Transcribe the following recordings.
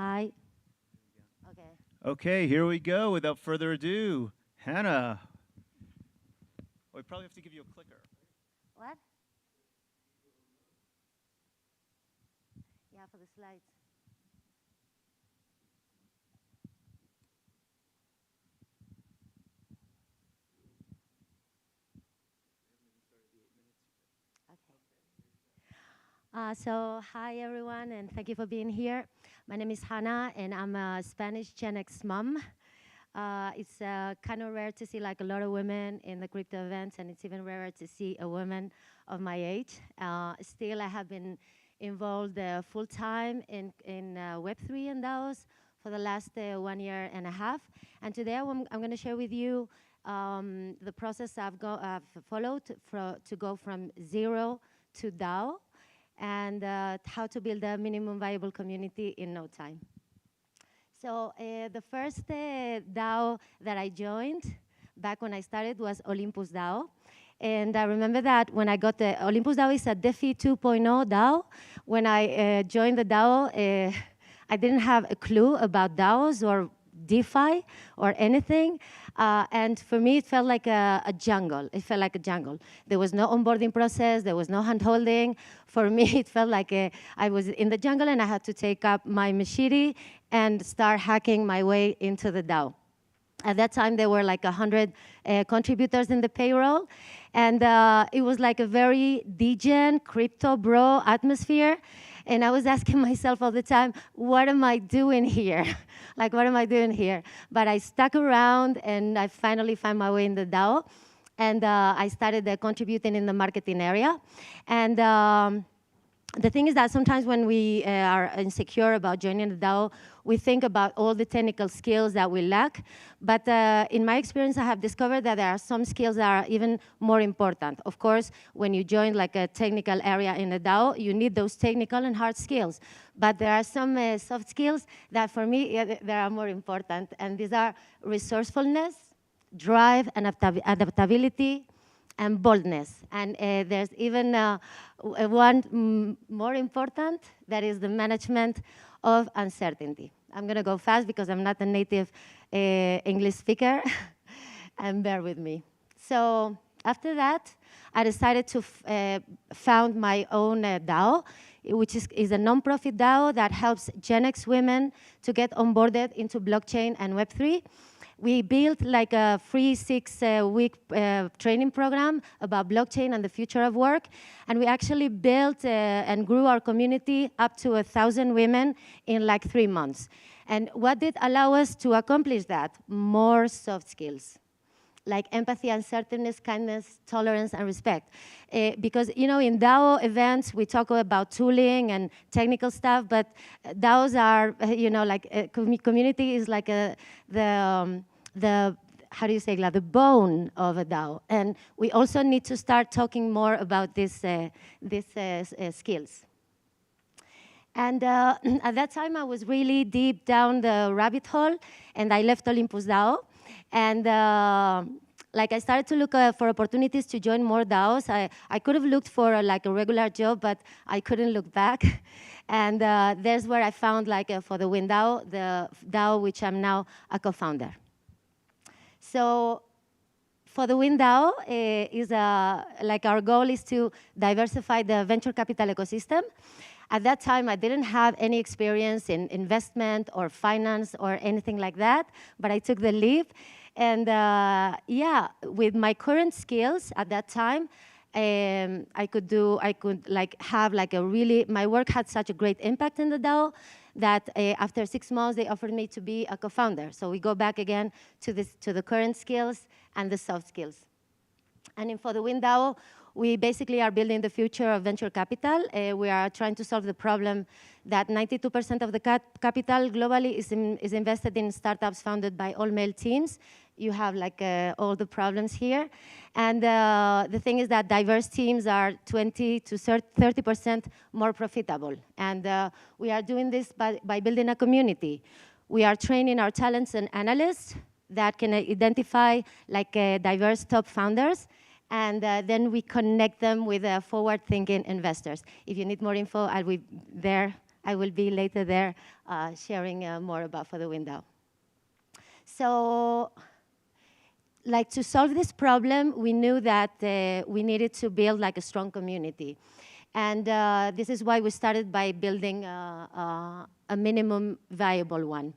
Hi. Okay. Okay, here we go. Without further ado, Hannah. We probably have to give you a clicker. What? Yeah, for the slides. Okay. So hi everyone, and thank you for being here. My name is Hannah, and I'm a Spanish Gen X mom. It's kind of rare to see like a lot of women in the crypto events, and it's even rarer to see a woman of my age. Still, I have been involved full time in Web3 and DAOs for the last 1 year and a half. And today I'm going to share with you the process I've followed to go from zero to DAO, and how to build a minimum viable community in no time. So the first DAO that I joined back when I started was Olympus DAO. And I remember that when I got the Olympus DAO is a DeFi 2.0 DAO. When I joined the DAO, I didn't have a clue about DAOs or DeFi or anything. And for me, it felt like a jungle. It felt like a jungle. There was no onboarding process. There was no hand-holding. For me, it felt like I was in the jungle and I had to take up my machete and start hacking my way into the DAO. At that time, there were like 100 contributors in the payroll. And it was like a very degen, crypto bro atmosphere. And I was asking myself all the time, what am I doing here? Like, what am I doing here? But I stuck around, and I finally found my way in the DAO. And I started contributing in the marketing area. And the thing is that sometimes when we are insecure about joining the DAO, we think about all the technical skills that we lack. But in my experience, I have discovered that there are some skills that are even more important. Of course, when you join like a technical area in a DAO, you need those technical and hard skills. But there are some soft skills that for me, they are more important. And these are resourcefulness, drive, and adaptability, and boldness. And there's even one more important, that is the management of uncertainty. I'm going to go fast because I'm not a native English speaker, and bear with me. So after that, I decided to found my own DAO, which is a non-profit DAO that helps Gen X women to get onboarded into blockchain and Web3. We built like a free 6-week training program about blockchain and the future of work. And we actually built and grew our community up to 1,000 women in like 3 months. And what did allow us to accomplish that? More soft skills, like empathy, uncertainty, kindness, tolerance, and respect. Because, you know, in DAO events, we talk about tooling and technical stuff, but DAOs are, you know, like community is like the how do you say, like the bone of a DAO. And we also need to start talking more about these skills. And at that time, I was really deep down the rabbit hole, and I left Olympus DAO. And like I started to look for opportunities to join more DAOs. I could have looked for like a regular job, but I couldn't look back. And there's where I found like for the Wind DAO, the DAO which I'm now a co-founder. So for the Wind DAO, like our goal is to diversify the venture capital ecosystem. At that time, I didn't have any experience in investment or finance or anything like that, but I took the leap. And yeah, with my current skills at that time, I could like have like a really, my work had such a great impact in the DAO that after 6 months, they offered me to be a co-founder. So we go back again to the current skills and the soft skills. And for the Wind DAO, we basically are building the future of venture capital. We are trying to solve the problem that 92% of the capital globally is invested in startups founded by all-male teams. You have like all the problems here. And the thing is that diverse teams are 20 to 30% more profitable. And we are doing this by building a community. We are training our talents and analysts that can identify like diverse top founders. And then we connect them with forward-thinking investors. If you need more info, I'll be there I will be later there sharing more about for the win DAO. So, like to solve this problem, we knew that we needed to build like a strong community. And this is why we started by building a minimum viable one.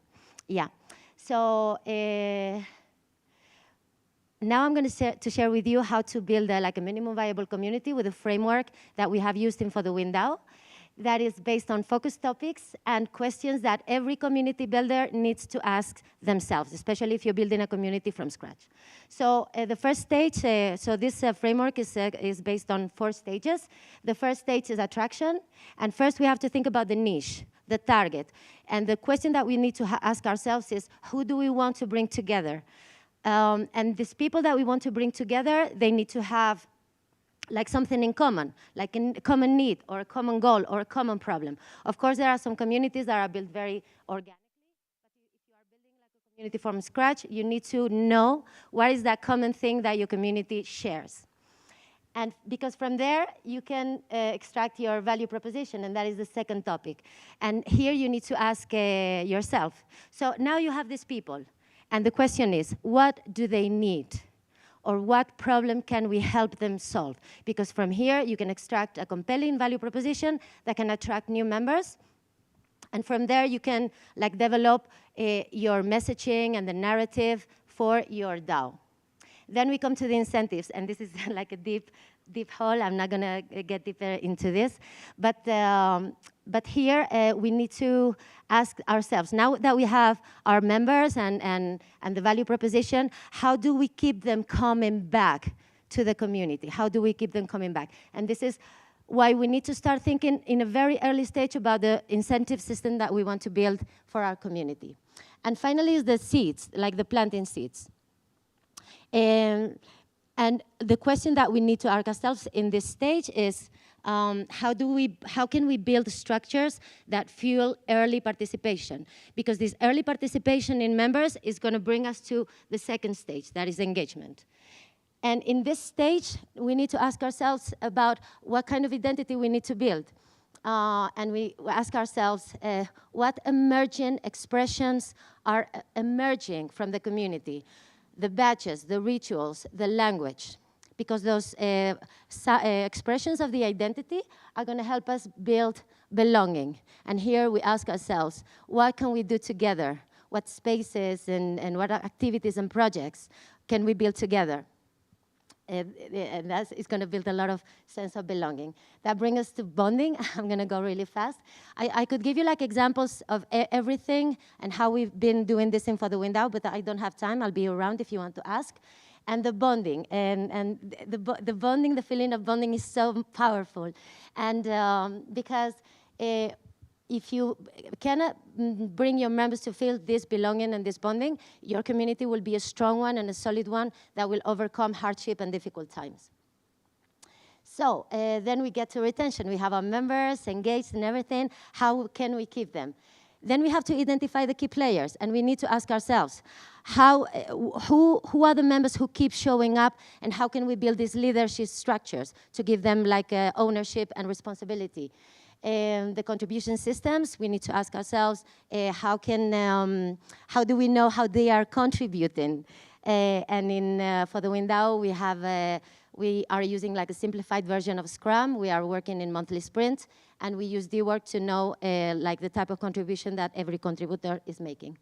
Yeah. So now I'm going to share with you how to build like a minimum viable community with a framework that we have used in for the win DAO that is based on focus topics and questions that every community builder needs to ask themselves, especially if you're building a community from scratch. So the first stage, so this framework is based on 4 stages. The first stage is attraction. And first we have to think about the niche, the target. And the question that we need to ask ourselves is, who do we want to bring together? And these people that we want to bring together, they need to have like something in common, like a common need or a common goal or a common problem. Of course, there are some communities that are built very organically, but if you are building like a community from scratch, you need to know what is that common thing that your community shares. And because from there, you can extract your value proposition, and that is the second topic. And here you need to ask yourself. So now you have these people, and the question is, what do they need? Or what problem can we help them solve? Because from here, you can extract a compelling value proposition that can attract new members. And from there, you can like develop your messaging and the narrative for your DAO. Then we come to the incentives, and this is like a deep hole. I'm not gonna get deeper into this, but here we need to ask ourselves, now that we have our members and the value proposition, how do we keep them coming back to the community? How do we keep them coming back? And this is why we need to start thinking in a very early stage about the incentive system that we want to build for our community. And finally is the seeds, like the planting seeds. And the question that we need to ask ourselves in this stage is, how can we build structures that fuel early participation? Because this early participation in members is going to bring us to the second stage, that is engagement. And in this stage, we need to ask ourselves about what kind of identity we need to build. And we ask ourselves, what emerging expressions are emerging from the community? The badges, the rituals, the language, because those expressions of the identity are going to help us build belonging. And here we ask ourselves, what can we do together? What spaces and what activities and projects can we build together? And that is going to build a lot of sense of belonging. That brings us to bonding. I'm going to go really fast. I could give you like examples of everything and how we've been doing this in for the win DAO, but I don't have time. I'll be around if you want to ask. And the bonding, and the bonding, the feeling of bonding is so powerful. And because if you cannot bring your members to feel this belonging and this bonding, your community will be a strong one and a solid one that will overcome hardship and difficult times. So then we get to retention. We have our members engaged and everything. How can we keep them? Then we have to identify the key players, and we need to ask ourselves, who are the members who keep showing up, and how can we build these leadership structures to give them like ownership and responsibility? The contribution systems, we need to ask ourselves, how do we know how they are contributing? And for the win DAO, we are using like a simplified version of Scrum. We are working in monthly sprints, and we use DWork to know like the type of contribution that every contributor is making.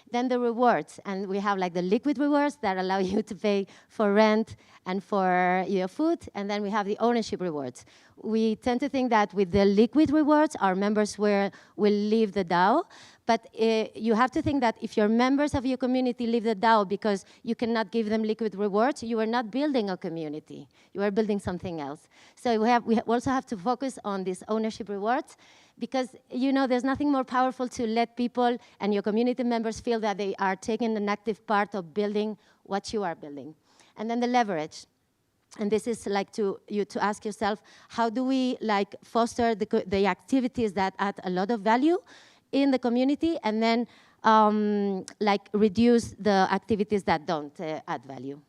Then the rewards, and we have like the liquid rewards that allow you to pay for rent and for your food, and then we have the ownership rewards. We tend to think that with the liquid rewards, our members will leave the DAO, but you have to think that if your members of your community leave the DAO because you cannot give them liquid rewards, you are not building a community. You are building something else. So we also have to focus on these ownership rewards, because you know there's nothing more powerful to let people and your community members feel that they are taking an active part of building what you are building. And then the leverage. And this is like to ask yourself, how do we like foster the activities that add a lot of value in the community, and then like reduce the activities that don't add value.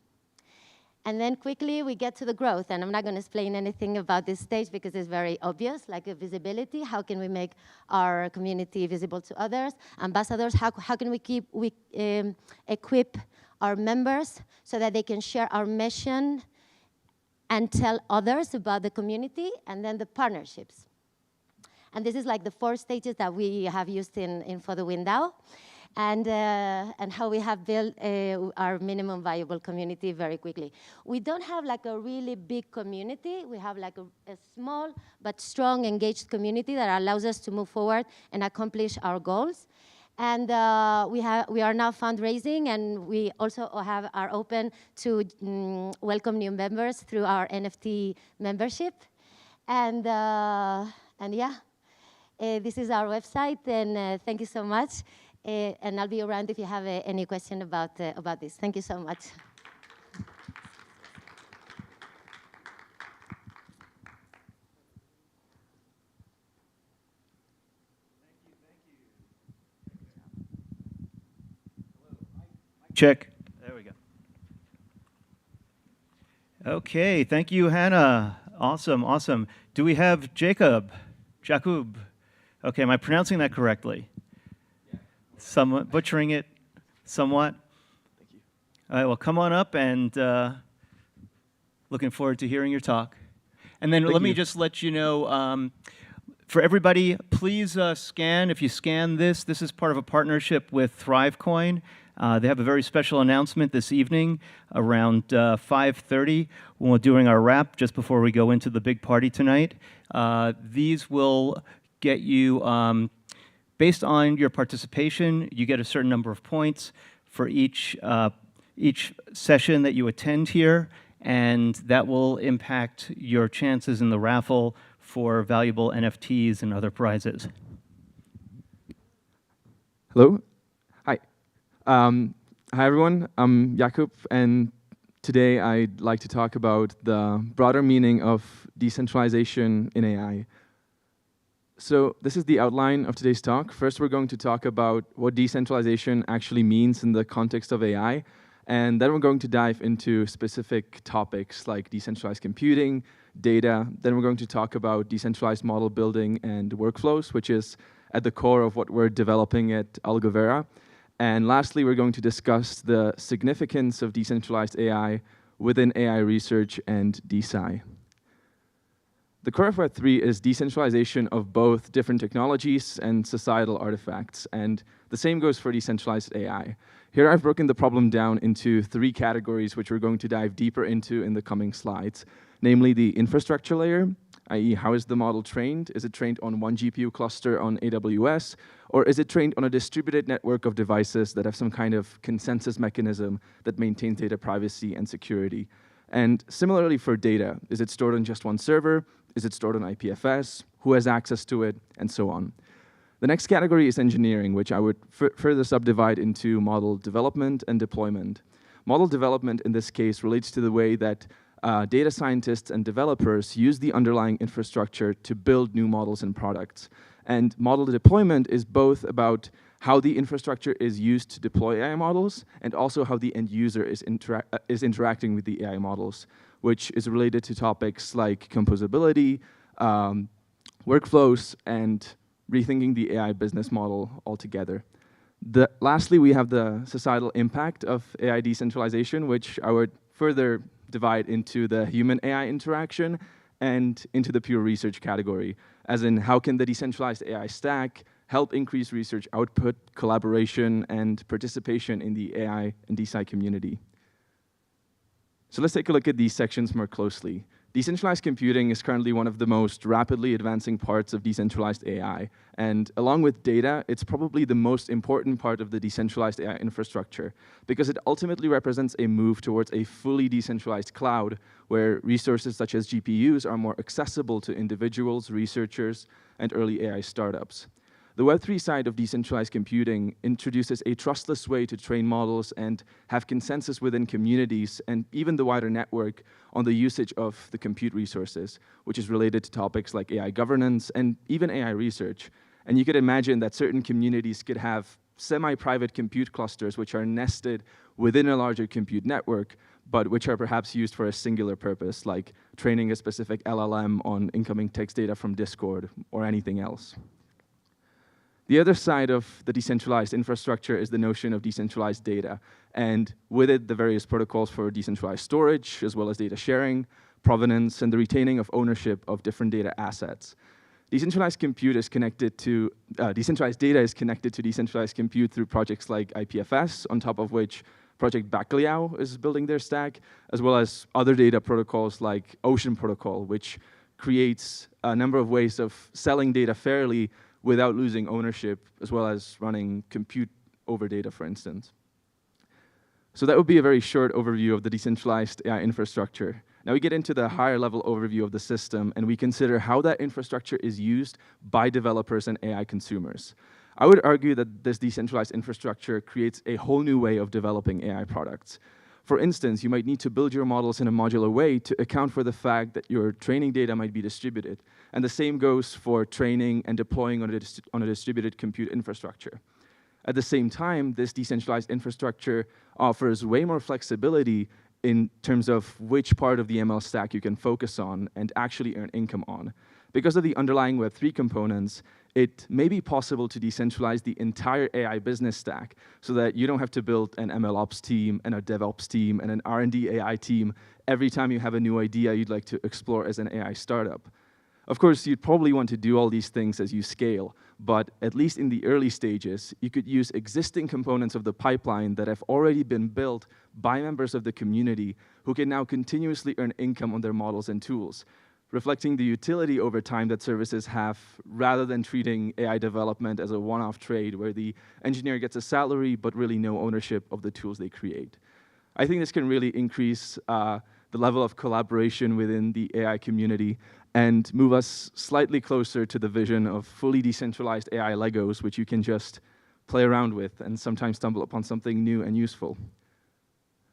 And then quickly we get to the growth. And I'm not going to explain anything about this stage because it's very obvious, like visibility. How can we make our community visible to others? Ambassadors, how can we equip our members so that they can share our mission and tell others about the community? And then the partnerships. And this is like the 4 stages that we have used for the DAO, and how we have built our minimum viable community very quickly. We don't have like a really big community. We have like a small but strong engaged community that allows us to move forward and accomplish our goals. And we are now fundraising, and we also are open to welcome new members through our NFT membership. And yeah. This is our website, and thank you so much. And I'll be around if you have any question about this. Thank you so much. Check. There we go. Okay, thank you, Hannah. Awesome, awesome. Do we have Jacob? Okay, am I pronouncing that correctly? Yeah. Somewhat butchering it, somewhat. Thank you. All right, well, come on up, and looking forward to hearing your talk. And then let me just let you know, for everybody, please scan. If you scan this is part of a partnership with ThriveCoin. They have a very special announcement this evening around 5:30 when we're doing our wrap, just before we go into the big party tonight. These will get you, based on your participation, you get a certain number of points for each session that you attend here, and that will impact your chances in the raffle for valuable NFTs and other prizes. Hello. Hi. Hi, everyone. I'm Jakub, and today I'd like to talk about the broader meaning of decentralization in AI. So this is the outline of today's talk. First, we're going to talk about what decentralization actually means in the context of AI, and then we're going to dive into specific topics like decentralized computing, data. Then we're going to talk about decentralized model building and workflows, which is at the core of what we're developing at Algovera. And lastly, we're going to discuss the significance of decentralized AI within AI research and DeSci. The core of our 3 is decentralization of both different technologies and societal artifacts, and the same goes for decentralized AI. Here I've broken the problem down into 3 categories, which we're going to dive deeper into in the coming slides, namely the infrastructure layer, i.e. how is the model trained? Is it trained on one GPU cluster on AWS, or is it trained on a distributed network of devices that have some kind of consensus mechanism that maintains data privacy and security? And similarly for data, is it stored on just one server? Is it stored on IPFS? Who has access to it? And so on. The next category is engineering, which I would further subdivide into model development and deployment. Model development in this case relates to the way that data scientists and developers use the underlying infrastructure to build new models and products. And model deployment is both about how the infrastructure is used to deploy AI models and also how the end user is interacting with the AI models, which is related to topics like composability, workflows, and rethinking the AI business model altogether. Lastly, we have the societal impact of AI decentralization, which I would further divide into the human-AI interaction and into the pure research category, as in how can the decentralized AI stack help increase research output, collaboration, and participation in the AI and DeSci community. So let's take a look at these sections more closely. Decentralized computing is currently one of the most rapidly advancing parts of decentralized AI. And along with data, it's probably the most important part of the decentralized AI infrastructure because it ultimately represents a move towards a fully decentralized cloud where resources such as GPUs are more accessible to individuals, researchers, and early AI startups. The Web3 side of decentralized computing introduces a trustless way to train models and have consensus within communities and even the wider network on the usage of the compute resources, which is related to topics like AI governance and even AI research. And you could imagine that certain communities could have semi-private compute clusters which are nested within a larger compute network, but which are perhaps used for a singular purpose, like training a specific LLM on incoming text data from Discord or anything else. The other side of the decentralized infrastructure is the notion of decentralized data, and with it, the various protocols for decentralized storage, as well as data sharing, provenance, and the retaining of ownership of different data assets. Decentralized compute is connected to, decentralized data is connected to decentralized compute through projects like IPFS, on top of which Project Bacalhau is building their stack, as well as other data protocols like Ocean Protocol, which creates a number of ways of selling data fairly without losing ownership, as well as running compute over data, for instance. So that would be a very short overview of the decentralized AI infrastructure. Now we get into the higher level overview of the system, and we consider how that infrastructure is used by developers and AI consumers. I would argue that this decentralized infrastructure creates a whole new way of developing AI products. For instance, you might need to build your models in a modular way to account for the fact that your training data might be distributed. And the same goes for training and deploying on a distributed compute infrastructure. At the same time, this decentralized infrastructure offers way more flexibility in terms of which part of the ML stack you can focus on and actually earn income on. Because of the underlying Web3 components, it may be possible to decentralize the entire AI business stack so that you don't have to build an MLOps team and a DevOps team and an R&D AI team every time you have a new idea you'd like to explore as an AI startup. Of course, you'd probably want to do all these things as you scale, but at least in the early stages, you could use existing components of the pipeline that have already been built by members of the community who can now continuously earn income on their models and tools, reflecting the utility over time that services have, rather than treating AI development as a one-off trade where the engineer gets a salary but really no ownership of the tools they create. I think this can really increase the level of collaboration within the AI community and move us slightly closer to the vision of fully decentralized AI Legos, which you can just play around with and sometimes stumble upon something new and useful.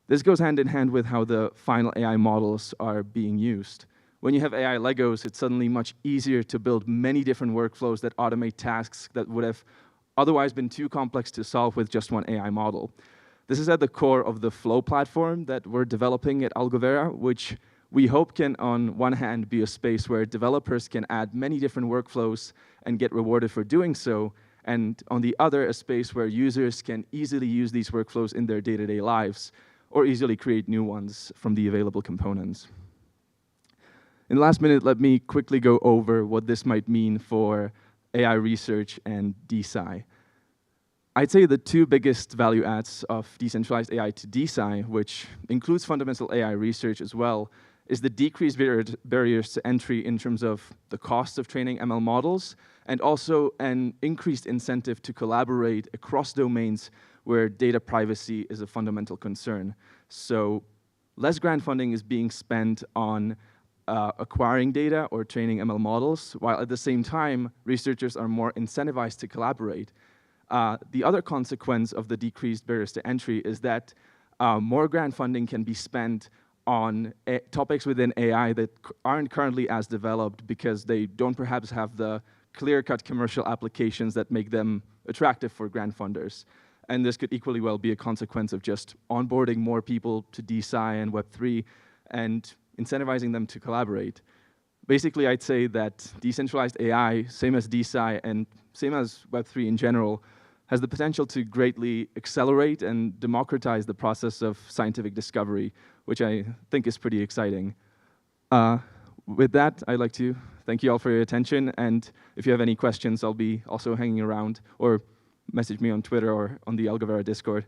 This goes hand in hand with how the final AI models are being used. When you have AI Legos, it's suddenly much easier to build many different workflows that automate tasks that would have otherwise been too complex to solve with just one AI model. This is at the core of the Flow platform that we're developing at Algovera, which we hope can, on one hand, be a space where developers can add many different workflows and get rewarded for doing so, and on the other, a space where users can easily use these workflows in their day-to-day lives, or easily create new ones from the available components. In the last minute, let me quickly go over what this might mean for AI research and DeSci. I'd say the two biggest value adds of decentralized AI to DeSci, which includes fundamental AI research as well, is the decreased barriers to entry in terms of the cost of training ML models, and also an increased incentive to collaborate across domains where data privacy is a fundamental concern. So less grant funding is being spent on acquiring data or training ML models, while at the same time, researchers are more incentivized to collaborate. The other consequence of the decreased barriers to entry is that more grant funding can be spent on topics within AI that aren't currently as developed because they don't perhaps have the clear-cut commercial applications that make them attractive for grant funders. And this could equally well be a consequence of just onboarding more people to DeSci and Web3 and incentivizing them to collaborate. Basically, I'd say that decentralized AI, same as DeSci and same as Web3 in general, has the potential to greatly accelerate and democratize the process of scientific discovery, which I think is pretty exciting. With that, I'd like to thank you all for your attention, and if you have any questions, I'll be also hanging around, or message me on Twitter or on the Algovera Discord.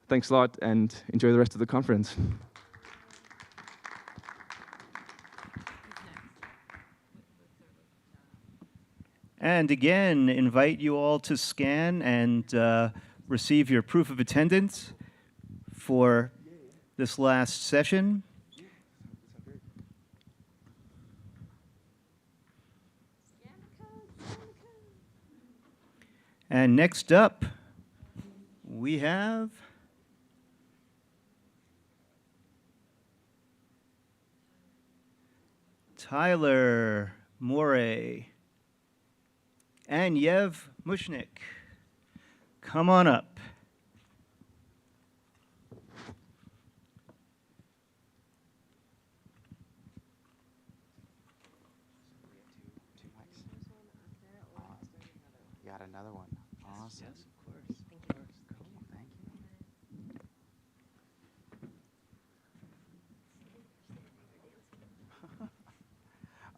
Thanks a lot, and enjoy the rest of the conference. And again, invite you all to scan and receive your proof of attendance for this last session. And next up, we have Tyler Morey and Yev Mushnik. Come on up. got another one. Awesome. Yes, of course. Thank you. Cool. Thank you.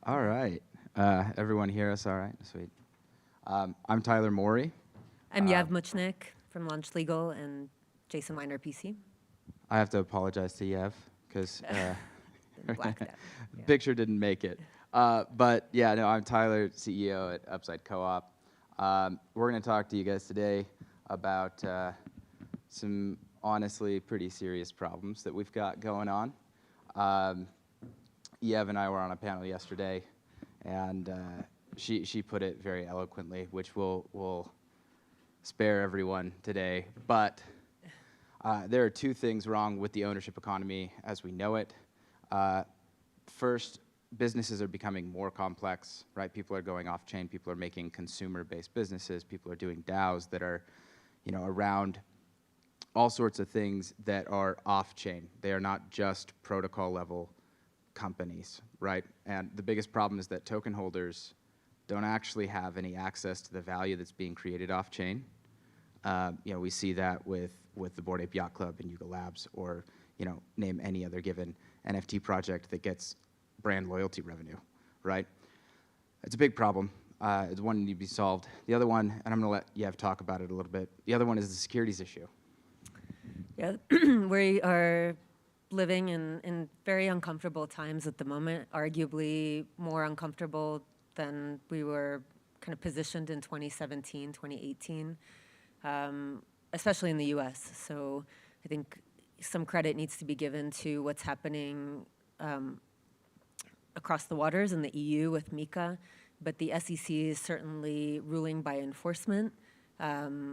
All right. Everyone hear us all right? Sweet. I'm Tyler Morey. I'm Yav Muchnick from Launch Legal and Jason Weiner, PC. I have to apologize to Yev because Blacked out. the picture didn't make it. But yeah, no, I'm Tyler, CEO at Upside Co-op. We're going to talk to you guys today about some honestly pretty serious problems that we've got going on. Yev and I were on a panel yesterday, and she put it very eloquently, which we'll spare everyone today. But there are two things wrong with the ownership economy as we know it. First, businesses are becoming more complex, right? People are going off-chain. People are making consumer-based businesses. People are doing DAOs that are, around all sorts of things that are off-chain. They are not just protocol-level companies, right? And the biggest problem is that token holders don't actually have any access to the value that's being created off-chain. We see that with the Bored Ape Yacht Club and Yuga Labs, or name any other given NFT project that gets brand loyalty revenue, right? It's a big problem. It's one that needs to be solved. The other one, and I'm going to let Yev talk about it a little bit. The other one is the securities issue. Yeah, we are living in very uncomfortable times at the moment, arguably more uncomfortable than we were kind of positioned in 2017, 2018, especially in the US. So I think some credit needs to be given to what's happening across the waters in the EU with MiCA, but the SEC is certainly ruling by enforcement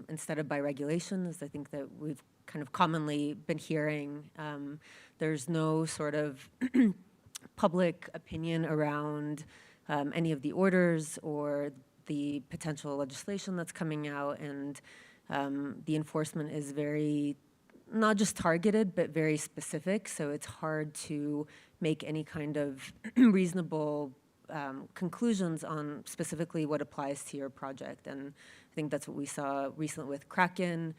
instead of by regulations. I think that we've kind of commonly been hearing. There's no sort of public opinion around any of the orders or the potential legislation that's coming out, and the enforcement is very, not just targeted, but very specific, so it's hard to make any kind of reasonable conclusions on specifically what applies to your project. And I think that's what we saw recently with Kraken,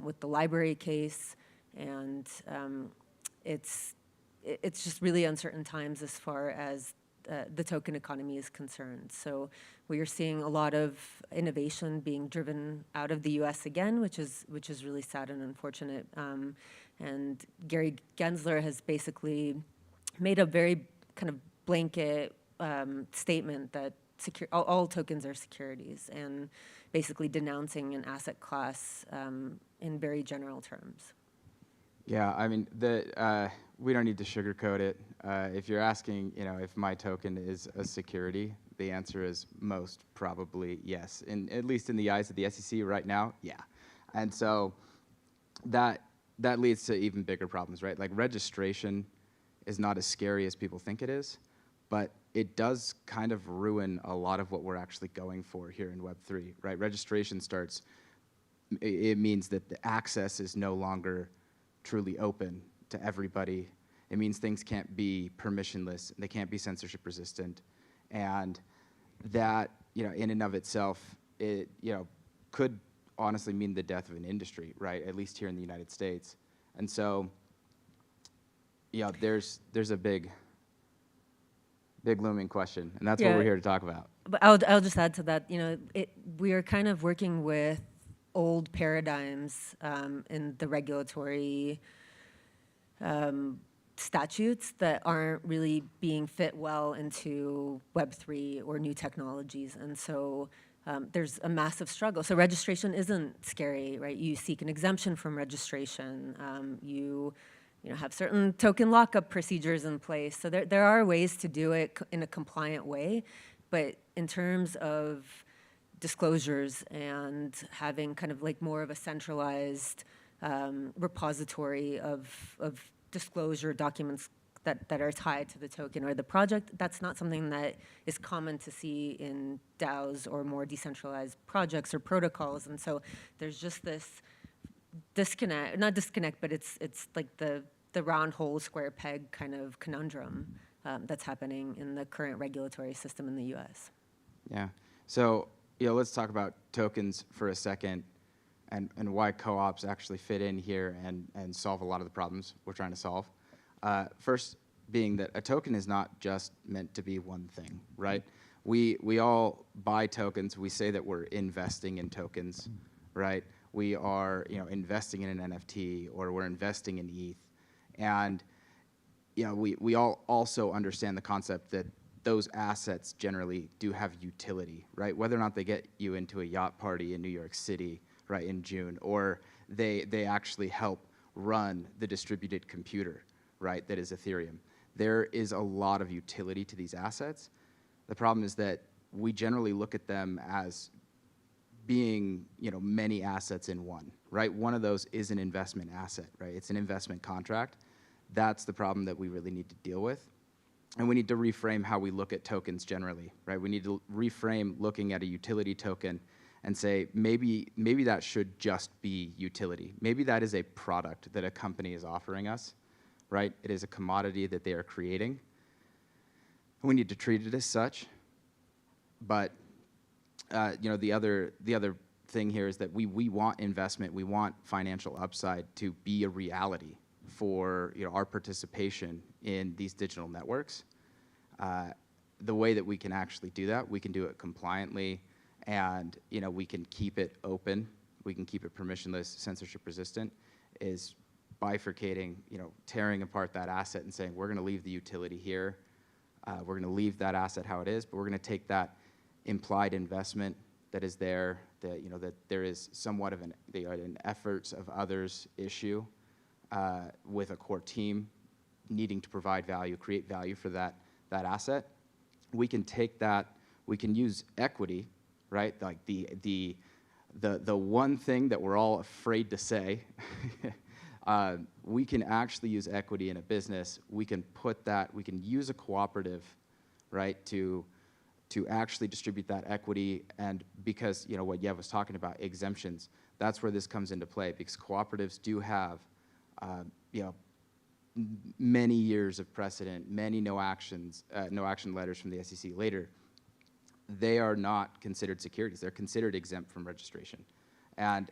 with the library case, and it's just really uncertain times as far as the token economy is concerned. So we are seeing a lot of innovation being driven out of the U.S. again, which is really sad and unfortunate. And Gary Gensler has basically made a very kind of blanket statement that all tokens are securities, and basically denouncing an asset class in very general terms. Yeah, I mean, we don't need to sugarcoat it. If you're asking, if my token is a security, the answer is most probably yes. At least in the eyes of the SEC right now, yeah. And so that leads to even bigger problems, right? Like, registration is not as scary as people think it is, but it does kind of ruin a lot of what we're actually going for here in Web3, right? Registration it means that the access is no longer truly open to everybody. It means things can't be permissionless, they can't be censorship resistant, and that, in and of itself, it, could honestly mean the death of an industry, right? At least here in the United States. And so, there's a big looming question, and that's what we're here to talk about. But I'll just add to that, we are kind of working with old paradigms in the regulatory statutes that aren't really being fit well into Web3 or new technologies. And so there's a massive struggle. So registration isn't scary, right? You seek an exemption from registration. You have certain token lockup procedures in place. So there are ways to do it in a compliant way. But in terms of disclosures and having kind of like more of a centralized repository of disclosure documents that are tied to the token or the project, that's not something that is common to see in DAOs or more decentralized projects or protocols. And so there's just this disconnect, not disconnect, but it's like the round hole square peg kind of conundrum that's happening in the current regulatory system in the US. Yeah. So, let's talk about tokens for a second and why co-ops actually fit in here and solve a lot of the problems we're trying to solve. First being that a token is not just meant to be one thing, right? We all buy tokens. We say that we're investing in tokens, right? We are investing in an NFT or we're investing in ETH. And we all also understand the concept that those assets generally do have utility, right? Whether or not they get you into a yacht party in New York City, right, in June, or they actually help run the distributed computer, right, that is Ethereum. There is a lot of utility to these assets. The problem is that we generally look at them as being, many assets in one, right? One of those is an investment asset, right? It's an investment contract. That's the problem that we really need to deal with. And we need to reframe how we look at tokens generally, right? We need to reframe looking at a utility token and say, maybe that should just be utility. Maybe that is a product that a company is offering us, right? It is a commodity that they are creating. We need to treat it as such. But the other thing here is that we want investment, we want financial upside to be a reality for our participation in these digital networks. The way that we can actually do that, we can do it compliantly, and we can keep it open, we can keep it permissionless, censorship resistant, is bifurcating, tearing apart that asset and saying we're going to leave the utility here, we're going to leave that asset how it is, but we're going to take that implied investment that is there, that that there is somewhat of an efforts of others issue with a core team needing to provide value, create value for that asset. We can take that, we can use equity, right? Like the one thing that we're all afraid to say. We can actually use equity in a business. We can put that, we can use a cooperative, right, to actually distribute that equity. And because what Yev was talking about, exemptions, that's where this comes into play, because cooperatives do have many years of precedent, many no action letters from the SEC later. They are not considered securities. They're considered exempt from registration. And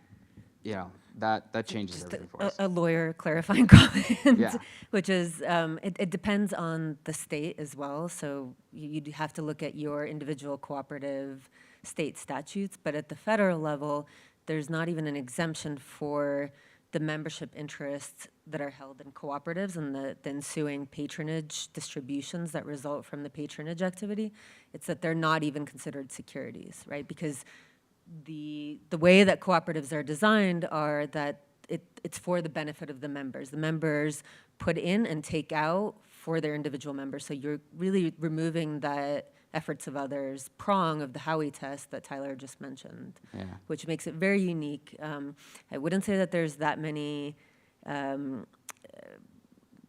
that changes Just everything for us. a lawyer clarifying comment, Yeah. which is it depends on the state as well. So you have to look at your individual cooperative state statutes. But at the federal level, there's not even an exemption for the membership interests that are held in cooperatives and the ensuing patronage distributions that result from the patronage activity. It's that they're not even considered securities, right? Because the way that cooperatives are designed are that it's for the benefit of the members. The members put in and take out for their individual members. So you're really removing that efforts of others prong of the Howey test that Tyler just mentioned, which makes it very unique. I wouldn't say that there's that many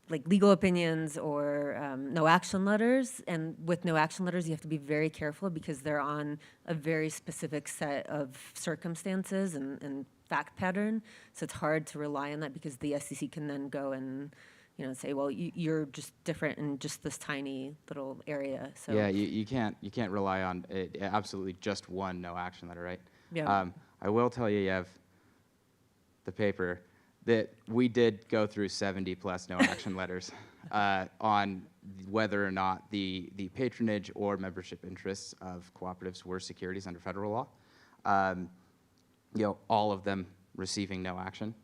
like legal opinions or no action letters. And with no action letters, you have to be very careful because they're on a very specific set of circumstances and fact pattern. So it's hard to rely on that because the SEC can then go and say, well, you're just different in just this tiny little area. So yeah, you can't rely on absolutely just one no action letter, right? Yeah. I will tell you, Yev, the paper, that we did go through 70 plus no action letters on whether or not the patronage or membership interests of cooperatives were securities under federal law. All of them receiving no action.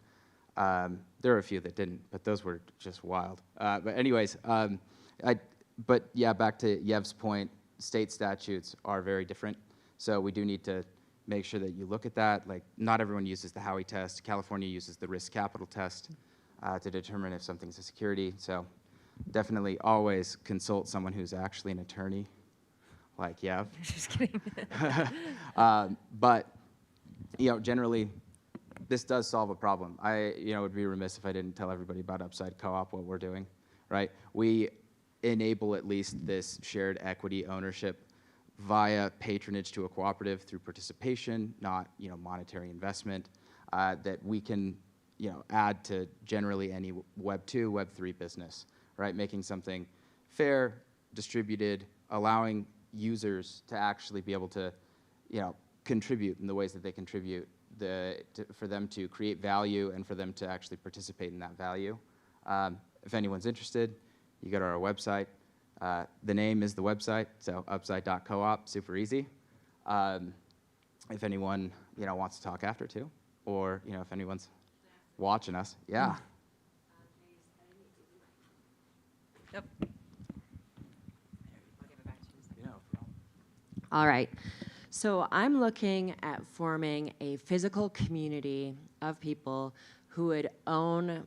There are a few that didn't, but those were just wild. But anyways, but yeah, back to Yev's point, state statutes are very different. So we do need to make sure that you look at that. Like, not everyone uses the Howey test. California uses the risk capital test to determine if something's a security. So definitely always consult someone who's actually an attorney, like Yev. Just kidding. But generally, this does solve a problem. I would be remiss if I didn't tell everybody about Upside Co-op, what we're doing, right? We enable at least this shared equity ownership via patronage to a cooperative through participation, not monetary investment, that we can add to generally any Web 2, Web 3 business, right? Making something fair, distributed, allowing users to actually be able to contribute in the ways that they contribute, for them to create value and for them to actually participate in that value. If anyone's interested, you go to our website. The name is the website, so upside.coop, super easy. If anyone wants to talk after too, or if anyone's watching us, yeah. Yep. All right. So I'm looking at forming a physical community of people who would own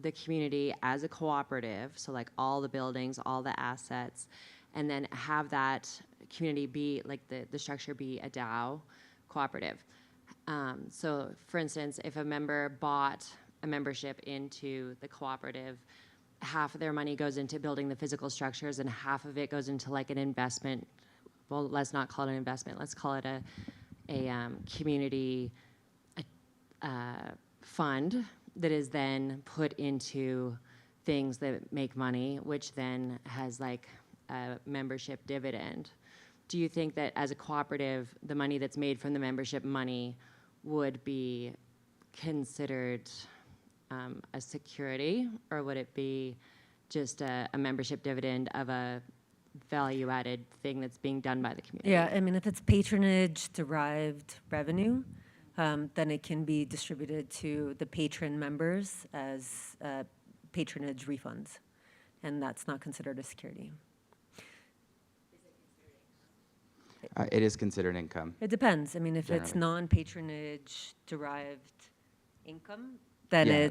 the community as a cooperative, so like all the buildings, all the assets, and then have that community be, like the structure be a DAO cooperative. So for instance, if a member bought a membership into the cooperative, half of their money goes into building the physical structures and half of it goes into like an investment. Well, let's not call it an investment. Let's call it a community fund that is then put into things that make money, which then has like a membership dividend. Do you think that as a cooperative, the money that's made from the membership money would be considered a security, or would it be just a membership dividend of a value-added thing that's being done by the community? Yeah, I mean, if it's patronage-derived revenue, then it can be distributed to the patron members as patronage refunds, and that's not considered a security. It is considered income. It depends. I mean, if it's Generally. non-patronage derived income, then Yeah.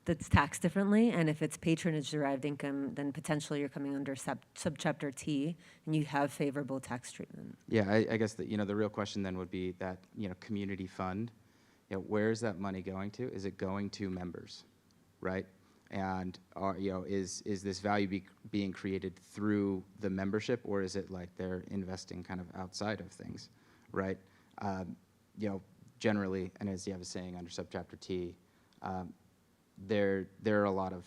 that's taxed differently. And if it's patronage derived income, then potentially you're coming under subchapter T, and you have favorable tax treatment. Yeah, I guess that the real question then would be that community fund. Where is that money going to? Is it going to members, right? And is this value being created through the membership, or is it like they're investing kind of outside of things, right? Generally, and as you was saying under subchapter T, there are a lot of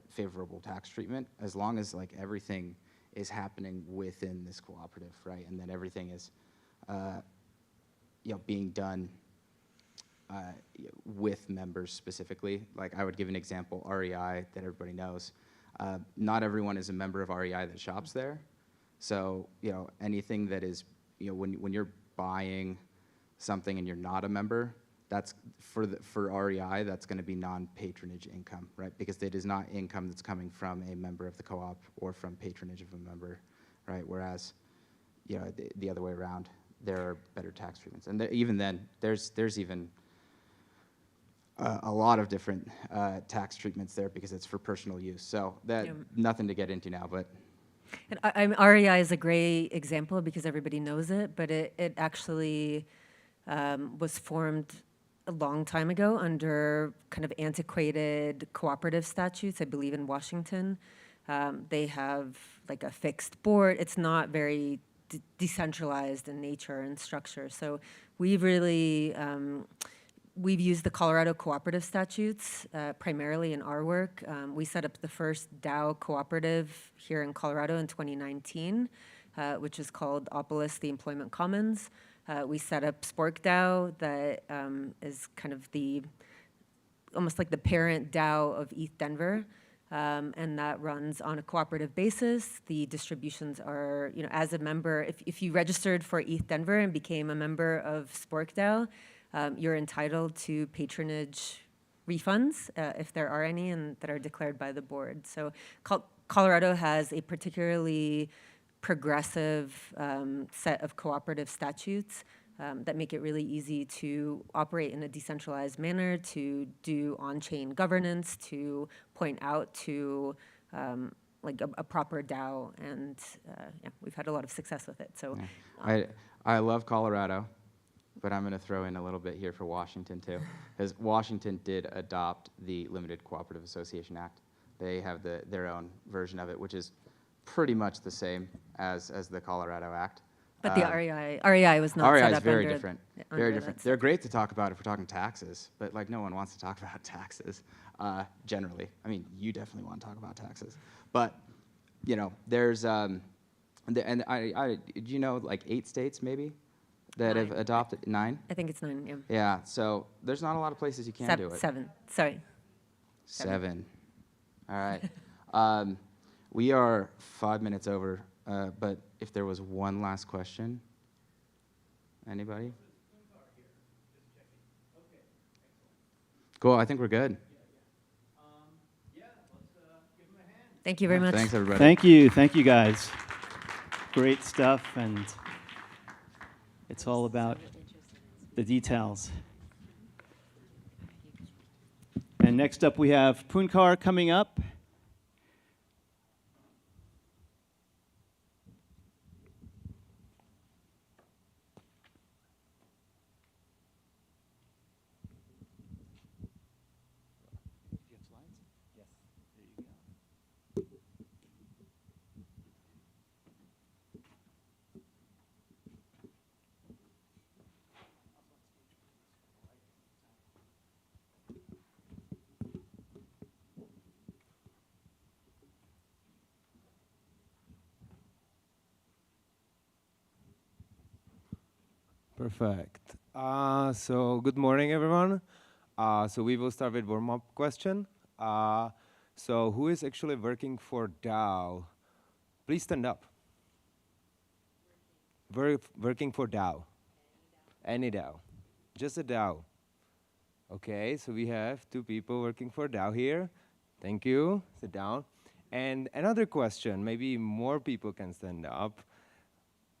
favorable tax treatment as long as like everything is happening within this cooperative, right? And then everything is being done with members specifically. Like I would give an example, REI that everybody knows. Not everyone is a member of REI that shops there. So anything that is when you're buying something and you're not a member, that's for REI, that's going to be non-patronage income, right? Because it is not income that's coming from a member of the co-op or from patronage of a member, right? Whereas, the other way around, there are better tax treatments, and even then, there's even a lot of different tax treatments there because it's for personal use. So that nothing to get into now, but. And REI is a great example because everybody knows it, but it actually was formed a long time ago under kind of antiquated cooperative statutes, I believe in Washington. They have like a fixed board. It's not very decentralized in nature and structure. So we've really, we've used the Colorado cooperative statutes primarily in our work. We set up the first DAO cooperative here in Colorado in 2019, which is called DAOPlanet, the Employment Commons. We set up Spork DAO that is kind of almost like the parent DAO of ETHDenver, and that runs on a cooperative basis. The distributions are, as a member, if you registered for ETHDenver and became a member of Spork DAO, you're entitled to patronage refunds, if there are any, and that are declared by the board. So Colorado has a particularly progressive set of cooperative statutes that make it really easy to operate in a decentralized manner, to do on-chain governance, to point out to like a proper DAO, and we've had a lot of success with it. So, I love Colorado, but I'm going to throw in a little bit here for Washington too, because Washington did adopt the Limited Cooperative Association Act. They have their own version of it, which is pretty much the same as the Colorado Act. but the REI was not REI set is up very under, different. under Very that different. set. They're great to talk about if we're talking taxes, but like no one wants to talk about taxes generally. I mean, you definitely want to talk about taxes, but there's like 8 states maybe that have 9. adopted 9? I think it's 9, yeah. Yeah, so there's not a lot of places you can do it. 7, sorry. 7. All right. We are 5 minutes over, but if there was one last question, anybody? Cool, I think we're good. Thank you very much. Thanks, everybody. Thank you guys. Great stuff, and it's all about the details. And next up we have Punkar coming up. Perfect. So good morning, everyone. So we will start with warm-up question. So who is actually working for DAO? Please stand up. Working for DAO. Any DAO. Just a DAO. Okay, so we have 2 people working for DAO here. Thank you. Sit down. And another question, maybe more people can stand up.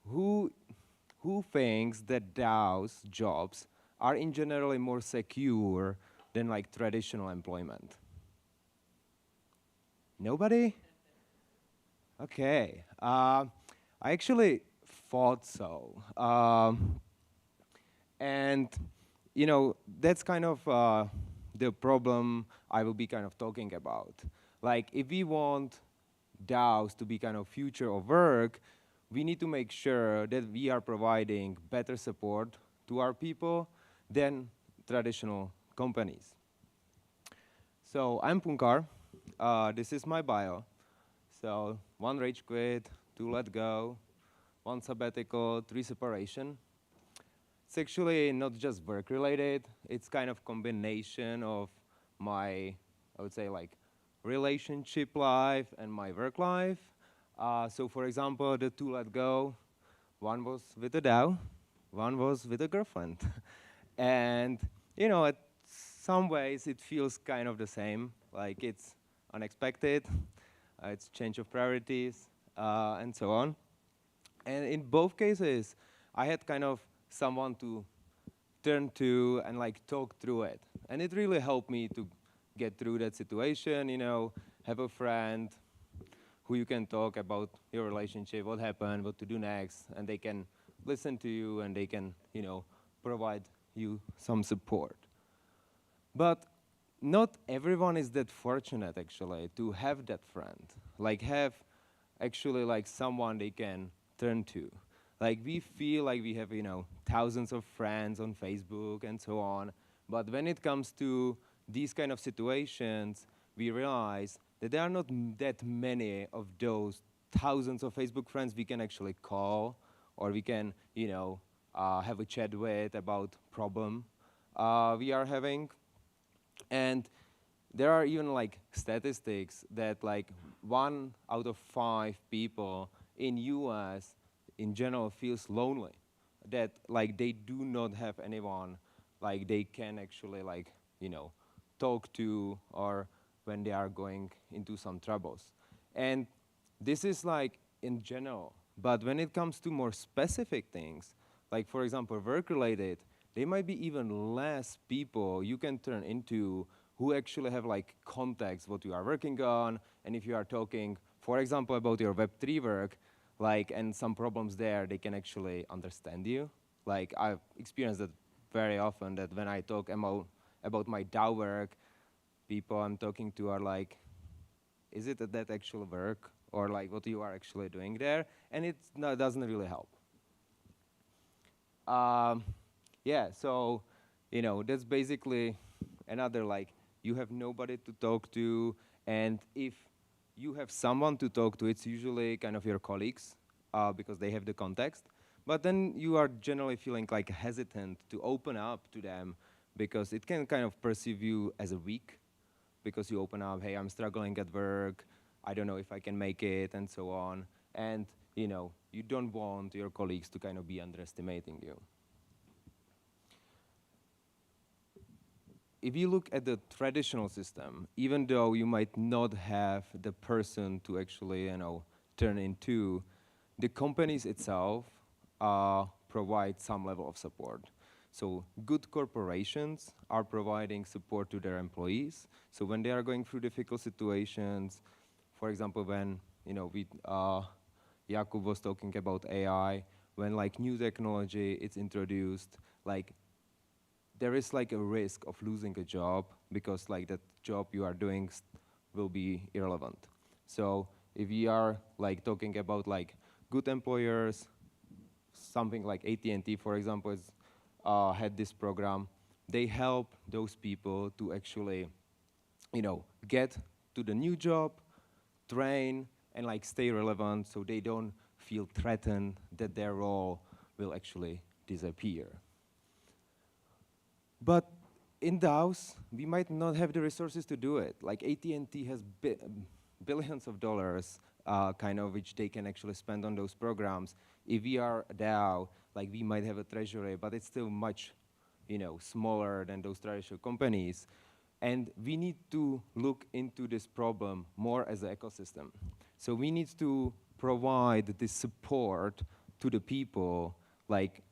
Who thinks that DAOs jobs are in generally more secure than like traditional employment? Nobody? Okay. I actually thought so. And you know, that's kind of the problem I will be kind of talking about. Like, if we want DAOs to be kind of future of work, we need to make sure that we are providing better support to our people than traditional companies. So I'm Punkar. This is my bio. So 1 rage quit, 2 let go, 1 sabbatical, 3 separation. It's actually not just work related. It's kind of combination of my, I would say, like relationship life and my work life. So for example, the 2 let go, 1 was with a DAO, 1 was with a girlfriend. And you know, at some ways it feels kind of the same, like it's unexpected, it's change of priorities, and so on. And in both cases, I had kind of someone to turn to and like talk through it. And it really helped me to get through that situation, you know, have a friend who you can talk about your relationship, what happened, what to do next, and they can listen to you and they can, you know, provide you some support. But not everyone is that fortunate actually to have that friend, like have actually like someone they can turn to. Like we feel like we have, you know, thousands of friends on Facebook and so on, but when it comes to these kind of situations, we realize that there are not that many of those thousands of Facebook friends we can actually call, or we can, you know, have a chat with about problem we are having. And there are even like statistics that like 1 out of 5 people in US in general feels lonely, that like they do not have anyone like they can actually like, you know, talk to, or when they are going into some troubles. And this is like in general, but when it comes to more specific things, like for example work related, there might be even less people you can turn into who actually have like context what you are working on. And if you are talking, for example, about your Web3 work, like, and some problems there, they can actually understand you. Like I've experienced that very often, that when I talk about my DAO work, people I'm talking to are like, is it that actual work? Or like what you are actually doing there? And it doesn't really help. Yeah, so, you know, that's basically another like, you have nobody to talk to, and if you have someone to talk to, it's usually kind of your colleagues, because they have the context. but then you are generally feeling like hesitant to open up to them because it can kind of perceive you as a weak because you open up, hey, I'm struggling at work, I don't know if I can make it, and so on. And you know, you don't want your colleagues to kind of be underestimating you. If you look at the traditional system, even though you might not have the person to actually, you know, turn into, the companies itself provide some level of support. So good corporations are providing support to their employees. So when they are going through difficult situations, for example, when, you know, Jakub was talking about AI, when like new technology is introduced, like there is like a risk of losing a job because like that job you are doing will be irrelevant. So if we are like talking about like good employers, something like AT&T, for example, is, had this program, they help those people to actually, you know, get to the new job, train, and like stay relevant so they don't feel threatened that their role will actually disappear. But in DAOs, we might not have the resources to do it. Like AT&T has billions of dollars kind of which they can actually spend on those programs. If we are a DAO, like we might have a treasury, but it's still much, you know, smaller than those traditional companies. And we need to look into this problem more as an ecosystem. So we need to provide this support to the people, like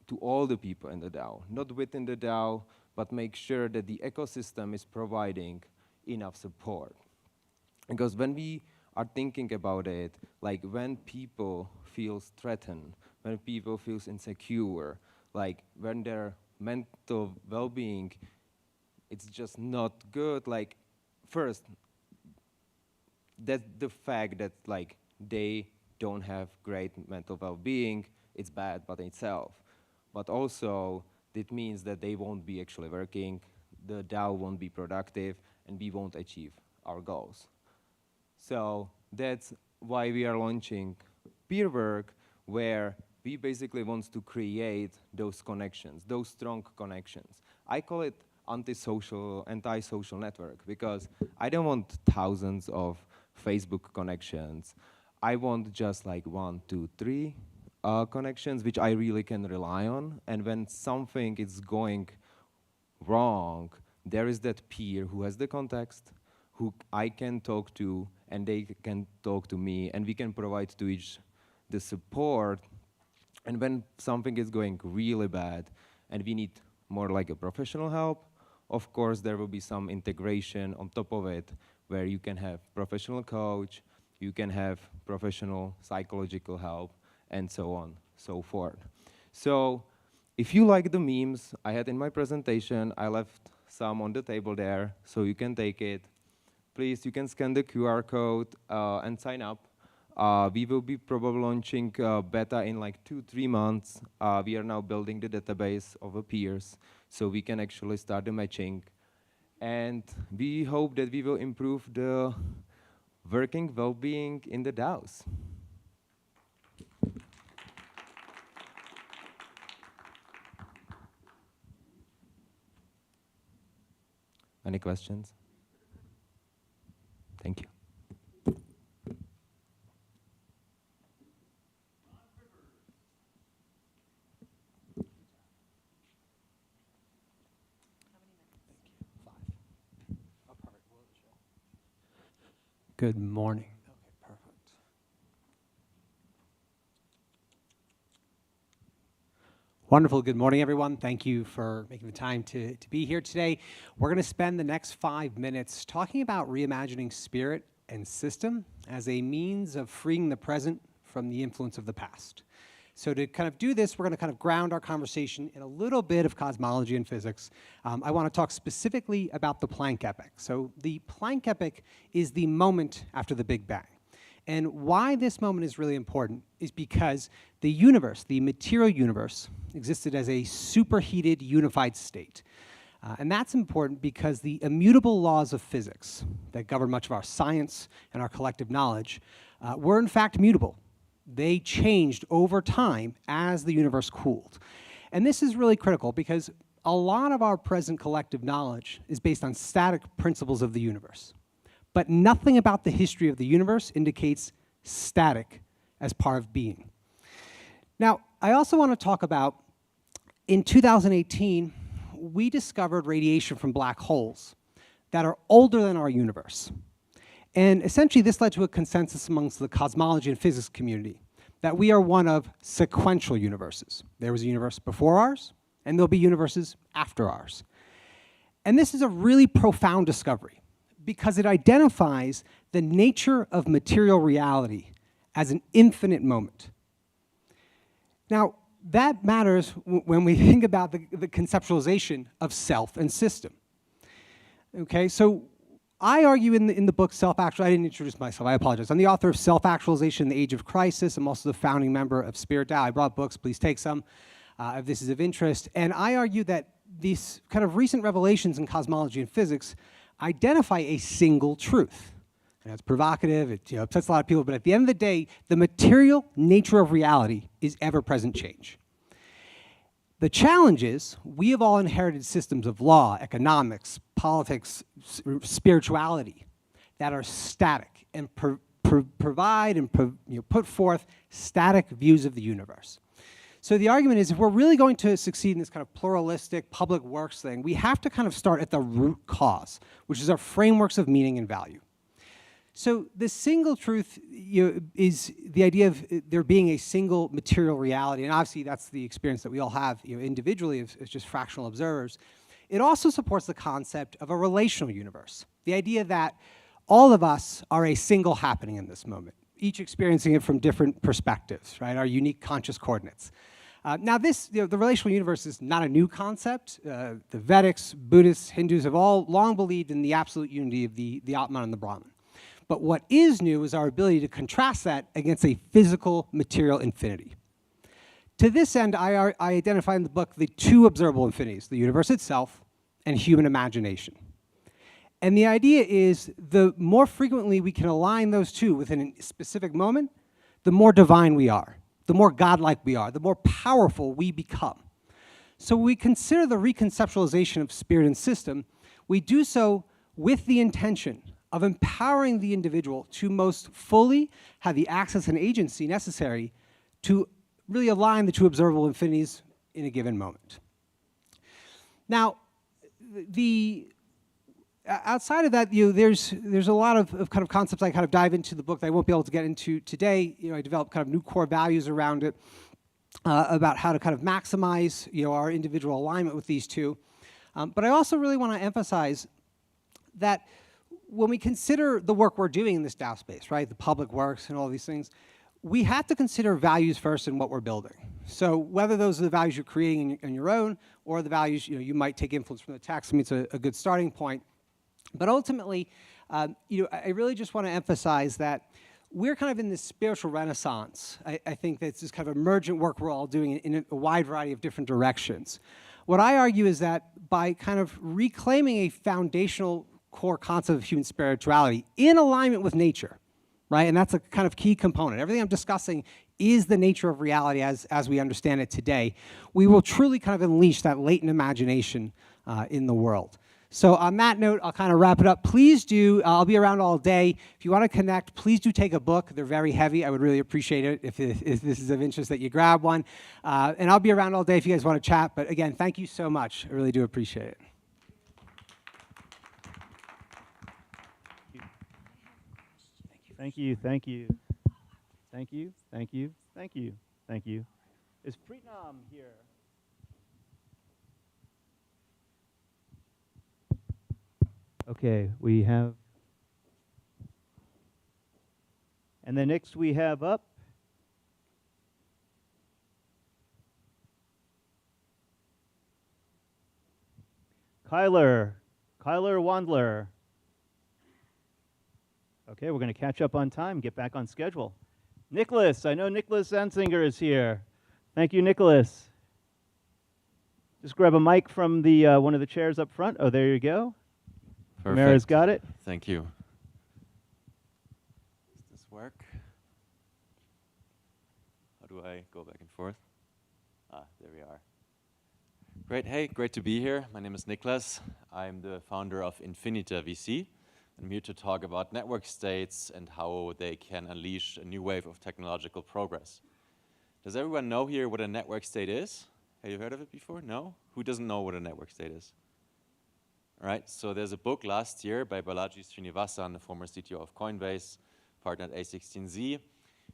to all the people in the DAO, not within the DAO, but make sure that the ecosystem is providing enough support. Because when we are thinking about it, like when people feel threatened, when people feel insecure, like when their mental well-being, it's just not good, like first, that's the fact that like they don't have great mental well-being, it's bad by itself. But also, it means that they won't be actually working, the DAO won't be productive, and we won't achieve our goals. So that's why we are launching Peerberg, where we basically want to create those connections, those strong connections. I call it anti-social network, because I don't want thousands of Facebook connections. I want just like 1, 2, 3 connections which I really can rely on. And when something is going wrong, there is that peer who has the context, who I can talk to, and they can talk to me, and we can provide to each the support. And when something is going really bad and we need more like a professional help, of course there will be some integration on top of it where you can have professional coach, you can have professional psychological help, and so on, so forth. So if you like the memes I had in my presentation, I left some on the table there, so you can take it. Please, you can scan the QR code and sign up. We will be probably launching beta in like 2-3 months. We are now building the database of peers, so we can actually start the matching. And we hope that we will improve the working well-being in the DAOs. Any questions? Thank you. Good morning. Okay, perfect. Wonderful. Good morning, everyone. Thank you for making the time to be here today. We're going to spend the next 5 minutes talking about reimagining spirit and system as a means of freeing the present from the influence of the past. So to kind of do this, we're going to kind of ground our conversation in a little bit of cosmology and physics. I want to talk specifically about the Planck epoch. So the Planck epoch is the moment after the Big Bang. And why this moment is really important is because the universe, the material universe, existed as a superheated unified state. And that's important because the immutable laws of physics that govern much of our science and our collective knowledge were in fact mutable. They changed over time as the universe cooled. And this is really critical because a lot of our present collective knowledge is based on static principles of the universe. But nothing about the history of the universe indicates static as part of being. Now, I also want to talk about, in 2018, we discovered radiation from black holes that are older than our universe. And essentially, this led to a consensus amongst the cosmology and physics community that we are one of sequential universes. There was a universe before ours, and there'll be universes after ours. And this is a really profound discovery because it identifies the nature of material reality as an infinite moment. Now, that matters when we think about the conceptualization of self and system. Okay, so I argue in the book Self-Actualization, I didn't introduce myself, I apologize. I'm the author of Self-Actualization in the Age of Crisis. I'm also the founding member of Spirit DAO. I brought books, please take some if this is of interest. And I argue that these kind of recent revelations in cosmology and physics identify a single truth. And it's provocative, it upsets a lot of people, but at the end of the day, the material nature of reality is ever-present change. The challenge is, we have all inherited systems of law, economics, politics, spirituality that are static and provide and put forth static views of the universe. So the argument is, if we're really going to succeed in this kind of pluralistic public works thing, we have to kind of start at the root cause, which is our frameworks of meaning and value. So the single truth is the idea of there being a single material reality, and obviously that's the experience that we all have individually as just fractional observers. It also supports the concept of a relational universe, the idea that all of us are a single happening in this moment, each experiencing it from different perspectives, right? Our unique conscious coordinates. Now this, the relational universe is not a new concept. The Vedics, Buddhists, Hindus have all long believed in the absolute unity of the Atman and the Brahman. But what is new is our ability to contrast that against a physical material infinity. To this end, I identify in the book the two observable infinities, the universe itself and human imagination. And the idea is the more frequently we can align those two within a specific moment, the more divine we are, the more godlike we are, the more powerful we become. So when we consider the reconceptualization of spirit and system, we do so with the intention of empowering the individual to most fully have the access and agency necessary to really align the two observable infinities in a given moment. Now, outside of that, there's a lot of kind of concepts I kind of dive into the book that I won't be able to get into today. I developed kind of new core values around it about how to kind of maximize our individual alignment with these two. But I also really want to emphasize that when we consider the work we're doing in this DAO space, right, the public works and all these things, we have to consider values first in what we're building. So whether those are the values you're creating on your own or the values you might take influence from the text, I mean, it's a good starting point. But ultimately, I really just want to emphasize that we're kind of in this spiritual renaissance. I think that's this kind of emergent work we're all doing in a wide variety of different directions. What I argue is that by kind of reclaiming a foundational core concept of human spirituality in alignment with nature, right? And that's a kind of key component. Everything I'm discussing is the nature of reality as we understand it today. We will truly kind of unleash that latent imagination in the world. So on that note, I'll kind of wrap it up. Please do, I'll be around all day. If you want to connect, please do take a book. They're very heavy. I would really appreciate it if this is of interest that you grab one. And I'll be around all day if you guys want to chat. But again, thank you so much. I really do appreciate it. Thank you, thank you. Thank you, thank you, thank you, thank you. Is Preetnam here? Okay, we have, and then next we have up Kyler Wandler. Okay, we're going to catch up on time, get back on schedule. Nicholas, I know Nicholas Ansinger is here. Thank you, Nicholas. Just grab a mic from the one of the chairs up front. Oh, there you go. Perfect. Mara's got it. Thank you. Does this work? I go back and forth? There we are. Great, hey, great to be here. My name is Niklas. I'm the founder of Infinita VC. I'm here to talk about network states and how they can unleash a new wave of technological progress. Does everyone know here what a network state is? Have you heard of it before? No? Who doesn't know what a network state is? All right, so there's a book last year by Balaji Srinivasan, the former CTO of Coinbase, partner at A16Z,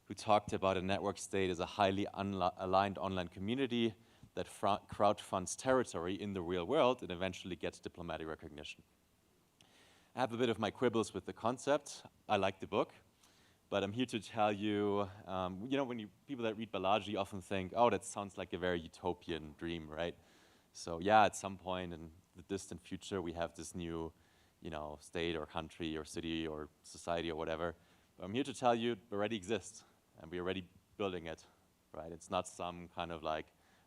who talked about a network state as a highly aligned online community that crowdfunds territory in the real world and eventually gets diplomatic recognition. I have a bit of my quibbles with the concept. I like the book, but I'm here to tell you, you know, when people that read Balaji often think, oh, that sounds like a very utopian dream, right? So yeah, at some point in the distant future, we have this new, you know, state or country or city or society or whatever. But I'm here to tell you it already exists, and we're already building it, right? It's not some kind of like,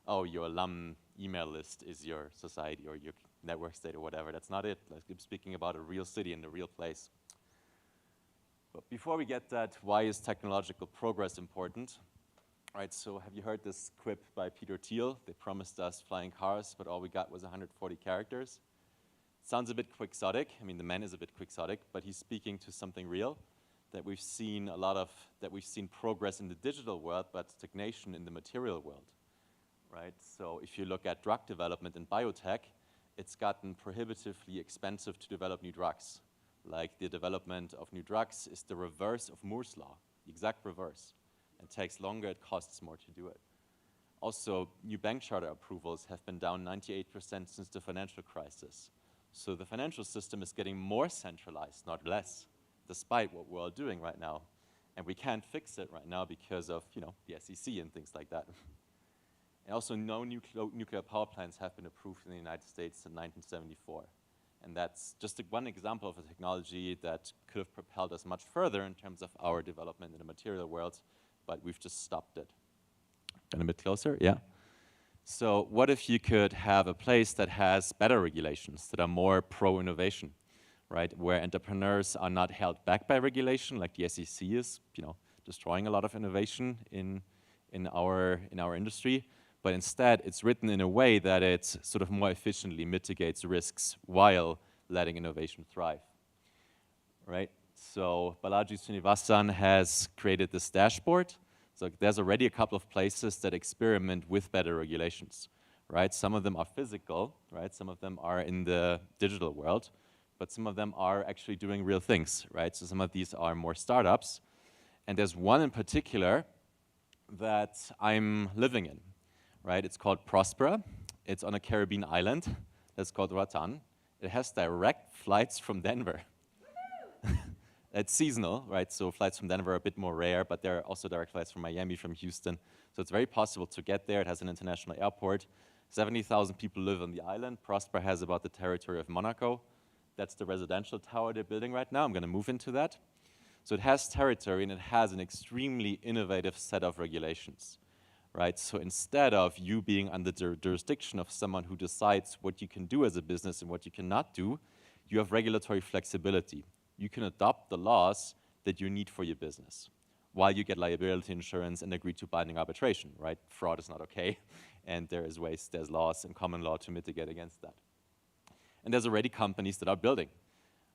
oh, your alum email list is your society or your network state or whatever. That's not it. Like, I'm speaking about a real city in a real place. But before we get that, why is technological progress important? Right, so have you heard this quip by Peter Thiel? They promised us flying cars, but all we got was 140 characters. Sounds a bit quixotic. I mean, the man is a bit quixotic, but he's speaking to something real, that we've seen progress in the digital world, but stagnation in the material world, right? So if you look at drug development in biotech, it's gotten prohibitively expensive to develop new drugs. Like, the development of new drugs is the reverse of Moore's law, the exact reverse. It takes longer, it costs more to do it. Also, new bank charter approvals have been down 98% since the financial crisis. So the financial system is getting more centralized, not less, despite what we're all doing right now. And we can't fix it right now because of, you know, the SEC and things like that. And also, no nuclear power plants have been approved in the United States since 1974. And that's just one example of a technology that could have propelled us much further in terms of our development in the material world, but we've just stopped it. And a bit closer, yeah. So what if you could have a place that has better regulations, that are more pro-innovation, right? Where entrepreneurs are not held back by regulation, like the SEC is, you know, destroying a lot of innovation in our industry, but instead it's written in a way that it sort of more efficiently mitigates risks while letting innovation thrive, right? So Balaji Srinivasan has created this dashboard. So there's already a couple of places that experiment with better regulations, right? Some of them are physical, right? Some of them are in the digital world, but some of them are actually doing real things, right? So some of these are more startups. And there's one in particular that I'm living in, right? It's called Prospera. It's on a Caribbean island that's called Roatan. It has direct flights from Denver. It's seasonal, right? So flights from Denver are a bit more rare, but there are also direct flights from Miami, from Houston. So it's very possible to get there. It has an international airport. 70,000 people live on the island. Prospera has about the territory of Monaco. That's the residential tower they're building right now. I'm going to move into that. So it has territory, and it has an extremely innovative set of regulations, right? So instead of you being under the jurisdiction of someone who decides what you can do as a business and what you cannot do, you have regulatory flexibility. You can adopt the laws that you need for your business while you get liability insurance and agree to binding arbitration, right? Fraud is not okay, and there's laws and common law to mitigate against that. And there's already companies that are building,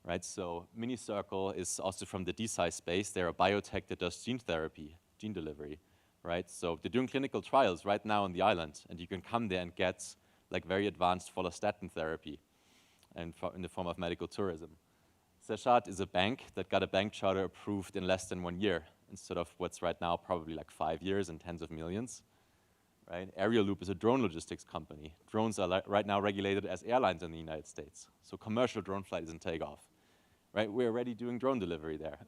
right? So MiniCircle is also from the DSI space. They're a biotech that does gene therapy, gene delivery, right? So they're doing clinical trials right now on the island, and you can come there and get like very advanced follistatin therapy and in the form of medical tourism. Sechat is a bank that got a bank charter approved in less than 1 year, instead of what's right now probably like 5 years and tens of millions, right? Aerialoop is a drone logistics company. Drones are right now regulated as airlines in the United States. So commercial drone flight isn't takeoff, right? We're already doing drone delivery there,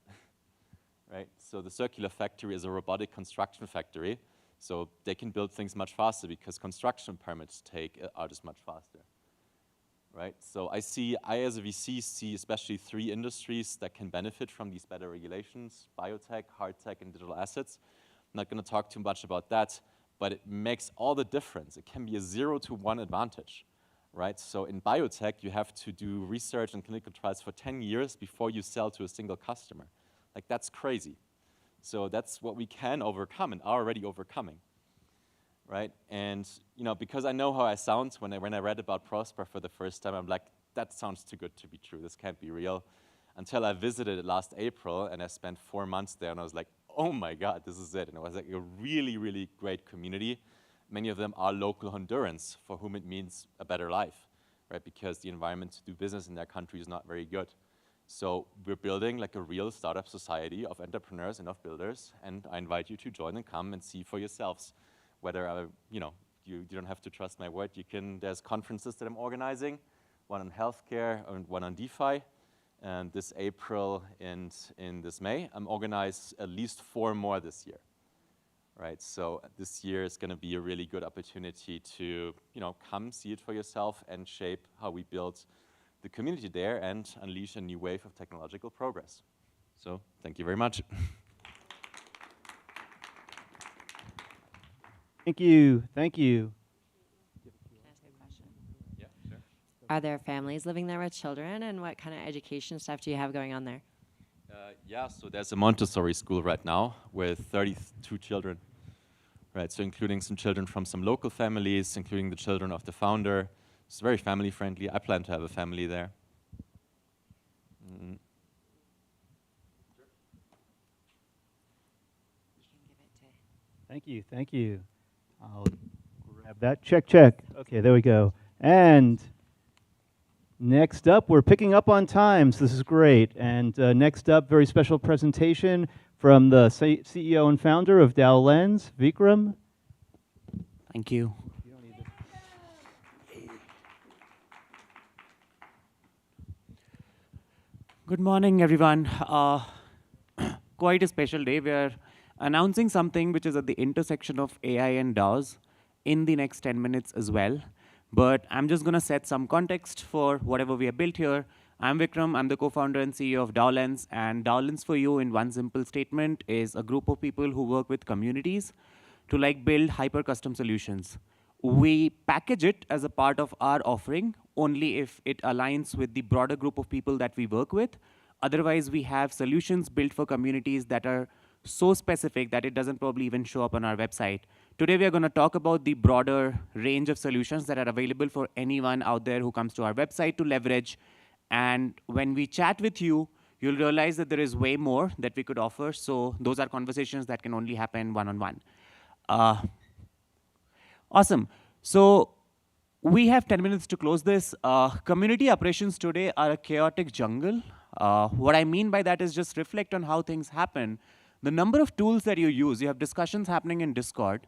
right? So the Circular Factory is a robotic construction factory. So they can build things much faster because construction permits are just much faster. Right? So I as a VC see especially 3 industries that can benefit from these better regulations: biotech, hard tech, and digital assets. I'm not going to talk too much about that, but it makes all the difference. It can be a 0 to 1 advantage, right? So in biotech, you have to do research and clinical trials for 10 years before you sell to a single customer. Like, that's crazy. So that's what we can overcome and are already overcoming. right? And because I know how I sound when I read about Prosper for the first time, I'm like, that sounds too good to be true. This can't be real. Until I visited it last April, and I spent 4 months there, and I was like, oh my God, this is it. And it was like a really, really great community. Many of them are local Hondurans for whom it means a better life, right? Because the environment to do business in their country is not very good. So we're building like a real startup society of entrepreneurs and of builders, and I invite you to join and come and see for yourselves whether you don't have to trust my word. There's conferences that I'm organizing, one on healthcare and one on DeFi. And this April and in this May, I'm organized at least 4 more this year, right? So this year is going to be a really good opportunity to, come see it for yourself and shape how we build the community there and unleash a new wave of technological progress. So thank you very much. Thank you. Thank you. Can I ask a question? Yeah, sure. Are there families living there with children, and what kind of education stuff do you have going on there? Yeah, so there's a Montessori school right now with 32 children, right? So including some children from some local families, including the children of the founder. It's very family friendly. I plan to have a family there. Thank you. Thank you. I'll grab that. Check, check. Okay, there we go. And next up, we're picking up on time, so this is great. And next up, very special presentation from the CEO and founder of DAO Lens, Vikram. Thank you. Good morning, everyone. Quite a special day. We are announcing something which is at the intersection of AI and DAOs in the next 10 minutes as well. But I'm just going to set some context for whatever we have built here. I'm Vikram. I'm the co-founder and CEO of DAO Lens. And DAO Lens for you, in one simple statement, is a group of people who work with communities to build hyper-custom solutions. We package it as a part of our offering only if it aligns with the broader group of people that we work with. Otherwise, we have solutions built for communities that are so specific that it doesn't probably even show up on our website. Today, we are going to talk about the broader range of solutions that are available for anyone out there who comes to our website to leverage. And when we chat with you, you'll realize that there is way more that we could offer. So those are conversations that can only happen one-on-one. Awesome. So we have 10 minutes to close this. Community operations today are a chaotic jungle. What I mean by that is just reflect on how things happen. The number of tools that you use, you have discussions happening in Discord.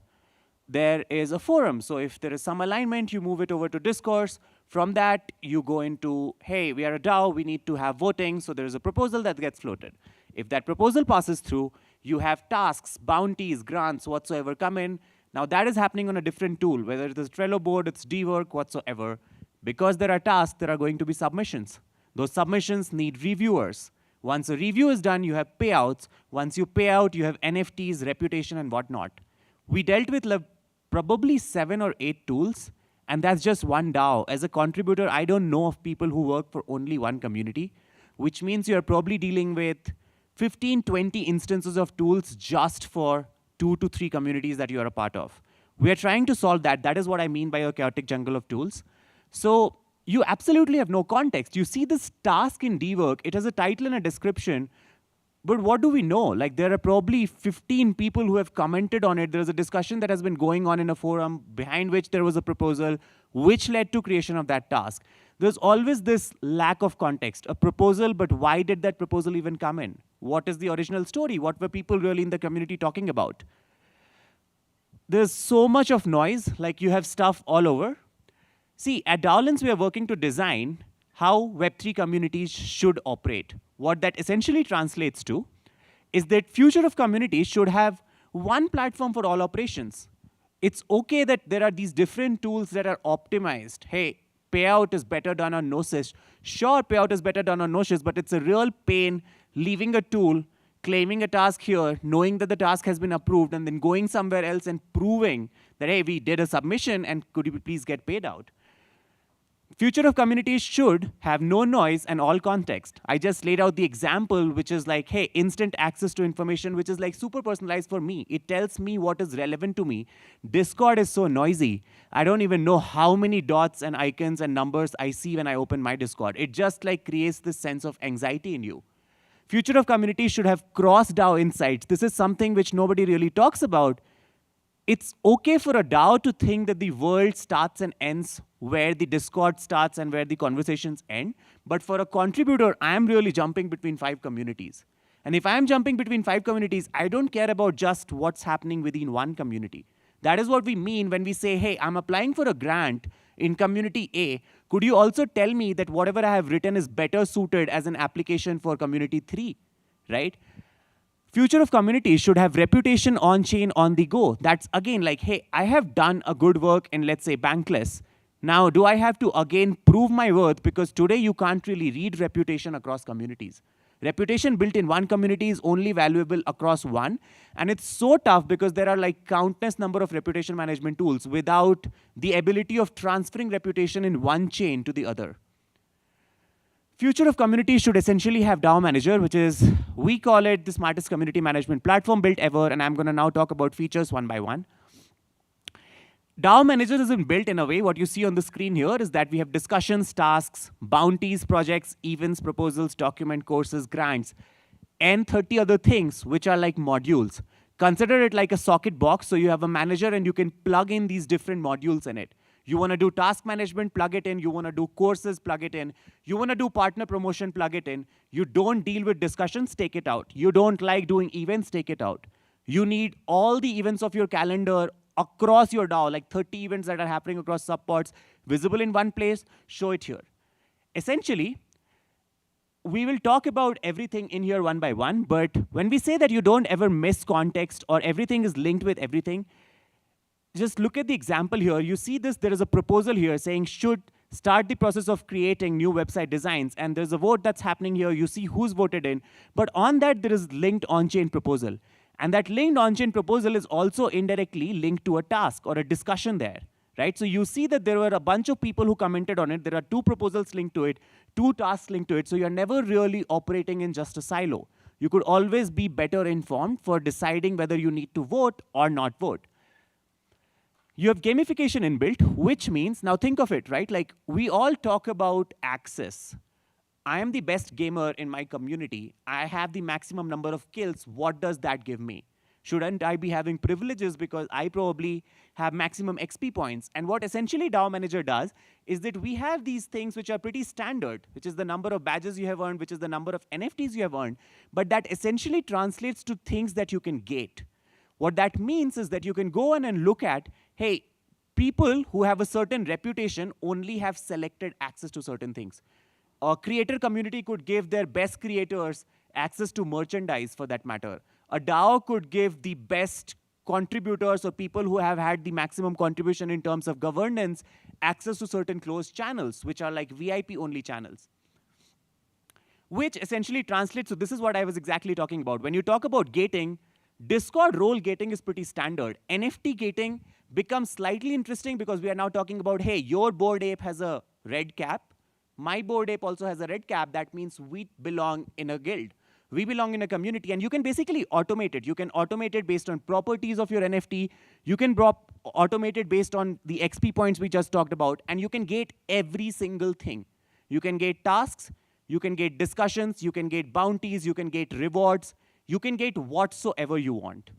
There is a forum. So if there is some alignment, you move it over to discourse. From that, you go into, hey, we are a DAO. We need to have voting. So there is a proposal that gets floated. If that proposal passes through, you have tasks, bounties, grants, whatsoever come in. Now that is happening on a different tool, whether it is Trello board, it's Dwork, whatsoever. Because there are tasks, there are going to be submissions. Those submissions need reviewers. Once a review is done, you have payouts. Once you pay out, you have NFTs, reputation, and whatnot. We dealt with probably 7 or 8 tools, and that's just one DAO. As a contributor, I don't know of people who work for only one community, which means you're probably dealing with 15, 20 instances of tools just for 2 to 3 communities that you're a part of. We are trying to solve that. That is what I mean by a chaotic jungle of tools. So you absolutely have no context. You see this task in Dwork, it has a title and a description, but what do we know? There are probably 15 people who have commented on it. There's a discussion that has been going on in a forum behind which there was a proposal which led to creation of that task. There's always this lack of context. A proposal, but why did that proposal even come in? What is the original story? What were people really in the community talking about? There's so much of noise, you have stuff all over. See, at DAO Lens, we are working to design how Web3 communities should operate. What that essentially translates to is that future of communities should have one platform for all operations. It's okay that there are these different tools that are optimized. Hey, payout is better done on Gnosis. Sure, payout is better done on Gnosis, but it's a real pain leaving a tool, claiming a task here, knowing that the task has been approved, and then going somewhere else and proving that, hey, we did a submission, and could you please get paid out? Future of communities should have no noise and all context. I just laid out the example, which is like, hey, instant access to information, which is like super personalized for me. It tells me what is relevant to me. Discord is so noisy. I don't even know how many dots and icons and numbers I see when I open my Discord. It just like creates this sense of anxiety in you. Future of communities should have cross-DAO insights. This is something which nobody really talks about. It's okay for a DAO to think that the world starts and ends where the Discord starts and where the conversations end. But for a contributor, I am really jumping between 5 communities. And if I'm jumping between 5 communities, I don't care about just what's happening within one community. That is what we mean when we say, hey, I'm applying for a grant in community A. Could you also tell me that whatever I have written is better suited as an application for community 3, right? Future of communities should have reputation on-chain, on the go. That's again like, hey, I have done a good work in, let's say, Bankless. Now, do I have to again prove my worth? Because today you can't really read reputation across communities. Reputation built in one community is only valuable across one. And it's so tough because there are like countless number of reputation management tools without the ability of transferring reputation in one chain to the other. Future of communities should essentially have DAO Manager, which is, we call it the smartest community management platform built ever, and I'm going to now talk about features one by one. DAO Manager isn't built in a way. What you see on the screen here is that we have discussions, tasks, bounties, projects, events, proposals, document, courses, grants, and 30 other things, which are like modules. Consider it like a socket box, so you have a manager and you can plug in these different modules in it. You want to do task management, plug it in. You want to do courses, plug it in. You want to do partner promotion, plug it in. You don't deal with discussions, take it out. You don't like doing events, take it out. You need all the events of your calendar across your DAO, like 30 events that are happening across subpods, visible in one place, show it here. Essentially, we will talk about everything in here one by one, but when we say that you don't ever miss context or everything is linked with everything, just look at the example here. You see this, there is a proposal here saying should start the process of creating new website designs. And there's a vote that's happening here. You see who's voted in. But on that, there is linked on-chain proposal. And that linked on-chain proposal is also indirectly linked to a task or a discussion there, right? So you see that there were a bunch of people who commented on it. There are 2 proposals linked to it, 2 tasks linked to it. So you're never really operating in just a silo. You could always be better informed for deciding whether you need to vote or not vote. You have gamification inbuilt, which means, now think of it, right? Like, we all talk about access. I am the best gamer in my community. I have the maximum number of kills. What does that give me? Shouldn't I be having privileges because I probably have maximum XP points? And what essentially DAO Manager does is that we have these things which are pretty standard, which is the number of badges you have earned, which is the number of NFTs you have earned, but that essentially translates to things that you can gate. What that means is that you can go in and look at, hey, people who have a certain reputation only have selected access to certain things. A creator community could give their best creators access to merchandise, for that matter. A DAO could give the best contributors or people who have had the maximum contribution in terms of governance access to certain closed channels, which are like VIP-only channels. Which essentially translates, so this is what I was exactly talking about. When you talk about gating, Discord role gating is pretty standard. NFT gating becomes slightly interesting because we are now talking about, hey, your Bored Ape has a red cap. My Bored Ape also has a red cap. That means we belong in a guild. We belong in a community. And you can basically automate it. You can automate it based on properties of your NFT. You can automate it based on the XP points we just talked about. And you can gate every single thing. You can gate tasks. You can gate discussions. You can gate bounties. You can gate rewards. You can get whatsoever you want.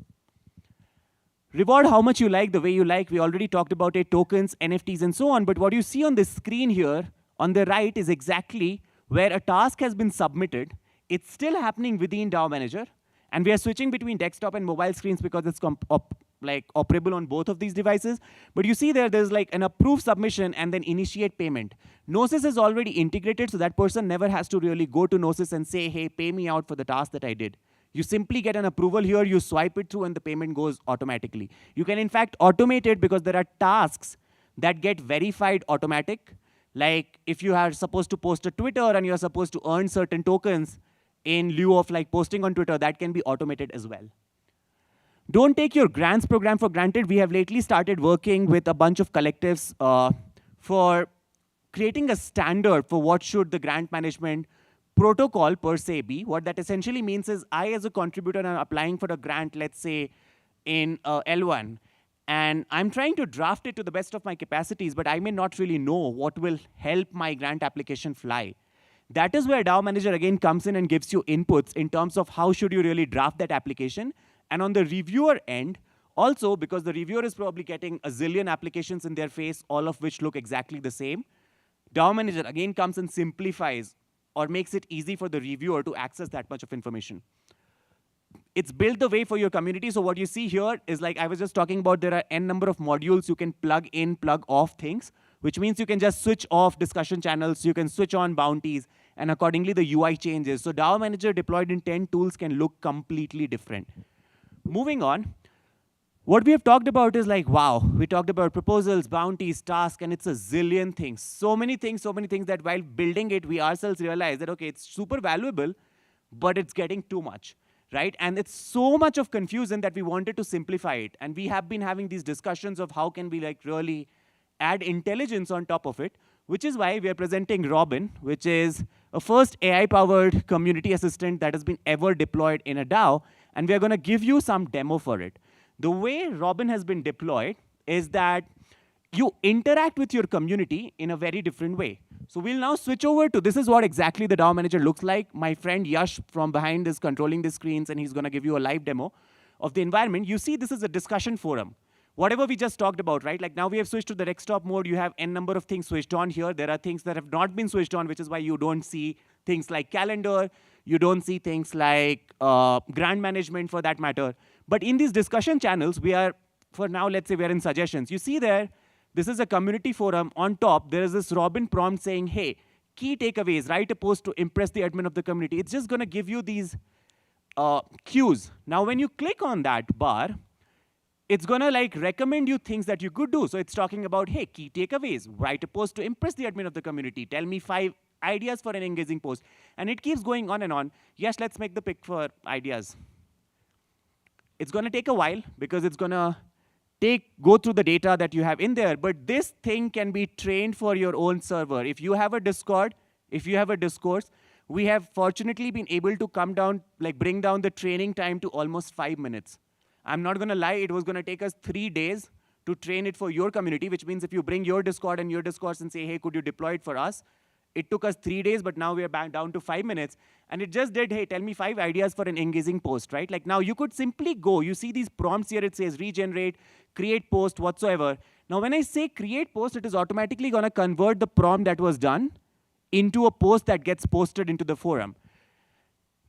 Reward how much you like, the way you like. We already talked about it, tokens, NFTs, and so on. But what you see on the screen here, on the right, is exactly where a task has been submitted. It's still happening within DAO Manager. And we are switching between desktop and mobile screens because it's operable on both of these devices. But you see there's like an approved submission and then initiate payment. Gnosis is already integrated, so that person never has to really go to Gnosis and say, hey, pay me out for the task that I did. You simply get an approval here, you swipe it through, and the payment goes automatically. You can, in fact, automate it because there are tasks that get verified automatic. Like if you are supposed to post to Twitter and you're supposed to earn certain tokens in lieu of like posting on Twitter, that can be automated as well. Don't take your grants program for granted. We have lately started working with a bunch of collectives for creating a standard for what should the grant management protocol per se be. What that essentially means is I, as a contributor, am applying for a grant, let's say in L1, and I'm trying to draft it to the best of my capacities, but I may not really know what will help my grant application fly. That is where DAO Manager again comes in and gives you inputs in terms of how should you really draft that application. And on the reviewer end, also because the reviewer is probably getting a zillion applications in their face, all of which look exactly the same, DAO Manager again comes and simplifies or makes it easy for the reviewer to access that much of information. It's built the way for your community. So what you see here is, like I was just talking about, there are n number of modules you can plug in, plug off things, which means you can just switch off discussion channels, you can switch on bounties, and accordingly the UI changes. So DAO Manager deployed in 10 tools can look completely different. Moving on, what we have talked about is like, wow, we talked about proposals, bounties, tasks, and it's a zillion things. So many things that while building it, we ourselves realize that, okay, it's super valuable, but it's getting too much, right? And it's so much of confusion that we wanted to simplify it. And we have been having these discussions of how can we like really add intelligence on top of it, which is why we are presenting Robin, which is a first AI-powered community assistant that has been ever deployed in a DAO. And we are going to give you some demo for it. The way Robin has been deployed is that you interact with your community in a very different way. So we'll now switch over to, this is what exactly the DAO Manager looks like. My friend Yash from behind is controlling the screens, and he's going to give you a live demo of the environment. You see this is a discussion forum. Whatever we just talked about, right? Like now we have switched to the desktop mode. You have n number of things switched on here. There are things that have not been switched on, which is why you don't see things like calendar. You don't see things like grant management for that matter. But in these discussion channels, we are, for now, let's say we're in suggestions. You see there, this is a community forum. On top, there is this Robin prompt saying, hey, key takeaways, write a post to impress the admin of the community. It's just going to give you these cues. Now, when you click on that bar, it's going to like recommend you things that you could do. So it's talking about, hey, key takeaways, write a post to impress the admin of the community. Tell me 5 ideas for an engaging post. And it keeps going on and on. Yes, let's make the pick for ideas. It's going to take a while because it's going to go through the data that you have in there. But this thing can be trained for your own server. If you have a Discord, if you have a discourse, we have fortunately been able to come down, like bring down the training time to almost 5 minutes. I'm not going to lie, it was going to take us 3 days to train it for your community, which means if you bring your Discord and your discourse and say, hey, could you deploy it for us? It took us 3 days, but now we are back down to 5 minutes. And it just did, hey, tell me 5 ideas for an engaging post, right? Like now you could simply go, you see these prompts here, it says regenerate, create post, whatsoever. Now when I say create post, it is automatically going to convert the prompt that was done into a post that gets posted into the forum.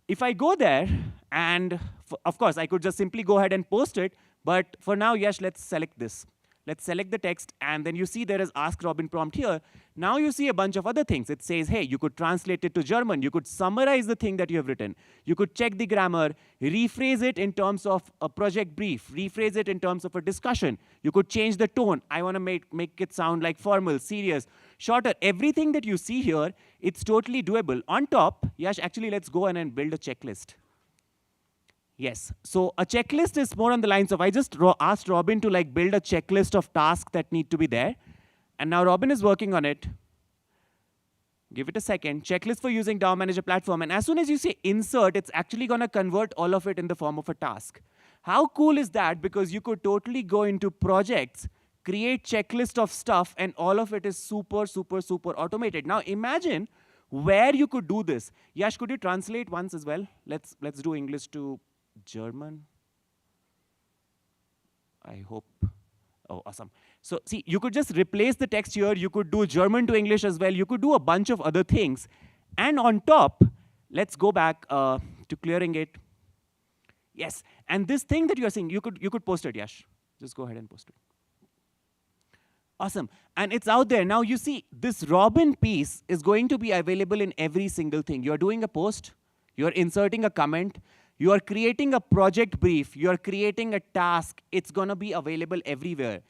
If I go there, and of course, I could just simply go ahead and post it, but for now, yes, let's select this. Let's select the text, and then you see there is Ask Robin prompt here. Now you see a bunch of other things. It says, hey, you could translate it to German. You could summarize the thing that you have written. You could check the grammar, rephrase it in terms of a project brief, rephrase it in terms of a discussion. You could change the tone. I want to make it sound like formal, serious, shorter. Everything that you see here, it's totally doable. On top, Yash, actually, let's go in and build a checklist. Yes, so a checklist is more on the lines of, I just asked Robin to like build a checklist of tasks that need to be there. And now Robin is working on it. Give it a second. Checklist for using DAO Manager platform. And as soon as you say insert, it's actually going to convert all of it in the form of a task. How cool is that? Because you could totally go into projects, create checklist of stuff, and all of it is super, super, super automated. Now imagine where you could do this. Yash, could you translate once as well? Let's do English to German. I hope. Oh, awesome. So see, you could just replace the text here. You could do German to English as well. You could do a bunch of other things. And on top, let's go back to clearing it. Yes, and this thing that you are seeing, you could post it, Yash. Just go ahead and post it. Awesome. And it's out there. Now you see, this Robin piece is going to be available in every single thing. You're doing a post. You're inserting a comment. You are creating a project brief. You are creating a task. It's going to be available everywhere.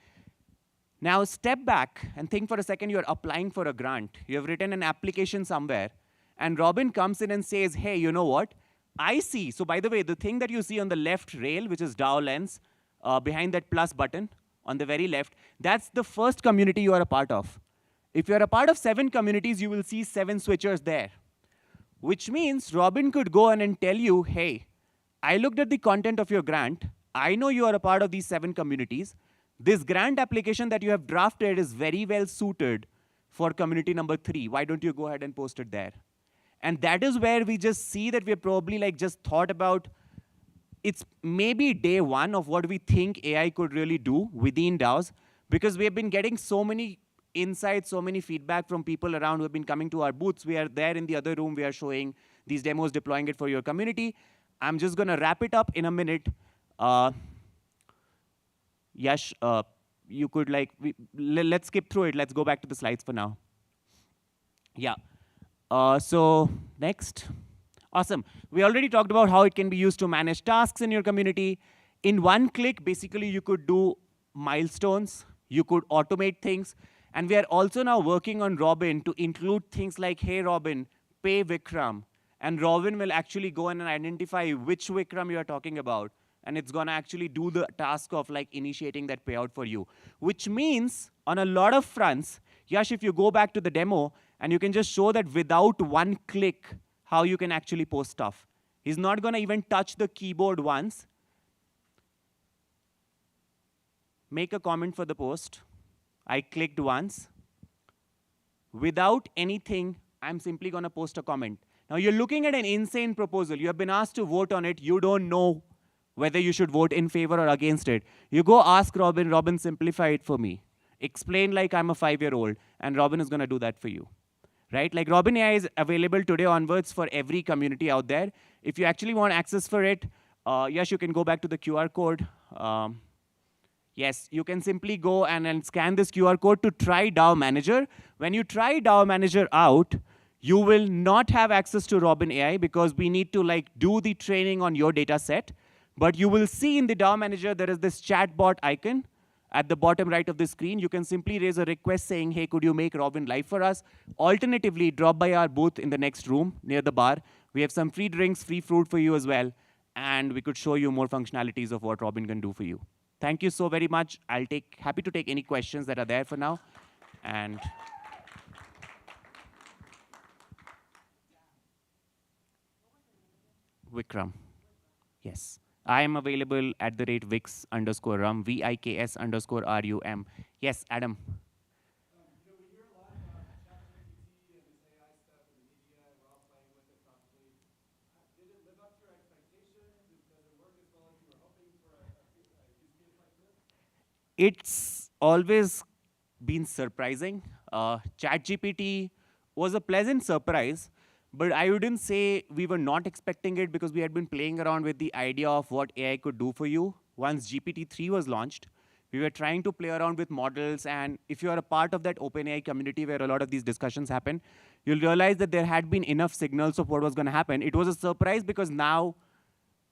Now step back and think for a second. You're applying for a grant. You have written an application somewhere. And Robin comes in and says, hey, you know what? I see. So by the way, the thing that you see on the left rail, which is DAO Lens, behind that plus button on the very left, that's the first community you are a part of. if you're a part of 7 communities, you will see 7 switchers there. Which means Robin could go in and tell you, hey, I looked at the content of your grant. I know you are a part of these 7 communities. This grant application that you have drafted is very well suited for community number 3. Why don't you go ahead and post it there? And that is where we just see that we're probably like just thought about, it's maybe day 1 of what we think AI could really do within DAOs, because we have been getting so many insights, so many feedback from people around who have been coming to our booths. We are there in the other room. We are showing these demos, deploying it for your community. I'm just going to wrap it up in a minute. Yash, you could like, let's skip through it. Let's go back to the slides for now. Yeah. So next. Awesome. We already talked about how it can be used to manage tasks in your community. In one click, basically, you could do milestones. You could automate things. And we are also now working on Robin to include things like, hey, Robin, pay Vikram. And Robin will actually go in and identify which Vikram you are talking about. And it's going to actually do the task of like initiating that payout for you. Which means on a lot of fronts, Yash, if you go back to the demo, and you can just show that without one click, how you can actually post stuff. He's not going to even touch the keyboard once. Make a comment for the post. I clicked once. Without anything, I'm simply going to post a comment. Now, you're looking at an insane proposal. You have been asked to vote on it. You don't know whether you should vote in favor or against it. You go ask Robin, Robin, simplify it for me. Explain like I'm a 5-year-old, and Robin is going to do that for you. Right? Like Robin AI is available today onwards for every community out there. If you actually want access for it, yes, you can go back to the QR code. Yes, you can simply go and scan this QR code to try DAO Manager. When you try DAO Manager out, you will not have access to Robin AI because we need to like do the training on your data set. But you will see in the DAO Manager, there is this chatbot icon at the bottom right of the screen. You can simply raise a request saying, hey, could you make Robin live for us? Alternatively, drop by our booth in the next room near the bar. We have some free drinks, free fruit for you as well. And we could show you more functionalities of what Robin can do for you. Thank you so very much. Happy to take any questions that are there for now. And Vikram. Yes. I am available at the rate Vix_rum, VIKS_RUM. Yes, Adam. It's always been surprising. ChatGPT was a pleasant surprise, but I wouldn't say we were not expecting it because we had been playing around with the idea of what AI could do for you. Once GPT-3 was launched, we were trying to play around with models, and if you are a part of that OpenAI community where a lot of these discussions happen, you'll realize that there had been enough signals of what was going to happen. It was a surprise because now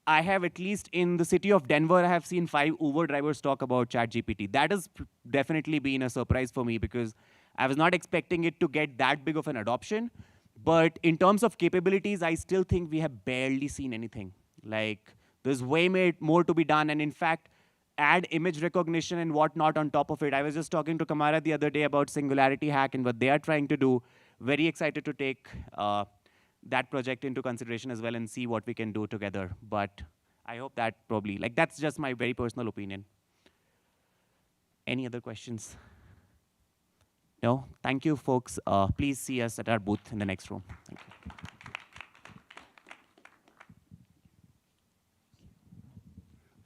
I have, at least in the city of Denver, I have seen 5 Uber drivers talk about ChatGPT. That has definitely been a surprise for me because I was not expecting it to get that big of an adoption. But in terms of capabilities, I still think we have barely seen anything. Like, there's way more to be done. And in fact, add image recognition and whatnot on top of it. I was just talking to Kamara the other day about Singularity Hack and what they are trying to do. Very excited to take that project into consideration as well and see what we can do together. But I hope that probably, like, that's just my very personal opinion. Any other questions? No? Thank you, folks. Please see us at our booth in the next room. Thank you.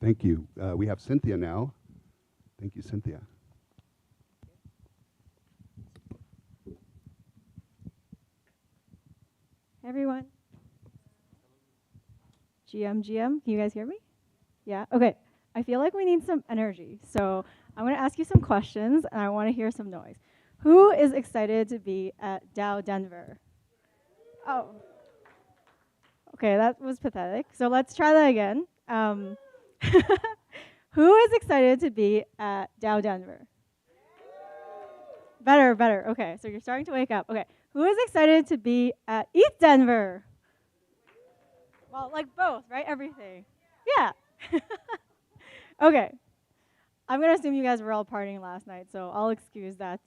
Thank you. We have Cynthia now. Thank you, Cynthia. Hey everyone. GM, can you guys hear me? Yeah? Okay. I feel like we need some energy. So I'm going to ask you some questions, and I want to hear some noise. Who is excited to be at DAODenver? Oh. Okay, that was pathetic. So let's try that again. Who is excited to be at DAODenver? Better. Okay, so you're starting to wake up. Okay. Who is excited to be at ETHDenver? Well, like both, right? Everything. Yeah. Okay. I'm going to assume you guys were all partying last night, so I'll excuse that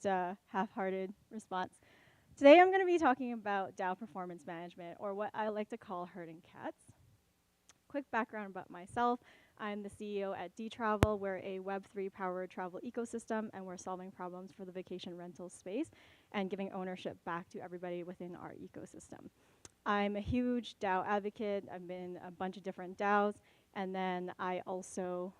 half-hearted response. Today I'm going to be talking about DAO performance management, or what I like to call herding cats. Quick background about myself. I'm the CEO at DTravel. We're a Web3 powered travel ecosystem, and we're solving problems for the vacation rental space and giving ownership back to everybody within our ecosystem. I'm a huge DAO advocate. I've been in a bunch of different DAOs, and then I also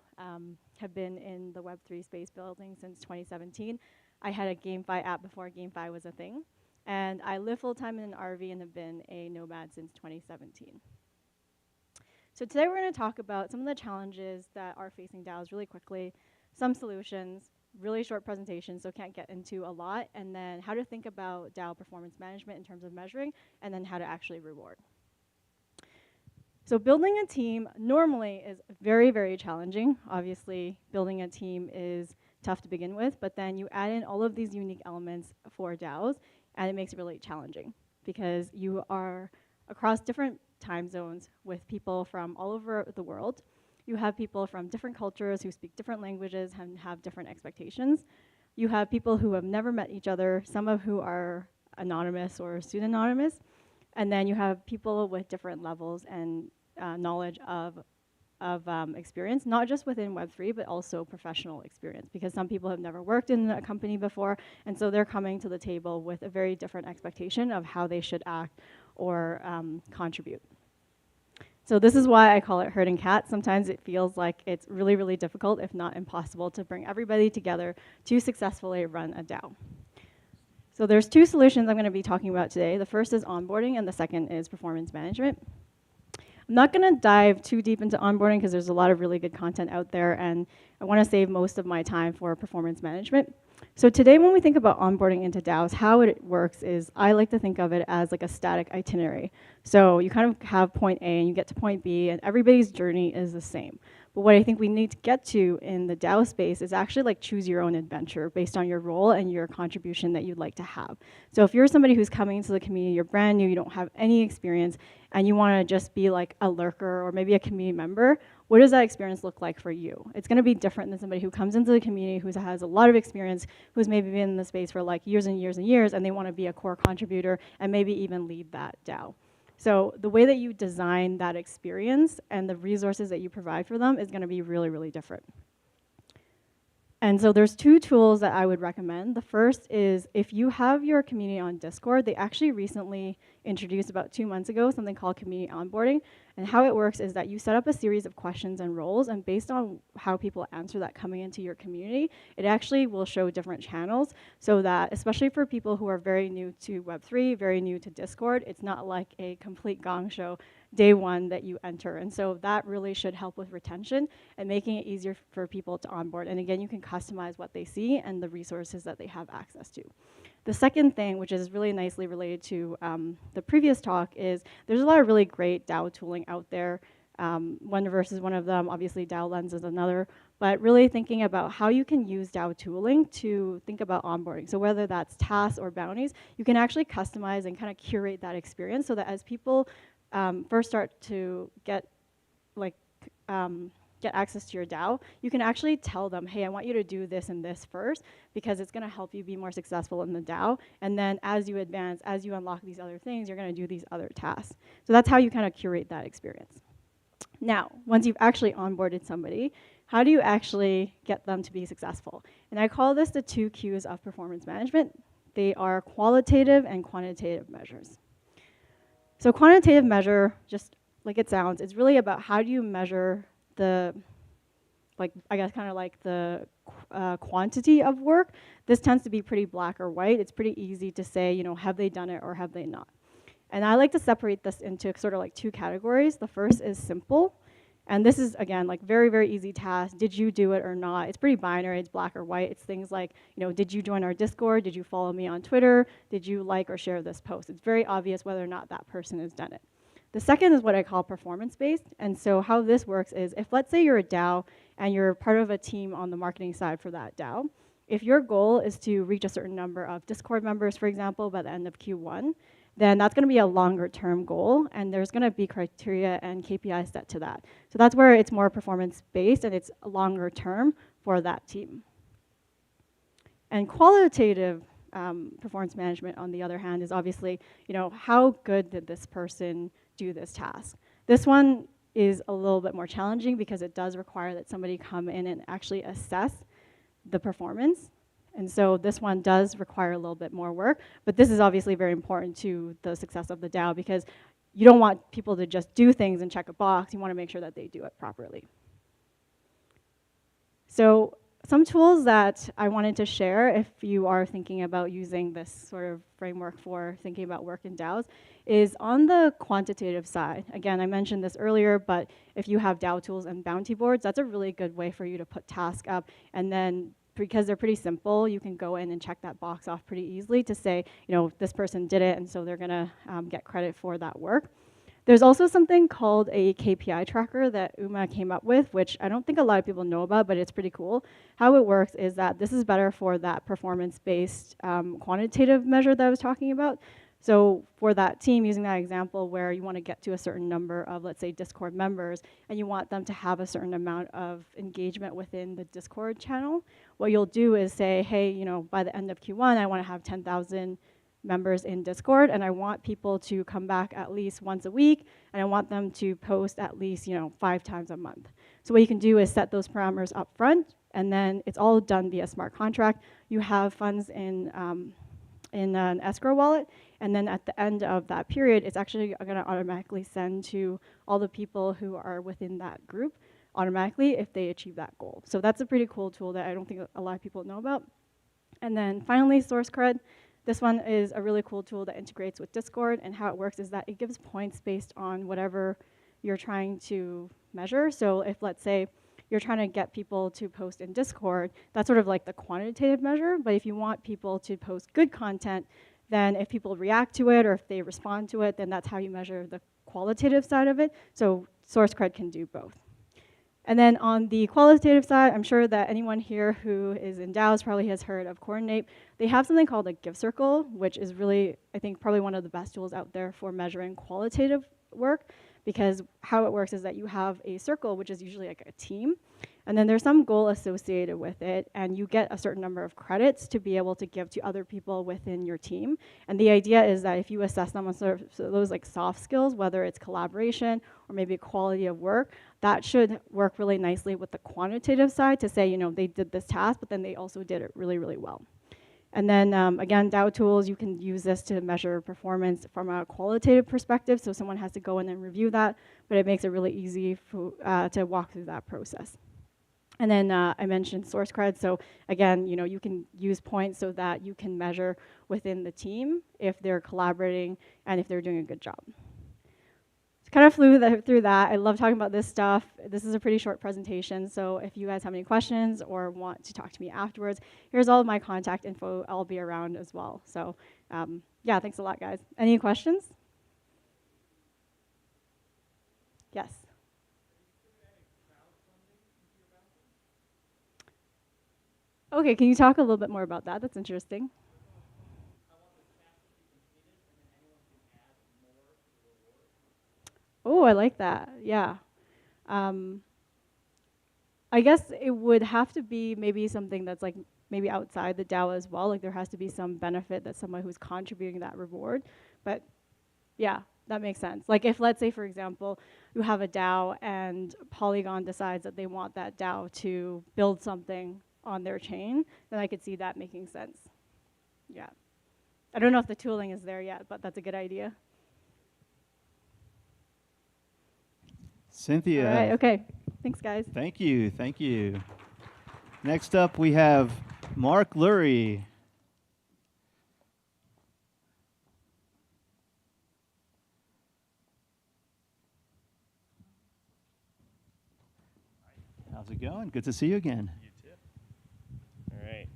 have been in the Web3 space building since 2017. I had a GameFi app before GameFi was a thing, and I live full-time in an RV and have been a nomad since 2017. So today we're going to talk about some of the challenges that are facing DAOs really quickly, some solutions, really short presentation, so can't get into a lot, and then how to think about DAO performance management in terms of measuring, and then how to actually reward. So building a team normally is very, very challenging. Obviously, building a team is tough to begin with, but then you add in all of these unique elements for DAOs, and it makes it really challenging because you are across different time zones with people from all over the world. You have people from different cultures who speak different languages and have different expectations. You have people who have never met each other, some of who are anonymous or pseudonymous. And then you have people with different levels and knowledge of experience, not just within Web3, but also professional experience, because some people have never worked in a company before, and so they're coming to the table with a very different expectation of how they should act or contribute. So this is why I call it herding cats. Sometimes it feels like it's really, really difficult, if not impossible, to bring everybody together to successfully run a DAO. So there's two solutions I'm going to be talking about today. The first is onboarding, and the second is performance management. I'm not going to dive too deep into onboarding because there's a lot of really good content out there, and I want to save most of my time for performance management. So today when we think about onboarding into DAOs, how it works is I like to think of it as like a static itinerary. So you kind of have point A and you get to point B, and everybody's journey is the same. But what I think we need to get to in the DAO space is actually like choose your own adventure based on your role and your contribution that you'd like to have. So if you're somebody who's coming into the community, you're brand new, you don't have any experience, and you want to just be like a lurker or maybe a community member, what does that experience look like for you? It's going to be different than somebody who comes into the community who has a lot of experience, who's maybe been in the space for like years and years and years, and they want to be a core contributor and maybe even lead that DAO. So the way that you design that experience and the resources that you provide for them is going to be really, really different. And so there's two tools that I would recommend. The first is if you have your community on Discord, they actually recently introduced about 2 months ago something called community onboarding. And how it works is that you set up a series of questions and roles, and based on how people answer that coming into your community, it actually will show different channels so that, especially for people who are very new to Web3, very new to Discord, it's not like a complete gong show day one that you enter. And so that really should help with retention and making it easier for people to onboard. And again, you can customize what they see and the resources that they have access to. The second thing, which is really nicely related to the previous talk, is there's a lot of really great DAO tooling out there. Wonderverse is one of them, obviously DAO Lens is another, but really thinking about how you can use DAO tooling to think about onboarding. So whether that's tasks or bounties, you can actually customize and kind of curate that experience so that as people first start to get access to your DAO, you can actually tell them, hey, I want you to do this and this first because it's going to help you be more successful in the DAO. And then as you advance, as you unlock these other things, you're going to do these other tasks. So that's how you kind of curate that experience. Now, once you've actually onboarded somebody, how do you actually get them to be successful? And I call this the 2 Qs of performance management. They are qualitative and quantitative measures. So quantitative measure, just like it sounds, it's really about how do you measure the, quantity of work. This tends to be pretty black or white. It's pretty easy to say, have they done it or have they not? And I like to separate this into sort of like 2 categories. The first is simple. And this is, again, like very, very easy task. Did you do it or not? It's pretty binary. It's black or white. It's things like, did you join our Discord? Did you follow me on Twitter? Did you like or share this post? It's very obvious whether or not that person has done it. The second is what I call performance-based. And so how this works is if, let's say, you're a DAO and you're part of a team on the marketing side for that DAO, if your goal is to reach a certain number of Discord members, for example, by the end of Q1, then that's going to be a longer-term goal, and there's going to be criteria and KPIs set to that. So that's where it's more performance-based, and it's longer-term for that team. And qualitative performance management, on the other hand, is obviously, how good did this person do this task? This one is a little bit more challenging because it does require that somebody come in and actually assess the performance. And so this one does require a little bit more work, but this is obviously very important to the success of the DAO because you don't want people to just do things and check a box. You want to make sure that they do it properly. So some tools that I wanted to share if you are thinking about using this sort of framework for thinking about work in DAOs is on the quantitative side. Again, I mentioned this earlier, but if you have DAO tools and bounty boards, that's a really good way for you to put tasks up. And then because they're pretty simple, you can go in and check that box off pretty easily to say, this person did it, and so they're going to get credit for that work. There's also something called a KPI tracker that Uma came up with, which I don't think a lot of people know about, but it's pretty cool. How it works is that this is better for that performance-based quantitative measure that I was talking about. So for that team, using that example where you want to get to a certain number of, let's say, Discord members, and you want them to have a certain amount of engagement within the Discord channel, what you'll do is say, hey, by the end of Q1, I want to have 10,000 members in Discord, and I want people to come back at least once a week, and I want them to post at least 5 times a month. So what you can do is set those parameters up front, and then it's all done via smart contract. You have funds in an escrow wallet, and then at the end of that period, it's actually going to automatically send to all the people who are within that group automatically if they achieve that goal. So that's a pretty cool tool that I don't think a lot of people know about. And then finally, source cred. This one is a really cool tool that integrates with Discord, and how it works is that it gives points based on whatever you're trying to measure. So if, let's say, you're trying to get people to post in Discord, that's sort of like the quantitative measure, but if you want people to post good content, then if people react to it or if they respond to it, then that's how you measure the qualitative side of it. So source cred can do both. And then on the qualitative side, I'm sure that anyone here who is in DAOs probably has heard of Coordinate. They have something called a gift circle, which is really, I think, probably one of the best tools out there for measuring qualitative work, because how it works is that you have a circle, which is usually like a team, and then there's some goal associated with it, and you get a certain number of credits to be able to give to other people within your team. And the idea is that if you assess them on sort of those like soft skills, whether it's collaboration or maybe quality of work, that should work really nicely with the quantitative side to say, they did this task, but then they also did it really, really well. And then again, DAO tools, you can use this to measure performance from a qualitative perspective, so someone has to go in and review that, but it makes it really easy to walk through that process. And then I mentioned source cred, so again, you can use points so that you can measure within the team if they're collaborating and if they're doing a good job. Kind of flew through that. I love talking about this stuff. This is a pretty short presentation, so if you guys have any questions or want to talk to me afterwards, here's all of my contact info. I'll be around as well. So yeah, thanks a lot, guys. Any questions? Yes. Okay, can you talk a little bit more about that? That's interesting. Oh, I like that. Yeah. I guess it would have to be maybe something that's like maybe outside the DAO as well. Like there has to be some benefit that someone who's contributing that reward. But yeah, that makes sense. Like if, let's say, for example, you have a DAO and Polygon decides that they want that DAO to build something on their chain, then I could see that making sense. Yeah. I don't know if the tooling is there yet, but that's a good idea. Cynthia. All right, okay. Thanks, guys. Thank you, thank you. Next up, we have Mark Lurie. How's it going? Good to see you again. You too. All right.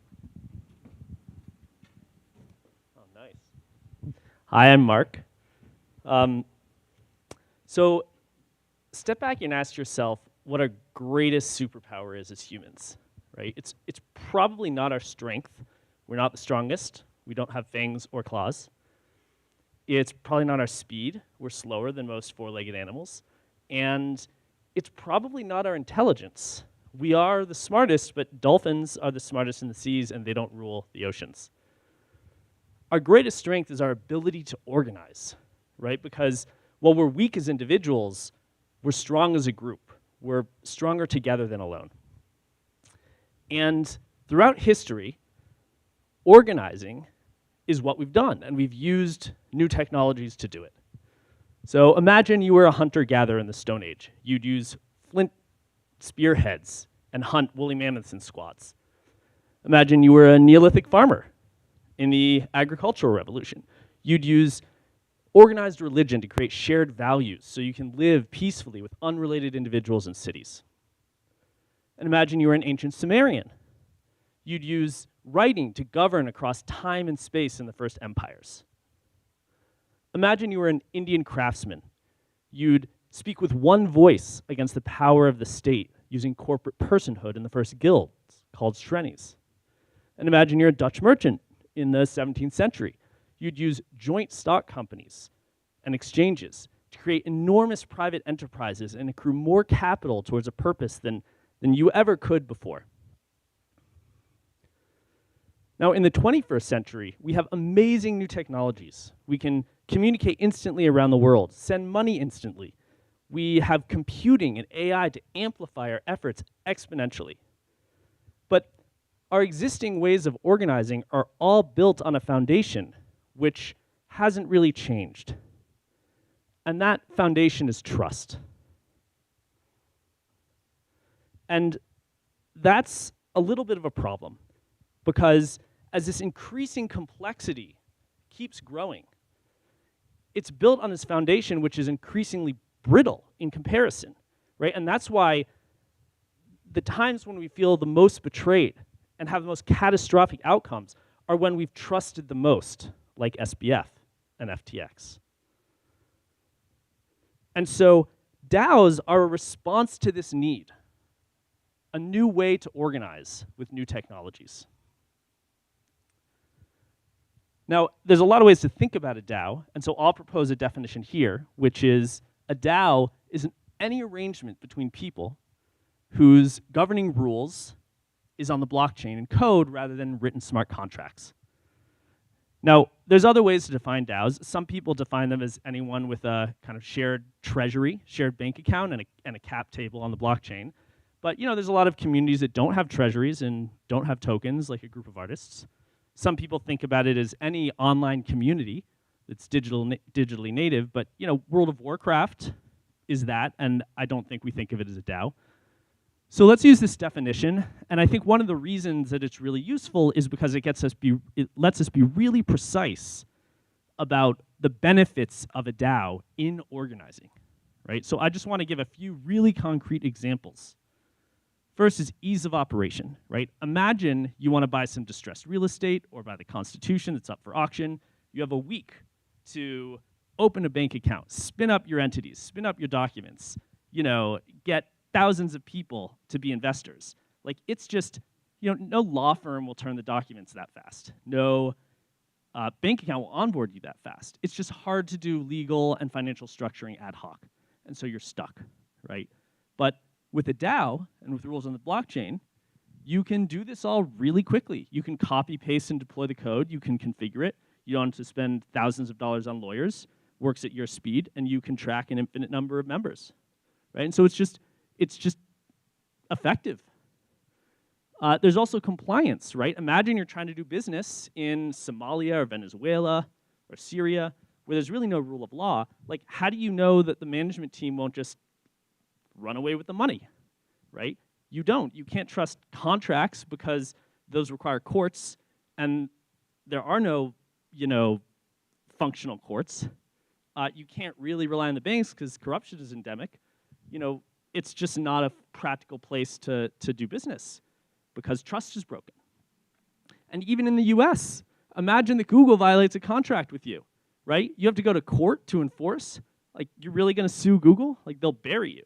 Oh, nice. Hi, I'm Mark. So step back and ask yourself what our greatest superpower is as humans, right? It's probably not our strength. We're not the strongest. We don't have fangs or claws. It's probably not our speed. We're slower than most four-legged animals. And it's probably not our intelligence. we are the smartest, but dolphins are the smartest in the seas and they don't rule the oceans. Our greatest strength is our ability to organize, right? Because while we're weak as individuals, we're strong as a group. We're stronger together than alone. And throughout history, organizing is what we've done, and we've used new technologies to do it. So imagine you were a hunter-gatherer in the Stone Age. You'd use flint spearheads and hunt woolly mammoths in squads. Imagine you were a Neolithic farmer in the agricultural revolution. You'd use organized religion to create shared values so you can live peacefully with unrelated individuals in cities. And imagine you were an ancient Sumerian. You'd use writing to govern across time and space in the first empires. Imagine you were an Indian craftsman. You'd speak with one voice against the power of the state using corporate personhood in the first guilds called shrenis. And imagine you're a Dutch merchant in the 17th century. You'd use joint stock companies and exchanges to create enormous private enterprises and accrue more capital towards a purpose than you ever could before. Now, in the 21st century, we have amazing new technologies. We can communicate instantly around the world, send money instantly. We have computing and AI to amplify our efforts exponentially. But our existing ways of organizing are all built on a foundation which hasn't really changed. And that foundation is trust. And that's a little bit of a problem, because as this increasing complexity keeps growing, it's built on this foundation which is increasingly brittle in comparison, right? And that's why the times when we feel the most betrayed and have the most catastrophic outcomes are when we've trusted the most, like SBF and FTX. And so DAOs are a response to this need, a new way to organize with new technologies. Now, there's a lot of ways to think about a DAO, and so I'll propose a definition here, which is a DAO is any arrangement between people whose governing rules is on the blockchain in code rather than written smart contracts. Now, there's other ways to define DAOs. Some people define them as anyone with a kind of shared treasury, shared bank account, and a cap table on the blockchain. But there's a lot of communities that don't have treasuries and don't have tokens, like a group of artists. Some people think about it as any online community that's digitally native, but World of Warcraft is that, and I don't think we think of it as a DAO. So let's use this definition, and I think one of the reasons that it's really useful is because it lets us be really precise about the benefits of a DAO in organizing, right? So I just want to give a few really concrete examples. First is ease of operation, right? Imagine you want to buy some distressed real estate or buy the Constitution that's up for auction. You have a week to open a bank account, spin up your entities, spin up your documents, get thousands of people to be investors. Like, it's just, no law firm will turn the documents that fast. No bank account will onboard you that fast. It's just hard to do legal and financial structuring ad hoc. And so you're stuck, right? But with a DAO and with rules on the blockchain, you can do this all really quickly. You can copy, paste, and deploy the code. You can configure it. You don't have to spend thousands of dollars on lawyers. Works at your speed, and you can track an infinite number of members, right? And so it's just effective. There's also compliance, right? Imagine you're trying to do business in Somalia or Venezuela or Syria, where there's really no rule of law. Like, how do you know that the management team won't just run away with the money, right? You don't. You can't trust contracts because those require courts, and there are no, functional courts. You can't really rely on the banks because corruption is endemic. It's just not a practical place to do business because trust is broken. And even in the US, imagine that Google violates a contract with you, right? You have to go to court to enforce. Like, you're really going to sue Google? Like, they'll bury you.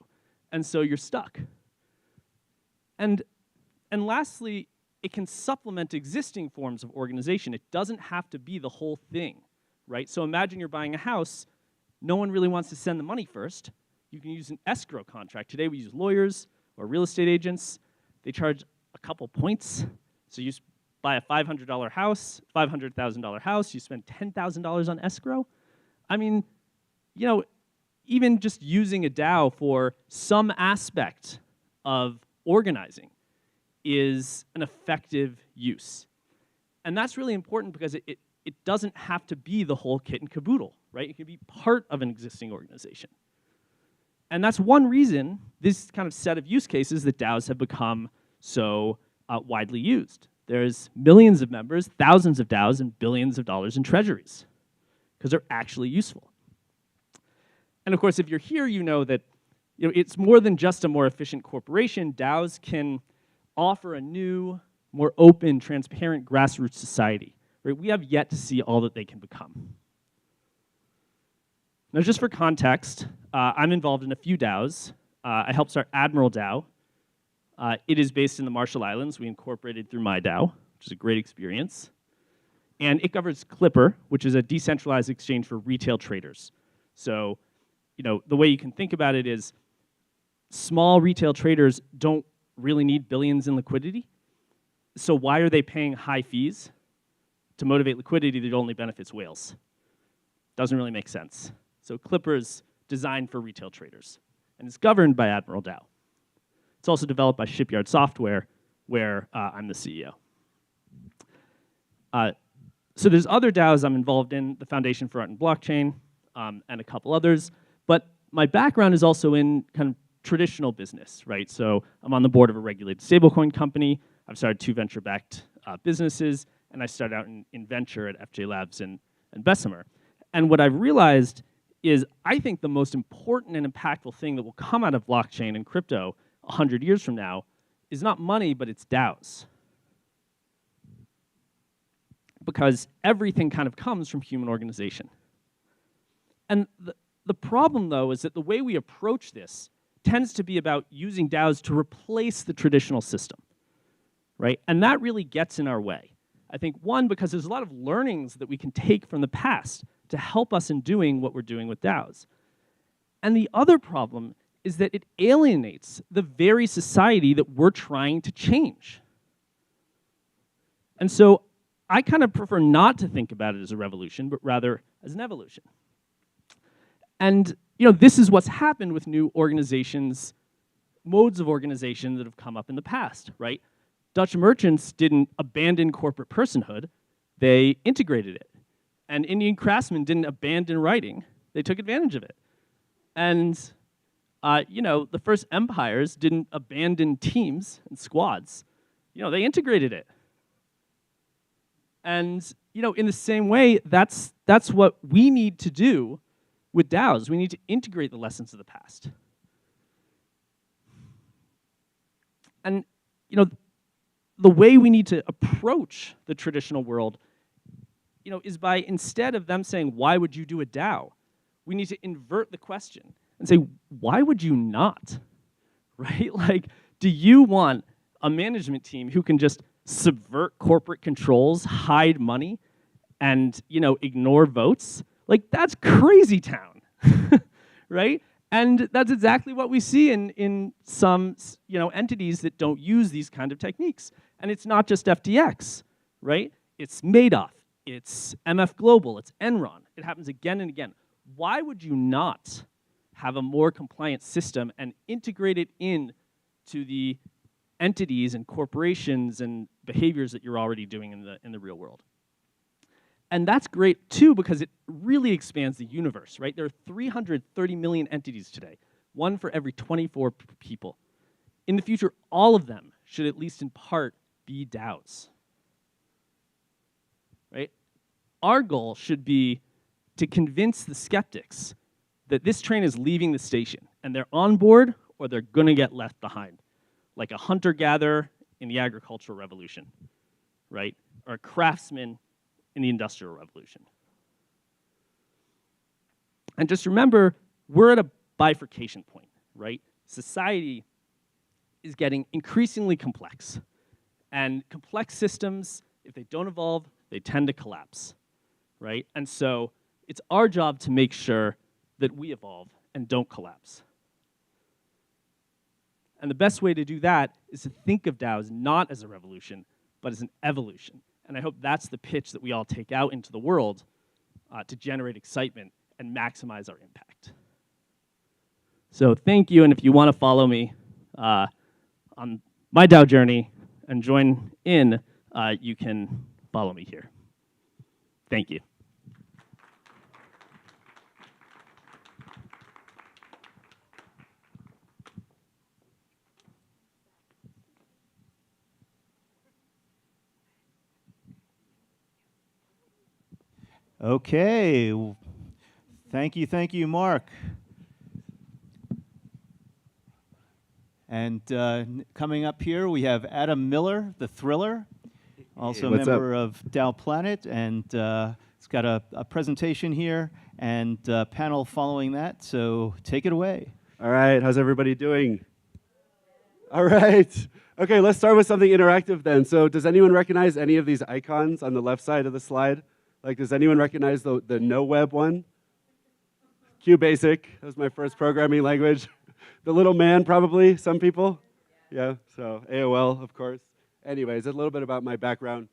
And so you're stuck. And lastly, it can supplement existing forms of organization. It doesn't have to be the whole thing, right? So imagine you're buying a house. No one really wants to send the money first. You can use an escrow contract. Today we use lawyers or real estate agents. They charge a couple points. So you buy a $500 house, $500,000 house, you spend $10,000 on escrow. I mean, you know, even just using a DAO for some aspect of organizing is an effective use. And that's really important because it doesn't have to be the whole kit and caboodle, right? It can be part of an existing organization. And that's one reason this kind of set of use cases that DAOs have become so widely used. There's millions of members, thousands of DAOs, and billions of dollars in treasuries because they're actually useful. And of course, if you're here, you know that it's more than just a more efficient corporation. DAOs can offer a new, more open, transparent grassroots society. Right? We have yet to see all that they can become. Now, just for context, I'm involved in a few DAOs. I helped start Admiral DAO. It is based in the Marshall Islands. We incorporated through my DAO, which is a great experience. And it governs Clipper, which is a decentralized exchange for retail traders. So, the way you can think about it is small retail traders don't really need billions in liquidity. So why are they paying high fees to motivate liquidity that only benefits whales? Doesn't really make sense. So Clipper is designed for retail traders, and it's governed by Admiral DAO. It's also developed by Shipyard Software, where I'm the CEO. So there's other DAOs I'm involved in, the Foundation for Art and Blockchain, and a couple others. But my background is also in kind of traditional business, right? So I'm on the board of a regulated stablecoin company. I've started 2 venture-backed businesses, and I started out in venture at FJ Labs and Bessemer. And what I've realized is I think the most important and impactful thing that will come out of blockchain and crypto 100 years from now is not money, but it's DAOs. Because everything kind of comes from human organization. And the problem, though, is that the way we approach this tends to be about using DAOs to replace the traditional system, right? And that really gets in our way. I think, one, because there's a lot of learnings that we can take from the past to help us in doing what we're doing with DAOs. And the other problem is that it alienates the very society that we're trying to change. And so I kind of prefer not to think about it as a revolution, but rather as an evolution. And this is what's happened with new organizations, modes of organization that have come up in the past, right? Dutch merchants didn't abandon corporate personhood, they integrated it. And Indian craftsmen didn't abandon writing, they took advantage of it. And the first empires didn't abandon teams and squads, they integrated it. And in the same way, that's what we need to do with DAOs. We need to integrate the lessons of the past. And the way we need to approach the traditional world, is by, instead of them saying, why would you do a DAO? We need to invert the question and say, why would you not? Right? Like, do you want a management team who can just subvert corporate controls, hide money, and ignore votes? Like, that's crazy town, right? And that's exactly what we see in some entities that don't use these kind of techniques. And it's not just FTX, right? It's Madoff, it's MF Global, it's Enron. It happens again and again. Why would you not have a more compliant system and integrate it in to the entities and corporations and behaviors that you're already doing in the real world? And that's great, too, because it really expands the universe, right? There are 330 million entities today, 1 for every 24 people. In the future, all of them should, at least in part, be DAOs, right? Our goal should be to convince the skeptics that this train is leaving the station, and they're on board or they're going to get left behind, like a hunter-gatherer in the agricultural revolution, right? Or a craftsman in the Industrial Revolution. And just remember, we're at a bifurcation point, right? Society is getting increasingly complex. And complex systems, if they don't evolve, they tend to collapse, right? And so it's our job to make sure that we evolve and don't collapse. And the best way to do that is to think of DAOs not as a revolution, but as an evolution. And I hope that's the pitch that we all take out into the world to generate excitement and maximize our impact. So thank you, and if you want to follow me on my DAO journey and join in, you can follow me here. Thank you. Okay. Thank you, Mark. And coming up here, we have Adam Miller, the Thriller, also a member of DAOPlanet, and it's got a presentation here and a panel following that, so take it away. All right, how's everybody doing? All right. Okay, let's start with something interactive then. So does anyone recognize any of these icons on the left side of the slide? Like, does anyone recognize the no web one? QBasic, that was my first programming language. The little man, probably, some people? Yeah, so AOL, of course. Anyways, a little bit about my background.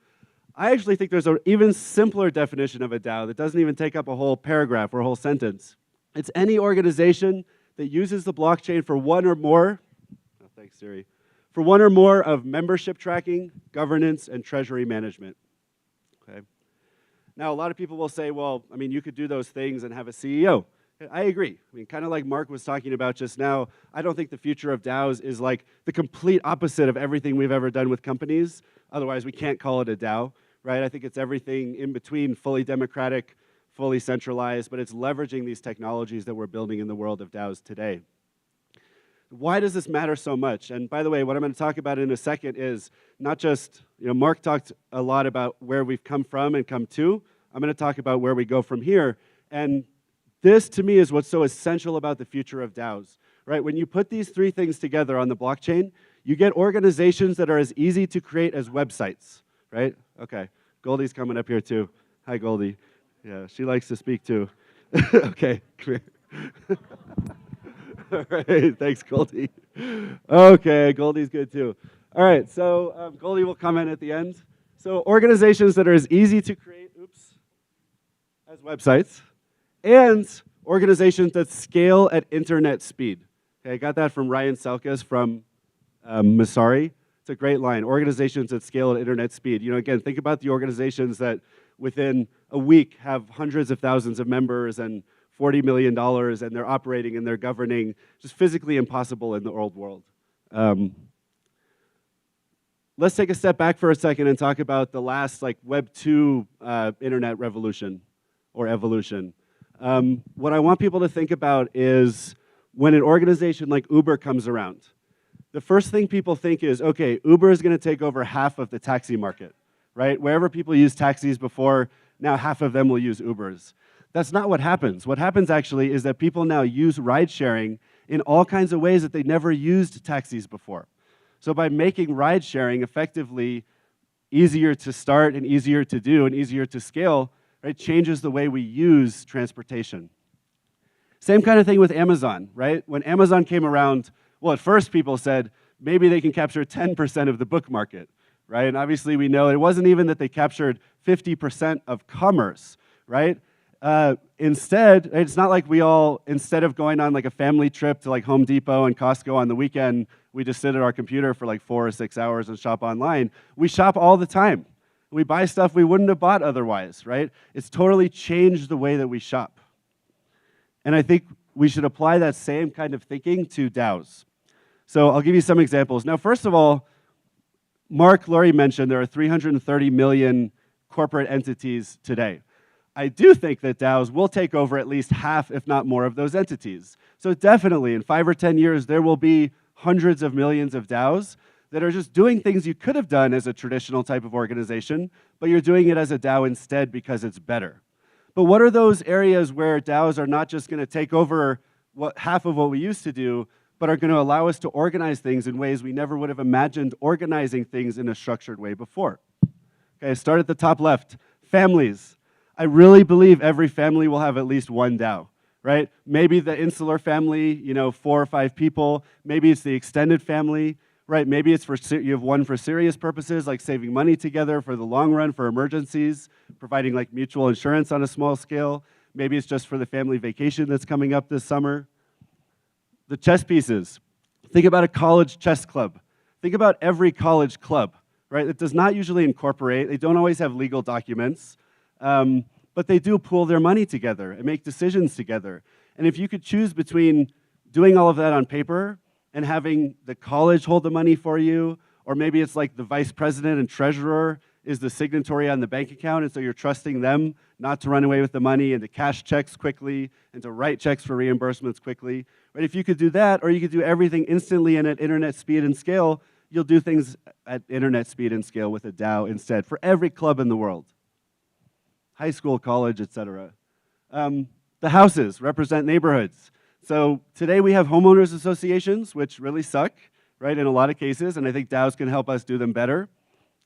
I actually think there's an even simpler definition of a DAO that doesn't even take up a whole paragraph or a whole sentence. It's any organization that uses the blockchain for one or more, oh, thanks Siri, for one or more of membership tracking, governance, and treasury management. Okay. Now, a lot of people will say, well, I mean, you could do those things and have a CEO. I agree. I mean, kind of like Mark was talking about just now, I don't think the future of DAOs is like the complete opposite of everything we've ever done with companies. Otherwise, we can't call it a DAO, right? I think it's everything in between, fully democratic, fully centralized, but it's leveraging these technologies that we're building in the world of DAOs today. Why does this matter so much? And by the way, what I'm going to talk about in a second is not just, Mark talked a lot about where we've come from and come to. I'm going to talk about where we go from here. And this, to me, is what's so essential about the future of DAOs, right? When you put these three things together on the blockchain, you get organizations that are as easy to create as websites, right? Okay, Goldie's coming up here too. Hi, Goldie. Yeah, she likes to speak too. Okay, come here. All right, thanks, Goldie. Okay, Goldie's good too. All right, so Goldie will comment at the end. So organizations that are as easy to create, as websites, and organizations that scale at internet speed. Okay, I got that from Ryan Selkis from Masari. It's a great line. Organizations that scale at internet speed. Again, think about the organizations that within a week have hundreds of thousands of members and $40 million, and they're operating and they're governing, just physically impossible in the old world. Let's take a step back for a second and talk about the last Web 2 internet revolution or evolution. What I want people to think about is when an organization like Uber comes around, the first thing people think is, okay, Uber is going to take over half of the taxi market, right? Wherever people used taxis before, now half of them will use Ubers. That's not what happens. What happens actually is that people now use ride sharing in all kinds of ways that they never used taxis before. So by making ride sharing effectively easier to start and easier to do and easier to scale, it changes the way we use transportation. Same kind of thing with Amazon, right? When Amazon came around, well, at first people said, maybe they can capture 10% of the book market, right? And obviously we know it wasn't even that they captured 50% of commerce, right? Instead, it's not like we all, instead of going on a family trip to Home Depot and Costco on the weekend, we just sit at our computer for 4 or 6 hours and shop online. We shop all the time. We buy stuff we wouldn't have bought otherwise, right? It's totally changed the way that we shop. And I think we should apply that same kind of thinking to DAOs. So I'll give you some examples. Now, first of all, Mark Lurie mentioned there are 330 million corporate entities today. I do think that DAOs will take over at least half, if not more, of those entities. So definitely, in 5 or 10 years, there will be hundreds of millions of DAOs that are just doing things you could have done as a traditional type of organization, but you're doing it as a DAO instead because it's better. But what are those areas where DAOs are not just going to take over half of what we used to do, but are going to allow us to organize things in ways we never would have imagined organizing things in a structured way before? Okay, start at the top left. Families. I really believe every family will have at least one DAO, right? Maybe the insular family, you know, 4 or 5 people. Maybe it's the extended family, right? Maybe it's for you have one for serious purposes, like saving money together for the long run for emergencies, providing like mutual insurance on a small scale. Maybe it's just for the family vacation that's coming up this summer. The chess pieces. Think about a college chess club. Think about every college club, right? It does not usually incorporate. They don't always have legal documents, but they do pool their money together and make decisions together. And if you could choose between doing all of that on paper and having the college hold the money for you, or maybe it's like the vice president and treasurer is the signatory on the bank account, and so you're trusting them not to run away with the money and to cash checks quickly and to write checks for reimbursements quickly. Right? If you could do that, or you could do everything instantly and at internet speed and scale, you'll do things at internet speed and scale with a DAO instead for every club in the world. High school, college, etc. The houses represent neighborhoods. So today we have homeowners associations, which really suck, right, in a lot of cases, and I think DAOs can help us do them better.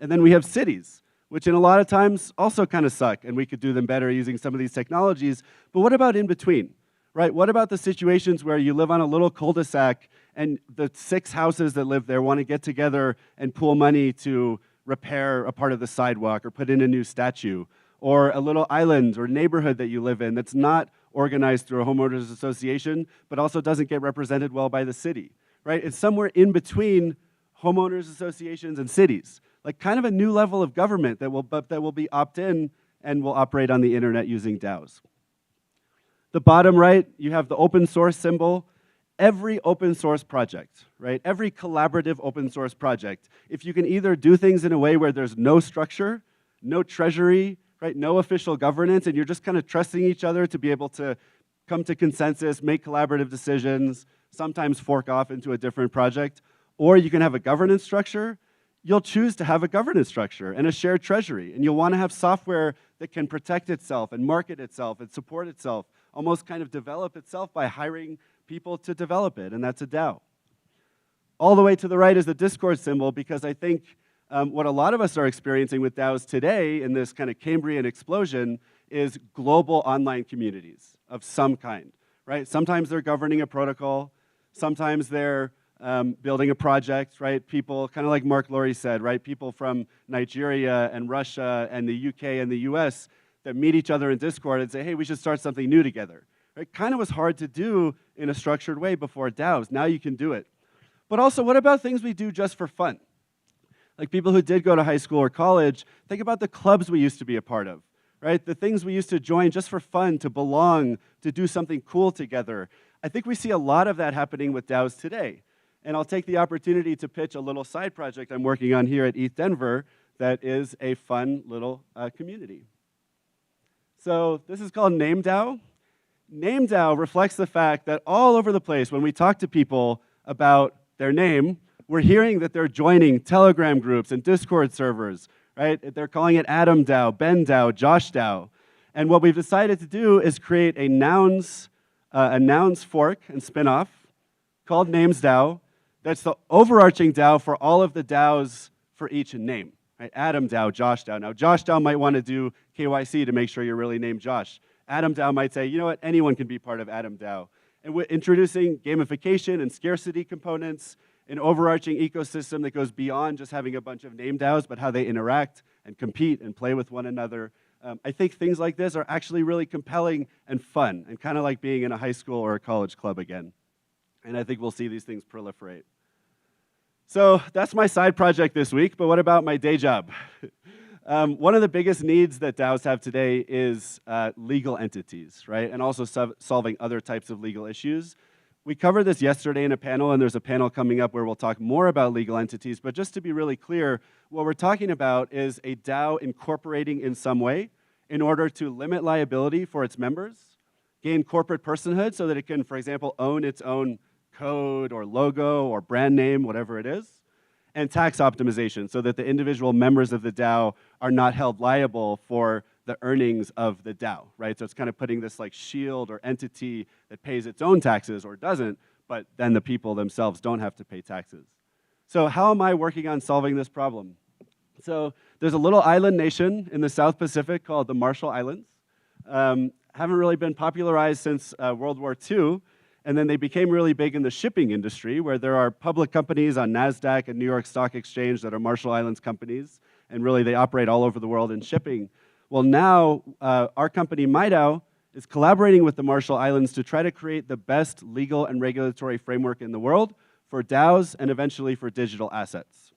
And then we have cities, which in a lot of times also kind of suck, and we could do them better using some of these technologies. But what about in between, right? What about the situations where you live on a little cul-de-sac and the 6 houses that live there want to get together and pool money to repair a part of the sidewalk or put in a new statue, or a little island or neighborhood that you live in that's not organized through a homeowners association, but also doesn't get represented well by the city, right? It's somewhere in between homeowners associations and cities, like kind of a new level of government that will be opt-in and will operate on the internet using DAOs. The bottom right, you have the open source symbol. Every open source project, right? Every collaborative open source project, if you can either do things in a way where there's no structure, no treasury, right? No official governance, and you're just kind of trusting each other to be able to come to consensus, make collaborative decisions, sometimes fork off into a different project, or you can have a governance structure. You'll choose to have a governance structure and a shared treasury, and you'll want to have software that can protect itself and market itself and support itself, almost kind of develop itself by hiring people to develop it, and that's a DAO. All the way to the right is the Discord symbol, because I think what a lot of us are experiencing with DAOs today in this kind of Cambrian explosion is global online communities of some kind, right? Sometimes they're governing a protocol, sometimes they're building a project, right? People, kind of like Mark Laurie said, right? People from Nigeria and Russia and the UK and the US that meet each other in Discord and say, hey, we should start something new together. It kind of was hard to do in a structured way before DAOs. Now you can do it. But also, what about things we do just for fun? Like people who did go to high school or college, think about the clubs we used to be a part of, right? The things we used to join just for fun, to belong, to do something cool together. I think we see a lot of that happening with DAOs today. And I'll take the opportunity to pitch a little side project I'm working on here at ETHDenver that is a fun little community. So this is called NameDAO. NameDAO reflects the fact that all over the place, when we talk to people about their name, we're hearing that they're joining Telegram groups and Discord servers, right? They're calling it Adam DAO, Ben DAO, Josh DAO. And what we've decided to do is create a nouns fork and spinoff called Names DAO. That's the overarching DAO for all of the DAOs for each name, right? Adam DAO, Josh DAO. Now, Josh DAO might want to do KYC to make sure you're really named Josh. Adam DAO might say, you know what, anyone can be part of Adam DAO. And we're introducing gamification and scarcity components, an overarching ecosystem that goes beyond just having a bunch of name DAOs, but how they interact and compete and play with one another. I think things like this are actually really compelling and fun, and kind of like being in a high school or a college club again. And I think we'll see these things proliferate. So that's my side project this week, but what about my day job? One of the biggest needs that DAOs have today is legal entities, right? And also solving other types of legal issues. We covered this yesterday in a panel, and there's a panel coming up where we'll talk more about legal entities, but just to be really clear, what we're talking about is a DAO incorporating in some way in order to limit liability for its members, gain corporate personhood so that it can, for example, own its own code or logo or brand name, whatever it is, and tax optimization so that the individual members of the DAO are not held liable for the earnings of the DAO, right? So it's kind of putting this like shield or entity that pays its own taxes or doesn't, but then the people themselves don't have to pay taxes. So how am I working on solving this problem? So there's a little island nation in the South Pacific called the Marshall Islands. haven't really been popularized since World War II. And then they became really big in the shipping industry, where there are public companies on NASDAQ and New York Stock Exchange that are Marshall Islands companies. And really, they operate all over the world in shipping. Well, now, our company, MyDAO, is collaborating with the Marshall Islands to try to create the best legal and regulatory framework in the world for DAOs and eventually for digital assets.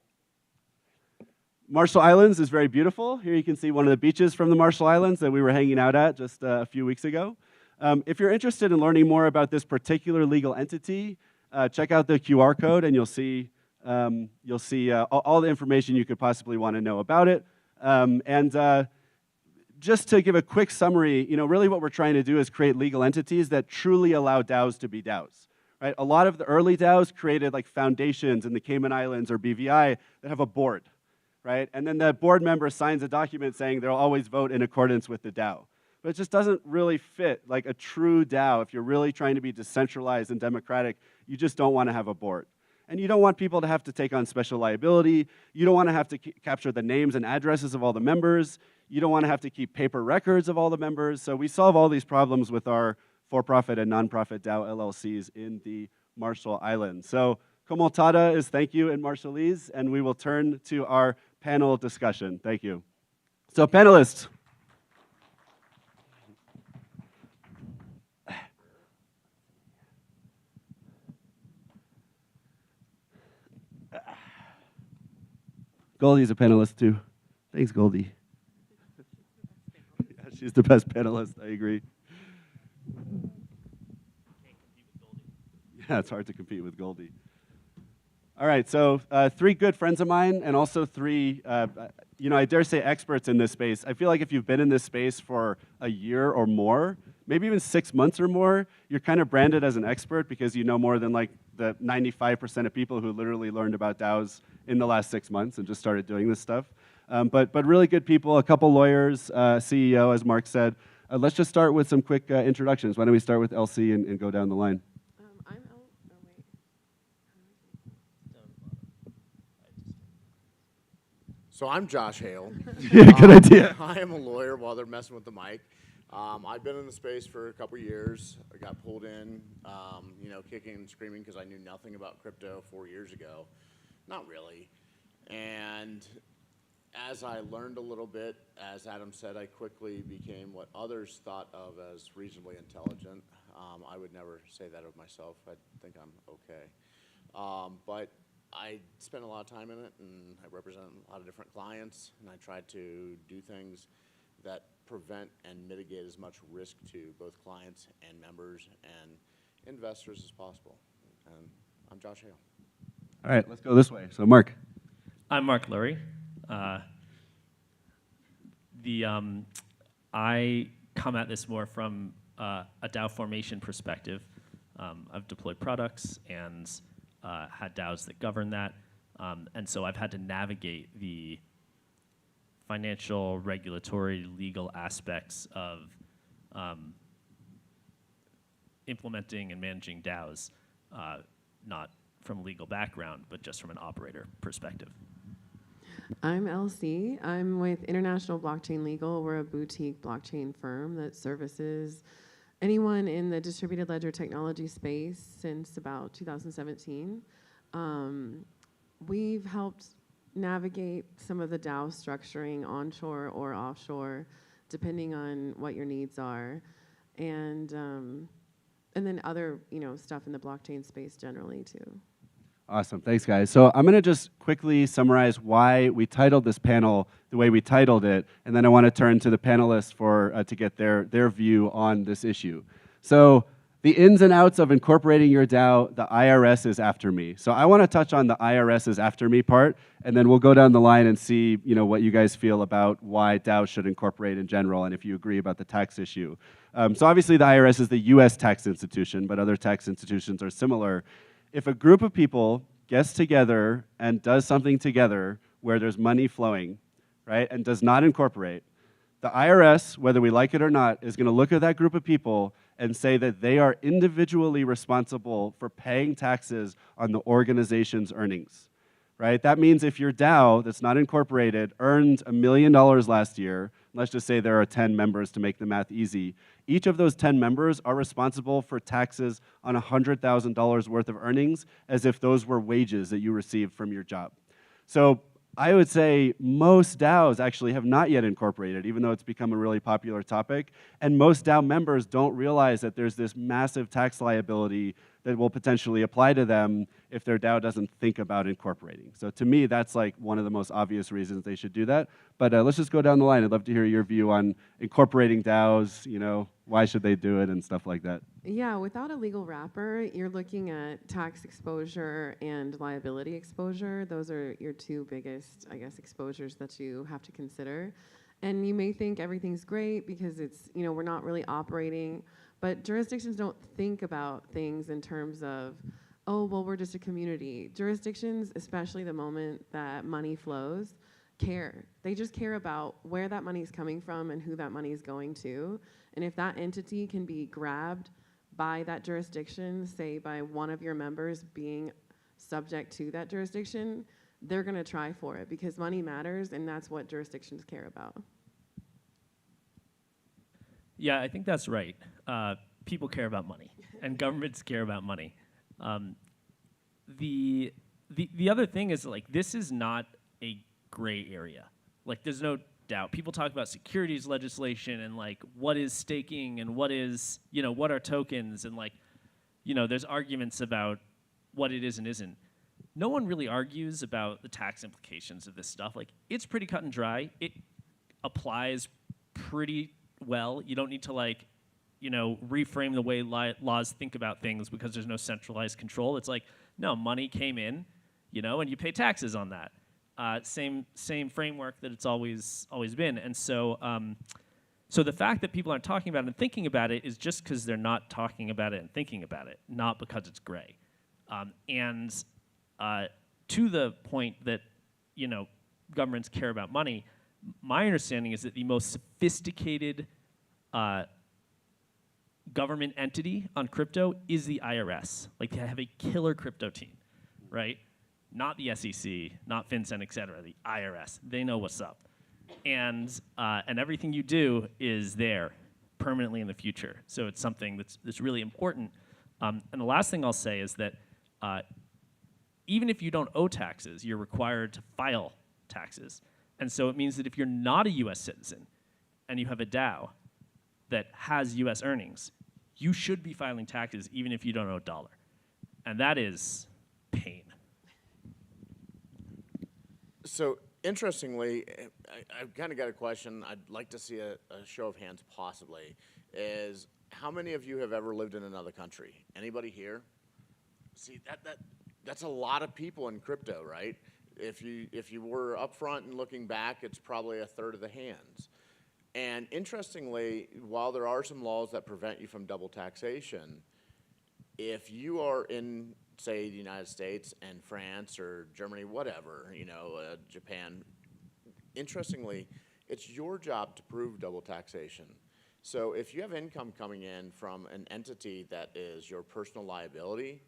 Marshall Islands is very beautiful. Here you can see one of the beaches from the Marshall Islands that we were hanging out at just a few weeks ago. If you're interested in learning more about this particular legal entity, check out the QR code and you'll see all the information you could possibly want to know about it. Just to give a quick summary, really what we're trying to do is create legal entities that truly allow DAOs to be DAOs. Right? A lot of the early DAOs created like foundations in the Cayman Islands or BVI that have a board, right? And then the board member signs a document saying they'll always vote in accordance with the DAO. But it just doesn't really fit like a true DAO. If you're really trying to be decentralized and democratic, you just don't want to have a board. And you don't want people to have to take on special liability. You don't want to have to capture the names and addresses of all the members. You don't want to have to keep paper records of all the members. So we solve all these problems with our for-profit and non-profit DAO LLCs in the Marshall Islands. So Komoltada is thank you in Marshallese, and we will turn to our panel discussion. Thank you. So panelists. Goldie's a panelist too. Thanks, Goldie. Yeah, she's the best panelist, I agree. Yeah, it's hard to compete with Goldie. All right, so 3 good friends of mine and also 3, I dare say experts in this space. I feel like if you've been in this space for a year or more, maybe even 6 months or more, you're kind of branded as an expert because you know more than like the 95% of people who literally learned about DAOs in the last 6 months and just started doing this stuff. But really good people, a couple lawyers, CEO, as Mark said. Let's just start with some quick introductions. Why don't we start with LC and go down the line? So I'm Josh Hale. Yeah, good idea. I am a lawyer while they're messing with the mic. I've been in the space for a couple years. I got pulled in, kicking and screaming because I knew nothing about crypto 4 years ago. Not really. And as I learned a little bit, as Adam said, I quickly became what others thought of as reasonably intelligent. I would never say that of myself. I think I'm okay. But I spent a lot of time in it, and I represent a lot of different clients, and I try to do things that prevent and mitigate as much risk to both clients and members and investors as possible. And I'm Josh Hale. All right, let's go this way. So Mark. I'm Mark Lurie. I come at this more from a DAO formation perspective. I've deployed products and had DAOs that govern that. And so I've had to navigate the financial, regulatory, legal aspects of implementing and managing DAOs, not from a legal background, but just from an operator perspective. I'm LC. I'm with International Blockchain Legal. We're a boutique blockchain firm that services anyone in the distributed ledger technology space since about 2017. We've helped navigate some of the DAO structuring onshore or offshore, depending on what your needs are, and then other stuff in the blockchain space generally too. Awesome, thanks guys. So I'm gonna just quickly summarize why we titled this panel the way we titled it, and then I wanna turn to the panelists to get their view on this issue. So the ins and outs of incorporating your DAO, the IRS is after me. So I wanna touch on the IRS is after me part, and then we'll go down the line and see what you guys feel about why DAOs should incorporate in general, and if you agree about the tax issue. So obviously the IRS is the US tax institution, but other tax institutions are similar. If a group of people gets together and does something together where there's money flowing, right, and does not incorporate, the IRS, whether we like it or not, is going to look at that group of people and say that they are individually responsible for paying taxes on the organization's earnings, right? That means if your DAO that's not incorporated earned $1 million last year, let's just say there are 10 members to make the math easy, each of those 10 members are responsible for taxes on $100,000 worth of earnings as if those were wages that you received from your job. So I would say most DAOs actually have not yet incorporated, even though it's become a really popular topic. And most DAO members don't realize that there's this massive tax liability that will potentially apply to them if their DAO doesn't think about incorporating. So to me, that's like one of the most obvious reasons they should do that. But let's just go down the line. I'd love to hear your view on incorporating DAOs, you know, why should they do it and stuff like that. Yeah, without a legal wrapper, you're looking at tax exposure and liability exposure. Those are your two biggest, I guess, exposures that you have to consider. And you may think everything's great because it's, you know, we're not really operating, but jurisdictions don't think about things in terms of, oh, well, we're just a community. Jurisdictions, especially the moment that money flows, care. They just care about where that money is coming from and who that money is going to. And if that entity can be grabbed by that jurisdiction, say by one of your members being subject to that jurisdiction, they're going to try for it because money matters and that's what jurisdictions care about. Yeah, I think that's right. People care about money, and governments care about money. The other thing is, like, this is not a gray area. Like, there's no doubt. People talk about securities legislation and, like, what is staking and what is, you know, what are tokens, and, like, you know, there's arguments about what it is and isn't. No one really argues about the tax implications of this stuff. Like, it's pretty cut and dry. It applies pretty well. You don't need to, like, you know, reframe the way laws think about things because there's no centralized control. It's like, no, money came in, you know, and you pay taxes on that. Same framework that it's always been. And so, so the fact that people aren't talking about it and thinking about it is just because they're not talking about it and thinking about it, not because it's gray. And to the point that, you know, governments care about money, my understanding is that the most sophisticated government entity on crypto is the IRS. Like, they have a killer crypto team, right? Not the SEC, not FinCEN, et cetera, the IRS. They know what's up. And everything you do is there permanently in the future. So it's something that's really important. And the last thing I'll say is that even if you don't owe taxes, you're required to file taxes. And so it means that if you're not a US citizen and you have a DAO that has US earnings, you should be filing taxes even if you don't owe a dollar. And that is pain. So interestingly, I've kind of got a question. I'd like to see a show of hands possibly, is how many of you have ever lived in another country? Anybody here? See, that's a lot of people in crypto, right? If you were up front and looking back, it's probably a third of the hands. And interestingly, while there are some laws that prevent you from double taxation, if you are in, say, the United States and France or Germany, whatever, you know, Japan, interestingly, it's your job to prove double taxation. So if you have income coming in from an entity that is your personal liability,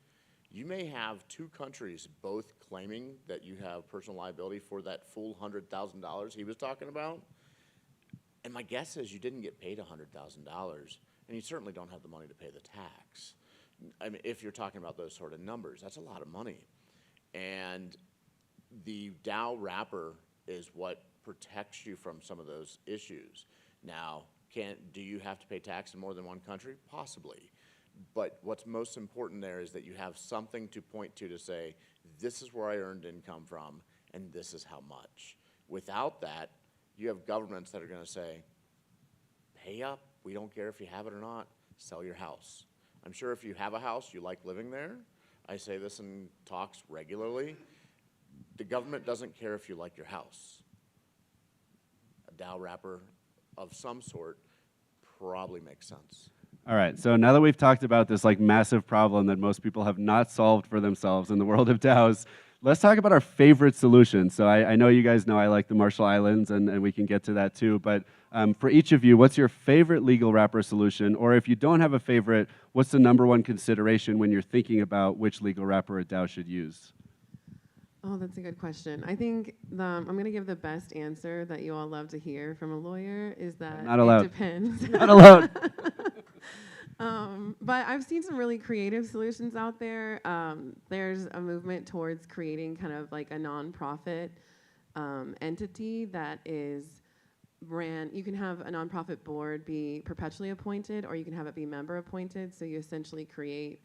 you may have two countries both claiming that you have personal liability for that full $100,000 he was talking about. And my guess is you didn't get paid $100,000, and you certainly don't have the money to pay the tax. I mean, if you're talking about those sort of numbers, that's a lot of money. And the DAO wrapper is what protects you from some of those issues. Now, do you have to pay tax in more than one country? Possibly. But what's most important there is that you have something to point to say, this is where I earned income from, and this is how much. Without that, you have governments that are going to say, pay up, we don't care if you have it or not, sell your house. I'm sure if you have a house, you like living there. I say this in talks regularly. The government doesn't care if you like your house. A DAO wrapper of some sort probably makes sense. All right, so now that we've talked about this like massive problem that most people have not solved for themselves in the world of DAOs, let's talk about our favorite solution. So I know you guys know I like the Marshall Islands, and we can get to that too, but for each of you, what's your favorite legal wrapper solution? Or if you don't have a favorite, what's the #1 consideration when you're thinking about which legal wrapper a DAO should use? Oh, that's a good question. I think I'm going to give the best answer that you all love to hear from a lawyer is that Not allowed. it depends. Not allowed. But I've seen some really creative solutions out there. There's a movement towards creating kind of like a nonprofit entity that is ran. You can have a nonprofit board be perpetually appointed, or you can have it be member appointed. So you essentially create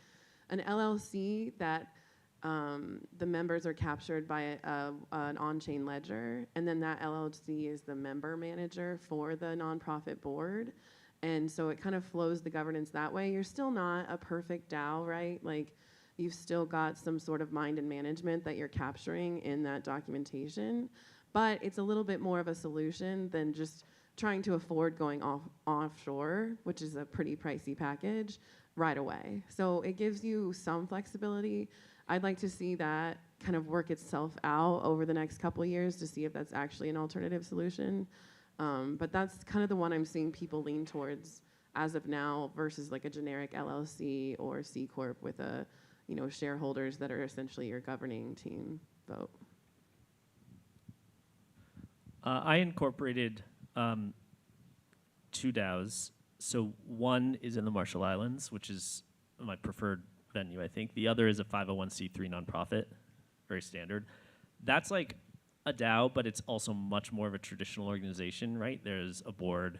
an LLC that the members are captured by an on-chain ledger, and then that LLC is the member manager for the nonprofit board. And so it kind of flows the governance that way. You're still not a perfect DAO, right? Like, you've still got some sort of mind and management that you're capturing in that documentation, but it's a little bit more of a solution than just trying to afford going offshore, which is a pretty pricey package, right away. So it gives you some flexibility. I'd like to see that kind of work itself out over the next couple of years to see if that's actually an alternative solution. But that's kind of the one I'm seeing people lean towards as of now versus like a generic LLC or C Corp with a, shareholders that are essentially your governing team vote. I incorporated 2 DAOs. So one is in the Marshall Islands, which is my preferred venue, I think. The other is a 501c3 nonprofit, very standard. That's like a DAO, but it's also much more of a traditional organization, right? There's a board,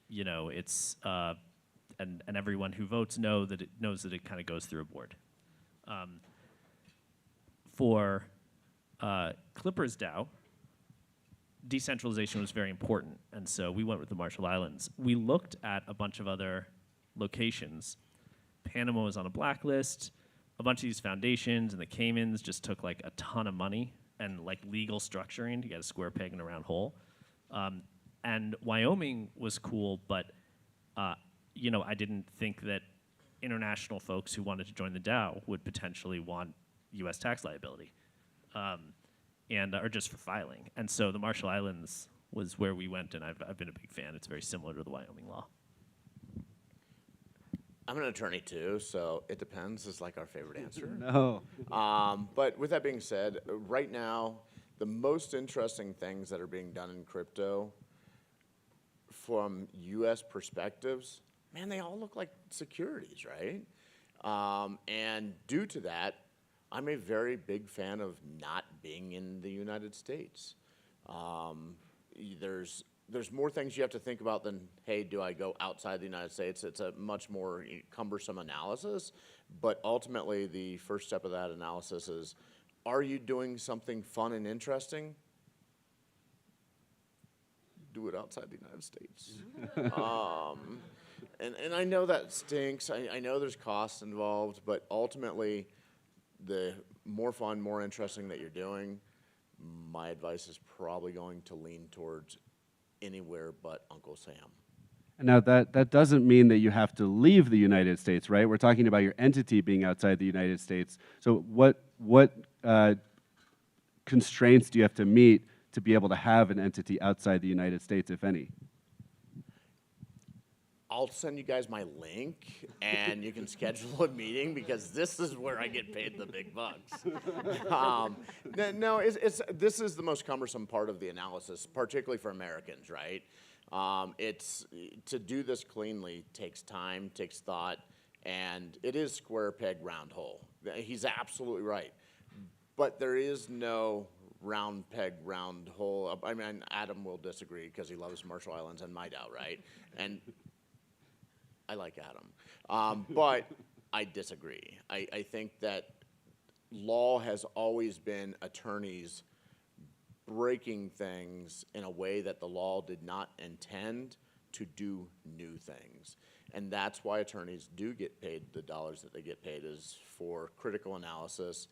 it's, and everyone who votes knows that it kind of goes through a board. For Clipper's DAO, decentralization was very important, and so we went with the Marshall Islands. We looked at a bunch of other locations. Panama was on a blacklist. A bunch of these foundations and the Caymans just took like a ton of money and like legal structuring to get a square peg in a round hole. And Wyoming was cool, but I didn't think that international folks who wanted to join the DAO would potentially want U.S. tax liability, or just for filing. And so the Marshall Islands was where we went, and I've been a big fan. It's very similar to the Wyoming law. I'm an attorney too, so it depends is like our favorite answer. No. But with that being said, right now, the most interesting things that are being done in crypto from US perspectives, man, they all look like securities, right? And due to that, I'm a very big fan of not being in the United States. There's more things you have to think about than, hey, do I go outside the United States? It's a much more cumbersome analysis, but ultimately the first step of that analysis is, are you doing something fun and interesting? Do it outside the United States. And I know that stinks. I know there's costs involved, but ultimately, the more fun, more interesting that you're doing, my advice is probably going to lean towards anywhere but Uncle Sam. And now that doesn't mean that you have to leave the United States, right? We're talking about your entity being outside the United States. So what constraints do you have to meet to be able to have an entity outside the United States, if any? I'll send you guys my link, and you can schedule a meeting because this is where I get paid the big bucks. This is the most cumbersome part of the analysis, particularly for Americans, right? To do this cleanly takes time, takes thought, and it is square peg, round hole. He's absolutely right. But there is no round peg, round hole. I mean, Adam will disagree because he loves Marshall Islands and my DAO, right? And I like Adam, but I disagree. I think that law has always been attorneys breaking things in a way that the law did not intend to do new things. And that's why attorneys do get paid the dollars that they get paid, is for critical analysis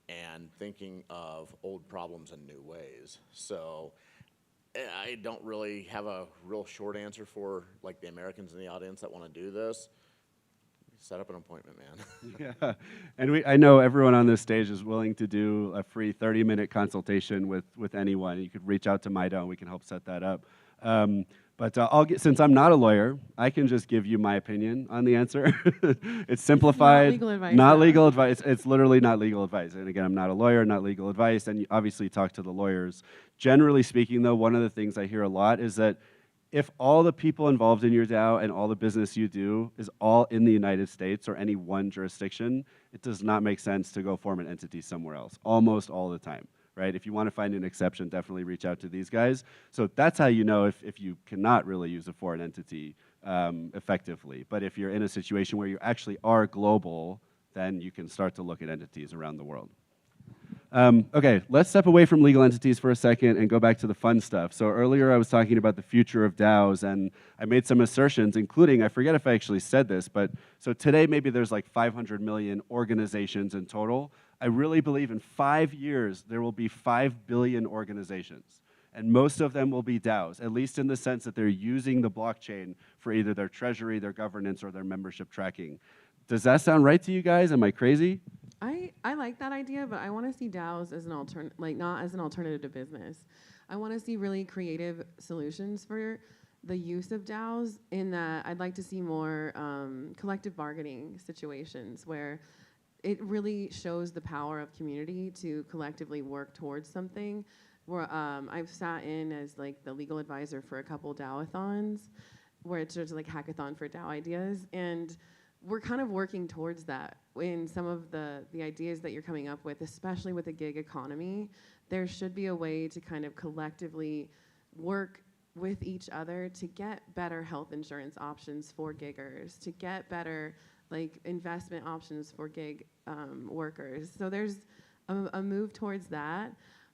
and thinking of old problems in new ways. So I don't really have a real short answer for like the Americans in the audience that want to do this. Set up an appointment, man. Yeah, and I know everyone on this stage is willing to do a free 30-minute consultation with anyone. You could reach out to my DAO and we can help set that up. But since I'm not a lawyer, I can just give you my opinion on the answer. It's simplified. Not legal advice. Not though. legal advice. It's literally not legal advice. And again, I'm not a lawyer, not legal advice, and you obviously talk to the lawyers. Generally speaking, though, one of the things I hear a lot is that if all the people involved in your DAO and all the business you do is all in the United States or any one jurisdiction, it does not make sense to go form an entity somewhere else, almost all the time. Right? If you want to find an exception, definitely reach out to these guys. So that's how you know if you cannot really use a foreign entity effectively. But if you're in a situation where you actually are global, then you can start to look at entities around the world. Okay, let's step away from legal entities for a second and go back to the fun stuff. So earlier I was talking about the future of DAOs, and I made some assertions, including, I forget if I actually said this, but so today maybe there's like 500 million organizations in total. I really believe in 5 years there will be 5 billion organizations, and most of them will be DAOs, at least in the sense that they're using the blockchain for either their treasury, their governance, or their membership tracking. Does that sound right to you guys? Am I crazy? I like that idea, but I want to see DAOs as an not as an alternative to business. I want to see really creative solutions for the use of DAOs, in that I'd like to see more collective bargaining situations where it really shows the power of community to collectively work towards something. Where I've sat in as like the legal advisor for a couple DAOathons, where it's just like hackathon for DAO ideas, and we're kind of working towards that in some of the ideas that you're coming up with, especially with the gig economy. There should be a way to kind of collectively work with each other to get better health insurance options for giggers, to get better like investment options for gig workers. So there's a move towards that.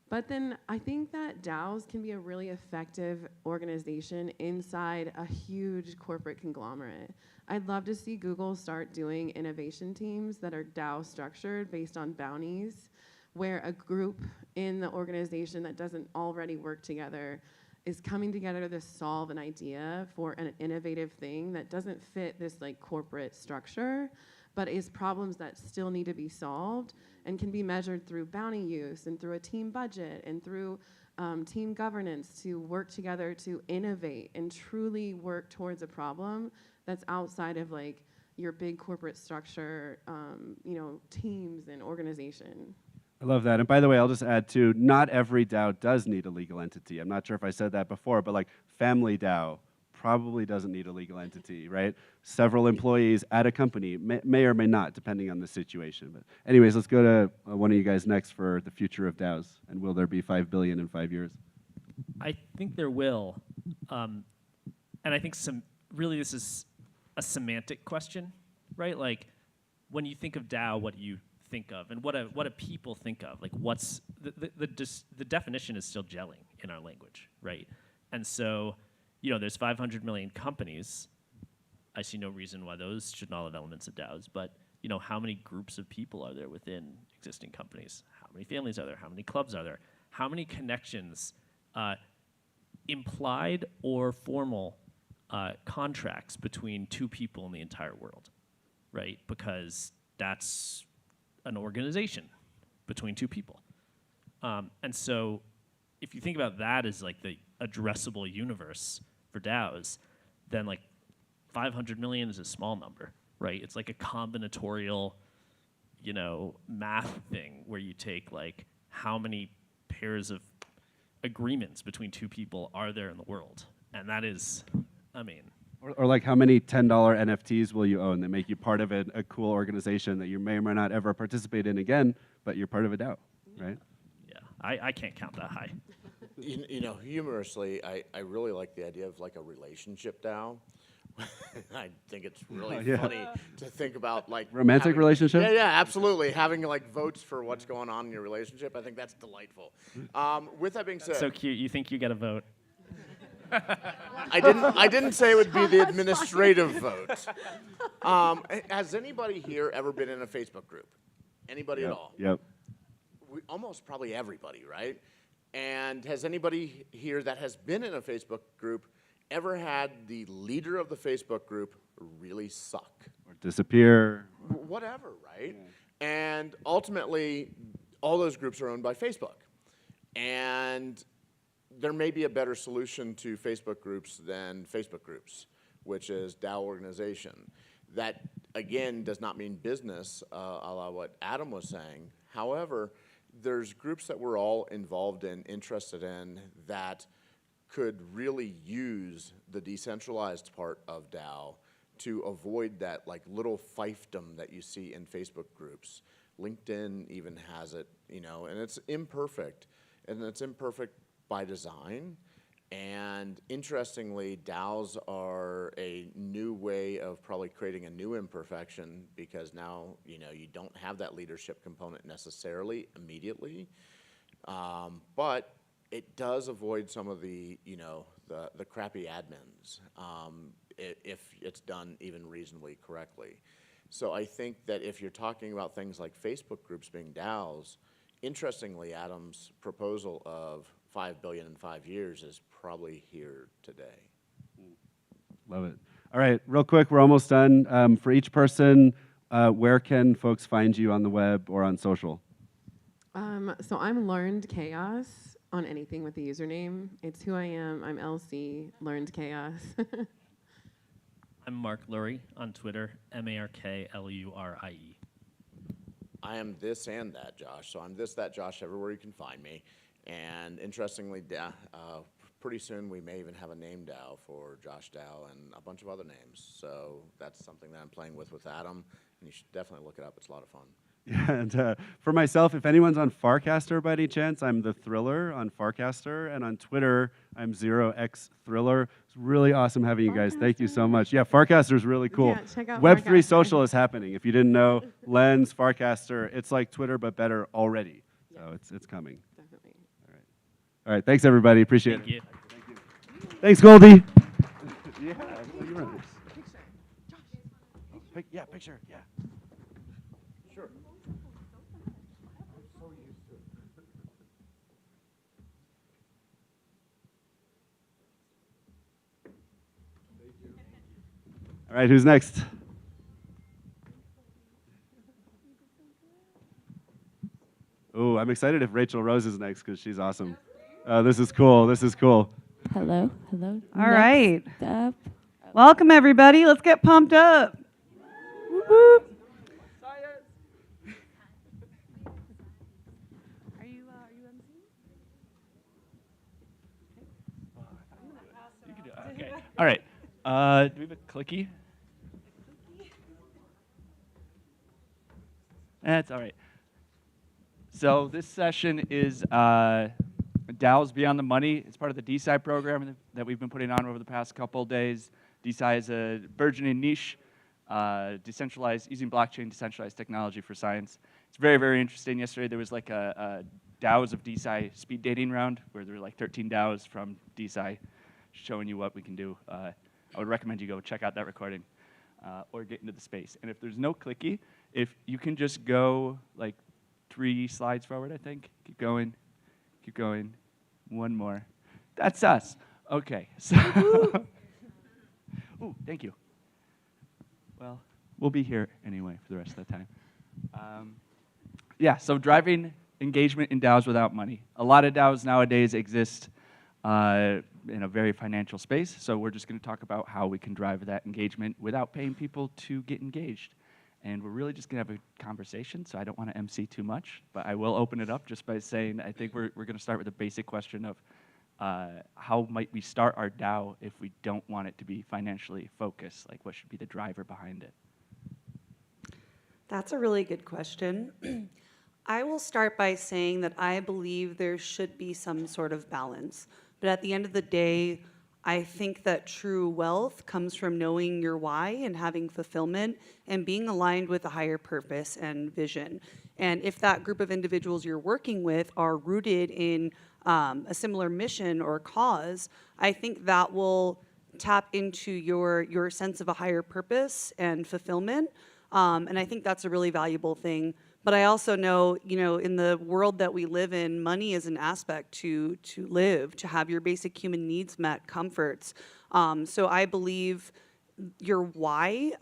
But then I think that DAOs can be a really effective organization inside a huge corporate conglomerate. I'd love to see Google start doing innovation teams that are DAO structured based on bounties, where a group in the organization that doesn't already work together is coming together to solve an idea for an innovative thing that doesn't fit this like corporate structure, but is problems that still need to be solved and can be measured through bounty use and through a team budget and through team governance to work together to innovate and truly work towards a problem that's outside of like your big corporate structure, teams and organization. I love that. And by the way, I'll just add too, not every DAO does need a legal entity. I'm not sure if I said that before, but like Family DAO probably doesn't need a legal entity, right? Several employees at a company may or may not, depending on the situation. But anyways, let's go to one of you guys next for the future of DAOs. And will there be 5 billion in 5 years? I think there will. And I think really this is a semantic question, right? Like when you think of DAO, what do you think of, and what do people think of? Like, what's the definition is still gelling in our language, right? And so, there's 500 million companies. I see no reason why those should not have elements of DAOs. But how many groups of people are there within existing companies? How many families are there? How many clubs are there? How many connections, implied or formal, contracts between two people in the entire world, right? Because that's an organization between two people. And so if you think about that as like the addressable universe for DAOs, then like 500 million is a small number, right? It's like a combinatorial, math thing where you take like how many pairs of agreements between two people are there in the world? And that is, Or like how many $10 NFTs will you own that make you part of a cool organization that you may or may not ever participate in again, but you're part of a DAO, right? Yeah, I can't count that high. Humorously, I really like the idea of like a relationship DAO. I think it's really funny to think about like romantic relationship. Yeah, absolutely. Having like votes for what's going on in your relationship, I think that's delightful. With that being said, That's so cute. You think you get a vote? I didn't say it would be the administrative vote. Has anybody here ever been in a Facebook group? Anybody at all? Yep. Almost probably everybody, right? And has anybody here that has been in a Facebook group ever had the leader of the Facebook group really suck? Or disappear. Whatever, right? Yeah. And ultimately, all those groups are owned by Facebook. And there may be a better solution to Facebook groups than Facebook groups, which is DAO organization. That, again, does not mean business, a la what Adam was saying. However, there's groups that we're all involved in, interested in, that could really use the decentralized part of DAO to avoid that like little fiefdom that you see in Facebook groups. LinkedIn even has it, you know, and it's imperfect. And it's imperfect by design. And interestingly, DAOs are a new way of probably creating a new imperfection, because now, you know, you don't have that leadership component necessarily immediately. But it does avoid some of the, you know, the crappy admins, if it's done even reasonably correctly. So I think that if you're talking about things like Facebook groups being DAOs, interestingly, Adam's proposal of $5 billion in 5 years is probably here today. Love it. All right, real quick, we're almost done. For each person, where can folks find you on the web or on social? So I'm Learned Chaos on anything with the username. It's who I am. I'm LC, Learned Chaos. I'm Mark Lurie on Twitter, MarkLurie. I am this and that Josh. So I'm this, that Josh, everywhere you can find me. And interestingly, pretty soon we may even have a name DAO for Josh DAO and a bunch of other names. So that's something that I'm playing with Adam, and you should definitely look it up. It's a lot of fun. Yeah, and for myself, if anyone's on Farcaster by any chance, I'm the Thriller on Farcaster, and on Twitter, I'm 0xThriller. It's really awesome having you guys. Thank you so much. Yeah, Farcaster is really cool. Yeah, check out Web3 Farcaster. social is happening. If you didn't know, Lens, Farcaster, it's like Twitter but better already. So it's coming. Definitely. All right, thanks everybody. Appreciate Thank it. you. Thank you. Thanks, Goldie. Yeah, you're right. Yeah, picture. Yeah. Sure. All right, who's next? Oh, I'm excited if Rachel Rose is next because she's awesome. This is cool. This is cool. Hello. All right. Next up. Welcome, everybody. Let's get pumped up. Whoop, whoop. Are you MC? You can do it. Okay. All right. Do we have a clicky? That's all right. So this session is DAOs Beyond the Money. It's part of the DSI program that we've been putting on over the past couple days. DSI is a burgeoning niche, decentralized, using blockchain, decentralized technology for science. It's very, very interesting. Yesterday there was like a DAOs of DSI speed dating round where there were like 13 DAOs from DSI showing you what we can do. I would recommend you go check out that recording or get into the space. And if there's no clicky, if you can just go like 3 slides forward, I think. Keep going. One more. That's us. Okay. So ooh, thank you. Well, we'll be here anyway for the rest of the time. Yeah, so driving engagement in DAOs without money. A lot of DAOs nowadays exist in a very financial space, so we're just going to talk about how we can drive that engagement without paying people to get engaged. And we're really just going to have a conversation, so I don't want to MC too much, but I will open it up just by saying I think we're going to start with a basic question of how might we start our DAO if we don't want it to be financially focused? Like, what should be the driver behind it? That's a really good question. I will start by saying that I believe there should be some sort of balance. But at the end of the day, I think that true wealth comes from knowing your why and having fulfillment and being aligned with a higher purpose and vision. And if that group of individuals you're working with are rooted in a similar mission or cause, I think that will tap into your sense of a higher purpose and fulfillment. And I think that's a really valuable thing. But I also know, in the world that we live in, money is an aspect to live, to have your basic human needs met, comforts. So I believe your why,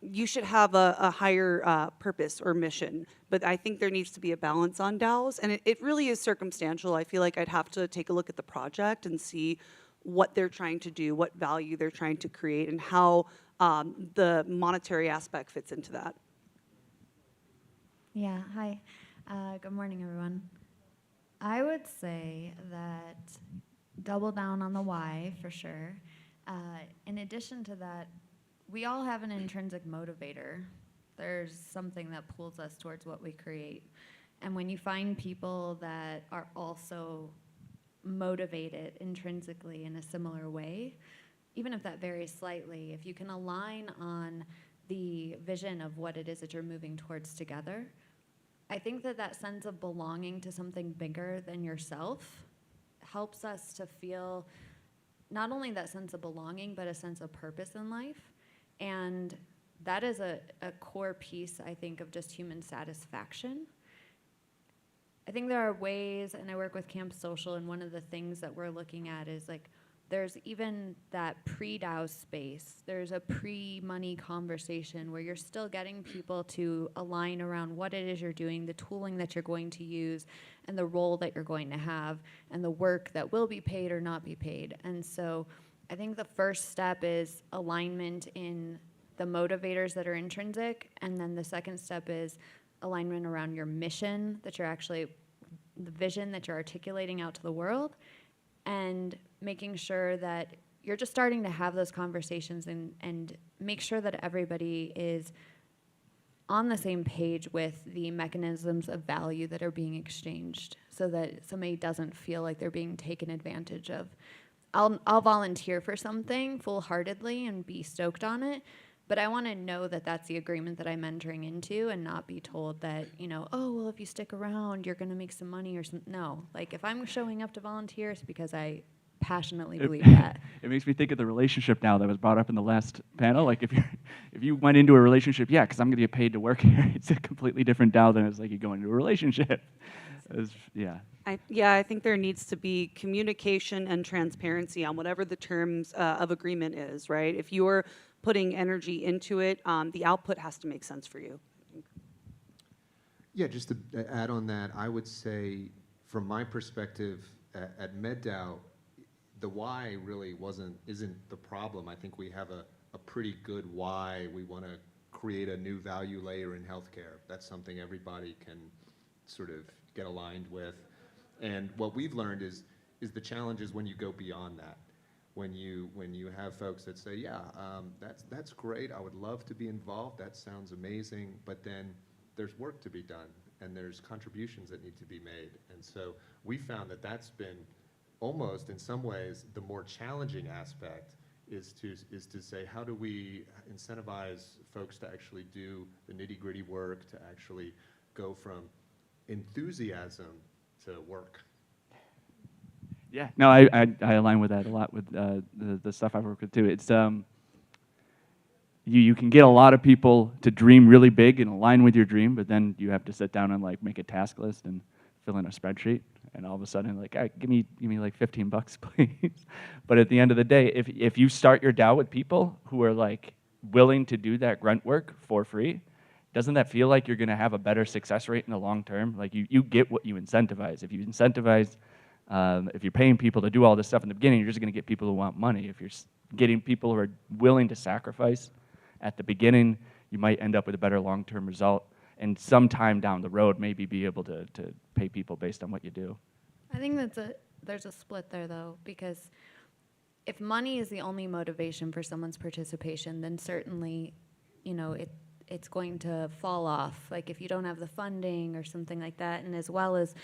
you should have a higher purpose or mission. But I think there needs to be a balance on DAOs, and it really is circumstantial. I feel like I'd have to take a look at the project and see what they're trying to do, what value they're trying to create, and how the monetary aspect fits into that. Yeah, hi. Good morning, everyone. I would say that double down on the why, for sure. In addition to that, we all have an intrinsic motivator. There's something that pulls us towards what we create. And when you find people that are also motivated intrinsically in a similar way, even if that varies slightly, if you can align on the vision of what it is that you're moving towards together, I think that that sense of belonging to something bigger than yourself helps us to feel not only that sense of belonging, but a sense of purpose in life. And that is a core piece, I think, of just human satisfaction. I think there are ways, and I work with Camp Social, and one of the things that we're looking at is like, there's even that pre-DAO space. There's a pre-money conversation where you're still getting people to align around what it is you're doing, the tooling that you're going to use, and the role that you're going to have, and the work that will be paid or not be paid. And so I think the first step is alignment in the motivators that are intrinsic, and then the second step is alignment around your mission, that you're actually, the vision that you're articulating out to the world, and making sure that you're just starting to have those conversations and make sure that everybody is on the same page with the mechanisms of value that are being exchanged, so that somebody doesn't feel like they're being taken advantage of. I'll volunteer for something full-heartedly and be stoked on it, but I want to know that that's the agreement that I'm entering into, and not be told that, you know, oh, well, if you stick around, you're going to make some money or something. No, like if I'm showing up to volunteer, it's because I passionately believe that. It makes me think of the relationship now that was brought up in the last panel. Like if you went into a relationship, yeah, because I'm going to get paid to work here. It's a completely different DAO than it's like you go into a relationship. Yeah. I think there needs to be communication and transparency on whatever the terms of agreement is, right? If you're putting energy into it, the output has to make sense for you. Yeah, just to add on that, I would say from my perspective at MedDAO, the why really isn't the problem. I think we have a pretty good why. We want to create a new value layer in healthcare. That's something everybody can sort of get aligned with. And what we've learned is the challenge is when you go beyond that. When you have folks that say, yeah, that's great, I would love to be involved, that sounds amazing, but then there's work to be done, and there's contributions that need to be made. And so we found that that's been almost, in some ways, the more challenging aspect is to say, how do we incentivize folks to actually do the nitty-gritty work, to actually go from enthusiasm to work. Yeah, no, I align with that a lot with the stuff I've worked with too. It's you can get a lot of people to dream really big and align with your dream, but then you have to sit down and like make a task list and fill in a spreadsheet, and all of a sudden like, all right, give me like $15, please. But at the end of the day, if you start your DAO with people who are like willing to do that grunt work for free, doesn't that feel like you're going to have a better success rate in the long term? Like you get what you incentivize. If you incentivize, if you're paying people to do all this stuff in the beginning, you're just going to get people who want money. If you're getting people who are willing to sacrifice at the beginning, you might end up with a better long-term result. And sometime down the road, maybe be able to pay people based on what you do. I think there's a split there, though, because if money is the only motivation for someone's participation, then certainly, you know, it's going to fall off. Like if you don't have the funding or something like that, and as well as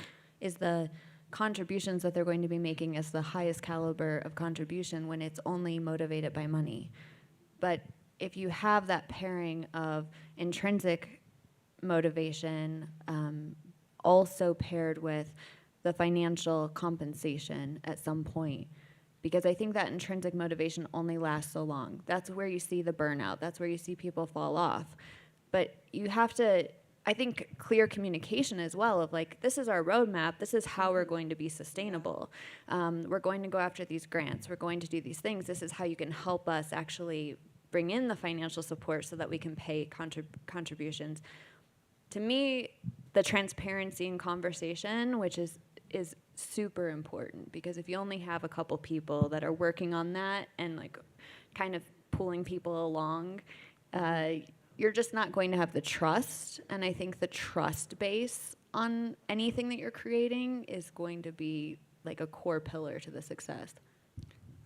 is the contributions that they're going to be making as the highest caliber of contribution when it's only motivated by money. But if you have that pairing of intrinsic motivation also paired with the financial compensation at some point, because I think that intrinsic motivation only lasts so long. That's where you see the burnout. That's where you see people fall off. But you have to, I think, clear communication as well of like, this is our roadmap. This is how we're going to be sustainable. We're going to go after these grants. We're going to do these things. This is how you can help us actually bring in the financial support so that we can pay contributions. To me, the transparency in conversation, which is super important, because if you only have a couple people that are working on that and like kind of pulling people along, you're just not going to have the trust. And I think the trust base on anything that you're creating is going to be like a core pillar to the success.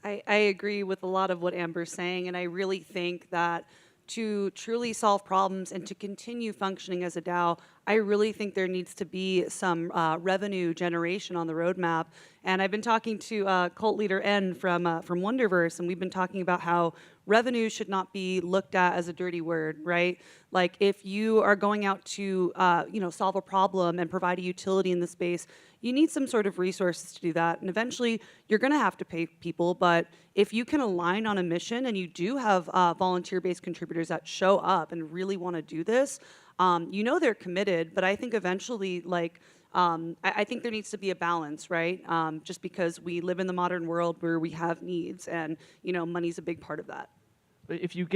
I agree with a lot of what Amber's saying, and I really think that to truly solve problems and to continue functioning as a DAO, I really think there needs to be some revenue generation on the roadmap. And I've been talking to cult leader N from Wonderverse, and we've been talking about how revenue should not be looked at as a dirty word, right? Like if you are going out to solve a problem and provide a utility in the space, you need some sort of resources to do that. And eventually you're gonna have to pay people, but if you can align on a mission and you do have volunteer-based contributors that show up and really wanna do this, they're committed, but I think eventually, I think there needs to be a balance, right? Just because we live in the modern world where we have needs, and money's a big part of that. But if you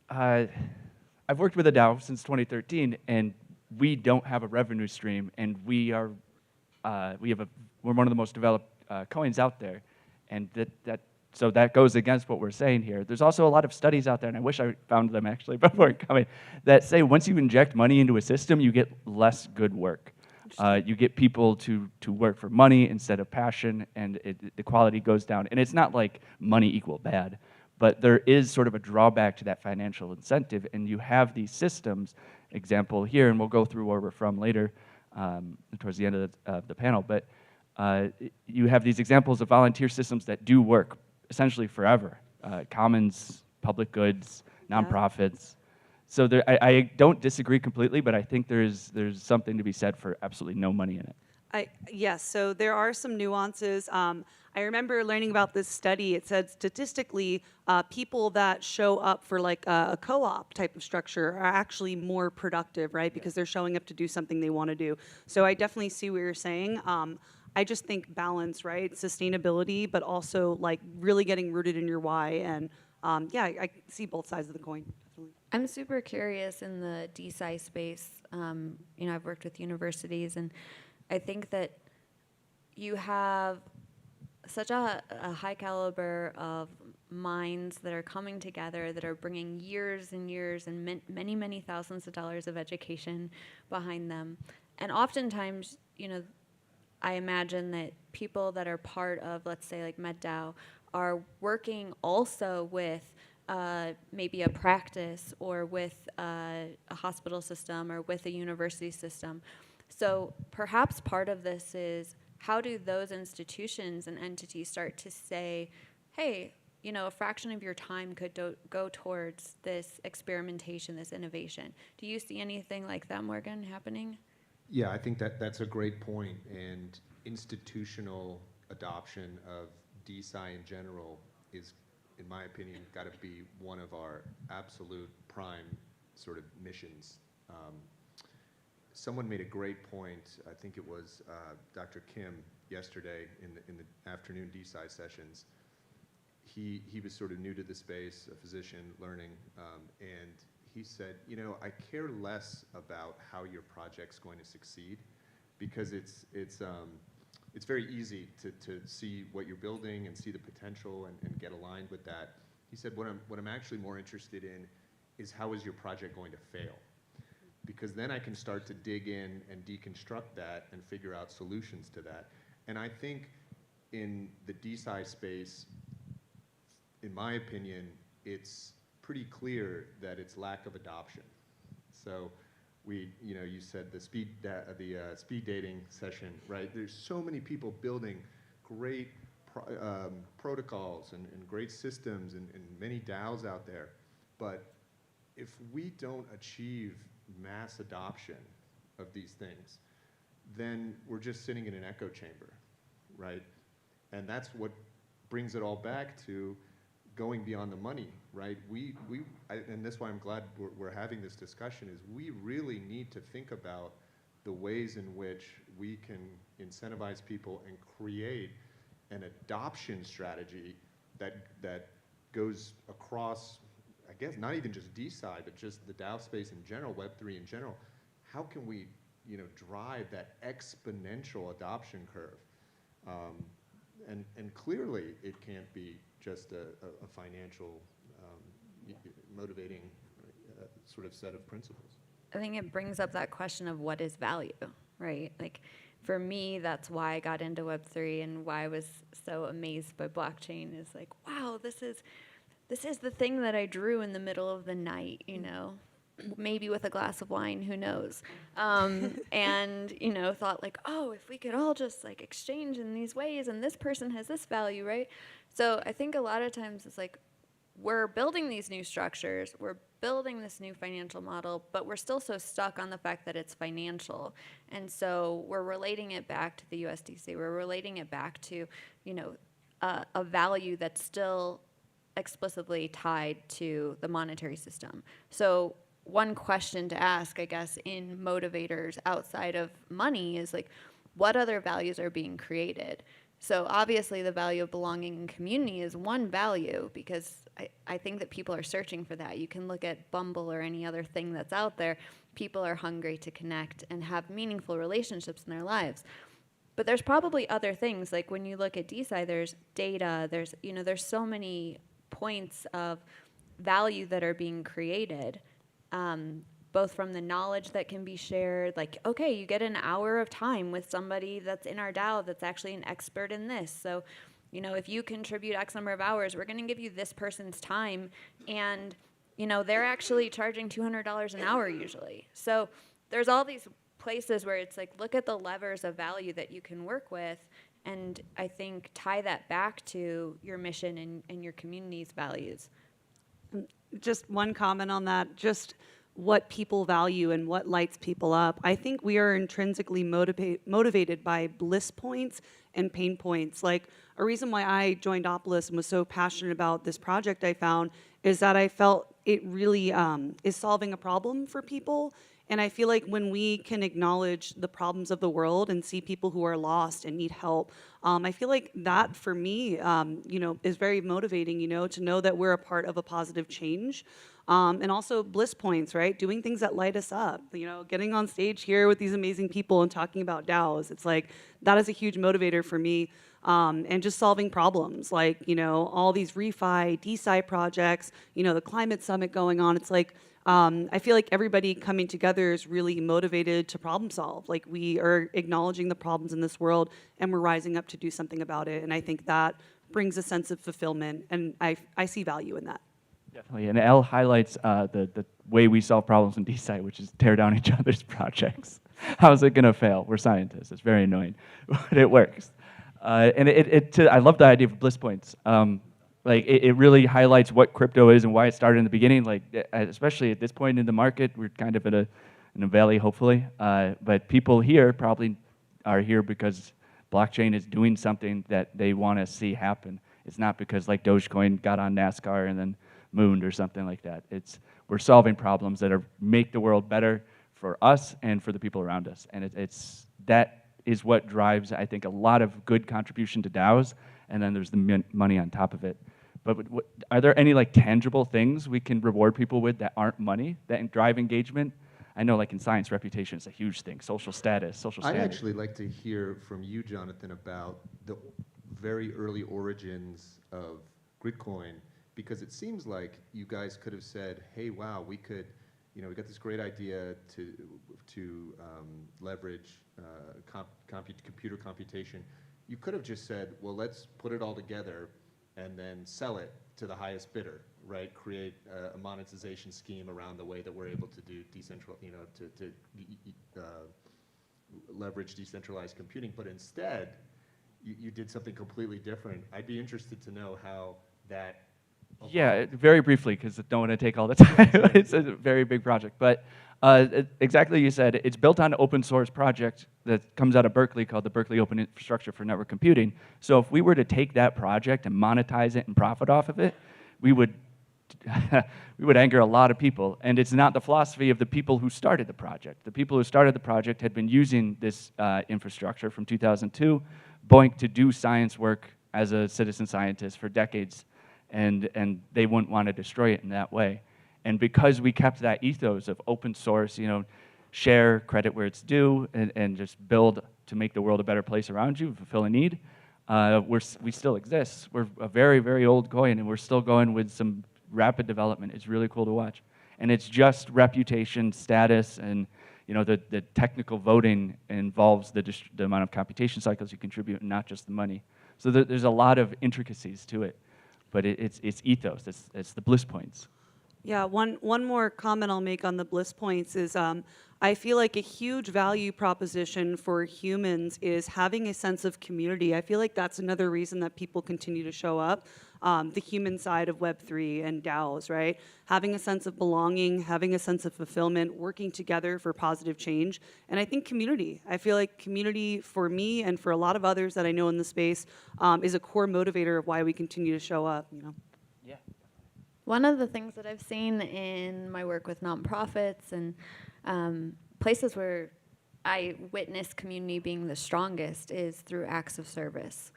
I've worked with a DAO since 2013, and we don't have a revenue stream, and we're one of the most developed coins out there, and so that goes against what we're saying here. There's also a lot of studies out there, and I wish I found them actually before coming, that say once you inject money into a system, you get less good work. You get people to work for money instead of passion, and the quality goes down. And it's not like money equal bad, but there is sort of a drawback to that financial incentive, and you have these systems, example here, and we'll go through where we're from later towards the end of the panel, but you have these examples of volunteer systems that do work essentially forever. Commons, public goods, nonprofits. So I don't disagree completely, but I think there's something to be said for absolutely no money in it. Yes, so there are some nuances. I remember learning about this study. It said statistically, people that show up for like a co-op type of structure are actually more productive, right? Because they're showing up to do something they want to do. So I definitely see what you're saying. I just think balance, right? Sustainability, but also like really getting rooted in your why. And I see both sides of the coin. Definitely. I'm super curious in the DeSci space. I've worked with universities, and I think that you have such a high caliber of minds that are coming together, that are bringing years and years and many, many thousands of dollars of education behind them. And oftentimes, I imagine that people that are part of, let's say, like MedDAO, are working also with maybe a practice or with a hospital system or with a university system. So perhaps part of this is, how do those institutions and entities start to say, hey, a fraction of your time could go towards this experimentation, this innovation? Do you see anything like that, Morgan, happening? Yeah, I think that's a great point, and institutional adoption of DeSci in general is, in my opinion, got to be one of our absolute prime sort of missions. Someone made a great point, I think it was Dr. Kim yesterday in the afternoon DeSci sessions. He was sort of new to the space, a physician learning, and he said, I care less about how your project's going to succeed, because it's very easy to see what you're building and see the potential and get aligned with that. He said, what I'm actually more interested in is, how is your project going to fail? Because then I can start to dig in and deconstruct that and figure out solutions to that. And I think in the DeSci space, in my opinion, it's pretty clear that it's lack of adoption. So you said the speed dating session, right? There's so many people building great protocols and great systems and many DAOs out there. But if we don't achieve mass adoption of these things, then we're just sitting in an echo chamber, right? And that's what brings it all back to going beyond the money, right? And that's why I'm glad we're having this discussion, is we really need to think about the ways in which we can incentivize people and create an adoption strategy that goes across guess, not even just DeSci, but just the DAO space in general, Web3 in general, how can we, drive that exponential adoption curve? And clearly, it can't be just a financial motivating sort of set of principles. I think it brings up that question of what is value, right? Like, for me, that's why I got into Web3 and why I was so amazed by blockchain is like, wow, this is the thing that I drew in the middle of the night, maybe with a glass of wine, who knows? And, thought like, oh, if we could all just like exchange in these ways and this person has this value, right? So I think a lot of times it's like, we're building these new structures, we're building this new financial model, but we're still so stuck on the fact that it's financial. And so we're relating it back to the USDC, we're relating it back to, a value that's still explicitly tied to the monetary system. So one question to ask, I guess, in motivators outside of money is like, what other values are being created? So obviously the value of belonging and community is one value, because I think that people are searching for that. You can look at Bumble or any other thing that's out there. People are hungry to connect and have meaningful relationships in their lives. But there's probably other things, like when you look at DeSci, there's data, there's so many points of value that are being created, both from the knowledge that can be shared, like, okay, you get an hour of time with somebody that's in our DAO that's actually an expert in this. So, if you contribute X number of hours, we're going to give you this person's time, and, they're actually charging $200 an hour usually. So there's all these places where it's like, look at the levers of value that you can work with, and I think tie that back to your mission and your community's values. Just one comment on that, just what people value and what lights people up. I think we are intrinsically motivated by bliss points and pain points. Like, a reason why I joined DAOPlanet and was so passionate about this project I found is that I felt it really is solving a problem for people. And I feel like when we can acknowledge the problems of the world and see people who are lost and need help, I feel like that for me, is very motivating, to know that we're a part of a positive change. And also bliss points, right? Doing things that light us up, getting on stage here with these amazing people and talking about DAOs. It's like, that is a huge motivator for me. And just solving problems, like, all these refi, DeSci projects, the climate summit going on. It's like, I feel like everybody coming together is really motivated to problem solve. Like, we are acknowledging the problems in this world and we're rising up to do something about it. And I think that brings a sense of fulfillment, and I see value in that. Definitely, and L highlights the way we solve problems in DeSci, which is tear down each other's projects. How's it gonna fail? We're scientists, it's very annoying, but it works. And I love the idea of bliss points. Like, it really highlights what crypto is and why it started in the beginning. Like, especially at this point in the market, we're kind of in a valley, hopefully. But people here probably are here because blockchain is doing something that they want to see happen. It's not because like Dogecoin got on NASCAR and then mooned or something like that. We're solving problems that make the world better for us and for the people around us. And that is what drives, I think, a lot of good contribution to DAOs. And then there's the money on top of it. But are there any like tangible things we can reward people with that aren't money, that drive engagement? I know, like in science, reputation is a huge thing. Social status, social standing. I'd actually like to hear from you, Jonathan, about the very early origins of Gridcoin, because it seems like you guys could have said, hey, wow, we could, we got this great idea to leverage computer computation. You could have just said, well, let's put it all together and then sell it to the highest bidder, right? Create a monetization scheme around the way that we're able to do leverage decentralized computing. But instead, you did something completely different. I'd be interested to know how that. Yeah, very briefly, because I don't want to take all the time. It's a very big project. But exactly you said, it's built on an open source project that comes out of Berkeley called the Berkeley Open Infrastructure for Network Computing. So if we were to take that project and monetize it and profit off of it, we would anger a lot of people. And it's not the philosophy of the people who started the project. The people who started the project had been using this infrastructure from 2002, BOINC, to do science work as a citizen scientist for decades. and they wouldn't want to destroy it in that way. And because we kept that ethos of open source, share credit where it's due, and just build to make the world a better place around you, fulfill a need, we still exist. We're a very, very old coin, and we're still going with some rapid development. It's really cool to watch. And it's just reputation, status, and the technical voting involves the amount of computation cycles you contribute, and not just the money. So there's a lot of intricacies to it, but it's ethos. It's the bliss points. Yeah, one more comment I'll make on the bliss points is I feel like a huge value proposition for humans is having a sense of community. I feel like that's another reason that people continue to show up, the human side of Web3 and DAOs, right? Having a sense of belonging, having a sense of fulfillment, working together for positive change. And I think community. I feel like community for me and for a lot of others that I know in the space is a core motivator of why we continue to show up, Yeah. One of the things that I've seen in my work with nonprofits and places where I witness community being the strongest is through acts of service.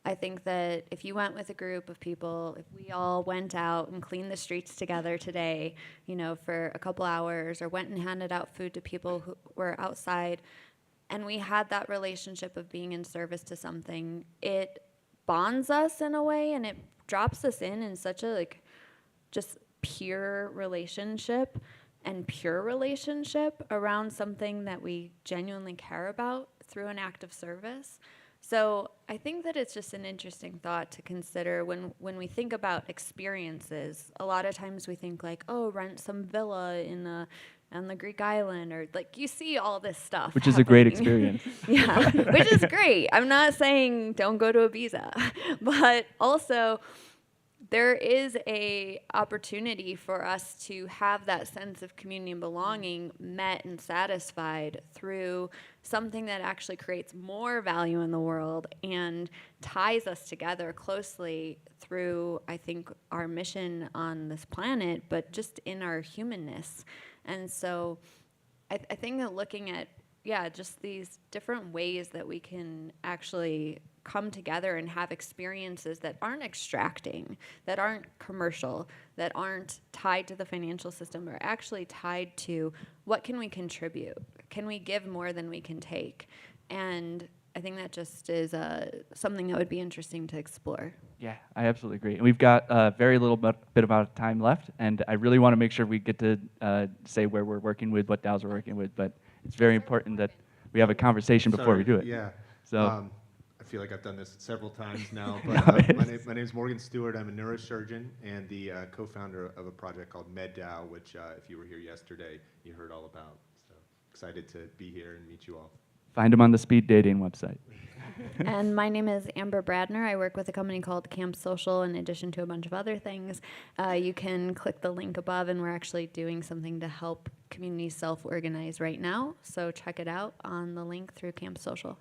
I think that if you went with a group of people, if we all went out and cleaned the streets together today, for a couple hours, or went and handed out food to people who were outside, and we had that relationship of being in service to something, it bonds us in a way, and it drops us in such a just pure relationship and pure relationship around something that we genuinely care about through an act of service. So I think that it's just an interesting thought to consider when we think about experiences. A lot of times we think rent some villa on the Greek island, or you see all this stuff. Which is a great happening. experience. Yeah, which is great. I'm not saying don't go to Ibiza, but also there is a opportunity for us to have that sense of community and belonging met and satisfied through something that actually creates more value in the world and ties us together closely through, I think, our mission on this planet, but just in our humanness. And so I think that looking at, just these different ways that we can actually come together and have experiences that aren't extracting, that aren't commercial, that aren't tied to the financial system, are actually tied to what can we contribute? Can we give more than we can take? And I think that just is something that would be interesting to explore. Yeah, I absolutely agree. And we've got very little bit about time left, and I really want to make sure we get to say where we're working with, what DAOs we're working with, but it's very important that we have a conversation before we do it. Yeah. So. I feel like I've done this several times now, but my name is Morgan Stewart. I'm a neurosurgeon and the co-founder of a project called MedDAO, which if you were here yesterday, you heard all about. So excited to be here and meet you all. Find them on the speed dating website. And my name is Amber Bradner. I work with a company called Camp Social in addition to a bunch of other things. You can click the link above, and we're actually doing something to help communities self-organize right now. So check it out on the link through Camp Social.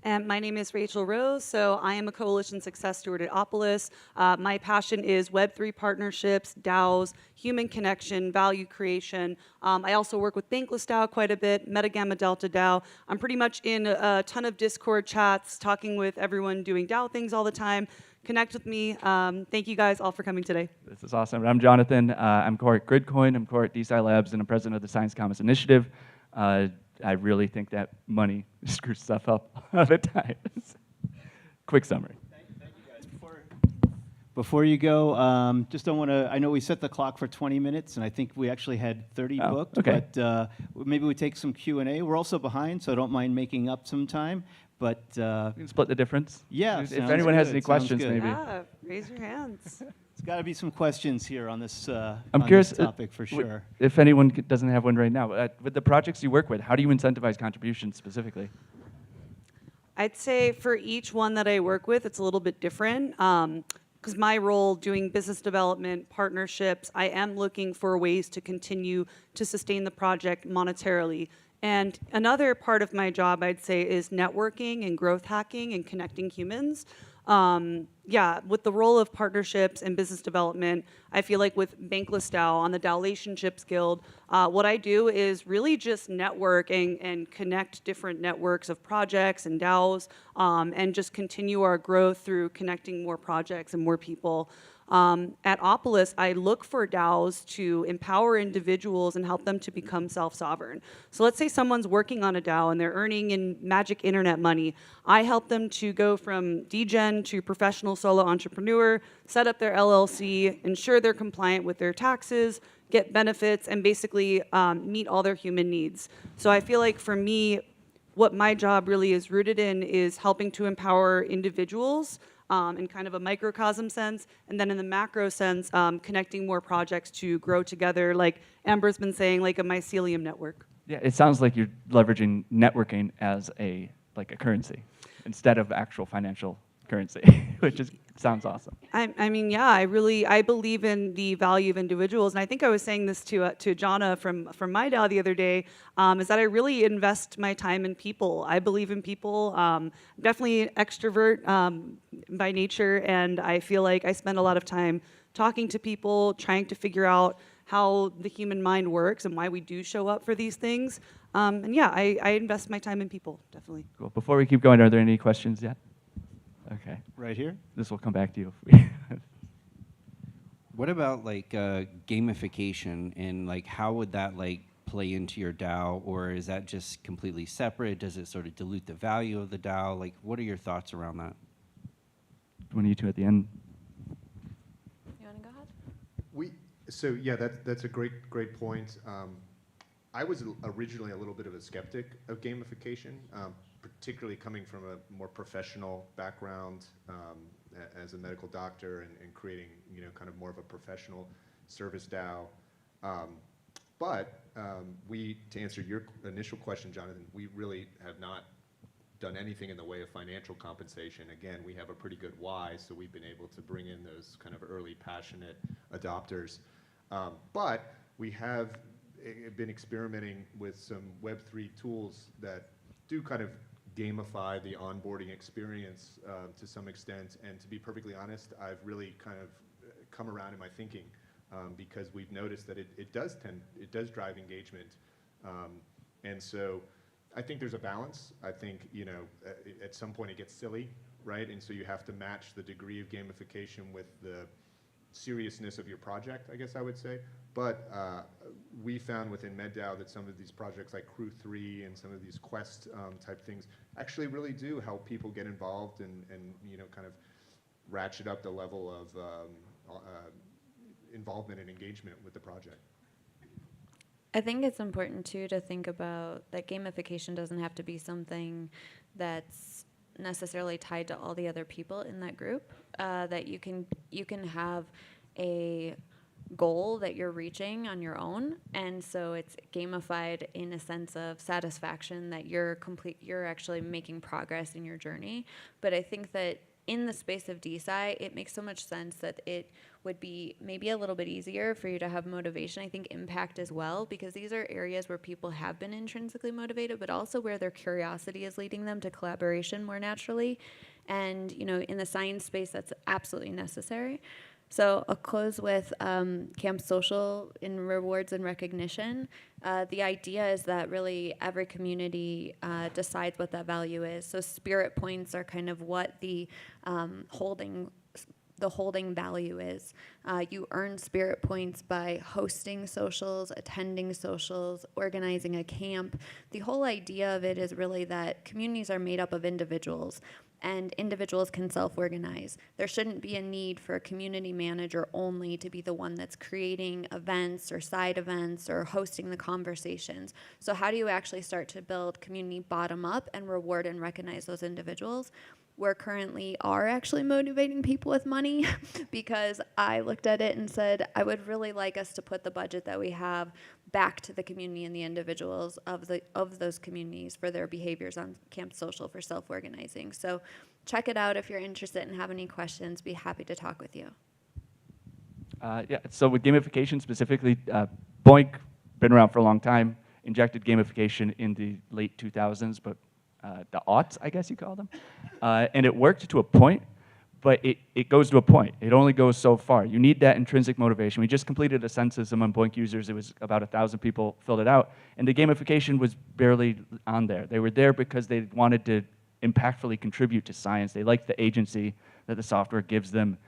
And my name is Rachel Rose, so I am a Coalition Success Steward at DAOPlanet. My passion is Web3 partnerships, DAOs, human connection, value creation. I also work with Bankless DAO quite a bit, Meta Gamma Delta DAO. I'm pretty much in a ton of Discord chats, talking with everyone doing DAO things all the time. Connect with me. Thank you guys all for coming today. This is awesome. I'm Jonathan. I'm core at Gridcoin. I'm core at DeSci Labs, and I'm president of the Science Commons Initiative. I really think that money screws stuff up all the time. Quick summary. Thank you guys. Before you go, just don't want to, I know we set the clock for 20 minutes, and I think we actually had 30 booked, okay. But maybe we take some Q&A. We're also behind, so I don't mind making up some time. But we can split the difference. Yeah, if anyone has any questions, maybe. Yeah, raise your hands. There's got to be some questions here on this, I'm curious, this topic for sure. If anyone doesn't have one right now, with the projects you work with, how do you incentivize contributions specifically? I'd say for each one that I work with, it's a little bit different. Because my role doing business development, partnerships, I am looking for ways to continue to sustain the project monetarily. And another part of my job, I'd say, is networking and growth hacking and connecting humans. With the role of partnerships and business development, I feel like with Bankless DAO on the DAOlationships Guild, what I do is really just network and connect different networks of projects and DAOs, and just continue our growth through connecting more projects and more people. At Opolis, I look for DAOs to empower individuals and help them to become self-sovereign. So let's say someone's working on a DAO and they're earning in magic internet money. I help them to go from degen to professional solo entrepreneur, set up their LLC, ensure they're compliant with their taxes, get benefits, and basically meet all their human needs. So I feel like for me, what my job really is rooted in is helping to empower individuals in kind of a microcosm sense, and then in the macro sense, connecting more projects to grow together, like Amber's been saying, like a mycelium network. Yeah, it sounds like you're leveraging networking as a currency instead of actual financial currency, which sounds awesome. I mean, yeah, I believe in the value of individuals, and I think I was saying this to Jana from my DAO the other day, is that I really invest my time in people. I believe in people. Definitely extrovert by nature, and I feel like I spend a lot of time talking to people, trying to figure out how the human mind works and why we do show up for these things. And yeah, I invest my time in people, definitely. Cool. Before we keep going, are there any questions yet? Okay. Right here? This will come back to you. What about like gamification, and like how would that like play into your DAO, or is that just completely separate? Does it sort of dilute the value of the DAO? Like, what are your thoughts around that? One of you two at the end. You want to go ahead? So yeah, that's a great point. I was originally a little bit of a skeptic of gamification, particularly coming from a more professional background as a medical doctor and creating kind of more of a professional service DAO. But to answer your initial question, Jonathan, we really have not done anything in the way of financial compensation. Again, we have a pretty good why, so we've been able to bring in those kind of early passionate adopters. But we have been experimenting with some Web3 tools that do kind of gamify the onboarding experience to some extent. And to be perfectly honest, I've really kind of come around in my thinking because we've noticed that it does drive engagement. And so I think there's a balance. I think, at some point it gets silly, right? And so you have to match the degree of gamification with the seriousness of your project, I guess I would say. But we found within MedDAO that some of these projects like Crew 3 and some of these Quest type things actually really do help people get involved and kind of ratchet up the level of involvement and engagement with the project. I think it's important too to think about that gamification doesn't have to be something that's necessarily tied to all the other people in that group. That you can have a goal that you're reaching on your own, and so it's gamified in a sense of satisfaction that you're actually making progress in your journey. But I think that in the space of DeSci, it makes so much sense that it would be maybe a little bit easier for you to have motivation. I think impact as well, because these are areas where people have been intrinsically motivated, but also where their curiosity is leading them to collaboration more naturally. And in the science space, that's absolutely necessary. So I'll close with Camp Social in rewards and recognition. The idea is that really every community decides what that value is. So spirit points are kind of what the holding value is. You earn spirit points by hosting socials, attending socials, organizing a camp. The whole idea of it is really that communities are made up of individuals, and individuals can self-organize. There shouldn't be a need for a community manager only to be the one that's creating events or side events or hosting the conversations. So how do you actually start to build community bottom up and reward and recognize those individuals? We're currently are actually motivating people with money because I looked at it and said, I would really like us to put the budget that we have back to the community and the individuals of those communities for their behaviors on Camp Social for self-organizing. So check it out if you're interested and have any questions. Be happy to talk with you. Yeah, so with gamification specifically, Boink, been around for a long time, injected gamification in the late 2000s, but the aughts, I guess you call them. And it worked to a point, but it goes to a point. It only goes so far. You need that intrinsic motivation. We just completed a census among Boink users. It was about 1,000 people filled it out, and the gamification was barely on there. They were there because they wanted to impactfully contribute to science. They liked the agency that the software gives them.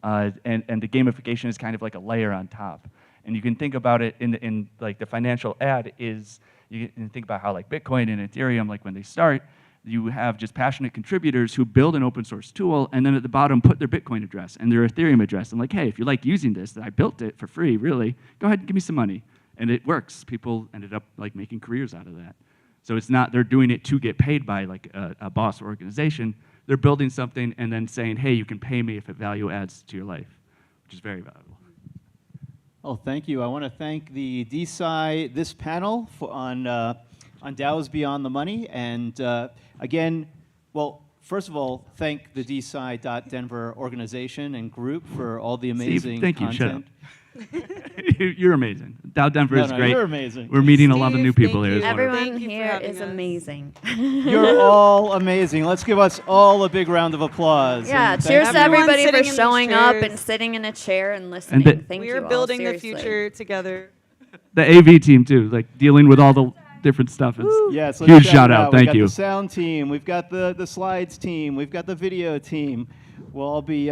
and the gamification is kind of like a layer on top. And you can think about it in like the financial ad is, you can think about how like Bitcoin and Ethereum, like when they start, you have just passionate contributors who build an open source tool and then at the bottom put their Bitcoin address and their Ethereum address. And like, hey, if you like using this, I built it for free, really, go ahead and give me some money. And it works. People ended up like making careers out of that. So it's not, they're doing it to get paid by like a boss or organization. They're building something and then saying, hey, you can pay me if it value adds to your life, which is very valuable. Oh, thank you. I want to thank the DSI, this panel on DAOs Beyond the Money. And again, well, first of all, thank the DSI.Denver organization and group for all the amazing Steve, thank you. Shut up. content. You're amazing. DAODenver is great. You're amazing. We're meeting a lot of new people here. Everyone here is amazing. You're all amazing. Let's give us all a big round of applause. Yeah, And cheers to everybody for sitting in showing these up chairs. and sitting in a chair and listening. And Thank We you are all, building the seriously. future together. The AV team too, like dealing with all the different stuff is Yes, let's huge shout shout it out. We've Thank got you. the sound team. We've got the slides team. We've got the video team. We'll all be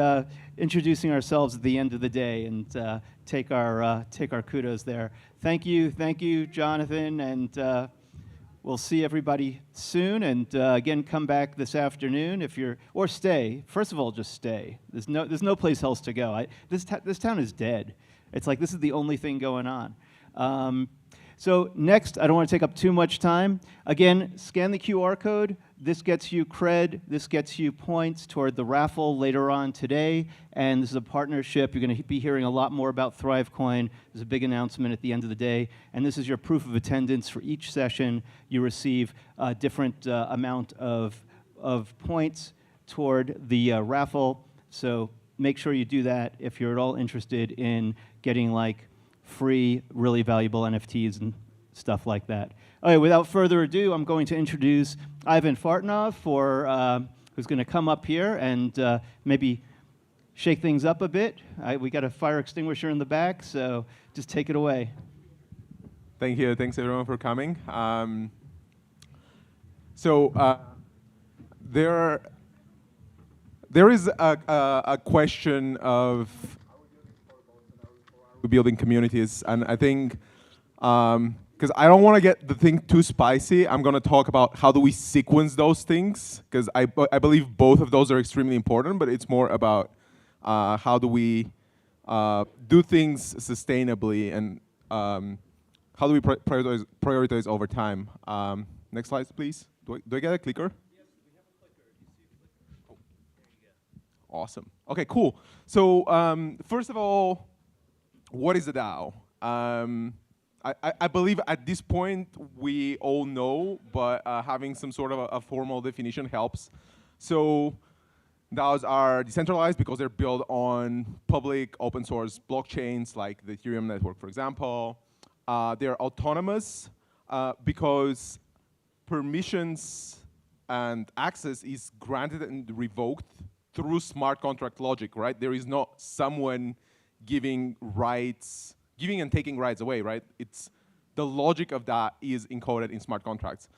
introducing ourselves at the end of the day and take our kudos there. Thank you, Jonathan, and we'll see everybody soon. And again, come back this afternoon if you're, or stay. First of all, just stay. There's no place else to go. This town is dead. It's like this is the only thing going on. So next, I don't want to take up too much time. Again, scan the QR code. This gets you cred. This gets you points toward the raffle later on today. And this is a partnership. You're going to be hearing a lot more about ThriveCoin. There's a big announcement at the end of the day. And this is your proof of attendance for each session. You receive a different amount of points toward the raffle. So make sure you do that if you're at all interested in getting like free, really valuable NFTs and stuff like that. All right, without further ado, I'm going to introduce Ivan Fartnov, who's going to come up here and maybe shake things up a bit. We got a fire extinguisher in the back, so just take it away. Thank you. Thanks, everyone, for coming. There is a question of building communities, and I think because I don't want to get the thing too spicy, I'm going to talk about how do we sequence those things, because I believe both of those are extremely important, but it's more about how do we do things sustainably and how do we prioritize over time. Next slide, please. Do I get a clicker? Yes, we have a clicker. You see a clicker? Oh, there you go. Awesome. Okay, cool. So first of all, what is a DAO? I believe at this point we all know, but having some sort of a formal definition helps. So DAOs are decentralized because they're built on public open source blockchains like the Ethereum network, for example. They're autonomous because permissions and access is granted and revoked through smart contract logic, right? There is not someone giving and taking rights away, right? It's the logic of that is encoded in smart contracts.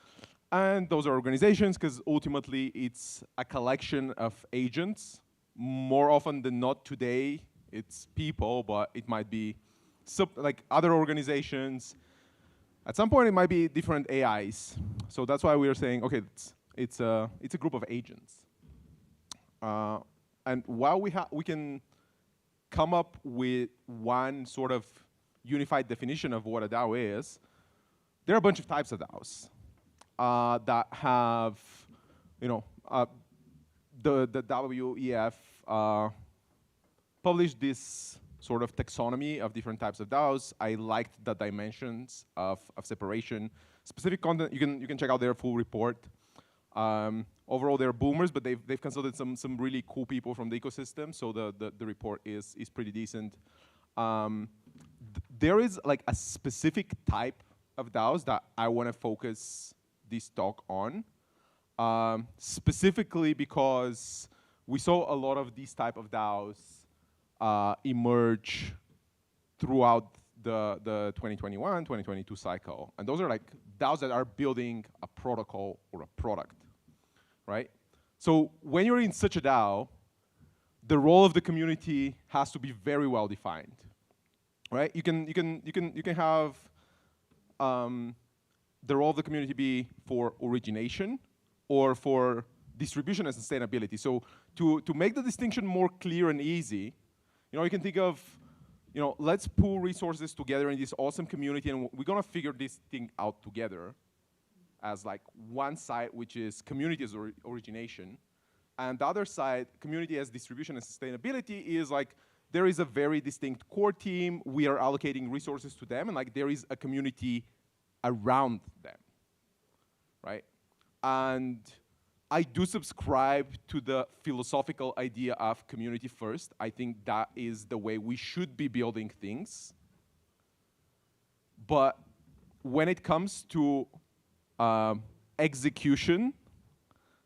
And those are organizations because ultimately it's a collection of agents. More often than not today, it's people, but it might be like other organizations. At some point, it might be different AIs. So that's why we are saying, okay, it's a group of agents. And while we can come up with one sort of unified definition of what a DAO is, there are a bunch of types of DAOs that have, the WEF published this sort of taxonomy of different types of DAOs. I liked the dimensions of separation. Specific content, you can check out their full report. Overall, they're boomers, but they've consulted some really cool people from the ecosystem, so the report is pretty decent. There is like a specific type of DAOs that I want to focus this talk on, specifically because we saw a lot of these type of DAOs emerge throughout the 2021, 2022 cycle. And those are like DAOs that are building a protocol or a product, right? So when you're in such a DAO, the role of the community has to be very well defined, right? You can have the role of the community be for origination or for distribution and sustainability. So to make the distinction more clear and easy, you can think of, let's pool resources together in this awesome community, and we're gonna figure this thing out together as like one side, which is community as origination, and the other side, community as distribution and sustainability, is like there is a very distinct core team. We are allocating resources to them, and like there is a community around them, right? And I do subscribe to the philosophical idea of community first. I think that is the way we should be building things. But when it comes to execution,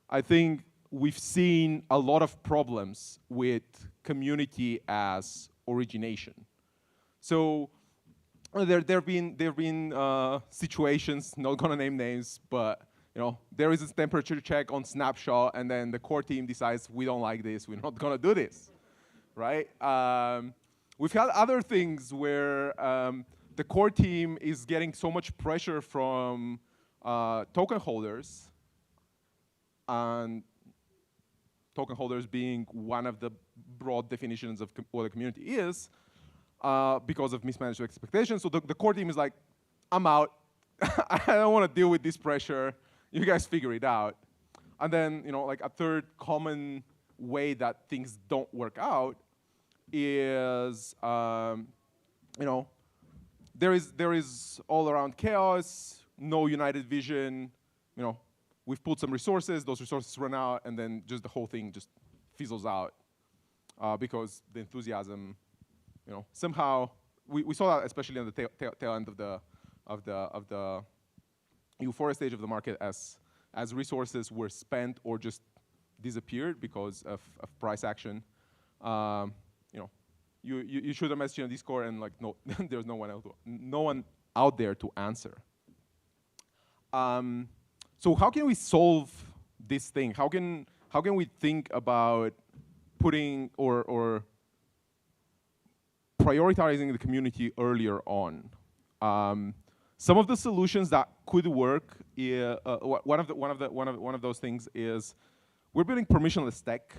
I think we've seen a lot of problems with community as origination. So there have been situations, not gonna name names, but there is a temperature check on Snapshot, and then the core team decides we don't like this, we're not gonna do this, right? We've had other things where the core team is getting so much pressure from token holders, and token holders being one of the broad definitions of what a community is, because of mismanaged expectations. So the core team is like, I'm out. I don't want to deal with this pressure. You guys figure it out. And then, like a third common way that things don't work out is, there is all around chaos, no united vision. We've put some resources, those resources run out, and then just the whole thing just fizzles out because the enthusiasm, somehow we saw that especially on the tail end of the euphoria stage of the market as resources were spent or just disappeared because of price action. You shoot a message on Discord and like no, there's no one out there to answer. So how can we solve this thing? How can we think about putting or prioritizing the community earlier on? Some of the solutions that could work, one of those things is we're building permissionless tech.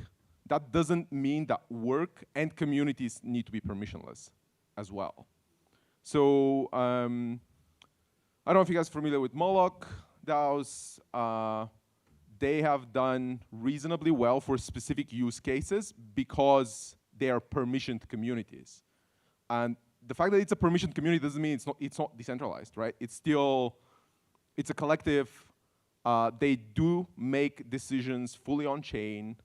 That doesn't mean that work and communities need to be permissionless as well. So I don't know if you guys are familiar with Moloch DAOs. They have done reasonably well for specific use cases because they are permissioned communities. And the fact that it's a permissioned community doesn't mean it's not decentralized, right? It's a collective. They do make decisions fully on chain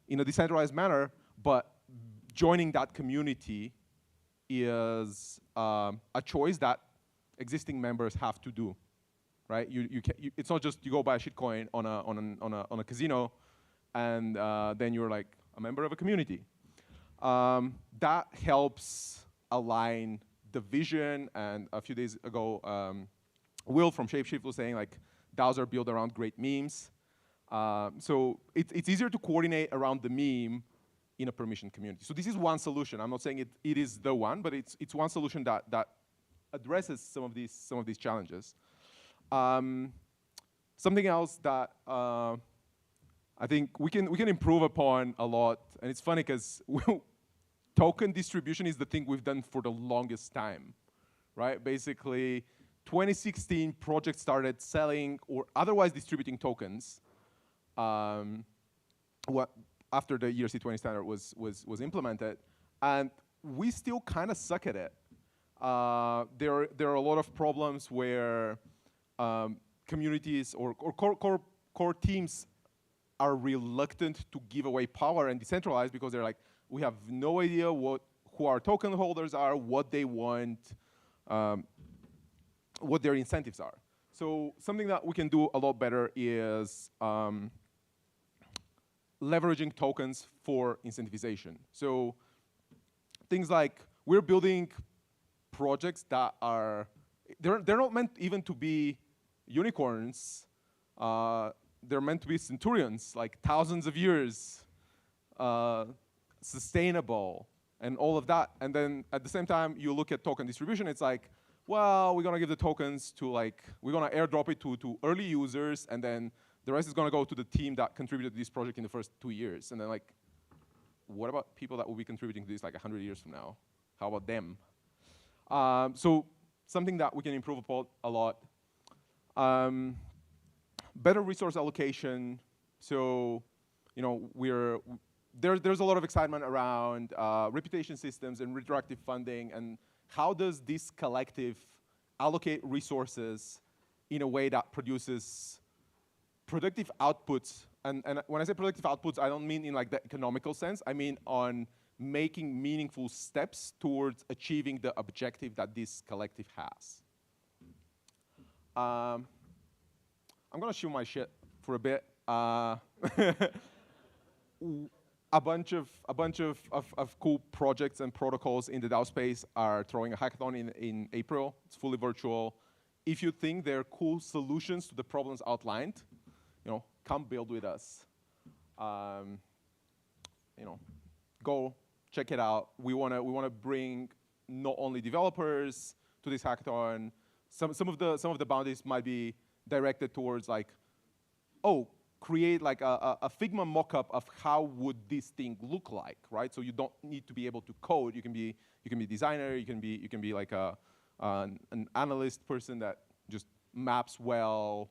in a decentralized manner, but joining that community is a choice that existing members have to do, right? It's not just you go buy a shitcoin on a casino, and then you're like a member of a community. That helps align the vision. And a few days ago, Will from Shapeshift was saying like DAOs are built around great memes. So it's easier to coordinate around the meme in a permission community. So this is one solution. I'm not saying it is the one, but it's one solution that addresses some of these challenges. Something else that I think we can improve upon a lot, and it's funny because token distribution is the thing we've done for the longest time, right? Basically, 2016, projects started selling or otherwise distributing tokens after the ERC20 standard was implemented, and we still kind of suck at it. There are a lot of problems where communities or core teams are reluctant to give away power and decentralize because they're like, we have no idea who our token holders are, what they want, what their incentives are. So something that we can do a lot better is leveraging tokens for incentivization. So things like we're building projects that are, they're not meant even to be unicorns. They're meant to be centurions, like thousands of years sustainable, and all of that. And then at the same time, you look at token distribution, it's like, well, we're gonna give the tokens to we're gonna airdrop it to early users, and then the rest is gonna go to the team that contributed to this project in the first 2 years. And then what about people that will be contributing to this 100 years from now? How about them? So something that we can improve upon a lot. Better resource allocation. So, there's a lot of excitement around reputation systems and retroactive funding, and how does this collective allocate resources in a way that produces productive outputs? And when I say productive outputs, I don't mean in the economical sense. I mean on making meaningful steps towards achieving the objective that this collective has. I'm gonna shoot my shit for a bit. A bunch of cool projects and protocols in the DAO space are throwing a hackathon in April. It's fully virtual. If you think they're cool solutions to the problems outlined, come build with us. Go check it out. We wanna bring not only developers to this hackathon. Some of the bounties might be directed towards create a Figma mockup of how would this thing look like, right? So you don't need to be able to code. You can be a designer. You can be an analyst person that just maps well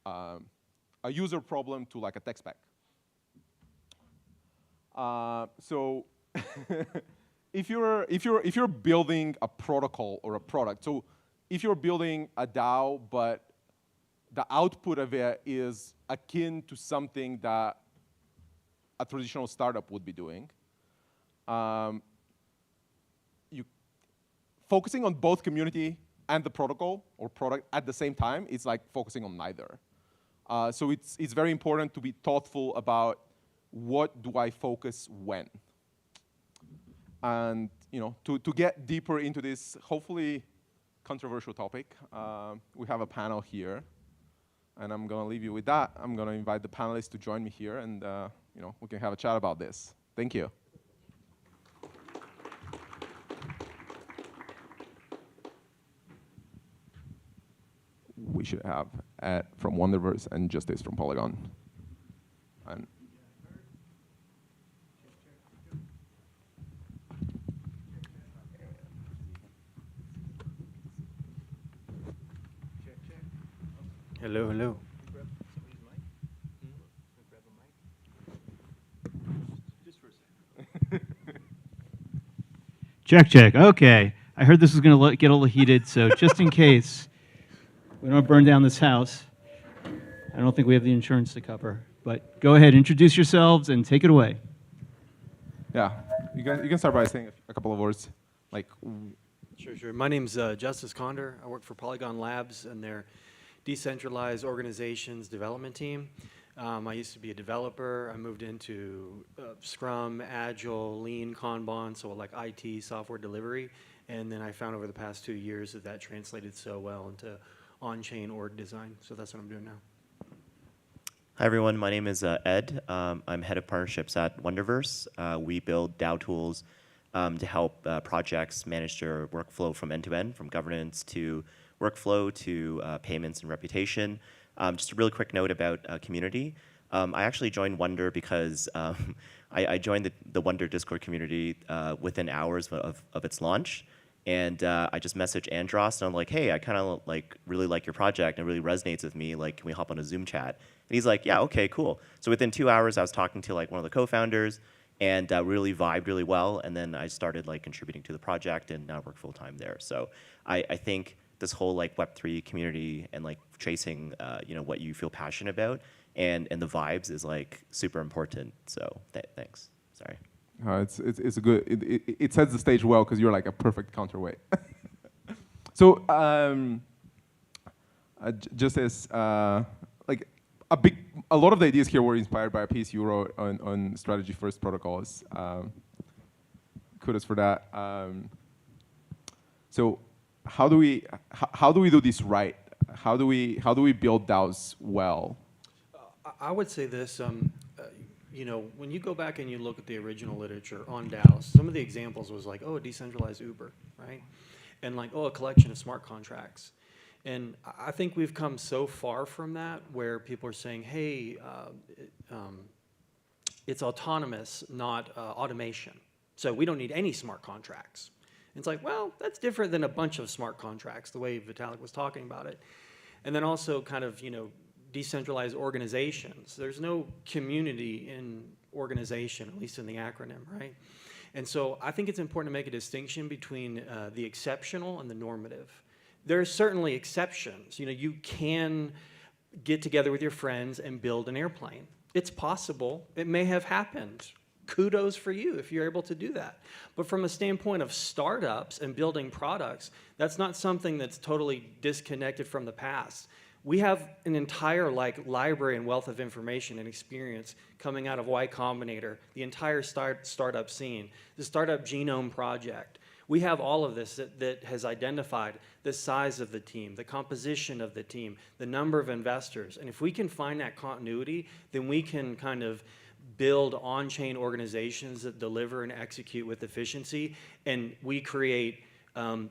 a user problem to a tech spec. So if you're building a protocol or a product, so if you're building a DAO, but the output of it is akin to something that a traditional startup would be doing, focusing on both community and the protocol or product at the same time is like focusing on neither. So it's very important to be thoughtful about what do I focus when. And to get deeper into this hopefully controversial topic, we have a panel here. And I'm going to leave you with that. I'm going to invite the panelists to join me here, and we can have a chat about this. Thank you. We should have Ed from Wonderverse and Justice from Polygon. And hello, hello. Check, check. Okay. I heard this was going to get a little heated, so just in case we don't burn down this house, I don't think we have the insurance to cover. But go ahead, introduce yourselves and take it away. Yeah, you can start by saying a couple of words. Sure. My name's Justice Condor. I work for Polygon Labs and their Decentralized Organizations Development Team. I used to be a developer. I moved into Scrum, Agile, Lean, Kanban, so like IT, software delivery. And then I found over the past 2 years that translated so well into on-chain org design. So that's what I'm doing now. Hi, everyone. My name is Ed. I'm head of partnerships at Wonderverse. We build DAO tools to help projects manage their workflow from end to end, from governance to workflow to payments and reputation. Just a really quick note about community. I actually joined Wonder because I joined the Wonder Discord community within hours of its launch. And I just messaged Andros, and I'm like, hey, I kind of really like your project, and it really resonates with me. Like, can we hop on a Zoom chat? And he's like, yeah, okay, cool. So within 2 hours, I was talking to one of the co-founders, and really vibed really well. And then I started contributing to the project, and now work full time there. So I think this whole Web3 community and tracing what you feel passionate about and the vibes is super important. So thanks. Sorry. It's a good. It sets the stage well because you're a perfect counterweight. So just as a lot of the ideas here were inspired by a piece you wrote on strategy first protocols. Kudos for that. So how do we do this right? How do we build DAOs well? I would say this. you know, when you go back and you look at the original literature on DAOs, some of the examples was like, oh, a decentralized Uber, right? And like, oh, a collection of smart contracts. And I think we've come so far from that where people are saying, hey, it's autonomous, not automation. So we don't need any smart contracts. And it's like, well, that's different than a bunch of smart contracts, the way Vitalik was talking about it. And then also kind of, you know, decentralized organizations. There's no community in organization, at least in the acronym, right? And so I think it's important to make a distinction between the exceptional and the normative. There are certainly exceptions. You know, you can get together with your friends and build an airplane. It's possible. It may have happened. Kudos for you if you're able to do that. But from a standpoint of startups and building products, that's not something that's totally disconnected from the past. We have an entire library and wealth of information and experience coming out of Y Combinator, the entire startup scene, the Startup Genome Project. We have all of this that has identified the size of the team, the composition of the team, the number of investors. And if we can find that continuity, then we can kind of build on-chain organizations that deliver and execute with efficiency. And we create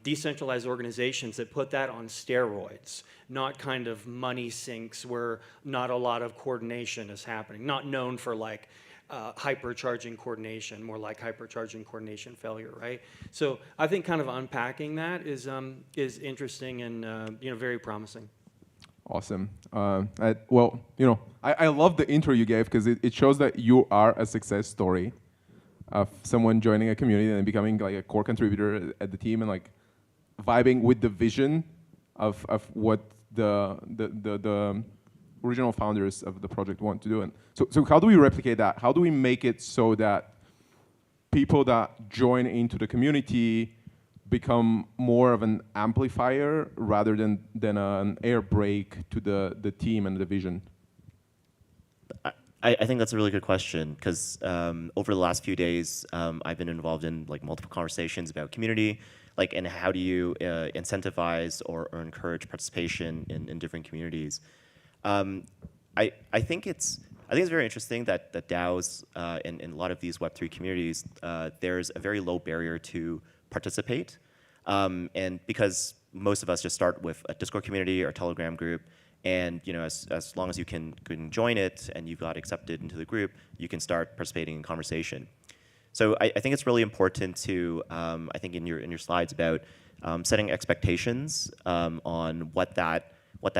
decentralized organizations that put that on steroids, not kind of money sinks where not a lot of coordination is happening, not known for like hypercharging coordination, more like hypercharging coordination failure, right? So I think kind of unpacking that is interesting and you know, very promising. Awesome. Well, you know, I love the intro you gave because it shows that you are a success story of someone joining a community and becoming like a core contributor at the team and like vibing with the vision of what the original founders of the project want to do. And so how do we replicate that? How do we make it so that people that join into the community become more of an amplifier rather than an air brake to the team and the vision? I think that's a really good question because over the last few days, I've been involved in like multiple conversations about community, like and how do you incentivize or encourage participation in different communities. I think it's very interesting that DAOs in a lot of these Web3 communities, there's a very low barrier to participate, and because most of us just start with a Discord community or a Telegram group. And you know, as long as you can join it and you've got accepted into the group, you can start participating in conversation. So I think it's really important to, I think in your slides about setting expectations on what that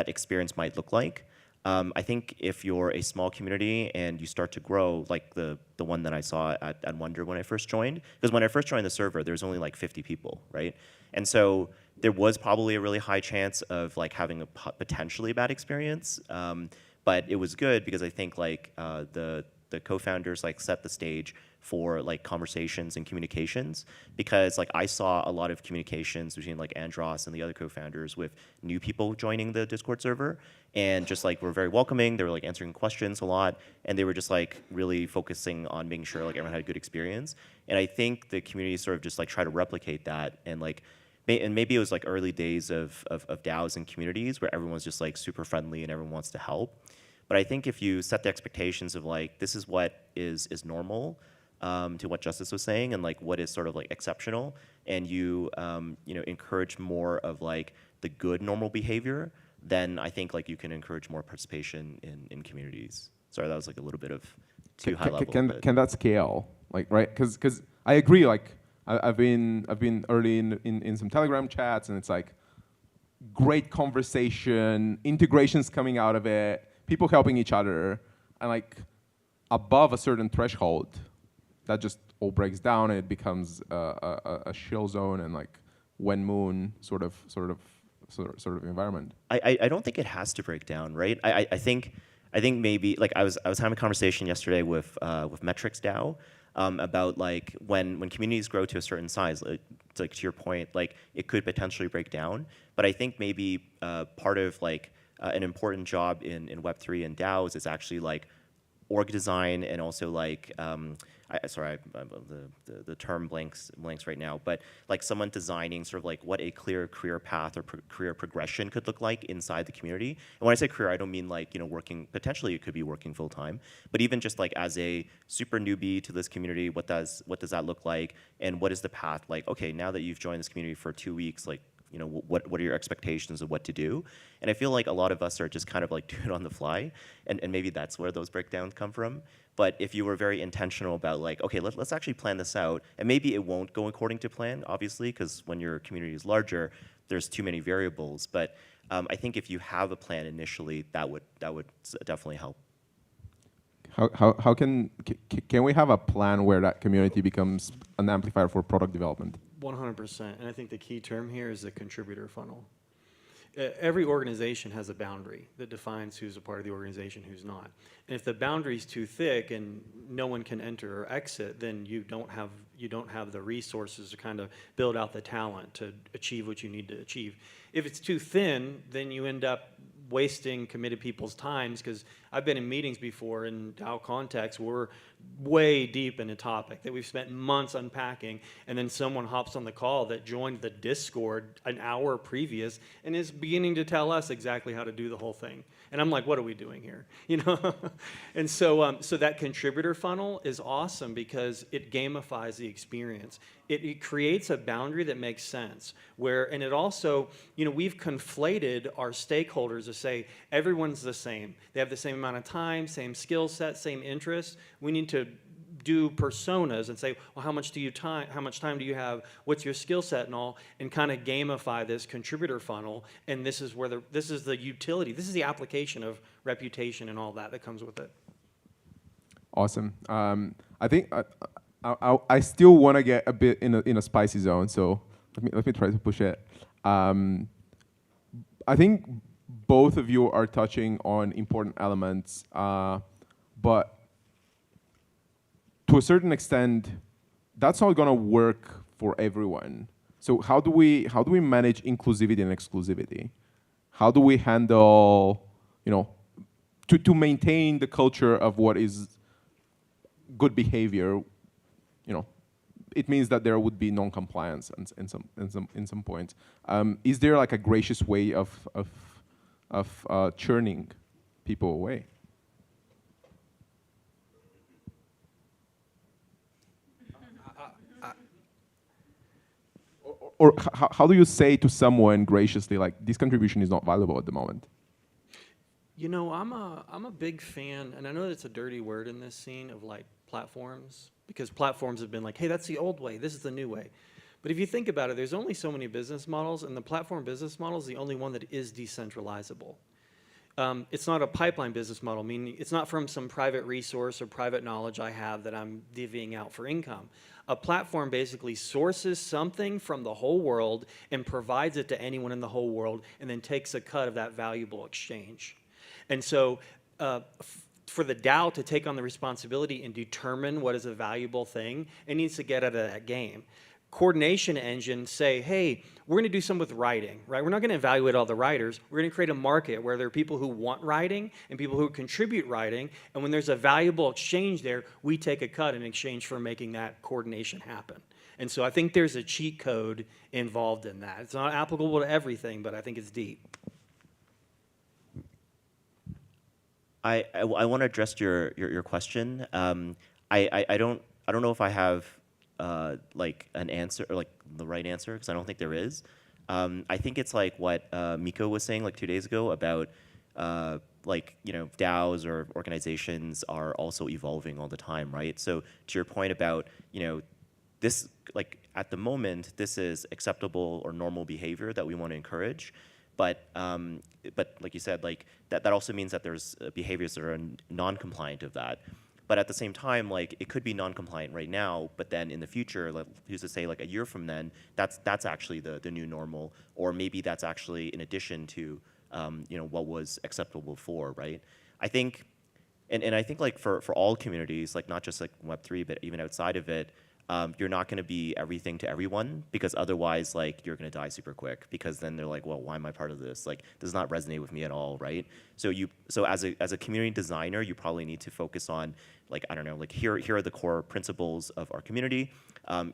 experience might look like. I think if you're a small community and you start to grow, like the one that I saw at Wonder when I first joined, because when I first joined the server, there was only like 50 people, right? And so there was probably a really high chance of like having a potentially bad experience, but it was good because I think like the co-founders like set the stage for like conversations and communications, because like I saw a lot of communications between like Andros and the other co-founders with new people joining the Discord server, and just like were very welcoming. They were like answering questions a lot, and they were just like really focusing on making sure like everyone had a good experience. And I think the community sort of just like try to replicate that, and like and maybe it was like early days of DAOs and communities where everyone's just like super friendly and everyone wants to help. But I think if you set the expectations of like this is what is normal, to what Justice was saying, and like what is sort of like exceptional, and you you know, encourage more of like the good normal behavior, then I think like you can encourage more participation in communities. Sorry, that was like a little bit of too high level. Can that scale? Like, right? Because I agree. Like I've been early in some Telegram chats, and it's like great conversation, integrations coming out of it, people helping each other, and like above a certain threshold, that just all breaks down and it becomes a shill zone and like when moon sort of environment. I don't think it has to break down, right? I think maybe like I was having a conversation yesterday with Metrics DAO about like when communities grow to a certain size, like to your point, like it could potentially break down. But I think maybe part of like an important job in Web3 and DAOs is actually like org design and also like, the term blanks right now, but like someone designing sort of like what a clear career path or career progression could look like inside the community. And when I say career, I don't mean like, working, potentially it could be working full time, but even just like as a super newbie to this community, what does that look like? And what is the path? Like, okay, now that you've joined this community for 2 weeks, like, what are your expectations of what to do? And I feel like a lot of us are just kind of like doing it on the fly, and maybe that's where those breakdowns come from. But if you were very intentional about like, okay, let's actually plan this out, and maybe it won't go according to plan, obviously, because when your community is larger, there's too many variables. But I think if you have a plan initially, that would definitely help. How can we have a plan where that community becomes an amplifier for product development? 100%. And I think the key term here is the contributor funnel. Every organization has a boundary that defines who's a part of the organization, who's not. And if the boundary's too thick and no one can enter or exit, then you don't have the resources to kind of build out the talent to achieve what you need to achieve. If it's too thin, then you end up wasting committed people's times, because I've been in meetings before in DAO context where we're way deep in a topic that we've spent months unpacking, and then someone hops on the call that joined the Discord an hour previous and is beginning to tell us exactly how to do the whole thing. And I'm like, what are we doing here? And so that contributor funnel is awesome because it gamifies the experience. It creates a boundary that makes sense, and it also, we've conflated our stakeholders to say everyone's the same. They have the same amount of time, same skill set, same interests. We need to do personas and say, well, how much time do you have? What's your skill set and all? And kind of gamify this contributor funnel. And this is where this is the utility. This is the application of reputation and all that comes with it. Awesome. I think I still want to get a bit in a spicy zone. So let me try to push it. I think both of you are touching on important elements, but to a certain extent, that's not going to work for everyone. So how do we manage inclusivity and exclusivity? How do we handle, to maintain the culture of what is good behavior? It means that there would be non-compliance in some points. Is there like a gracious way of churning people away? Or how do you say to someone graciously, like, this contribution is not valuable at the moment? I'm a big fan, and I know that's a dirty word in this scene of like platforms, because platforms have been like, hey, that's the old way, this is the new way. But if you think about it, there's only so many business models, and the platform business model is the only one that is decentralizable. It's not a pipeline business model, meaning it's not from some private resource or private knowledge I have that I'm divvying out for income. A platform basically sources something from the whole world and provides it to anyone in the whole world, and then takes a cut of that valuable exchange. And so for the DAO to take on the responsibility and determine what is a valuable thing, it needs to get out of that game. Coordination engines say, hey, we're going to do some with writing, right? We're not going to evaluate all the writers. We're going to create a market where there are people who want writing and people who contribute writing. And when there's a valuable exchange there, we take a cut in exchange for making that coordination happen. And so I think there's a cheat code involved in that. It's not applicable to everything, but I think it's deep. I want to address your question. I don't know if I have like an answer, or like the right answer, because I don't think there is. I think it's like what Miko was saying like 2 days ago about DAOs or organizations are also evolving all the time, right? So to your point about this, like at the moment, this is acceptable or normal behavior that we want to encourage. But like you said, like that also means that there's behaviors that are non-compliant of that. But at the same time, like it could be non-compliant right now, but then in the future, like, who's to say, like a year from then, that's actually the new normal, or maybe that's actually in addition to what was acceptable before, right? I think, and I think like for all communities, like not just like Web3, but even outside of it, you're not going to be everything to everyone, because otherwise, like, you're going to die super quick, because then they're like, well, why am I part of this? Like, does not resonate with me at all, right? So as a community designer, you probably need to focus on, like, I don't know, like, here are the core principles of our community.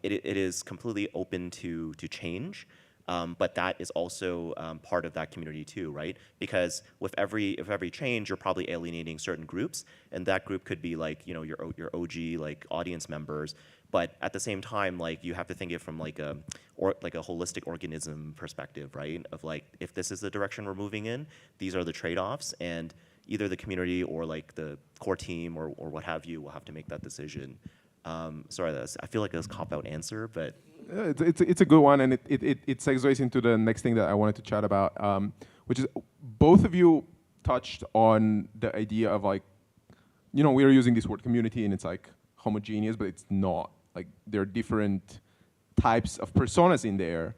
It is completely open to change. But that is also part of that community too, right? Because with every change, you're probably alienating certain groups, and that group could be like, you know, your OG like audience members. But at the same time, like, you have to think it from like a holistic organism perspective, right? Of like, if this is the direction we're moving in, these are the trade-offs, and either the community or like the core team or what have you will have to make that decision. Sorry, I feel like that's a cop-out answer, but. It's a good one, and it segues into the next thing that I wanted to chat about, which is both of you touched on the idea of like, you know, we're using this word community and it's like homogeneous, but it's not. Like, there are different types of personas in there.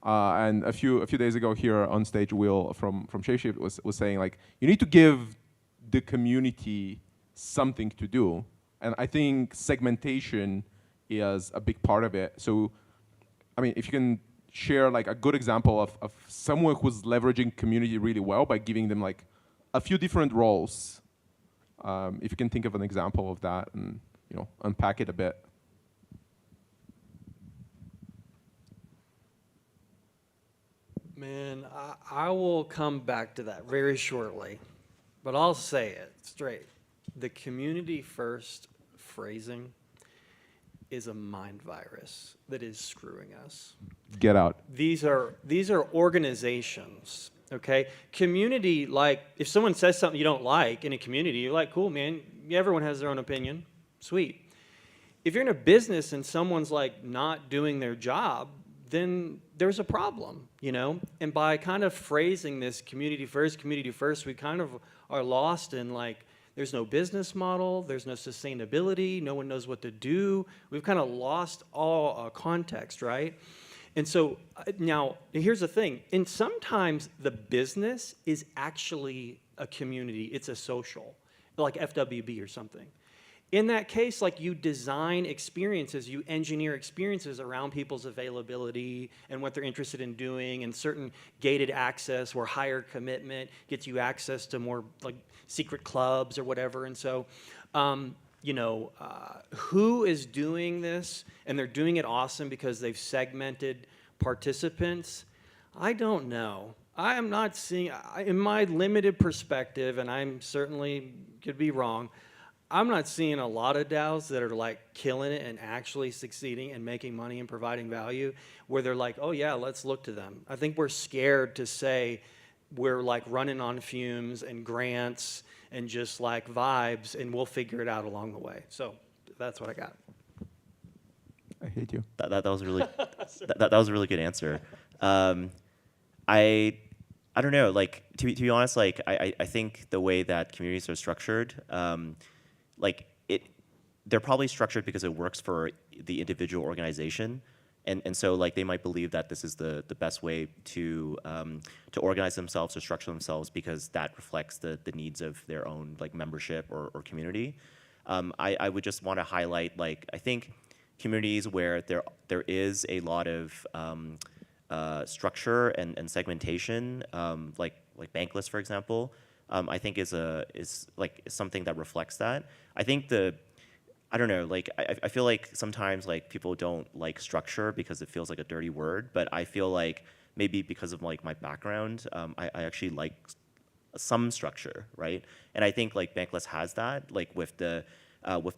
And a few days ago here on stage, Will from Shapeshift was saying like, you need to give the community something to do, and I think segmentation is a big part of it. So, I mean, if you can share like a good example of someone who's leveraging community really well by giving them like a few different roles, if you can think of an example of that and, you know, unpack it a bit. Man, I will come back to that very shortly, but I'll say it straight. The community first phrasing is a mind virus that is screwing us. Get out. These are organizations, okay? Community, like, if someone says something you don't like in a community, you're like, cool, man, everyone has their own opinion, sweet. If you're in a business and someone's like not doing their job, then there's a problem, you know? And by kind of phrasing this community first, we kind of are lost in like, there's no business model, there's no sustainability, no one knows what to do. We've kind of lost all context, right? And so now, here's the thing. And sometimes the business is actually a community. It's a social, like FWB or something. In that case, like, you design experiences, you engineer experiences around people's availability and what they're interested in doing, and certain gated access or higher commitment gets you access to more like secret clubs or whatever. And so, you know, who is doing this? And they're doing it awesome because they've segmented participants. I don't know. I am not seeing, in my limited perspective, and I'm certainly could be wrong, I'm not seeing a lot of DAOs that are like killing it and actually succeeding and making money and providing value, where they're like, oh yeah, let's look to them. I think we're scared to say we're like running on fumes and grants and just like vibes, and we'll figure it out along the way. So that's what I got. I hate you. That was really that was a really good answer. I don't know. Like, to be honest, like, I think the way that communities are structured, like, they're probably structured because it works for the individual organization, and so like they might believe that this is the best way to organize themselves or structure themselves because that reflects the needs of their own like membership or community. I would just want to highlight, like, I think communities where there is a lot of structure and segmentation, like Bankless, for example, I think is something that reflects that. I think I don't know, like, I feel like sometimes like people don't like structure because it feels like a dirty word, but I feel like maybe because of like my background, I actually like some structure, right? And I think like Bankless has that, like with the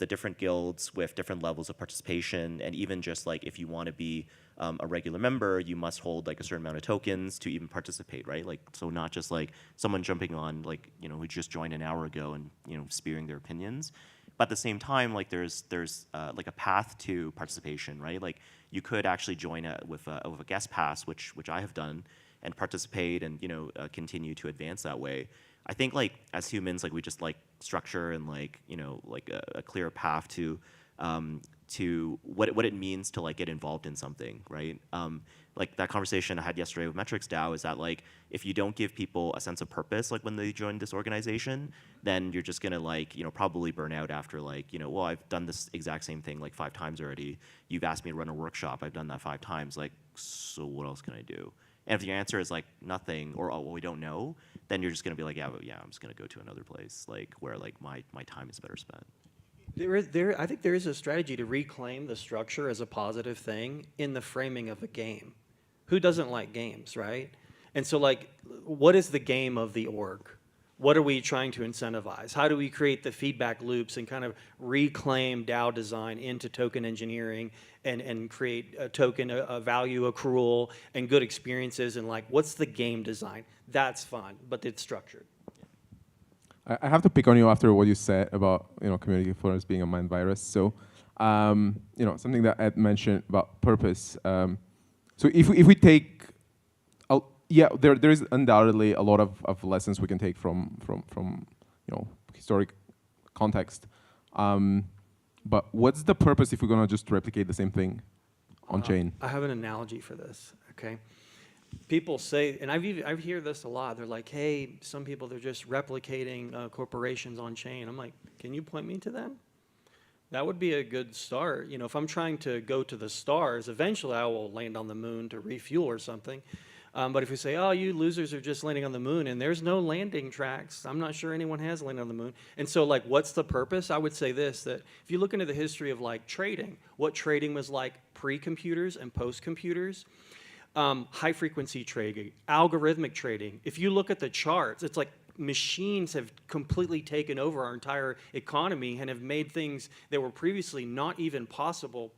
different guilds, with different levels of participation, and even just like if you want to be a regular member, you must hold like a certain amount of tokens to even participate, right? Like, so not just like someone jumping on, like, you know, who just joined an hour ago and, you know, spewing their opinions. But at the same time, like, there's like a path to participation, right? Like, you could actually join with a guest pass, which I have done, and participate and, you know, continue to advance that way. I think like as humans, like, we just like structure and like, you know, like a clear path to what it means to like get involved in something, right? like that conversation I had yesterday with Metrics DAO is that like if you don't give people a sense of purpose like when they join this organization, then you're just gonna like probably burn out after like well, I've done this exact same thing like 5 times already. You've asked me to run a workshop, I've done that 5 times. Like, so what else can I do? And if your answer is like nothing or well, we don't know, then you're just gonna be like yeah, I'm just gonna go to another place like where like my time is better spent. I think there is a strategy to reclaim the structure as a positive thing in the framing of a game. Who doesn't like games, right? And so like, what is the game of the org? What are we trying to incentivize? How do we create the feedback loops and kind of reclaim DAO design into token engineering and create a token, a value accrual and good experiences and like, what's the game design? That's fun, but it's structured. I have to pick on you after what you said about community forums being a mind virus. So, something that Ed mentioned about purpose. So if we take, there is undoubtedly a lot of lessons we can take from historic context. But what's the purpose if we're gonna just replicate the same thing on chain? I have an analogy for this. Okay. People say, and I hear this a lot, they're like, hey, some people, they're just replicating corporations on chain. I'm like, can you point me to them? That would be a good start. If I'm trying to go to the stars, eventually I will land on the moon to refuel or something. But if you say, oh, you losers are just landing on the moon, and there's no landing tracks, I'm not sure anyone has landed on the moon. And so, like, what's the purpose? I would say this, that if you look into the history of, like, trading, what trading was like pre-computers and post-computers, high-frequency trading, algorithmic trading. If you look at the charts, it's like machines have completely taken over our entire economy and have made things that were previously not even possible,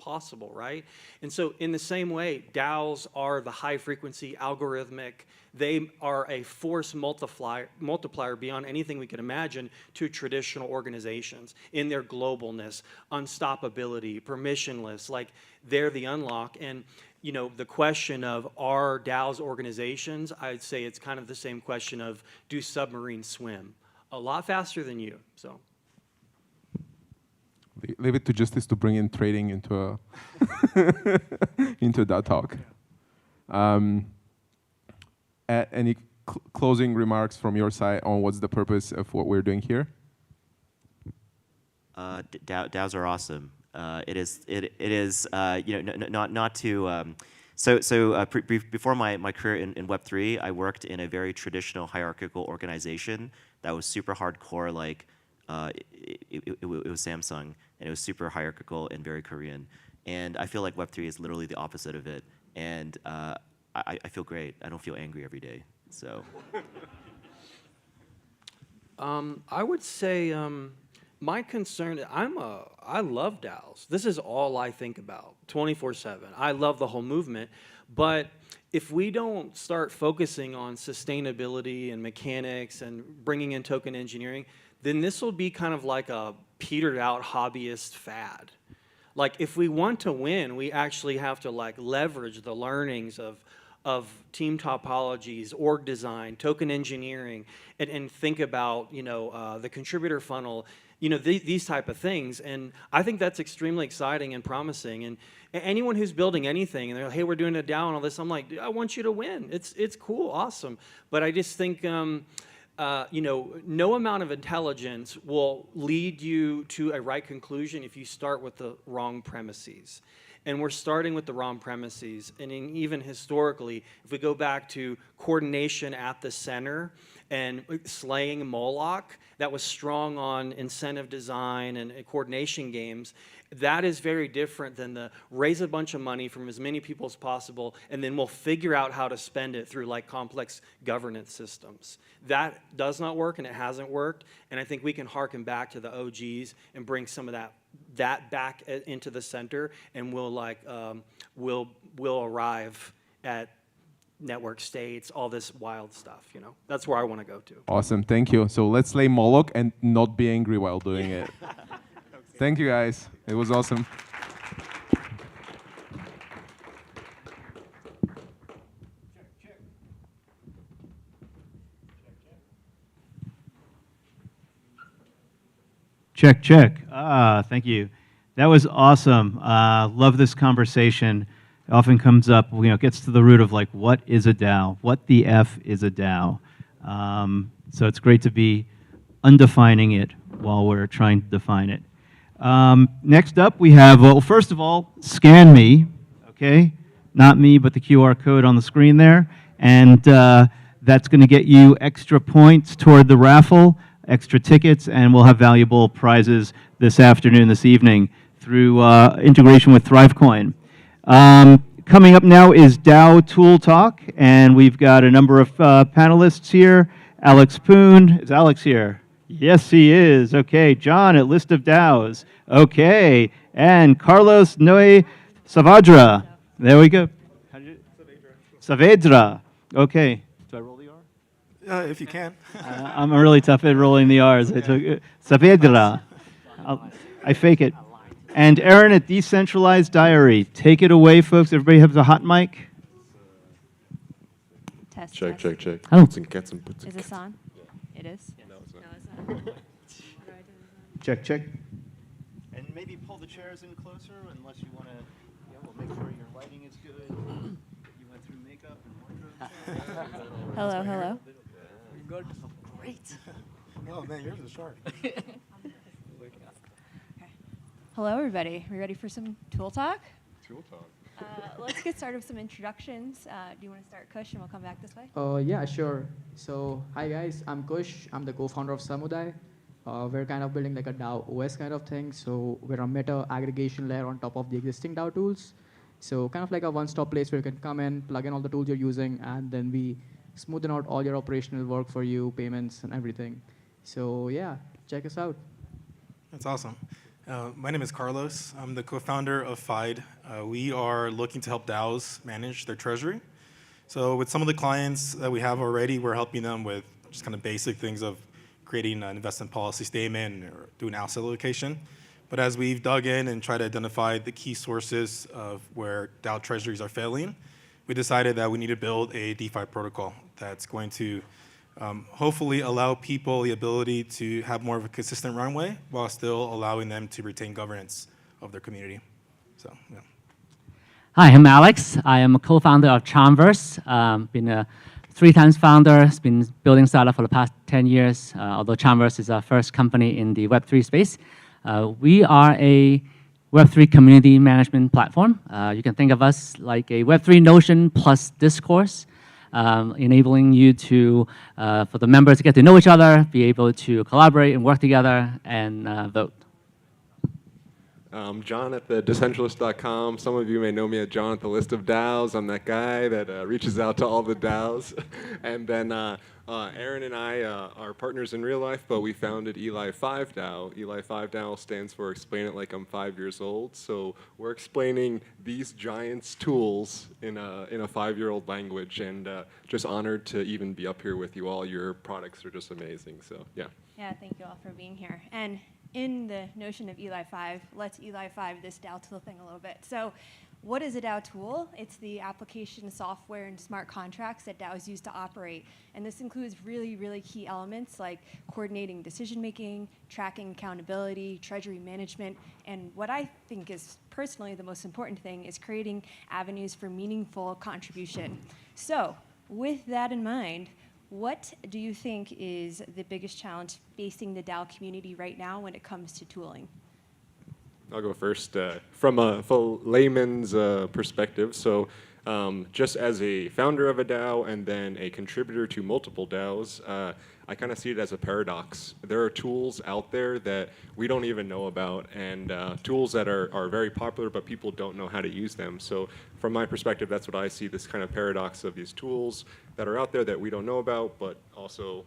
right? And so in the same way, DAOs are the high-frequency, algorithmic. They are a force multiplier beyond anything we can imagine to traditional organizations in their globalness, unstoppability, permissionless. Like, they're the unlock. And the question of are DAOs organizations, I'd say it's kind of the same question of do submarines swim? A lot faster than you, so. Leave it to Justice to bring in trading into into that talk. Any closing remarks from your side on what's the purpose of what we're doing here? DAOs are awesome. It is not to before my career in Web3, I worked in a very traditional hierarchical organization that was super hardcore. Like it was Samsung, and it was super hierarchical and very Korean. And I feel like Web3 is literally the opposite of it. And I feel great. I don't feel angry every day. So. I would say. My concern, I love DAOs. This is all I think about 24/7. I love the whole movement, but if we don't start focusing on sustainability and mechanics and bringing in token engineering, then this will be kind of like a petered out hobbyist fad. Like, if we want to win, we actually have to like leverage the learnings of team topologies, org design, token engineering, and think about the contributor funnel. These type of things. And I think that's extremely exciting and promising. And anyone who's building anything, and they're like, hey, we're doing a DAO and all this, I'm like, I want you to win. It's cool, awesome. But I just think, no amount of intelligence will lead you to a right conclusion if you start with the wrong premises. And we're starting with the wrong premises. And even historically, if we go back to coordination at the center and slaying Moloch, that was strong on incentive design and coordination games, that is very different than the raise a bunch of money from as many people as possible, and then we'll figure out how to spend it through like complex governance systems. That does not work, and it hasn't worked. And I think we can harken back to the OGs and bring some of that back into the center, and we'll arrive at network states, all this wild stuff. That's where I want to go to. Awesome, thank you. So let's slay Moloch and not be angry while doing it. Thank you, guys. It was awesome. Check, check. Thank you. That was awesome. Love this conversation. It often comes up, gets to the root of like, what is a DAO? What the F is a DAO? So it's great to be undefining it while we're trying to define it. Next up, we have, well, first of all, scan me, okay? Not me, but the QR code on the screen there. And that's going to get you extra points toward the raffle, extra tickets, and we'll have valuable prizes this afternoon, this evening, through integration with ThriveCoin. Coming up now is DAO Tool Talk, and we've got a number of panelists here. Alex Poon, is Alex here? Yes, he is. Okay, John at List of DAOs. Okay, and Carlos Noe Savadra. There we go. Saavedra. Okay. Do I roll the R? If you can. I'm really tough at rolling the R's. I took Saavedra. I fake it. And Aaron at Decentralized Diary. Take it away, folks. Everybody have the hot mic. Test. Check. Oh. Is this on? It is? No, it's not. No, it's not. Check. And maybe pull the chairs in closer unless you want to, we'll make sure your lighting is good. You went through makeup and wardrobe. Hello. Good. Great. Oh man, yours is sharp. Hello, everybody. Are we ready for some tool talk? Tool talk. Let's get started with some introductions. Do you want to start, Kush, and we'll come back this way? Yeah, sure. So, hi guys, I'm Kush. I'm the co-founder of Samudai. We're kind of building like a DAO OS kind of thing. So we're a meta aggregation layer on top of the existing DAO tools. So kind of like a one-stop place where you can come in, plug in all the tools you're using, and then we smoothen out all your operational work for you, payments and everything. So yeah, check us out. That's awesome. My name is Carlos. I'm the co-founder of FIDE. We are looking to help DAOs manage their treasury. So with some of the clients that we have already, we're helping them with just kind of basic things of creating an investment policy statement or doing asset allocation. But as we've dug in and tried to identify the key sources of where DAO treasuries are failing, we decided that we need to build a DeFi protocol that's going to hopefully allow people the ability to have more of a consistent runway while still allowing them to retain governance of their community. So, yeah. Hi, I'm Alex. I am a co-founder of Charmverse. Been a 3-times founder, been building startup for the past 10 years, although Charmverse is our first company in the Web3 space. We are a Web3 community management platform. You can think of us like a Web3 Notion plus Discourse, enabling you to, for the members to get to know each other, be able to collaborate and work together and vote. John at the Decentralist.com. Some of you may know me as John at the List of DAOs. I'm that guy that reaches out to all the DAOs. And then Aaron and I are partners in real life, but we founded Eli 5 DAO. Eli 5 DAO stands for Explain It Like I'm 5 Years Old. So we're explaining these giants' tools in a 5-year-old language, and just honored to even be up here with you all. Your products are just amazing. So yeah. Yeah, thank you all for being here. And in the notion of Eli 5, let's Eli 5 this DAO tool thing a little bit. So what is a DAO tool? It's the application software and smart contracts that DAOs use to operate. And this includes really, really key elements like coordinating decision-making, tracking accountability, treasury management, and what I think is personally the most important thing is creating avenues for meaningful contribution. So with that in mind, what do you think is the biggest challenge facing the DAO community right now when it comes to tooling? I'll go first. From a layman's perspective, so just as a founder of a DAO and then a contributor to multiple DAOs, I kind of see it as a paradox. There are tools out there that we don't even know about, and tools that are very popular, but people don't know how to use them. So from my perspective, that's what I see, this kind of paradox of these tools that are out there that we don't know about, but also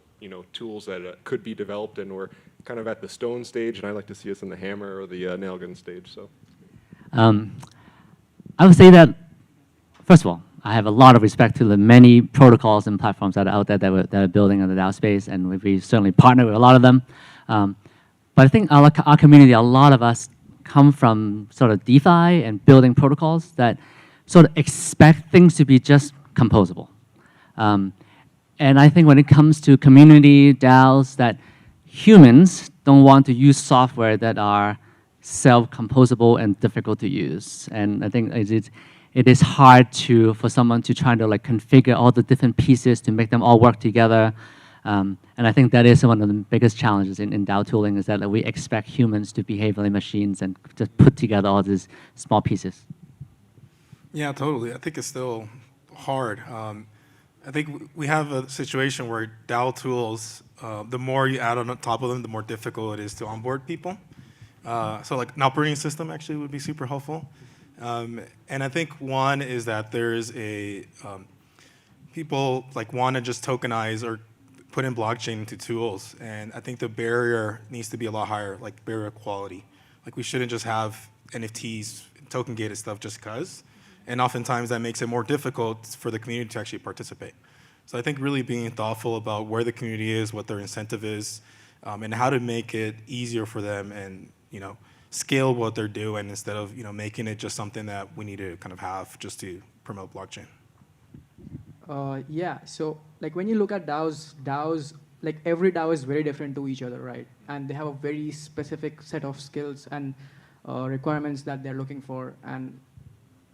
tools that could be developed, and we're kind of at the stone stage, and I like to see us in the hammer or the nail gun stage. So, I would say that, first of all, I have a lot of respect to the many protocols and platforms that are out there that are building in the DAO space, and we certainly partner with a lot of them. But I think our community, a lot of us come from sort of DeFi and building protocols that sort of expect things to be just composable. And I think when it comes to community DAOs, that humans don't want to use software that are self-composable and difficult to use. And I think it is hard for someone to try to like configure all the different pieces to make them all work together. And I think that is one of the biggest challenges in DAO tooling, is that we expect humans to behave like machines and just put together all these small pieces. Yeah, totally. I think it's still hard. I think we have a situation where DAO tools, the more you add on top of them, the more difficult it is to onboard people. So like an operating system actually would be super helpful. And I think one is that there's people like want to just tokenize or put in blockchain into tools. And I think the barrier needs to be a lot higher, like barrier quality. Like we shouldn't just have NFTs, token gated stuff just because. And oftentimes that makes it more difficult for the community to actually participate. So I think really being thoughtful about where the community is, what their incentive is, and how to make it easier for them and scale what they're doing instead of making it just something that we need to kind of have just to promote blockchain. Yeah, so like when you look at DAOs, like every DAO is very different to each other, right? And they have a very specific set of skills and requirements that they're looking for. And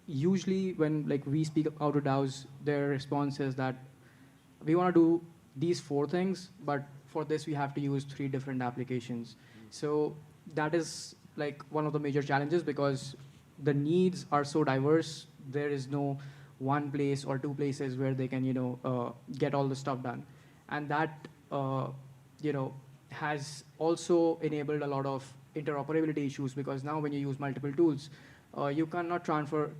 usually when like we speak out to DAOs, their response is that we want to do these 4 things, but for this we have to use 3 different applications. So that is like one of the major challenges, because the needs are so diverse. There is no one place or 2 places where they can get all the stuff done, and that has also enabled a lot of interoperability issues, because now when you use multiple tools, you cannot transfer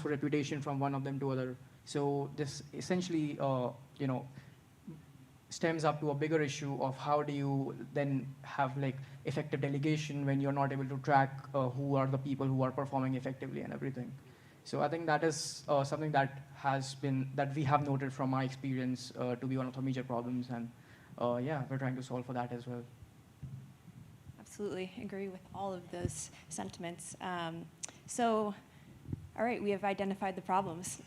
reputation from one of them to other. So this essentially stems up to a bigger issue of how do you then have like effective delegation when you're not able to track who are the people who are performing effectively and everything. So I think that is something that we have noted from our experience to be one of the major problems, and yeah, we're trying to solve for that as well. Absolutely agree with all of those sentiments. So, all right, we have identified the problems.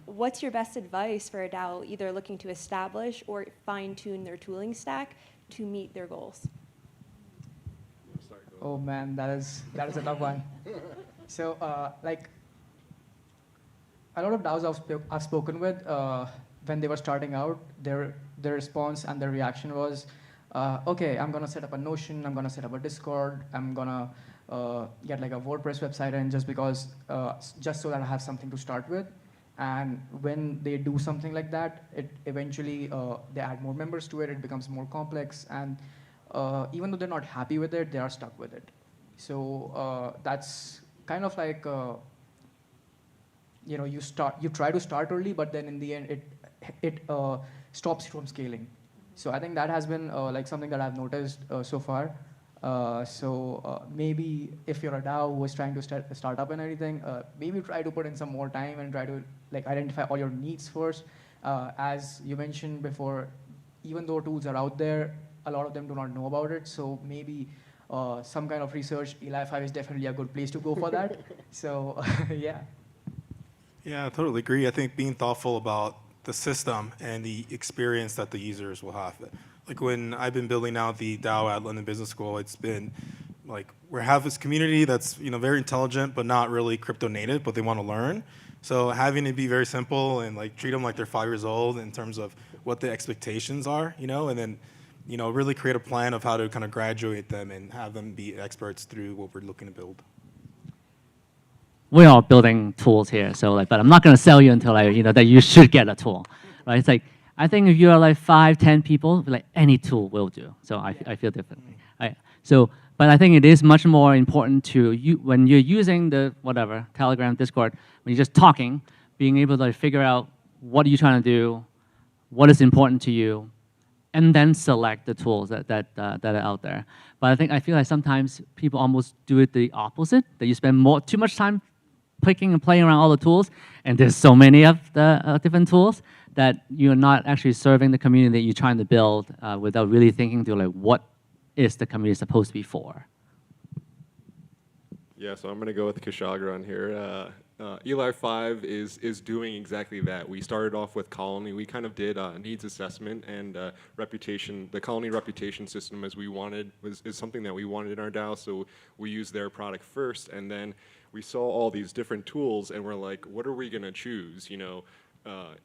What's your best advice for a DAO either looking to establish or fine-tune their tooling stack to meet their goals? Oh man, that is a tough one. So like a lot of DAOs I've spoken with, when they were starting out, their response and their reaction was, okay, I'm gonna set up a Notion, I'm gonna set up a Discord, I'm gonna get like a WordPress website, and just so that I have something to start with. And when they do something like that, it eventually they add more members to it, it becomes more complex, and even though they're not happy with it, they are stuck with it. So that's kind of like you try to start early, but then in the end it stops you from scaling. So I think that has been like something that I've noticed so far. So maybe if you're a DAO who is trying to start up and everything, maybe try to put in some more time and try to like identify all your needs first. As you mentioned before, even though tools are out there, a lot of them do not know about it. So maybe some kind of research, Eli5 is definitely a good place to go for that. So yeah. Yeah, I totally agree. I think being thoughtful about the system and the experience that the users will have. Like when I've been building out the DAO at London Business School, it's been like we have this community that's very intelligent but not really crypto native, but they want to learn. So having it be very simple and like treat them like they're 5 years old in terms of what the expectations are, and then really create a plan of how to kind of graduate them and have them be experts through what we're looking to build. We're all building tools here, so like, but I'm not going to sell you until that you should get a tool, right? It's like, I think if you are like 5, 10 people, like any tool will do. So I feel differently. Right? So, but I think it is much more important to you when you're using the whatever Telegram, Discord, when you're just talking, being able to figure out what are you trying to do, what is important to you, and then select the tools that are out there. But I feel like sometimes people almost do it the opposite, that you spend too much time clicking and playing around all the tools, and there's so many of the different tools that you're not actually serving the community that you're trying to build without really thinking through like what is the community supposed to be for. Yeah, so I'm going to go with Kushagra on here. Eli5 is doing exactly that. We started off with Colony. We kind of did a needs assessment and reputation. The Colony reputation system, as we wanted, is something that we wanted in our DAO. So we used their product first, and then we saw all these different tools, and we're like, what are we gonna choose? You know,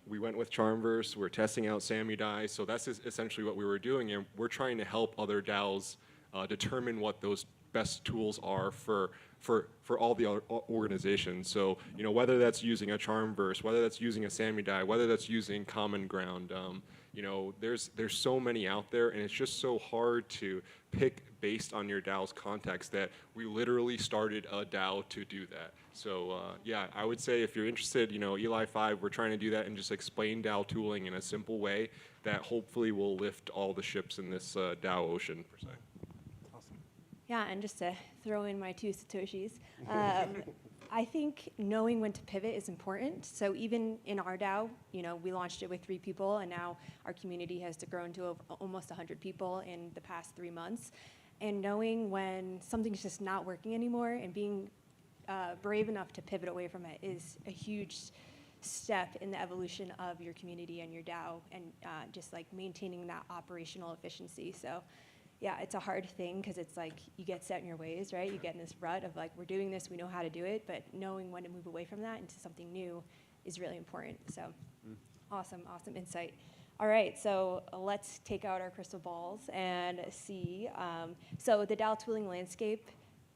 we went with Charmverse. We're testing out Samudai. So that's essentially what we were doing, and we're trying to help other DAOs determine what those best tools are for all the other organizations. So, you know, whether that's using a Charmverse, whether that's using a Samudai, whether that's using Common Ground, you know, there's so many out there, and it's just so hard to pick based on your DAO's context that we literally started a DAO to do that. So yeah, I would say if you're interested, you know, Eli 5, we're trying to do that and just explain DAO tooling in a simple way that hopefully will lift all the ships in this DAO ocean, per se. Yeah, and just to throw in my 2 Satoshis, I think knowing when to pivot is important. So even in our DAO, you know, we launched it with 3 people, and now our community has grown to almost 100 people in the past 3 months. And knowing when something's just not working anymore and being brave enough to pivot away from it is a huge step in the evolution of your community and your DAO, and just like maintaining that operational efficiency. So yeah, it's a hard thing because it's like you get set in your ways, right? You get in this rut of like, we're doing this, we know how to do it, but knowing when to move away from that into something new is really important. So awesome insight. All right, so let's take out our crystal balls and see. So the DAO tooling landscape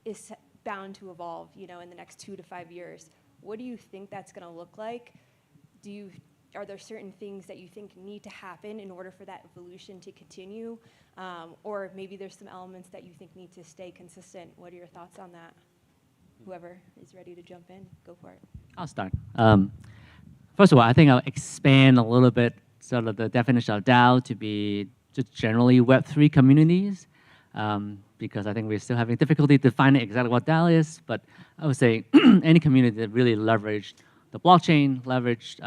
is bound to evolve, you know, in the next 2 to 5 years. What do you think that's gonna look like? Are there certain things that you think need to happen in order for that evolution to continue? Or maybe there's some elements that you think need to stay consistent. What are your thoughts on that? Whoever is ready to jump in, go for it. I'll start. First of all, I think I'll expand a little bit sort of the definition of DAO to be just generally Web3 communities, because I think we're still having difficulty defining exactly what DAO is, but I would say any community that really leveraged the blockchain, leveraged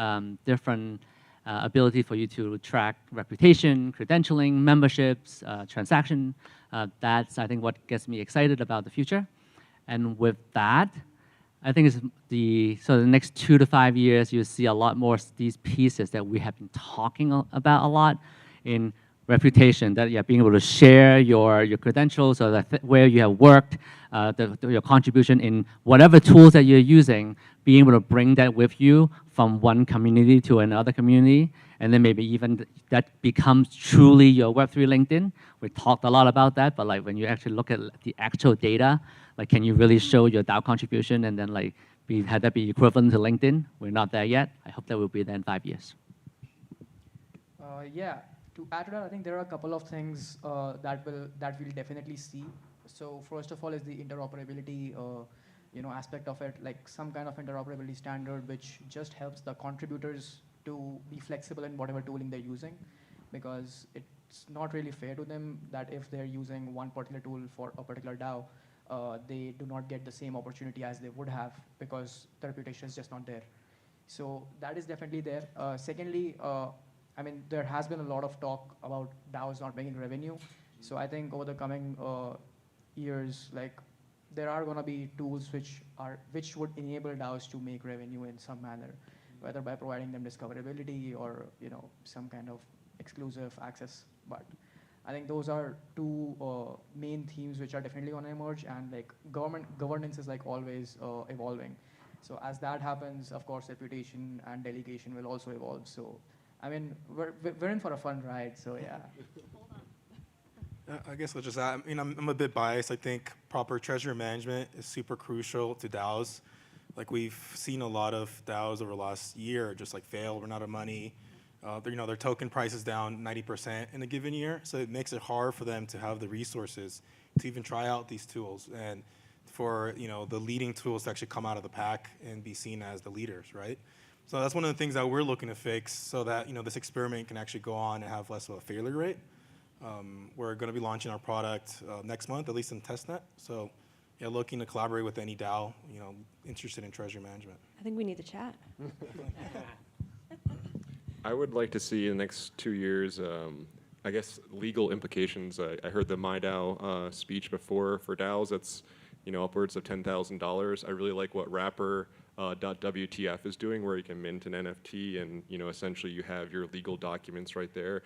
different ability for you to track reputation, credentialing, memberships, transaction. That's, I think, what gets me excited about the future. And with that, I think it's the next 2 to 5 years, you'll see a lot more of these pieces that we have been talking about a lot in reputation, that you're being able to share your credentials or where you have worked, your contribution in whatever tools that you're using, being able to bring that with you from one community to another community, and then maybe even that becomes truly your Web3 LinkedIn. We talked a lot about that, but like when you actually look at the actual data, like can you really show your DAO contribution and then like have that be equivalent to LinkedIn? We're not there yet. I hope that will be there in 5 years. Yeah, to add to that, I think there are a couple of things that we'll definitely see. So first of all is the interoperability aspect of it, like some kind of interoperability standard which just helps the contributors to be flexible in whatever tooling they're using, because it's not really fair to them that if they're using one particular tool for a particular DAO, they do not get the same opportunity as they would have because the reputation is just not there. So that is definitely there. Secondly, I mean, there has been a lot of talk about DAOs not making revenue. So I think over the coming years, like there are going to be tools which would enable DAOs to make revenue in some manner, whether by providing them discoverability or some kind of exclusive access. But I think those are 2 main themes which are definitely going to emerge, and like governance is like always evolving. So as that happens, of course, reputation and delegation will also evolve. So I mean, we're in for a fun ride. So yeah. I guess I'll just add, I mean, I'm a bit biased. I think proper treasury management is super crucial to DAOs. Like we've seen a lot of DAOs over the last year just like fail, run out of money. Their token price is down 90% in a given year. So it makes it hard for them to have the resources to even try out these tools and for the leading tools to actually come out of the pack and be seen as the leaders, right? So that's one of the things that we're looking to fix so that this experiment can actually go on and have less of a failure rate. We're going to be launching our product next month, at least in testnet. So, yeah, looking to collaborate with any DAO, interested in treasury management. I think we need to chat. I would like to see in the next 2 years, I guess, legal implications. I heard the MyDAO speech before for DAOs. That's upwards of $10,000. I really like what Wrapper .wtf is doing, where you can mint an NFT and essentially you have your legal documents right there.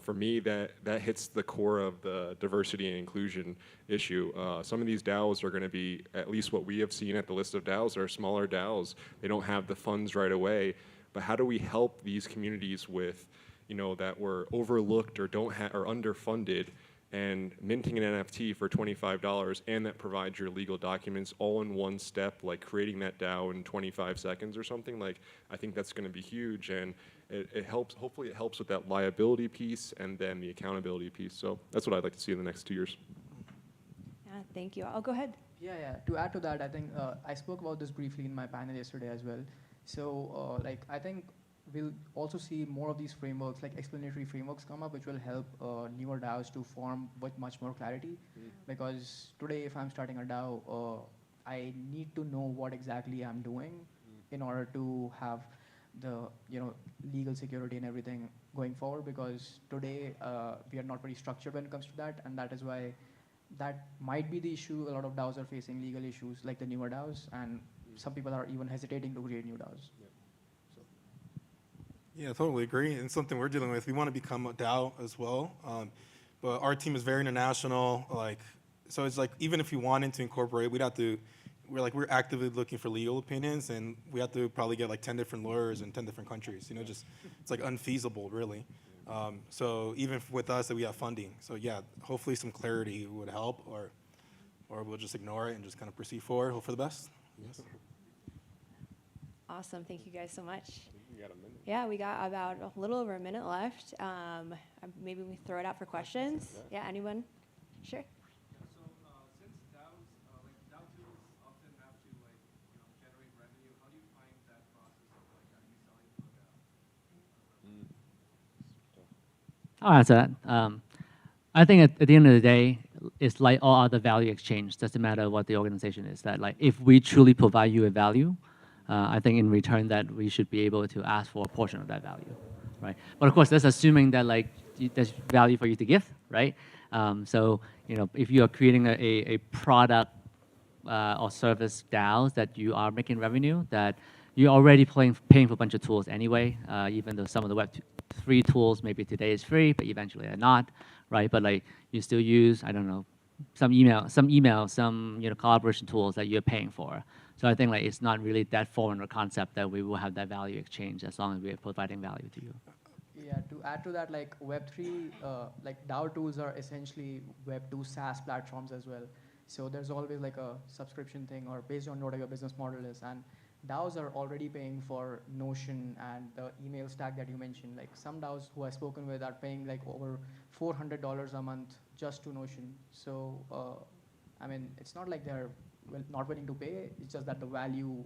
For me, that hits the core of the diversity and inclusion issue. Some of these DAOs are going to be, at least what we have seen at the list of DAOs, are smaller DAOs. They don't have the funds right away. But how do we help these communities with, that were overlooked or or underfunded, and minting an NFT for $25 and that provides your legal documents all in one step, like creating that DAO in 25 seconds or something? Like, I think that's going to be huge, and it helps. Hopefully, it helps with that liability piece and then the accountability piece. So that's what I'd like to see in the next 2 years. Yeah, thank you. I'll go ahead. Yeah. To add to that, I think I spoke about this briefly in my panel yesterday as well. So, I think we'll also see more of these frameworks, like explanatory frameworks, come up, which will help newer DAOs to form with much more clarity. Because today, if I'm starting a DAO, I need to know what exactly I'm doing in order to have the legal security and everything going forward. Because today we are not very structured when it comes to that, and that is why that might be the issue. A lot of DAOs are facing legal issues, like the newer DAOs, and some people are even hesitating to create new DAOs. Yeah, totally agree. And something we're dealing with. We want to become a DAO as well, but our team is very international. So it's like, even if we wanted to incorporate, we'd have to. We're actively looking for legal opinions, and we have to probably get like 10 different lawyers in 10 different countries. It's like unfeasible, really. So even with us, that we have funding. So yeah, hopefully some clarity would help, or we'll just ignore it and just kind of proceed forward. Hope for the best. Yes. Awesome. Thank you guys so much. You got a minute. Yeah, we got about a little over a minute left. Maybe we throw it out for questions. Yeah, anyone? Sure. So since DAOs, DAO tools often have to generate revenue, how do you find that process of are you selling to a DAO? I'll answer that. I think at the end of the day, it's like all other value exchange. Doesn't matter what the organization is. That if we truly provide you a value, I think in return that we should be able to ask for a portion of that value, right? But of course, that's assuming that there's value for you to give, right? So if you are creating a product or service DAOs that you are making revenue, that you're already paying for a bunch of tools anyway, even though some of the Web3 tools maybe today is free, but eventually are not, right? But you still use, I don't know, some email, some collaboration tools that you're paying for. So I think it's not really that foreign a concept that we will have that value exchange as long as we are providing value to you. Yeah, to add to that, Web3, DAO tools are essentially Web2 SaaS platforms as well. So there's always a subscription thing, or based on what your business model is. And DAOs are already paying for Notion and the email stack that you mentioned. Some DAOs who I've spoken with are paying over $400 a month just to Notion. So, it's not like they're not willing to pay. It's just that the value,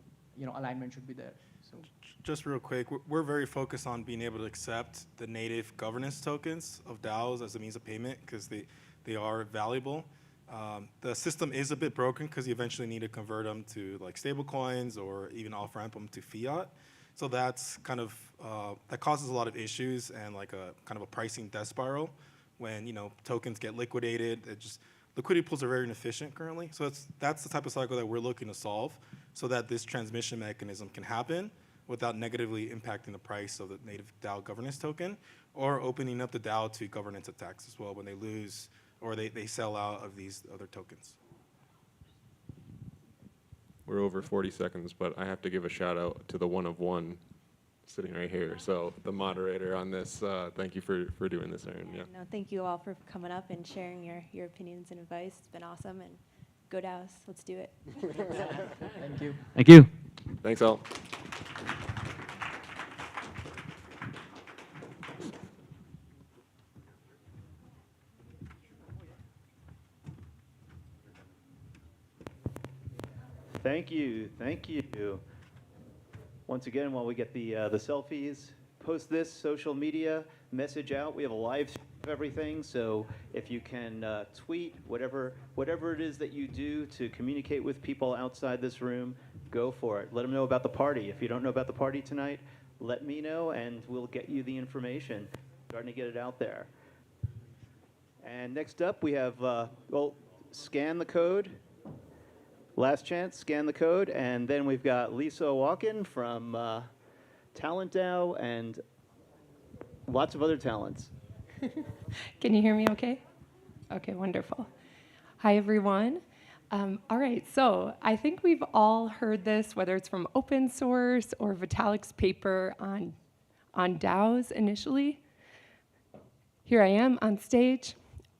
alignment should be there. So, just real quick, we're very focused on being able to accept the native governance tokens of DAOs as a means of payment, because they are valuable. The system is a bit broken because you eventually need to convert them to stable coins or even off-ramp them to fiat. So that's kind of that causes a lot of issues and a kind of a pricing death spiral when tokens get liquidated. Liquidity pools are very inefficient currently. So that's the type of cycle that we're looking to solve, so that this transmission mechanism can happen without negatively impacting the price of the native DAO governance token, or opening up the DAO to governance attacks as well when they lose or they sell out of these other tokens. We're over 40 seconds, but I have to give a shout out to the one of one sitting right here. So the moderator on this, thank you for doing this, Aaron. Yeah. No, thank you all for coming up and sharing your opinions and advice. It's been awesome, and go DAOs. Let's do it. Thank you. Thank you. Thanks, all. Thank you. Thank you. Once again, while we get the selfies, post this social media, message out. We have a live stream of everything, so if you can tweet, whatever it is that you do to communicate with people outside this room, go for it. Let them know about the party. If you don't know about the party tonight, let me know, and we'll get you the information. Starting to get it out there. And next up, we have, scan the code. Last chance, scan the code, and then we've got Lisa Walken from Talent DAO and lots of other talents. Can you hear me okay? Okay, wonderful. Hi, everyone. All right, so I think we've all heard this, whether it's from open source or Vitalik's paper on DAOs initially. Here I am on stage.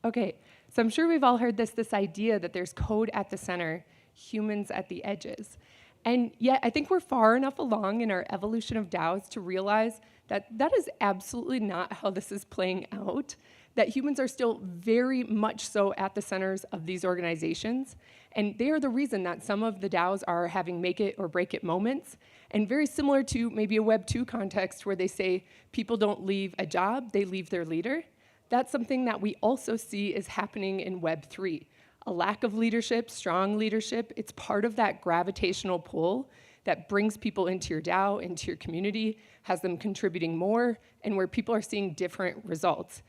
Okay, so I'm sure we've all heard this idea that there's code at the center, humans at the edges. And yet I think we're far enough along in our evolution of DAOs to realize that that is absolutely not how this is playing out, that humans are still very much so at the centers of these organizations. And they are the reason that some of the DAOs are having make it or break it moments. And very similar to maybe a Web 2 context where they say people don't leave a job, they leave their leader. That's something that we also see is happening in Web 3. A lack of leadership, strong leadership, it's part of that gravitational pull that brings people into your DAO, into your community, has them contributing more, and where people are seeing different results.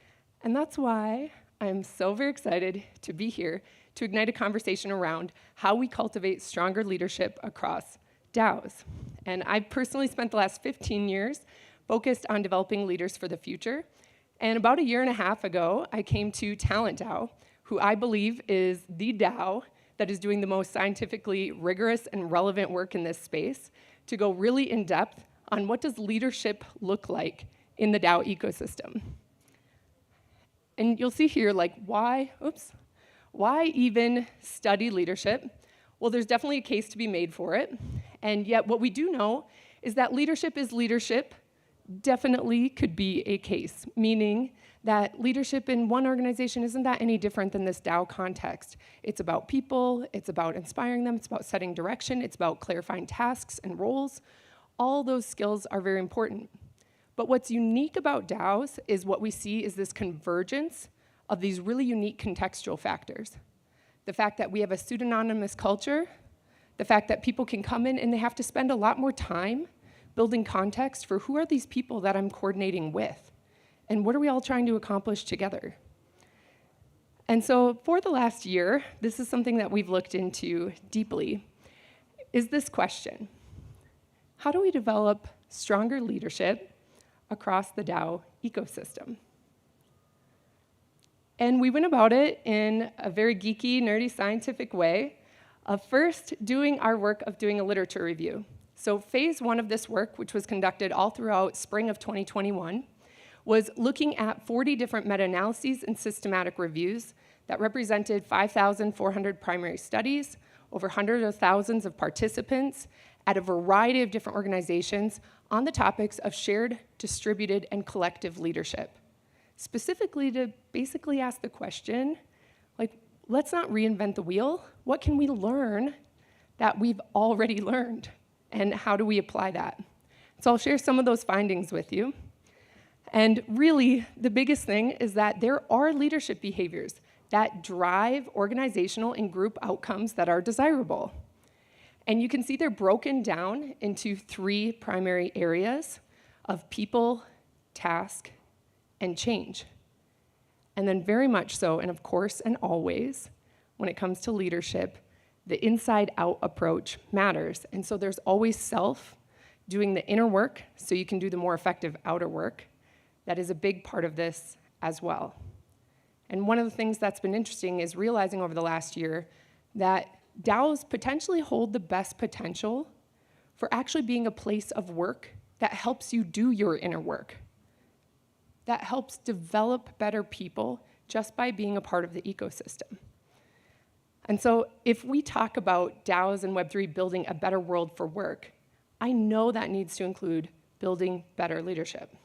And that's why I'm so very excited to be here to ignite a conversation around how we cultivate stronger leadership across DAOs. And I've personally spent the last 15 years focused on developing leaders for the future. And about 1.5 years ago, I came to Talent DAO, who I believe is the DAO that is doing the most scientifically rigorous and relevant work in this space, to go really in depth on what does leadership look like in the DAO ecosystem. And you'll see here, like, why even study leadership? Well, there's definitely a case to be made for it. And yet what we do know is that leadership is leadership definitely could be a case, meaning that leadership in one organization isn't that any different than this DAO context. It's about people, it's about inspiring them, it's about setting direction, it's about clarifying tasks and roles. All those skills are very important. But what's unique about DAOs is what we see is this convergence of these really unique contextual factors. The fact that we have a pseudonymous culture, the fact that people can come in and they have to spend a lot more time building context for who are these people that I'm coordinating with, and what are we all trying to accomplish together? And so for the last year, this is something that we've looked into deeply, is this question: how do we develop stronger leadership across the DAO ecosystem? And we went about it in a very geeky, nerdy, scientific way of first doing our work of doing a literature review. So phase 1 of this work, which was conducted all throughout spring of 2021, was looking at 40 different meta-analyses and systematic reviews that represented 5,400 primary studies, over hundreds of thousands of participants at a variety of different organizations on the topics of shared, distributed, and collective leadership. Specifically to basically ask the question, like, let's not reinvent the wheel. What can we learn that we've already learned? And how do we apply that? So I'll share some of those findings with you. And really, the biggest thing is that there are leadership behaviors that drive organizational and group outcomes that are desirable. And you can see they're broken down into 3 primary areas of people, task, and change. And then very much so, and of course and always, when it comes to leadership, the inside-out approach matters. And so there's always self doing the inner work so you can do the more effective outer work. That is a big part of this as well. And one of the things that's been interesting is realizing over the last year that DAOs potentially hold the best potential for actually being a place of work that helps you do your inner work, that helps develop better people just by being a part of the ecosystem. And so if we talk about DAOs and Web3 building a better world for work, I know that needs to include building better leadership.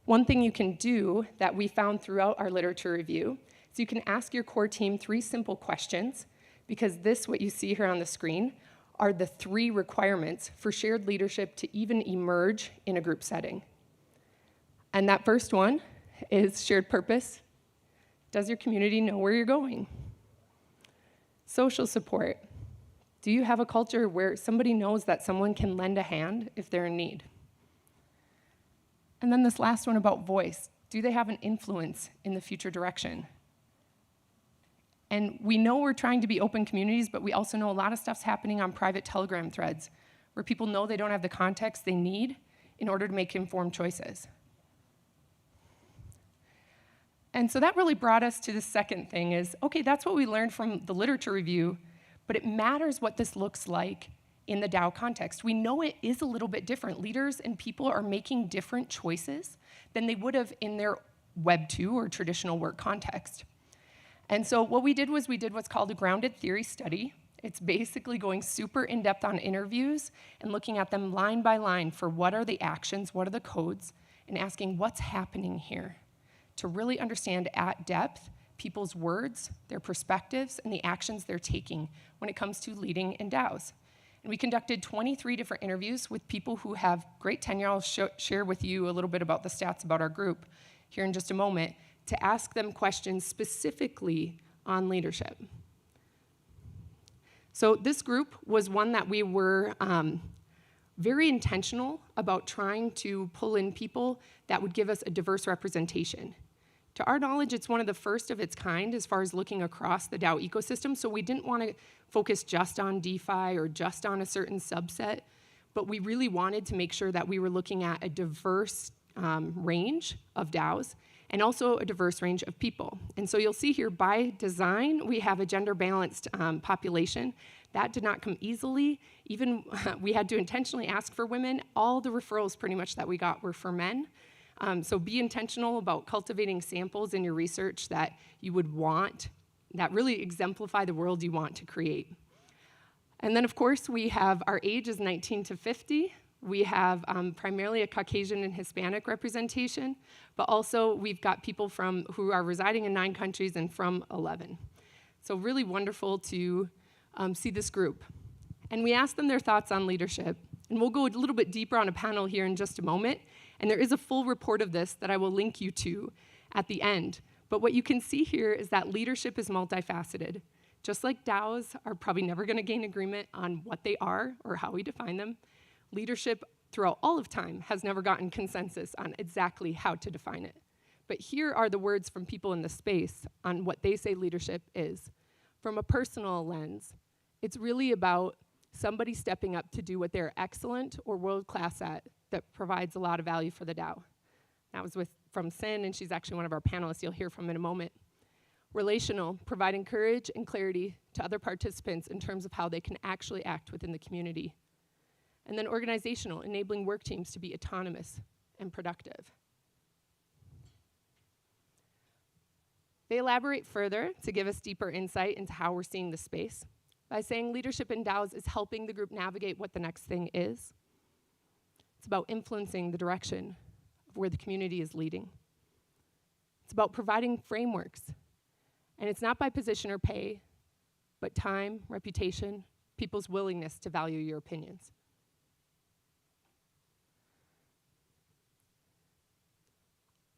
One thing you can do that we found throughout our literature review is you can ask your core team 3 simple questions, because this, what you see here on the screen, are the 3 requirements for shared leadership to even emerge in a group setting. And that first one is shared purpose. Does your community know where you're going? Social support. Do you have a culture where somebody knows that someone can lend a hand if they're in need? And then this last one about voice. Do they have an influence in the future direction? And we know we're trying to be open communities, but we also know a lot of stuff's happening on private Telegram threads where people know they don't have the context they need in order to make informed choices. And so that really brought us to the second thing is, okay, that's what we learned from the literature review, but it matters what this looks like in the DAO context. We know it is a little bit different. Leaders and people are making different choices than they would have in their Web 2 or traditional work context. And so what we did was we did what's called a grounded theory study. It's basically going super in-depth on interviews and looking at them line by line for what are the actions, what are the codes, and asking what's happening here to really understand at depth people's words, their perspectives, and the actions they're taking when it comes to leading in DAOs. And we conducted 23 different interviews with people who have great tenure. I'll share with you a little bit about the stats about our group here in just a moment, to ask them questions specifically on leadership. So this group was one that we were very intentional about trying to pull in people that would give us a diverse representation. To our knowledge, it's one of the first of its kind as far as looking across the DAO ecosystem, so we didn't want to focus just on DeFi or just on a certain subset, but we really wanted to make sure that we were looking at a diverse range of DAOs and also a diverse range of people. And so you'll see here, by design, we have a gender-balanced population. That did not come easily. Even we had to intentionally ask for women. All the referrals pretty much that we got were for men. So be intentional about cultivating samples in your research that you would want, that really exemplify the world you want to create. And then, of course, we have our age is 19 to 50. We have primarily a Caucasian and Hispanic representation, but also we've got people who are residing in 9 countries and from 11. So really wonderful to see this group. And we asked them their thoughts on leadership. And we'll go a little bit deeper on a panel here in just a moment. And there is a full report of this that I will link you to at the end. But what you can see here is that leadership is multifaceted. Just like DAOs are probably never going to gain agreement on what they are or how we define them, leadership throughout all of time has never gotten consensus on exactly how to define it. But here are the words from people in the space on what they say leadership is. From a personal lens, it's really about somebody stepping up to do what they're excellent or world-class at that provides a lot of value for the DAO. That was from Sin, and she's actually one of our panelists you'll hear from in a moment. Relational, providing courage and clarity to other participants in terms of how they can actually act within the community. And then organizational, enabling work teams to be autonomous and productive. They elaborate further to give us deeper insight into how we're seeing the space by saying leadership in DAOs is helping the group navigate what the next thing is. It's about influencing the direction of where the community is leading. It's about providing frameworks. And it's not by position or pay, but time, reputation, people's willingness to value your opinions.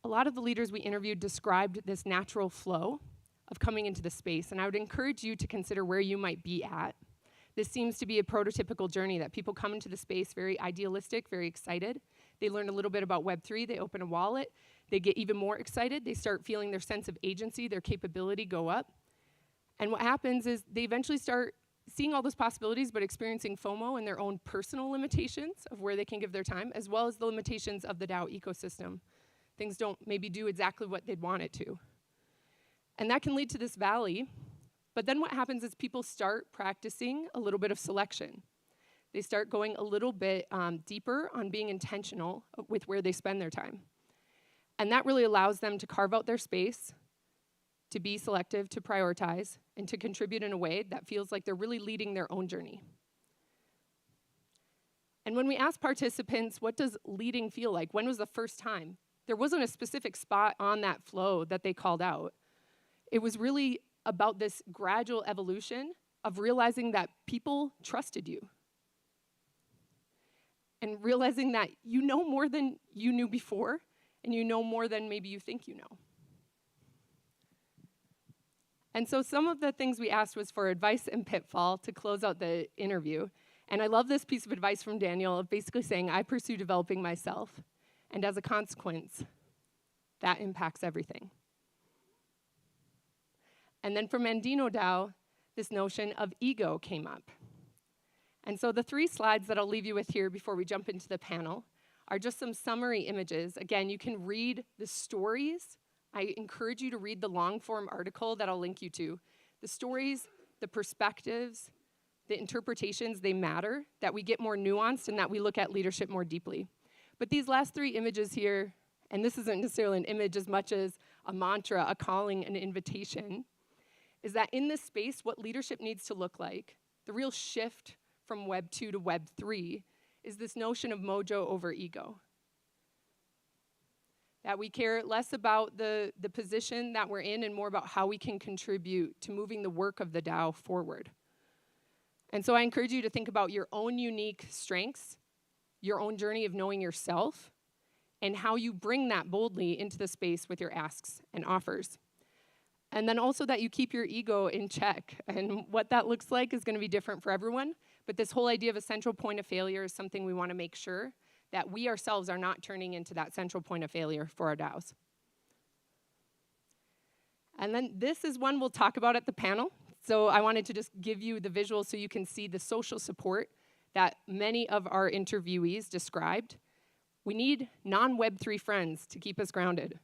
A lot of the leaders we interviewed described this natural flow of coming into the space, and I would encourage you to consider where you might be at. This seems to be a prototypical journey that people come into the space very idealistic, very excited. They learn a little bit about Web3, they open a wallet, they get even more excited, they start feeling their sense of agency, their capability go up. And what happens is they eventually start seeing all those possibilities, but experiencing FOMO and their own personal limitations of where they can give their time, as well as the limitations of the DAO ecosystem. Things don't maybe do exactly what they'd want it to. And that can lead to this valley. But then what happens is people start practicing a little bit of selection. They start going a little bit deeper on being intentional with where they spend their time. And that really allows them to carve out their space, to be selective, to prioritize, and to contribute in a way that feels like they're really leading their own journey. And when we ask participants, what does leading feel like? When was the first time? There wasn't a specific spot on that flow that they called out. It was really about this gradual evolution of realizing that people trusted you. And realizing that you know more than you knew before, and you know more than maybe you think you know. And so some of the things we asked was for advice and pitfall to close out the interview. And I love this piece of advice from Daniel of basically saying, I pursue developing myself. And as a consequence, that impacts everything. And then from Andino DAO, this notion of ego came up. And so the 3 slides that I'll leave you with here before we jump into the panel are just some summary images. Again, you can read the stories. I encourage you to read the long-form article that I'll link you to. The stories, the perspectives, the interpretations, they matter, that we get more nuanced and that we look at leadership more deeply. But these last 3 images here, and this isn't necessarily an image as much as a mantra, a calling, an invitation, is that in this space, what leadership needs to look like, the real shift from Web 2 to Web 3, is this notion of mojo over ego. That we care less about the position that we're in and more about how we can contribute to moving the work of the DAO forward. And so I encourage you to think about your own unique strengths, your own journey of knowing yourself, and how you bring that boldly into the space with your asks and offers. And then also that you keep your ego in check. And what that looks like is going to be different for everyone. But this whole idea of a central point of failure is something we want to make sure that we ourselves are not turning into that central point of failure for our DAOs. And then this is one we'll talk about at the panel. So I wanted to just give you the visual so you can see the social support that many of our interviewees described. We need non-Web3 friends to keep us grounded.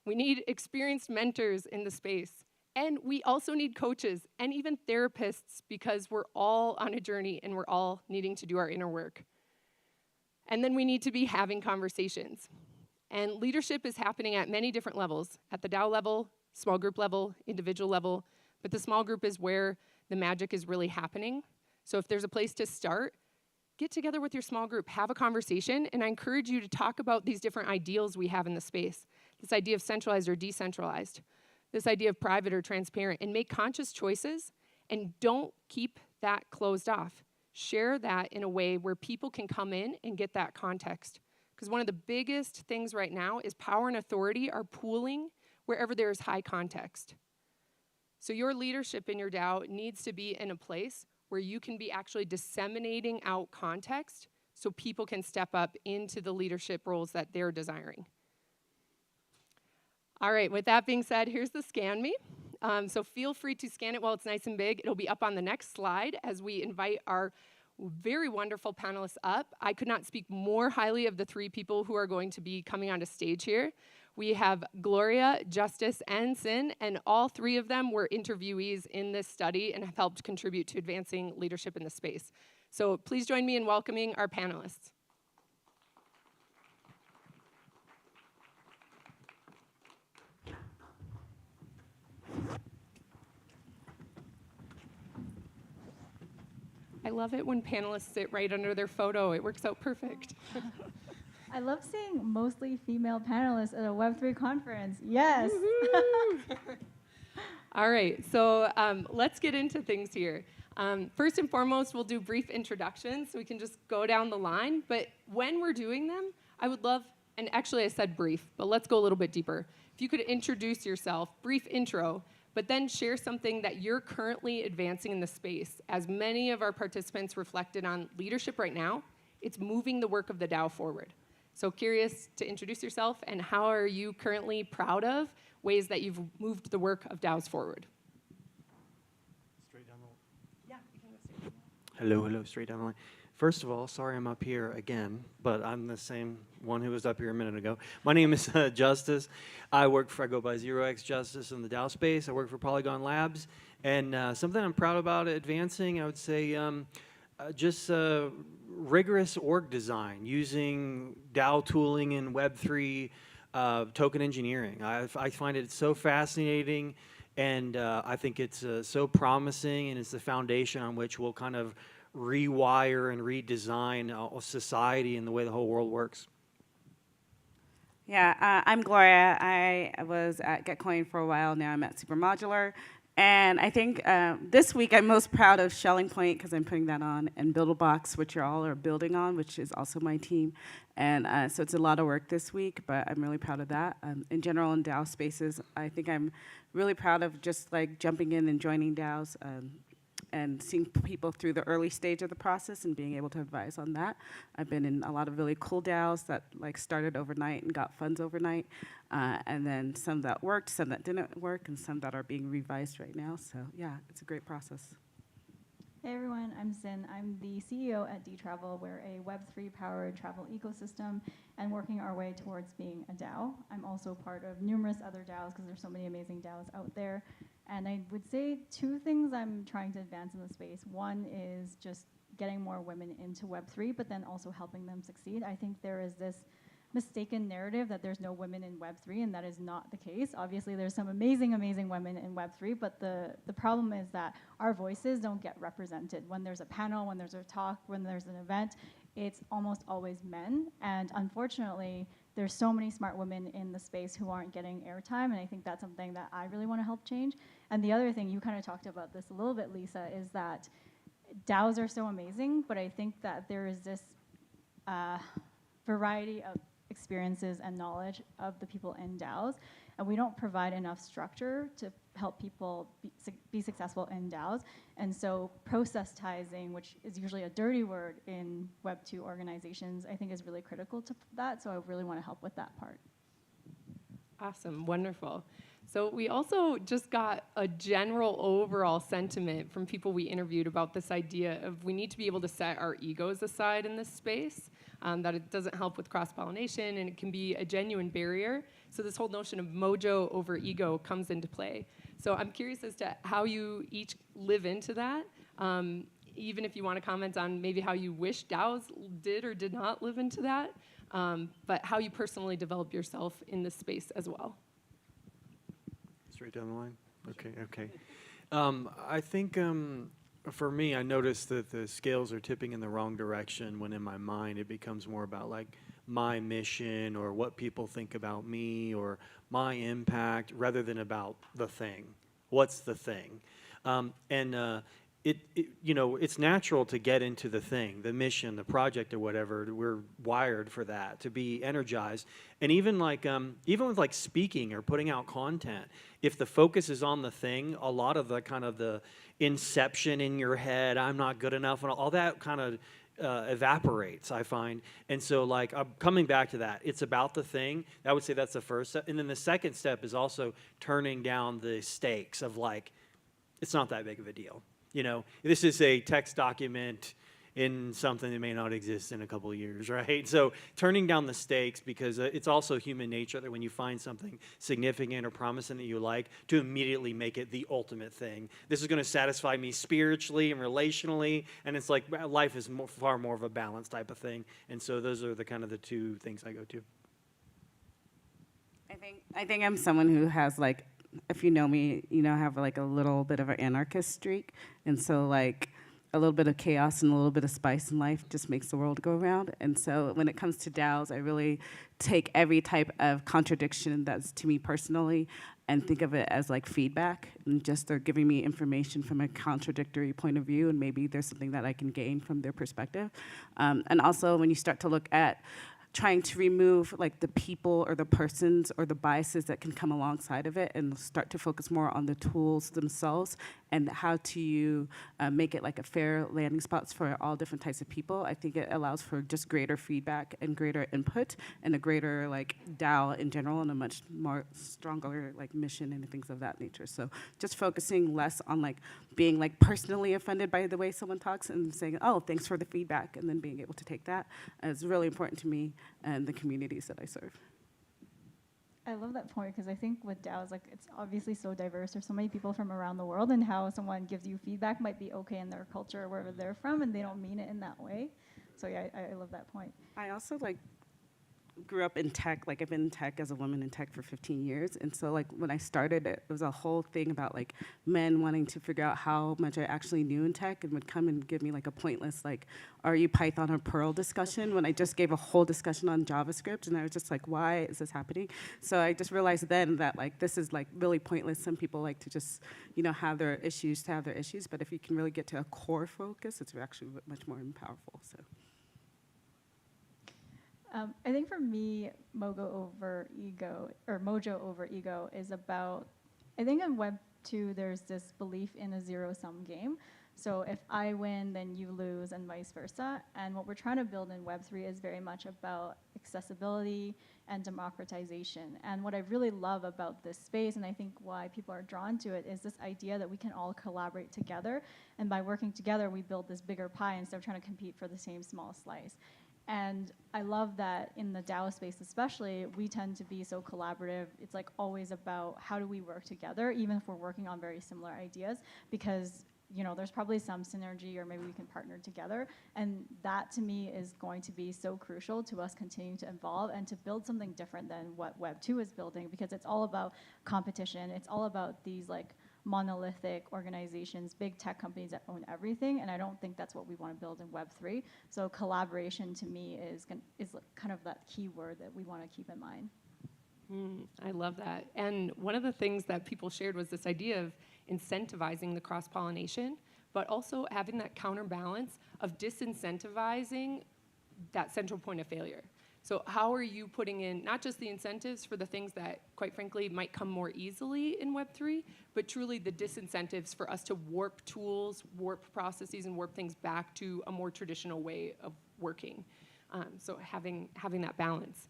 We need experienced mentors in the space. And we also need coaches and even therapists because we're all on a journey and we're all needing to do our inner work. And then we need to be having conversations. And leadership is happening at many different levels, at the DAO level, small group level, individual level, but the small group is where the magic is really happening. So if there's a place to start, get together with your small group, have a conversation, and I encourage you to talk about these different ideals we have in the space. This idea of centralized or decentralized, this idea of private or transparent, and make conscious choices, and don't keep that closed off. Share that in a way where people can come in and get that context. Because one of the biggest things right now is power and authority are pooling wherever there is high context. So your leadership in your DAO needs to be in a place where you can be actually disseminating out context so people can step up into the leadership roles that they're desiring. All right, with that being said, here's the Scan Me. So feel free to scan it while it's nice and big. It'll be up on the next slide as we invite our very wonderful panelists up. I could not speak more highly of the 3 people who are going to be coming onto stage here. We have Gloria, Justice, and Sin, and all 3 of them were interviewees in this study and have helped contribute to advancing leadership in the space. So please join me in welcoming our panelists. I love it when panelists sit right under their photo. It works out perfect. I love seeing mostly female panelists at a Web3 conference. Yes. All right, so let's get into things here. First and foremost, we'll do brief introductions so we can just go down the line. But when we're doing them, I would love, and actually I said brief, but let's go a little bit deeper. If you could introduce yourself, brief intro, but then share something that you're currently advancing in the space. As many of our participants reflected on leadership right now, it's moving the work of the DAO forward. So curious to introduce yourself and how are you currently proud of ways that you've moved the work of DAOs forward? Straight down the line. Yeah, you can go straight down the line. Hello, straight down the line. First of all, sorry I'm up here again, but I'm the same one who was up here a minute ago. My name is Justice. I go by 0x Justice in the DAO space. I work for Polygon Labs. And something I'm proud about advancing, I would say, just rigorous org design using DAO tooling and Web3 token engineering. I find it so fascinating, and I think it's so promising, and it's the foundation on which we'll kind of rewire and redesign society and the way the whole world works. Yeah, I'm Gloria. I was at Getcoin for a while. Now I'm at Supermodular. And I think this week I'm most proud of Shelling Point because I'm putting that on, and Buidlbox, which you all are building on, which is also my team. And so it's a lot of work this week, but I'm really proud of that. In general, in DAO spaces, I think I'm really proud of just like jumping in and joining DAOs. and seeing people through the early stage of the process and being able to advise on that. I've been in a lot of really cool DAOs that like started overnight and got funds overnight, and then some that worked, some that didn't work, and some that are being revised right now. So yeah, it's a great process. Hey everyone, I'm Sin. I'm the CEO at DTravel. We're a Web3 powered travel ecosystem and working our way towards being a DAO. I'm also part of numerous other DAOs because there's so many amazing DAOs out there. And I would say two things I'm trying to advance in the space. One is just getting more women into Web3, but then also helping them succeed. I think there is this mistaken narrative that there's no women in Web3, and that is not the case. Obviously, there's some amazing, amazing women in Web3, but the problem is that our voices don't get represented. When there's a panel, when there's a talk, when there's an event, it's almost always men. And unfortunately, there's so many smart women in the space who aren't getting airtime, and I think that's something that I really want to help change. And the other thing, you kind of talked about this a little bit, Lisa, is that DAOs are so amazing, but I think that there is this variety of experiences and knowledge of the people in DAOs, and we don't provide enough structure to help people be successful in DAOs. And so process-tizing, which is usually a dirty word in Web2 organizations, I think is really critical to that, so I really want to help with that part. Awesome, wonderful. So we also just got a general overall sentiment from people we interviewed about this idea of we need to be able to set our egos aside in this space, that it doesn't help with cross-pollination and it can be a genuine barrier. So this whole notion of mojo over ego comes into play. So I'm curious as to how you each live into that, even if you want to comment on maybe how you wish DAOs did or did not live into that, but how you personally develop yourself in this space as well. Straight down the line? Okay, okay. I think for me, I noticed that the scales are tipping in the wrong direction when in my mind it becomes more about like my mission or what people think about me or my impact rather than about the thing. What's the thing? You know, it's natural to get into the thing, the mission, the project or whatever. We're wired for that, to be energized. And even like, even with like speaking or putting out content, if the focus is on the thing, a lot of the kind of the inception in your head, I'm not good enough, and all that kind of evaporates, I find. And so like, I'm coming back to that. It's about the thing. I would say that's the first step. And then the second step is also turning down the stakes of like, it's not that big of a deal. You know, this is a text document in something that may not exist in a couple of years, right? So turning down the stakes, because it's also human nature that when you find something significant or promising that you like, to immediately make it the ultimate thing. This is going to satisfy me spiritually and relationally, and it's like life is far more of a balanced type of thing. And so those are the kind of the two things I go to. I think I'm someone who has like, if you know me, you know, I have like a little bit of an anarchist streak. And so like a little bit of chaos and a little bit of spice in life just makes the world go around. And so when it comes to DAOs, I really take every type of contradiction that's to me personally and think of it as like feedback, and just they're giving me information from a contradictory point of view, and maybe there's something that I can gain from their perspective. And also when you start to look at trying to remove like the people or the persons or the biases that can come alongside of it and start to focus more on the tools themselves and how to you make it like a fair landing spots for all different types of people. I think it allows for just greater feedback and greater input and a greater like DAO in general and a much more stronger like mission and things of that nature. So just focusing less on like being like personally offended by the way someone talks and saying, oh, thanks for the feedback, and then being able to take that is really important to me and the communities that I serve. I love that point because I think with DAOs, like it's obviously so diverse. There's so many people from around the world, and how someone gives you feedback might be okay in their culture or wherever they're from, and they don't mean it in that way. So yeah, I love that point. I also like grew up in tech. Like I've been in tech as a woman in tech for 15 years, and so like when I started, it was a whole thing about like men wanting to figure out how much I actually knew in tech, and would come and give me like a pointless like, are you Python or Perl discussion, when I just gave a whole discussion on JavaScript, and I was just like, why is this happening? So I just realized then that like this is like really pointless. Some people like to just, you know, have their issues to have their issues, but if you can really get to a core focus, it's actually much more powerful. So. I think for me, mojo over ego is about, I think in Web 2, there's this belief in a zero-sum game. So if I win, then you lose, and vice versa. And what we're trying to build in Web3 is very much about accessibility and democratization. And what I really love about this space, and I think why people are drawn to it, is this idea that we can all collaborate together. And by working together, we build this bigger pie instead of trying to compete for the same small slice. And I love that in the DAO space especially, we tend to be so collaborative. It's like always about how do we work together, even if we're working on very similar ideas, because there's probably some synergy, or maybe we can partner together. And that to me is going to be so crucial to us continuing to evolve and to build something different than what Web 2 is building, because it's all about competition. It's all about these like monolithic organizations, big tech companies that own everything, and I don't think that's what we want to build in Web3. So collaboration to me is kind of that key word that we want to keep in mind. I love that. And one of the things that people shared was this idea of incentivizing the cross-pollination, but also having that counterbalance of disincentivizing that central point of failure. So how are you putting in not just the incentives for the things that, quite frankly, might come more easily in Web3, but truly the disincentives for us to warp tools, warp processes, and warp things back to a more traditional way of working. So having that balance.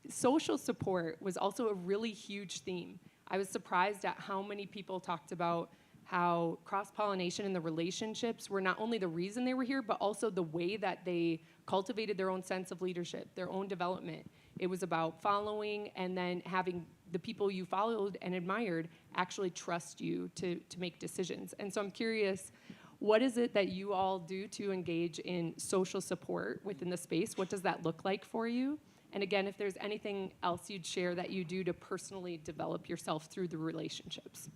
Social support was also a really huge theme. I was surprised at how many people talked about how cross-pollination and the relationships were not only the reason they were here, but also the way that they cultivated their own sense of leadership, their own development. It was about following and then having the people you followed and admired actually trust you to make decisions. And so I'm curious, what is it that you all do to engage in social support within the space? What does that look like for you? And again, if there's anything else you'd share that you do to personally develop yourself through the relationships.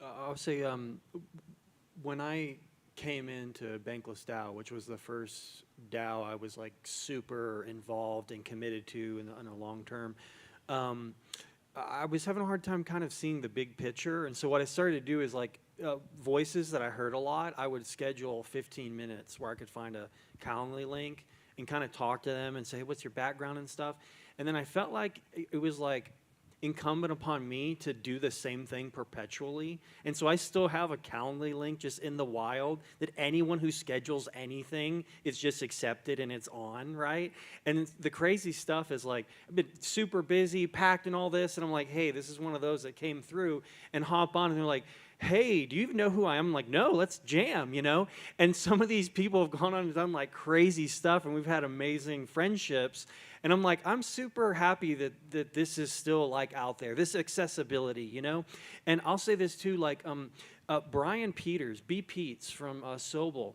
I would say when I came into Bankless DAO, which was the first DAO I was like super involved and committed to in a long term, I was having a hard time kind of seeing the big picture. And so what I started to do is like voices that I heard a lot, I would schedule 15 minutes where I could find a Calendly link and kind of talk to them and say, hey, what's your background and stuff? And then I felt like it was like incumbent upon me to do the same thing perpetually. And so I still have a Calendly link just in the wild that anyone who schedules anything is just accepted and it's on, right? And the crazy stuff is like, I've been super busy, packed and all this, and I'm like, hey, this is one of those that came through, and hop on and they're like, hey, do you even know who I am? I'm like, no, let's jam, you know? And some of these people have gone on and done like crazy stuff, and we've had amazing friendships. And I'm like, I'm super happy that this is still like out there, this accessibility, you know? And I'll say this too, like Brian Peters, B. Peets from Sobel,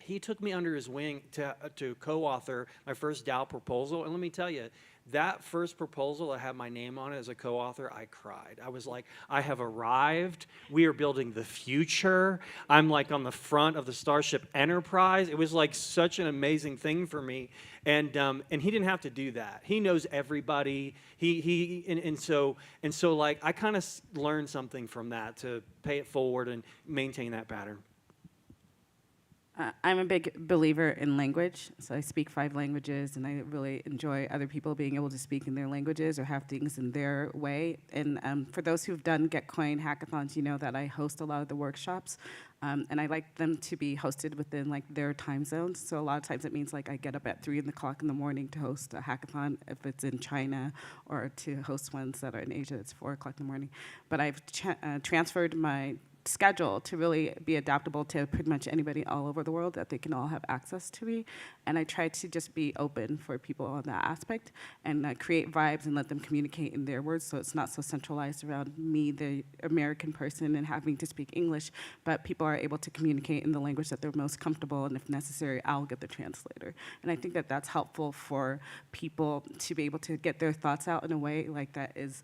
he took me under his wing to co-author my first DAO proposal. And let me tell you, that first proposal that had my name on it as a co-author, I cried. I was like, I have arrived. We are building the future. I'm like on the front of the Starship Enterprise. It was like such an amazing thing for me. And he didn't have to do that. He knows everybody. So like I kind of learned something from that to pay it forward and maintain that pattern. I'm a big believer in language, so I speak 5 languages, and I really enjoy other people being able to speak in their languages or have things in their way. And for those who've done GetCoin hackathons, you know that I host a lot of the workshops, and I like them to be hosted within like their time zones. So a lot of times it means like I get up at 3 o'clock in the morning to host a hackathon if it's in China, or to host ones that are in Asia, it's 4 o'clock in the morning. But I've transferred my schedule to really be adaptable to pretty much anybody all over the world, that they can all have access to me. And I try to just be open for people on that aspect, and create vibes and let them communicate in their words, so it's not so centralized around me, the American person, and having to speak English, but people are able to communicate in the language that they're most comfortable, and if necessary, I'll get the translator. And I think that that's helpful for people to be able to get their thoughts out in a way like that is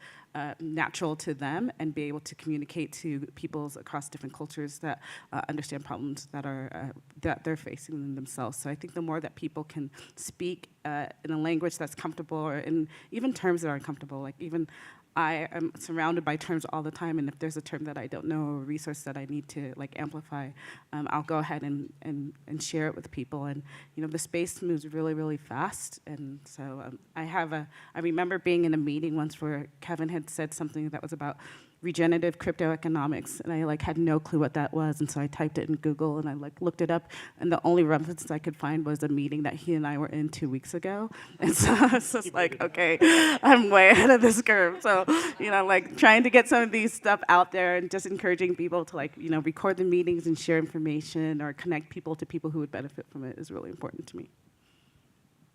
natural to them, and be able to communicate to peoples across different cultures that understand problems that are that they're facing themselves. So I think the more that people can speak in a language that's comfortable, or in even terms that are uncomfortable, like even I am surrounded by terms all the time, and if there's a term that I don't know or a resource that I need to like amplify, I'll go ahead and share it with people. And you know, the space moves really, really fast, and so I remember being in a meeting once where Kevin had said something that was about regenerative crypto economics, and I like had no clue what that was, and so I typed it in Google and I like looked it up, and the only reference I could find was a meeting that he and I were in 2 weeks ago, and so I was just like, okay, I'm way ahead of this curve. So, you know, like trying to get some of these stuff out there and just encouraging people to like, you know, record the meetings and share information or connect people to people who would benefit from it is really important to me.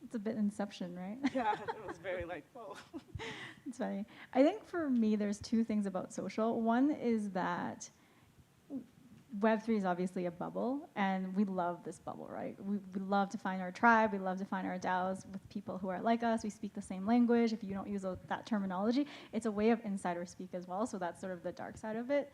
It's a bit Inception, right? Yeah, it was very like, whoa. It's funny. I think for me, there's two things about social. One is that Web3 is obviously a bubble, and we love this bubble, right? We love to find our tribe, we love to find our DAOs with people who are like us, we speak the same language. If you don't use that terminology, it's a way of insider speak as well, so that's sort of the dark side of it.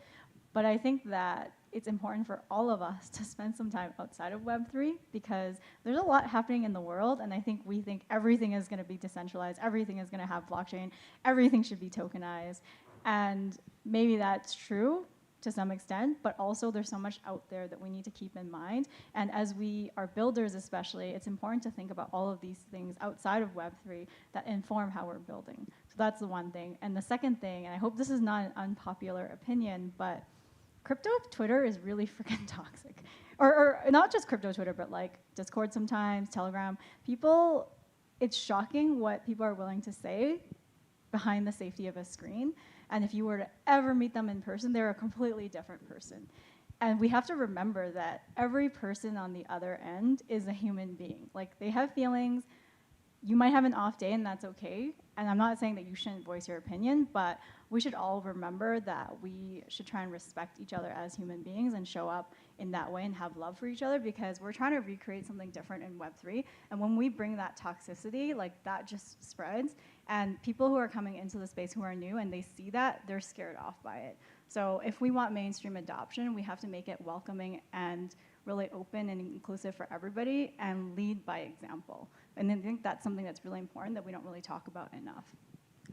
But I think that it's important for all of us to spend some time outside of Web3 because there's a lot happening in the world, and I think we think everything is going to be decentralized, everything is going to have blockchain, everything should be tokenized. And maybe that's true to some extent, but also there's so much out there that we need to keep in mind. And as we are builders especially, it's important to think about all of these things outside of Web3 that inform how we're building. So that's the one thing. And the second thing, and I hope this is not an unpopular opinion, but crypto Twitter is really freaking toxic. Or not just crypto Twitter, but like Discord sometimes, Telegram. People, it's shocking what people are willing to say behind the safety of a screen. And if you were to ever meet them in person, they're a completely different person. And we have to remember that every person on the other end is a human being. Like, they have feelings. You might have an off day, and that's okay. And I'm not saying that you shouldn't voice your opinion, but we should all remember that we should try and respect each other as human beings and show up in that way and have love for each other, because we're trying to recreate something different in Web3. And when we bring that toxicity, like, that just spreads. And people who are coming into the space who are new and they see that, they're scared off by it. So if we want mainstream adoption, we have to make it welcoming and really open and inclusive for everybody and lead by example. And I think that's something that's really important that we don't really talk about enough.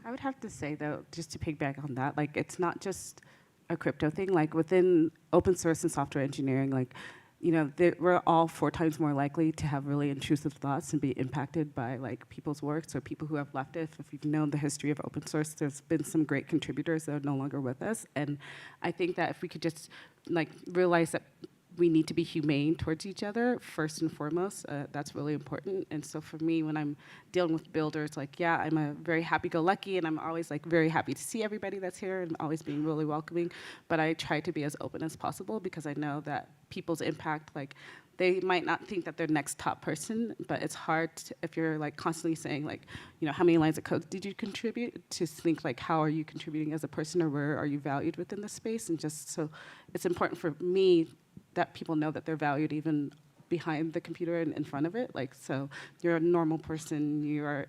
I would have to say, though, just to piggyback on that, like, it's not just a crypto thing. Like, within open source and software engineering, like, you know, we're all 4 times more likely to have really intrusive thoughts and be impacted by like people's works or people who have left it. If you've known the history of open source, there's been some great contributors that are no longer with us. And I think that if we could just like realize that we need to be humane towards each other first and foremost, that's really important. And so for me, when I'm dealing with builders, like, yeah, I'm a very happy-go-lucky, and I'm always like very happy to see everybody that's here and always being really welcoming. But I try to be as open as possible because I know that people's impact, like, they might not think that they're next top person, but it's hard if you're like constantly saying like, you know, how many lines of code did you contribute, to think like, how are you contributing as a person, or where are you valued within the space? And just so it's important for me that people know that they're valued even behind the computer and in front of it. Like, so you're a normal person, you're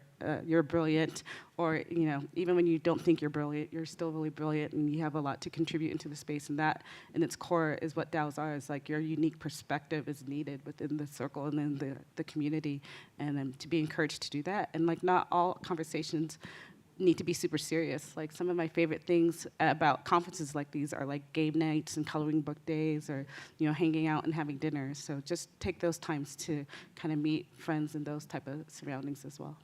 brilliant, or, you know, even when you don't think you're brilliant, you're still really brilliant, and you have a lot to contribute into the space. And that, in its core, is what DAOs are. Is like your unique perspective is needed within the circle and in the community, and to be encouraged to do that. And like, not all conversations need to be super serious. Like, some of my favorite things about conferences like these are like game nights and coloring book days, or, you know, hanging out and having dinner. So just take those times to kind of meet friends in those type of surroundings as well.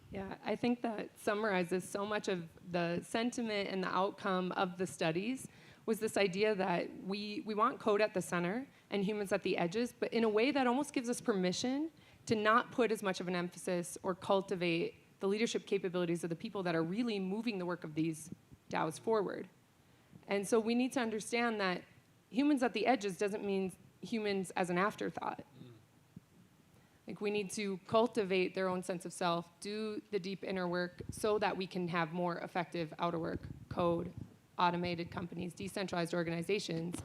Yeah, I think that summarizes so much of the sentiment and the outcome of the studies, was this idea that we want code at the center and humans at the edges, but in a way that almost gives us permission to not put as much of an emphasis or cultivate the leadership capabilities of the people that are really moving the work of these DAOs forward. And so we need to understand that humans at the edges doesn't mean humans as an afterthought. Like, we need to cultivate their own sense of self, do the deep inner work so that we can have more effective outer work, code, automated companies, decentralized organizations,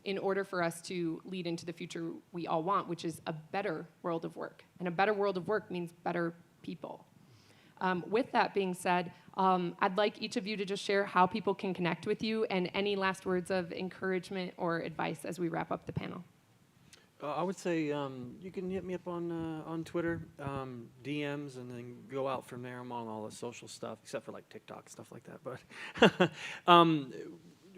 in order for us to lead into the future we all want, which is a better world of work. And a better world of work means better people. With that being said, I'd like each of you to just share how people can connect with you and any last words of encouragement or advice as we wrap up the panel. I would say you can hit me up on Twitter, DMs, and then go out from there. I'm on all the social stuff, except for like TikTok, stuff like that. But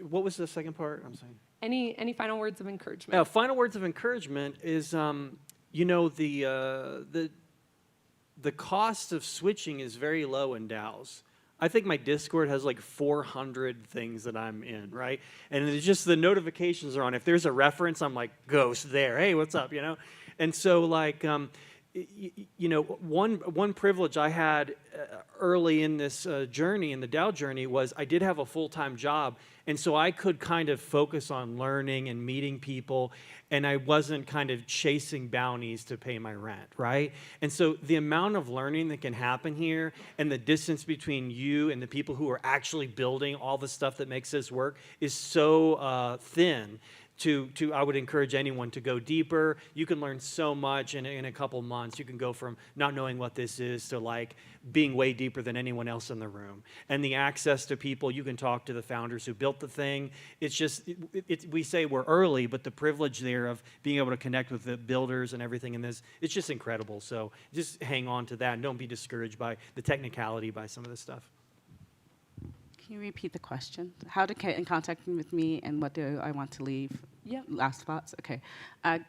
what was the second part? I'm saying. Any final words of encouragement? Final words of encouragement is, you know, the cost of switching is very low in DAOs. I think my Discord has like 400 things that I'm in, right? And it's just the notifications are on. If there's a reference, I'm like, ghost there. Hey, what's up, you know? And so like, you know, one privilege I had early in this journey, in the DAO journey, was I did have a full-time job, and so I could kind of focus on learning and meeting people, and I wasn't kind of chasing bounties to pay my rent, right? And so the amount of learning that can happen here and the distance between you and the people who are actually building all the stuff that makes this work is so thin. I would encourage anyone to go deeper. You can learn so much in a couple months. You can go from not knowing what this is to like being way deeper than anyone else in the room. And the access to people, you can talk to the founders who built the thing. It's just, we say we're early, but the privilege there of being able to connect with the builders and everything in this, it's just incredible. So just hang on to that and don't be discouraged by the technicality by some of this stuff. Can you repeat the question? How to get in contact with me and what do I want to leave? Yeah. Last thoughts? Okay.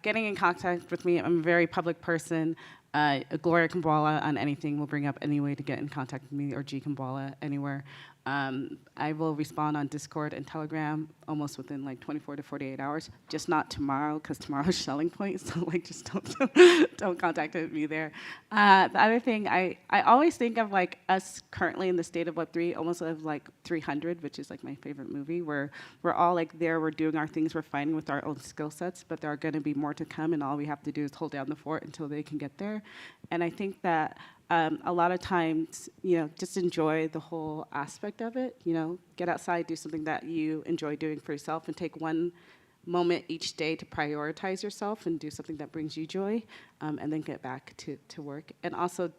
Getting in contact with me, I'm a very public person. Gloria Kambwala on anything will bring up any way to get in contact with me, or G Kambwala anywhere. I will respond on Discord and Telegram almost within like 24 to 48 hours. Just not tomorrow, because tomorrow's Shelling Point, so like just don't contact me there. The other thing, I always think of like us currently in the state of Web3 almost as like 300, which is like my favorite movie, where we're all like there, we're doing our things, we're fighting with our own skill sets, but there are going to be more to come, and all we have to do is hold down the fort until they can get there. And I think that a lot of times, you know, just enjoy the whole aspect of it. You know, get outside, do something that you enjoy doing for yourself, and take one moment each day to prioritize yourself and do something that brings you joy, and then get back to work. And also,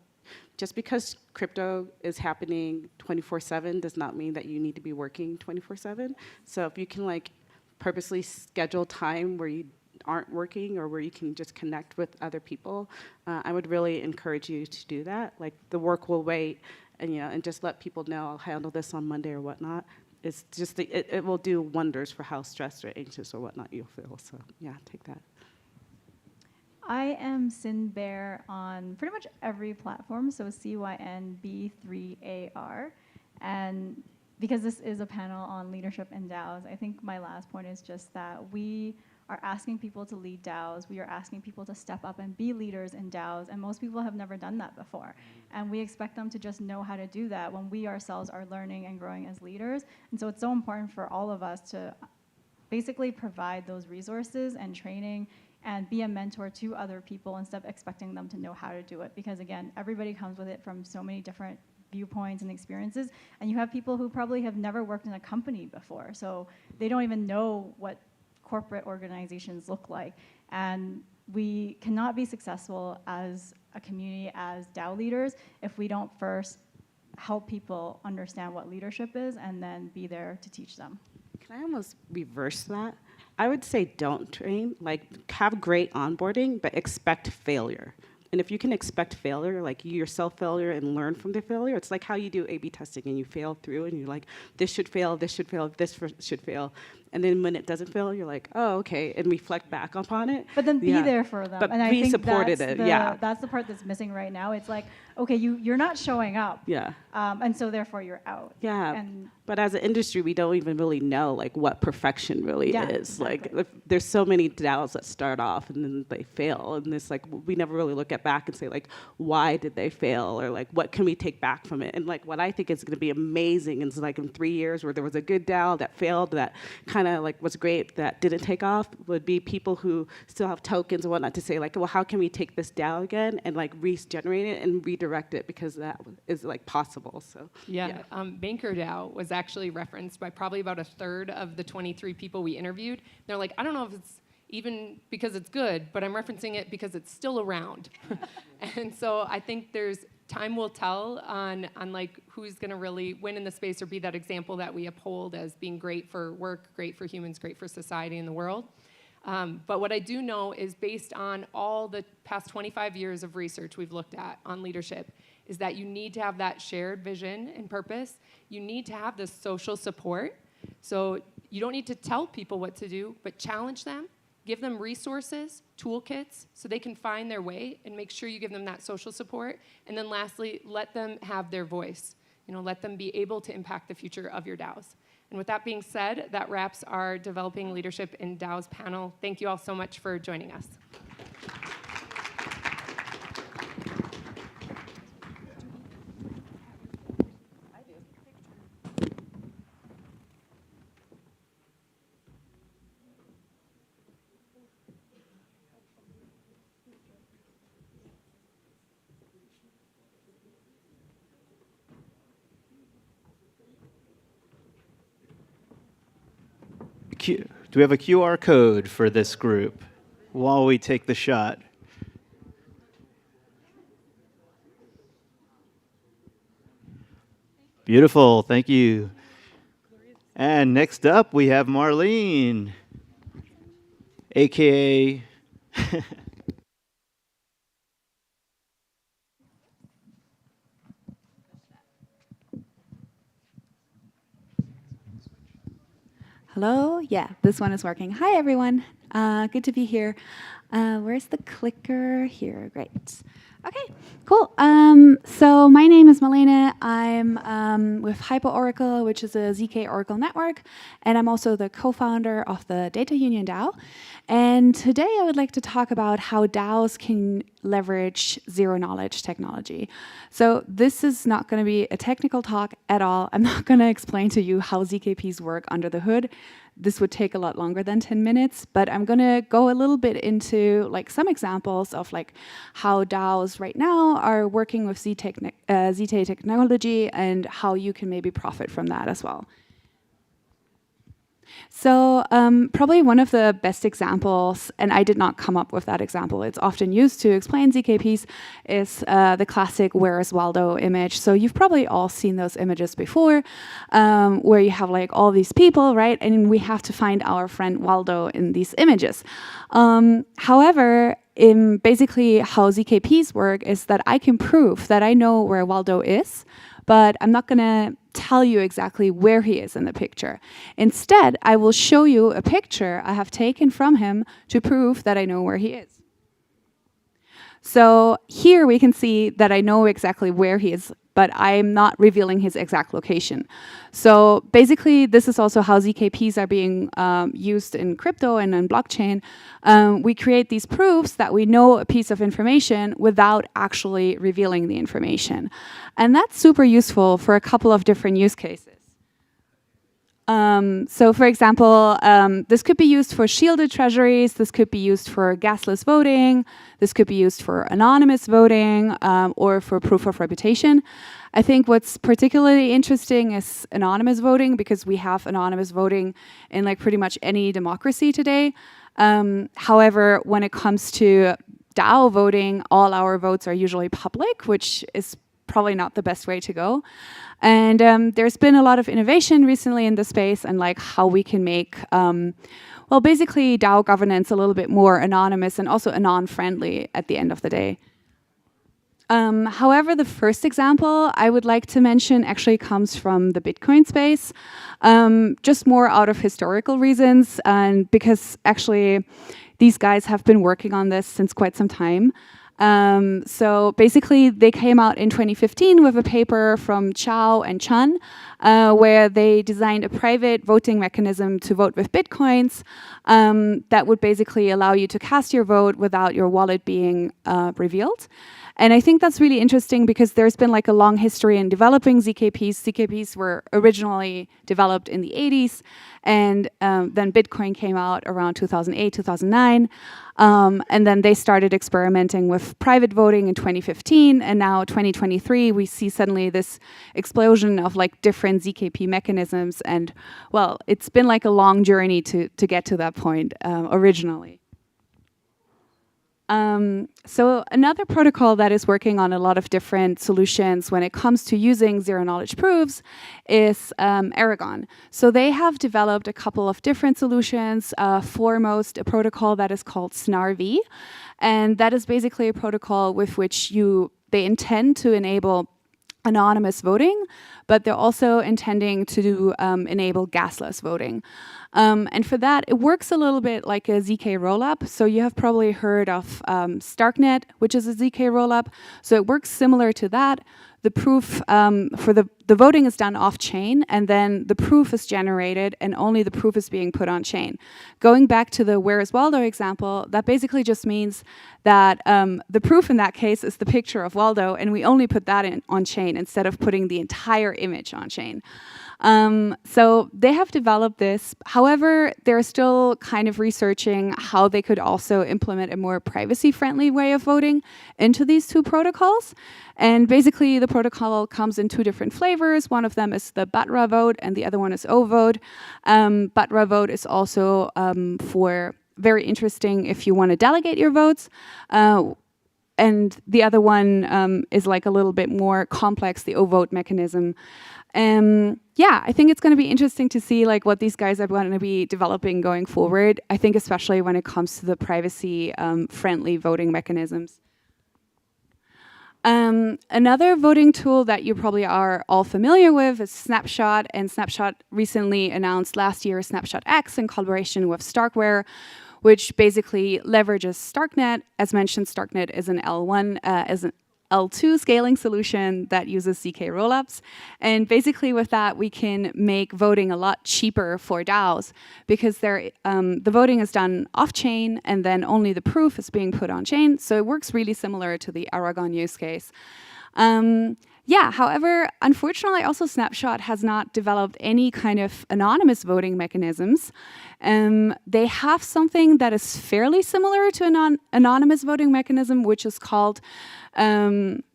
just because crypto is happening 24/7 does not mean that you need to be working 24/7. So if you can like purposely schedule time where you aren't working or where you can just connect with other people, I would really encourage you to do that. Like the work will wait, and you know, and just let people know I'll handle this on Monday or whatnot. It's just it will do wonders for how stressed or anxious or whatnot you'll feel. So yeah, take that. I am Sinbear on pretty much every platform, so CYNB3AR. And because this is a panel on leadership and DAOs, I think my last point is just that we are asking people to lead DAOs. We are asking people to step up and be leaders in DAOs, and most people have never done that before. And we expect them to just know how to do that when we ourselves are learning and growing as leaders. And so it's so important for all of us to basically provide those resources and training and be a mentor to other people instead of expecting them to know how to do it. Because again, everybody comes with it from so many different viewpoints and experiences, and you have people who probably have never worked in a company before, so they don't even know what corporate organizations look like. And we cannot be successful as a community, as DAO leaders, if we don't first help people understand what leadership is and then be there to teach them. Can I almost reverse that? I would say don't train, like have great onboarding, but expect failure. And if you can expect failure, like you yourself failure and learn from the failure, it's like how you do A/B testing and you fail through and you're like, this should fail, this should fail, this should fail. And then when it doesn't fail, you're like, oh, okay, and reflect back upon it. But then be there for them. But and I be think supported it, yeah. That's the part that's missing right now. It's like, okay, you're not showing up. Yeah. And so therefore you're out. Yeah. And but as an industry, we don't even really know like what perfection really is. Exactly. Like there's so many DAOs that start off and then they fail. And it's like, we never really look at back and say like, why did they fail? Or like, what can we take back from it? And like, what I think is gonna be amazing is like in 3 years where there was a good DAO that failed, that kind of like was great, that didn't take off, would be people who still have tokens and whatnot to say like, well, how can we take this DAO again and like regenerate it and redirect it, because that is like possible. So yeah. Banker DAO was actually referenced by probably about a third of the 23 people we interviewed. They're like, I don't know if it's even because it's good, but I'm referencing it because it's still around. And so I think there's time will tell on like who's going to really win in the space or be that example that we uphold as being great for work, great for humans, great for society and the world. But what I do know is based on all the past 25 years of research we've looked at on leadership is that you need to have that shared vision and purpose. You need to have this social support. So you don't need to tell people what to do, but challenge them, give them resources, toolkits, so they can find their way, and make sure you give them that social support. And then lastly, let them have their voice. let them be able to impact the future of your DAOs. And with that being said, that wraps our Developing Leadership in DAOs panel. Thank you all so much for joining us. Do we have a QR code for this group while we take the shot? Beautiful, thank you. And next up, we have Marlene, AKA Hello? Yeah, this one is working. Hi, everyone. Good to be here. Where's the clicker? Here, great. Okay, cool. So my name is Malena. I'm with HyperOracle, which is a ZK Oracle network, and I'm also the co-founder of the Data Union DAO. And today I would like to talk about how DAOs can leverage zero-knowledge technology. So this is not going to be a technical talk at all. I'm not going to explain to you how ZKPs work under the hood. This would take a lot longer than 10 minutes, but I'm going to go a little bit into like some examples of like how DAOs right now are working with ZK technology and how you can maybe profit from that as well. So probably one of the best examples, and I did not come up with that example, it's often used to explain ZKPs, is the classic "Where is Waldo" image. So you've probably all seen those images before, where you have like all these people, right? And we have to find our friend Waldo in these images. However, basically how ZKPs work is that I can prove that I know where Waldo is, but I'm not going to tell you exactly where he is in the picture. Instead, I will show you a picture I have taken from him to prove that I know where he is. So here we can see that I know exactly where he is, but I'm not revealing his exact location. So basically, this is also how ZKPs are being used in crypto and in blockchain. We create these proofs that we know a piece of information without actually revealing the information. And that's super useful for a couple of different use cases. So for example, this could be used for shielded treasuries, this could be used for gasless voting, this could be used for anonymous voting, or for proof of reputation. I think what's particularly interesting is anonymous voting, because we have anonymous voting in like pretty much any democracy today. However, when it comes to DAO voting, all our votes are usually public, which is probably not the best way to go. And there's been a lot of innovation recently in the space and like how we can make, well, basically DAO governance a little bit more anonymous and also anon-friendly at the end of the day. However, the first example I would like to mention actually comes from the Bitcoin space, just more out of historical reasons, and because actually these guys have been working on this since quite some time. So basically, they came out in 2015 with a paper from Chao and Chun, where they designed a private voting mechanism to vote with Bitcoins that would basically allow you to cast your vote without your wallet being revealed. And I think that's really interesting because there's been like a long history in developing ZKPs. ZKPs were originally developed in the 80s, and then Bitcoin came out around 2008, 2009. And then they started experimenting with private voting in 2015, and now 2023, we see suddenly this explosion of like different ZKP mechanisms. And well, it's been like a long journey to get to that point originally. So another protocol that is working on a lot of different solutions when it comes to using zero-knowledge proofs is Aragon. So they have developed a couple of different solutions, foremost a protocol that is called SNAR-V, and that is basically a protocol with which they intend to enable anonymous voting, but they're also intending to enable gasless voting. And for that, it works a little bit like a ZK rollup. So you have probably heard of Starknet, which is a ZK rollup. So it works similar to that. The proof for the voting is done off-chain, and then the proof is generated, and only the proof is being put on-chain. Going back to the Where is Waldo example, that basically just means that the proof in that case is the picture of Waldo, and we only put that on-chain instead of putting the entire image on-chain. So they have developed this. However, they're still kind of researching how they could also implement a more privacy-friendly way of voting into these two protocols. And basically, the protocol comes in two different flavors. One of them is the Batra vote, and the other one is O vote. Batra vote is also for very interesting if you want to delegate your votes. And the other one is like a little bit more complex, the O vote mechanism. Yeah, I think it's going to be interesting to see like what these guys are going to be developing going forward. I think especially when it comes to the privacy friendly voting mechanisms. Another voting tool that you probably are all familiar with is Snapshot, and Snapshot recently announced last year Snapshot X in collaboration with Starkware, which basically leverages Starknet. As mentioned, Starknet is an L2 scaling solution that uses ZK rollups. And basically with that, we can make voting a lot cheaper for DAOs because the voting is done off-chain and then only the proof is being put on-chain. So it works really similar to the Aragon use case. Yeah, however, unfortunately, also Snapshot has not developed any kind of anonymous voting mechanisms. They have something that is fairly similar to an anonymous voting mechanism, which is called,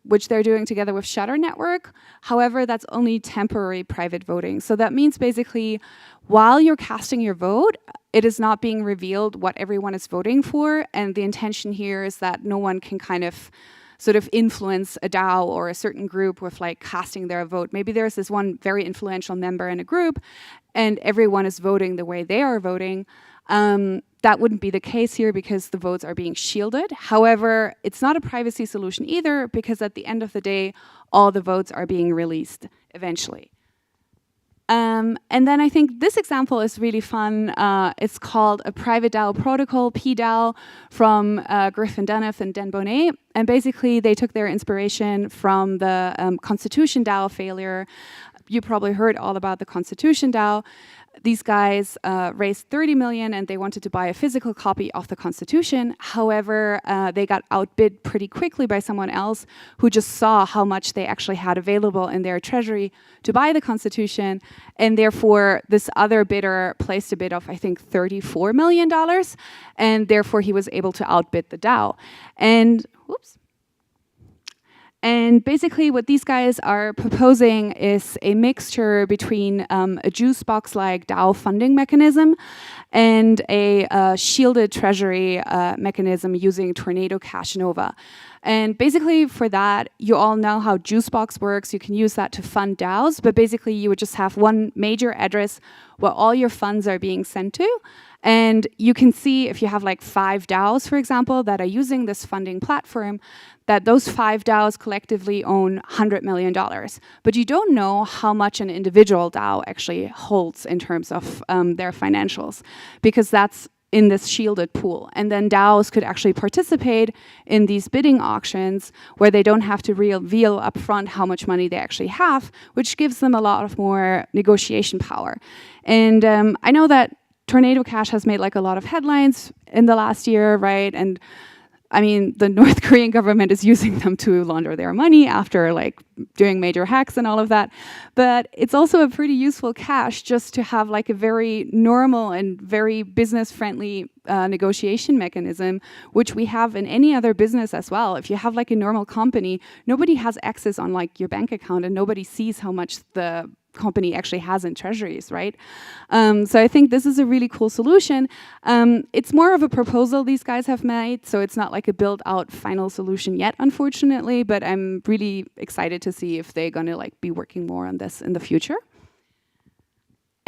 which they're doing together with Shutter Network. However, that's only temporary private voting. So that means basically, while you're casting your vote, it is not being revealed what everyone is voting for. And the intention here is that no one can kind of sort of influence a DAO or a certain group with like casting their vote. Maybe there's this one very influential member in a group and everyone is voting the way they are voting. That wouldn't be the case here because the votes are being shielded. However, it's not a privacy solution either because at the end of the day, all the votes are being released eventually. And then I think this example is really fun. It's called a private DAO protocol, PDAO, from Griffin Duneff and Dan Bonnet. And basically, they took their inspiration from the Constitution DAO failure. You probably heard all about the Constitution DAO. These guys raised 30 million and they wanted to buy a physical copy of the Constitution. However, they got outbid pretty quickly by someone else who just saw how much they actually had available in their treasury to buy the Constitution. And therefore, this other bidder placed a bid of, I think, $34 million. And therefore, he was able to outbid the DAO. And, whoops. And basically what these guys are proposing is a mixture between a juice box-like DAO funding mechanism and a shielded treasury mechanism using Tornado Cash Nova. And basically for that, you all know how Juicebox works. You can use that to fund DAOs, but basically you would just have one major address where all your funds are being sent to. And you can see if you have like 5 DAOs, for example, that are using this funding platform, that those 5 DAOs collectively own $100 million. But you don't know how much an individual DAO actually holds in terms of their financials, because that's in this shielded pool. And then DAOs could actually participate in these bidding auctions where they don't have to reveal upfront how much money they actually have, which gives them a lot of more negotiation power. And I know that Tornado Cash has made like a lot of headlines in the last year, right? And I mean, the North Korean government is using them to launder their money after like doing major hacks and all of that. But it's also a pretty useful cash just to have like a very normal and very business-friendly negotiation mechanism, which we have in any other business as well. If you have like a normal company, nobody has access on like your bank account and nobody sees how much the company actually has in treasuries, right? So I think this is a really cool solution. It's more of a proposal these guys have made, so it's not like a built-out final solution yet, unfortunately, but I'm really excited to see if they're gonna like be working more on this in the future.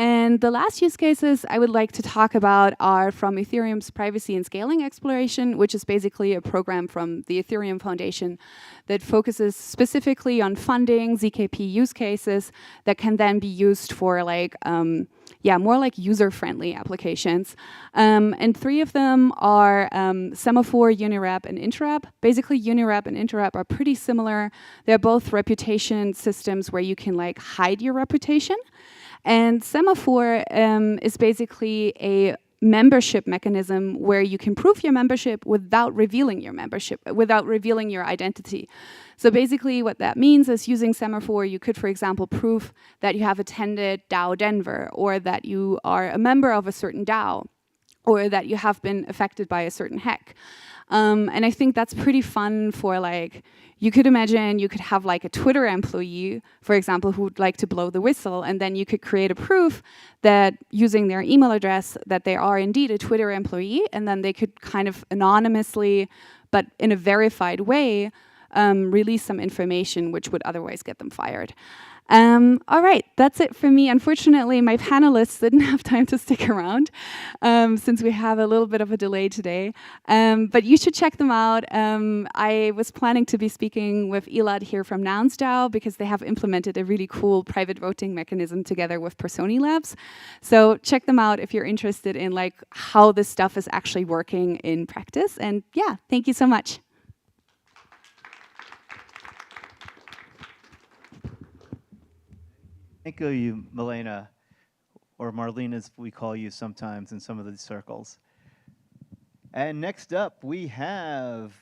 And the last use cases I would like to talk about are from Ethereum's privacy and scaling exploration, which is basically a program from the Ethereum Foundation that focuses specifically on funding ZKP use cases that can then be used for like, more like user-friendly applications. And 3 of them are Semaphore, Unirep, and Interep. Basically, Unirep and Interep are pretty similar. They're both reputation systems where you can like hide your reputation. And Semaphore is basically a membership mechanism where you can prove your membership without revealing your membership, without revealing your identity. So basically what that means is using Semaphore, you could, for example, prove that you have attended DAODenver, or that you are a member of a certain DAO, or that you have been affected by a certain hack. And I think that's pretty fun for like, you could imagine you could have like a Twitter employee, for example, who would like to blow the whistle, and then you could create a proof that using their email address that they are indeed a Twitter employee, and then they could kind of anonymously, but in a verified way, release some information which would otherwise get them fired. All right, that's it for me. Unfortunately, my panelists didn't have time to stick around since we have a little bit of a delay today. But you should check them out. I was planning to be speaking with Elad here from Nouns DAO because they have implemented a really cool private voting mechanism together with Personi Labs. So check them out if you're interested in like how this stuff is actually working in practice. And yeah, thank you so much. Thank you, Milena, or Marlene as we call you sometimes in some of these circles. And next up, we have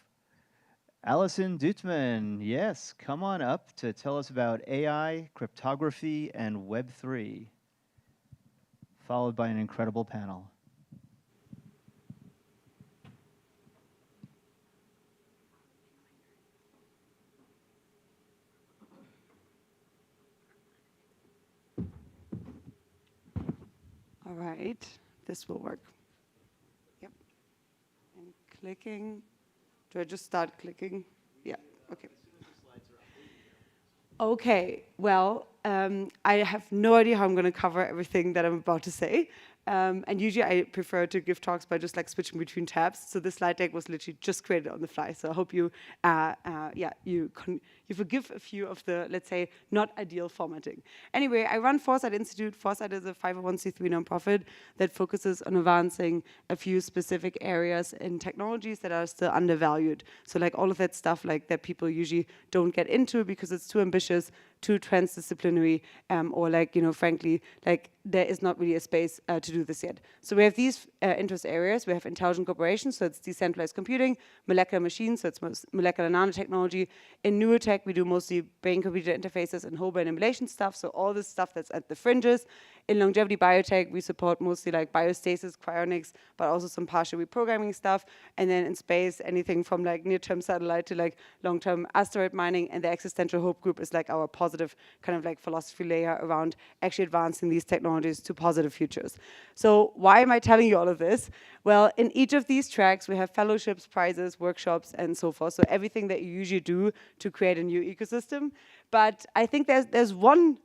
Alison Duttman. Yes, come on up to tell us about AI, cryptography, and Web3, followed by an incredible panel. All right, this will work. Yep. And clicking. Do I just start clicking? Yeah, okay. Okay, well, I have no idea how I'm going to cover everything that I'm about to say. And usually I prefer to give talks by just like switching between tabs. So this slide deck was literally just created on the fly. So I hope you, you forgive a few of the, let's say, not ideal formatting. Anyway, I run Foresight Institute. Foresight is a 501c3 nonprofit that focuses on advancing a few specific areas in technologies that are still undervalued. So like all of that stuff like that people usually don't get into because it's too ambitious, too transdisciplinary, or like, you know, frankly, like there is not really a space to do this yet. So we have these interest areas. We have intelligent corporations, so it's decentralized computing, molecular machines, so it's molecular nanotechnology. In neurotech, we do mostly brain-computer interfaces and whole brain emulation stuff, so all this stuff that's at the fringes. In longevity biotech, we support mostly like biostasis, cryonics, but also some partial reprogramming stuff. And then in space, anything from like near-term satellite to like long-term asteroid mining. And the existential hope group is like our positive kind of like philosophy layer around actually advancing these technologies to positive futures. So why am I telling you all of this? Well, in each of these tracks, we have fellowships, prizes, workshops, and so forth. So everything that you usually do to create a new ecosystem. But I think there's one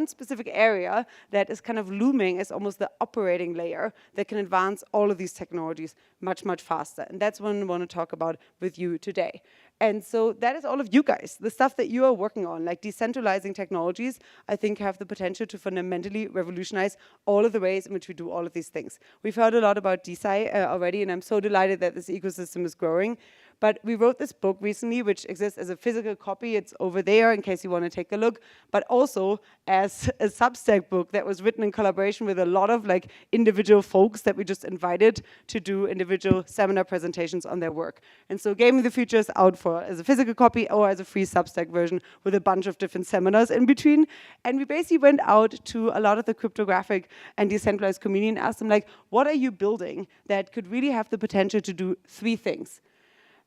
specific area that is kind of looming as almost the operating layer that can advance all of these technologies much, much faster. And that's what I want to talk about with you today. And so that is all of you guys, the stuff that you are working on, like decentralizing technologies, I think have the potential to fundamentally revolutionize all of the ways in which we do all of these things. We've heard a lot about DeSci already, and I'm so delighted that this ecosystem is growing. But we wrote this book recently, which exists as a physical copy. It's over there in case you want to take a look, but also as a Substack book that was written in collaboration with a lot of like individual folks that we just invited to do individual seminar presentations on their work. And so Game of the Future is out for as a physical copy or as a free Substack version with a bunch of different seminars in between. And we basically went out to a lot of the cryptographic and decentralized community and asked them, like, what are you building that could really have the potential to do 3 things?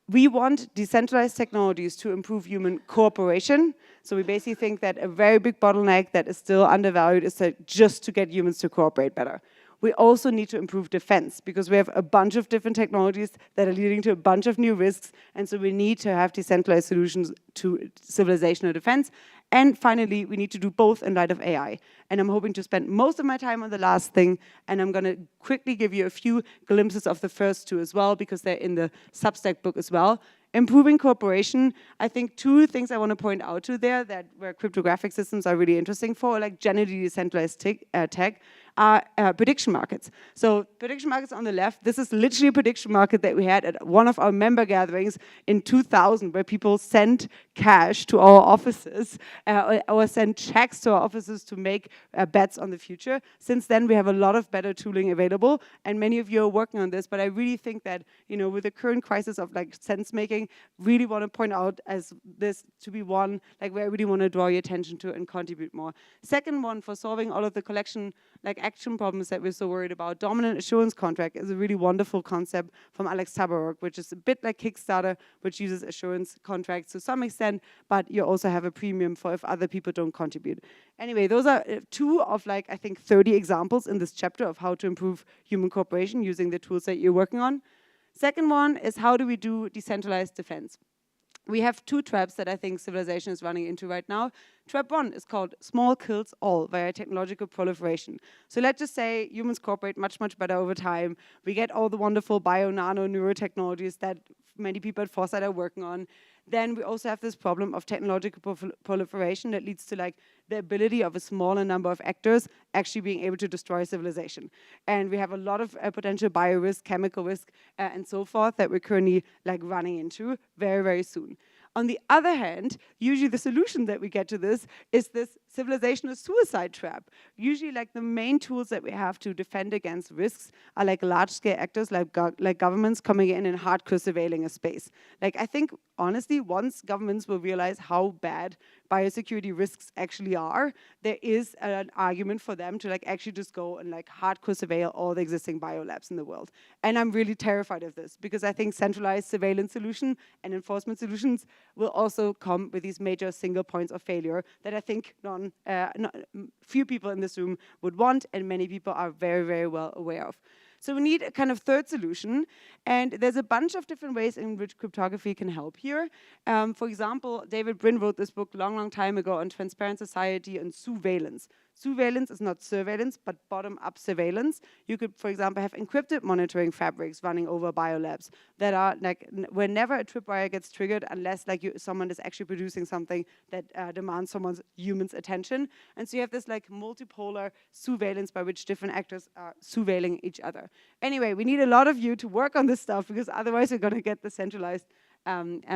We want decentralized technologies to improve human cooperation. So we basically think that a very big bottleneck that is still undervalued is just to get humans to cooperate better. We also need to improve defense because we have a bunch of different technologies that are leading to a bunch of new risks. And so we need to have decentralized solutions to civilizational defense. And finally, we need to do both in light of AI. And I'm hoping to spend most of my time on the last thing, and I'm going to quickly give you a few glimpses of the first two as well, because they're in the Substack book as well. Improving cooperation, I think two things I want to point out to there that where cryptographic systems are really interesting for, like generally decentralized tech, are prediction markets. So prediction markets on the left, this is literally a prediction market that we had at one of our member gatherings in 2000, where people sent cash to our offices or sent checks to our offices to make bets on the future. Since then, we have a lot of better tooling available, and many of you are working on this, but I really think that, you know, with the current crisis of like sense making, really want to point out as this to be one, like where I really want to draw your attention to and contribute more. Second one, for solving all of the collection, like action problems that we're so worried about, dominant assurance contract is a really wonderful concept from Alex Tabarrok, which is a bit like Kickstarter, which uses assurance contracts to some extent, but you also have a premium for if other people don't contribute. Anyway, those are two of like, I think 30 examples in this chapter of how to improve human cooperation using the tools that you're working on. Second one is how do we do decentralized defense? We have two traps that I think civilization is running into right now. Trap one is called small kills all via technological proliferation. So let's just say humans cooperate much, much better over time. We get all the wonderful bio-nano neurotechnologies that many people at Foresight are working on. Then we also have this problem of technological proliferation that leads to like the ability of a smaller number of actors actually being able to destroy civilization. And we have a lot of potential bio risk, chemical risk, and so forth that we're currently like running into very, very soon. On the other hand, usually the solution that we get to this is this civilizational suicide trap. Usually like the main tools that we have to defend against risks are like large-scale actors like governments coming in and hardcore surveilling a space. Like I think, honestly, once governments will realize how bad biosecurity risks actually are, there is an argument for them to like actually just go and like hardcore surveil all the existing biolabs in the world. And I'm really terrified of this because I think centralized surveillance solution and enforcement solutions will also come with these major single points of failure that I think few people in this room would want and many people are very, very well aware of. So we need a kind of third solution, and there's a bunch of different ways in which cryptography can help here. For example, David Brin wrote this book long time ago on transparent society and surveillance. Surveillance is not surveillance, but bottom-up surveillance. You could, for example, have encrypted monitoring fabrics running over biolabs that are like whenever a tripwire gets triggered, unless like someone is actually producing something that demands human's attention. And so you have this like multipolar surveillance by which different actors are surveilling each other. Anyway, we need a lot of you to work on this stuff because otherwise we're going to get the centralized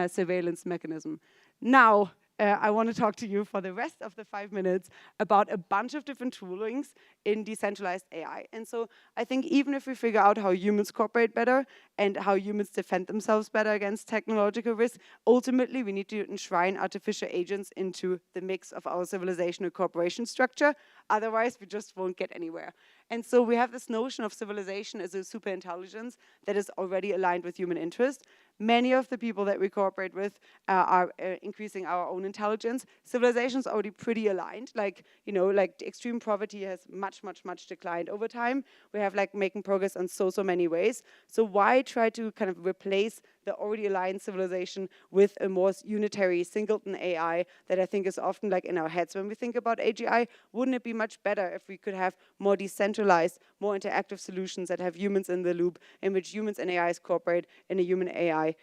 surveillance mechanism. Now, I want to talk to you for the rest of the 5 minutes about a bunch of different toolings in decentralized AI. And so I think even if we figure out how humans cooperate better and how humans defend themselves better against technological risk, ultimately we need to enshrine artificial agents into the mix of our civilizational cooperation structure. Otherwise, we just won't get anywhere. And so we have this notion of civilization as a superintelligence that is already aligned with human interest. Many of the people that we cooperate with are increasing our own intelligence. Civilization is already pretty aligned. Like, you know, like extreme poverty has much declined over time. We have like making progress on so many ways. So why try to kind of replace the already aligned civilization with a more unitary singleton AI that I think is often like in our heads when we think about AGI? Wouldn't it be much better if we could have more decentralized, more interactive solutions that have humans in the loop, in which humans and AIs cooperate in a human AI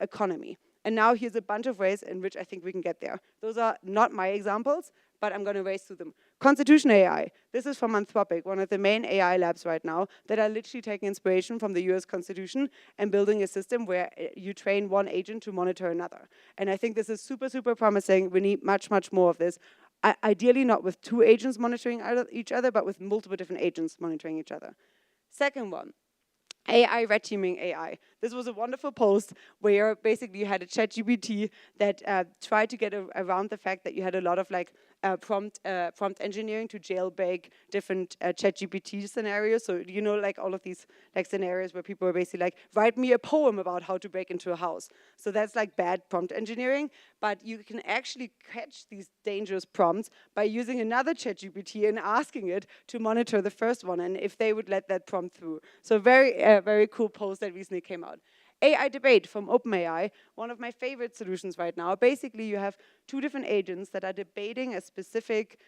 economy? And now here's a bunch of ways in which I think we can get there. Those are not my examples, but I'm going to race through them. Constitution AI. This is from Anthropic, one of the main AI labs right now that are literally taking inspiration from the US Constitution and building a system where you train one agent to monitor another. And I think this is super promising. We need much more of this. Ideally not with two agents monitoring each other, but with multiple different agents monitoring each other. Second one. AI red teaming AI. This was a wonderful post where basically you had a ChatGPT that tried to get around the fact that you had a lot of like prompt engineering to jailbreak different ChatGPT scenarios. So you know, like all of these like scenarios where people are basically like, write me a poem about how to break into a house. So that's like bad prompt engineering, but you can actually catch these dangerous prompts by using another ChatGPT and asking it to monitor the first one and if they would let that prompt through. So very cool post that recently came out. AI debate from OpenAI, one of my favorite solutions right now. Basically, you have two different agents that are debating a specific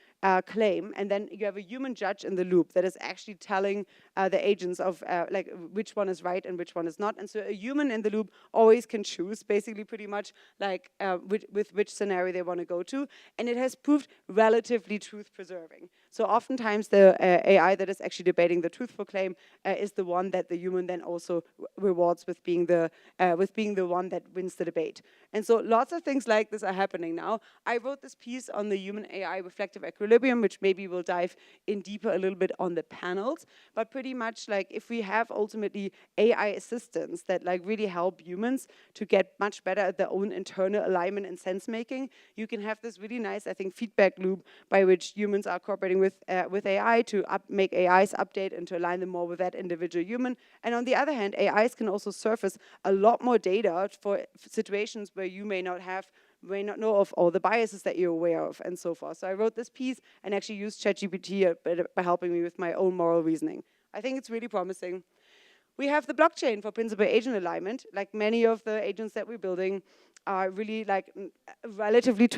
claim, and then you have a human judge in the loop that is actually telling the agents of like which one is right and which one is not. And so a human in the loop always can choose, basically pretty much like with which scenario they want to go to, and it has proved relatively truth-preserving. So oftentimes the AI that is actually debating the truthful claim is the one that the human then also rewards with being the one that wins the debate. And so lots of things like this are happening now. I wrote this piece on the human-AI reflective equilibrium, which maybe we'll dive in deeper a little bit on the panels. But pretty much like if we have ultimately AI assistants that like really help humans to get much better at their own internal alignment and sense making, you can have this really nice, I think, feedback loop by which humans are cooperating with AI to make AIs update and to align them more with that individual human. And on the other hand, AIs can also surface a lot more data for situations where you may not know of all the biases that you're aware of and so forth. So I wrote this piece and actually used ChatGPT by helping me with my own moral reasoning. I think it's really promising. We have the blockchain for principal agent alignment. Like many of the agents that we're building are really like relatively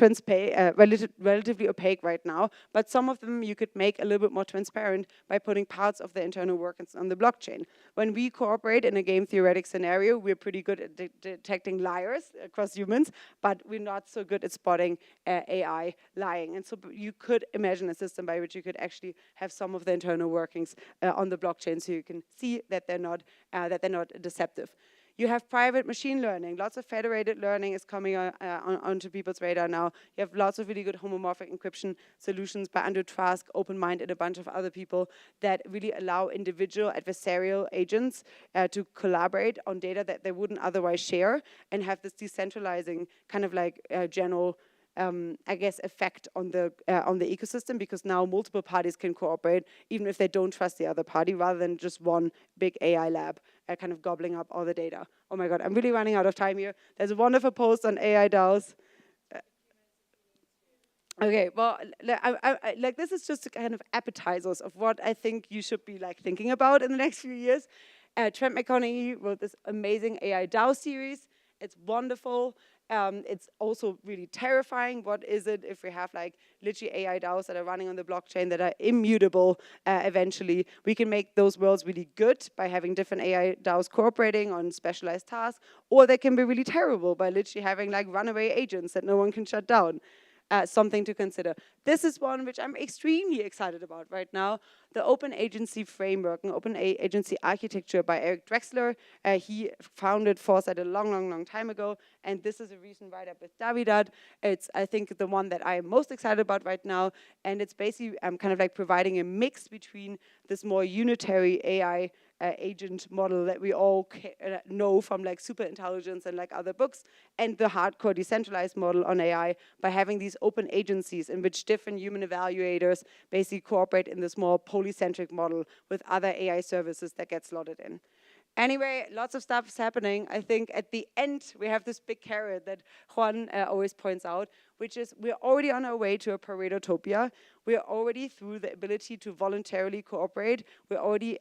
opaque right now, but some of them you could make a little bit more transparent by putting parts of the internal workings on the blockchain. When we cooperate in a game theoretic scenario, we're pretty good at detecting liars across humans, but we're not so good at spotting AI lying. And so you could imagine a system by which you could actually have some of the internal workings on the blockchain so you can see that they're not deceptive. You have private machine learning. Lots of federated learning is coming onto people's radar now. You have lots of really good homomorphic encryption solutions by Andrew Trask, OpenMind, and a bunch of other people that really allow individual adversarial agents to collaborate on data that they wouldn't otherwise share and have this decentralizing kind of like general I guess, effect on the ecosystem, because now multiple parties can cooperate even if they don't trust the other party, rather than just one big AI lab kind of gobbling up all the data. Oh my God, I'm really running out of time here. There's a wonderful post on AI DAOs. Okay, well, like this is just kind of appetizers of what I think you should be like thinking about in the next few years. Trent McConaughey wrote this amazing AI DAO series. It's wonderful. It's also really terrifying. What is it if we have like literally AI DAOs that are running on the blockchain that are immutable eventually? We can make those worlds really good by having different AI DAOs cooperating on specialized tasks, or they can be really terrible by literally having like runaway agents that no one can shut down. Something to consider. This is one which I'm extremely excited about right now, the Open Agency Framework and Open Agency Architecture by Eric Drexler. He founded Foresight a long time ago, and this is a recent write-up with Davidad. It's, I think, the one that I'm most excited about right now, and it's basically kind of like providing a mix between this more unitary AI agent model that we all know from like super intelligence and like other books, and the hardcore decentralized model on AI by having these open agencies in which different human evaluators basically cooperate in this more polycentric model with other AI services that get slotted in. Anyway, lots of stuff is happening. I think at the end, we have this big carrot that Juan always points out, which is we're already on our way to a Paretotopia. We're already through the ability to voluntarily cooperate. We're already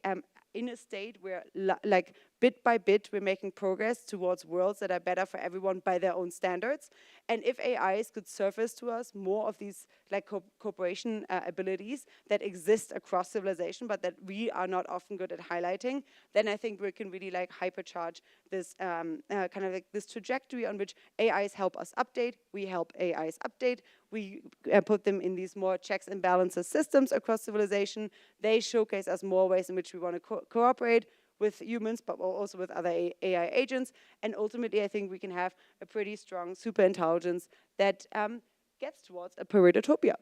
in a state where, like, bit by bit, we're making progress towards worlds that are better for everyone by their own standards. And if AIs could surface to us more of these like cooperation abilities that exist across civilization, but that we are not often good at highlighting, then I think we can really like hypercharge this kind of like this trajectory on which AIs help us update, we help AIs update, we put them in these more checks and balances systems across civilization. They showcase us more ways in which we want to cooperate with humans, but also with other AI agents. And ultimately, I think we can have a pretty strong super intelligence that gets towards a Paretotopia.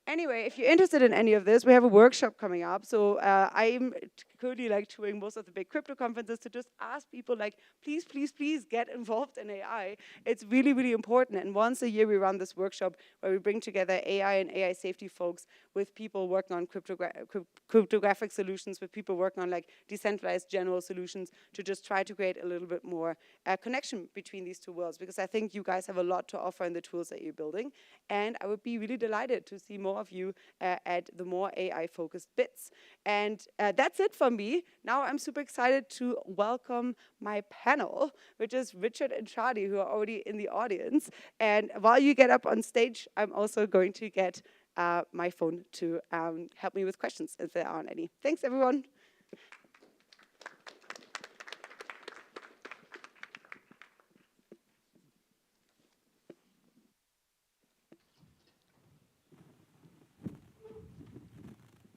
Anyway, if you're interested in any of this, we have a workshop coming up. So I'm currently like touring most of the big crypto conferences to just ask people like, please, please, please get involved in AI. It's really, really important. And once a year we run this workshop where we bring together AI and AI safety folks with people working on cryptographic solutions, with people working on like decentralized general solutions, to just try to create a little bit more connection between these two worlds, because I think you guys have a lot to offer in the tools that you're building. And I would be really delighted to see more of you at the more AI-focused bits. And that's it from me. Now I'm super excited to welcome my panel, which is Richard and Shadi, who are already in the audience. And while you get up on stage, I'm also going to get my phone to help me with questions if there aren't any. Thanks, everyone.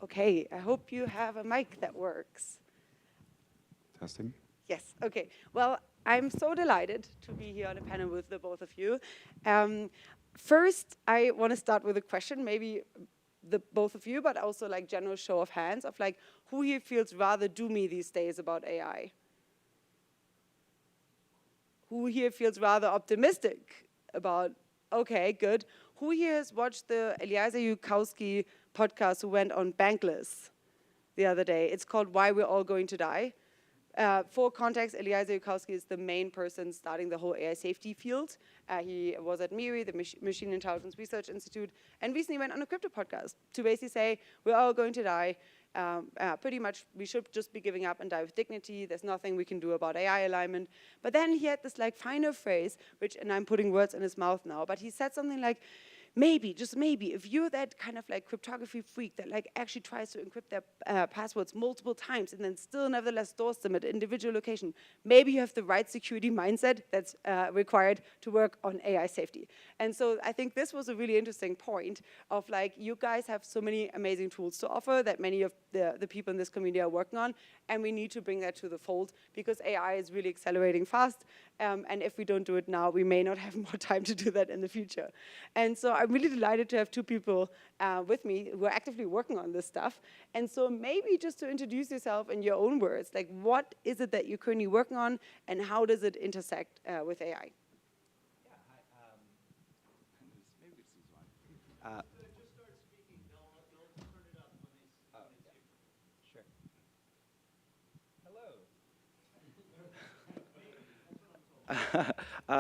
Okay, I hope you have a mic that works. Testing. Yes, okay. Well, I'm so delighted to be here on a panel with the both of you. First, I want to start with a question, maybe the both of you, but also like general show of hands of like, who here feels rather doomy these days about AI? Who here feels rather optimistic about, okay, good. Who here has watched the Eliezer Yudkowsky podcast who went on Bankless the other day? It's called Why We're All Going to Die. For context, Eliezer Yudkowsky is the main person starting the whole AI safety field. He was at MIRI, the Machine Intelligence Research Institute, and recently went on a crypto podcast to basically say, we're all going to die. Pretty much, we should just be giving up and die with dignity. There's nothing we can do about AI alignment. But then he had this like final phrase, which, and I'm putting words in his mouth now, but he said something like, maybe, just maybe, if you're that kind of like cryptography freak that like actually tries to encrypt their passwords multiple times and then still nevertheless stores them at an individual location, maybe you have the right security mindset that's required to work on AI safety. And so I think this was a really interesting point of like, you guys have so many amazing tools to offer that many of the people in this community are working on, and we need to bring that to the fold because AI is really accelerating fast. And if we don't do it now, we may not have more time to do that in the future. And so I'm really delighted to have two people with me who are actively working on this stuff. And so maybe just to introduce yourself in your own words, like what is it that you're currently working on and how does it intersect with AI?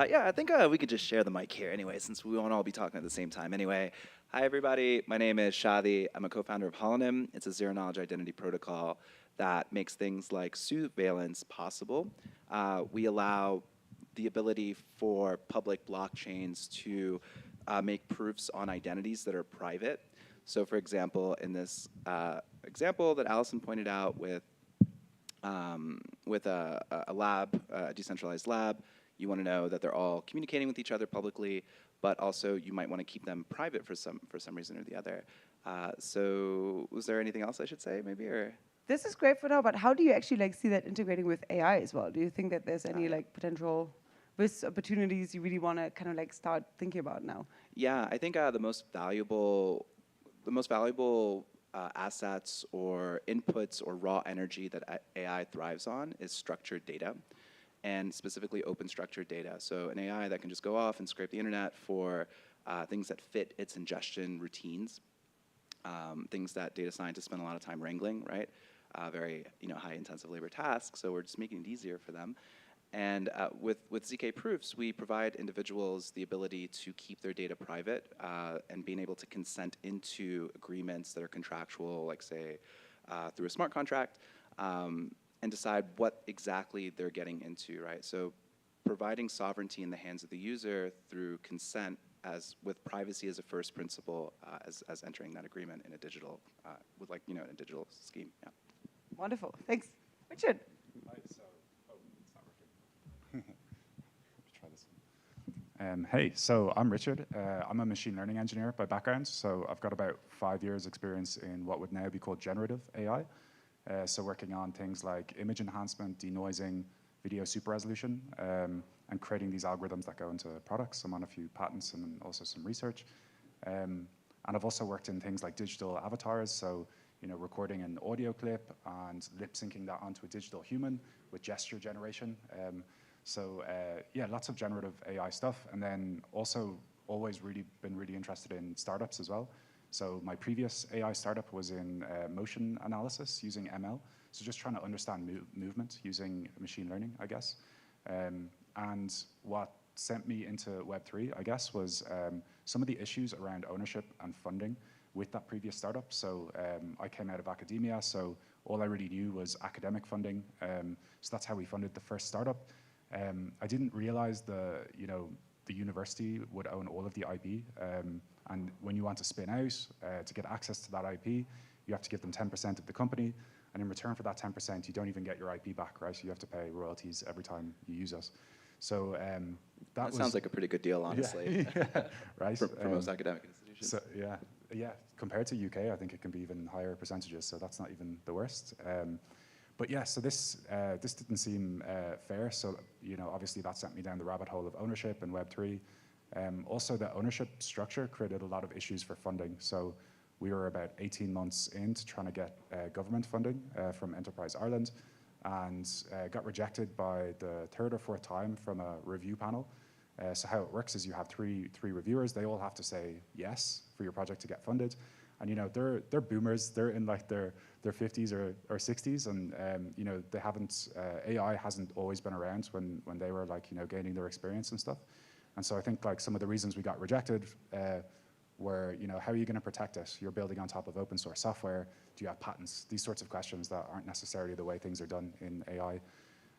Yeah, I think we could just share the mic here anyway, since we won't all be talking at the same time anyway. Hi, everybody. My name is Shadi. I'm a co-founder of Holonym. It's a zero-knowledge identity protocol that makes things like surveillance possible. We allow the ability for public blockchains to make proofs on identities that are private. So, for example, in this example that Allison pointed out with a lab, a decentralized lab, you want to know that they're all communicating with each other publicly, but also you might want to keep them private for some reason or the other. So was there anything else I should say, maybe? Or This is great for now, but how do you actually like see that integrating with AI as well? Do you think that there's any like potential risks, opportunities you really want to kind of like start thinking about now? Yeah, I think the most valuable assets or inputs or raw energy that AI thrives on is structured data, and specifically open structured data. So an AI that can just go off and scrape the internet for things that fit its ingestion routines, things that data scientists spend a lot of time wrangling, right? Very high intensive labor tasks, so we're just making it easier for them. And with ZK proofs, we provide individuals the ability to keep their data private and being able to consent into agreements that are contractual, like say through a smart contract, and decide what exactly they're getting into, right? So providing sovereignty in the hands of the user through consent with privacy as a first principle as entering that agreement in a digital, in a digital scheme, yeah. Wonderful, thanks. Richard. Hey, so I'm Richard. I'm a machine learning engineer by background, so I've got about 5 years experience in what would now be called generative AI. So working on things like image enhancement, denoising, video super resolution, and creating these algorithms that go into products. I'm on a few patents and also some research. And I've also worked in things like digital avatars, so recording an audio clip and lip syncing that onto a digital human with gesture generation. So yeah, lots of generative AI stuff, and then also always been really interested in startups as well. So my previous AI startup was in motion analysis using ML. So just trying to understand movement using machine learning, I guess. And what sent me into Web3, I guess, was some of the issues around ownership and funding with that previous startup. So I came out of academia, so all I really knew was academic funding. So that's how we funded the first startup. I didn't realize the university would own all of the IP. And when you want to spin out, to get access to that IP, you have to give them 10% of the company. And in return for that 10%, you don't even get your IP back, right? So you have to pay royalties every time you use us. So that sounds like a pretty good deal, honestly. Yeah, right. For most academic institutions. So, yeah. Compared to UK, I think it can be even higher percentages. So that's not even the worst. But yeah, so this didn't seem fair. So obviously that sent me down the rabbit hole of ownership and Web3. Also, the ownership structure created a lot of issues for funding. So we were about 18 months into trying to get government funding from Enterprise Ireland, and got rejected by the third or fourth time from a review panel. So how it works is you have three reviewers. They all have to say yes for your project to get funded. And they're boomers. They're in like their 50s or 60s, and they haven't AI hasn't always been around when they were like gaining their experience and stuff. And so I think like some of the reasons we got rejected were how are you going to protect it? You're building on top of open source software. Do you have patents? These sorts of questions that aren't necessarily the way things are done in AI.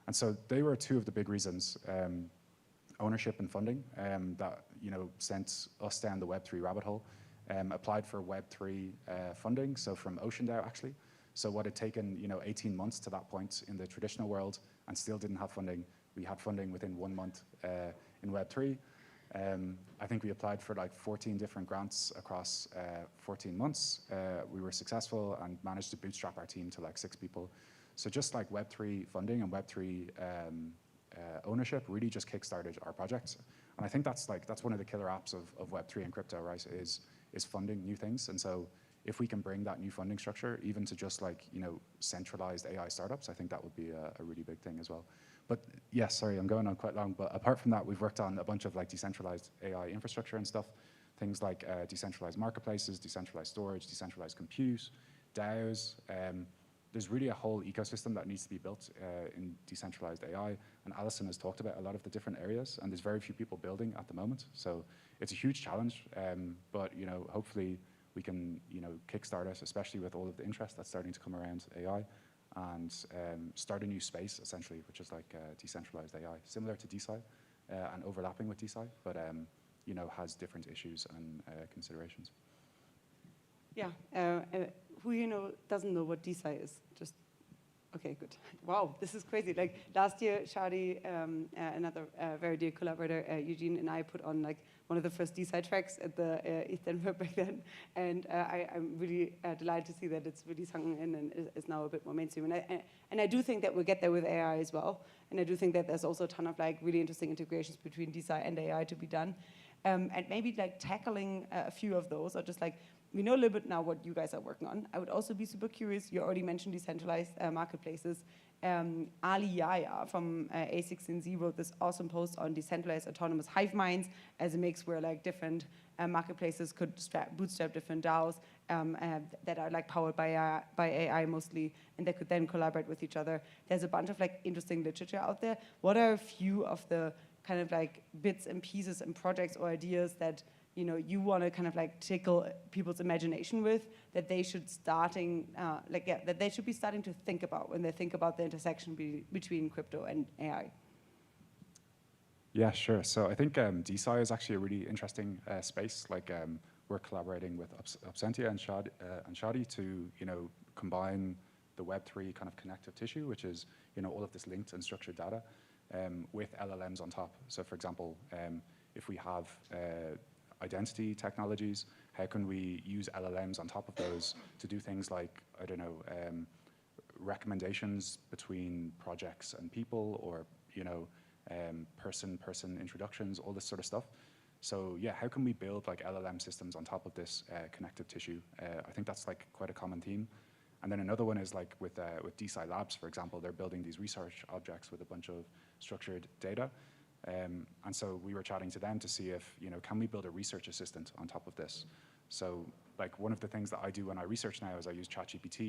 And so they were two of the big reasons. Ownership and funding that sent us down the Web3 rabbit hole. Applied for Web3 funding, so from OceanDAO actually. So what had taken 18 months to that point in the traditional world and still didn't have funding, we had funding within 1 month in Web3. I think we applied for like 14 different grants across 14 months. We were successful and managed to bootstrap our team to like 6 people. So just like Web3 funding and Web3 ownership really just kickstarted our project. And I think that's one of the killer apps of Web3 and crypto, right, is funding new things. And so if we can bring that new funding structure even to just like centralized AI startups, I think that would be a really big thing as well. But yes, sorry, I'm going on quite long, but apart from that, we've worked on a bunch of like decentralized AI infrastructure and stuff, things like decentralized marketplaces, decentralized storage, decentralized compute, DAOs. There's really a whole ecosystem that needs to be built in decentralized AI, and Alison has talked about a lot of the different areas, and there's very few people building at the moment. So it's a huge challenge, but hopefully we can kickstart it, especially with all of the interest that's starting to come around AI, and start a new space essentially, which is like decentralized AI, similar to DeSci and overlapping with DeSci, but has different issues and considerations. Yeah, who doesn't know what DeSci is? Just okay, good. Wow, this is crazy. Like last year, Shadi, another very dear collaborator, Eugene, and I put on like one of the first DeSci tracks at the ETHDenver back then, and I'm really delighted to see that it's really sunk in and is now a bit more mainstream. And I do think that we'll get there with AI as well. And I do think that there's also a ton of like really interesting integrations between DeSci and AI to be done, and maybe like tackling a few of those, or just like. We know a little bit now what you guys are working on. I would also be super curious. You already mentioned decentralized marketplaces. Ali Yahya from A16Z wrote this awesome post on decentralized autonomous hive minds as a mix where like different marketplaces could bootstrap different DAOs that are like powered by AI mostly, and they could then collaborate with each other. There's a bunch of like interesting literature out there. What are a few of the kind of like bits and pieces and projects or ideas that you want to kind of like tickle people's imagination with, that they should that they should be starting to think about when they think about the intersection between crypto and AI? Yeah, sure. So I think DeSci is actually a really interesting space. Like we're collaborating with Absentia and Shadi to combine the Web3 kind of connective tissue, which is all of this linked and structured data, with LLMs on top. So for example, if we have identity technologies, how can we use LLMs on top of those to do things like, I don't know, recommendations between projects and people, or person introductions, all this sort of stuff. So yeah, how can we build like LLM systems on top of this connective tissue? I think that's like quite a common theme. And then another one is like with DeSci Labs, for example, they're building these research objects with a bunch of structured data. And so we were chatting to them to see if, can we build a research assistant on top of this? So like one of the things that I do when I research now is I use ChatGPT.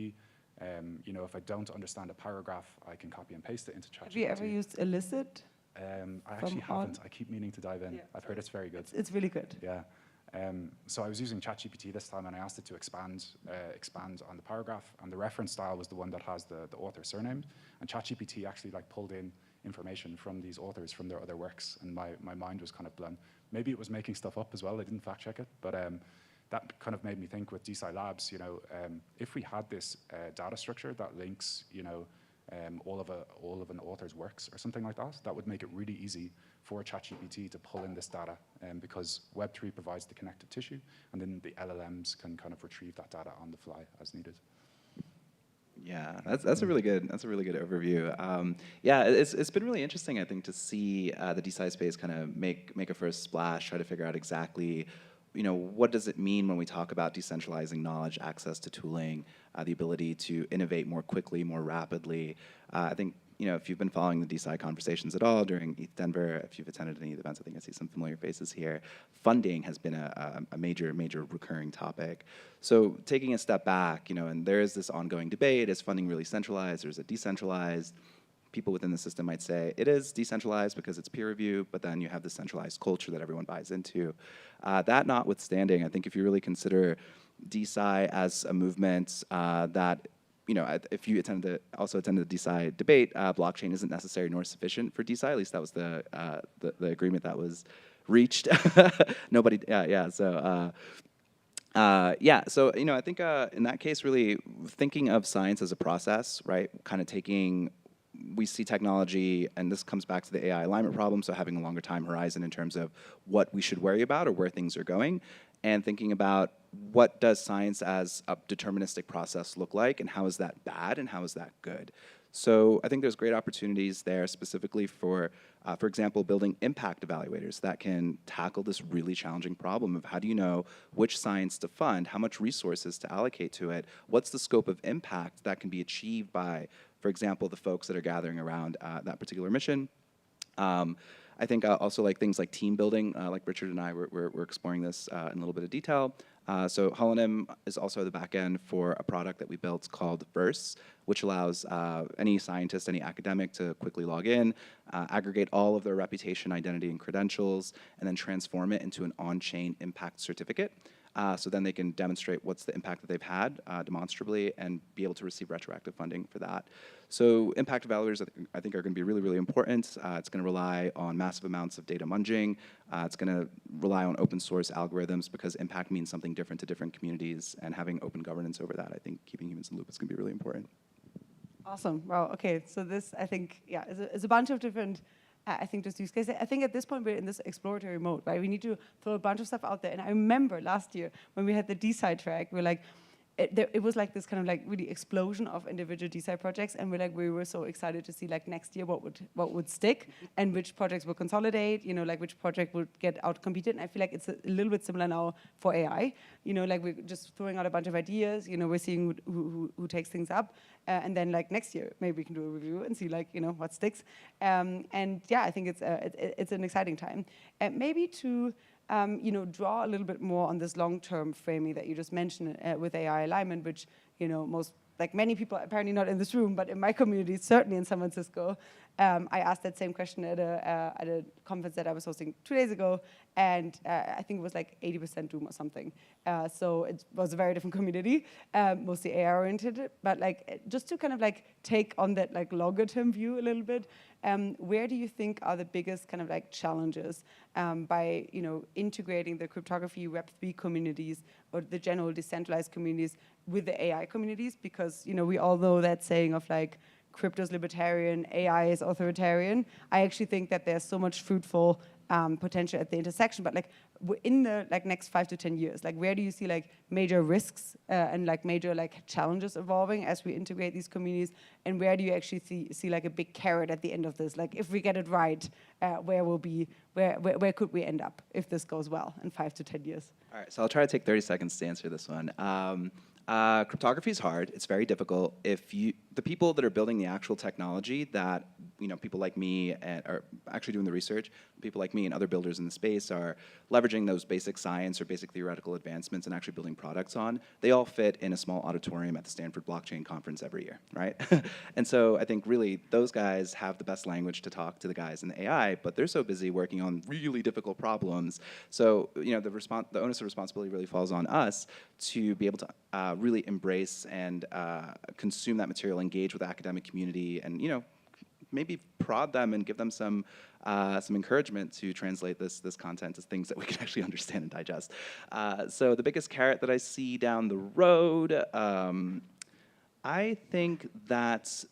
You know, if I don't understand a paragraph, I can copy and paste it into ChatGPT. Have you ever used Elicit? I actually haven't. I keep meaning to dive in. I've heard it's very good. It's really good. Yeah. So I was using ChatGPT this time, and I asked it to expand on the paragraph, and the reference style was the one that has the author surname. And ChatGPT actually like pulled in information from these authors from their other works, and my mind was kind of blown. Maybe it was making stuff up as well. I didn't fact check it, but that kind of made me think with DeSci Labs, you know, if we had this data structure that links, you know, all of an author's works or something like that, that would make it really easy for ChatGPT to pull in this data, because Web3 provides the connective tissue, and then the LLMs can kind of retrieve that data on the fly as needed. Yeah, that's a really good overview. Yeah, it's been really interesting, I think, to see the DeSci space kind of make a first splash, try to figure out exactly, you know, what does it mean when we talk about decentralizing knowledge, access to tooling, the ability to innovate more quickly, more rapidly. I think, you know, if you've been following the DeSci conversations at all during ETHDenver, if you've attended any of the events, I think I see some familiar faces here. Funding has been a major recurring topic. So taking a step back, you know, and there is this ongoing debate, is funding really centralized or is it decentralized? People within the system might say it is decentralized because it's peer review, but then you have this centralized culture that everyone buys into. That notwithstanding, I think if you really consider DeSci as a movement that, you know, if you also attended the DeSci debate, blockchain isn't necessary nor sufficient for DeSci. At least that was the agreement that was reached. Nobody, yeah. So. So you know, I think in that case, really thinking of science as a process, right? Kind of we see technology, and this comes back to the AI alignment problem, so having a longer time horizon in terms of what we should worry about or where things are going, and thinking about what does science as a deterministic process look like, and how is that bad, and how is that good. So I think there's great opportunities there specifically for example, building impact evaluators that can tackle this really challenging problem of how do you know which science to fund, how much resources to allocate to it, what's the scope of impact that can be achieved by, for example, the folks that are gathering around that particular mission. I think also like things like team building, like Richard and I, we're exploring this in a little bit of detail. So Holonym is also the back end for a product that we built called Verse, which allows any scientist, any academic to quickly log in, aggregate all of their reputation, identity, and credentials, and then transform it into an on-chain impact certificate. So then they can demonstrate what's the impact that they've had demonstrably and be able to receive retroactive funding for that. So impact evaluators, I think, are going to be really, really important. It's going to rely on massive amounts of data munging. It's going to rely on open source algorithms because impact means something different to different communities, and having open governance over that, I think keeping humans in the loop is going to be really important. Awesome. Wow. Okay. So this, I think, yeah, is a bunch of different, I think, just use cases. I think at this point we're in this exploratory mode, right? We need to throw a bunch of stuff out there. And I remember last year when we had the DeSci track, we're like, it was like this kind of like really explosion of individual DeSci projects, and we were so excited to see like next year what would stick and which projects would consolidate, you know, like which project would get outcompeted. And I feel like it's a little bit similar now for AI, you know, like we're just throwing out a bunch of ideas, you know, we're seeing who takes things up, and then like next year maybe we can do a review and see like, you know, what sticks. And yeah, I think it's an exciting time. And maybe to you know, draw a little bit more on this long-term framing that you just mentioned with AI alignment, which, you know, many people, apparently not in this room, but in my community, certainly in San Francisco, I asked that same question at a conference that I was hosting 2 days ago, and I think it was like 80% Doom or something. So it was a very different community, mostly AI-oriented, but like just to kind of like take on that like longer-term view a little bit, where do you think are the biggest kind of like challenges by, you know, integrating the cryptography Web3 communities or the general decentralized communities with the AI communities? Because, you know, we all know that saying of like, crypto's libertarian, AI is authoritarian. I actually think that there's so much fruitful potential at the intersection, but like in the like next 5 to 10 years, like where do you see like major risks and like major like challenges evolving as we integrate these communities, and where do you actually see like a big carrot at the end of this? Like if we get it right, where could we end up if this goes well in 5 to 10 years? All right, so I'll try to take 30 seconds to answer this one. Cryptography is hard. It's very difficult. The people that are building the actual technology that people like me are actually doing the research. People like me and other builders in the space are leveraging those basic science or basic theoretical advancements and actually building products on. They all fit in a small auditorium at the Stanford Blockchain Conference every year, right? And so I think really those guys have the best language to talk to the guys in the AI, but they're so busy working on really difficult problems. So the onus of responsibility really falls on us to be able to really embrace and consume that material, engage with the academic community, and maybe prod them and give them some encouragement to translate this content to things that we can actually understand and digest. So the biggest carrot that I see down the road, I think that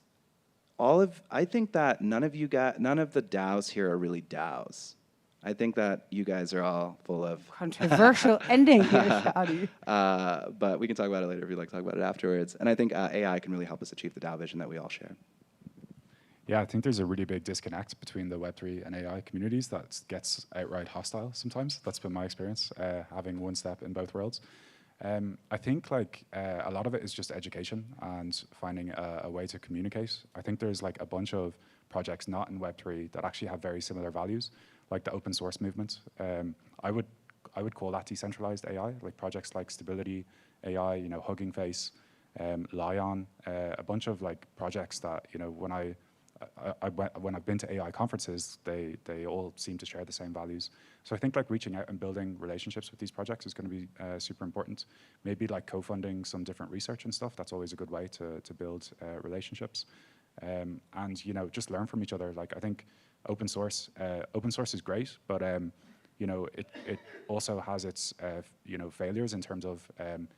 none of the DAOs here are really DAOs. I think that you guys are all full of controversial ending here, Shadi. But we can talk about it later if you'd like to talk about it afterwards. And I think AI can really help us achieve the DAO vision that we all share. Yeah, I think there's a really big disconnect between the Web3 and AI communities that gets outright hostile sometimes. That's been my experience, having one step in both worlds. I think a lot of it is just education and finding a way to communicate. I think there's a bunch of projects not in Web3 that actually have very similar values, like the open source movement. I would call that decentralized AI, like projects like Stability AI, Hugging Face, Lion, a bunch of projects that when I've been to AI conferences, they all seem to share the same values. So I think reaching out and building relationships with these projects is going to be super important. Maybe co-funding some different research and stuff. That's always a good way to build relationships. And just learn from each other. I think open source is great, but it also has its failures in terms of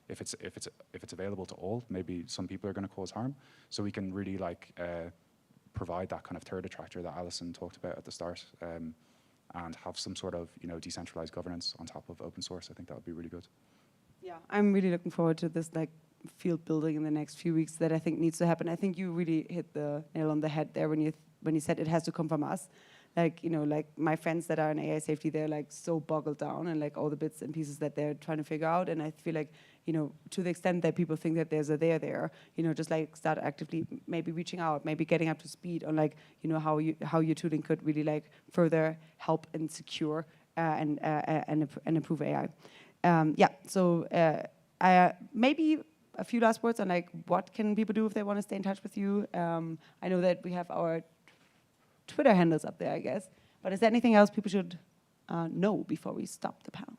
if it's available to all, maybe some people are going to cause harm. So we can really provide that kind of third attractor that Alison talked about at the start, and have some sort of decentralized governance on top of open source. I think that would be really good. Yeah, I'm really looking forward to this field building in the next few weeks that I think needs to happen. I think you really hit the nail on the head there when you said it has to come from us. My friends that are in AI safety, they're so boggled down and all the bits and pieces that they're trying to figure out. And I feel to the extent that people think that there's a there, just start actively maybe reaching out, maybe getting up to speed on how your tooling could really further help and secure and improve AI. So maybe a few last words on what can people do if they want to stay in touch with you. I know that we have our Twitter handles up there, I guess. But is there anything else people should know before we stop the panel?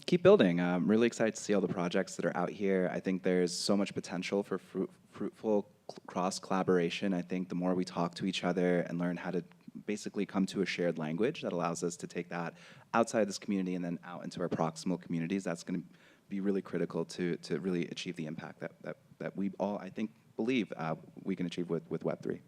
Keep building. I'm really excited to see all the projects that are out here. I think there's so much potential for fruitful cross-collaboration. I think the more we talk to each other and learn how to basically come to a shared language that allows us to take that outside this community and then out into our proximal communities, that's going to be really critical to really achieve the impact that we all, I think, believe we can achieve with Web3.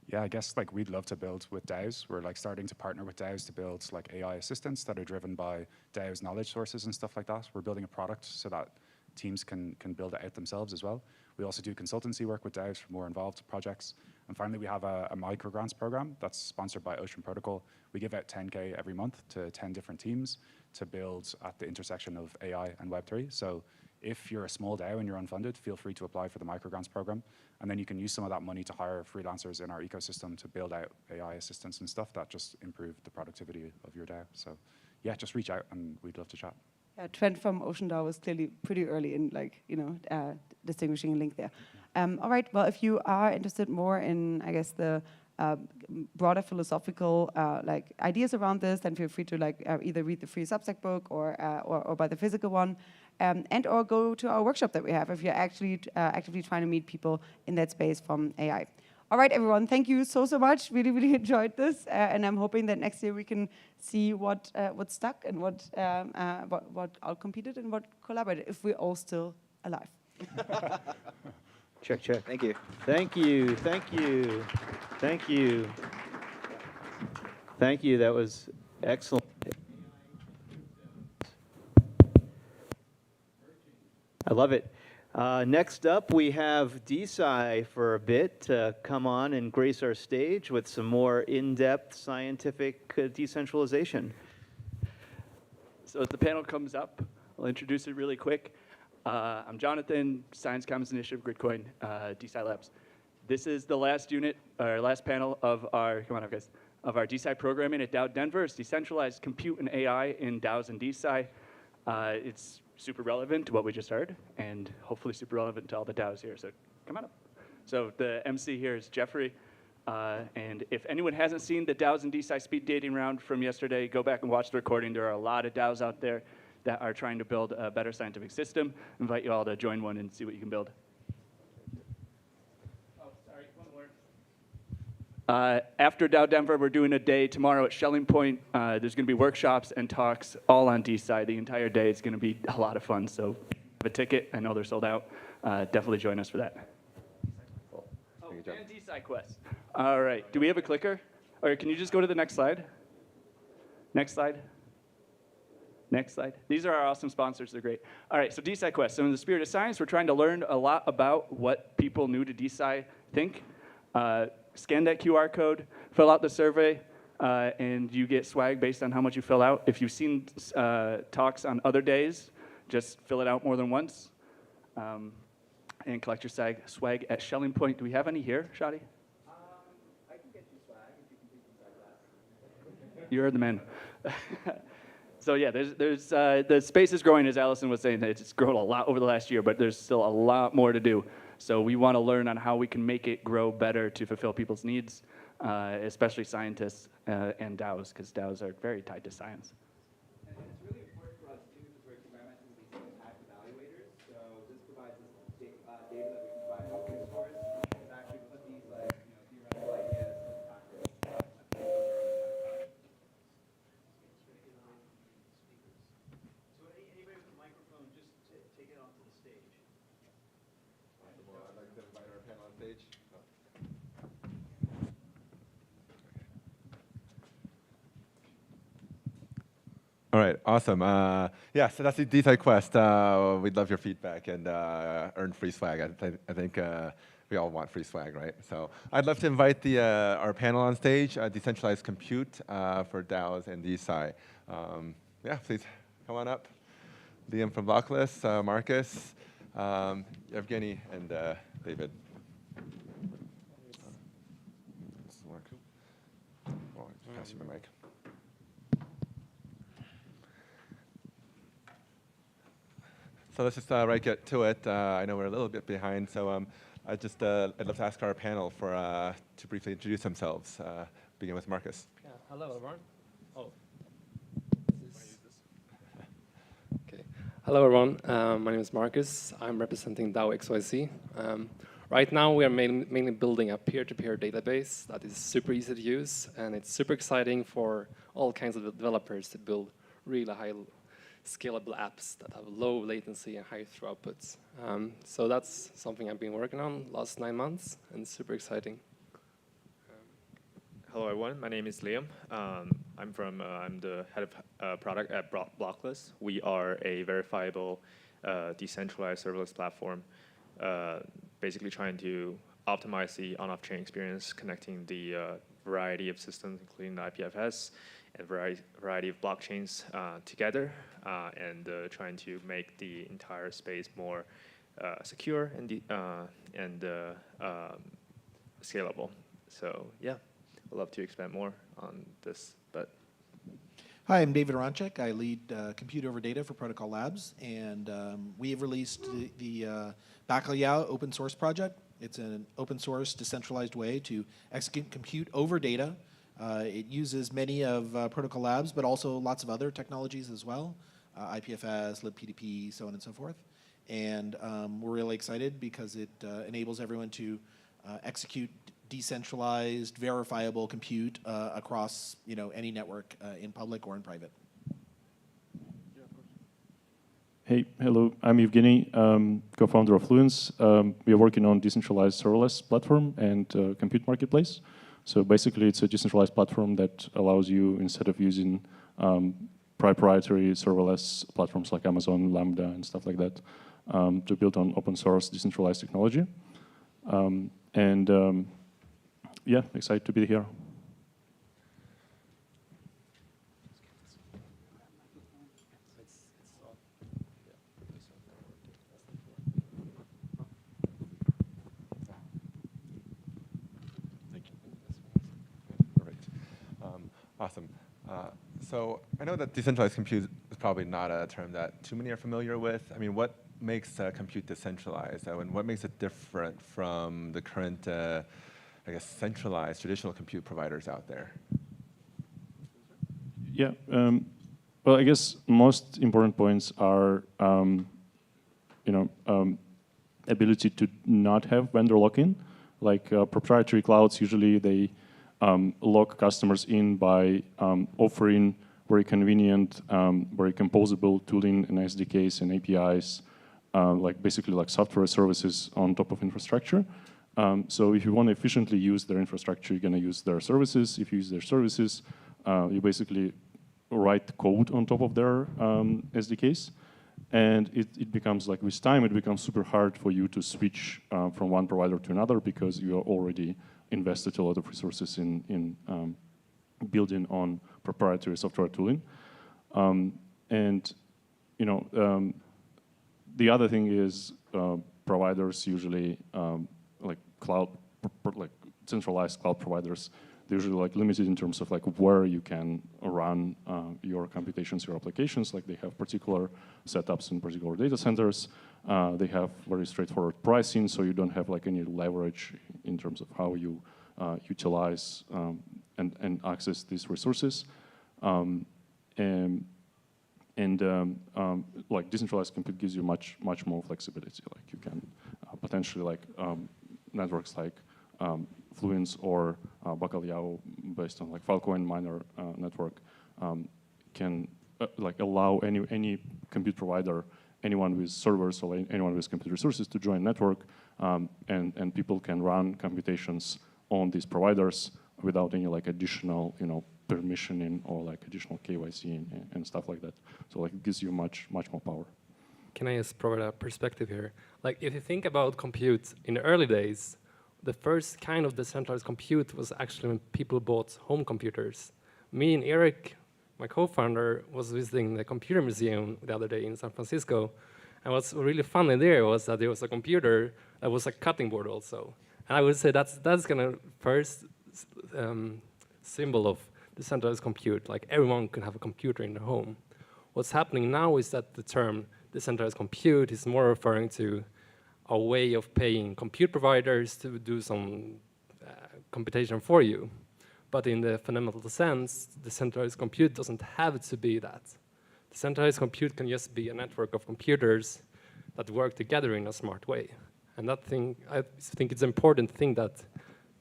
Yeah, I guess we'd love to build with DAOs. We're starting to partner with DAOs to build AI assistants that are driven by DAOs knowledge sources and stuff like that. We're building a product so that teams can build it out themselves as well. We also do consultancy work with DAOs for more involved projects. And finally, we have a microgrants program that's sponsored by Ocean Protocol. We give out 10K every month to 10 different teams to build at the intersection of AI and Web3. So if you're a small DAO and you're unfunded, feel free to apply for the microgrants program. And then you can use some of that money to hire freelancers in our ecosystem to build out AI assistants and stuff that just improve the productivity of your DAO. So yeah, just reach out and we'd love to chat. Yeah, Trent from Ocean DAO was clearly pretty early in distinguishing a link there. All right, well, if you are interested more in, I guess, the broader philosophical ideas around this, then feel free to either read the free Substack book or buy the physical one, and or go to our workshop that we have if you're actually actively trying to meet people in that space from AI. All right, everyone, thank you so much. Really, really enjoyed this, and I'm hoping that next year we can see what stuck and what outcompeted and what collaborated, if we're all still alive. Check, check. Thank you. Thank you, thank you, thank you. Thank you, that was excellent. I love it. Next up, we have DeSci for a bit to come on and grace our stage with some more in-depth scientific decentralization. So as the panel comes up, I'll introduce it really quick. I'm Jonathan, Science Commons Initiative, Gridcoin, DeSci Labs. This is the last unit, or last panel of our, come on up guys, of our DeSci programming at DAODenver. It's decentralized compute and AI in DAOs and DeSci. It's super relevant to what we just heard, and hopefully super relevant to all the DAOs here, so come on up. So the MC here is Jeffrey, and if anyone hasn't seen the DAOs and DeSci speed dating round from yesterday, go back and watch the recording. There are a lot of DAOs out there that are trying to build a better scientific system. I invite you all to join one and see what you can build. After DAODenver, we're doing a day tomorrow at Shelling Point. There's going to be workshops and talks all on DeSci. The entire day is going to be a lot of fun. So if you have a ticket, I know they're sold out. Definitely join us for that. Oh, and DeSci Quest. All right. Do we have a clicker? Or can you just go to the next slide? Next slide. Next slide. These are our awesome sponsors. They're great. All right, so DeSci Quest. So in the spirit of science, we're trying to learn a lot about what people new to DeSci think. Scan that QR code, fill out the survey, and you get swag based on how much you fill out. If you've seen talks on other days, just fill it out more than once. And collect your swag at Shelling Point. Do we have any here, Shadi? I can get you swag if you complete the class. You heard the man. So yeah, the space is growing, as Allison was saying. It's grown a lot over the last year, but there's still a lot more to do. So we want to learn on how we can make it grow better to fulfill people's needs, especially scientists and DAOs, because DAOs are very tied to science. And it's really important for us, too, because we're experimenting with these impact evaluators. So this provides us data that we can provide open source to actually put these theoretical ideas into practice. So anybody with a microphone, just take it onto the stage. I'd like to invite our panel on stage. All right, awesome. Yeah, so that's the DeSci Quest. We'd love your feedback and earn free swag. I think we all want free swag, right? So I'd love to invite our panel on stage, Decentralized Compute for DAOs and DeSci. Yeah, please come on up. Liam from Blocklist, Marcus, Evgeny, and David. Does this work? Oh, pass you the mic. So let's just get to it. I know we're a little bit behind, so I'd love to ask our panel to briefly introduce themselves. Begin with Marcus. Yeah. Hello, everyone. Oh. Okay. Hello, everyone. My name is Marcus. I'm representing DAO XYZ. Right now, we are mainly building a peer-to-peer database that is super easy to use, and it's super exciting for all kinds of developers to build really high scalable apps that have low latency and high throughputs. So that's something I've been working on last 9 months, and it's super exciting. Hello, everyone. My name is Liam. I'm the head of product at Blocklist. We are a verifiable, decentralized serverless platform, basically trying to optimize the on-off-chain experience, connecting the variety of systems, including the IPFS, and variety of blockchains together, and trying to make the entire space more secure and scalable. So yeah, I'd love to expand more on this. But hi, I'm David Ronchek. I lead Compute Over Data for Protocol Labs, and we have released the Bacalhau open source project. It's an open source, decentralized way to execute compute over data. It uses many of Protocol Labs, but also lots of other technologies as well, IPFS, libPDP, so on and so forth. And we're really excited because it enables everyone to execute decentralized, verifiable compute across any network in public or in private. Hey, hello, I'm Evgeny, co-founder of Fluence. We are working on decentralized serverless platform and compute marketplace. So basically, it's a decentralized platform that allows you, instead of using proprietary serverless platforms like Amazon, Lambda, and stuff like that, to build on open source decentralized technology. Yeah, excited to be here. Awesome. So I know that decentralized compute is probably not a term that too many are familiar with. I mean, what makes compute decentralized, and what makes it different from the current, I guess, centralized traditional compute providers out there? Yeah. Well, I guess most important points are, ability to not have vendor lock-in. Like proprietary clouds, usually they lock customers in by offering very convenient, very composable tooling and SDKs and APIs, like basically like software services on top of infrastructure. So if you want to efficiently use their infrastructure, you're going to use their services. If you use their services, you basically write code on top of their SDKs. And it becomes like, with time, it becomes super hard for you to switch from one provider to another because you are already invested a lot of resources in building on proprietary software tooling. The other thing is providers usually, like centralized cloud providers, they're usually like limited in terms of like where you can run your computations, your applications. Like they have particular setups in particular data centers. They have very straightforward pricing, so you don't have like any leverage in terms of how you utilize and access these resources. Like decentralized compute gives you much more flexibility. Like you can potentially like networks like Fluence or Bacalhau, based on like Filecoin miner network, can like allow any compute provider, anyone with servers or anyone with compute resources to join network, and people can run computations on these providers without any like additional permissioning or like additional KYC and stuff like that. So like it gives you much more power. Can I just provide a perspective here? Like if you think about compute in the early days, the first kind of decentralized compute was actually when people bought home computers. Me and Eric, my co-founder, was visiting the computer museum the other day in San Francisco. And what's really funny there was that there was a computer that was a cutting board also. And I would say that's kind of first symbol of decentralized compute. Like everyone can have a computer in their home. What's happening now is that the term decentralized compute is more referring to a way of paying compute providers to do some computation for you. But in the fundamental sense, decentralized compute doesn't have to be that. Decentralized compute can just be a network of computers that work together in a smart way. And that thing, I think it's important to think that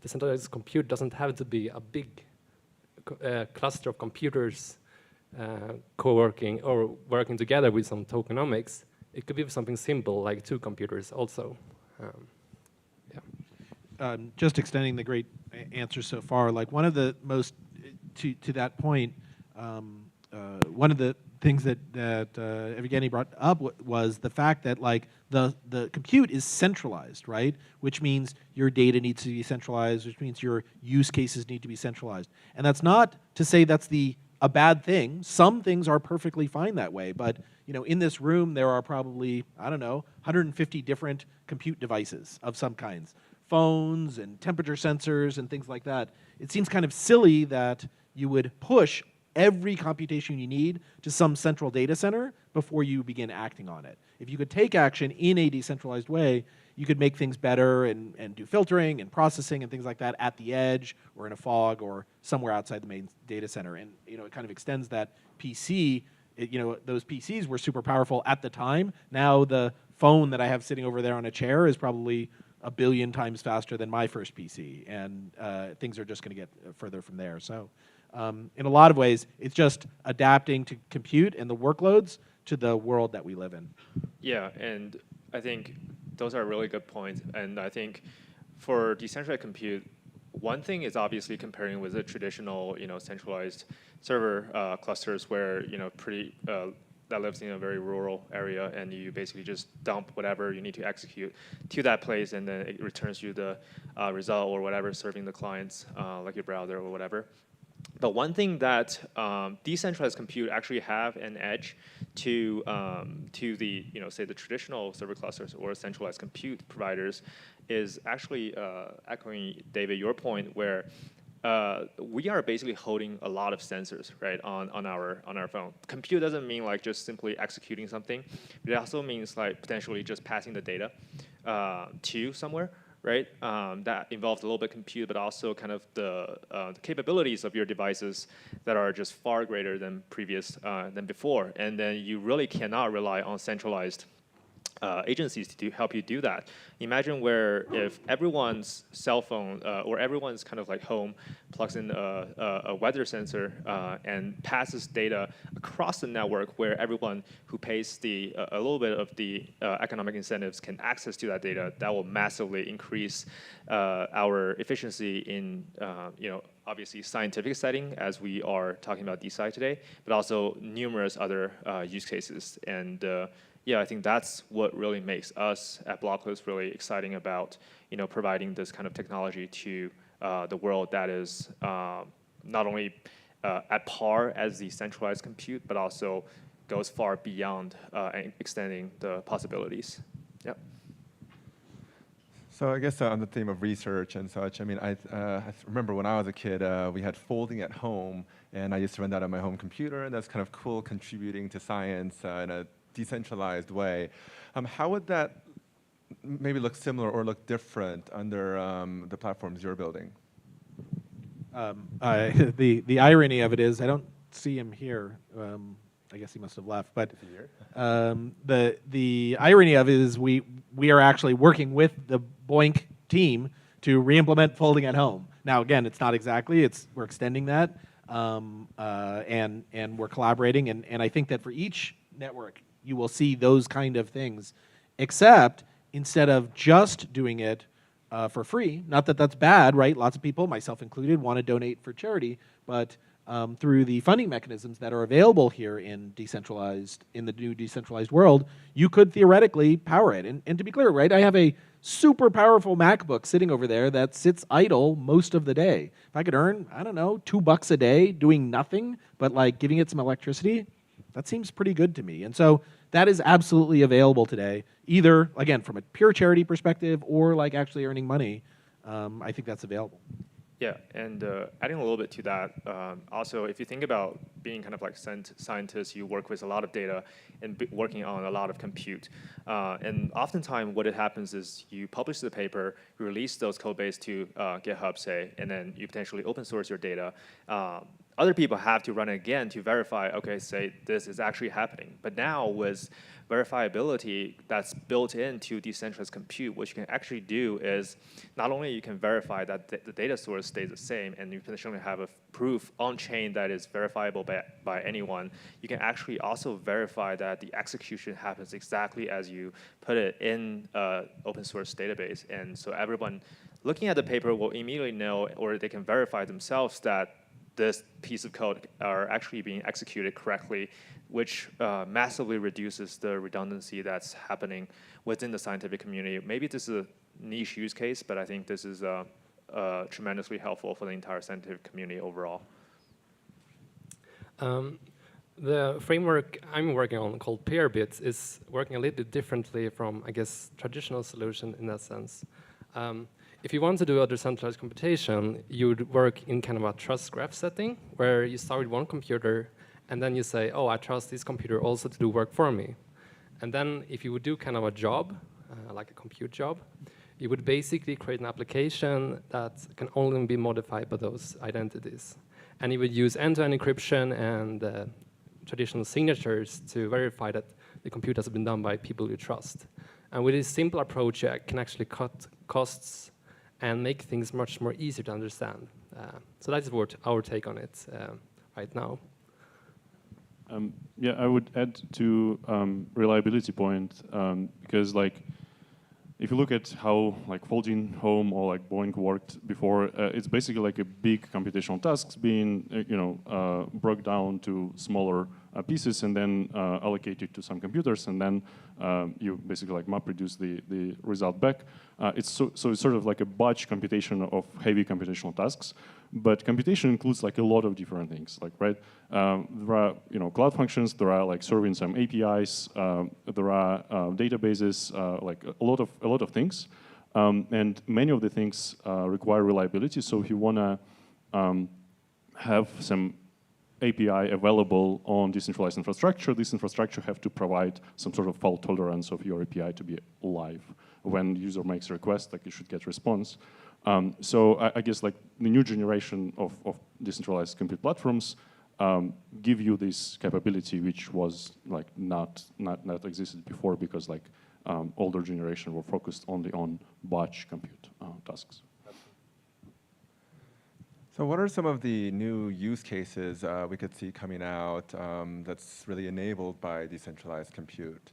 decentralized compute doesn't have to be a big cluster of computers co-working or working together with some tokenomics. It could be something simple like two computers also. Just extending the great answers so far, like one of the most, to that point, one of the things that Evgeny brought up was the fact that like the compute is centralized, right? Which means your data needs to be centralized, which means your use cases need to be centralized. And that's not to say that's a bad thing. Some things are perfectly fine that way, but in this room there are probably, I don't know, 150 different compute devices of some kinds. Phones and temperature sensors and things like that. It seems kind of silly that you would push every computation you need to some central data center before you begin acting on it. If you could take action in a decentralized way, you could make things better and do filtering and processing and things like that at the edge or in a fog or somewhere outside the main data center. And it kind of extends that PC. Those PCs were super powerful at the time. Now the phone that I have sitting over there on a chair is probably 1 billion times faster than my first PC, and things are just going to get further from there. So in a lot of ways, it's just adapting to compute and the workloads to the world that we live in. Yeah, and I think those are really good points. And I think for decentralized compute, one thing is obviously comparing with the traditional, centralized server clusters where, that lives in a very rural area, and you basically just dump whatever you need to execute to that place, and then it returns you the result or whatever serving the clients, like your browser or whatever. But one thing that decentralized compute actually have an edge to the, say the traditional server clusters or centralized compute providers is actually echoing, David, your point where we are basically holding a lot of sensors, right, on our phone. Compute doesn't mean like just simply executing something. It also means like potentially just passing the data to somewhere, right? That involves a little bit of compute, but also kind of the capabilities of your devices that are just far greater than than before. And then you really cannot rely on centralized agencies to help you do that. Imagine where if everyone's cell phone or everyone's kind of like home plugs in a weather sensor and passes data across the network, where everyone who pays a little bit of the economic incentives can access to that data. That will massively increase our efficiency in obviously scientific setting, as we are talking about DeSci today, but also numerous other use cases. And yeah, I think that's what really makes us at Blocklist really exciting about providing this kind of technology to the world that is not only at par as the centralized compute, but also goes far beyond and extending the possibilities. Yep. So I guess on the theme of research and such, I mean, I remember when I was a kid, we had folding at home, and I used to run that on my home computer, and that's kind of cool, contributing to science in a decentralized way. How would that maybe look similar or look different under the platforms you're building? The irony of it is, I don't see him here. I guess he must have left. But the irony of it is we are actually working with the Boink team to re-implement folding at home. Now, again, it's not exactly. We're extending that, and we're collaborating. And I think that for each network, you will see those kind of things, except instead of just doing it for free, not that that's bad, right? Lots of people, myself included, want to donate for charity, but through the funding mechanisms that are available here in the new decentralized world, you could theoretically power it. And to be clear, right, I have a super powerful MacBook sitting over there that sits idle most of the day. If I could earn, I don't know, $2 a day doing nothing, but like giving it some electricity, that seems pretty good to me. And so that is absolutely available today, either, again, from a pure charity perspective or like actually earning money. I think that's available. Yeah, and adding a little bit to that, also, if you think about being kind of like scientists, you work with a lot of data and working on a lot of compute. And oftentimes what happens is you publish the paper, you release those code base to GitHub, say, and then you potentially open source your data. Other people have to run it again to verify, okay, say this is actually happening. But now with verifiability that's built into decentralized compute, what you can actually do is not only you can verify that the data source stays the same and you potentially have a proof on chain that is verifiable by anyone, you can actually also verify that the execution happens exactly as you put it in open source database. And so everyone looking at the paper will immediately know, or they can verify themselves that this piece of code are actually being executed correctly, which massively reduces the redundancy that's happening within the scientific community. Maybe this is a niche use case, but I think this is tremendously helpful for the entire scientific community overall. The framework I'm working on, called Peerberg, is working a little bit differently from, I guess, traditional solution in that sense. If you want to do a decentralized computation, you would work in kind of a trust graph setting, where you start with one computer, and then you say, oh, I trust this computer also to do work for me. And then if you would do kind of a job, like a compute job, you would basically create an application that can only be modified by those identities. And you would use end-to-end encryption and traditional signatures to verify that the compute has been done by people you trust. And with this simple approach, you can actually cut costs and make things much more easier to understand. So that's what our take on it right now. Yeah, I would add to reliability point, because like, if you look at how like folding home or like Boink worked before, it's basically like a big computational tasks being broke down to smaller pieces and then allocated to some computers, and then you basically like map reduce the result back. So it's sort of like a batch computation of heavy computational tasks, but computation includes like a lot of different things. Like there are cloud functions, there are like serving some APIs, there are databases, like a lot of things, and many of the things require reliability. So if you wanna have some API available on decentralized infrastructure. This infrastructure have to provide some sort of fault tolerance of your API to be alive. When user makes a request, like you should get response. So I guess like the new generation of decentralized compute platforms give you this capability, which was like not existed before, because like older generation were focused only on batch compute tasks. So what are some of the new use cases we could see coming out that's really enabled by decentralized compute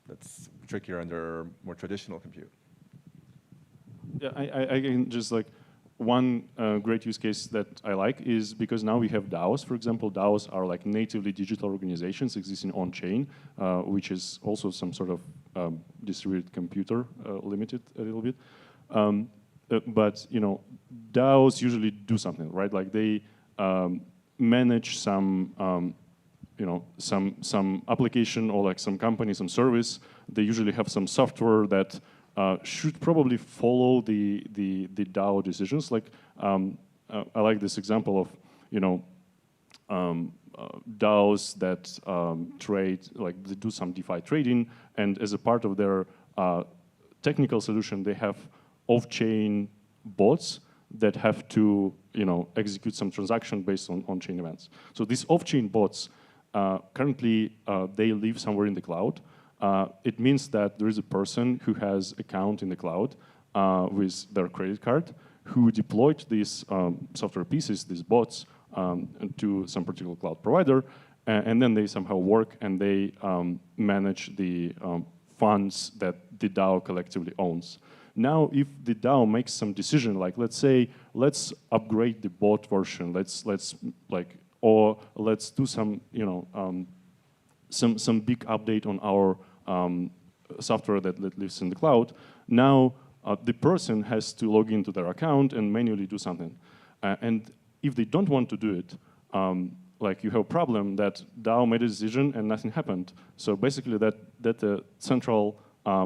that's trickier under more traditional compute? Yeah, I can just like, one great use case that I like is because now we have DAOs. For example, DAOs are like natively digital organizations existing on-chain, which is also some sort of distributed computer limited a little bit. But you know, DAOs usually do something, right? Like they manage some, you know, some application or like some company, some service. They usually have some software that should probably follow the DAO decisions. Like I like this example of, you know, DAOs that trade, like they do some DeFi trading, and as a part of their technical solution, they have off-chain bots that have to, you know, execute some transaction based on on-chain events. So these off-chain bots, currently, they live somewhere in the cloud. It means that there is a person who has account in the cloud with their credit card who deployed these software pieces, these bots, to some particular cloud provider, and then they somehow work and they manage the funds that the DAO collectively owns. Now, if the DAO makes some decision, like let's say, let's upgrade the bot version, let's like, or let's do some, you know, some big update on our software that lives in the cloud. Now, the person has to log into their account and manually do something. And if they don't want to do it, like you have a problem that DAO made a decision and nothing happened. So basically, that's a central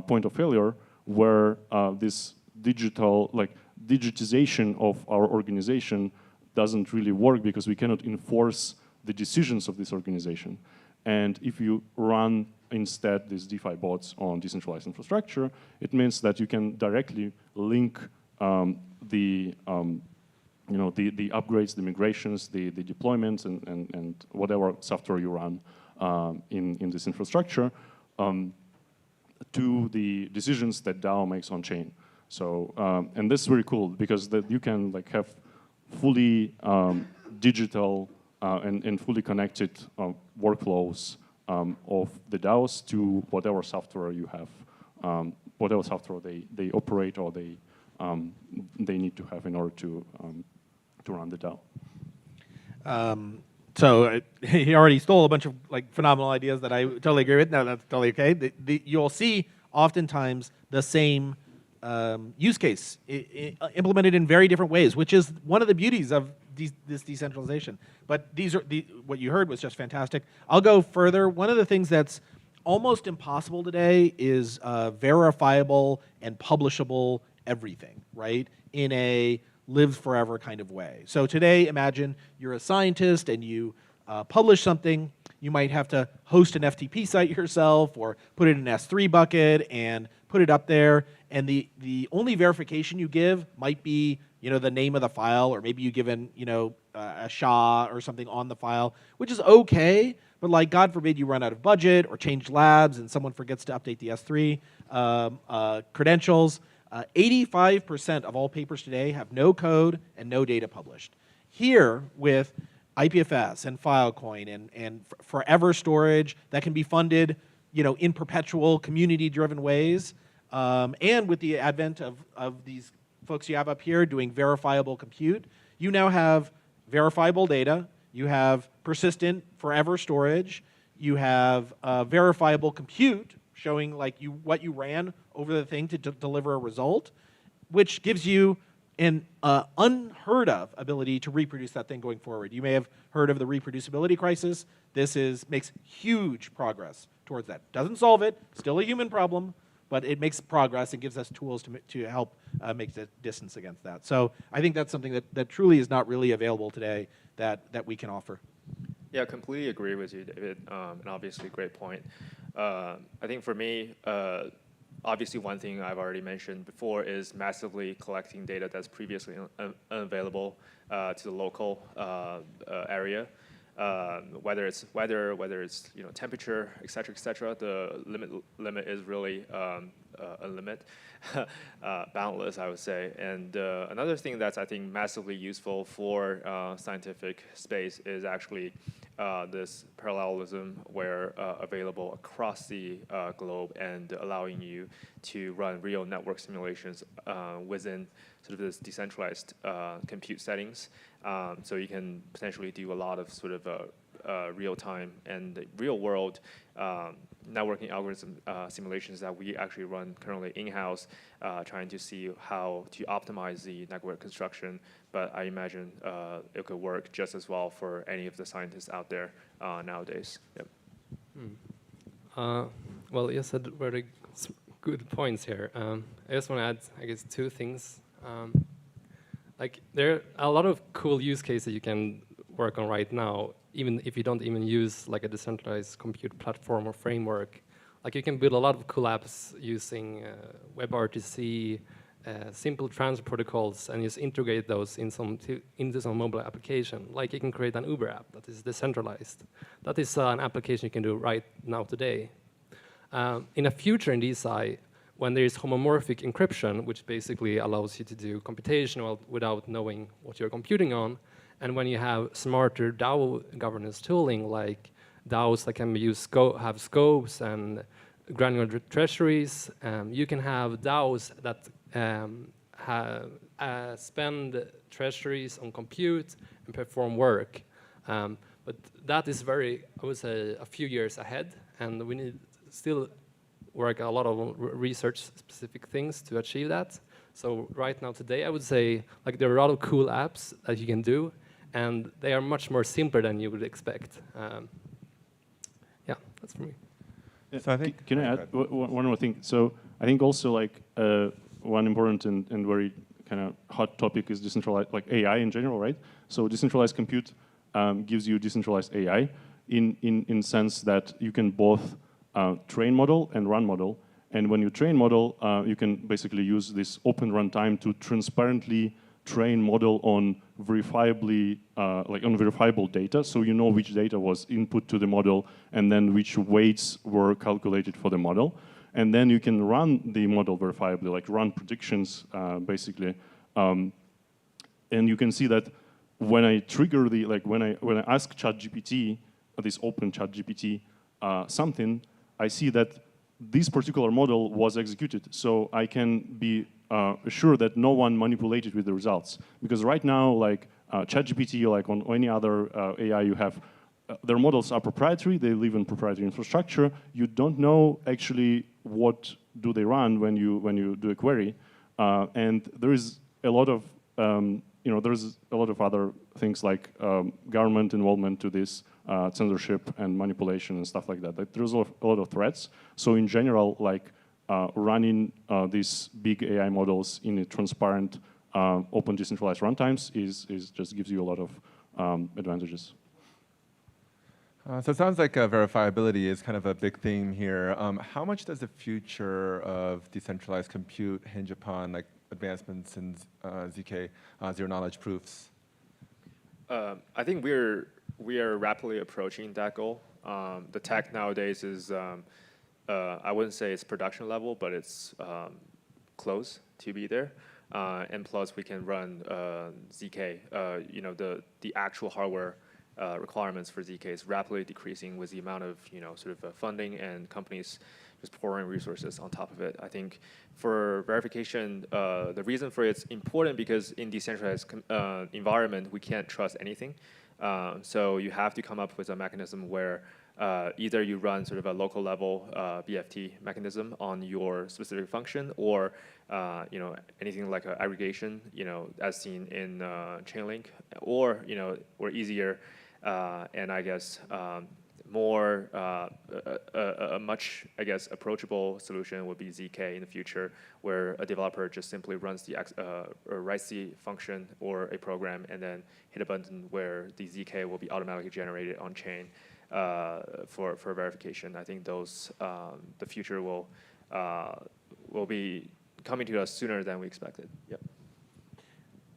point of failure where this digital, like digitization of our organization doesn't really work because we cannot enforce the decisions of this organization. And if you run instead these DeFi bots on decentralized infrastructure, it means that you can directly link the upgrades, the migrations, the deployments, and whatever software you run in this infrastructure to the decisions that DAO makes on chain. So and this is very cool because that you can like have fully digital and fully connected workflows of the DAOs to whatever software you have, whatever software they operate or they need to have in order to run the DAO. So he already stole a bunch of like phenomenal ideas that I totally agree with. No, that's totally okay. You'll see oftentimes the same use case implemented in very different ways, which is one of the beauties of this decentralization. But these are what you heard was just fantastic. I'll go further. One of the things that's almost impossible today is verifiable and publishable everything, right? In a lives forever kind of way. So today, imagine you're a scientist and you publish something. You might have to host an FTP site yourself or put it in an S3 bucket and put it up there. And the only verification you give might be, you know, the name of the file, or maybe you give in, you know, a SHA or something on the file, which is okay. But like, God forbid you run out of budget or change labs and someone forgets to update the S3 credentials. 85% of all papers today have no code and no data published. Here, with IPFS and Filecoin and forever storage that can be funded, you know, in perpetual community-driven ways, and with the advent of these folks you have up here doing verifiable compute, you now have verifiable data, you have persistent forever storage, you have verifiable compute showing like what you ran over the thing to deliver a result, which gives you an unheard of ability to reproduce that thing going forward. You may have heard of the reproducibility crisis. This makes huge progress towards that. Doesn't solve it, still a human problem, but it makes progress and gives us tools to help make the distance against that. So I think that's something that truly is not really available today that we can offer. Yeah, I completely agree with you, David, and obviously great point. I think for me, obviously one thing I've already mentioned before is massively collecting data that's previously unavailable to the local area. Whether it's weather, whether it's temperature, et cetera, the limit is really a limit, boundless, I would say. And another thing that's, I think, massively useful for scientific space is actually this parallelism where available across the globe and allowing you to run real network simulations within sort of this decentralized compute settings. So you can potentially do a lot of sort of real-time and real-world networking algorithm simulations that we actually run currently in-house, trying to see how to optimize the network construction. But I imagine it could work just as well for any of the scientists out there nowadays. Yep. Well, you said very good points here. I just want to add, I guess, two things. Like there are a lot of cool use cases you can work on right now, even if you don't even use like a decentralized compute platform or framework. Like you can build a lot of cool apps using WebRTC, simple transfer protocols, and just integrate those into some mobile application. Like you can create an Uber app that is decentralized. That is an application you can do right now today. In the future in DeSci, when there is homomorphic encryption, which basically allows you to do computation without knowing what you're computing on, and when you have smarter DAO governance tooling like DAOs that can be used have scopes and granular treasuries, you can have DAOs that spend treasuries on compute and perform work. But that is very, I would say, a few years ahead, and we need still work a lot of research-specific things to achieve that. So right now, today, I would say like there are a lot of cool apps that you can do, and they are much more simpler than you would expect. Yeah, that's for me. So I think, can I add one more thing? So I think also like one important and very kind of hot topic is decentralized, like AI in general, right? So decentralized compute gives you decentralized AI in sense that you can both train model and run model. And when you train model, you can basically use this open runtime to transparently train model on verifiably, like on verifiable data. So you know which data was input to the model and then which weights were calculated for the model. And then you can run the model verifiably, like run predictions, basically. And you can see that when I trigger the, like when I ask ChatGPT, this open ChatGPT something, I see that this particular model was executed. So I can be sure that no one manipulated with the results. Because right now, like ChatGPT, like on any other AI you have, their models are proprietary, they live in proprietary infrastructure. You don't know actually what do they run when you do a query. And there is a lot of, there's a lot of other things like government involvement to this, censorship and manipulation and stuff like that. Like, there's a lot of threats. So in general, like running these big AI models in a transparent, open, decentralized runtimes is just gives you a lot of advantages. So it sounds like verifiability is kind of a big theme here. How much does the future of decentralized compute hinge upon like advancements in ZK, zero knowledge proofs? I think we are rapidly approaching that goal. The tech nowadays is, I wouldn't say it's production level, but it's close to be there. And plus, we can run ZK. The actual hardware requirements for ZK is rapidly decreasing with the amount of sort of funding and companies just pouring resources on top of it. I think for verification, the reason for it's important because in decentralized environment, we can't trust anything. So you have to come up with a mechanism where either you run sort of a local level BFT mechanism on your specific function, or anything like aggregation, as seen in Chainlink, or easier and I guess more a much, I guess, approachable solution would be ZK in the future, where a developer just simply runs the or writes the function or a program and then hit a button where the ZK will be automatically generated on chain for verification. I think those the future will be coming to us sooner than we expected. Yep.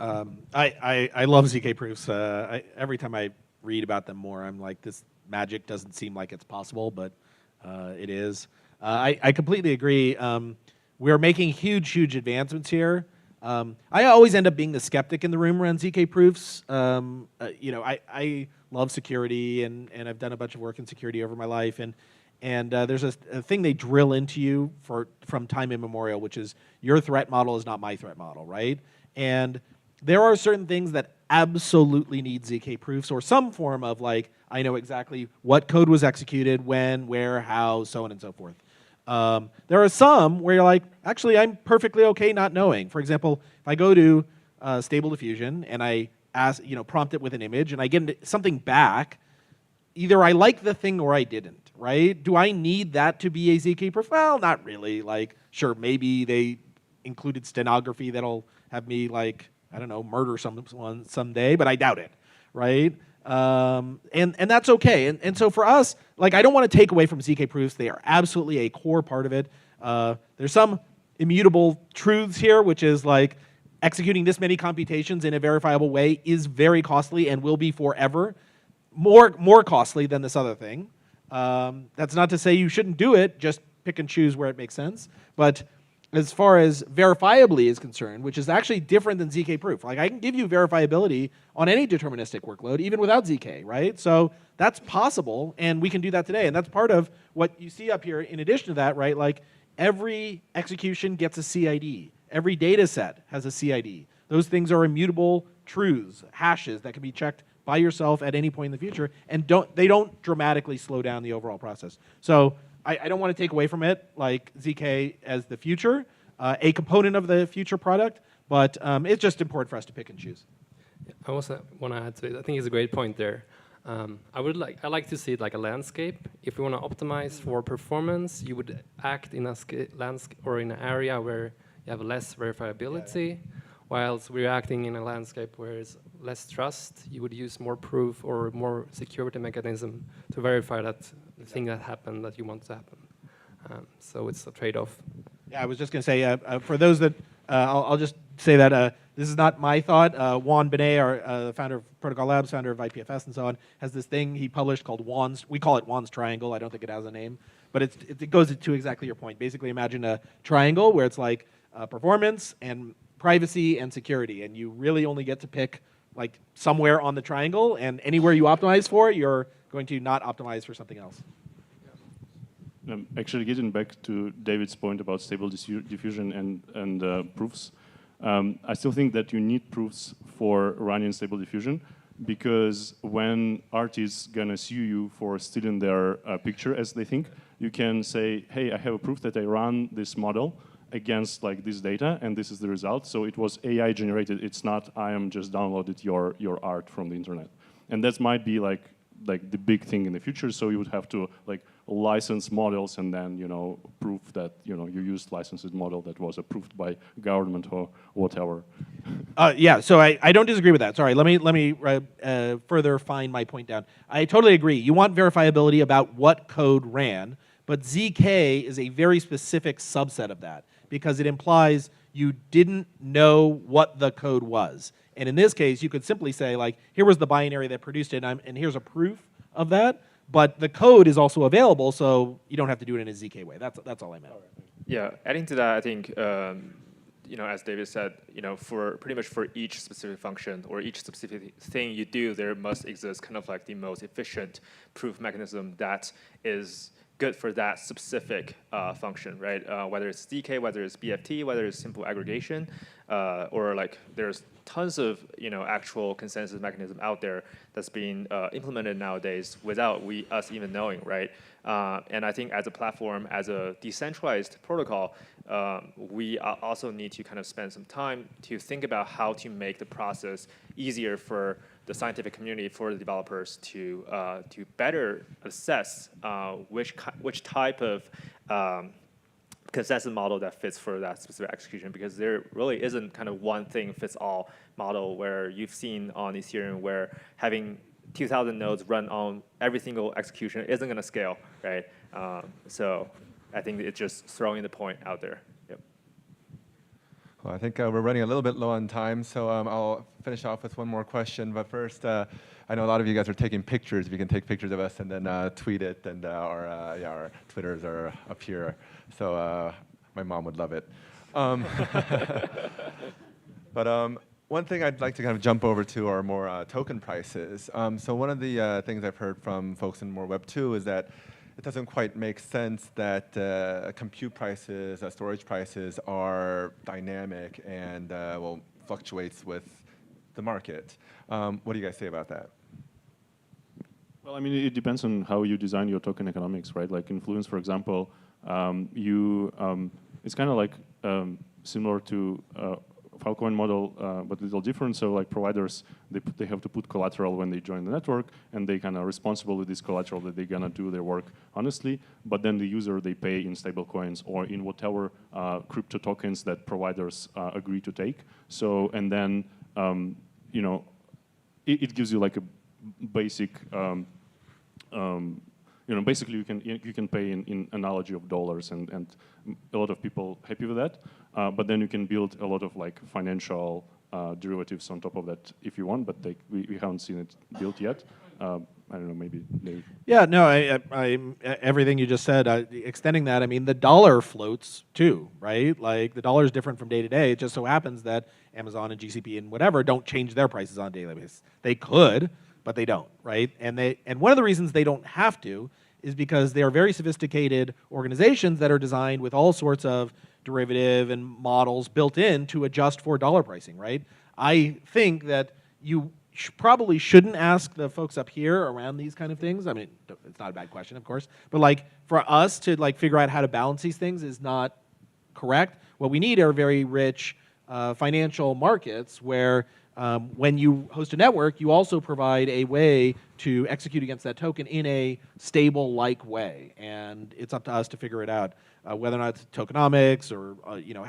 I love ZK proofs. Every time I read about them more, I'm like, this magic doesn't seem like it's possible, but it is. I completely agree. We're making huge advancements here. I always end up being the skeptic in the room around ZK proofs. You know, I love security, and I've done a bunch of work in security over my life, and there's a thing they drill into you from time immemorial, which is your threat model is not my threat model, right? And there are certain things that absolutely need ZK proofs or some form of like, I know exactly what code was executed, when, where, how, so on and so forth. There are some where you're like, actually, I'm perfectly okay not knowing. For example, if I go to Stable Diffusion and I prompt it with an image and I get something back, either I like the thing or I didn't, right? Do I need that to be a ZK proof? Well, not really. Like, sure, maybe they included stenography that'll have me like, I don't know, murder someone someday, but I doubt it, right? And that's okay. And so for us, like, I don't want to take away from ZK proofs. They are absolutely a core part of it. There's some immutable truths here, which is like executing this many computations in a verifiable way is very costly and will be forever. More costly than this other thing. That's not to say you shouldn't do it, just pick and choose where it makes sense. But as far as verifiably is concerned, which is actually different than ZK proof. Like, I can give you verifiability on any deterministic workload, even without ZK, right? So that's possible, and we can do that today. And that's part of what you see up here in addition to that, right? Like, every execution gets a CID. Every data set has a CID. Those things are immutable truths, hashes that can be checked by yourself at any point in the future, and they don't dramatically slow down the overall process. So I don't want to take away from it, like ZK as the future, a component of the future product, but it's just important for us to pick and choose. I also want to add to it. I think it's a great point there. I like to see it like a landscape. If we want to optimize for performance, you would act in a landscape or in an area where you have less verifiability, whilst we're acting in a landscape where there's less trust. You would use more proof or more security mechanism to verify that the thing that happened that you want to happen. So it's a trade-off. Yeah, I was just going to say, for those that, I'll just say that this is not my thought. Juan Benet, the founder of Protocol Labs, founder of IPFS and so on, has this thing he published called Juan's, we call it Juan's Triangle. I don't think it has a name, but it goes to exactly your point. Basically, imagine a triangle where it's like performance and privacy and security, and you really only get to pick like somewhere on the triangle, and anywhere you optimize for, you're going to not optimize for something else. Actually, getting back to David's point about stable diffusion and proofs, I still think that you need proofs for running stable diffusion, because when artists gonna sue you for stealing their picture, as they think, you can say, hey, I have a proof that I ran this model against like this data, and this is the result. So it was AI generated. It's not I am just downloaded your art from the internet, and that might be like the big thing in the future. So you would have to like license models and then prove that you used licensed model that was approved by government or whatever. Yeah, so I don't disagree with that. Sorry, let me further fine my point down. I totally agree. You want verifiability about what code ran, but ZK is a very specific subset of that, because it implies you didn't know what the code was. And in this case, you could simply say, like, here was the binary that produced it, and here's a proof of that. But the code is also available, so you don't have to do it in a ZK way. That's all I meant. Yeah, adding to that, I think, as David said, for pretty much for each specific function or each specific thing you do, there must exist kind of like the most efficient proof mechanism that is good for that specific function, right? Whether it's ZK, whether it's BFT, whether it's simple aggregation, or like there's tons of actual consensus mechanism out there that's being implemented nowadays without us even knowing, right? And I think as a platform, as a decentralized protocol, we also need to kind of spend some time to think about how to make the process easier for the scientific community, for the developers to better assess which type of consensus model that fits for that specific execution, because there really isn't kind of one thing fits all model where you've seen on Ethereum where having 2,000 nodes run on every single execution isn't going to scale, right? So I think it's just throwing the point out there. Yep. Well, I think we're running a little bit low on time, so I'll finish off with one more question. But first, I know a lot of you guys are taking pictures. If you can take pictures of us and then tweet it, and our Twitters are up here. So my mom would love it. But one thing I'd like to kind of jump over to are more token prices. So one of the things I've heard from folks in more Web 2 is that it doesn't quite make sense that compute prices, storage prices are dynamic and well, fluctuates with the market. What do you guys say about that? Well, I mean, it depends on how you design your token economics, right? Like Influence, for example, it's kind of like similar to Filecoin model, but a little different. So like providers, they have to put collateral when they join the network, and they kind of responsible with this collateral that they're gonna do their work honestly. But then the user, they pay in stable coins or in whatever crypto tokens that providers agree to take. So, and then, it gives you like a basic, basically you can pay in analogy of dollars, and a lot of people happy with that. But then you can build a lot of like financial derivatives on top of that if you want, but we haven't seen it built yet. I don't know, maybe Dave. Yeah, no, I everything you just said, extending that, I mean, the dollar floats too, right? Like the dollar is different from day to day. It just so happens that Amazon and GCP and whatever don't change their prices on a daily basis. They could, but they don't, right? And one of the reasons they don't have to is because they are very sophisticated organizations that are designed with all sorts of derivative and models built in to adjust for dollar pricing, right? I think that you probably shouldn't ask the folks up here around these kind of things. I mean, it's not a bad question, of course, but like for us to like figure out how to balance these things is not correct. What we need are very rich financial markets where when you host a network, you also provide a way to execute against that token in a stable-like way, and it's up to us to figure it out, whether or not it's tokenomics or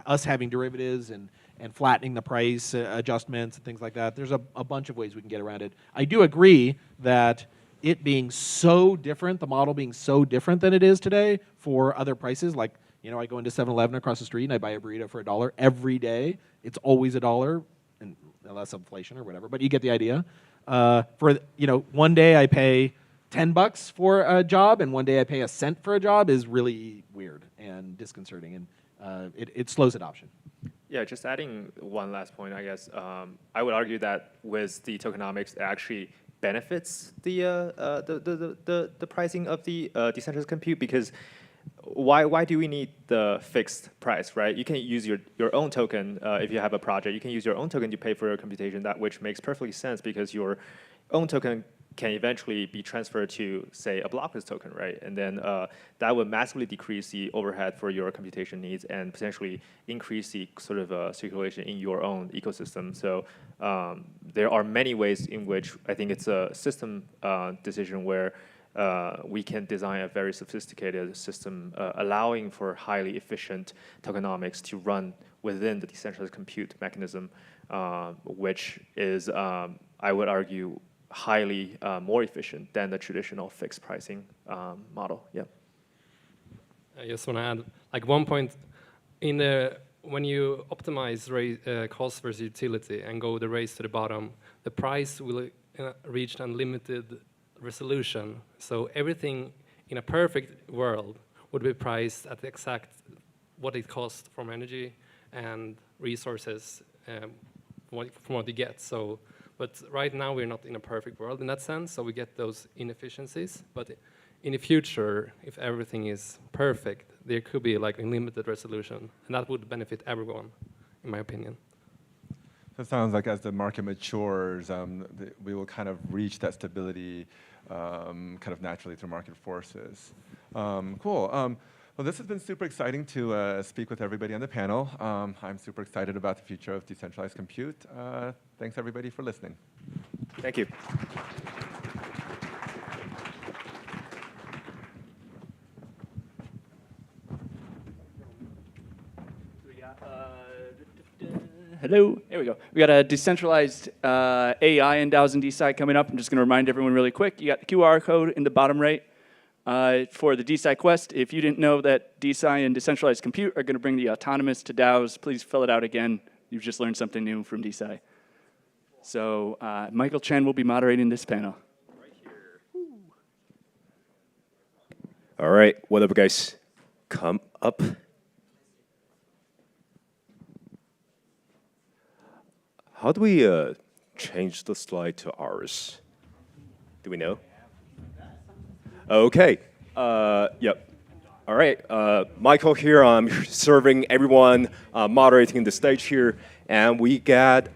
us having derivatives and flattening the price adjustments and things like that. There's a bunch of ways we can get around it. I do agree that it being so different, the model being so different than it is today for other prices, like I go into 7-Eleven across the street and I buy a burrito for $1 every day. It's always $1. Unless inflation or whatever, but you get the idea. One day I pay $10 for a job, and one day I pay a cent for a job is really weird and disconcerting, and it slows adoption. Yeah, just adding one last point, I guess. I would argue that with the tokenomics, it actually benefits the pricing of the decentralized compute, because why do we need the fixed price, right? You can use your own token if you have a project. You can use your own token to pay for your computation, which makes perfectly sense because your own token can eventually be transferred to, say, a blockless token, right? And then that would massively decrease the overhead for your computation needs and potentially increase the sort of circulation in your own ecosystem. So there are many ways in which I think it's a system decision where we can design a very sophisticated system allowing for highly efficient tokenomics to run within the decentralized compute mechanism, which is, I would argue, highly more efficient than the traditional fixed pricing model. Yeah. I just want to add, like one point, when you optimize cost versus utility and go the race to the bottom, the price will reach unlimited resolution. So everything in a perfect world would be priced at the exact what it costs from energy and resources from what you get. So, but right now we're not in a perfect world in that sense, so we get those inefficiencies. But in the future, if everything is perfect, there could be like unlimited resolution, and that would benefit everyone, in my opinion. So it sounds like as the market matures, we will kind of reach that stability kind of naturally through market forces. Cool. Well, this has been super exciting to speak with everybody on the panel. I'm super excited about the future of decentralized compute. Thanks, everybody, for listening. Thank you. Hello, here we go. We got a decentralized AI and DAOs and DeSci coming up. I'm just going to remind everyone really quick. You got the QR code in the bottom right for the DeSci Quest. If you didn't know that DeSci and decentralized compute are going to bring the autonomous to DAOs, please fill it out again. You've just learned something new from DeSci. So Michael Chen will be moderating this panel. All right, what up, guys? Come up. How do we change the slide to ours? Do we know? Okay. Yep. All right. Michael here. I'm serving everyone, moderating the stage here. And we got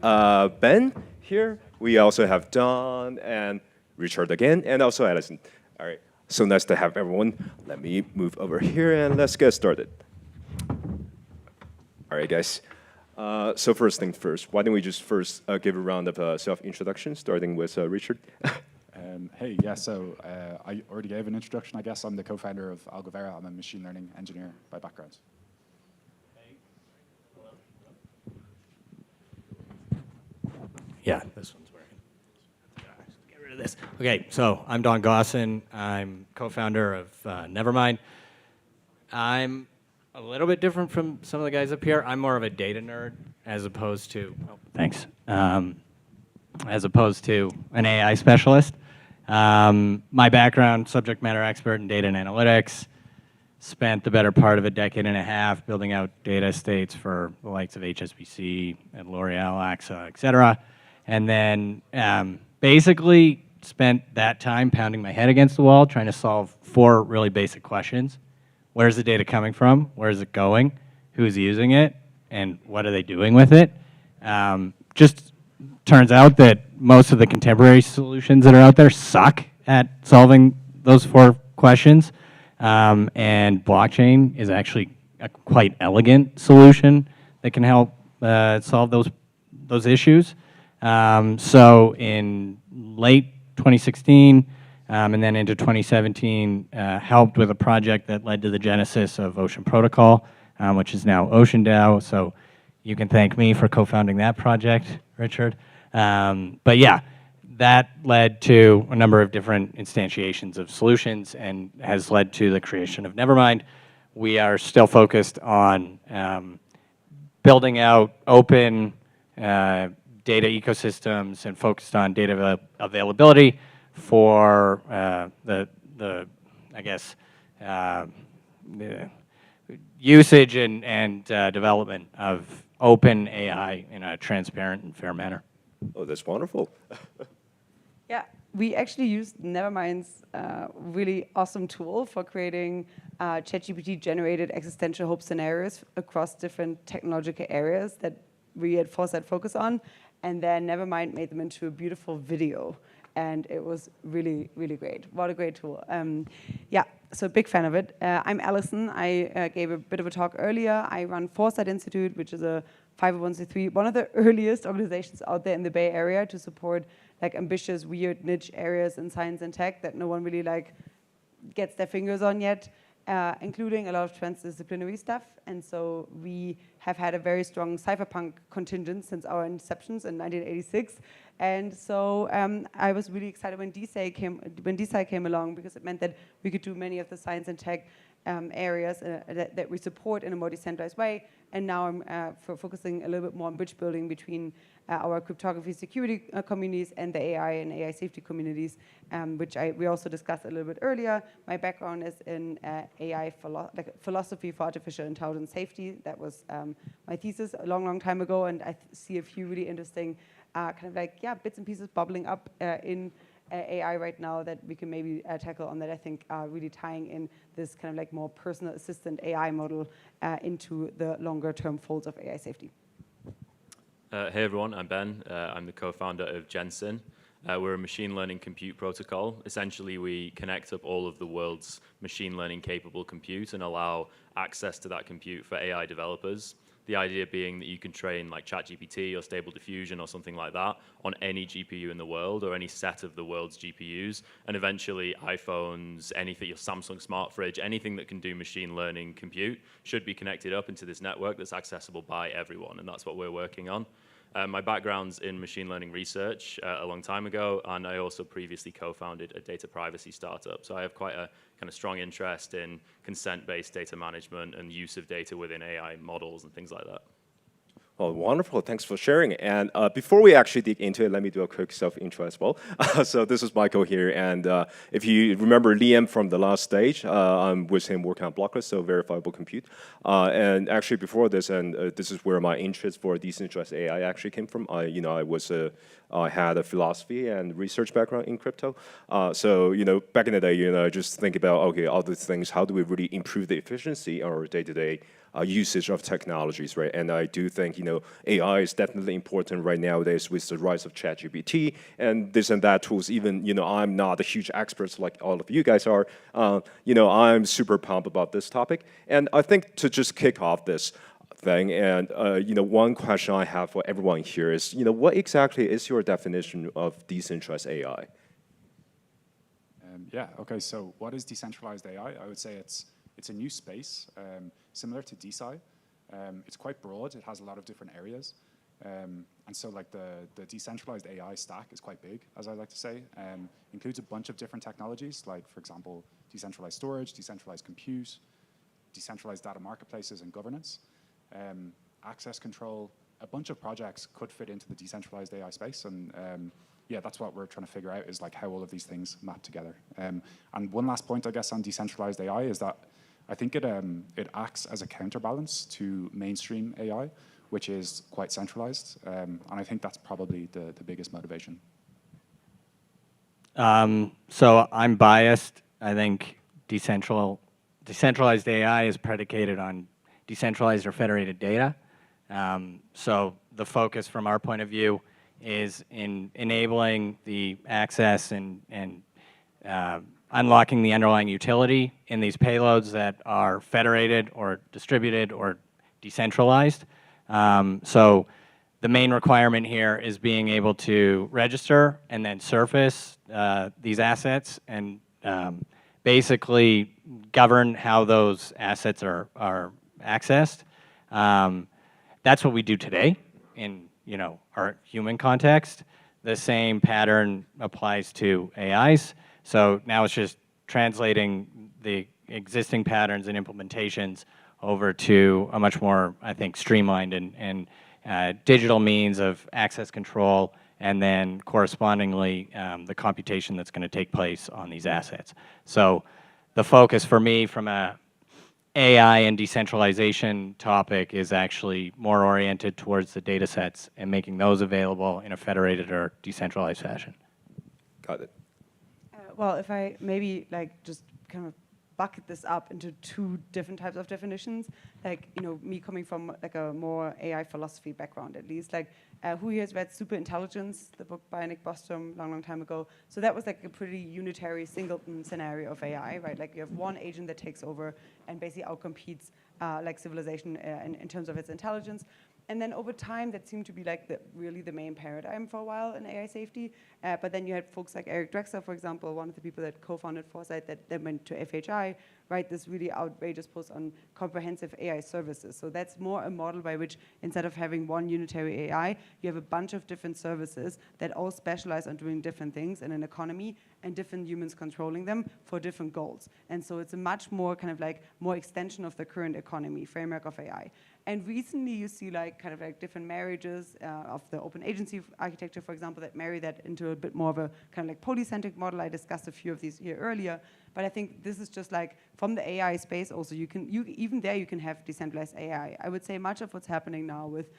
Ben here. We also have Don and Richard again, and also Allison. All right. So nice to have everyone. Let me move over here and let's get started. All right, guys. So first thing first, why don't we just first give a round of self-introduction, starting with Richard. Hey, yeah, so I already gave an introduction, I guess. I'm the co-founder of Algovera. I'm a machine learning engineer by background. Yeah, this one's working. Get rid of this. Okay, so I'm Don Gosson. I'm co-founder of Nevermind. I'm a little bit different from some of the guys up here. I'm more of a data nerd as opposed to, thanks, as opposed to an AI specialist. My background, subject matter expert in data and analytics. Spent the better part of a decade and a half building out data estates for the likes of HSBC and L'Oreal, AXA, et cetera. And then basically spent that time pounding my head against the wall trying to solve 4 really basic questions. Where's the data coming from? Where is it going? Who's using it? And what are they doing with it? Just turns out that most of the contemporary solutions that are out there suck at solving those 4 questions. And blockchain is actually a quite elegant solution that can help solve those issues. So in late 2016, and then into 2017, helped with a project that led to the genesis of Ocean Protocol, which is now Ocean DAO. So you can thank me for co-founding that project, Richard. But yeah, that led to a number of different instantiations of solutions and has led to the creation of Nevermind. We are still focused on building out open data ecosystems and focused on data availability for the usage and development of open AI in a transparent and fair manner. Oh, that's wonderful. Yeah, we actually used Nevermind's really awesome tool for creating ChatGPT-generated existential hope scenarios across different technological areas that we at Foresight focus on, and then Nevermind made them into a beautiful video, and it was really, really great. What a great tool. Yeah, so big fan of it. I'm Allison. I gave a bit of a talk earlier. I run Foresight Institute, which is a 501c3, one of the earliest organizations out there in the Bay Area to support like ambitious, weird niche areas in science and tech that no one really like gets their fingers on yet, including a lot of transdisciplinary stuff. And so we have had a very strong cypherpunk contingent since our inceptions in 1986. And so I was really excited when DeSci came along, because it meant that we could do many of the science and tech areas that we support in a more decentralized way. And now I'm focusing a little bit more on bridge building between our cryptography security communities and the AI and AI safety communities, which we also discussed a little bit earlier. My background is in AI philosophy for artificial intelligence safety. That was my thesis a long, long time ago, and I see a few really interesting kind of like, yeah, bits and pieces bubbling up in AI right now that we can maybe tackle on that I think are really tying in this kind of like more personal assistant AI model into the longer term folds of AI safety. Hey everyone, I'm Ben. I'm the co-founder of Jensen. We're a machine learning compute protocol. Essentially, we connect up all of the world's machine learning capable compute and allow access to that compute for AI developers. The idea being that you can train like ChatGPT or Stable Diffusion or something like that on any GPU in the world or any set of the world's GPUs, and eventually iPhones, anything, your Samsung smart fridge, anything that can do machine learning compute should be connected up into this network that's accessible by everyone, and that's what we're working on. My background's in machine learning research a long time ago, and I also previously co-founded a data privacy startup. So I have quite a kind of strong interest in consent-based data management and use of data within AI models and things like that. Well, wonderful. Thanks for sharing. And before we actually dig into it, let me do a quick self-intro as well. So this is Michael here. And if you remember Liam from the last stage, I'm with him working on Blockless, so verifiable compute. And actually before this, and this is where my interest for decentralized AI actually came from. I had a philosophy and research background in crypto. So back in the day, I just think about, okay, all these things, how do we really improve the efficiency of our day-to-day usage of technologies, right? And I do think, AI is definitely important right nowadays with the rise of ChatGPT and this and that tools. Even, I'm not a huge expert like all of you guys are. I'm super pumped about this topic. And I think to just kick off this thing, and one question I have for everyone here is, what exactly is your definition of decentralized AI? Yeah, okay, so what is decentralized AI? I would say it's a new space, similar to DeSci. It's quite broad, it has a lot of different areas. And so like the decentralized AI stack is quite big, as I like to say. Includes a bunch of different technologies, like for example, decentralized storage, decentralized compute, decentralized data marketplaces and governance, access control. A bunch of projects could fit into the decentralized AI space, and yeah, that's what we're trying to figure out, is like how all of these things map together. And one last point, I guess, on decentralized AI is that I think it acts as a counterbalance to mainstream AI, which is quite centralized, and I think that's probably the biggest motivation. So I'm biased. I think decentralized AI is predicated on decentralized or federated data. So the focus from our point of view is in enabling the access and unlocking the underlying utility in these payloads that are federated or distributed or decentralized. So the main requirement here is being able to register and then surface these assets and basically govern how those assets are accessed. That's what we do today in our human context. The same pattern applies to AIs. So now it's just translating the existing patterns and implementations over to a much more, I think, streamlined and digital means of access control, and then correspondingly the computation that's going to take place on these assets. So the focus for me from a AI and decentralization topic is actually more oriented towards the data sets and making those available in a federated or decentralized fashion. Got it. Well, if I maybe just kind of bucket this up into two different types of definitions, me coming from a more AI philosophy background, at least, who here has read Super Intelligence, the book by Nick Bostrom, long time ago? So that was a pretty unitary singleton scenario of AI, right? You have one agent that takes over and basically outcompetes civilization in terms of its intelligence. And then over time, that seemed to be really the main paradigm for a while in AI safety. But then you had folks like Eric Drexler, for example, one of the people that co-founded Foresight, that went to FHI, write this really outrageous post on comprehensive AI services. So that's more a model by which, instead of having one unitary AI, you have a bunch of different services that all specialize on doing different things in an economy, and different humans controlling them for different goals. And so it's a much more more extension of the current economy framework of AI. And recently you see different marriages of the open agency architecture, for example, that marry that into a bit more of a polycentric model. I discussed a few of these here earlier, but I think this is just from the AI space also, even there you can have decentralized AI. I would say much of what's happening now with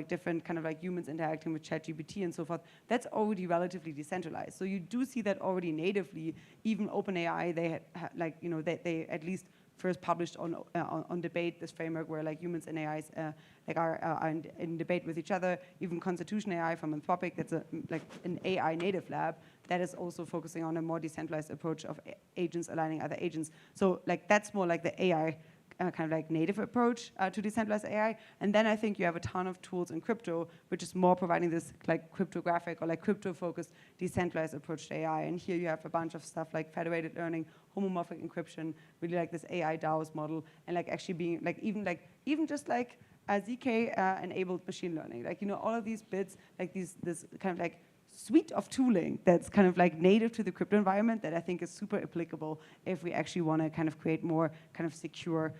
different humans interacting with ChatGPT and so forth, that's already relatively decentralized. So you do see that already natively. Even OpenAI, they at least first published on Debate, this framework where like humans and AIs are in debate with each other. Even Constitution AI from Anthropic, that's like an AI native lab that is also focusing on a more decentralized approach of agents aligning other agents. So like that's more like the AI kind of like native approach to decentralized AI. And then I think you have a ton of tools in crypto, which is more providing this like cryptographic or like crypto-focused decentralized approach to AI. And here you have a bunch of stuff like federated learning, homomorphic encryption, really like this AI DAOs model, and like actually being like even just like ZK enabled machine learning. Like, you know, all of these bits, like this kind of like suite of tooling that's kind of like native to the crypto environment that I think is super applicable if we actually want to kind of create more kind of secure,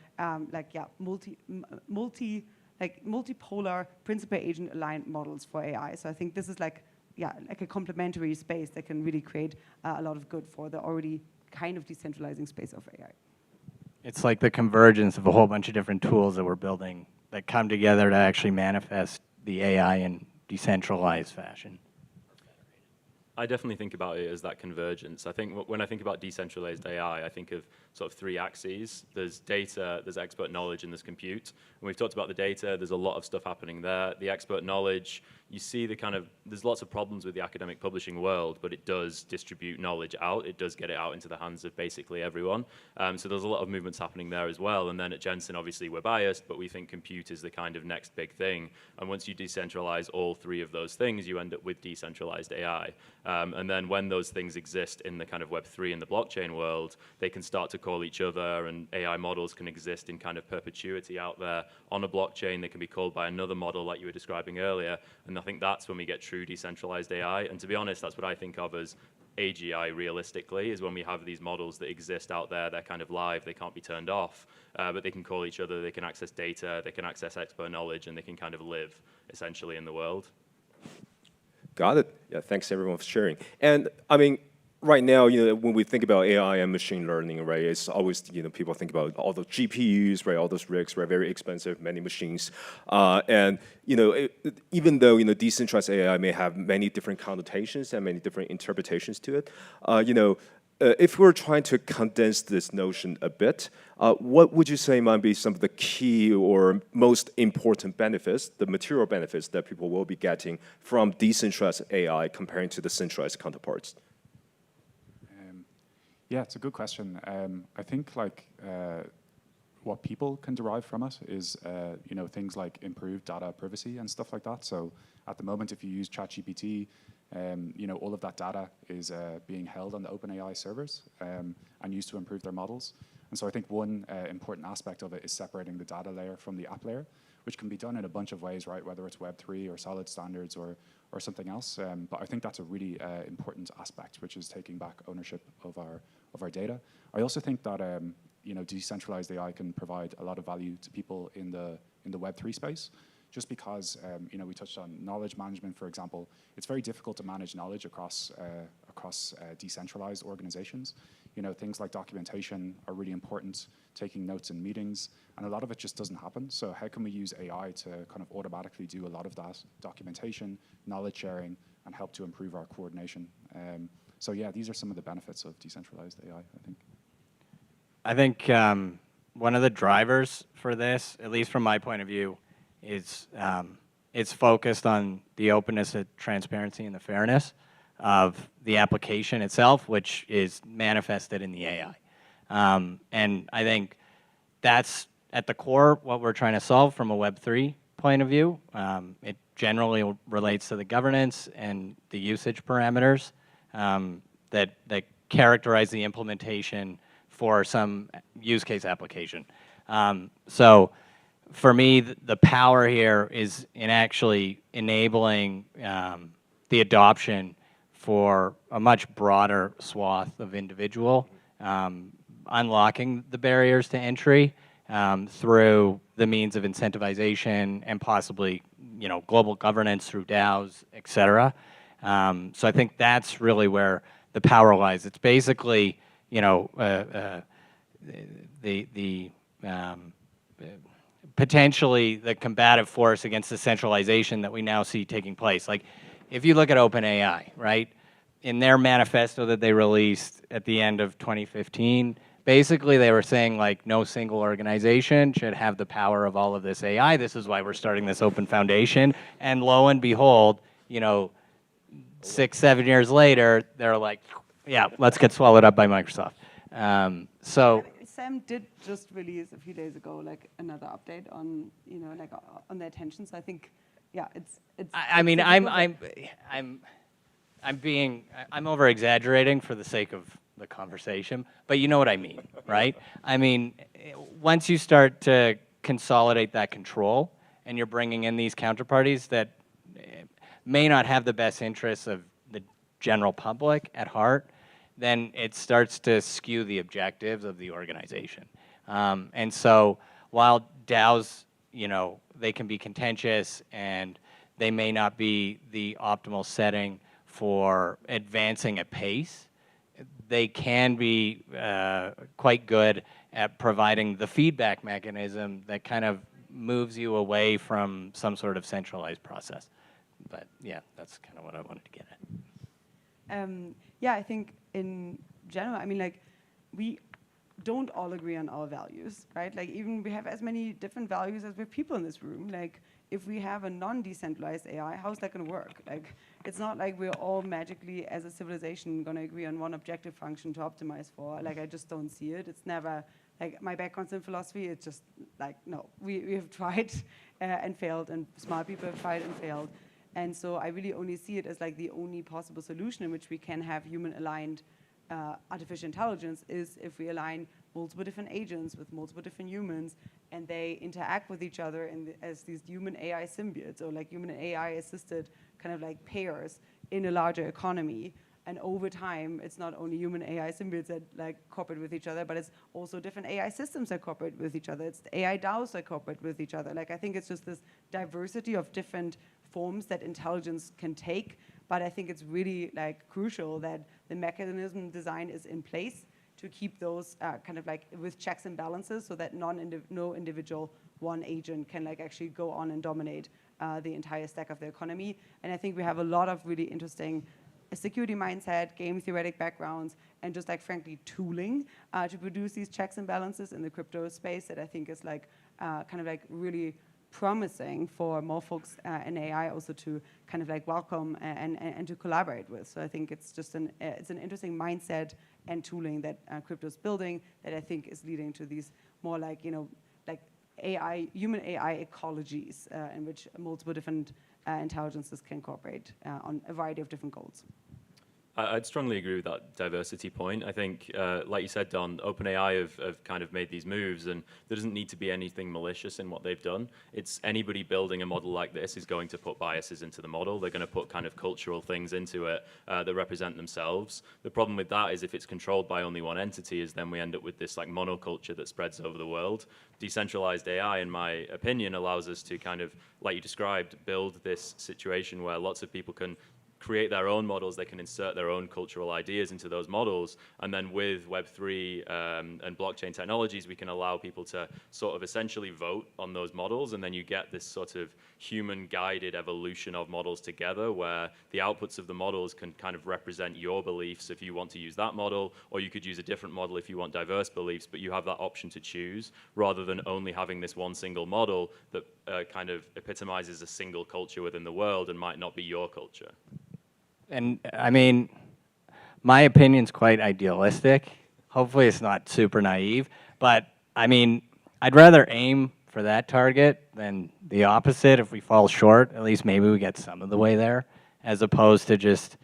multipolar principal agent aligned models for AI. So I think this is like a complementary space that can really create a lot of good for the already kind of decentralizing space of AI. It's like the convergence of a whole bunch of different tools that we're building that come together to actually manifest the AI in decentralized fashion. I definitely think about it as that convergence. I think when I think about decentralized AI, I think of sort of three axes. There's data, there's expert knowledge, and there's compute. And we've talked about the data. There's a lot of stuff happening there. The expert knowledge, you see there's lots of problems with the academic publishing world, but it does distribute knowledge out. It does get it out into the hands of basically everyone. So there's a lot of movements happening there as well. And then at Jensen, obviously, we're biased, but we think compute is the kind of next big thing. And once you decentralize all three of those things, you end up with decentralized AI. And then when those things exist in the kind of Web3 and the blockchain world, they can start to call each other, and AI models can exist in kind of perpetuity out there on a blockchain. They can be called by another model like you were describing earlier. And I think that's when we get true decentralized AI. And to be honest, that's what I think of as AGI realistically, is when we have these models that exist out there. They're kind of live. They can't be turned off, but they can call each other. They can access data. They can access expert knowledge, and they can kind of live essentially in the world. Got it. Yeah, thanks everyone for sharing. And I mean, right now, you know, when we think about AI and machine learning, right, it's always, you know, people think about all the GPUs, right, all those rigs, right, very expensive, many machines. And, you know, even though, you know, decentralized AI may have many different connotations and many different interpretations to it, you know, if we're trying to condense this notion a bit, what would you say might be some of the key or most important benefits, the material benefits that people will be getting from decentralized AI comparing to the centralized counterparts? Yeah, it's a good question. I think like what people can derive from it is you know, things like improved data privacy and stuff like that. So at the moment, if you use ChatGPT, you know, all of that data is being held on the OpenAI servers and used to improve their models. And so I think one important aspect of it is separating the data layer from the app layer, which can be done in a bunch of ways, right? Whether it's Web3 or solid standards or something else. But I think that's a really important aspect, which is taking back ownership of our data. I also think that you know, decentralized AI can provide a lot of value to people in the Web3 space. Just because, you know, we touched on knowledge management, for example. It's very difficult to manage knowledge across decentralized organizations. You know, things like documentation are really important, taking notes in meetings, and a lot of it just doesn't happen. So how can we use AI to kind of automatically do a lot of that documentation, knowledge sharing, and help to improve our coordination? So yeah, these are some of the benefits of decentralized AI, I think. I think one of the drivers for this, at least from my point of view, is it's focused on the openness, the transparency, and the fairness of the application itself, which is manifested in the AI. And I think that's at the core what we're trying to solve from a Web3 point of view. It generally relates to the governance and the usage parameters that characterize the implementation for some use case application. So for me, the power here is in actually enabling the adoption for a much broader swath of individual, unlocking the barriers to entry through the means of incentivization and possibly, you know, global governance through DAOs, et cetera. So I think that's really where the power lies. It's basically, you know, potentially the combative force against the centralization that we now see taking place. Like, if you look at OpenAI, right, in their manifesto that they released at the end of 2015, basically they were saying like no single organization should have the power of all of this AI. This is why we're starting this open foundation. And lo and behold, 6, 7 years later, they're like, yeah, let's get swallowed up by Microsoft. Sam did just release a few days ago like another update on like on their attention. So I think yeah, it's. I mean, I'm over exaggerating for the sake of the conversation, but you know what I mean, right? I mean, once you start to consolidate that control and you're bringing in these counterparties that may not have the best interests of the general public at heart, then it starts to skew the objectives of the organization. And so while DAOs, they can be contentious and they may not be the optimal setting for advancing at pace, they can be quite good at providing the feedback mechanism that kind of moves you away from some sort of centralized process. But yeah, that's kind of what I wanted to get at. Yeah, I think in general, I mean, like, we don't all agree on our values, right? Like, even we have as many different values as we have people in this room. Like, if we have a non-decentralized AI, how's that going to work? Like, it's not like we're all magically, as a civilization, going to agree on one objective function to optimize for. Like, I just don't see it. It's never, like, my background's in philosophy. It's just, like, no. We have tried and failed, and smart people have tried and failed. And so I really only see it as, like, the only possible solution in which we can have human-aligned artificial intelligence is if we align multiple different agents with multiple different humans, and they interact with each other as these human AI symbiotes, or like human AI assisted kind of like pairs in a larger economy. And over time, it's not only human AI symbiotes that like cooperate with each other, but it's also different AI systems that cooperate with each other. It's the AI DAOs that cooperate with each other. Like, I think it's just this diversity of different forms that intelligence can take. But I think it's really like crucial that the mechanism design is in place to keep those kind of like with checks and balances, so that no individual one agent can like actually go on and dominate the entire stack of the economy. And I think we have a lot of really interesting security mindset, game theoretic backgrounds, and just like frankly tooling to produce these checks and balances in the crypto space that I think is like kind of like really promising for more folks in AI also to kind of like welcome and to collaborate with. So I think it's just it's an interesting mindset and tooling that crypto's building that I think is leading to these more like, like AI, human AI ecologies in which multiple different intelligences can cooperate on a variety of different goals. I'd strongly agree with that diversity point. I think, like you said, Don, OpenAI have kind of made these moves, and there doesn't need to be anything malicious in what they've done. It's anybody building a model like this is going to put biases into the model. They're going to put kind of cultural things into it that represent themselves. The problem with that is if it's controlled by only one entity, is then we end up with this like monoculture that spreads over the world. Decentralized AI, in my opinion, allows us to kind of, like you described, build this situation where lots of people can create their own models, they can insert their own cultural ideas into those models, and then with Web3 and blockchain technologies, we can allow people to sort of essentially vote on those models, and then you get this sort of human-guided evolution of models together, where the outputs of the models can kind of represent your beliefs if you want to use that model, or you could use a different model if you want diverse beliefs, but you have that option to choose, rather than only having this one single model that kind of epitomizes a single culture within the world and might not be your culture. And I mean, my opinion's quite idealistic. Hopefully it's not super naive, but I mean, I'd rather aim for that target than the opposite. If we fall short, at least maybe we get some of the way there, as opposed to just,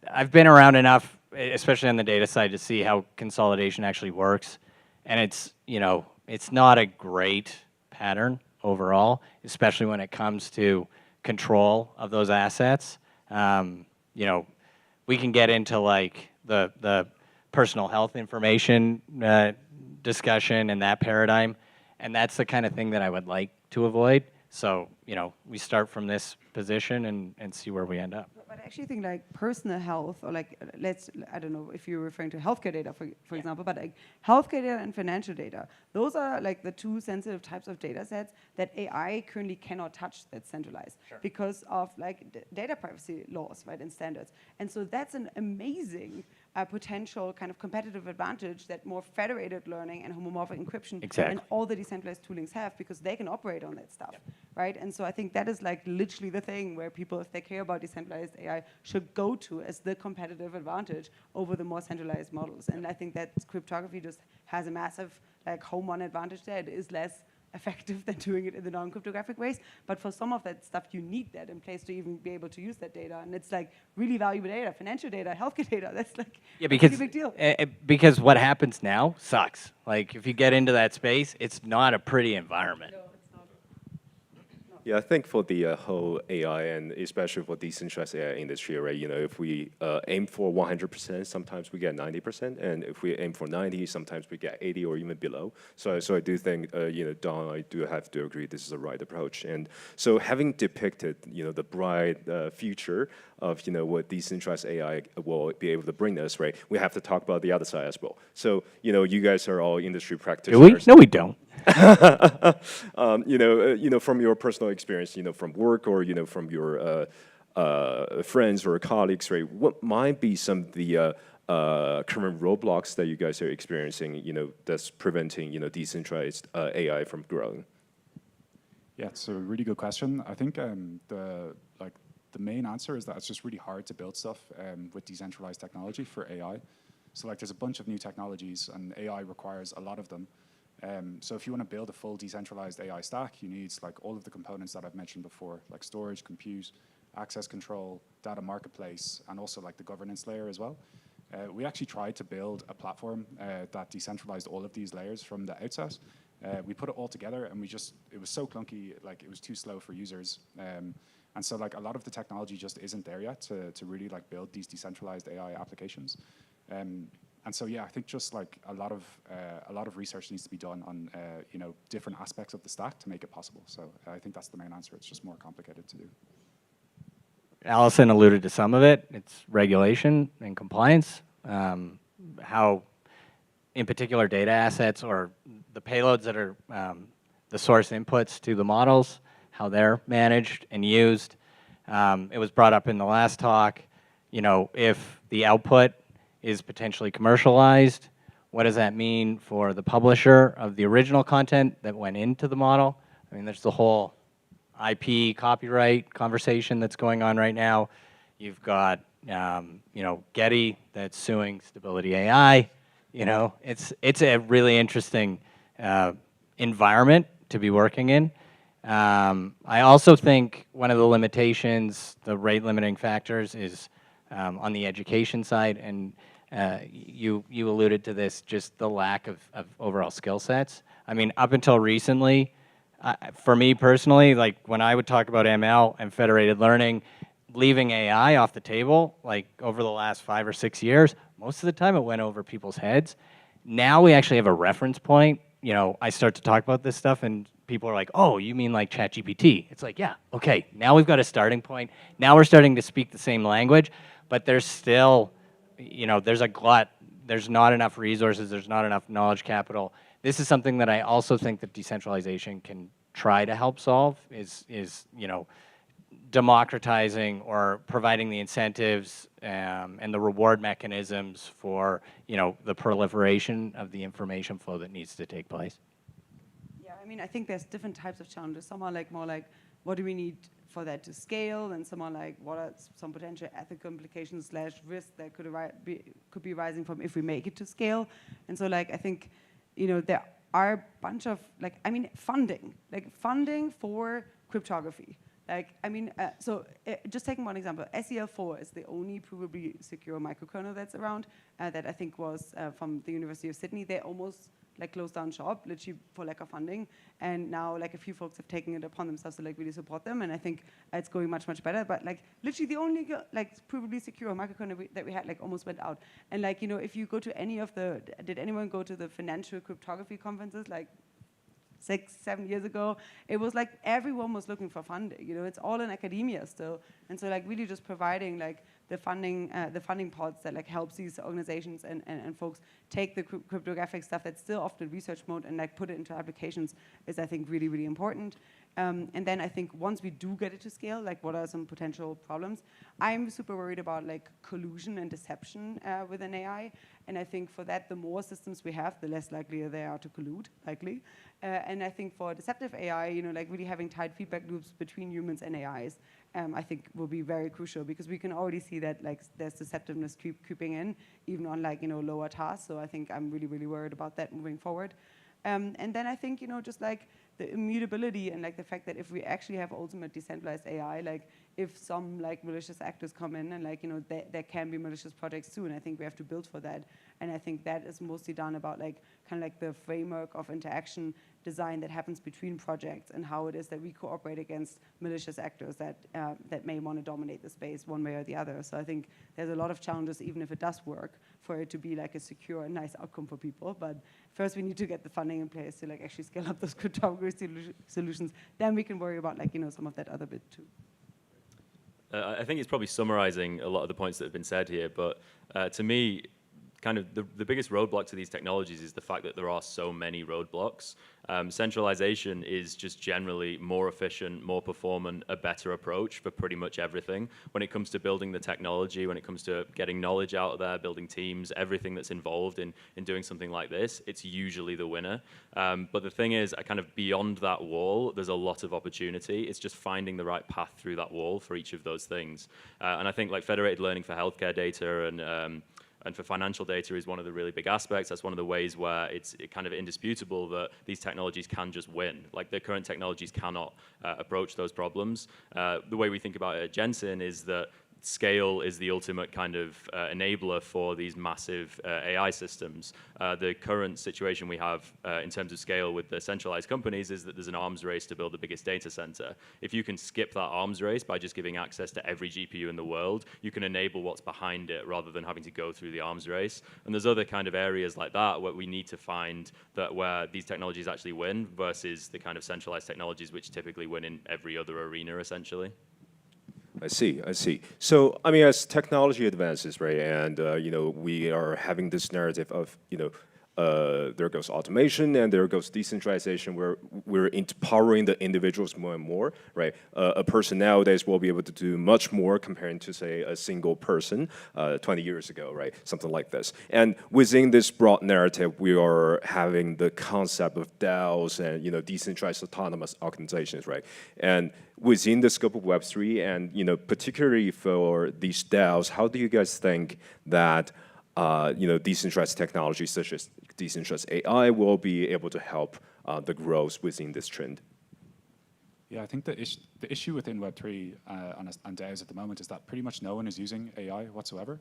I've been around enough, especially on the data side, to see how consolidation actually works. And it's, it's not a great pattern overall, especially when it comes to control of those assets. We can get into like the personal health information discussion and that paradigm, and that's the kind of thing that I would like to avoid. So, we start from this position and see where we end up. But actually think like personal health, or like I don't know if you're referring to healthcare data, for example, but like healthcare data and financial data, those are like the two sensitive types of data sets that AI currently cannot touch that's centralized because of like data privacy laws, right, and standards. And so that's an amazing potential kind of competitive advantage that more federated learning and homomorphic encryption and all the decentralized toolings have, because they can operate on that stuff, right? And so I think that is like literally the thing where people, if they care about decentralized AI, should go to as the competitive advantage over the more centralized models. And I think that cryptography just has a massive like home run advantage there. It is less effective than doing it in the non-cryptographic ways, but for some of that stuff, you need that in place to even be able to use that data, and it's like really valuable data, financial data, healthcare data. That's like a pretty big deal. Because what happens now sucks. Like if you get into that space, it's not a pretty environment. Yeah, I think for the whole AI and especially for decentralized AI industry, right? You know, if we aim for 100%, sometimes we get 90%, and if we aim for 90, sometimes we get 80 or even below. So I do think, you know, Don, I do have to agree this is the right approach. And so having depicted, you know, the bright future of, you know, what decentralized AI will be able to bring us, right? We have to talk about the other side as well. So, you know, you guys are all industry practitioners. Do we? No, we don't. You know, from your personal experience, you know, from work or, you know, from your friends or colleagues, right? What might be some of the current roadblocks that you guys are experiencing, you know, that's preventing, you know, decentralized AI from growing? Yeah, it's a really good question. I think the main answer is that it's just really hard to build stuff with decentralized technology for AI. So like there's a bunch of new technologies and AI requires a lot of them. So if you want to build a full decentralized AI stack, you need like all of the components that I've mentioned before, like storage, compute, access control, data marketplace, and also like the governance layer as well. We actually tried to build a platform that decentralized all of these layers from the outset. We put it all together and it was so clunky, like it was too slow for users. And so like a lot of the technology just isn't there yet to really like build these decentralized AI applications. And so, yeah, I think just like a lot of research needs to be done on, you know, different aspects of the stack to make it possible. So I think that's the main answer. It's just more complicated to do. Allison alluded to some of it. It's regulation and compliance. How, in particular, data assets or the payloads that are the source inputs to the models, how they're managed and used. It was brought up in the last talk, you know, if the output is potentially commercialized, what does that mean for the publisher of the original content that went into the model? I mean, there's the whole IP copyright conversation that's going on right now. You've got, you know, Getty that's suing Stability AI. You know, it's a really interesting environment to be working in. I also think one of the limitations, the rate limiting factors, is on the education side, and you alluded to this, just the lack of overall skill sets. I mean, up until recently, for me personally, like when I would talk about ML and federated learning, leaving AI off the table, like over the last 5 or 6 years, most of the time it went over people's heads. Now we actually have a reference point. You know, I start to talk about this stuff and people are like, oh, you mean like ChatGPT? It's like, yeah, okay, now we've got a starting point. Now we're starting to speak the same language, but there's still, you know, there's a glut. There's not enough resources. There's not enough knowledge capital. This is something that I also think that decentralization can try to help solve is you know, democratizing or providing the incentives and the reward mechanisms for, you know, the proliferation of the information flow that needs to take place. Yeah, I mean, I think there's different types of challenges. Some are like more like, what do we need for that to scale? And some are like, what are some potential ethical implications / risks that could be rising from if we make it to scale? And so like, I think, you know, there are a bunch of like, I mean, funding for cryptography. Like, I mean, just taking one example, SEL4 is the only provably secure microkernel that's around that I think was from the University of Sydney. They almost like closed down shop, literally for lack of funding. And now like a few folks have taken it upon themselves to like really support them. And I think it's going much, much better. But like literally the only like provably secure microkernel that we had like almost went out. And like, you know, if you go to any of the, did anyone go to the financial cryptography conferences like 6, 7 years ago, it was like everyone was looking for funding. You know, it's all in academia still, and so like really just providing like the funding pods that like helps these organizations and folks take the cryptographic stuff that's still often research mode and like put it into applications is, I think, really, really important. And then I think once we do get it to scale, like what are some potential problems? I'm super worried about like collusion and deception within AI. And I think for that, the more systems we have, the less likely they are to collude, likely. And I think for deceptive AI, you know, like really having tight feedback loops between humans and AIs, I think will be very crucial, because we can already see that like there's deceptiveness creeping in, even on like, you know, lower tasks. So I think I'm really, really worried about that moving forward. And then I think, you know, just like the immutability and like the fact that if we actually have ultimate decentralized AI, like if some like malicious actors come in and like, you know, there can be malicious projects too, and I think we have to build for that. And I think that is mostly done about like kind of like the framework of interaction design that happens between projects and how it is that we cooperate against malicious actors that that may want to dominate the space one way or the other. So I think there's a lot of challenges, even if it does work, for it to be like a secure and nice outcome for people. But first we need to get the funding in place to like actually scale up those cryptography solutions. Then we can worry about like, you know, some of that other bit too. I think it's probably summarizing a lot of the points that have been said here, but to me, kind of the biggest roadblock to these technologies is the fact that there are so many roadblocks. Centralization is just generally more efficient, more performant, a better approach for pretty much everything. When it comes to building the technology, when it comes to getting knowledge out there, building teams, everything that's involved in doing something like this, it's usually the winner. But the thing is, kind of beyond that wall, there's a lot of opportunity. It's just finding the right path through that wall for each of those things. And I think like federated learning for healthcare data and for financial data is one of the really big aspects. That's one of the ways where it's kind of indisputable that these technologies can just win. Like the current technologies cannot approach those problems. The way we think about it at Jensen is that scale is the ultimate kind of enabler for these massive AI systems. The current situation we have in terms of scale with the centralized companies is that there's an arms race to build the biggest data center. If you can skip that arms race by just giving access to every GPU in the world, you can enable what's behind it rather than having to go through the arms race. And there's other kind of areas like that where we need to find that where these technologies actually win versus the kind of centralized technologies which typically win in every other arena, essentially. I see. So, I mean, as technology advances, right, and you know, we are having this narrative of, you know, there goes automation and there goes decentralization, where we're empowering the individuals more and more, right? A person nowadays will be able to do much more compared to, say, a single person 20 years ago, right? Something like this. And within this broad narrative, we are having the concept of DAOs and, you know, decentralized autonomous organizations, right? And within the scope of Web3, and, you know, particularly for these DAOs, how do you guys think that you know, decentralized technologies such as decentralized AI will be able to help the growth within this trend? Yeah, I think the issue within Web3 and DAOs at the moment is that pretty much no one is using AI whatsoever.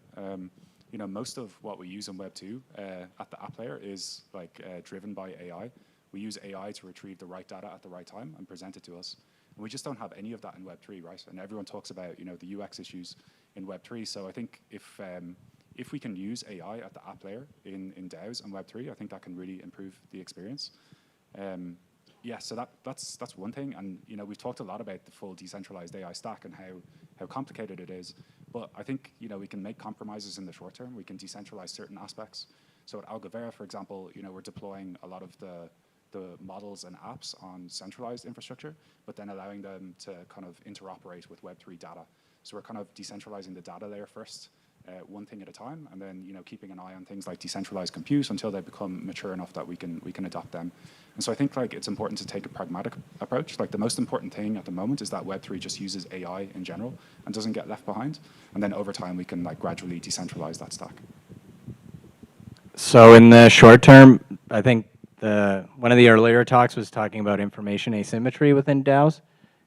You know, most of what we use in Web2 at the app layer is like driven by AI. We use AI to retrieve the right data at the right time and present it to us. And we just don't have any of that in Web3, right? And everyone talks about, you know, the UX issues in Web3. So I think if we can use AI at the app layer in DAOs and Web3, I think that can really improve the experience. Yeah, so that's one thing. And, you know, we've talked a lot about the full decentralized AI stack and how complicated it is. But I think, you know, we can make compromises in the short term. We can decentralize certain aspects. So at Algovera, for example, you know, we're deploying a lot of the models and apps on centralized infrastructure, but then allowing them to kind of interoperate with Web3 data. So we're kind of decentralizing the data layer first, one thing at a time, and then, you know, keeping an eye on things like decentralized compute until they become mature enough that we can adopt them. And so I think like it's important to take a pragmatic approach. Like the most important thing at the moment is that Web3 just uses AI in general and doesn't get left behind. And then over time we can like gradually decentralize that stack. So in the short term, I think one of the earlier talks was talking about information asymmetry within DAOs,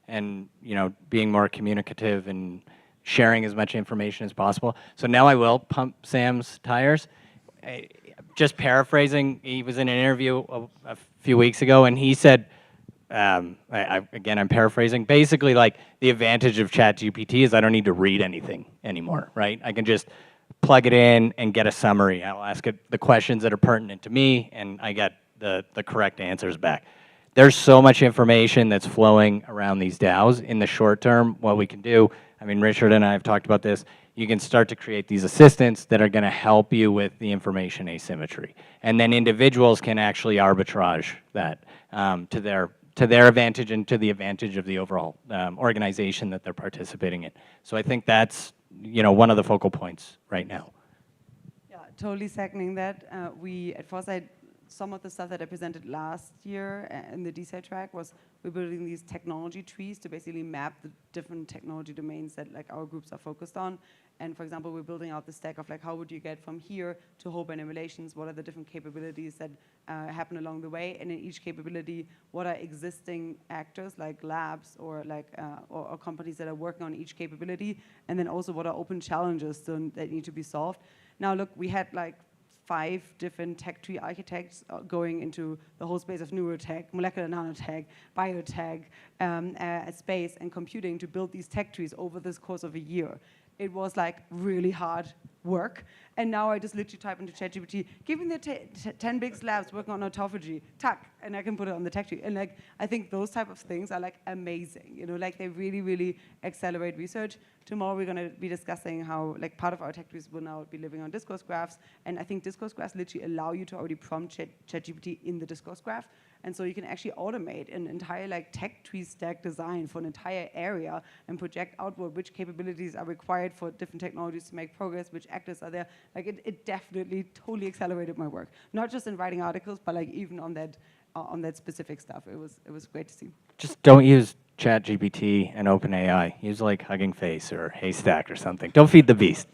and, you know, being more communicative and sharing as much information as possible. So now I will pump Sam's tires. Just paraphrasing, he was in an interview a few weeks ago, and he said, again, I'm paraphrasing, basically like the advantage of ChatGPT is I don't need to read anything anymore, right? I can just plug it in and get a summary. I'll ask it the questions that are pertinent to me, and I get the correct answers back. there's so much information that's flowing around these DAOs. In the short term, what we can do, I mean, Richard and I have talked about this, you can start to create these assistants that are going to help you with the information asymmetry. And then individuals can actually arbitrage that to their advantage and to the advantage of the overall organization that they're participating in. So I think that's, you know, one of the focal points right now. Yeah, totally seconding that. We at Foresight, some of the stuff that I presented last year in the DSI track was we're building these technology trees to basically map the different technology domains that like our groups are focused on. And for example, we're building out the stack of like how would you get from here to whole brain emulations, what are the different capabilities that happen along the way, and in each capability, what are existing actors like labs or like or companies that are working on each capability, and then also what are open challenges that need to be solved. Now look, we had like 5 different tech tree architects going into the whole space of neurotech, molecular nanotech, biotech, space, and computing to build these tech trees over this course of a year. It was like really hard work. And now I just literally type into ChatGPT, give me the 10 biggest labs working on autophagy, tack, and I can put it on the tech tree. And like, I think those type of things are like amazing. You know, like they really, really accelerate research. Tomorrow we're gonna be discussing how like part of our tech trees will now be living on discourse graphs. And I think discourse graphs literally allow you to already prompt ChatGPT in the discourse graph. And so you can actually automate an entire like tech tree stack design for an entire area and project outward which capabilities are required for different technologies to make progress, which actors are there. Like it definitely totally accelerated my work, not just in writing articles, but like even on that specific stuff. It was great to see. Just don't use ChatGPT and OpenAI. Use like Hugging Face or Haystack or something. Don't feed the beast.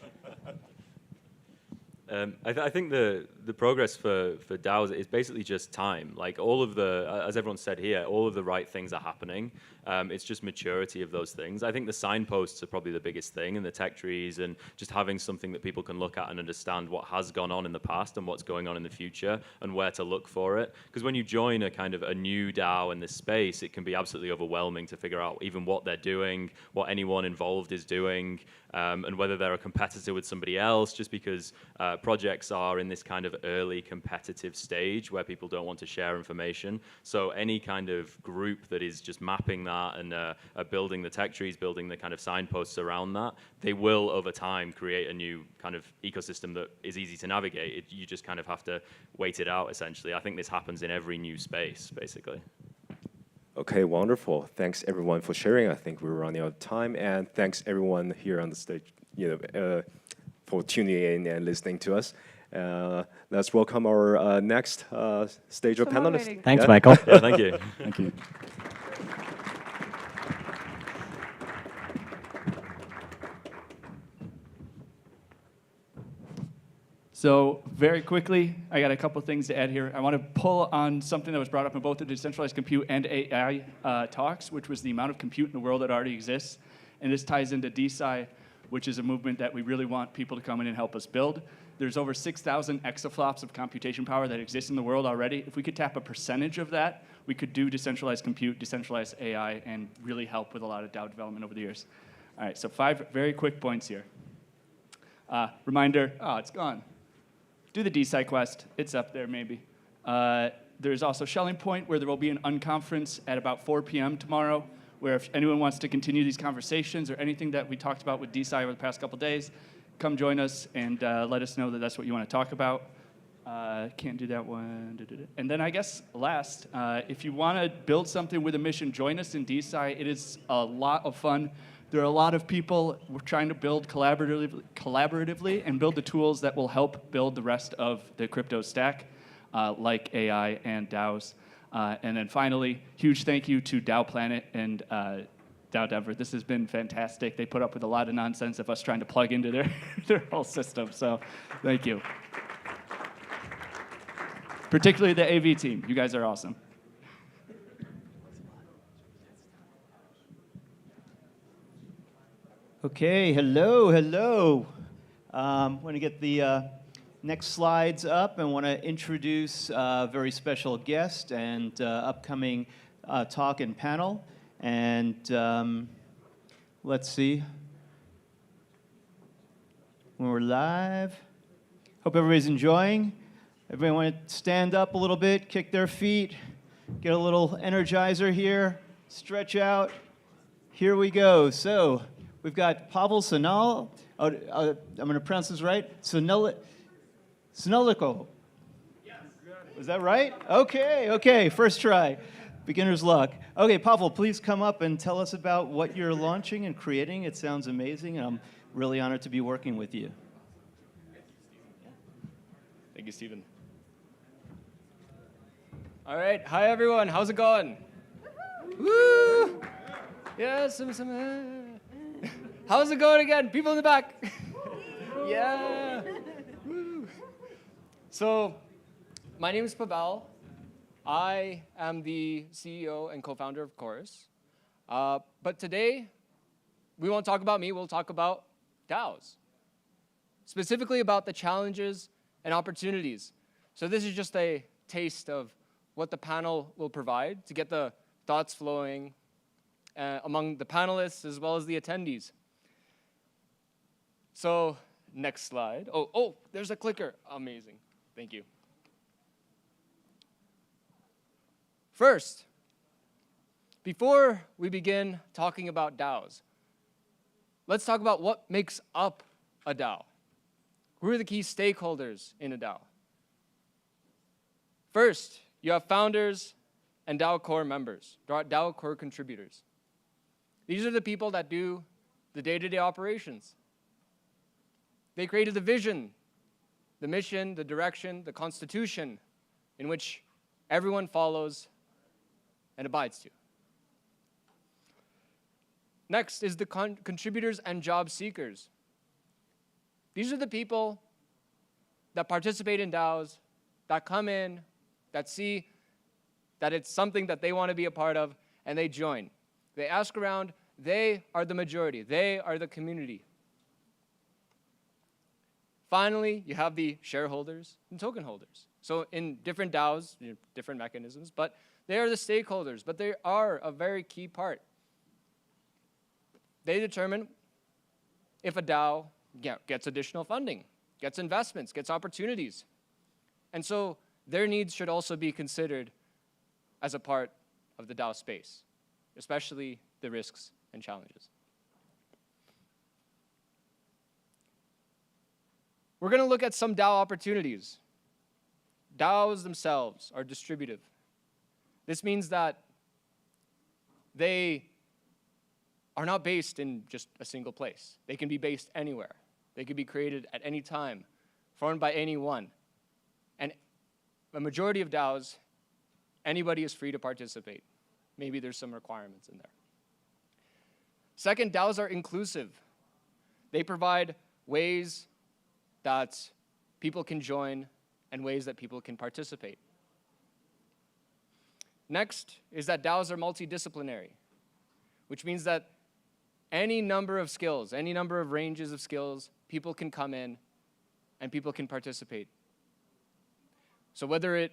I think the progress for DAOs is basically just time. Like all of the, as everyone said here, all of the right things are happening. It's just maturity of those things. I think the signposts are probably the biggest thing, and the tech trees, and just having something that people can look at and understand what has gone on in the past and what's going on in the future and where to look for it. Because when you join a kind of a new DAO in this space, it can be absolutely overwhelming to figure out even what they're doing, what anyone involved is doing, and whether they're a competitor with somebody else, just because projects are in this kind of early competitive stage where people don't want to share information. So any kind of group that is just mapping that and building the tech trees, building the kind of signposts around that, they will over time create a new kind of ecosystem that is easy to navigate. You just kind of have to wait it out, essentially. I think this happens in every new space, basically. Okay, wonderful. Thanks everyone for sharing. I think we're running out of time, and thanks everyone here on the stage, for tuning in and listening to us. Let's welcome our next stage of panelists. Thanks, Michael. Yeah, thank you. Thank you. So very quickly, I got a couple things to add here. I want to pull on something that was brought up in both the decentralized compute and AI talks, which was the amount of compute in the world that already exists. And this ties into DeSci, which is a movement that we really want people to come in and help us build. There's over 6,000 exaflops of computation power that exists in the world already. If we could tap a percentage of that, we could do decentralized compute, decentralized AI, and really help with a lot of DAO development over the years. All right, so 5 very quick points here. Reminder, it's gone. Do the DSI quest. It's up there, maybe. There's also Shelling Point, where there will be an unconference at about 4 p.m. tomorrow, where if anyone wants to continue these conversations or anything that we talked about with DSI over the past couple days, come join us and let us know that that's what you want to talk about. Can't do that one. And then I guess last, if you want to build something with a mission, join us in DSI. It is a lot of fun. There are a lot of people trying to build collaboratively and build the tools that will help build the rest of the crypto stack, like AI and DAOs. And then finally, huge thank you to DAOPlanet and DAODenver. This has been fantastic. They put up with a lot of nonsense of us trying to plug into their whole system. So thank you. Particularly the AV team. You guys are awesome. Okay, hello. Want to get the next slides up and want to introduce a very special guest and upcoming talk and panel. And let's see. When we're live. Hope everybody's enjoying. Everybody want to stand up a little bit, kick their feet, Get a little energizer here. Stretch out. Here we go. So we've got Pavel Sinal. I'm going to pronounce this right. Sinuliko. Was that right? Okay. First try. Beginner's luck. Okay, Pavel, please come up and tell us about what you're launching and creating. It sounds amazing, and I'm really honored to be working with you. Thank you, Stephen. All right, hi everyone. How's it going? Woo! Yeah, how's it going again? People in the back. Yeah. Woo. So, my name is Pavel. I am the CEO and co-founder of Chorus. But today, we won't talk about me. We'll talk about DAOs, specifically about the challenges and opportunities. So this is just a taste of what the panel will provide to get the thoughts flowing among the panelists as well as the attendees. So next slide. Oh, there's a clicker. Amazing. Thank you. First, before we begin talking about DAOs, let's talk about what makes up a DAO. Who are the key stakeholders in a DAO? First, you have founders and DAO core members, DAO core contributors. These are the people that do the day-to-day operations. They created the vision, the mission, the direction, the constitution in which everyone follows and abides to. Next is the contributors and job seekers. These are the people that participate in DAOs, that come in, that see that it's something that they want to be a part of, and they join. They ask around. They are the majority. They are the community. Finally, you have the shareholders and token holders. So in different DAOs, different mechanisms, but they are the stakeholders, but they are a very key part. They determine if a DAO gets additional funding, gets investments, gets opportunities. And so their needs should also be considered as a part of the DAO space, especially the risks and challenges. We're going to look at some DAO opportunities. DAOs themselves are distributive. This means that they are not based in just a single place. They can be based anywhere. They can be created at any time, formed by anyone. And a majority of DAOs, anybody is free to participate. Maybe there's some requirements in there. Second, DAOs are inclusive. They provide ways that people can join and ways that people can participate. Next is that DAOs are multidisciplinary, which means that any number of skills, any number of ranges of skills, people can come in and people can participate. So whether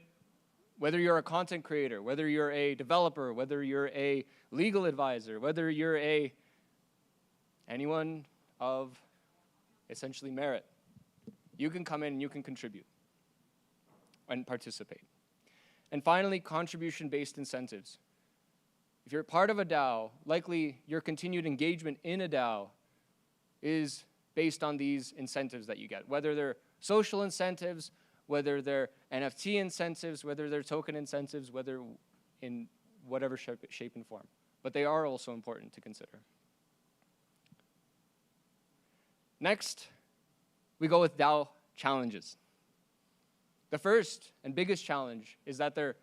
you're a content creator, whether you're a developer, whether you're a legal advisor, whether you're anyone of essentially merit, you can come in and you can contribute and participate. And finally, contribution-based incentives. If you're part of a DAO, likely your continued engagement in a DAO is based on these incentives that you get, whether they're social incentives, whether they're NFT incentives, whether they're token incentives, whether in whatever shape and form. But they are also important to consider. Next, we go with DAO challenges. The first and biggest challenge is that they're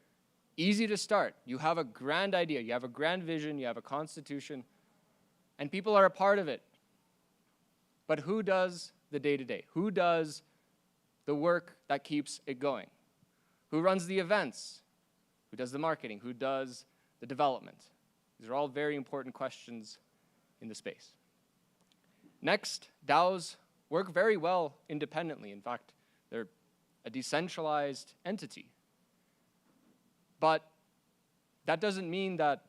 easy to start. You have a grand idea, you have a grand vision, you have a constitution, and people are a part of it. But who does the day-to-day? Who does the work that keeps it going? Who runs the events? Who does the marketing? Who does the development? These are all very important questions in the space. Next, DAOs work very well independently. In fact, they're a decentralized entity. But that doesn't mean that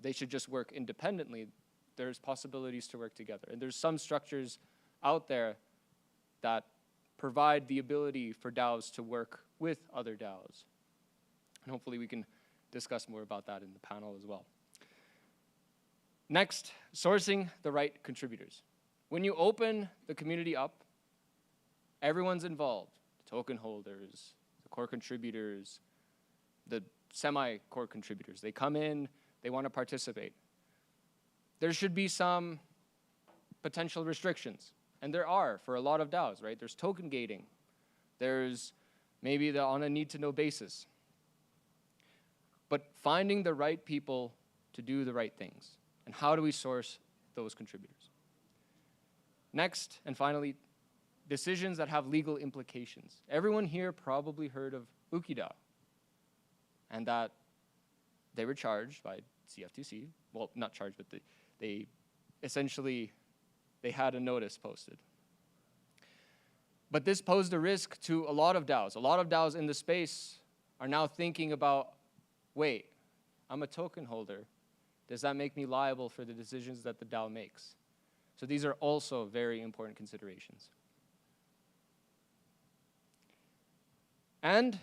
they should just work independently. There's possibilities to work together. And there's some structures out there that provide the ability for DAOs to work with other DAOs. And hopefully we can discuss more about that in the panel as well. Next, sourcing the right contributors. When you open the community up, everyone's involved. The token holders, the core contributors, the semi-core contributors. They come in, they want to participate. There should be some potential restrictions, and there are for a lot of DAOs, right? There's token gating. There's maybe on a need-to-know basis. But finding the right people to do the right things, and how do we source those contributors? Next, and finally, decisions that have legal implications. Everyone here probably heard of UkiDAO, and that they were charged by CFTC. Well, not charged, but they essentially, they had a notice posted. But this posed a risk to a lot of DAOs. A lot of DAOs in the space are now thinking about, wait, I'm a token holder. Does that make me liable for the decisions that the DAO makes? So these are also very important considerations. And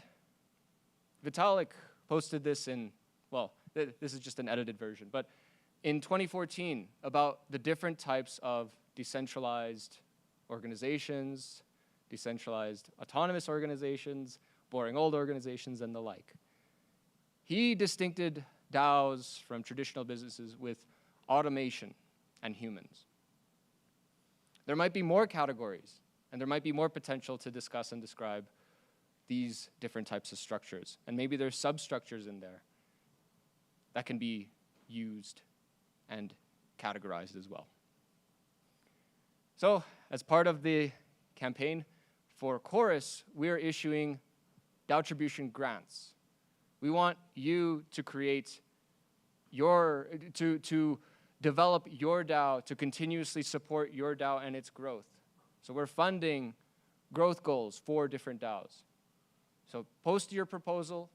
Vitalik posted this in, well, this is just an edited version, but in 2014 about the different types of decentralized organizations, decentralized autonomous organizations, boring old organizations, and the like. He distincted DAOs from traditional businesses with automation and humans. There might be more categories, and there might be more potential to discuss and describe these different types of structures. And maybe there's substructures in there that can be used and categorized as well. So, as part of the campaign for Chorus, we're issuing DAOtribution grants. We want you to create to develop your DAO, to continuously support your DAO and its growth. So we're funding growth goals for different DAOs. So post your proposal,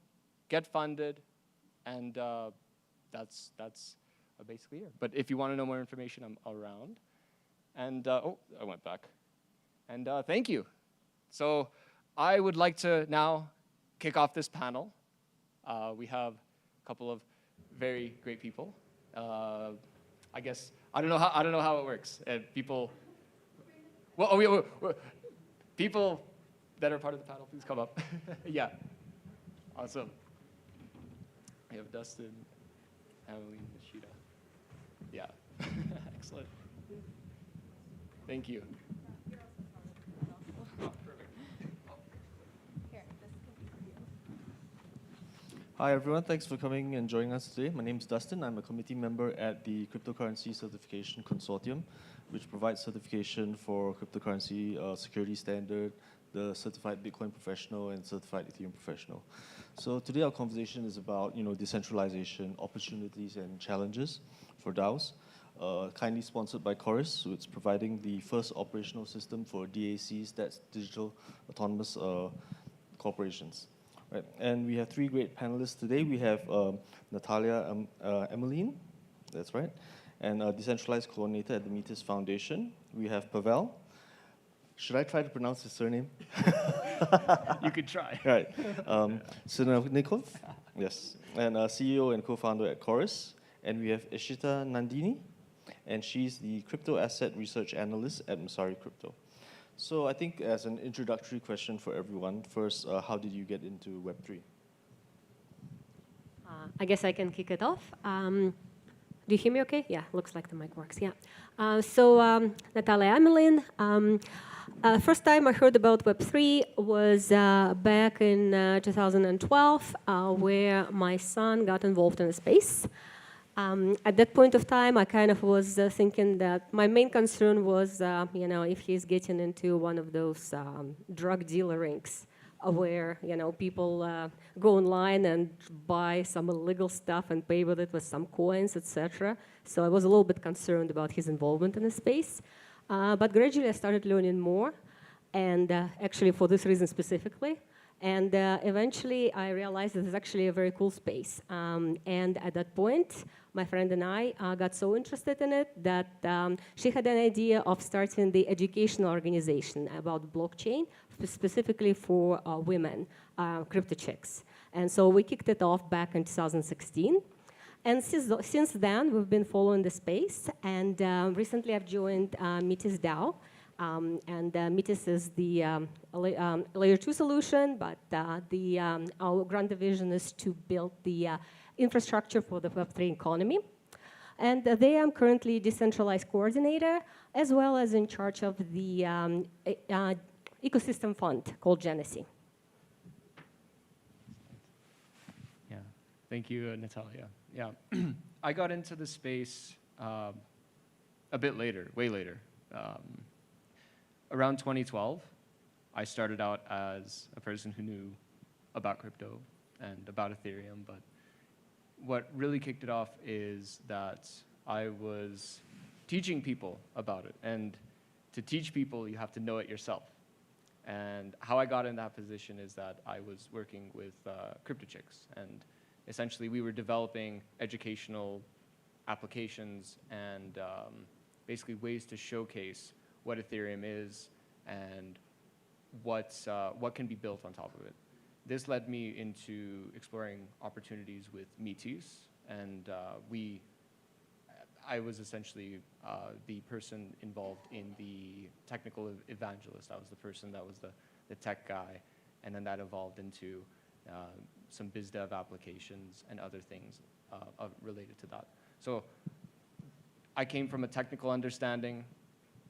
get funded, and that's basically it. But if you want to know more information, I'm around. And, oh, I went back. And thank you. So I would like to now kick off this panel. We have a couple of very great people. I guess I don't know how it works. People, well, people that are part of the panel, please come up. Yeah, awesome. We have Dustin, Emily, Nishida. Yeah, excellent. Thank you. Hi everyone, thanks for coming and joining us today. My name is Dustin. I'm a committee member at the Cryptocurrency Certification Consortium, which provides certification for cryptocurrency security standard, the Certified Bitcoin Professional and Certified Ethereum Professional. So today our conversation is about decentralization, opportunities and challenges for DAOs. Kindly sponsored by Chorus, so it's providing the first operational system for DACs, that's digital autonomous corporations. Right. And we have three great panelists today. We have Natalia Emmeline, that's right, and Decentralized Coordinator at the Metis Foundation. We have Pavel. Should I try to pronounce his surname? You could try. Right. Sinovnikov, yes, and CEO and co-founder at Chorus. And we have Ishita Nandini, and she's the crypto asset research analyst at Masari Crypto. So I think as an introductory question for everyone, first, how did you get into Web3? I guess I can kick it off. Do you hear me okay? Yeah, looks like the mic works, yeah. Natalia Emmeline. First time I heard about Web3 was back in 2012, where my son got involved in the space. At that point of time, I kind of was thinking that my main concern was, if he's getting into one of those drug dealer rings where, people go online and buy some illegal stuff and pay with it with some coins, etc. So I was a little bit concerned about his involvement in the space. But gradually I started learning more, and actually for this reason specifically. And eventually I realized that it's actually a very cool space. And at that point, my friend and I got so interested in it that she had an idea of starting the educational organization about blockchain, specifically for women, crypto chicks. And so we kicked it off back in 2016. And since then, we've been following the space. And recently, I've joined Metis DAO. Metis is the layer 2 solution, but our grand vision is to build the infrastructure for the Web3 economy. And there I'm currently decentralized coordinator, as well as in charge of the ecosystem fund called Genesee. Yeah, thank you, Natalia. Yeah, I got into the space a bit later, way later. Around 2012, I started out as a person who knew about crypto and about Ethereum, but what really kicked it off is that I was teaching people about it. And to teach people, you have to know it yourself. And how I got in that position is that I was working with crypto chicks. And essentially, we were developing educational applications and basically ways to showcase what Ethereum is and what can be built on top of it. This led me into exploring opportunities with Metis, and I was essentially the person involved in the technical evangelist. I was the person that was the tech guy, and then that evolved into some biz dev applications and other things related to that. So I came from a technical understanding,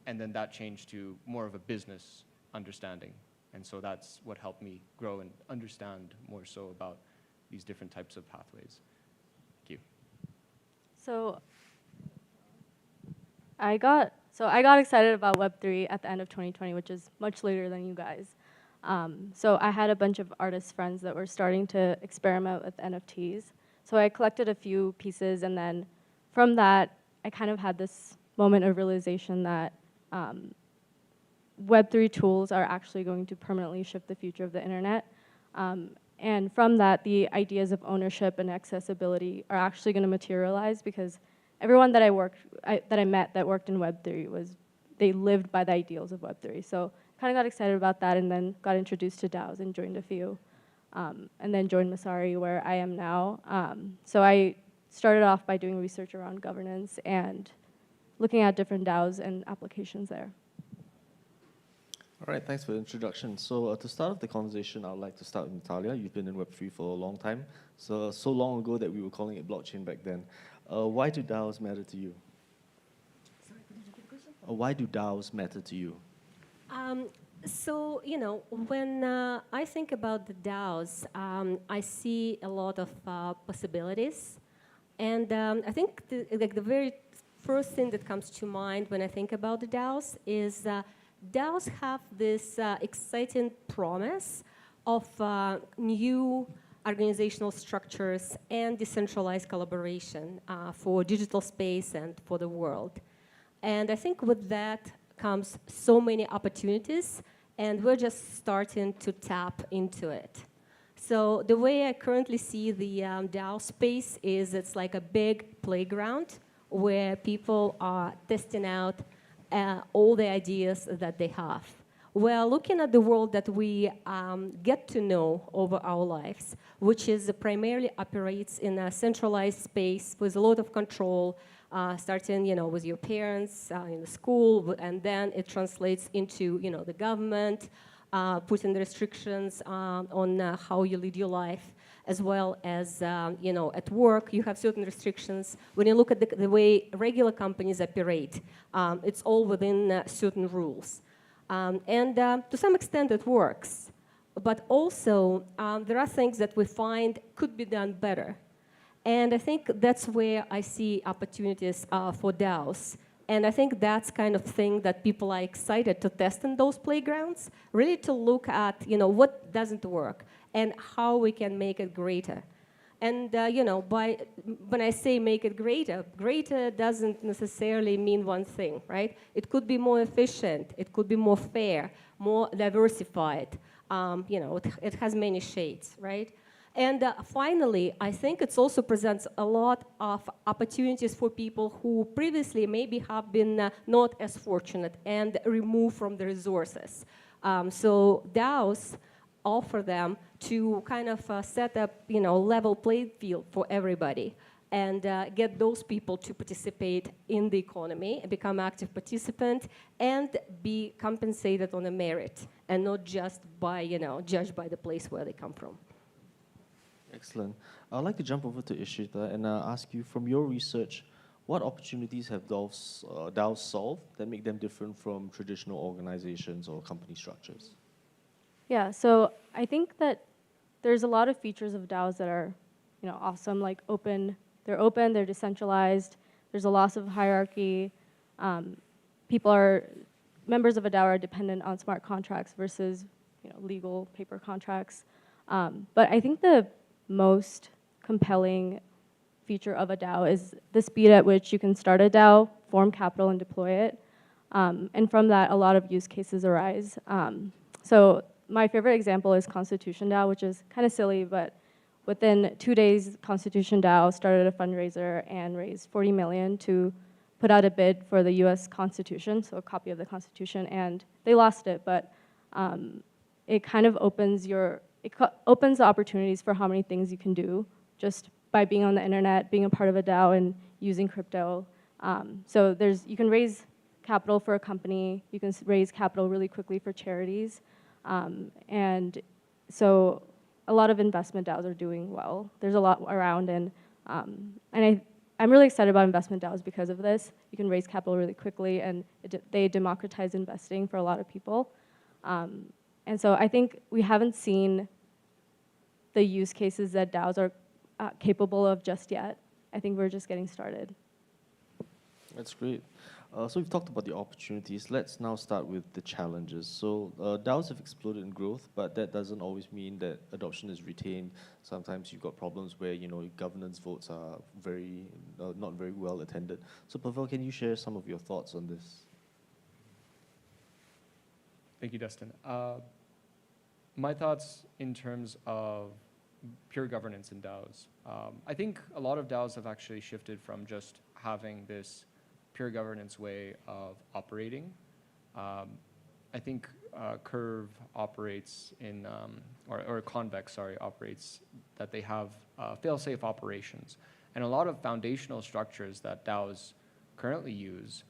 and then that changed to more of a business understanding. And so that's what helped me grow and understand more so about these different types of pathways. Thank you. So I got excited about Web3 at the end of 2020, which is much later than you guys. So I had a bunch of artist friends that were starting to experiment with NFTs. So I collected a few pieces, and then from that, I kind of had this moment of realization that Web3 tools are actually going to permanently shift the future of the internet. And from that, the ideas of ownership and accessibility are actually going to materialize, because everyone that I met that worked in Web3 they lived by the ideals of Web3. So kind of got excited about that, and then got introduced to DAOs and joined a few. And then joined Masari, where I am now. So I started off by doing research around governance and looking at different DAOs and applications there. All right, thanks for the introduction. So to start off the conversation, I would like to start with Natalia. You've been in Web3 for a long time, so long ago that we were calling it blockchain back then. Why do DAOs matter to you? Sorry, could you repeat the question? Why do DAOs matter to you? So, when I think about the DAOs, I see a lot of possibilities. And I think the very first thing that comes to mind when I think about the DAOs is DAOs have this exciting promise of new organizational structures and decentralized collaboration for digital space and for the world. And I think with that comes so many opportunities, and we're just starting to tap into it. So the way I currently see the DAO space is it's like a big playground where people are testing out all the ideas that they have. We're looking at the world that we get to know over our lives, which is primarily operates in a centralized space with a lot of control, starting with your parents in the school, and then it translates into the government, putting restrictions on how you lead your life, as well as at work you have certain restrictions. When you look at the way regular companies operate, it's all within certain rules. And to some extent it works. But also there are things that we find could be done better. And I think that's where I see opportunities for DAOs. And I think that's kind of thing that people are excited to test in those playgrounds, really to look at what doesn't work and how we can make it greater. And when I say make it greater doesn't necessarily mean one thing, right? It could be more efficient, it could be more fair, more diversified. It has many shades, right? And finally, I think it also presents a lot of opportunities for people who previously maybe have been not as fortunate and removed from the resources. So DAOs offer them to kind of set up, level playing field for everybody and get those people to participate in the economy, become active participant, and be compensated on a merit and not just by, judged by the place where they come from. Excellent. I'd like to jump over to Ishita and ask you, from your research, what opportunities have DAOs solved that make them different from traditional organizations or company structures? Yeah, so I think that there's a lot of features of DAOs that are, awesome, like open, they're decentralized, there's a loss of hierarchy, members of a DAO are dependent on smart contracts versus, legal paper contracts. But I think the most compelling feature of a DAO is the speed at which you can start a DAO, form capital, and deploy it. And from that, a lot of use cases arise. So my favorite example is Constitution DAO, which is kind of silly, but within 2 days, Constitution DAO started a fundraiser and raised $40 million to put out a bid for the US Constitution, so a copy of the Constitution, and they lost it, but it kind of opens the opportunities for how many things you can do just by being on the internet, being a part of a DAO, and using crypto. So you can raise capital for a company, you can raise capital really quickly for charities, and so a lot of investment DAOs are doing well. There's a lot around, and I'm really excited about investment DAOs because of this. You can raise capital really quickly, and they democratize investing for a lot of people. And so I think we haven't seen the use cases that DAOs are capable of just yet. I think we're just getting started. That's great. So we've talked about the opportunities. Let's now start with the challenges. So DAOs have exploded in growth, but that doesn't always mean that adoption is retained. Sometimes you've got problems where governance votes are not very well attended. So Pavel, can you share some of your thoughts on this? Thank you, Dustin. My thoughts in terms of pure governance in DAOs. I think a lot of DAOs have actually shifted from just having this pure governance way of operating. I think Curve operates in, or Convex, sorry, operates that they have fail-safe operations. And a lot of foundational structures that DAOs currently use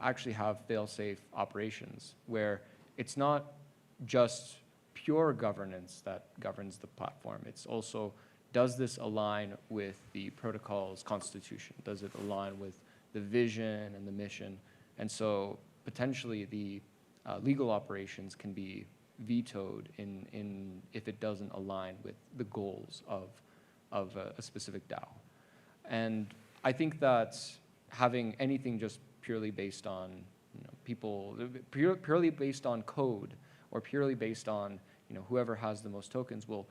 actually have fail-safe operations, where it's not just pure governance that governs the platform. It's also, does this align with the protocol's constitution? Does it align with the vision and the mission? And so potentially the legal operations can be vetoed if it doesn't align with the goals of a specific DAO. And I think that having anything just purely based on purely based on code, or purely based on whoever has the most tokens, will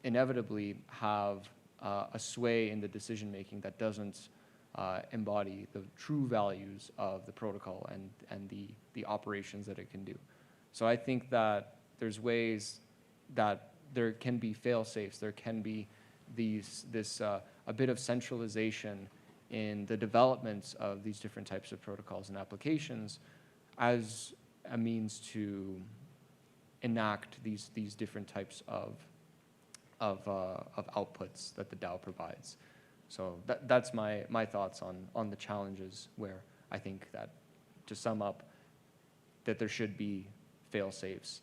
inevitably have a sway in the decision making that doesn't embody the true values of the protocol and the operations that it can do. So I think that there's ways that there can be fail-safes, there can be a bit of centralization in the development of these different types of protocols and applications as a means to enact these different types of outputs that the DAO provides. So that's my thoughts on the challenges, where I think that, to sum up, that there should be fail-safes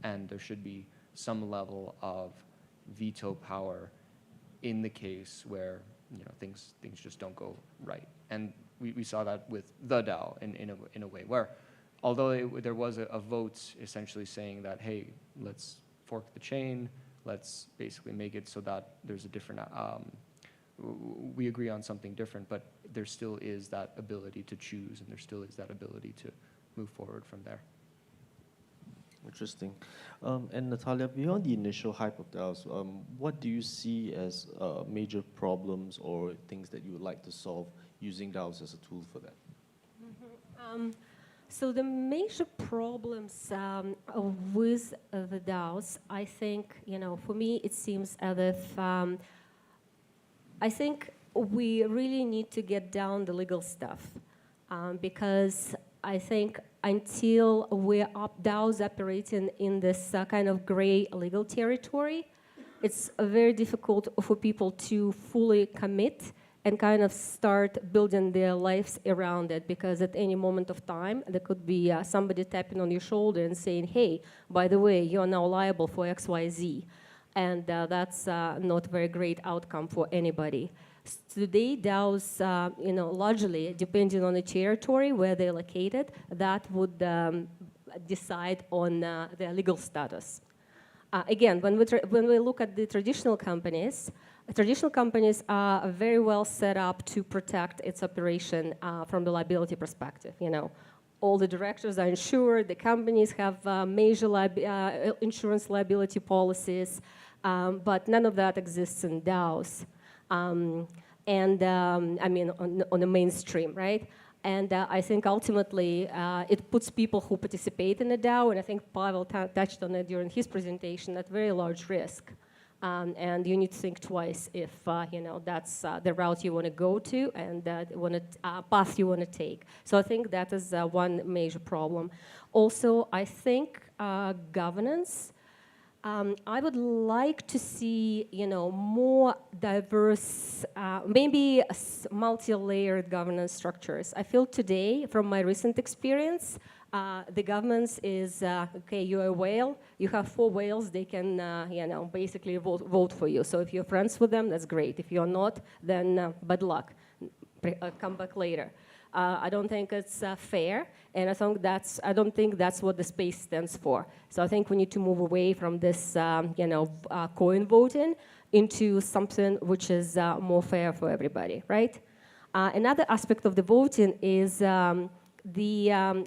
and there should be some level of veto power in the case where things just don't go right. And we saw that with the DAO in a way, where although there was a vote essentially saying that, hey, let's fork the chain, let's basically make it so that there's a different, we agree on something different, but there still is that ability to choose, and there still is that ability to move forward from there. Interesting. And Natalia, beyond the initial hype of DAOs, what do you see as major problems or things that you would like to solve using DAOs as a tool for that? So the major problems with the DAOs, I think, for me, it seems as if I think we really need to get down the legal stuff, because I think until DAOs operating in this kind of gray legal territory, it's very difficult for people to fully commit and kind of start building their lives around it, because at any moment of time, there could be somebody tapping on your shoulder and saying, hey, by the way, you're now liable for XYZ. And that's not a very great outcome for anybody. Today, DAOs, largely, depending on the territory where they're located, that would decide on their legal status. Again, when we look at the traditional companies are very well set up to protect its operation from the liability perspective. All the directors are insured, the companies have major insurance liability policies, but none of that exists in DAOs. I mean, on the mainstream, right? And I think ultimately it puts people who participate in a DAO, and I think Pavel touched on it during his presentation, at very large risk. And you need to think twice if that's the route you want to go to and path you want to take. So I think that is one major problem. Also, I think governance. I would like to see, more diverse, maybe multi-layered governance structures. I feel today, from my recent experience, the governance is, okay, you're a whale, you have 4 whales, they can, basically vote for you. So if you're friends with them, that's great. If you're not, then bad luck. Come back later. I don't think it's fair, and I don't think that's what the space stands for. So I think we need to move away from this, coin voting into something which is more fair for everybody, right? Another aspect of the voting is the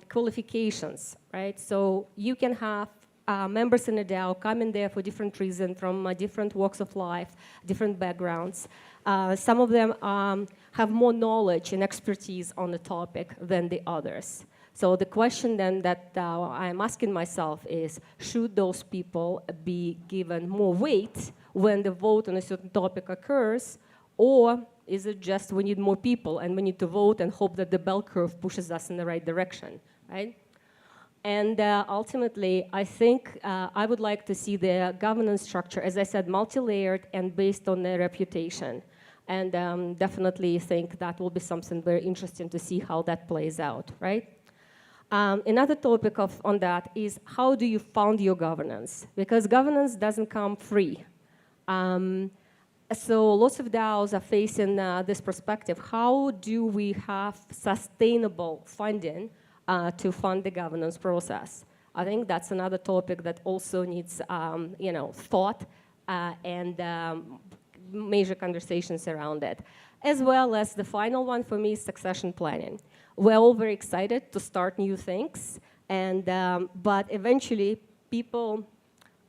qualifications, right? So you can have members in a DAO come in there for different reasons, from different walks of life, different backgrounds. Some of them have more knowledge and expertise on the topic than the others. So the question then that I'm asking myself is, should those people be given more weight when the vote on a certain topic occurs, or is it just we need more people and we need to vote and hope that the bell curve pushes us in the right direction, right? And ultimately, I think I would like to see the governance structure, as I said, multi-layered and based on their reputation. And definitely think that will be something very interesting to see how that plays out, right? Another topic on that is, how do you fund your governance? Because governance doesn't come free. So lots of DAOs are facing this perspective. How do we have sustainable funding to fund the governance process? I think that's another topic that also needs, thought and major conversations around it. As well as the final one for me is succession planning. We're all very excited to start new things, and but eventually people,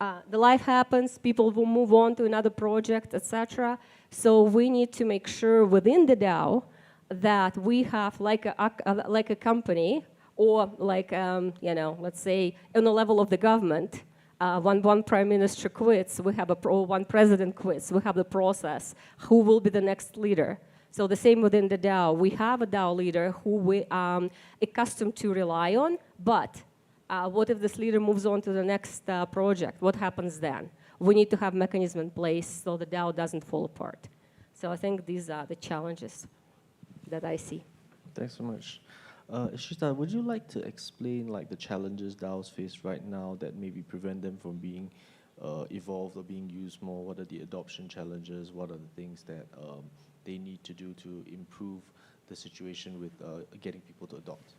the life happens, people will move on to another project, etc. So we need to make sure within the DAO that we have like a company, or like let's say on the level of the government. One prime minister quits, we have one president quits, we have the process. Who will be the next leader? So the same within the DAO. We have a DAO leader who we are accustomed to rely on, but what if this leader moves on to the next project? What happens then? We need to have mechanism in place so the DAO doesn't fall apart. So I think these are the challenges that I see. Thanks so much. Ishita, would you like to explain the challenges DAOs face right now that maybe prevent them from being evolved or being used more? What are the adoption challenges? What are the things that they need to do to improve the situation with getting people to adopt?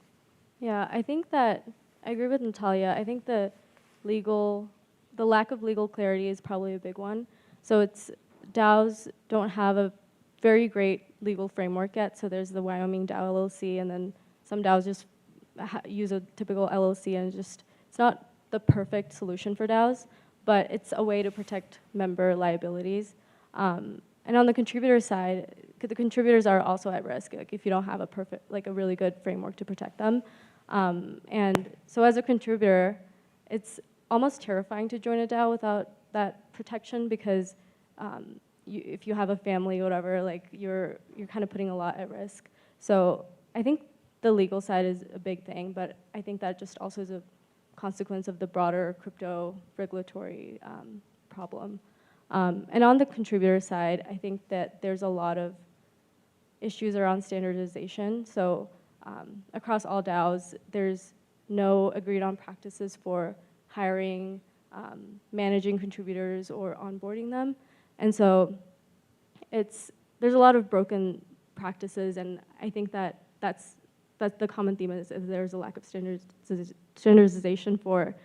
Yeah, I think that I agree with Natalia. I think the lack of legal clarity is probably a big one. So DAOs don't have a very great legal framework yet. So there's the Wyoming DAO LLC, and then some DAOs just use a typical LLC, and it's not the perfect solution for DAOs, but it's a way to protect member liabilities. And on the contributor side, the contributors are also at risk, if you don't have a really good framework to protect them. And so as a contributor, it's almost terrifying to join a DAO without that protection, because if you have a family or whatever, you're kind of putting a lot at risk. So I think the legal side is a big thing, but I think that just also is a consequence of the broader crypto regulatory problem. And on the contributor side, I think that there's a lot of issues around standardization. So across all DAOs, there's no agreed on practices for hiring, managing contributors, or onboarding them. And so there's a lot of broken practices, and I think that's the common theme is there's a lack of standardization for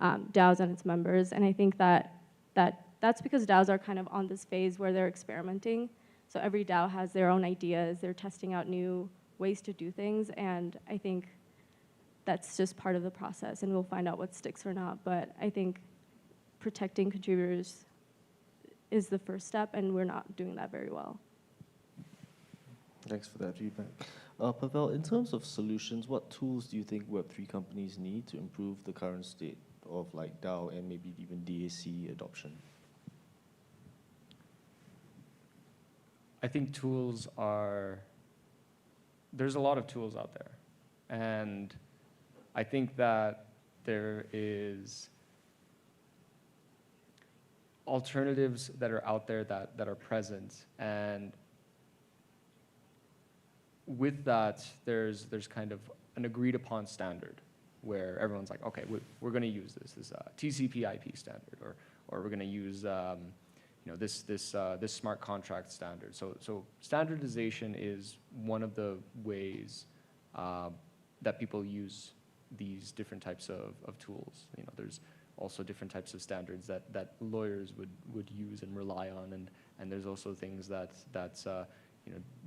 DAOs and its members. And I think that's because DAOs are kind of on this phase where they're experimenting. So every DAO has their own ideas, they're testing out new ways to do things, and I think that's just part of the process, and we'll find out what sticks or not. But I think protecting contributors is the first step, and we're not doing that very well. Thanks for that feedback. Pavel, in terms of solutions, what tools do you think Web3 companies need to improve the current state of like DAO and maybe even DAC adoption? I think there's a lot of tools out there. And I think that there is alternatives that are out there that are present. And with that, there's kind of an agreed upon standard where everyone's like, okay, we're going to use this TCP/IP standard, or we're going to use this smart contract standard. So standardization is one of the ways that people use these different types of tools. There's also different types of standards that lawyers would use and rely on, and there's also things that's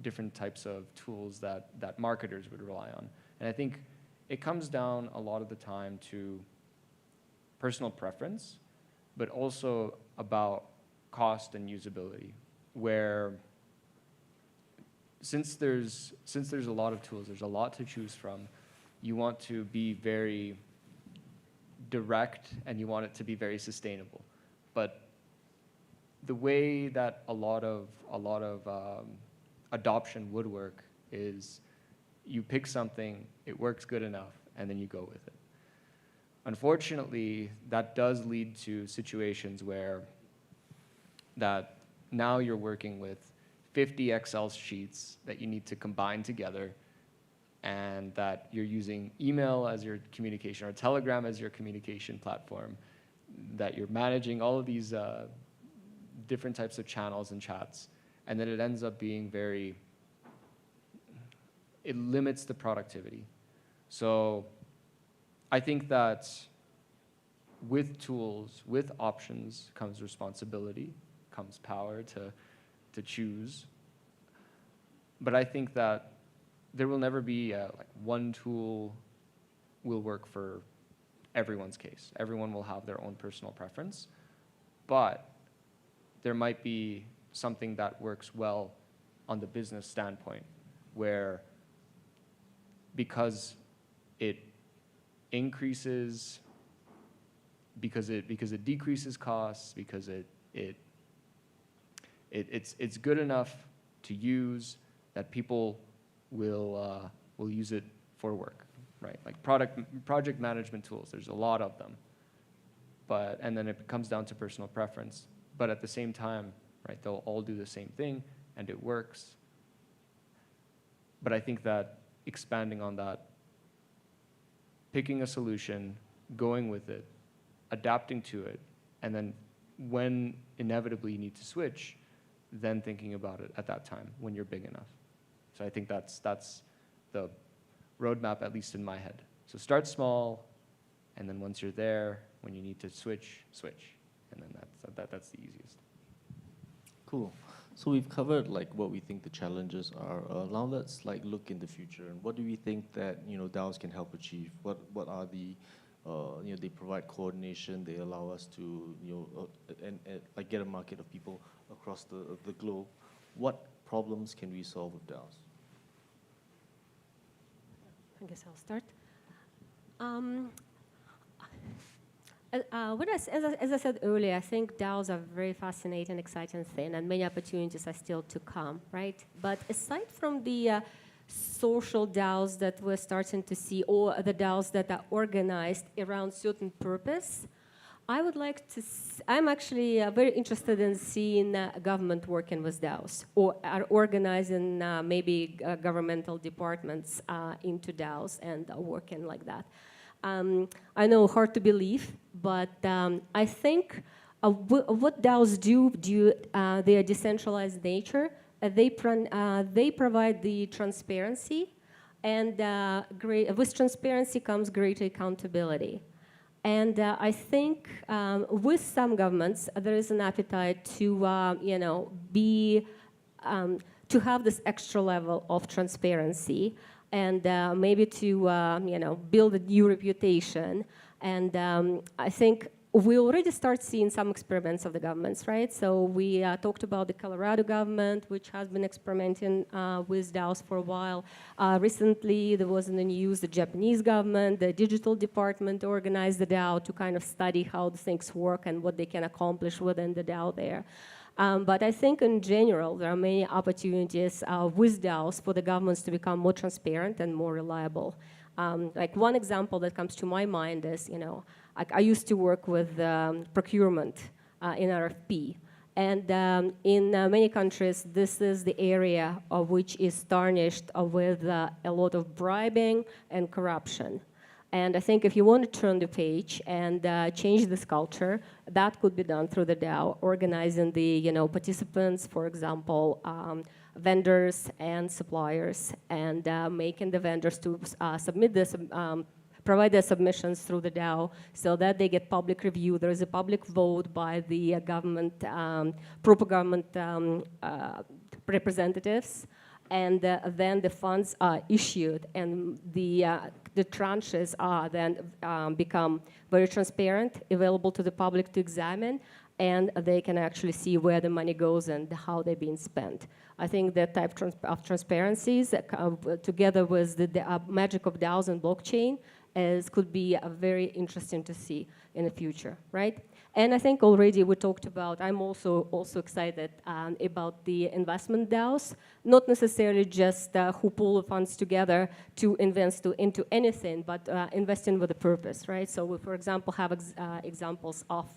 different types of tools that marketers would rely on. And I think it comes down a lot of the time to personal preference, but also about cost and usability, where since there's a lot of tools, there's a lot to choose from, you want to be very direct and you want it to be very sustainable. But the way that a lot of adoption would work is you pick something, it works good enough, and then you go with it. Unfortunately, that does lead to situations where that now you're working with 50 Excel sheets that you need to combine together, and that you're using email as your communication or Telegram as your communication platform, that you're managing all of these different types of channels and chats, and then it ends up being it limits the productivity. So I think that with tools, with options comes responsibility, comes power to choose. But I think that there will never be like one tool will work for everyone's case. Everyone will have their own personal preference, but there might be something that works well on the business standpoint, where because it increases, because it decreases costs, because it's good enough to use that people will use it for work, right? Like project management tools, there's a lot of them. And then it comes down to personal preference. But at the same time, right, they'll all do the same thing and it works. But I think that expanding on that, picking a solution, going with it, adapting to it, and then when inevitably you need to switch, then thinking about it at that time when you're big enough. So I think that's the roadmap, at least in my head. So start small, and then once you're there, when you need to switch, and then that's the easiest. Cool. So we've covered like what we think the challenges are. Now let's like look in the future, and what do we think that DAOs can help achieve? What are the they provide coordination. They allow us to and like get a market of people across the globe. What problems can we solve with DAOs? I guess I'll start. As I said earlier, I think DAOs are very fascinating, exciting thing, and many opportunities are still to come, right? But aside from the social DAOs that we're starting to see, or the DAOs that are organized around certain purpose. I would like to, I'm actually very interested in seeing government working with DAOs, or are organizing maybe governmental departments into DAOs and working like that. I know, hard to believe, but I think what DAOs do their decentralized nature, they provide the transparency, and with transparency comes greater accountability. And I think with some governments, there is an appetite to, to have this extra level of transparency, and maybe to, build a new reputation. And I think we already start seeing some experiments of the governments, right? So we talked about the Colorado government, which has been experimenting with DAOs for a while. Recently, there was in the news the Japanese government, the digital department organized the DAO to kind of study how the things work and what they can accomplish within the DAO there. But I think in general, there are many opportunities with DAOs for the governments to become more transparent and more reliable. Like one example that comes to my mind is, I used to work with procurement in RFP. And in many countries, this is the area of which is tarnished with a lot of bribing and corruption. And I think if you want to turn the page and change this culture, that could be done through the DAO, organizing the participants, for example, vendors and suppliers, and making the vendors to submit this, provide their submissions through the DAO so that they get public review. There is a public vote by the government, proper government representatives, and then the funds are issued, and the tranches are then become very transparent, available to the public to examine, and they can actually see where the money goes and how they're being spent. I think that type of transparencies, together with the magic of DAOs and blockchain, could be very interesting to see in the future, right? And I think already we talked about, I'm also excited about the investment DAOs, not necessarily just who pull the funds together to invest into anything, but investing with a purpose, right? So we, for example, have examples of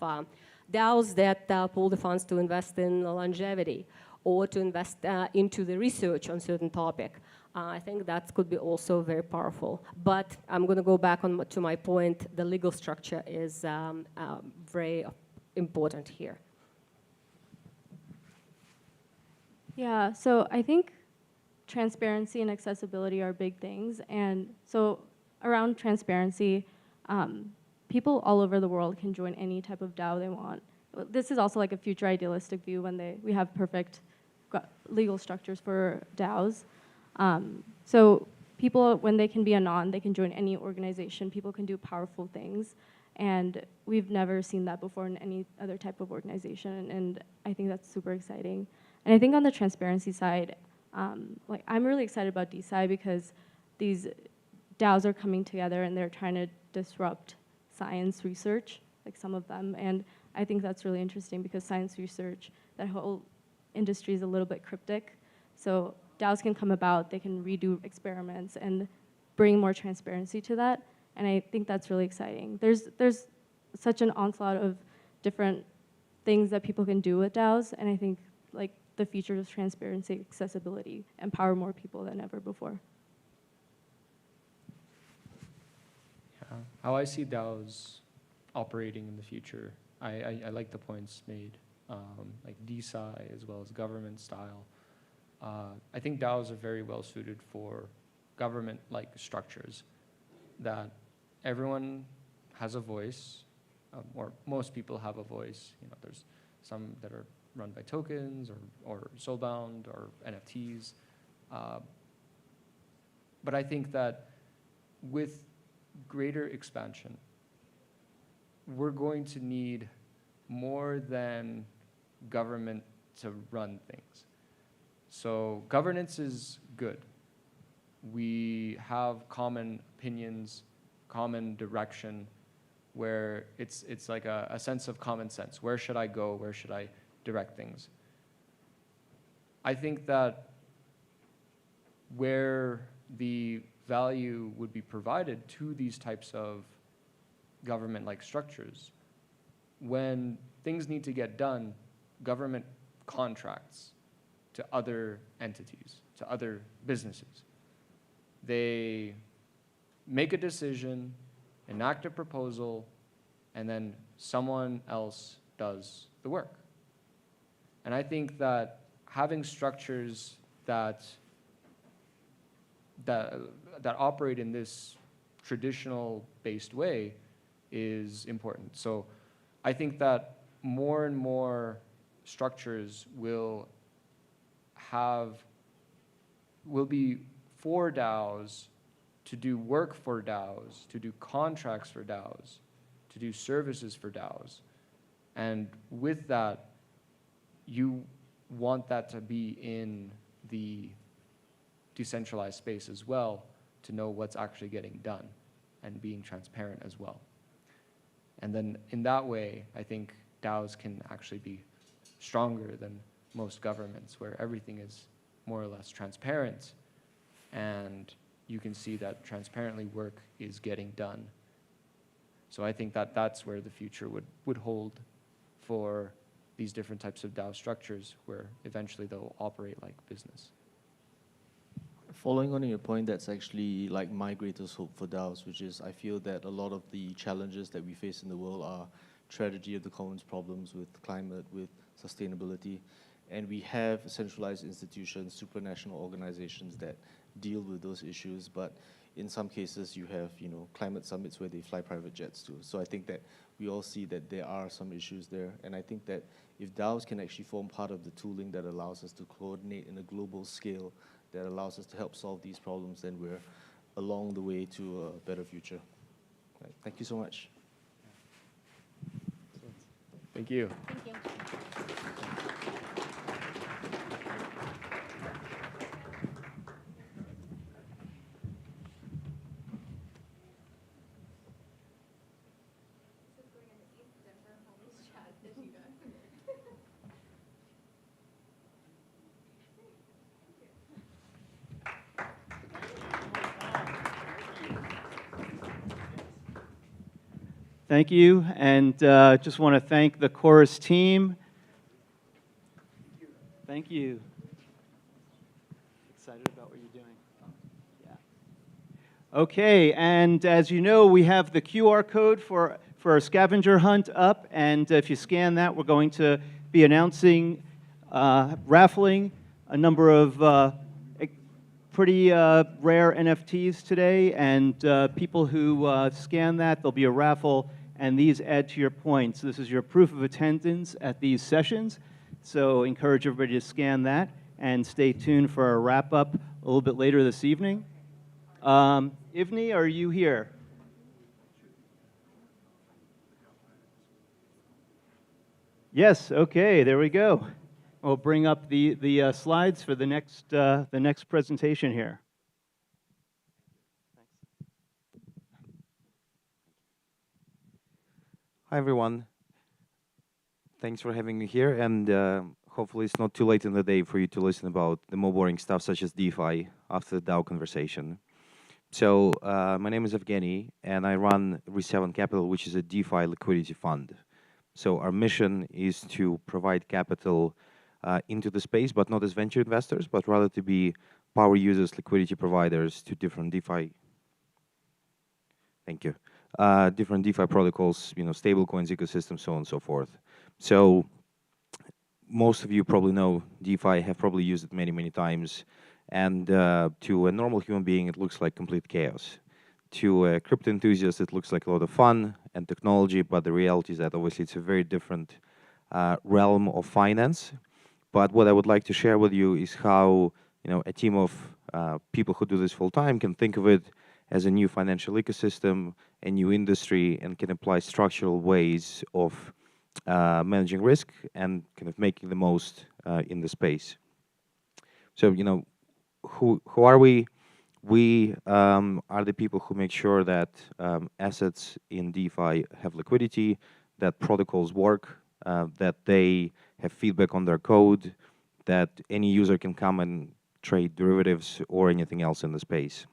DAOs that pull the funds to invest in longevity, or to invest into the research on certain topic. I think that could be also very powerful. But I'm going to go back to my point. The legal structure is very important here. Yeah, so I think transparency and accessibility are big things. And so around transparency, people all over the world can join any type of DAO they want. This is also like a future idealistic view when we have perfect legal structures for DAOs. So people, when they can be anon, they can join any organization. People can do powerful things. And we've never seen that before in any other type of organization. And I think that's super exciting. And I think on the transparency side, I'm really excited about DeSci because these DAOs are coming together and they're trying to disrupt science research, like some of them. And I think that's really interesting because science research, that whole industry is a little bit cryptic. So DAOs can come about, they can redo experiments and bring more transparency to that. And I think that's really exciting. There's such an onslaught of different things that people can do with DAOs, and I think like the future is transparency, accessibility, empower more people than ever before. Yeah. How I see DAOs operating in the future, I like the points made, like DeSci as well as government style. I think DAOs are very well suited for government-like structures that everyone has a voice, or most people have a voice. There's some that are run by tokens or soulbound or NFTs. But I think that with greater expansion, we're going to need more than government to run things. So governance is good. We have common opinions, common direction, where it's like a sense of common sense. Where should I go? Where should I direct things? I think that where the value would be provided to these types of government-like structures. When things need to get done, government contracts to other entities, to other businesses. They make a decision, enact a proposal, and then someone else does the work. And I think that having structures that operate in this traditional based way is important. So I think that more and more structures will be for DAOs, to do work for DAOs, to do contracts for DAOs, to do services for DAOs. And with that, you want that to be in the decentralized space as well, to know what's actually getting done and being transparent as well. And then in that way, I think DAOs can actually be stronger than most governments, where everything is more or less transparent, and you can see that transparently work is getting done. So I think that that's where the future would hold for these different types of DAO structures, where eventually they'll operate like business. Following on your point, that's actually like my greatest hope for DAOs, which is I feel that a lot of the challenges that we face in the world are tragedy of the commons problems with climate, with sustainability. And we have centralized institutions, supranational organizations that deal with those issues. But in some cases, you have climate summits where they fly private jets to. So I think that we all see that there are some issues there. And I think that if DAOs can actually form part of the tooling that allows us to coordinate in a global scale, that allows us to help solve these problems, then we're along the way to a better future. Right. Thank you so much. Thank you. Thank you. Thank you, and just want to thank the Chorus team. Thank you. Excited about what you're doing. Yeah. Okay, and as you know, we have the QR code for our scavenger hunt up, and if you scan that, we're going to be announcing, raffling a number of pretty rare NFTs today, and people who scan that, there'll be a raffle, and these add to your points. This is your proof of attendance at these sessions, so encourage everybody to scan that, and stay tuned for our wrap-up a little bit later this evening. Ivni, are you here? Yes, okay, there we go. We'll bring up the slides for the next presentation here. Hi everyone. Thanks for having me here, and hopefully it's not too late in the day for you to listen about the more boring stuff such as DeFi after the DAO conversation. So my name is Evgeny, and I run Re7 Capital, which is a DeFi liquidity fund. So our mission is to provide capital into the space, but not as venture investors, but rather to be power users, liquidity providers to different DeFi. Thank you. Different DeFi protocols, stable coins, ecosystems, so on and so forth. So most of you probably know DeFi, have probably used it many, many times. And to a normal human being, it looks like complete chaos. To a crypto enthusiast, it looks like a lot of fun and technology, but the reality is that obviously it's a very different realm of finance. But what I would like to share with you is how a team of people who do this full time can think of it as a new financial ecosystem, a new industry, and can apply structural ways of managing risk and kind of making the most in the space. So, who are we? We are the people who make sure that assets in DeFi have liquidity, that protocols work, that they have feedback on their code, that any user can come and trade derivatives or anything else in the space.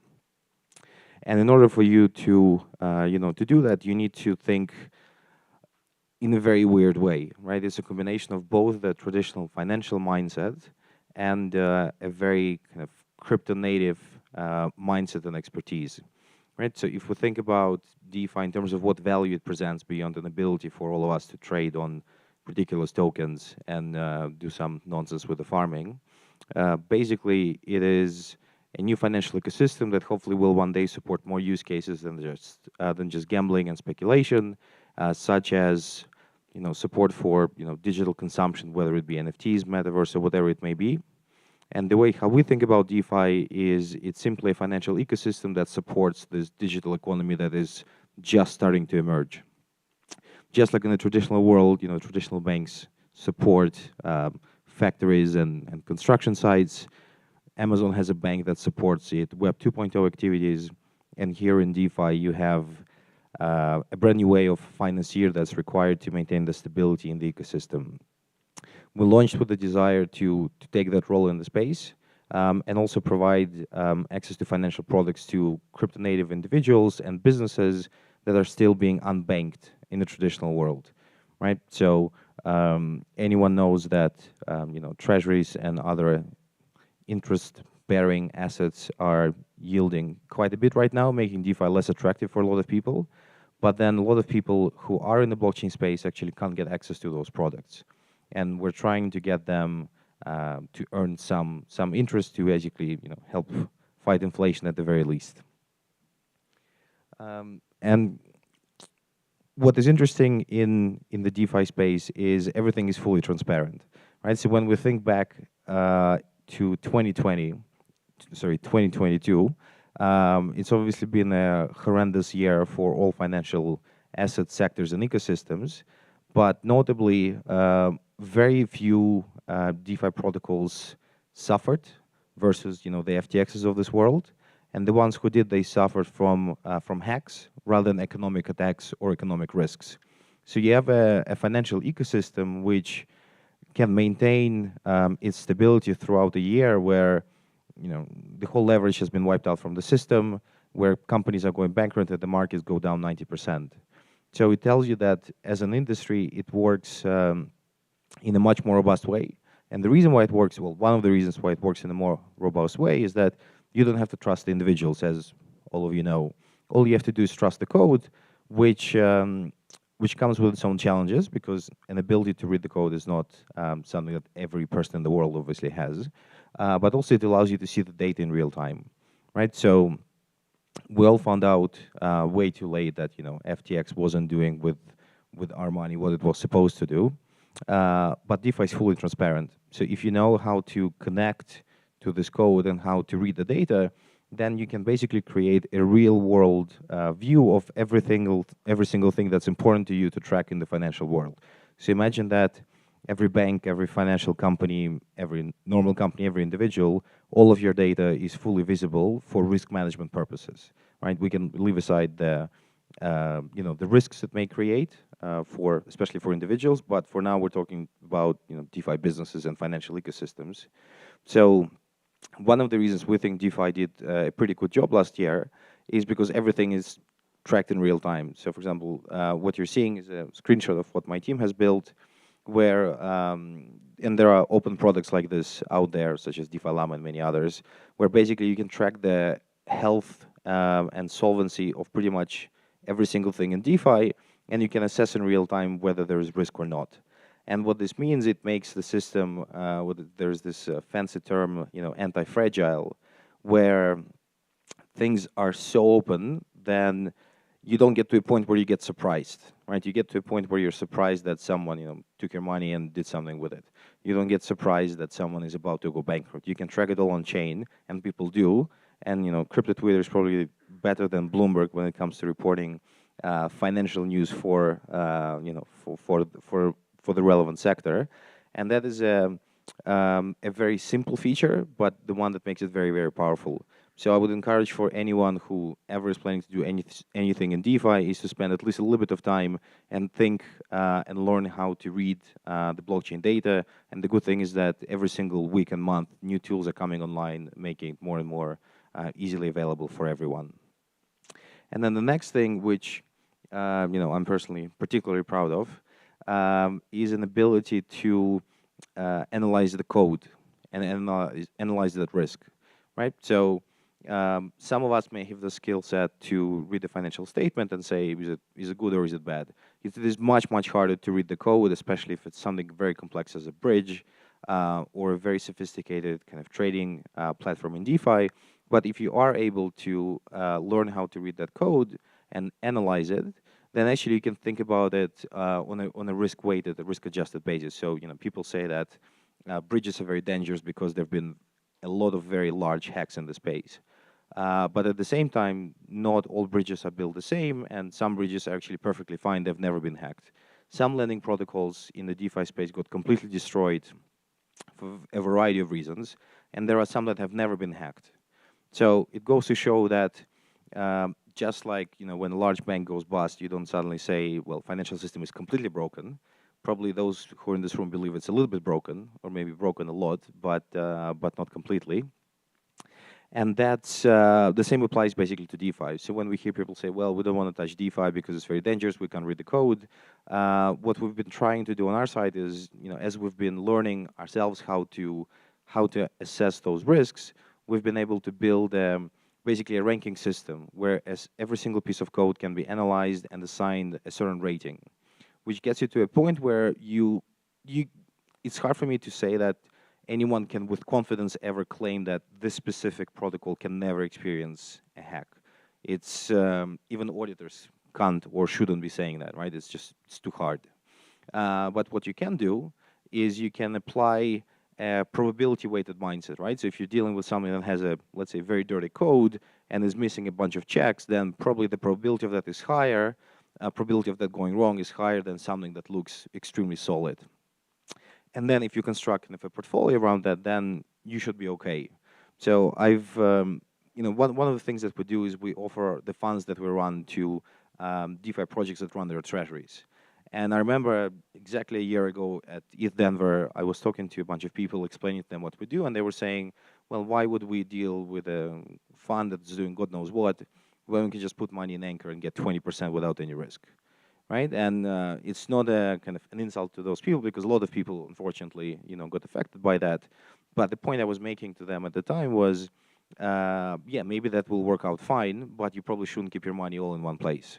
And in order for you to, to do that, you need to think in a very weird way, right? It's a combination of both the traditional financial mindset and a very kind of crypto-native mindset and expertise, right? So if we think about DeFi in terms of what value it presents beyond an ability for all of us to trade on ridiculous tokens and do some nonsense with the farming, basically it is a new financial ecosystem that hopefully will one day support more use cases than just gambling and speculation, such as support for digital consumption, whether it be NFTs, metaverse, or whatever it may be. And the way how we think about DeFi is it's simply a financial ecosystem that supports this digital economy that is just starting to emerge. Just like in the traditional world, traditional banks support factories and construction sites. Amazon has a bank that supports it, Web 2.0 activities, and here in DeFi you have a brand new way of financier that's required to maintain the stability in the ecosystem. We launched with the desire to take that role in the space and also provide access to financial products to crypto-native individuals and businesses that are still being unbanked in the traditional world, right? So anyone knows that treasuries and other interest-bearing assets are yielding quite a bit right now, making DeFi less attractive for a lot of people. But then a lot of people who are in the blockchain space actually can't get access to those products. And we're trying to get them to earn some interest to basically help fight inflation at the very least. And what is interesting in the DeFi space is everything is fully transparent, right? So when we think back to 2022, it's obviously been a horrendous year for all financial asset sectors and ecosystems, but notably, very few DeFi protocols suffered versus the FTXs of this world, and the ones who did, they suffered from hacks rather than economic attacks or economic risks. So you have a financial ecosystem which can maintain its stability throughout the year, where the whole leverage has been wiped out from the system, where companies are going bankrupt and the markets go down 90%. So it tells you that as an industry, it works in a much more robust way. And the reason why it works, well, one of the reasons why it works in a more robust way is that you don't have to trust the individuals, as all of you know. All you have to do is trust the code, which comes with its own challenges, because an ability to read the code is not something that every person in the world obviously has. But also it allows you to see the data in real time, right? So we all found out way too late that FTX wasn't doing with our money what it was supposed to do. But DeFi is fully transparent. So if you know how to connect to this code and how to read the data, then you can basically create a real-world view of every single thing that's important to you to track in the financial world. So imagine that every bank, every financial company, every normal company, every individual, all of your data is fully visible for risk management purposes, right? We can leave aside the risks it may create especially for individuals, but for now we're talking about DeFi businesses and financial ecosystems. So one of the reasons we think DeFi did a pretty good job last year is because everything is tracked in real time. So for example, what you're seeing is a screenshot of what my team has built, where, and there are open products like this out there, such as DeFi Llama and many others, where basically you can track the health and solvency of pretty much every single thing in DeFi, and you can assess in real time whether there is risk or not. And what this means, it makes the system, there's this fancy term, anti-fragile, where things are so open, then you don't get to a point where you get surprised, right? You get to a point where you're surprised that someone, took your money and did something with it. You don't get surprised that someone is about to go bankrupt. You can track it all on chain, and people do. And crypto Twitter is probably better than Bloomberg when it comes to reporting financial news for the relevant sector. And that is a very simple feature, but the one that makes it very, very powerful. So I would encourage for anyone who ever is planning to do anything in DeFi is to spend at least a little bit of time and think and learn how to read the blockchain data. And the good thing is that every single week and month, new tools are coming online, making it more and more easily available for everyone. And then the next thing, which I'm personally particularly proud of, is an ability to analyze the code and analyze that risk, right? So some of us may have the skill set to read the financial statement and say, is it good or is it bad? It is much, much harder to read the code, especially if it's something very complex as a bridge or a very sophisticated kind of trading platform in DeFi. But if you are able to learn how to read that code and analyze it, then actually you can think about it on a risk-weighted, risk-adjusted basis. So people say that bridges are very dangerous because there have been a lot of very large hacks in the space. But at the same time, not all bridges are built the same, and some bridges are actually perfectly fine. They've never been hacked. Some lending protocols in the DeFi space got completely destroyed for a variety of reasons, and there are some that have never been hacked. So it goes to show that just like when a large bank goes bust, you don't suddenly say, well, financial system is completely broken. Probably those who are in this room believe it's a little bit broken, or maybe broken a lot, but not completely. And that's the same applies basically to DeFi. So when we hear people say, well, we don't want to touch DeFi because it's very dangerous, we can't read the code, what we've been trying to do on our side is, as we've been learning ourselves how to assess those risks, we've been able to build basically a ranking system where every single piece of code can be analyzed and assigned a certain rating, which gets you to a point where it's hard for me to say that anyone can with confidence ever claim that this specific protocol can never experience a hack. It's even auditors can't or shouldn't be saying that, right? It's too hard. But what you can do is you can apply a probability-weighted mindset, right? So if you're dealing with something that has let's say, very dirty code and is missing a bunch of checks, then probably the probability of that is higher. Probability of that going wrong is higher than something that looks extremely solid. And then if you construct kind of a portfolio around that, then you should be okay. So I've, one of the things that we do is we offer the funds that we run to DeFi projects that run their treasuries. And I remember exactly a year ago at ETHDenver, I was talking to a bunch of people, explaining to them what we do, and they were saying, well, why would we deal with a fund that's doing God knows what when we can just put money in Anchor and get 20% without any risk? Right, and it's not a kind of an insult to those people because a lot of people, unfortunately, got affected by that. But the point I was making to them at the time was, yeah, maybe that will work out fine, but you probably shouldn't keep your money all in one place.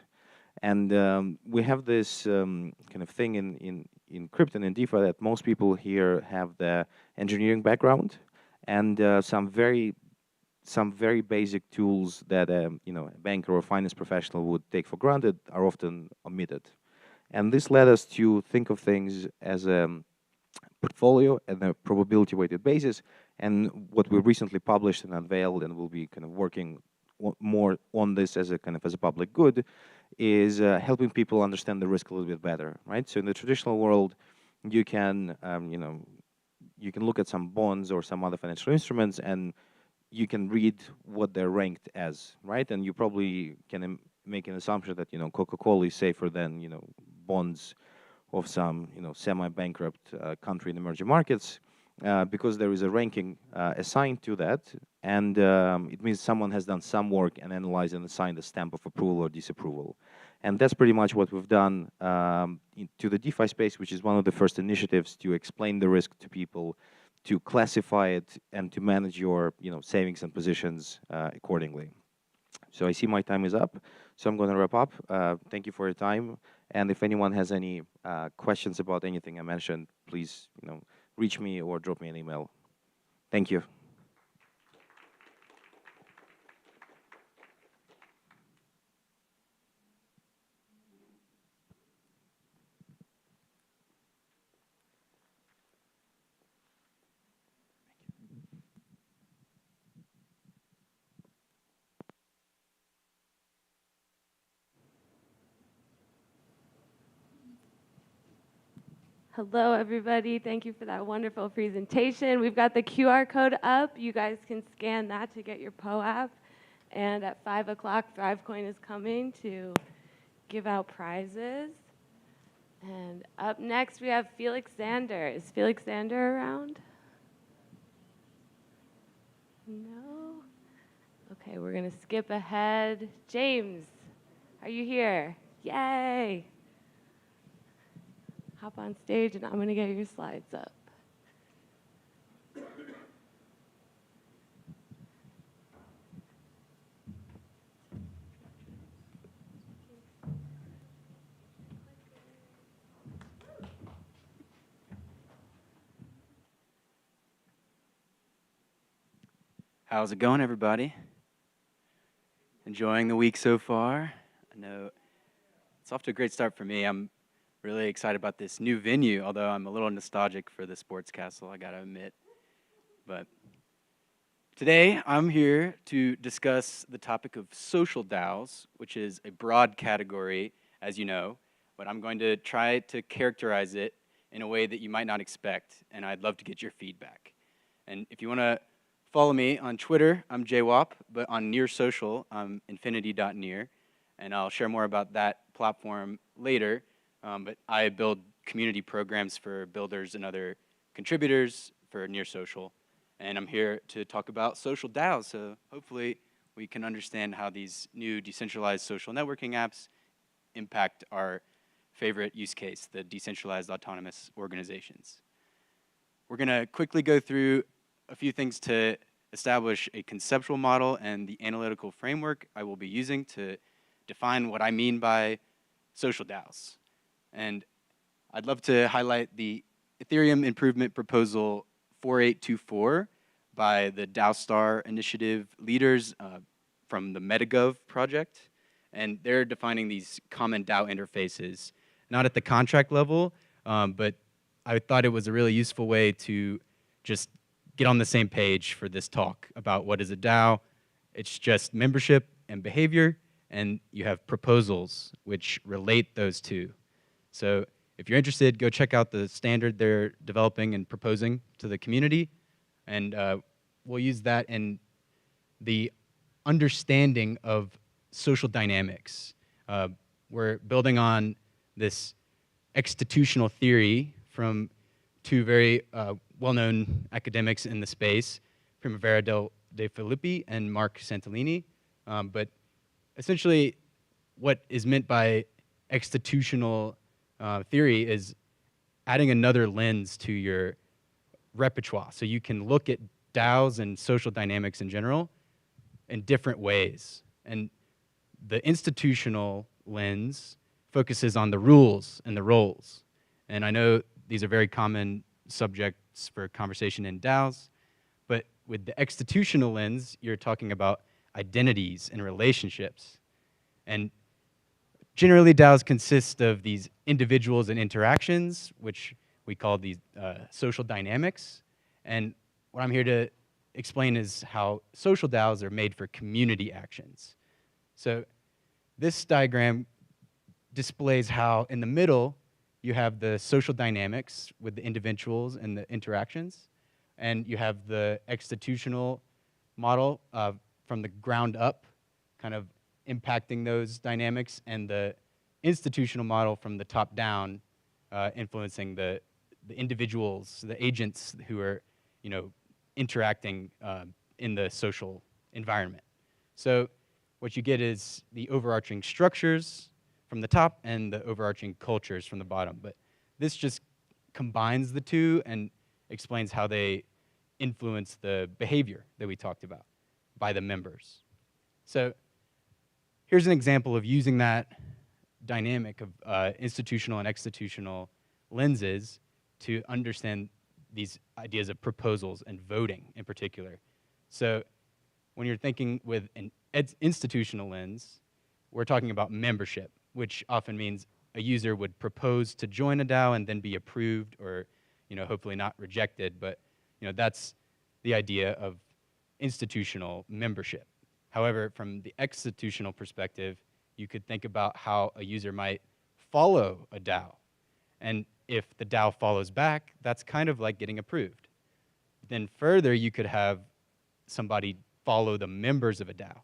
And we have this kind of thing in crypto and in DeFi that most people here have the engineering background and some very basic tools that a banker or finance professional would take for granted are often omitted. And this led us to think of things as a portfolio and a probability-weighted basis. And what we recently published and unveiled, and we'll be kind of working more on this as a public good, is helping people understand the risk a little bit better, right? So in the traditional world, you can you can look at some bonds or some other financial instruments and you can read what they're ranked as, right? And you probably can make an assumption that Coca-Cola is safer than bonds of some semi-bankrupt country in emerging markets because there is a ranking assigned to that, and it means someone has done some work and analyzed and assigned a stamp of approval or disapproval. And that's pretty much what we've done to the DeFi space, which is one of the first initiatives to explain the risk to people, to classify it, and to manage your savings and positions accordingly. So I see my time is up, so I'm going to wrap up. Thank you for your time, and if anyone has any questions about anything I mentioned, please reach me or drop me an email. Thank you. Hello, everybody. Thank you for that wonderful presentation. We've got the QR code up. You guys can scan that to get your POAP. And at 5 o'clock, ThriveCoin is coming to give out prizes. And up next, we have Felix Zander. Is Felix Zander around? No? Okay, we're going to skip ahead. James, are you here? Yay! Hop on stage, and I'm going to get your slides up. How's it going, everybody? Enjoying the week so far? I know it's off to a great start for me. I'm really excited about this new venue, although I'm a little nostalgic for the sports castle, I gotta admit. But today, I'm here to discuss the topic of social DAOs, which is a broad category, as you know, but I'm going to try to characterize it in a way that you might not expect, and I'd love to get your feedback. And if you wanna follow me on Twitter, I'm JWAP, but on Near Social, I'm infinity.near, and I'll share more about that platform later. But I build community programs for builders and other contributors for Near Social, and I'm here to talk about social DAOs, so hopefully we can understand how these new decentralized social networking apps impact our favorite use case, the decentralized autonomous organizations. We're gonna quickly go through a few things to establish a conceptual model and the analytical framework I will be using to define what I mean by social DAOs. And I'd love to highlight the Ethereum Improvement Proposal 4824 by the DAOstar initiative leaders from the MetaGov project. And they're defining these common DAO interfaces, not at the contract level, but I thought it was a really useful way to just get on the same page for this talk about what is a DAO. It's just membership and behavior, and you have proposals which relate those two. So if you're interested, go check out the standard they're developing and proposing to the community, and we'll use that in the understanding of social dynamics. We're building on this institutional theory from two very well-known academics in the space, Primavera de Filippi and Mark Santillini. But essentially, what is meant by institutional theory is adding another lens to your repertoire. So you can look at DAOs and social dynamics in general in different ways. And the institutional lens focuses on the rules and the roles. And I know these are very common subjects for conversation in DAOs, but with the institutional lens, you're talking about identities and relationships. And generally, DAOs consist of these individuals and interactions, which we call these social dynamics. And what I'm here to explain is how social DAOs are made for community actions. So this diagram displays how in the middle, you have the social dynamics with the individuals and the interactions, and you have the institutional model from the ground up, kind of impacting those dynamics, and the institutional model from the top down, influencing the individuals, the agents who are, interacting in the social environment. So what you get is the overarching structures from the top and the overarching cultures from the bottom. But this just combines the two and explains how they influence the behavior that we talked about by the members. So here's an example of using that dynamic of institutional and institutional lenses to understand these ideas of proposals and voting in particular. So when you're thinking with an institutional lens, we're talking about membership, which often means a user would propose to join a DAO and then be approved or, hopefully not rejected. But, that's the idea of institutional membership. However, from the institutional perspective, you could think about how a user might follow a DAO. And if the DAO follows back, that's kind of like getting approved. Then further, you could have somebody follow the members of a DAO.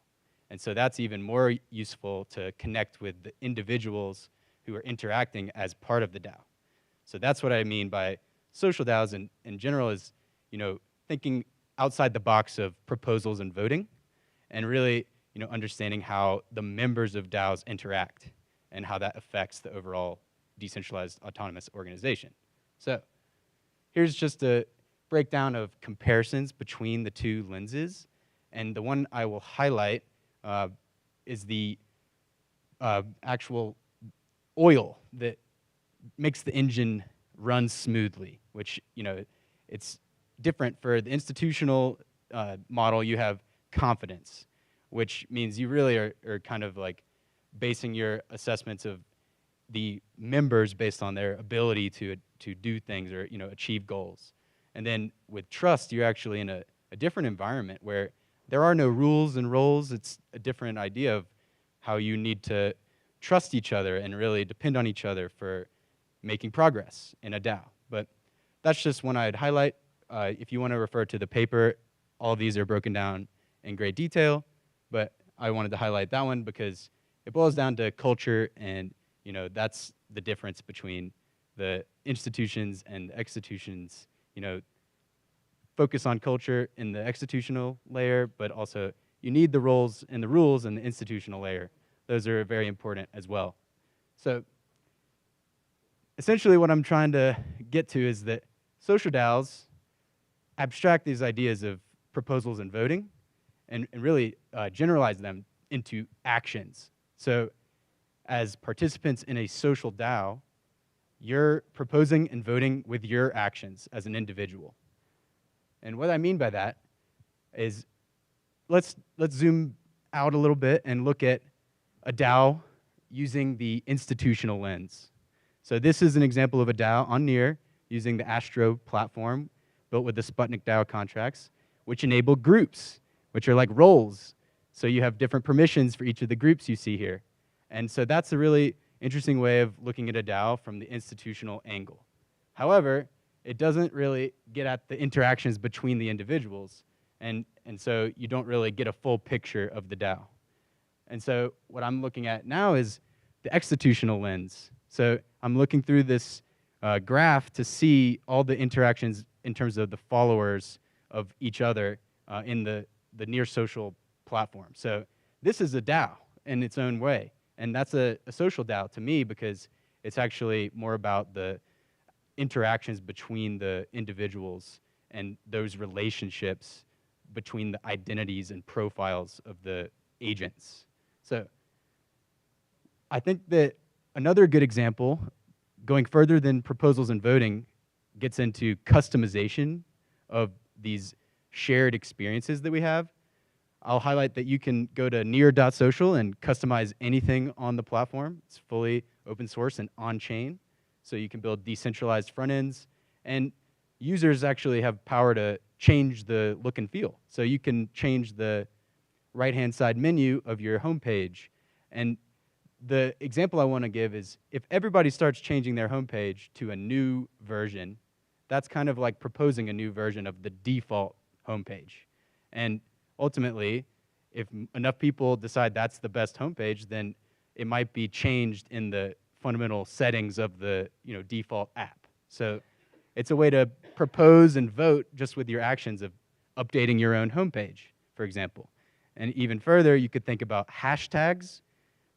And so that's even more useful to connect with the individuals who are interacting as part of the DAO. So that's what I mean by social DAOs in general is, thinking outside the box of proposals and voting, and really, understanding how the members of DAOs interact and how that affects the overall decentralized autonomous organization. So here's just a breakdown of comparisons between the two lenses. And the one I will highlight is the actual oil that makes the engine run smoothly, which, it's different. For the institutional model, you have confidence, which means you really are kind of like basing your assessments of the members based on their ability to do things or achieve goals. And then with trust, you're actually in a different environment where there are no rules and roles. It's a different idea of how you need to trust each other and really depend on each other for making progress in a DAO. But that's just one I'd highlight. If you want to refer to the paper, all of these are broken down in great detail, but I wanted to highlight that one because it boils down to culture, and that's the difference between the institutions and the executions. Focus on culture in the executional layer, but also you need the roles and the rules in the institutional layer. Those are very important as well. So essentially what I'm trying to get to is that social DAOs abstract these ideas of proposals and voting and really generalize them into actions. So as participants in a social DAO, you're proposing and voting with your actions as an individual. And what I mean by that is let's zoom out a little bit and look at a DAO using the institutional lens. So this is an example of a DAO on Near using the Astro platform built with the Sputnik DAO contracts, which enable groups, which are like roles. So you have different permissions for each of the groups you see here. And so that's a really interesting way of looking at a DAO from the institutional angle. However, it doesn't really get at the interactions between the individuals. And so you don't really get a full picture of the DAO. And so what I'm looking at now is the executional lens. So I'm looking through this graph to see all the interactions in terms of the followers of each other in the near social platform. So this is a DAO in its own way. And that's a social DAO to me because it's actually more about the interactions between the individuals and those relationships between the identities and profiles of the agents. So I think that another good example, going further than proposals and voting, gets into customization of these shared experiences that we have. I'll highlight that you can go to near.social and customize anything on the platform. It's fully open source and on-chain, so you can build decentralized front ends, and users actually have power to change the look and feel. So you can change the right-hand side menu of your homepage. And the example I want to give is if everybody starts changing their homepage to a new version, that's kind of like proposing a new version of the default homepage. And ultimately, if enough people decide that's the best homepage, then it might be changed in the fundamental settings of the default app. So it's a way to propose and vote just with your actions of updating your own homepage, for example. And even further, you could think about hashtags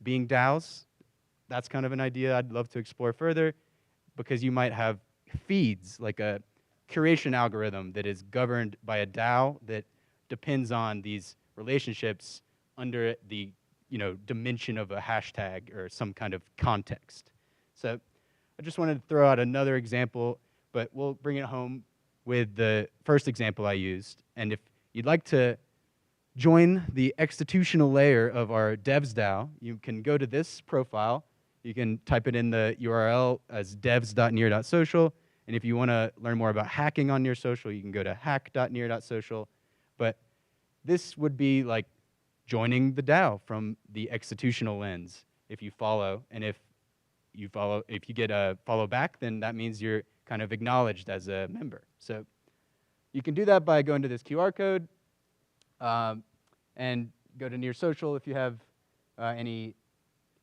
being DAOs. That's kind of an idea I'd love to explore further, because you might have feeds, like a curation algorithm that is governed by a DAO that depends on these relationships under the dimension of a hashtag or some kind of context. So I just wanted to throw out another example, but we'll bring it home with the first example I used. And if you'd like to join the executional layer of our devs DAO, you can go to this profile. You can type it in the URL as devs.near.social. And if you want to learn more about hacking on Near Social, you can go to hack.near.social. But this would be like joining the DAO from the executional lens if you follow. And if you follow, if you get a follow back, then that means you're kind of acknowledged as a member. So you can do that by going to this QR code and go to Near Social if you have any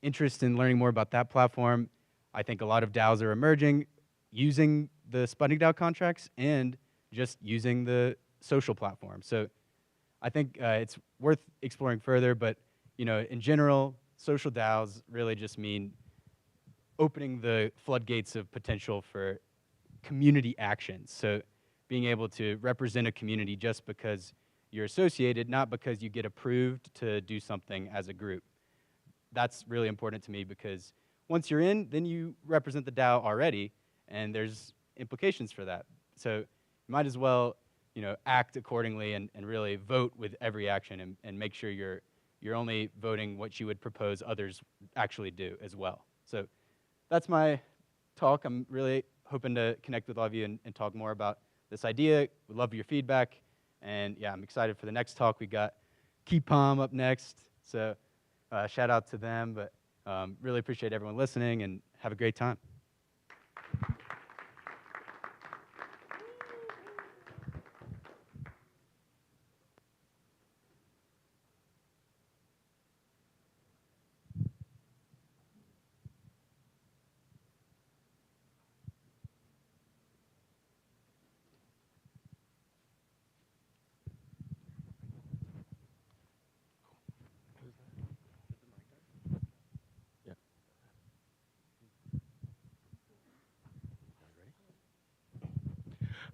interest in learning more about that platform. I think a lot of DAOs are emerging using the Sputnik DAO contracts and just using the social platform. So I think it's worth exploring further, but in general, social DAOs really just mean opening the floodgates of potential for community actions. So being able to represent a community just because you're associated, not because you get approved to do something as a group. That's really important to me because once you're in, then you represent the DAO already, and there's implications for that. So you might as well, act accordingly and really vote with every action and make sure you're only voting what you would propose others actually do as well. So that's my talk. I'm really hoping to connect with all of you and talk more about this idea. Would love your feedback. And yeah, I'm excited for the next talk. We got KeyPalm up next. So shout out to them, but really appreciate everyone listening and have a great time.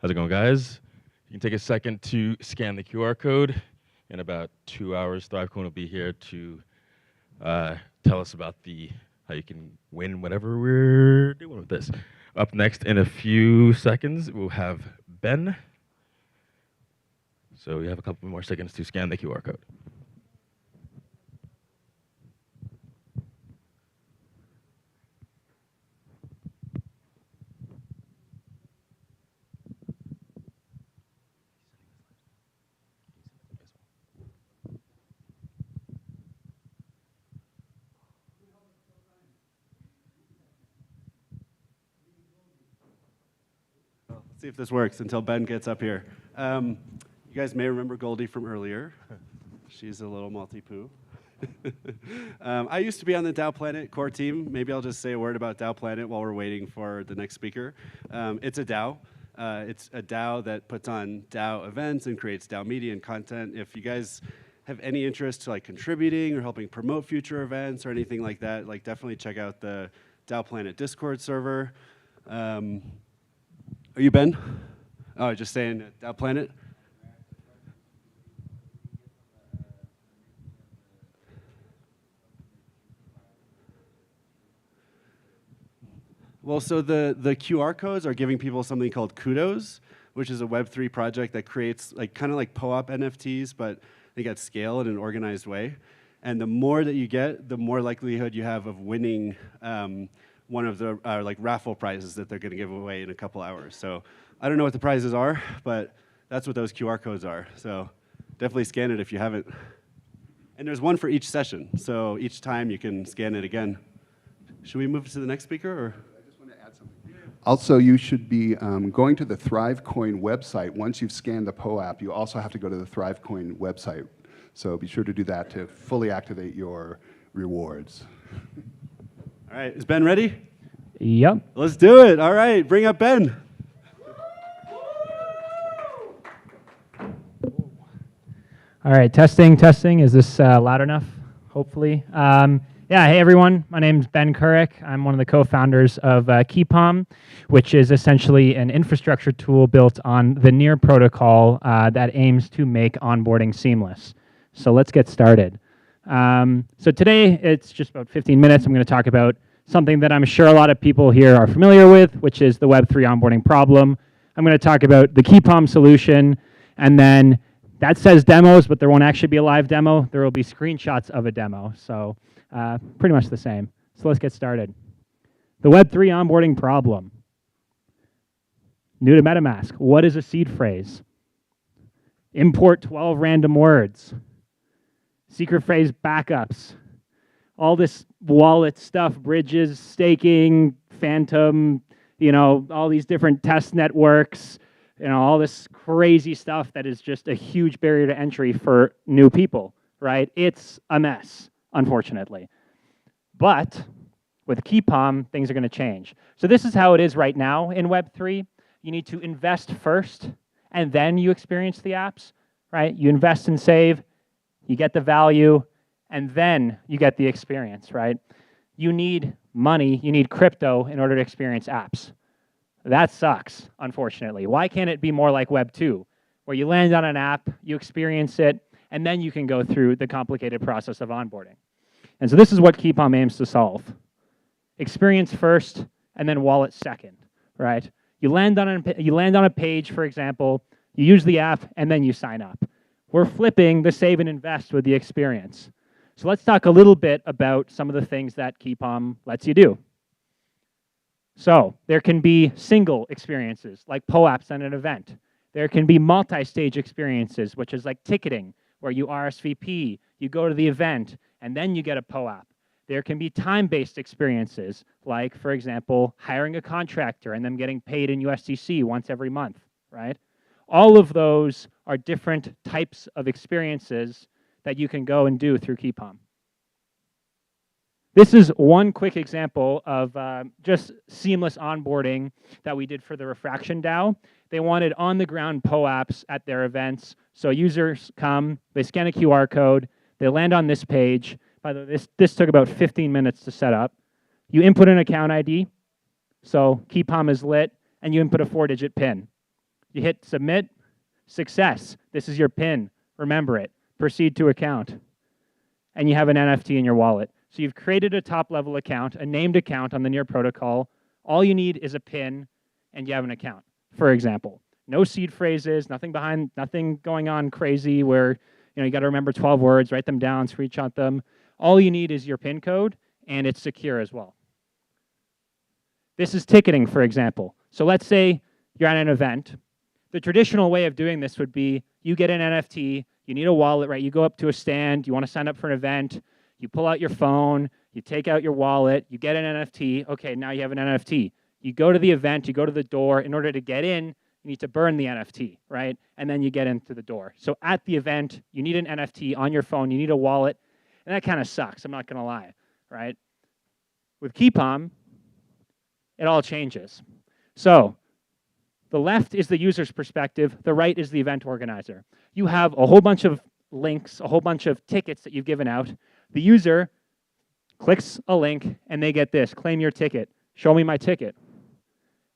How's it going, guys? You can take a second to scan the QR code. In about 2 hours, ThriveCoin will be here to tell us about how you can win whatever we're doing with this. Up next in a few seconds, we'll have Ben. So we have a couple more seconds to scan the QR code. Let's see if this works until Ben gets up here. You guys may remember Goldie from earlier. She's a little multi-poo. I used to be on the DAOPlanet core team. Maybe I'll just say a word about DAOPlanet while we're waiting for the next speaker. It's a DAO. It's a DAO that puts on DAO events and creates DAO media and content. If you guys have any interest to contributing or helping promote future events or anything like that, definitely check out the DAOPlanet Discord server. Are you Ben? Oh, just saying DAOPlanet? Well, so the QR codes are giving people something called Kudos, which is a Web3 project that creates kind of like POAP NFTs, but they get scale in an organized way. And the more that you get, the more likelihood you have of winning one of the raffle prizes that they're going to give away in a couple hours. So I don't know what the prizes are, but that's what those QR codes are. So definitely scan it if you haven't. And there's one for each session, so each time you can scan it again. Should we move to the next speaker? Or? Also, you should be going to the ThriveCoin website. Once you've scanned the POAP, you also have to go to the ThriveCoin website. So be sure to do that to fully activate your rewards. All right, is Ben ready? Yep. Let's do it. All right, bring up Ben. All right, testing. Is this loud enough? Hopefully. Yeah, hey everyone. My name's Ben Kurek. I'm one of the co-founders of KeyPalm, which is essentially an infrastructure tool built on the Near protocol that aims to make onboarding seamless. So let's get started. So today, it's just about 15 minutes. I'm going to talk about something that I'm sure a lot of people here are familiar with, which is the Web3 onboarding problem. I'm going to talk about the KeyPalm solution, and then that says demos, but there won't actually be a live demo. There will be screenshots of a demo, so pretty much the same. So let's get started. The Web3 onboarding problem. New to MetaMask, what is a seed phrase? Import 12 random words. Secret phrase backups. all this wallet stuff, bridges, staking, Phantom, all these different test networks, all this crazy stuff that is just a huge barrier to entry for new people, right? It's a mess, unfortunately. But with KeyPalm, things are going to change. So this is how it is right now in Web3. You need to invest first, and then you experience the apps, right? You invest and save, you get the value, and then you get the experience, right? You need money, you need crypto in order to experience apps. That sucks, unfortunately. Why can't it be more like Web 2, where you land on an app, you experience it, and then you can go through the complicated process of onboarding? And so this is what KeyPalm aims to solve. Experience first, and then wallet second, right? You land on a page, for example, you use the app, and then you sign up. We're flipping the save and invest with the experience. So let's talk a little bit about some of the things that KeyPalm lets you do. So there can be single experiences, like POAPs at an event. There can be multi-stage experiences, which is like ticketing, where you RSVP, you go to the event, and then you get a POAP. There can be time-based experiences, like, for example, hiring a contractor and them getting paid in USDC once every month, right? All of those are different types of experiences that you can go and do through KeyPalm. This is one quick example of just seamless onboarding that we did for the Refraction DAO. They wanted on-the-ground POAPs at their events. So users come, they scan a QR code, they land on this page. By the way, this took about 15 minutes to set up. You input an account ID, so KeyPalm is lit, and you input a 4-digit PIN. You hit submit, success. This is your PIN. Remember it. Proceed to account. And you have an NFT in your wallet. So you've created a top-level account, a named account on the Near protocol. All you need is a PIN, and you have an account, for example. No seed phrases, nothing going on crazy where you got to remember 12 words, write them down, screenshot them. All you need is your PIN code, and it's secure as well. This is ticketing, for example. So let's say you're at an event. The traditional way of doing this would be you get an NFT, you need a wallet, right? You go up to a stand, you want to sign up for an event, you pull out your phone, you take out your wallet, you get an NFT. Okay, now you have an NFT. You go to the event, you go to the door. In order to get in, you need to burn the NFT, right? And then you get into the door. So at the event, you need an NFT on your phone, you need a wallet, and that kind of sucks, I'm not going to lie, right? With KeyPalm, it all changes. So the left is the user's perspective, the right is the event organizer. You have a whole bunch of links, a whole bunch of tickets that you've given out. The user clicks a link, and they get this, claim your ticket, show me my ticket.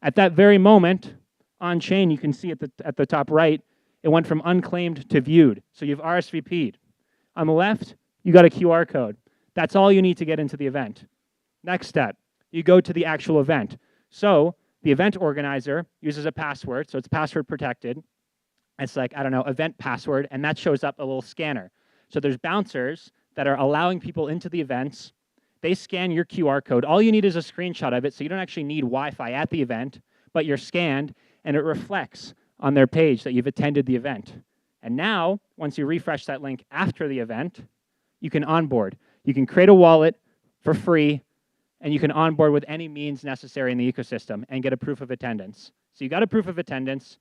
At that very moment, on chain, you can see at the top right, it went from unclaimed to viewed. So you've RSVP'd. On the left, you got a QR code. That's all you need to get into the event. Next step, you go to the actual event. So the event organizer uses a password, so it's password protected. It's like, I don't know, event password, and that shows up a little scanner. So there's bouncers that are allowing people into the events. They scan your QR code. All you need is a screenshot of it, so you don't actually need Wi-Fi at the event, but you're scanned, and it reflects on their page that you've attended the event. And now, once you refresh that link after the event, you can onboard. You can create a wallet for free, and you can onboard with any means necessary in the ecosystem and get a proof of attendance. So you got a proof of attendance,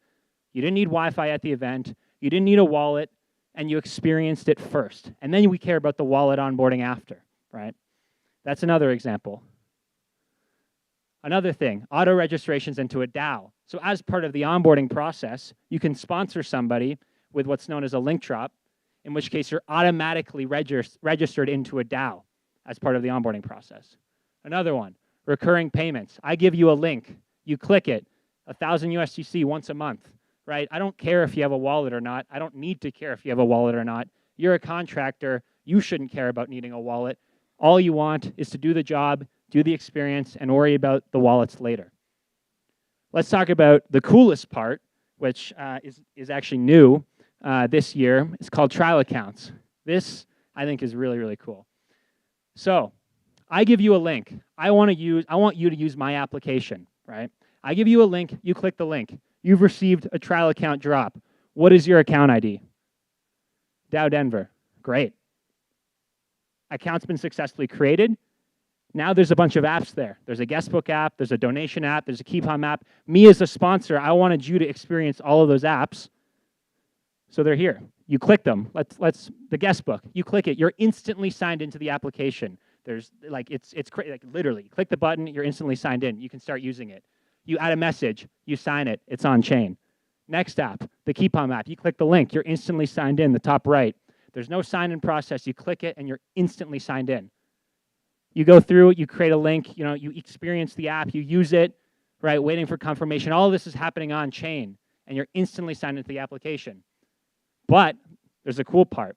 you didn't need Wi-Fi at the event, you didn't need a wallet, and you experienced it first. And then we care about the wallet onboarding after, right? That's another example. Another thing, auto registrations into a DAO. So as part of the onboarding process, you can sponsor somebody with what's known as a link drop, in which case you're automatically registered into a DAO as part of the onboarding process. Another one, recurring payments. I give you a link, you click it, 1,000 USDC once a month, right? I don't care if you have a wallet or not. I don't need to care if you have a wallet or not. You're a contractor. You shouldn't care about needing a wallet. All you want is to do the job, do the experience, and worry about the wallets later. Let's talk about the coolest part, which is actually new this year. It's called trial accounts. This, I think, is really, really cool. So I give you a link. I want you to use my application, right? I give you a link. You click the link. You've received a trial account drop. What is your account ID? DAODenver. Great. account's been successfully created. Now there's a bunch of apps there. There's a guestbook app, there's a donation app, there's a KeepOn app. Me as a sponsor, I wanted you to experience all of those apps. So they're here. You click them. Let's the guestbook. You click it. You're instantly signed into the application. There's like it's like literally click the button. You're instantly signed in. You can start using it. You add a message. You sign it. It's on chain. Next app, the KeepOn app. You click the link. You're instantly signed in. The top right. There's no sign-in process. You click it and you're instantly signed in. You go through. You create a link. You know. You experience the app. You use it. Right. Waiting for confirmation. All of this is happening on chain, and you're instantly signed into the application. But there's a cool part.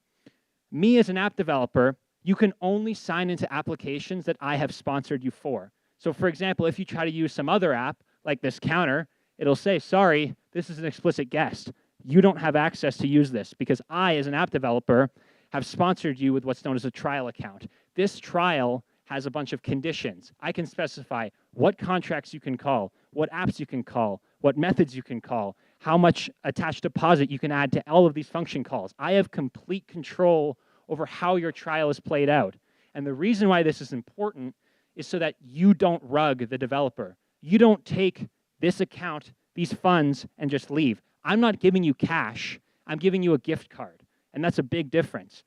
Me as an app developer, you can only sign into applications that I have sponsored you for. So for example, if you try to use some other app, like this counter, it'll say, sorry, this is an explicit guest. You don't have access to use this because I, as an app developer, have sponsored you with what's known as a trial account. This trial has a bunch of conditions. I can specify what contracts you can call, what apps you can call, what methods you can call, how much attached deposit you can add to all of these function calls. I have complete control over how your trial is played out. And the reason why this is important is so that you don't rug the developer. You don't take this account, these funds, and just leave. I'm not giving you cash. I'm giving you a gift card. And that's a big difference.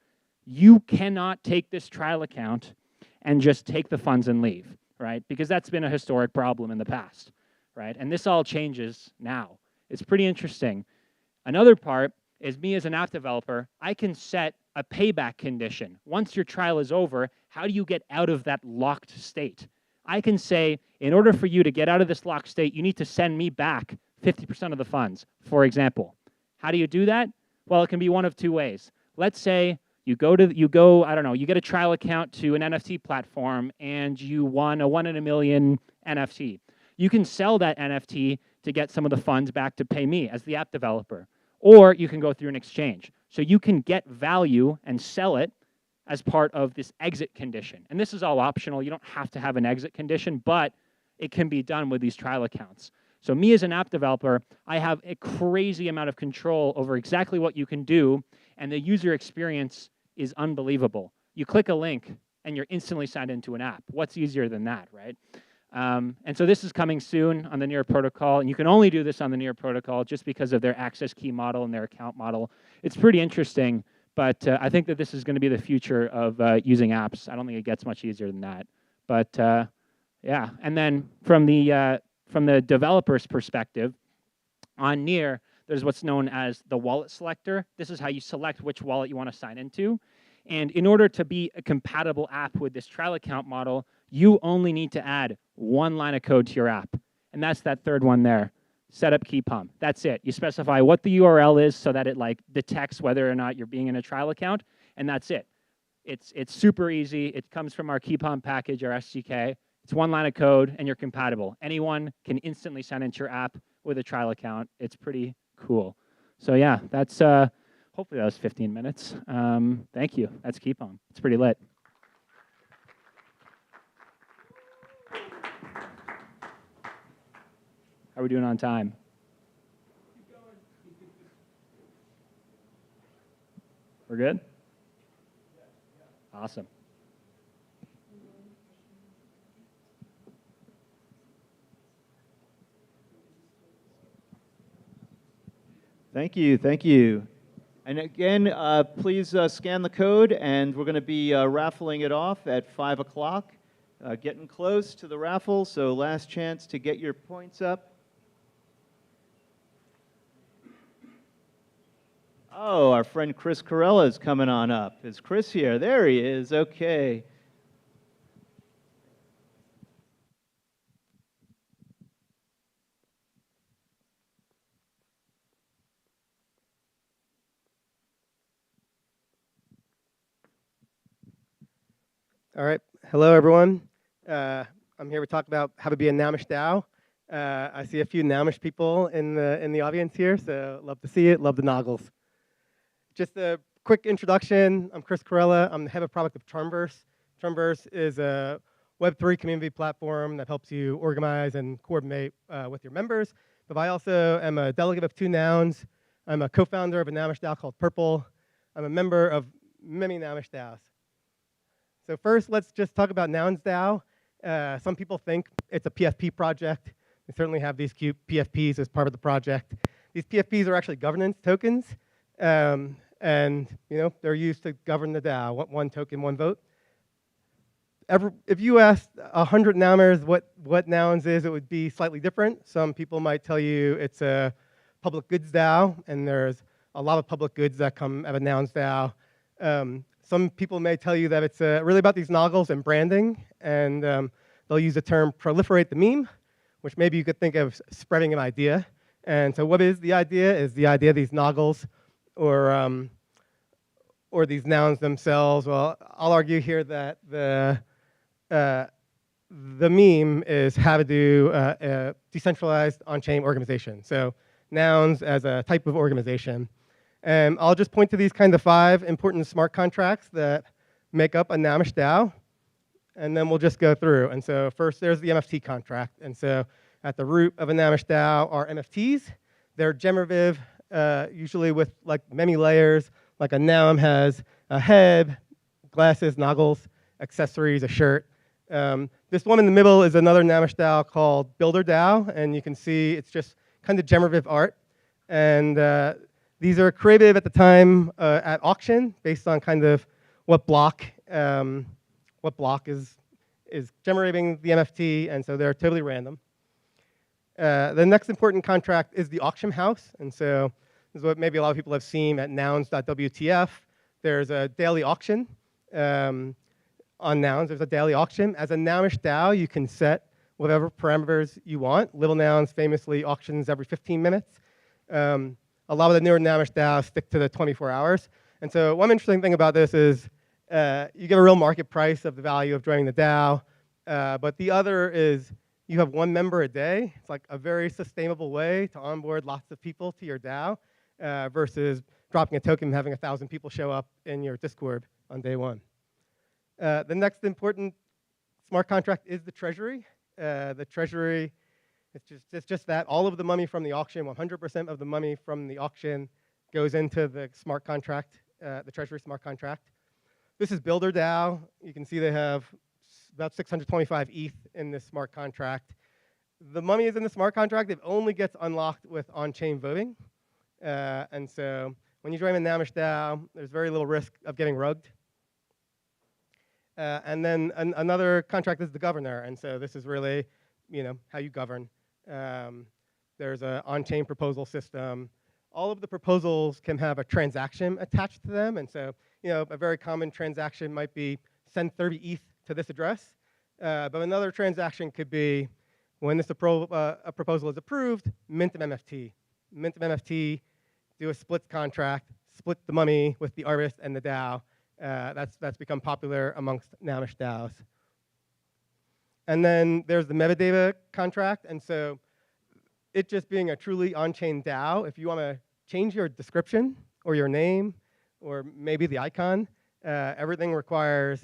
You cannot take this trial account and just take the funds and leave, right? Because that's been a historic problem in the past, right? And this all changes now. It's pretty interesting. Another part is me as an app developer, I can set a payback condition. Once your trial is over, how do you get out of that locked state? I can say, in order for you to get out of this locked state, you need to send me back 50% of the funds, for example. How do you do that? Well, it can be one of two ways. Let's say you get a trial account to an NFT platform and you won a 1 in a million NFT. You can sell that NFT to get some of the funds back to pay me as the app developer. Or you can go through an exchange. So you can get value and sell it as part of this exit condition. And this is all optional. You don't have to have an exit condition, but it can be done with these trial accounts. So me as an app developer, I have a crazy amount of control over exactly what you can do, and the user experience is unbelievable. You click a link, and you're instantly signed into an app. What's easier than that, right? And so this is coming soon on the Near protocol, and you can only do this on the Near protocol just because of their access key model and their account model. It's pretty interesting, but I think that this is going to be the future of using apps. I don't think it gets much easier than that. But yeah, and then from the developer's perspective, on Near, there's what's known as the wallet selector. This is how you select which wallet you want to sign into. And in order to be a compatible app with this trial account model, you only need to add one line of code to your app. And that's that third one there, setup KeepOn. That's it. You specify what the URL is so that it like detects whether or not you're being in a trial account, and that's it. It's super easy. It comes from our KeepOn package, our SDK. It's one line of code, and you're compatible. Anyone can instantly sign into your app with a trial account. It's pretty cool. So yeah, that's hopefully that was 15 minutes. Thank you. That's KeepOn. It's pretty lit. How are we doing on time? We're good? Awesome. Thank you, thank you. And again, please scan the code, and we're going to be raffling it off at 5 o'clock. Getting close to the raffle, so last chance to get your points up. Oh, our friend Chris Corella is coming on up. Is Chris here? There he is. Okay. All right. Hello, everyone. I'm here to talk about how to be a Namish DAO. I see a few Namish people in the audience here, so love to see it. Love the noggles. Just a quick introduction. I'm Chris Corella. I'm the head of product of Charmverse. Charmverse is a Web3 community platform that helps you organize and coordinate with your members. But I also am a delegate of 2 nouns. I'm a co-founder of a Namish DAO called Purple. I'm a member of many Namish DAOs. So first, let's just talk about Nouns DAO. Some people think it's a PFP project. We certainly have these cute PFPs as part of the project. These PFPs are actually governance tokens, and they're used to govern the DAO. One token, one vote. If you asked 100 Noumers what Nouns is, it would be slightly different. Some people might tell you it's a public goods DAO, and there's a lot of public goods that come out of Nouns DAO. Some people may tell you that it's really about these noggles and branding, and they'll use the term proliferate the meme, which maybe you could think of spreading an idea. And so what is the idea? Is the idea these noggles or these nouns themselves? Well, I'll argue here that the meme is how to do a decentralized on-chain organization. So nouns as a type of organization. And I'll just point to these kind of 5 important smart contracts that make up a Noumish DAO, and then we'll just go through. And so first, there's the MFT contract. And so at the root of a Noumish DAO are MFTs. They're generative, usually with like many layers. Like a noun has a head, glasses, noggles, accessories, a shirt. This one in the middle is another Noumish DAO called Builder DAO, and you can see it's just kind of generative art. And these are created at the time at auction based on kind of what block is generating the NFT, and so they're totally random. The next important contract is the auction house, and so this is what maybe a lot of people have seen at nouns.wtf. There's a daily auction on nouns. There's a daily auction. As a Noumish DAO, you can set whatever parameters you want. Little Nouns famously auctions every 15 minutes. A lot of the newer Noumish DAOs stick to the 24 hours. And so one interesting thing about this is you get a real market price of the value of joining the DAO. But the other is you have 1 member a day. It's like a very sustainable way to onboard lots of people to your DAO versus dropping a token and having 1,000 people show up in your Discord on day 1. The next important smart contract is the treasury. The treasury, it's just that all of the money from the auction, 100% of the money from the auction goes into the smart contract, the treasury smart contract. This is Builder DAO. You can see they have about 625 ETH in this smart contract. The money is in the smart contract. It only gets unlocked with on-chain voting. And so when you join a Noumish DAO, there's very little risk of getting rugged. And then another contract is the governor. And so this is really how you govern. There's an on-chain proposal system. All of the proposals can have a transaction attached to them. And so a very common transaction might be send 30 ETH to this address. But another transaction could be when this a proposal is approved, mint an MFT. Mint an MFT, do a split contract, split the money with the artist and the DAO. That's become popular amongst Noumish DAOs. And then there's the metadata contract. And so it just being a truly on-chain DAO, if you want to change your description or your name or maybe the icon, everything requires,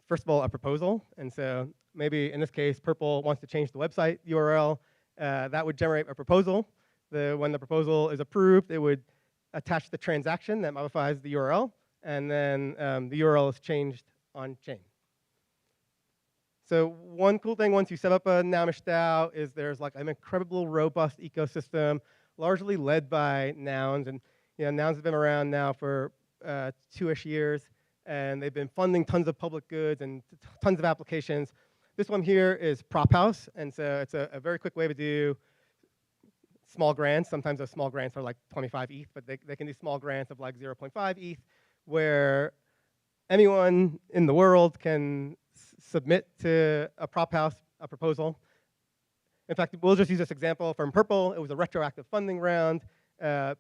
first of all, a proposal. And so maybe in this case, Purple wants to change the website URL. That would generate a proposal. When the proposal is approved, it would attach the transaction that modifies the URL. And then the URL is changed on-chain. So one cool thing once you set up a Noumish DAO is there's like an incredible robust ecosystem, largely led by Nouns. And Nouns have been around now for 2-ish years, and they've been funding tons of public goods and tons of applications. This one here is Prop House, and so it's a very quick way to do small grants. Sometimes those small grants are like 25 ETH, but they can do small grants of like 0.5 ETH, where anyone in the world can submit to a Prop House a proposal. In fact, we'll just use this example from Purple. It was a retroactive funding round.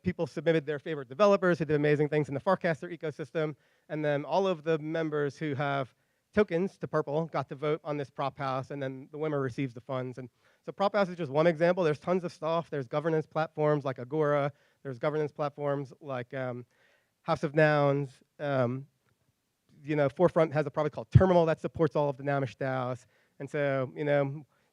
People submitted their favorite developers who did amazing things in the Farcaster ecosystem, and then all of the members who have tokens to Purple got to vote on this Prop House, and then the winner receives the funds. And so Prop House is just one example. There's tons of stuff. There's governance platforms like Agora. There's governance platforms like House of Nouns. Forefront has a product called Terminal that supports all of the Noumish DAOs. And so,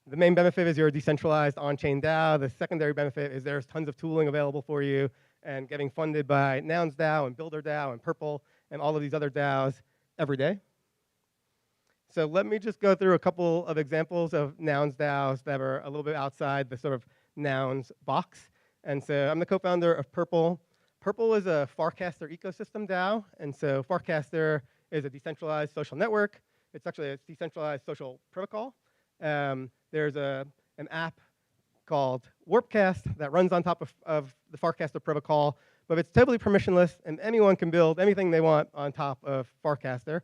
the main benefit is you're a decentralized on-chain DAO. The secondary benefit is there's tons of tooling available for you and getting funded by Nouns DAO and Builder DAO and Purple and all of these other DAOs every day. So let me just go through a couple of examples of nouns DAOs that are a little bit outside the sort of nouns box. And so I'm the co-founder of Purple. Purple is a Farcaster ecosystem DAO. And so Farcaster is a decentralized social network. It's actually a decentralized social protocol. There's an app called Warpcast that runs on top of the Farcaster protocol, but it's totally permissionless, and anyone can build anything they want on top of Farcaster.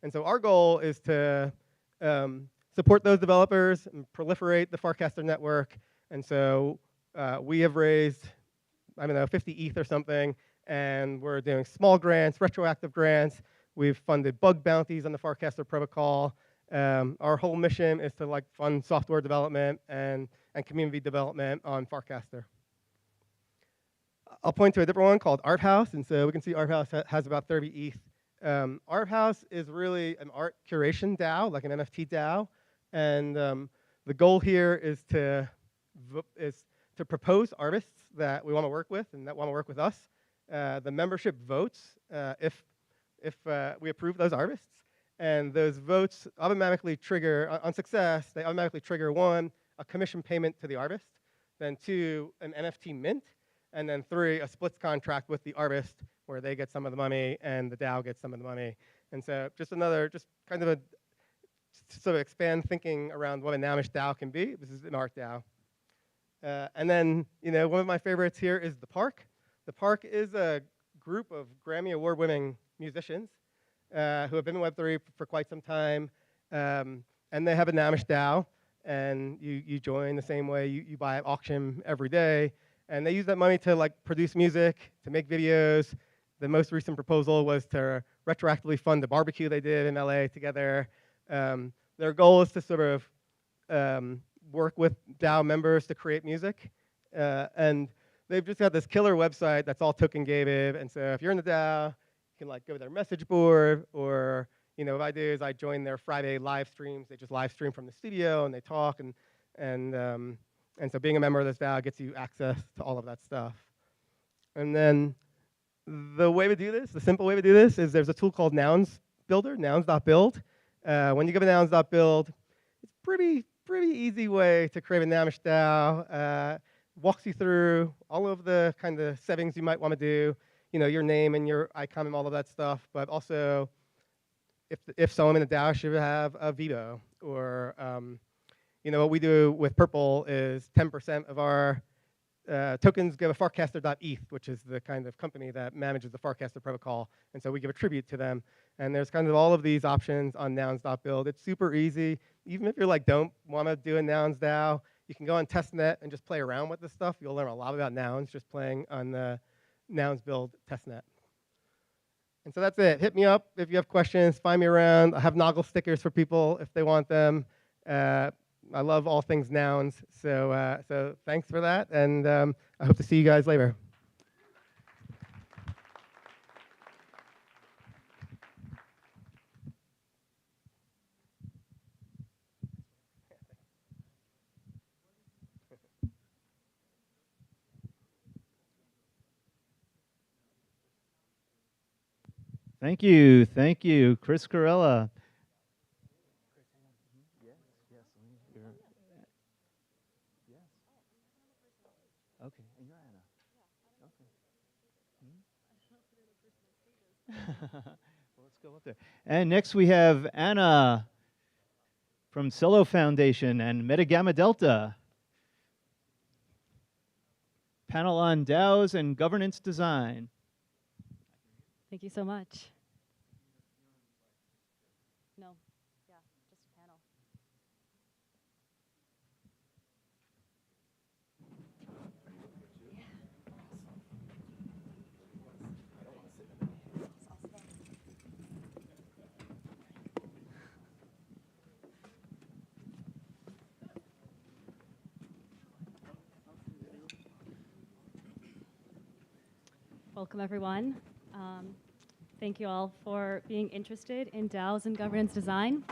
And so our goal is to support those developers and proliferate the Farcaster network. And so we have raised, I don't know, 50 ETH or something, and we're doing small grants, retroactive grants. We've funded bug bounties on the Farcaster protocol. Our whole mission is to fund software development and community development on Farcaster. I'll point to a different one called Art House, and so we can see Art House has about 30 ETH. Art House is really an art curation DAO, like an NFT DAO, and the goal here is to propose artists that we want to work with and that want to work with us. The membership votes if we approve those artists, and those votes automatically trigger, on success, they automatically trigger 1, a commission payment to the artist, then 2, an NFT mint, and then 3, a splits contract with the artist where they get some of the money and the DAO gets some of the money. And so just kind of a sort of expand thinking around what a Nownish DAO can be. This is an art DAO. And then, one of my favorites here is The Park. The Park is a group of Grammy Award-winning musicians who have been in Web3 for quite some time. And they have a Nownish DAO. And you join the same way you buy at auction every day. And they use that money to produce music, to make videos. The most recent proposal was to retroactively fund the barbecue they did in LA together. Their goal is to sort of work with DAO members to create music. And they've just got this killer website that's all token gated. And so if you're in the DAO, you can go to their message board, or what I do is I join their Friday live streams. They just live stream from the studio and they talk, and so being a member of this DAO gets you access to all of that stuff. And then the way we do this, the simple way we do this, is there's a tool called Nouns Builder, nouns.build. When you go to nouns.build, it's pretty easy way to create a Nownish DAO. Walks you through all of the kind of settings you might want to do, your name and your icon and all of that stuff, but also if someone in the DAO should have a veto, or what we do with Purple is 10% of our tokens go to Farcaster.eth, which is the kind of company that manages the Farcaster protocol, and so we give a tribute to them. And there's kind of all of these options on nouns.build. It's super easy. Even if you're don't want to do a nouns DAO, you can go on testnet and just play around with this stuff. You'll learn a lot about nouns just playing on the nouns build testnet. And so that's it. Hit me up if you have questions. Find me around. I have Noggle stickers for people if they want them. I love all things nouns. So thanks for that, and I hope to see you guys later. Thank you, Chris Corella. Okay, and you're Anna. Okay. Well, let's go up there. And next we have Anna from Solo Foundation and Meta Gamma Delta. Panel on DAOs and governance design. Thank you so much. No, yeah, just a panel. Welcome, everyone. Thank you all for being interested in DAOs and governance design.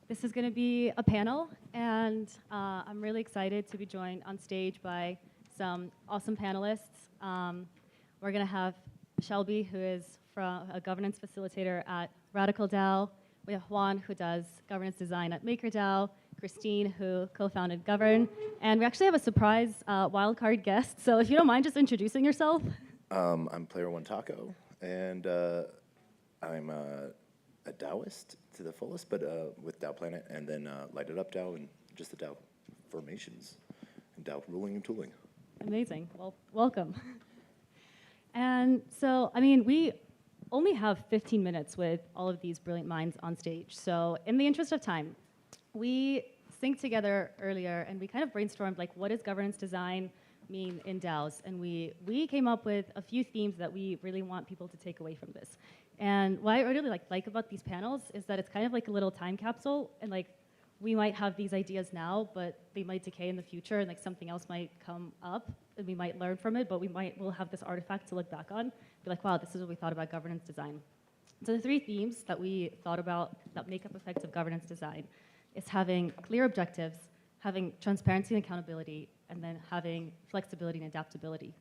This is going to be a panel, and I'm really excited to be joined on stage by some awesome panelists. We're going to have Shelby, who is from a governance facilitator at Radical DAO. We have Juan, who does governance design at MakerDAO, Christine, who co-founded Govern, and we actually have a surprise wildcard guest. So if you don't mind just introducing yourself. I'm Player One Taco, and I'm a DAOist to the fullest, but with DAOPlanet, and then Light It Up DAO, and just the DAO formations, and DAO ruling and tooling. Amazing. Well, welcome. And so, I mean, we only have 15 minutes with all of these brilliant minds on stage. So in the interest of time, we synced together earlier, and we kind of brainstormed, like, what does governance design mean in DAOs? And we came up with a few themes that we really want people to take away from this. And what I really like about these panels is that it's kind of like a little time capsule, and like we might have these ideas now, but they might decay in the future, and like something else might come up, and we might learn from it, but we'll have this artifact to look back on, be like, wow, this is what we thought about governance design. So the three themes that we thought about that make up effective governance design is having clear objectives, having transparency and accountability, and then having flexibility and adaptability.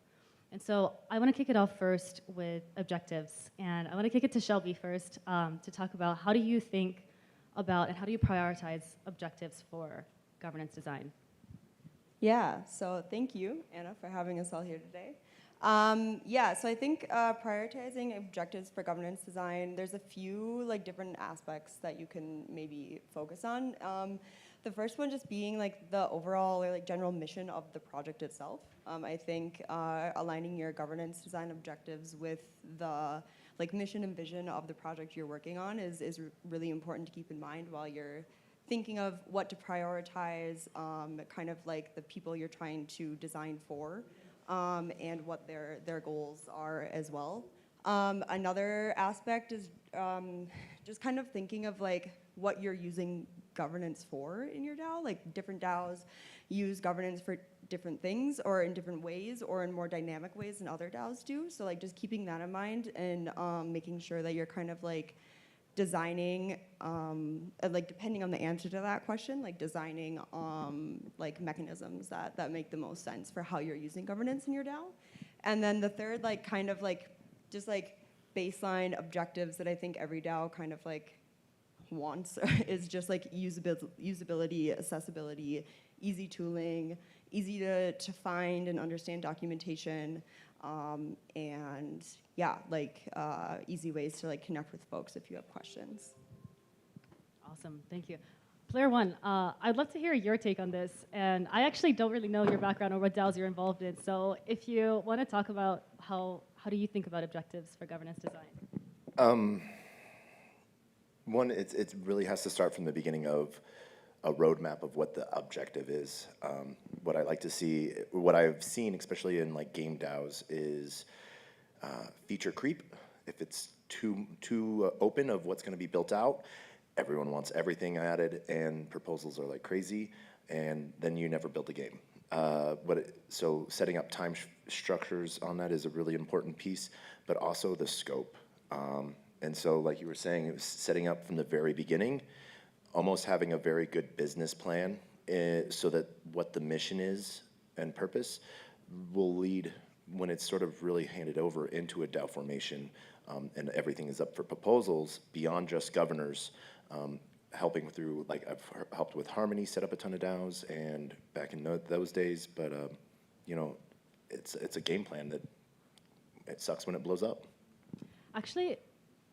And so I want to kick it off first with objectives. And I want to kick it to Shelby first to talk about how do you think about and how do you prioritize objectives for governance design? Yeah, so thank you, Anna, for having us all here today. So I think prioritizing objectives for governance design, there's a few different aspects that you can maybe focus on. The first one just being the overall general mission of the project itself. I think aligning your governance design objectives with the mission and vision of the project you're working on is really important to keep in mind while you're thinking of what to prioritize, kind of the people you're trying to design for, and what their goals are as well. Another aspect is just kind of thinking of what you're using governance for in your DAO. Different DAOs use governance for different things or in different ways or in more dynamic ways than other DAOs do. So just keeping that in mind and making sure that you're kind of designing, depending on the answer to that question, designing mechanisms that make the most sense for how you're using governance in your DAO. And then the third just baseline objectives that I think every DAO kind of wants is just usability, accessibility, easy tooling, easy to find and understand documentation, and yeah, easy ways to connect with folks if you have questions. Awesome, thank you. Player One, I'd love to hear your take on this, and I actually don't really know your background or what DAOs you're involved in, so if you want to talk about how do you think about objectives for governance design? One, it really has to start from the beginning of a roadmap of what the objective is. What I like to see, what I've seen, especially in game DAOs, is feature creep. If it's too open of what's going to be built out, everyone wants everything added, and proposals are like crazy, and then you never build a game. So setting up time structures on that is a really important piece, but also the scope. And so, like you were saying, it was setting up from the very beginning, almost having a very good business plan so that what the mission is and purpose will lead when it's sort of really handed over into a DAO formation, and everything is up for proposals beyond just governors, helping through, I've helped with Harmony set up a ton of DAOs and back in those days, but it's a game plan that it sucks when it blows up. Actually,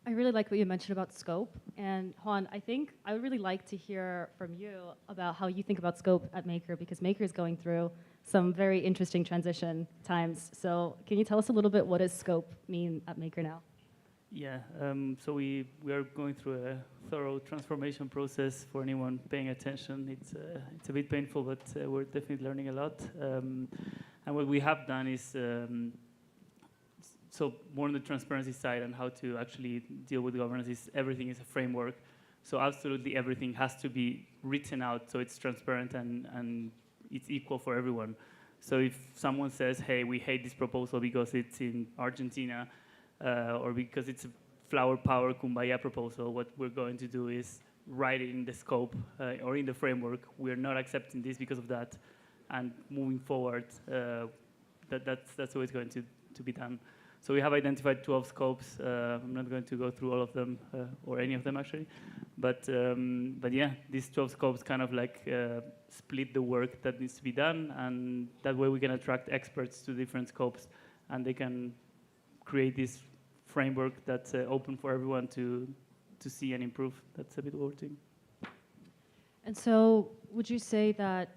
I really like what you mentioned about scope. And Juan, I think I would really like to hear from you about how you think about scope at Maker, because Maker is going through some very interesting transition times. So can you tell us a little bit, what does scope mean at Maker now? Yeah, so we are going through a thorough transformation process. For anyone paying attention, it's a bit painful, but we're definitely learning a lot. And what we have done is so more on the transparency side and how to actually deal with governance is everything is a framework. So absolutely everything has to be written out so it's transparent and it's equal for everyone. So if someone says, hey, we hate this proposal because it's in Argentina or because it's a flower power kumbaya proposal, what we're going to do is write it in the scope or in the framework. We're not accepting this because of that. And moving forward, that's the way it's going to be done. So we have identified 12 scopes. I'm not going to go through all of them, or any of them actually. But yeah, these 12 scopes kind of like split the work that needs to be done, and that way we can attract experts to different scopes, and they can create this framework that's open for everyone to see and improve. That's a bit what we're doing. And so would you say that,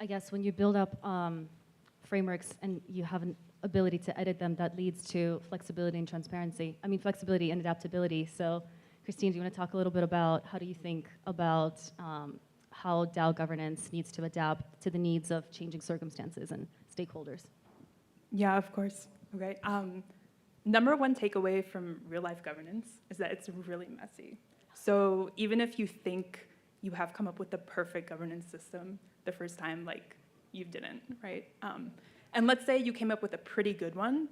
I guess, when you build up frameworks and you have an ability to edit them, that leads to flexibility and transparency? I mean, flexibility and adaptability. So Christine, do you want to talk a little bit about how do you think about how DAO governance needs to adapt to the needs of changing circumstances and stakeholders? Yeah, of course. Okay. Number one takeaway from real life governance is that it's really messy. So even if you think you have come up with the perfect governance system the first time, like, you didn't, right? And let's say you came up with a pretty good one,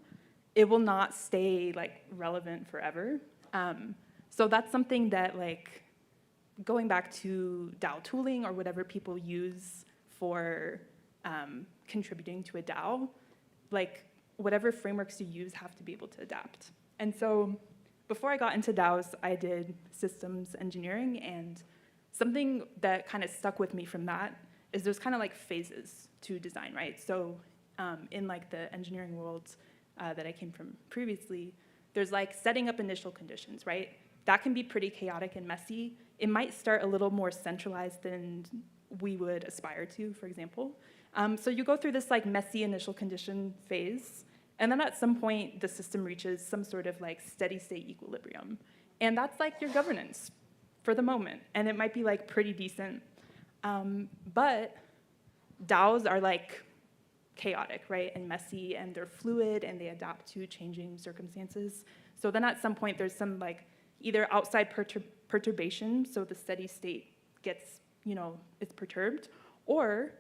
it will not stay like relevant forever. So that's something that, like, going back to DAO tooling or whatever people use for contributing to a DAO, like, whatever frameworks you use have to be able to adapt. And so before I got into DAOs, I did systems engineering, and something that kind of stuck with me from that is there's kind of like phases to design, right? So in like the engineering world that I came from previously, there's like setting up initial conditions, right? That can be pretty chaotic and messy. It might start a little more centralized than we would aspire to, for example. So you go through this like messy initial condition phase, and then at some point the system reaches some sort of like steady state equilibrium. And that's like your governance for the moment. And it might be like pretty decent. But DAOs are like chaotic, right? And messy, and they're fluid, and they adapt to changing circumstances. So then at some point there's some like either outside perturbation, so the steady state gets, it's perturbed, or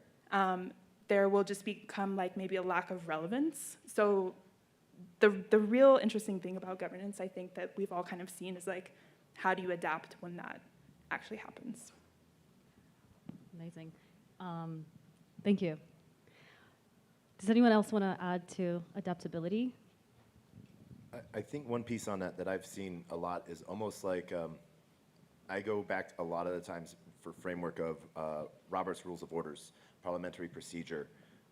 there will just become like maybe a lack of relevance. So the real interesting thing about governance, I think, that we've all kind of seen is like, how do you adapt when that actually happens? Amazing. Thank you. Does anyone else want to add to adaptability? I think one piece on that I've seen a lot is almost like, I go back a lot of the times for framework of Robert's Rules of Orders, parliamentary procedure,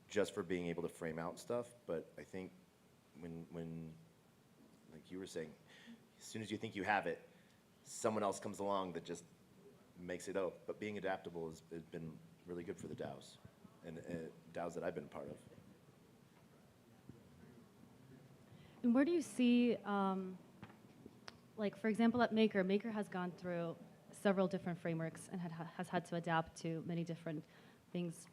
just for being able to frame out stuff. But I think when like you were saying, as soon as you think you have it, someone else comes along that just makes it up. But being adaptable has been really good for the DAOs and DAOs that I've been a part of. And where do you see, like, for example, at Maker has gone through several different frameworks and has had to adapt to many different things.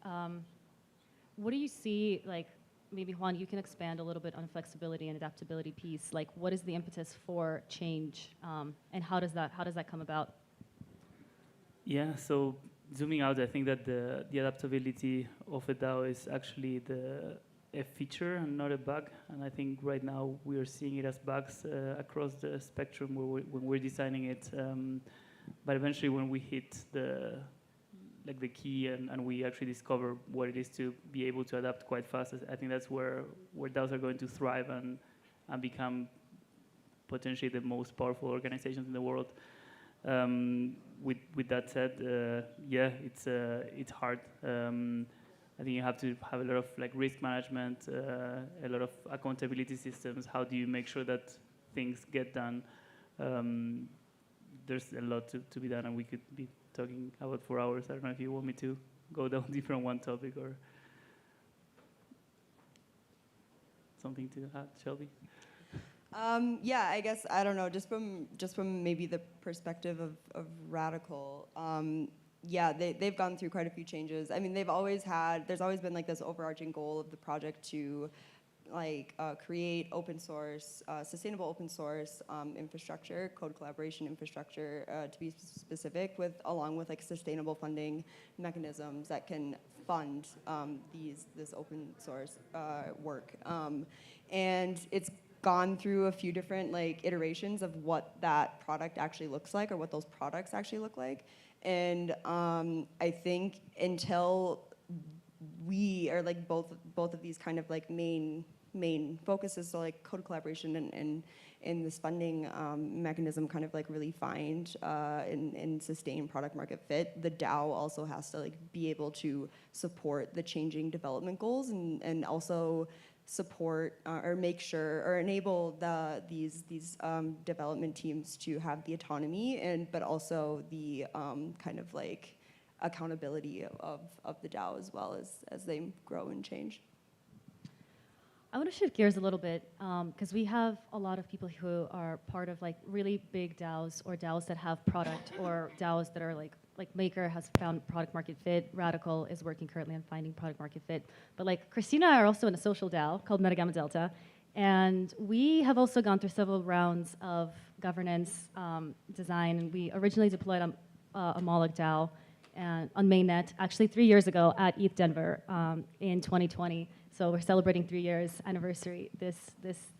What do you see, like, maybe Juan, you can expand a little bit on flexibility and adaptability piece. Like, what is the impetus for change, and how does that come about? Yeah, so zooming out, I think that the adaptability of a DAO is actually a feature and not a bug. And I think right now we are seeing it as bugs across the spectrum when we're designing it. But eventually, when we hit the key and we actually discover what it is to be able to adapt quite fast, I think that's where DAOs are going to thrive and become potentially the most powerful organizations in the world. With that said, yeah, it's hard. I think you have to have a lot of like risk management, a lot of accountability systems. How do you make sure that things get done? There's a lot to be done, and we could be talking about 4 hours. I don't know if you want me to go down deeper on one topic or something to add, Shelby. Yeah, I guess, I don't know, just from maybe the perspective of Radical, yeah, they've gone through quite a few changes. I mean, there's always been like this overarching goal of the project to like create open source, sustainable open source infrastructure, code collaboration infrastructure, to be specific, along with like sustainable funding mechanisms that can fund this open source work. And it's gone through a few different like iterations of what that product actually looks like, or what those products actually look like. And I think until we are like both of these kind of like main focuses, so like code collaboration and this funding mechanism kind of like really find and sustain product market fit. The DAO also has to like be able to support the changing development goals and also support or make sure or enable these development teams to have the autonomy but also the kind of like accountability of the DAO as well as they grow and change. I want to shift gears a little bit because we have a lot of people who are part of like really big DAOs or DAOs that have product or DAOs that are like Maker has found product market fit. Radical is working currently on finding product market fit. But like Christina and I are also in a social DAO called Metagamma Delta. And we have also gone through several rounds of governance design. And we originally deployed a Moloch DAO and on mainnet actually 3 years ago at ETHDenver in 2020. So we're celebrating 3 years anniversary this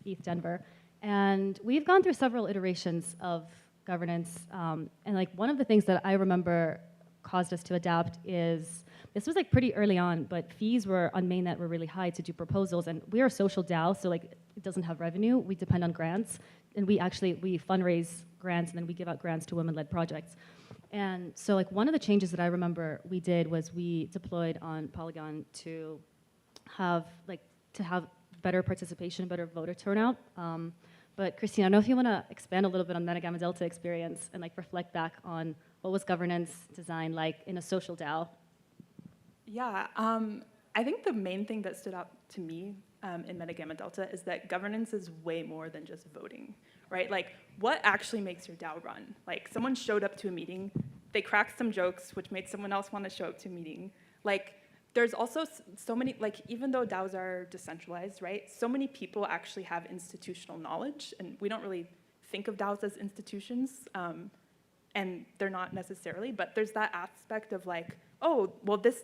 ETHDenver. And we've gone through several iterations of governance. And like one of the things that I remember caused us to adapt is, this was like pretty early on, but fees were on mainnet were really high to do proposals. And we are a social DAO, so like it doesn't have revenue. We depend on grants. And we fundraise grants and then we give out grants to women-led projects. And so like one of the changes that I remember we did was we deployed on Polygon to have better participation, better voter turnout. But Christine, I don't know if you want to expand a little bit on Metagamma Delta experience and like reflect back on what was governance design like in a social DAO. Yeah, I think the main thing that stood out to me in Metagamma Delta is that governance is way more than just voting, right? Like, what actually makes your DAO run? Like, someone showed up to a meeting, they cracked some jokes, which made someone else want to show up to a meeting. Like, there's also so many, like, even though DAOs are decentralized, right? So many people actually have institutional knowledge, and we don't really think of DAOs as institutions, and they're not necessarily, but there's that aspect of like, oh, well, this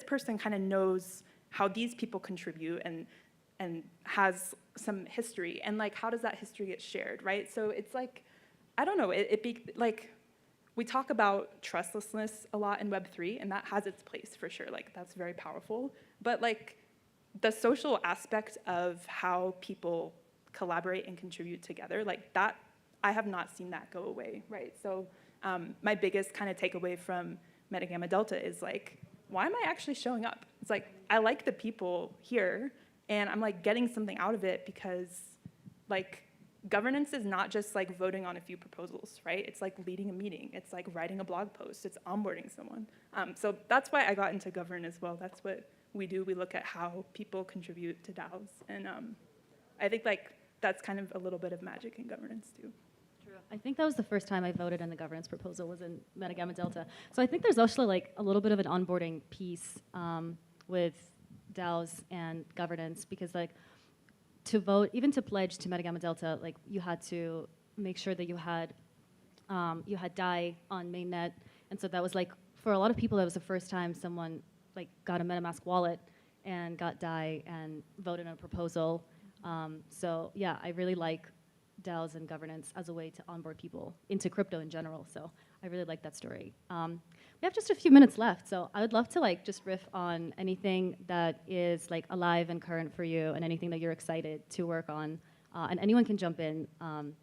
person kind of knows how these people contribute and has some history, and like, how does that history get shared, right? So it's like, I don't know, like, we talk about trustlessness a lot in Web3, and that has its place for sure. Like, that's very powerful. But like, the social aspect of how people collaborate and contribute together, like that, I have not seen that go away, right? So my biggest kind of takeaway from Metagamma Delta is like, why am I actually showing up? It's like, I like the people here, and I'm like getting something out of it because like, governance is not just like voting on a few proposals, right? It's like leading a meeting. It's like writing a blog post. It's onboarding someone. So that's why I got into govern as well. That's what we do. We look at how people contribute to DAOs. And I think like that's kind of a little bit of magic in governance too. True. I think that was the first time I voted on the governance proposal was in Metagamma Delta. So I think there's also like a little bit of an onboarding piece with DAOs and governance because like, to vote, even to pledge to Metagamma Delta, like you had to make sure that you had DAI on mainnet, and so that was like for a lot of people that was the first time someone like got a MetaMask wallet and got DAI and voted on a proposal. So yeah, I really like DAOs and governance as a way to onboard people into crypto in general. So I really like that story. We have just a few minutes left, so I would love to like just riff on anything that is like alive and current for you, and anything that you're excited to work on. And anyone can jump in and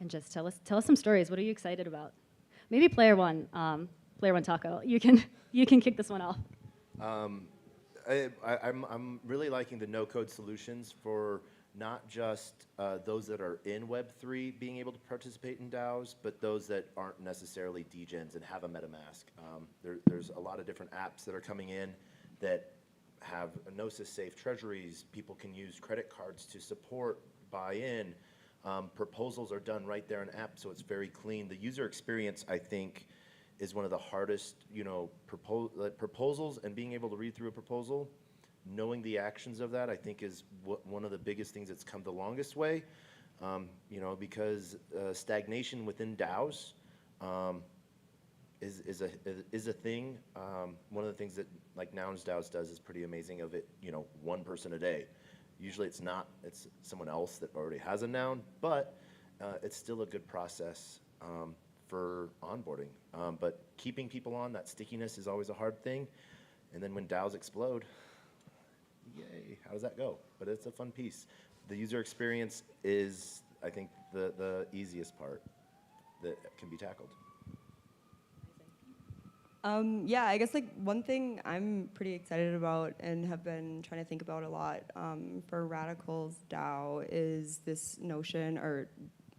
just tell us some stories. What are you excited about? Maybe player one Taco. You can kick this one off. I'm really liking the no-code solutions for not just those that are in Web3 being able to participate in DAOs, but those that aren't necessarily degens and have a MetaMask. There's a lot of different apps that are coming in that have Gnosis-safe treasuries. People can use credit cards to support buy-in. Proposals are done right there in app, so it's very clean. The user experience, I think, is one of the hardest, proposals and being able to read through a proposal. Knowing the actions of that, I think, is one of the biggest things that's come the longest way, because stagnation within DAOs is a thing. One of the things that like Nouns DAOs does is pretty amazing of it, one person a day. Usually it's not, it's someone else that already has a noun, but it's still a good process for onboarding. But keeping people on, that stickiness is always a hard thing. And then when DAOs explode, yay, how does that go? But it's a fun piece. The user experience is, I think, the easiest part that can be tackled. Yeah, I guess like one thing I'm pretty excited about and have been trying to think about a lot for Radical's DAO is this notion, or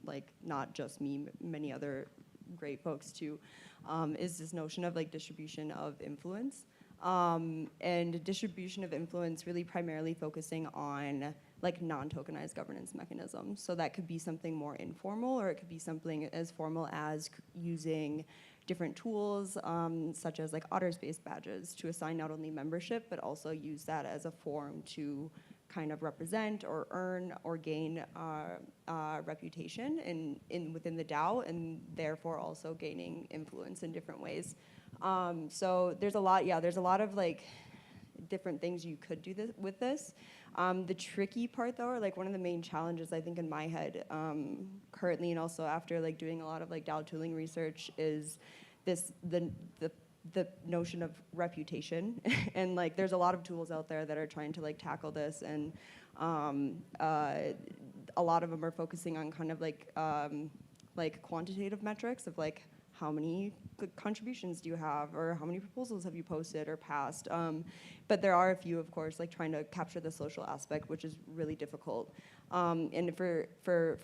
like not just me, many other great folks too, is this notion of like distribution of influence. And distribution of influence really primarily focusing on like non-tokenized governance mechanisms. So that could be something more informal, or it could be something as formal as using different tools, such as like otter-based badges, to assign not only membership, but also use that as a form to kind of represent or earn or gain reputation within the DAO, and therefore also gaining influence in different ways. So there's a lot of like different things you could do with this. The tricky part though, or like one of the main challenges I think in my head currently, and also after like doing a lot of like DAO tooling research, is the notion of reputation. And like there's a lot of tools out there that are trying to like tackle this, and a lot of them are focusing on kind of like quantitative metrics of like how many contributions do you have, or how many proposals have you posted or passed. But there are a few, of course, like trying to capture the social aspect, which is really difficult. And for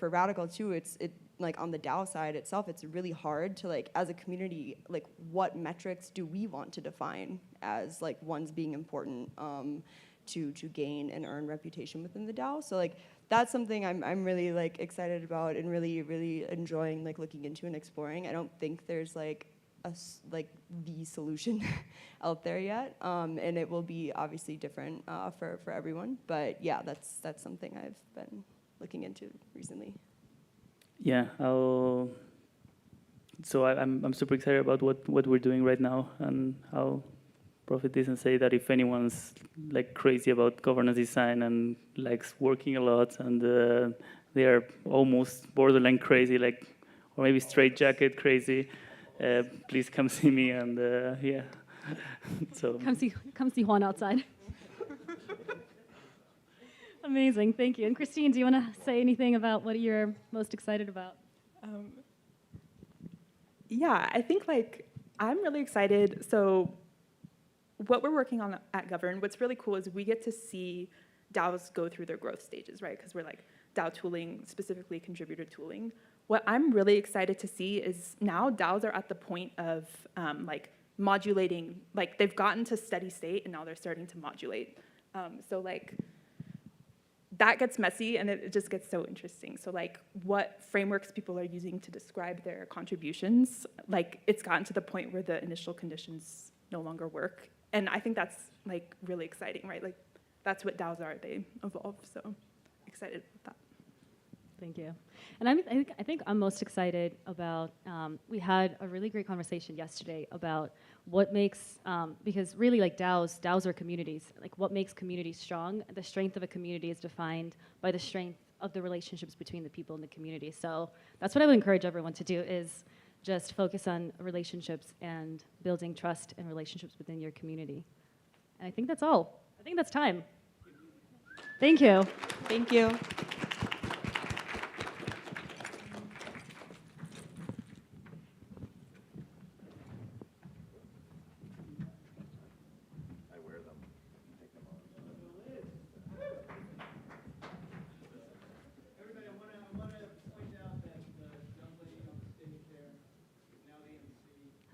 Radical too, it like on the DAO side itself, it's really hard to like, as a community, like what metrics do we want to define as like ones being important to gain and earn reputation within the DAO. So like that's something I'm really like excited about and really enjoying like looking into and exploring. I don't think there's like the solution out there yet, and it will be obviously different for everyone. But yeah, that's something I've been looking into recently. Yeah, so I'm super excited about what we're doing right now, and how Profit doesn't say that if anyone's like crazy about governance design and likes working a lot, and they are almost borderline crazy, like, or maybe straitjacket crazy, please come see me, and yeah. So come see Juan outside. Amazing, thank you. And Christine, do you want to say anything about what you're most excited about? Yeah, I think like I'm really excited. So what we're working on at Govern, what's really cool is we get to see DAOs go through their growth stages, right? Because we're like DAO tooling, specifically contributor tooling. What I'm really excited to see is now DAOs are at the point of like modulating, like they've gotten to steady state and now they're starting to modulate. So like that gets messy and it just gets so interesting. So like what frameworks people are using to describe their contributions, like it's gotten to the point where the initial conditions no longer work. And I think that's like really exciting, right? Like that's what DAOs are, they evolve. So excited about that. Thank you. And I think I'm most excited about, we had a really great conversation yesterday about what makes, because really like DAOs are communities. Like what makes communities strong? The strength of a community is defined by the strength of the relationships between the people in the community. So that's what I would encourage everyone to do, is just focus on relationships and building trust and relationships within your community. And I think that's all. I think that's time. Thank you. Thank you.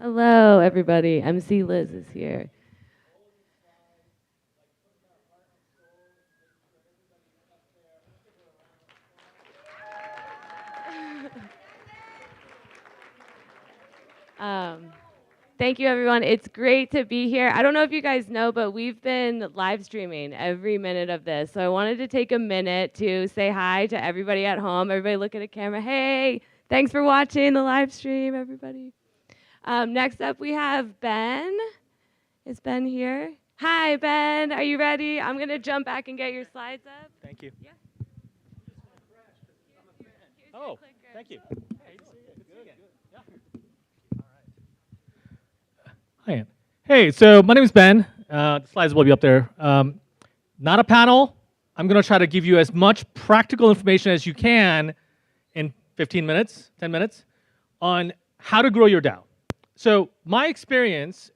Hello, everybody. MC Liz is here. Thank you, everyone. It's great to be here. I don't know if you guys know, but we've been live streaming every minute of this. So I wanted to take a minute to say hi to everybody at home. Everybody look at a camera. Hey, thanks for watching the live stream, everybody. Next up, we have Ben. Is Ben here? Hi, Ben. Are you ready? I'm going to jump back and get your slides up. Thank you. Yeah. Oh, thank you. Hi. Hey, so my name is Ben. The slides will be up there. Not a panel. I'm going to try to give you as much practical information as you can in 15 minutes, 10 minutes, on how to grow your DAO. So my experience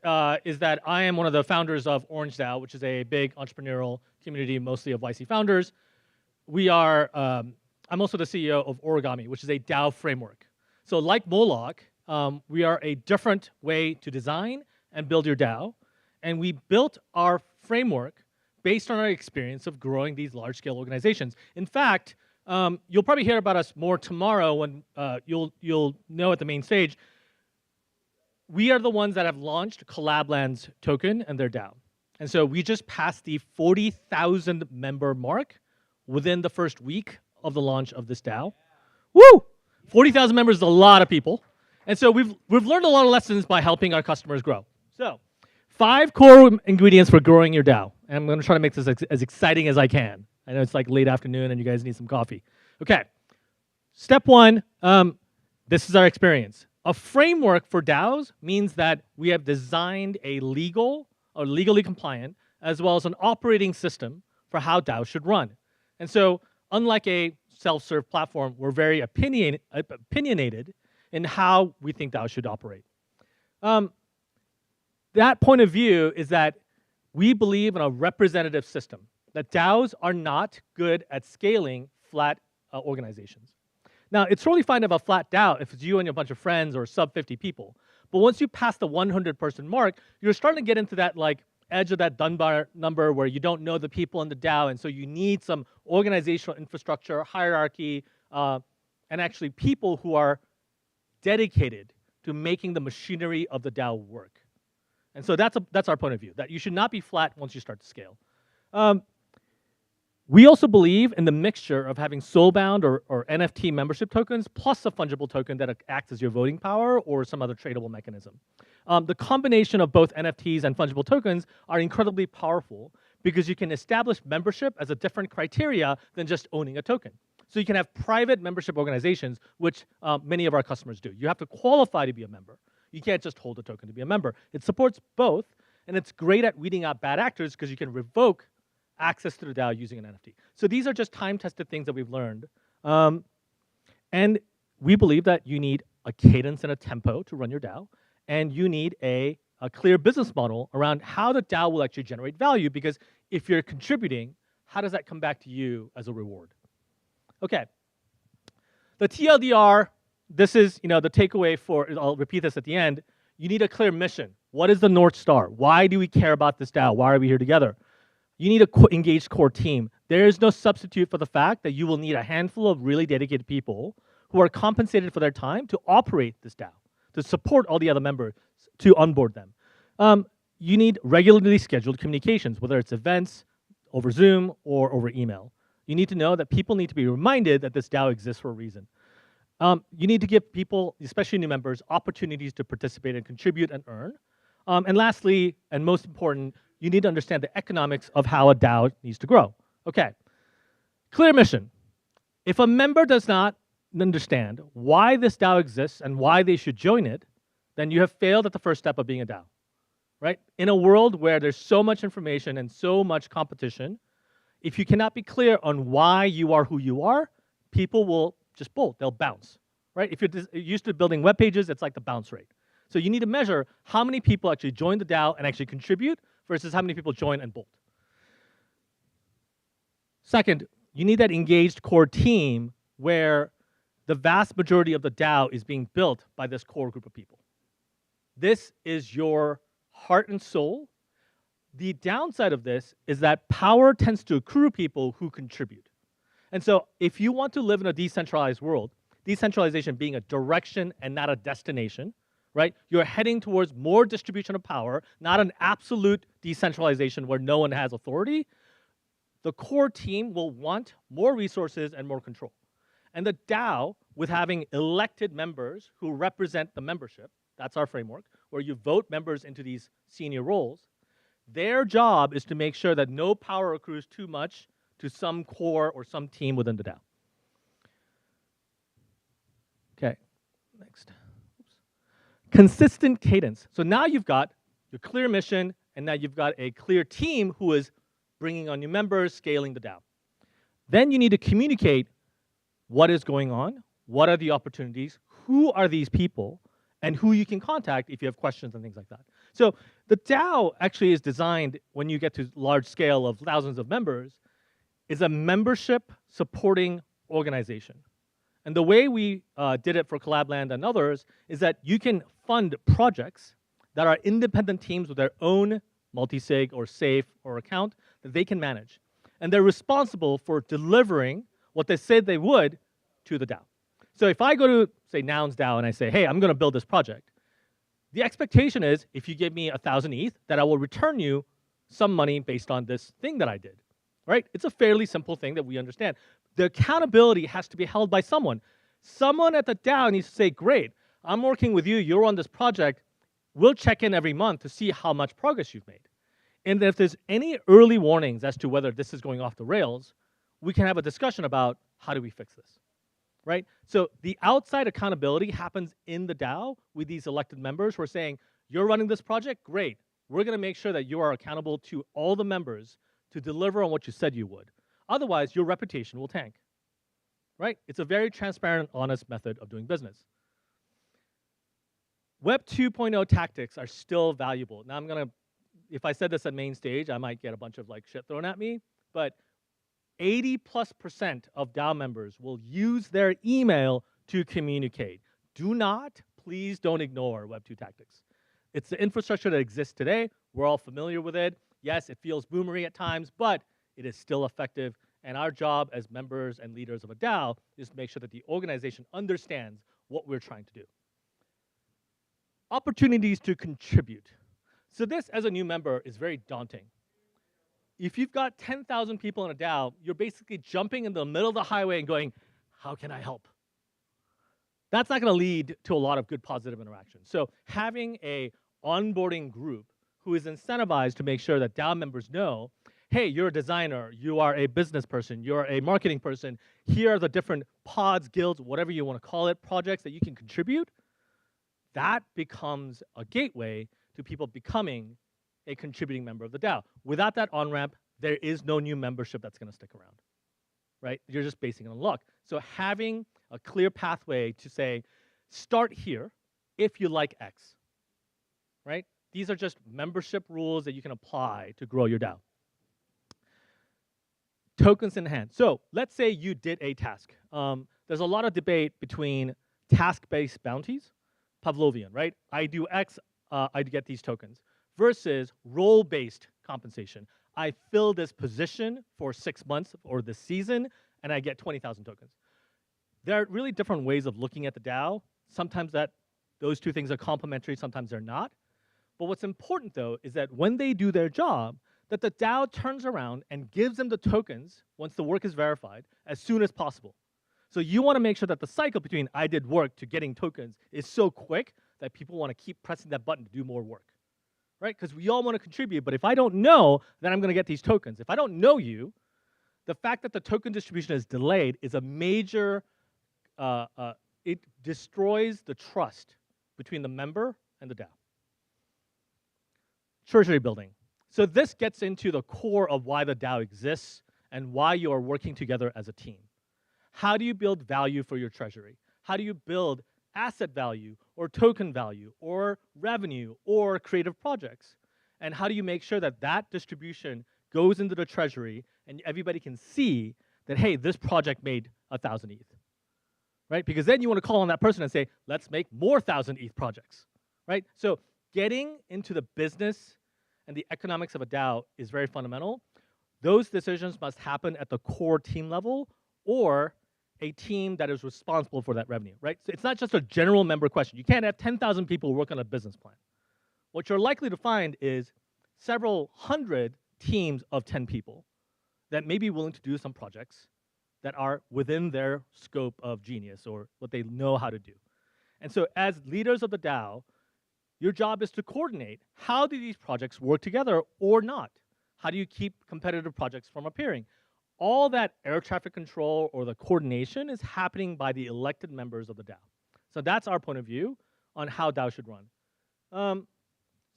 is that I am one of the founders of Orange DAO, which is a big entrepreneurial community, mostly of YC founders. We are, I'm also the CEO of Origami, which is a DAO framework. So like Moloch, we are a different way to design and build your DAO. And we built our framework based on our experience of growing these large-scale organizations. In fact, you'll probably hear about us more tomorrow when you'll know at the main stage. We are the ones that have launched Collabland's token and their DAO. And so we just passed the 40,000 member mark within the first week of the launch of this DAO. Woo! 40,000 members is a lot of people. And so we've learned a lot of lessons by helping our customers grow. So 5 core ingredients for growing your DAO. And I'm going to try to make this as exciting as I can. I know it's like late afternoon and you guys need some coffee. Okay. Step 1, this is our experience. A framework for DAOs means that we have designed a legal or legally compliant as well as an operating system for how DAOs should run. And so unlike a self-serve platform, we're very opinionated in how we think DAOs should operate. That point of view is that we believe in a representative system, that DAOs are not good at scaling flat organizations. Now, it's totally fine to have a flat DAO if it's you and a bunch of friends or sub 50 people. But once you pass the 100-person mark, you're starting to get into that like edge of that Dunbar number where you don't know the people in the DAO, and so you need some organizational infrastructure, hierarchy, and actually people who are dedicated to making the machinery of the DAO work. And so that's our point of view, that you should not be flat once you start to scale. We also believe in the mixture of having soulbound or NFT membership tokens plus a fungible token that acts as your voting power or some other tradable mechanism. The combination of both NFTs and fungible tokens are incredibly powerful because you can establish membership as a different criteria than just owning a token. So you can have private membership organizations, which many of our customers do. You have to qualify to be a member. You can't just hold a token to be a member. It supports both, and it's great at weeding out bad actors because you can revoke access to the DAO using an NFT. So these are just time-tested things that we've learned. And we believe that you need a cadence and a tempo to run your DAO, and you need a clear business model around how the DAO will actually generate value, because if you're contributing, how does that come back to you as a reward? Okay. The TLDR, this is the takeaway for, I'll repeat this at the end. You need a clear mission. What is the North Star? Why do we care about this DAO? Why are we here together? You need an engaged core team. There is no substitute for the fact that you will need a handful of really dedicated people who are compensated for their time to operate this DAO, to support all the other members, to onboard them. You need regularly scheduled communications, whether it's events, over Zoom, or over email. You need to know that people need to be reminded that this DAO exists for a reason. You need to give people, especially new members, opportunities to participate and contribute and earn. And lastly, and most important, you need to understand the economics of how a DAO needs to grow. Okay, clear mission. If a member does not understand why this DAO exists and why they should join it, then you have failed at the first step of being a DAO, right? In a world where there's so much information and so much competition, if you cannot be clear on why you are who you are, people will just bolt, they'll bounce, right? If you're used to building web pages, it's like the bounce rate. So you need to measure how many people actually join the DAO and actually contribute versus how many people join and bolt. Second, you need that engaged core team where the vast majority of the DAO is being built by this core group of people. This is your heart and soul. The downside of this is that power tends to accrue people who contribute. And so if you want to live in a decentralized world, decentralization being a direction and not a destination, right? You're heading towards more distribution of power, not an absolute decentralization where no one has authority. The core team will want more resources and more control. And the DAO, with having elected members who represent the membership, that's our framework, where you vote members into these senior roles, their job is to make sure that no power accrues too much to some core or some team within the DAO. Okay, next. Consistent cadence. So now you've got your clear mission And now you've got a clear team who is bringing on new members, scaling the DAO. Then you need to communicate what is going on, what are the opportunities, who are these people, and who you can contact if you have questions and things like that. So the DAO actually is designed, when you get to large scale of thousands of members, is a membership supporting organization. And the way we did it for Collabland and others is that you can fund projects that are independent teams with their own multi-sig or safe or account that they can manage. And they're responsible for delivering what they said they would to the DAO. So if I go to, say, Nouns DAO and I say, hey, I'm going to build this project, the expectation is if you give me 1,000 ETH, that I will return you some money based on this thing that I did. Right? It's a fairly simple thing that we understand. The accountability has to be held by someone. Someone at the DAO needs to say, great, I'm working with you, you're on this project, we'll check in every month to see how much progress you've made. And if there's any early warnings as to whether this is going off the rails, we can have a discussion about how do we fix this, right? So the outside accountability happens in the DAO with these elected members who are saying, you're running this project, great. We're gonna make sure that you are accountable to all the members to deliver on what you said you would. Otherwise, your reputation will tank, right? It's a very transparent, honest method of doing business. Web 2.0 tactics are still valuable. Now I'm gonna, if I said this at main stage, I might get a bunch of like shit thrown at me, but 80+% of DAO members will use their email to communicate. Please don't ignore Web 2 tactics. It's the infrastructure that exists today. We're all familiar with it. Yes, it feels boomery at times, but it is still effective. And our job as members and leaders of a DAO is to make sure that the organization understands what we're trying to do. Opportunities to contribute. So this, as a new member, is very daunting. If you've got 10,000 people in a DAO, you're basically jumping in the middle of the highway and going, how can I help? That's not going to lead to a lot of good positive interaction. So having a onboarding group who is incentivized to make sure that DAO members know, hey, you're a designer, you are a business person, you're a marketing person, here are the different pods, guilds, whatever you want to call it, projects that you can contribute, that becomes a gateway to people becoming a contributing member of the DAO. Without that on-ramp, there is no new membership that's going to stick around, right? You're just basing it on luck. So having a clear pathway to say, start here if you like X, right? These are just membership rules that you can apply to grow your DAO. Tokens in hand. So let's say you did a task. There's a lot of debate between task-based bounties, Pavlovian, right? I do X, I get these tokens, versus role-based compensation. I fill this position for 6 months or this season, and I get 20,000 tokens. There are really different ways of looking at the DAO. Sometimes those two things are complementary, sometimes they're not. But what's important, though, is that when they do their job, that the DAO turns around and gives them the tokens, once the work is verified, as soon as possible. So you want to make sure that the cycle between I did work to getting tokens is so quick that people want to keep pressing that button to do more work, right? Because we all want to contribute, but if I don't know, then I'm going to get these tokens. If I don't know you, the fact that the token distribution is delayed is a major, it destroys the trust between the member and the DAO. Treasury building. So this gets into the core of why the DAO exists and why you are working together as a team. How do you build value for your treasury? How do you build asset value or token value or revenue or creative projects? And how do you make sure that that distribution goes into the treasury and everybody can see that, hey, this project made 1,000 ETH, right? Because then you want to call on that person and say, let's make more 1,000 ETH projects, right? So getting into the business and the economics of a DAO is very fundamental. Those decisions must happen at the core team level or a team that is responsible for that revenue, right? So it's not just a general member question. You can't have 10,000 people work on a business plan. What you're likely to find is several hundred teams of 10 people that may be willing to do some projects that are within their scope of genius or what they know how to do. And so as leaders of the DAO, your job is to coordinate how do these projects work together or not? How do you keep competitive projects from appearing? All that air traffic control or the coordination is happening by the elected members of the DAO. So that's our point of view on how DAO should run.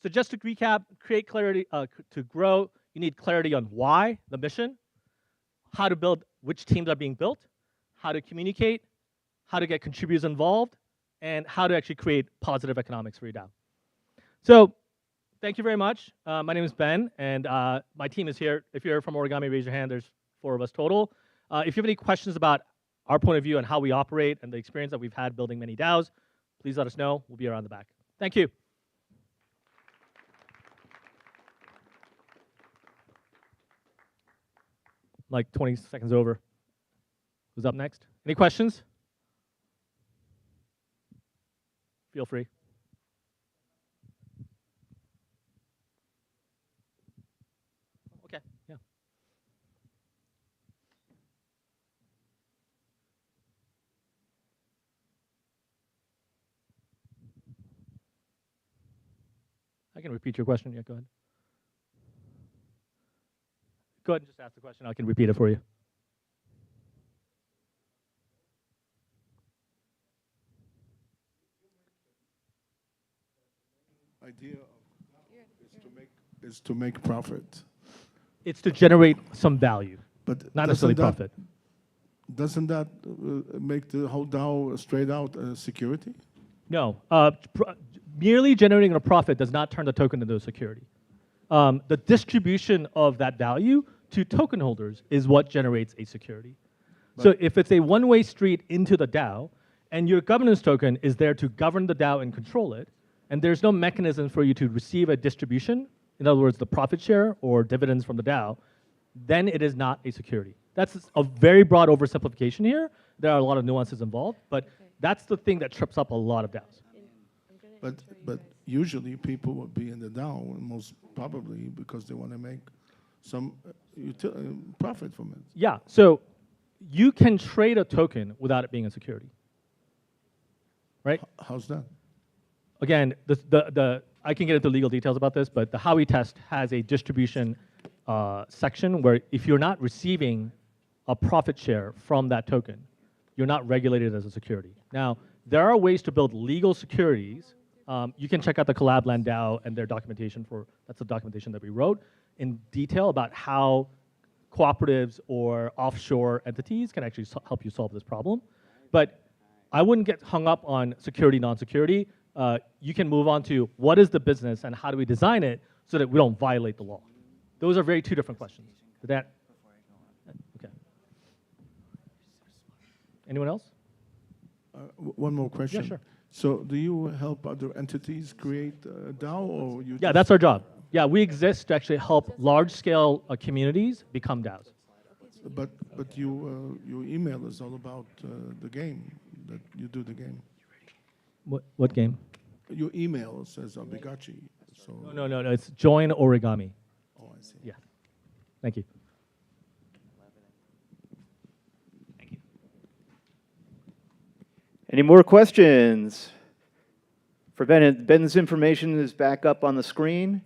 So just to recap, create clarity, to grow, you need clarity on why, the mission, how to build, which teams are being built, how to communicate, how to get contributors involved, and how to actually create positive economics for your DAO. So thank you very much. My name is Ben, and my team is here. If you're from Origami, raise your hand. There's 4 of us total. If you have any questions about our point of view and how we operate and the experience that we've had building many DAOs, please let us know. We'll be around the back. Thank you. Like 20 seconds over. Who's up next? Any questions? Feel free. Okay, yeah. I can repeat your question. Yeah, go ahead. Go ahead and just ask the question. I can repeat it for you. Idea is to make profit. It's to generate some value, But not necessarily doesn't profit. Doesn't that make the whole DAO straight out security? No, merely generating a profit does not turn the token into a security. The distribution of that value to token holders is what generates a security. So if it's a one-way street into the DAO, and your governance token is there to govern the DAO and control it, and there's no mechanism for you to receive a distribution, in other words, the profit share or dividends from the DAO, then it is not a security. That's a very broad oversimplification here. There are a lot of nuances involved, but that's the thing that trips up a lot of DAOs. But usually people would be in the DAO, most probably because they want to make some profit from it. Yeah, so you can trade a token without it being a security, right? How's that? Again, I can get into legal details about this, but the Howey test has a distribution section where if you're not receiving a profit share from that token, you're not regulated as a security. Now, there are ways to build legal securities. You can check out the Collabland DAO and their documentation that's the documentation that we wrote in detail about how cooperatives or offshore entities can actually help you solve this problem. But I wouldn't get hung up on security, non-security. You can move on to what is the business and how do we design it so that we don't violate the law. Those are two different questions. Did that? Okay. Anyone else? One more question. Yeah, sure. So do you help other entities create a DAO, or you? Yeah, that's our job. Yeah, we exist to actually help large-scale communities become DAOs. But your email is all about the game, that you do the game. What game? Your email says Abigachi. So No, it's join Origami. Oh, I see. Yeah. Thank you. Any more questions for Ben? Ben's information is back up on the screen,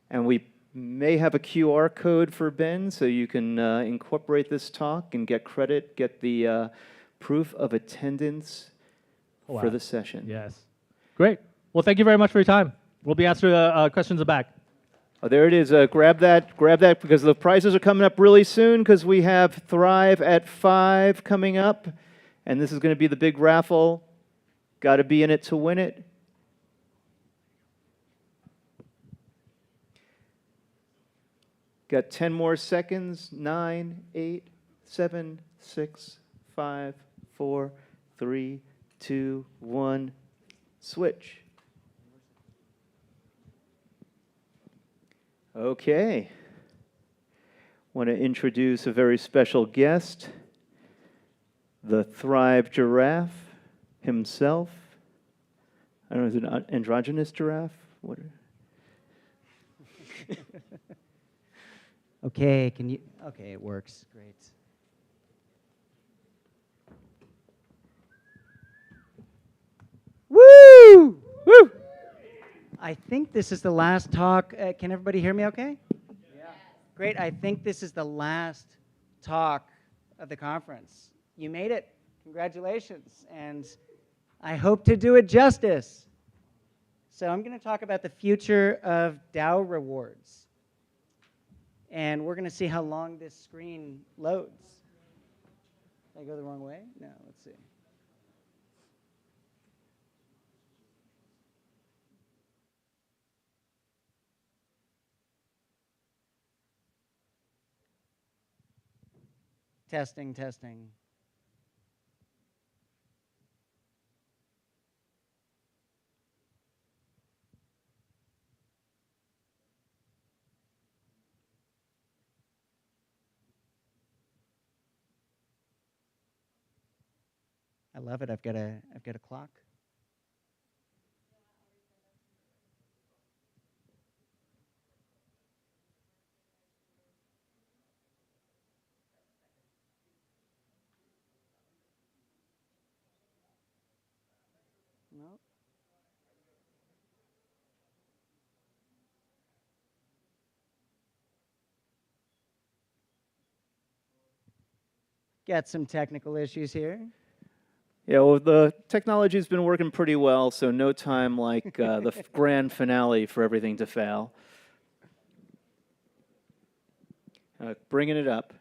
and we may have a QR code for Ben, so you can incorporate this talk and get credit, get the proof of attendance for the session. Yes. Great. Well, thank you very much for your time. We'll be answering questions in the back. Oh, there it is. Grab that because the prizes are coming up really soon because we have Thrive at 5 coming up. And this is going to be the big raffle. Got to be in it to win it. Got 10 more seconds. 9, 8, 7, 6, 5, 4, 3, 2, 1. Switch. Okay. Want to introduce a very special guest. The Thrive Giraffe himself. I don't know, is it an androgynous giraffe? What? Okay, okay, it works, great. Woo! Woo! I think this is the last talk. Can everybody hear me okay? Yeah. Great, I think this is the last talk of the conference. You made it. Congratulations. And I hope to do it justice. So I'm going to talk about the future of DAO rewards. And we're going to see how long this screen loads. Did I go the wrong way? No, let's see. Testing, testing. I love it. I've got a clock. Nope. Got some technical issues here. Yeah, well, the technology's been working pretty well, so no time like the grand finale for everything to fail. Bringing it up.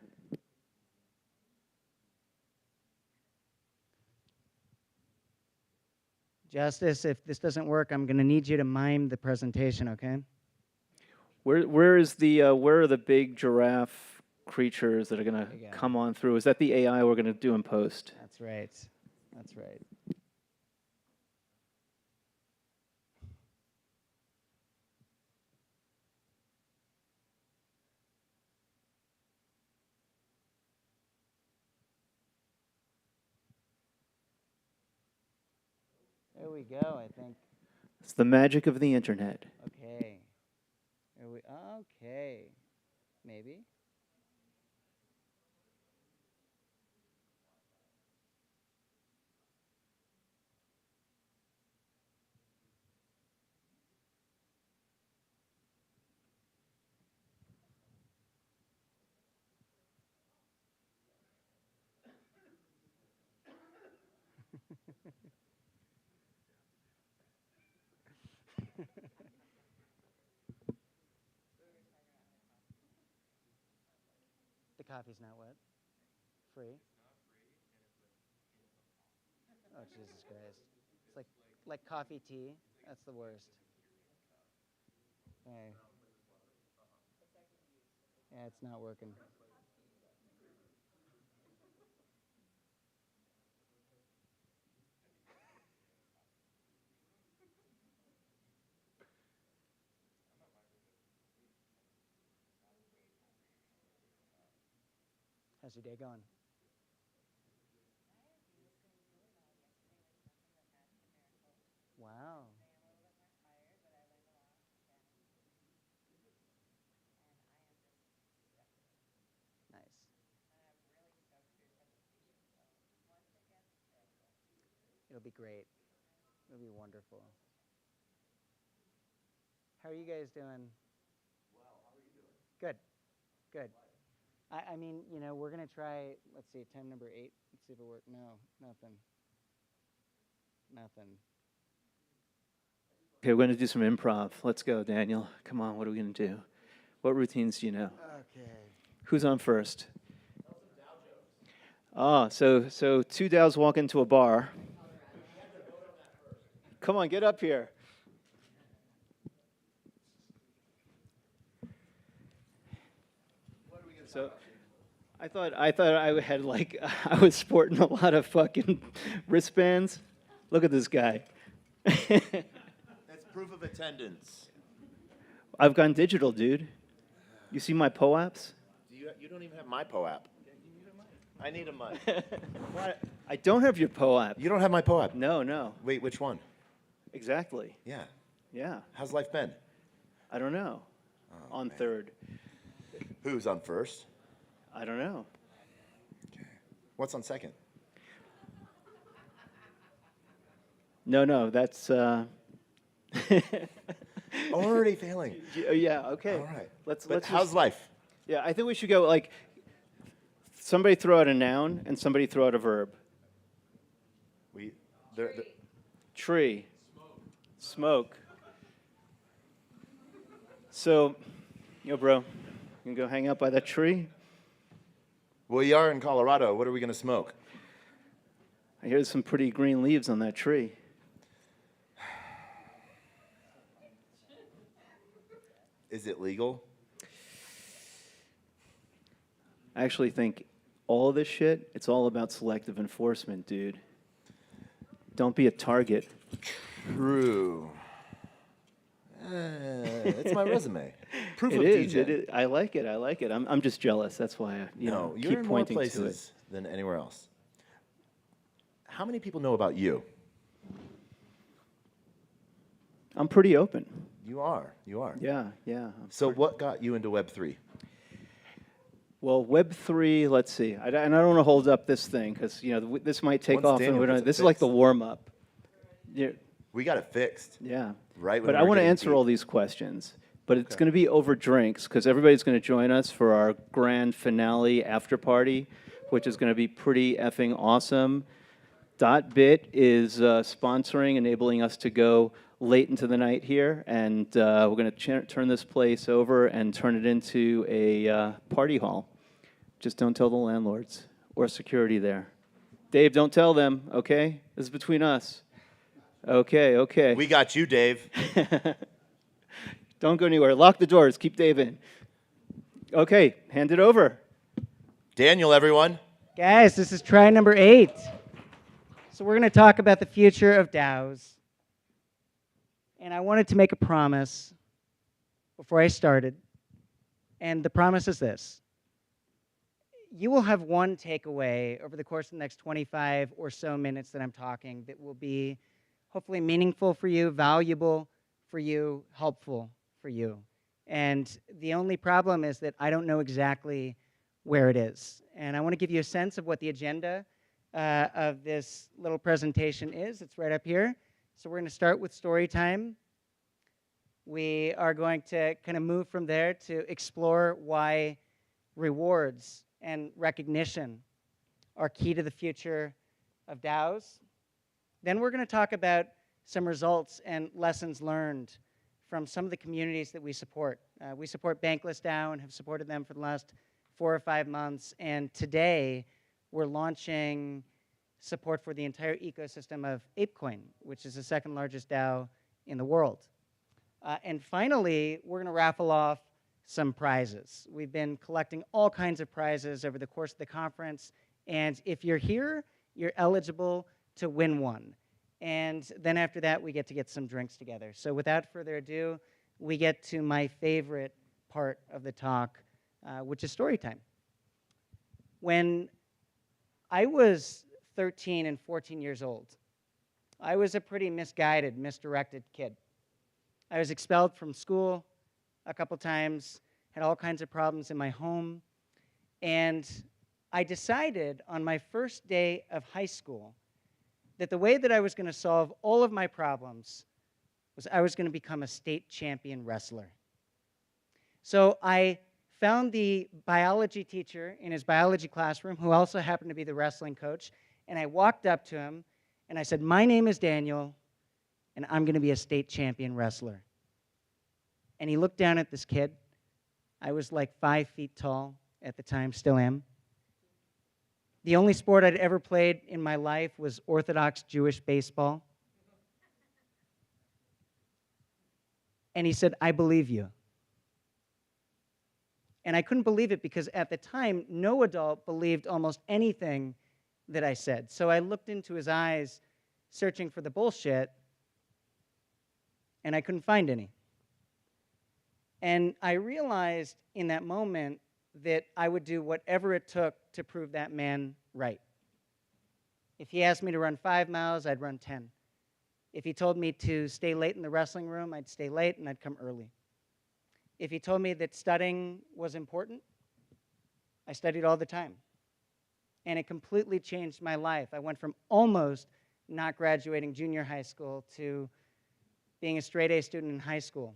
Justice, if this doesn't work, I'm going to need you to mime the presentation, okay? Where are the big giraffe creatures that are going to come on through? Is that the AI we're going to do in post? That's right. That's right. There we go, I think. It's the magic of the internet. Okay. Okay. Maybe. The coffee's not what? Free? Oh, Jesus Christ. It's like coffee tea. That's the worst. Okay. Yeah, it's not working. How's your day going? Wow. Nice. It'll be great. It'll be wonderful. How are you guys doing? Well, how are you doing? Good. Good. I mean, you know, we're going to try, let's see, time number 8. Let's see if it works. No, nothing. Nothing. Okay, we're going to do some improv. Let's go, Daniel. Come on, what are we going to do? What routines do you know? Okay. Who's on first? Ah, so 2 DAOs walk into a bar. Come on, get up here. So, I thought I had like I was sporting a lot of fucking wristbands. Look at this guy. That's proof of attendance. I've gone digital, dude. You see my POAPs? You don't even have my POAP. I need a mic. What? I don't have your POAP. You don't have my POAP? No, no. Wait, which one? Exactly. Yeah. Yeah. How's life been? I don't know. On third. Who's on first? I don't know. Okay. What's on second? No, that's already failing. Yeah, okay. All right. Let's how's just, life? Yeah, I think we should go like somebody throw out a noun and somebody throw out a verb. Tree. Tree. Smoke. So, yo, bro, you can go hang out by that tree? We are in Colorado. What are we going to smoke? I hear there's some pretty green leaves on that tree. Is it legal? I actually think all of this shit, it's all about selective enforcement, dude. Don't be a target. True. It's my resume. Proof It of is, degen. it is. I like it. I like it. I'm just jealous. That's why I No, you're keep in more pointing to it. places than anywhere else. How many people know about you? I'm pretty open. You are. You are. Yeah, yeah. So what got you into Web3? Well, Web3, let's see. And I don't want to hold up this thing because, this might take Once off. Daniel And gets it this is like the fixed. warm-up. Yeah. We got it fixed. Yeah. Right when But we I were want to getting answer deep. all these questions. But it's going to be over drinks because everybody's going to join us for our grand finale after party, which is going to be pretty effing awesome. .bit is sponsoring, enabling us to go late into the night here, and we're going to turn this place over and turn it into a party hall. Just don't tell the landlords or security there. Dave, don't tell them, okay? This is between us. Okay, okay. We got you, Dave. Don't go anywhere. Lock the doors. Keep Dave in. Okay, hand it over. Daniel, everyone. Guys, this is try number 8. So we're going to talk about the future of DAOs. And I wanted to make a promise before I started. And the promise is this. You will have one takeaway over the course of the next 25 or so minutes that I'm talking that will be hopefully meaningful for you, valuable for you, helpful for you. And the only problem is that I don't know exactly where it is. And I want to give you a sense of what the agenda of this little presentation is. It's right up here. So we're going to start with story time. We are going to kind of move from there to explore why rewards and recognition are key to the future of DAOs. Then we're going to talk about some results and lessons learned from some of the communities that we support. We support Bankless DAO and have supported them for the last 4 or 5 months. And today, we're launching support for the entire ecosystem of ApeCoin, which is the second largest DAO in the world. And finally, we're going to raffle off some prizes. We've been collecting all kinds of prizes over the course of the conference. And if you're here, you're eligible to win one. And then after that, we get some drinks together. So without further ado, we get to my favorite part of the talk, which is story time. When I was 13 and 14 years old, I was a pretty misguided, misdirected kid. I was expelled from school a couple times, had all kinds of problems in my home, and I decided on my first day of high school that the way that I was going to solve all of my problems was I was going to become a state champion wrestler. So I found the biology teacher in his biology classroom, who also happened to be the wrestling coach, and I walked up to him, and I said, "My name is Daniel, and I'm going to be a state champion wrestler." And he looked down at this kid. I was like 5 feet tall at the time, still am. The only sport I'd ever played in my life was Orthodox Jewish baseball. And he said, "I believe you." And I couldn't believe it because at the time, no adult believed almost anything that I said. So I looked into his eyes, searching for the bullshit, and I couldn't find any. And I realized in that moment that I would do whatever it took to prove that man right. If he asked me to run 5 miles, I'd run 10. If he told me to stay late in the wrestling room, I'd stay late and I'd come early. If he told me that studying was important, I studied all the time. And it completely changed my life. I went from almost not graduating junior high school to being a straight A student in high school.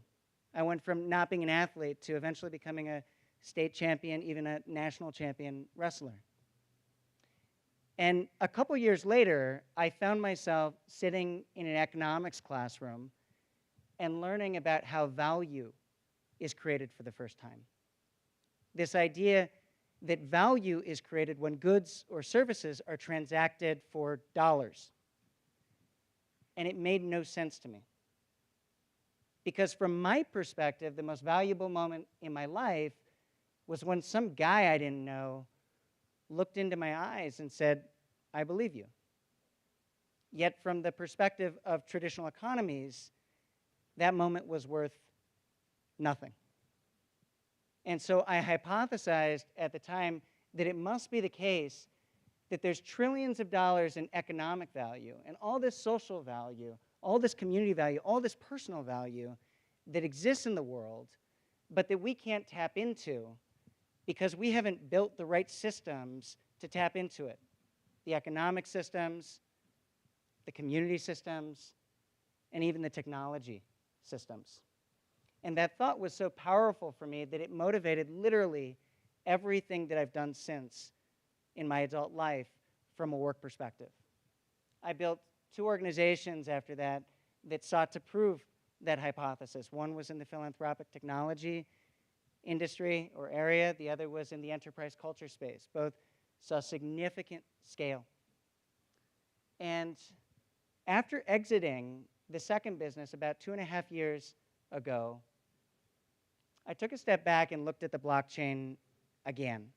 I went from not being an athlete to eventually becoming a state champion, even a national champion wrestler. And a couple years later, I found myself sitting in an economics classroom and learning about how value is created for the first time. This idea that value is created when goods or services are transacted for dollars. And it made no sense to me. Because from my perspective, the most valuable moment in my life was when some guy I didn't know looked into my eyes and said, "I believe you." Yet from the perspective of traditional economies, that moment was worth nothing. And so I hypothesized at the time that it must be the case that there's trillions of dollars in economic value and all this social value, all this community value, all this personal value that exists in the world, but that we can't tap into because we haven't built the right systems to tap into it. The economic systems, the community systems, and even the technology systems. And that thought was so powerful for me that it motivated literally everything that I've done since in my adult life from a work perspective. I built 2 organizations after that that sought to prove that hypothesis. One was in the philanthropic technology industry or area. The other was in the enterprise culture space. Both saw significant scale. And after exiting the second business about 2.5 years ago, I took a step back and looked at the blockchain again.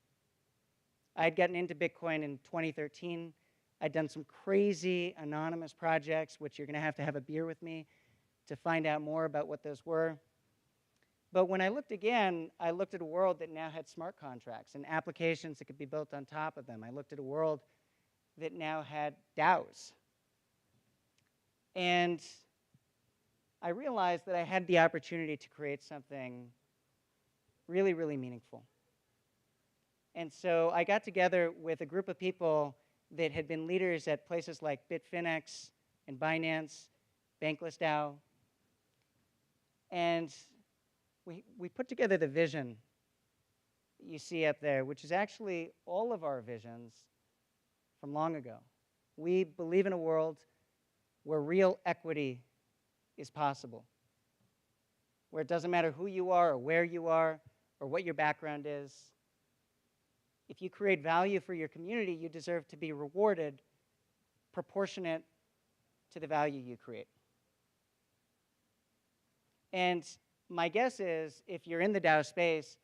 I had gotten into Bitcoin in 2013. I'd done some crazy anonymous projects, which you're going to have a beer with me to find out more about what those were. But when I looked again, I looked at a world that now had smart contracts and applications that could be built on top of them. I looked at a world that now had DAOs. And I realized that I had the opportunity to create something really, really meaningful. And so I got together with a group of people that had been leaders at places like Bitfinex and Binance, Bankless DAO. And we put together the vision that you see up there, which is actually all of our visions from long ago. We believe in a world where real equity is possible, where it doesn't matter who you are or where you are or what your background is. If you create value for your community, you deserve to be rewarded proportionate to the value you create. And my guess is, if you're in the DAO space,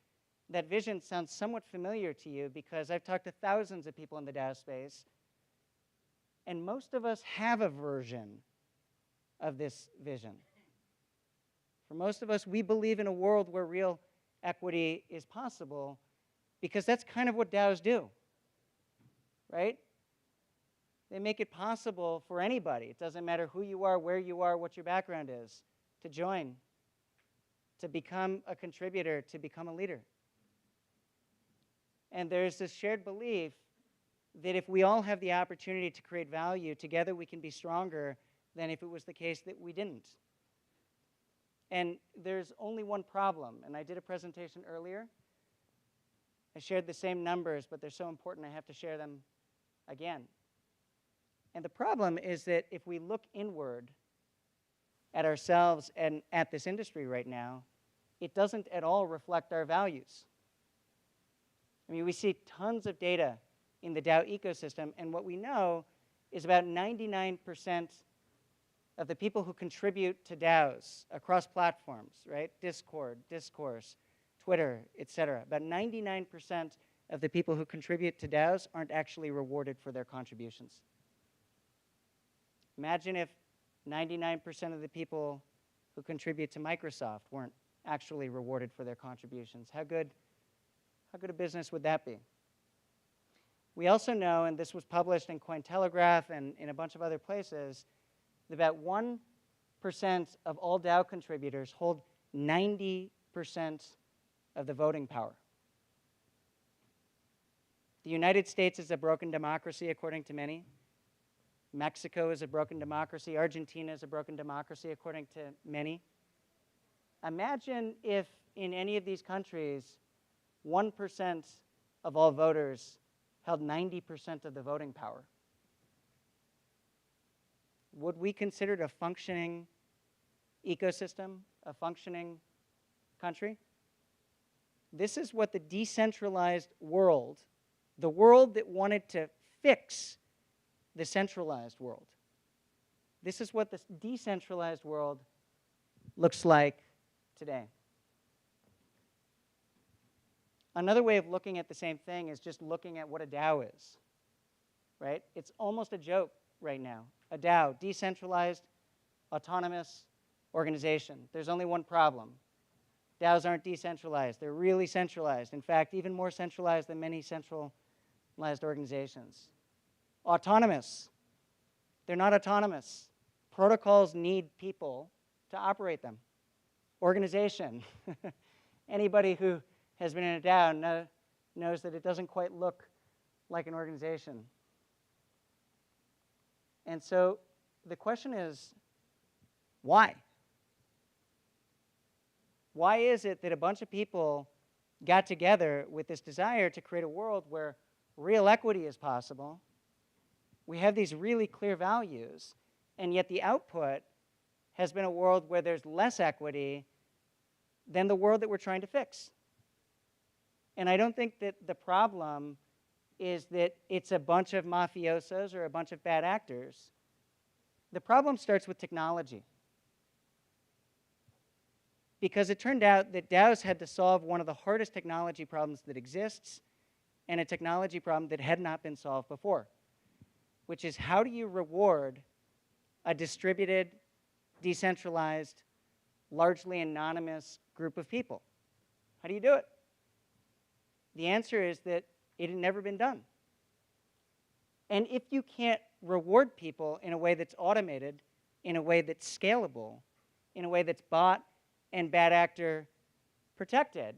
that vision sounds somewhat familiar to you because I've talked to thousands of people in the DAO space, and most of us have a version of this vision. For most of us, we believe in a world where real equity is possible because that's kind of what DAOs do, right? They make it possible for anybody. It doesn't matter who you are, where you are, what your background is, to join, to become a contributor, to become a leader. And there's this shared belief that if we all have the opportunity to create value, together we can be stronger than if it was the case that we didn't. And there's only one problem, and I did a presentation earlier. I shared the same numbers, but they're so important I have to share them again. And the problem is that if we look inward at ourselves and at this industry right now, it doesn't at all reflect our values. I mean, we see tons of data in the DAO ecosystem, and what we know is about 99% of the people who contribute to DAOs across platforms, right? Discord, Discourse, Twitter, et cetera. About 99% of the people who contribute to DAOs aren't actually rewarded for their contributions. Imagine if 99% of the people who contribute to Microsoft weren't actually rewarded for their contributions. How good a business would that be? We also know, and this was published in Cointelegraph and in a bunch of other places, that about 1% of all DAO contributors hold 90% of the voting power. The United States is a broken democracy, according to many. Mexico is a broken democracy. Argentina is a broken democracy, according to many. Imagine if in any of these countries, 1% of all voters held 90% of the voting power. Would we consider it a functioning ecosystem, a functioning country? This is what the decentralized world, the world that wanted to fix the centralized world, this is what this decentralized world looks like today. Another way of looking at the same thing is just looking at what a DAO is, right? It's almost a joke right now. A DAO, decentralized, autonomous organization. There's only one problem. DAOs aren't decentralized. They're really centralized. In fact, even more centralized than many centralized organizations. Autonomous. They're not autonomous. Protocols need people to operate them. Organization. Anybody who has been in a DAO knows that it doesn't quite look like an organization. And so the question is, why? Why is it that a bunch of people got together with this desire to create a world where real equity is possible? We have these really clear values, and yet the output has been a world where there's less equity than the world that we're trying to fix. And I don't think that the problem is that it's a bunch of mafiosos or a bunch of bad actors. The problem starts with technology. Because it turned out that DAOs had to solve one of the hardest technology problems that exists, and a technology problem that had not been solved before, which is how do you reward a distributed, decentralized, largely anonymous group of people? How do you do it? The answer is that it had never been done. And if you can't reward people in a way that's automated, in a way that's scalable, in a way that's bot and bad actor protected,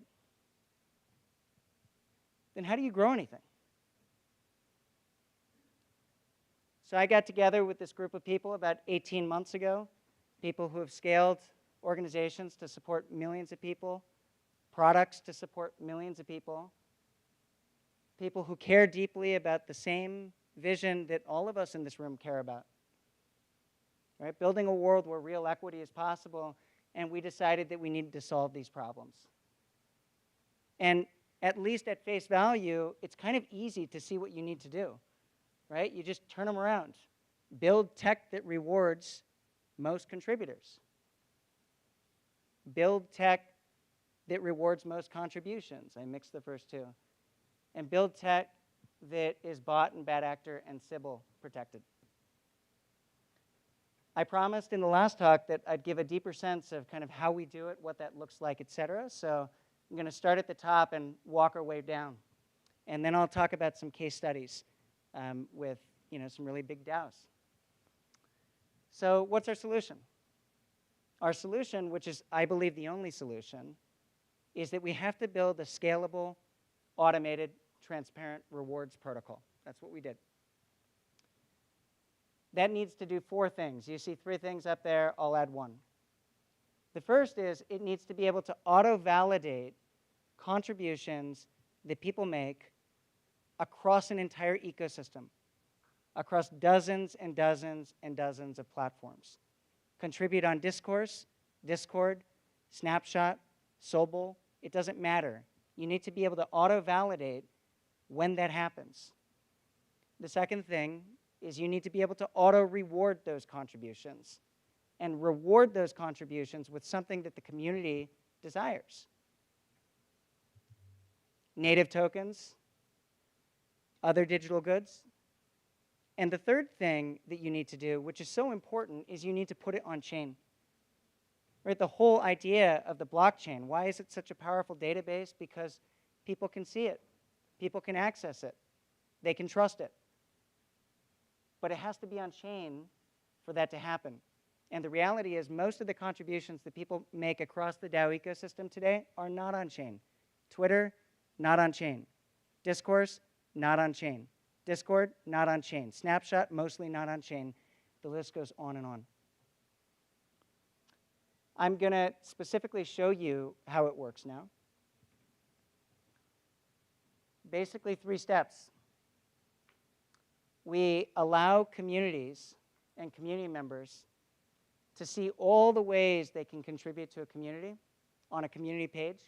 then how do you grow anything? So I got together with this group of people about 18 months ago, people who have scaled organizations to support millions of people, products to support millions of people, people who care deeply about the same vision that all of us in this room care about, right? Building a world where real equity is possible, and we decided that we needed to solve these problems. And at least at face value, it's kind of easy to see what you need to do, right? You just turn them around. Build tech that rewards most contributors. Build tech that rewards most contributions. I mixed the first two. And build tech that is bot and bad actor and Sybil protected. I promised in the last talk that I'd give a deeper sense of kind of how we do it, what that looks like, et cetera. So I'm going to start at the top and walk our way down. And then I'll talk about some case studies with some really big DAOs. So what's our solution? Our solution, which is, I believe, the only solution, is that we have to build a scalable, automated, transparent rewards protocol. That's what we did. That needs to do 4 things. You see 3 things up there. I'll add 1. The first is it needs to be able to auto-validate contributions that people make across an entire ecosystem, across dozens and dozens and dozens of platforms. Contribute on Discord, Snapshot, Sobel. It doesn't matter. You need to be able to auto-validate when that happens. The second thing is you need to be able to auto-reward those contributions and reward those contributions with something that the community desires. Native tokens, other digital goods. And the third thing that you need to do, which is so important, is you need to put it on chain. Right? The whole idea of the blockchain, why is it such a powerful database? Because people can see it. People can access it. They can trust it. But it has to be on chain for that to happen. And the reality is most of the contributions that people make across the DAO ecosystem today are not on chain. Twitter, not on chain. Discourse, not on chain. Discord, not on chain. Snapshot, mostly not on chain. The list goes on and on. I'm going to specifically show you how it works now. Basically 3 steps. We allow communities and community members to see all the ways they can contribute to a community on a community page.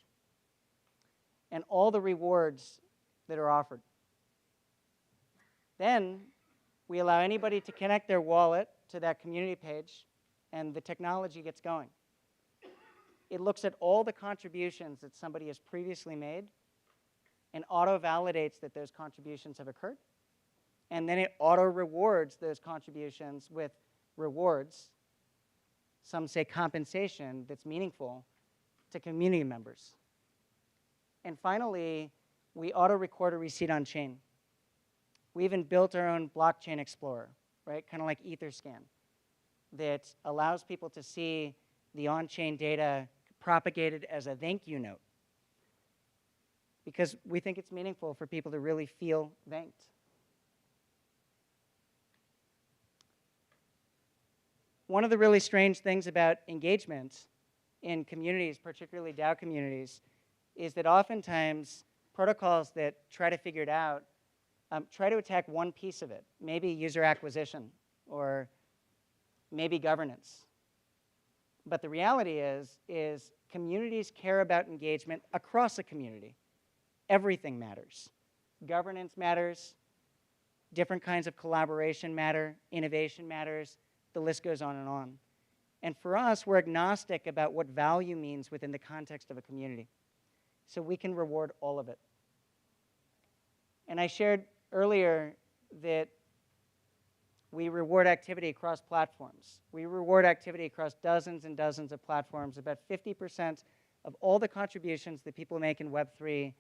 and all the rewards that are offered. Then we allow anybody to connect their wallet to that community page, and the technology gets going. It looks at all the contributions that somebody has previously made and auto-validates that those contributions have occurred. And then it auto-rewards those contributions with rewards, some say compensation, that's meaningful to community members. And finally, we auto-record a receipt on chain. We even built our own blockchain explorer, right? Kind of like Etherscan, that allows people to see the on-chain data propagated as a thank you note, because we think it's meaningful for people to really feel thanked. One of the really strange things about engagement in communities, particularly DAO communities, is that oftentimes protocols that try to figure it out try to attack one piece of it, maybe user acquisition or maybe governance. But the reality is communities care about engagement across a community. Everything matters. Governance matters. Different kinds of collaboration matter. Innovation matters. The list goes on and on. And for us, we're agnostic about what value means within the context of a community. So we can reward all of it. And I shared earlier that we reward activity across platforms. We reward activity across dozens and dozens of platforms. About 50% of all the contributions that people make in Web3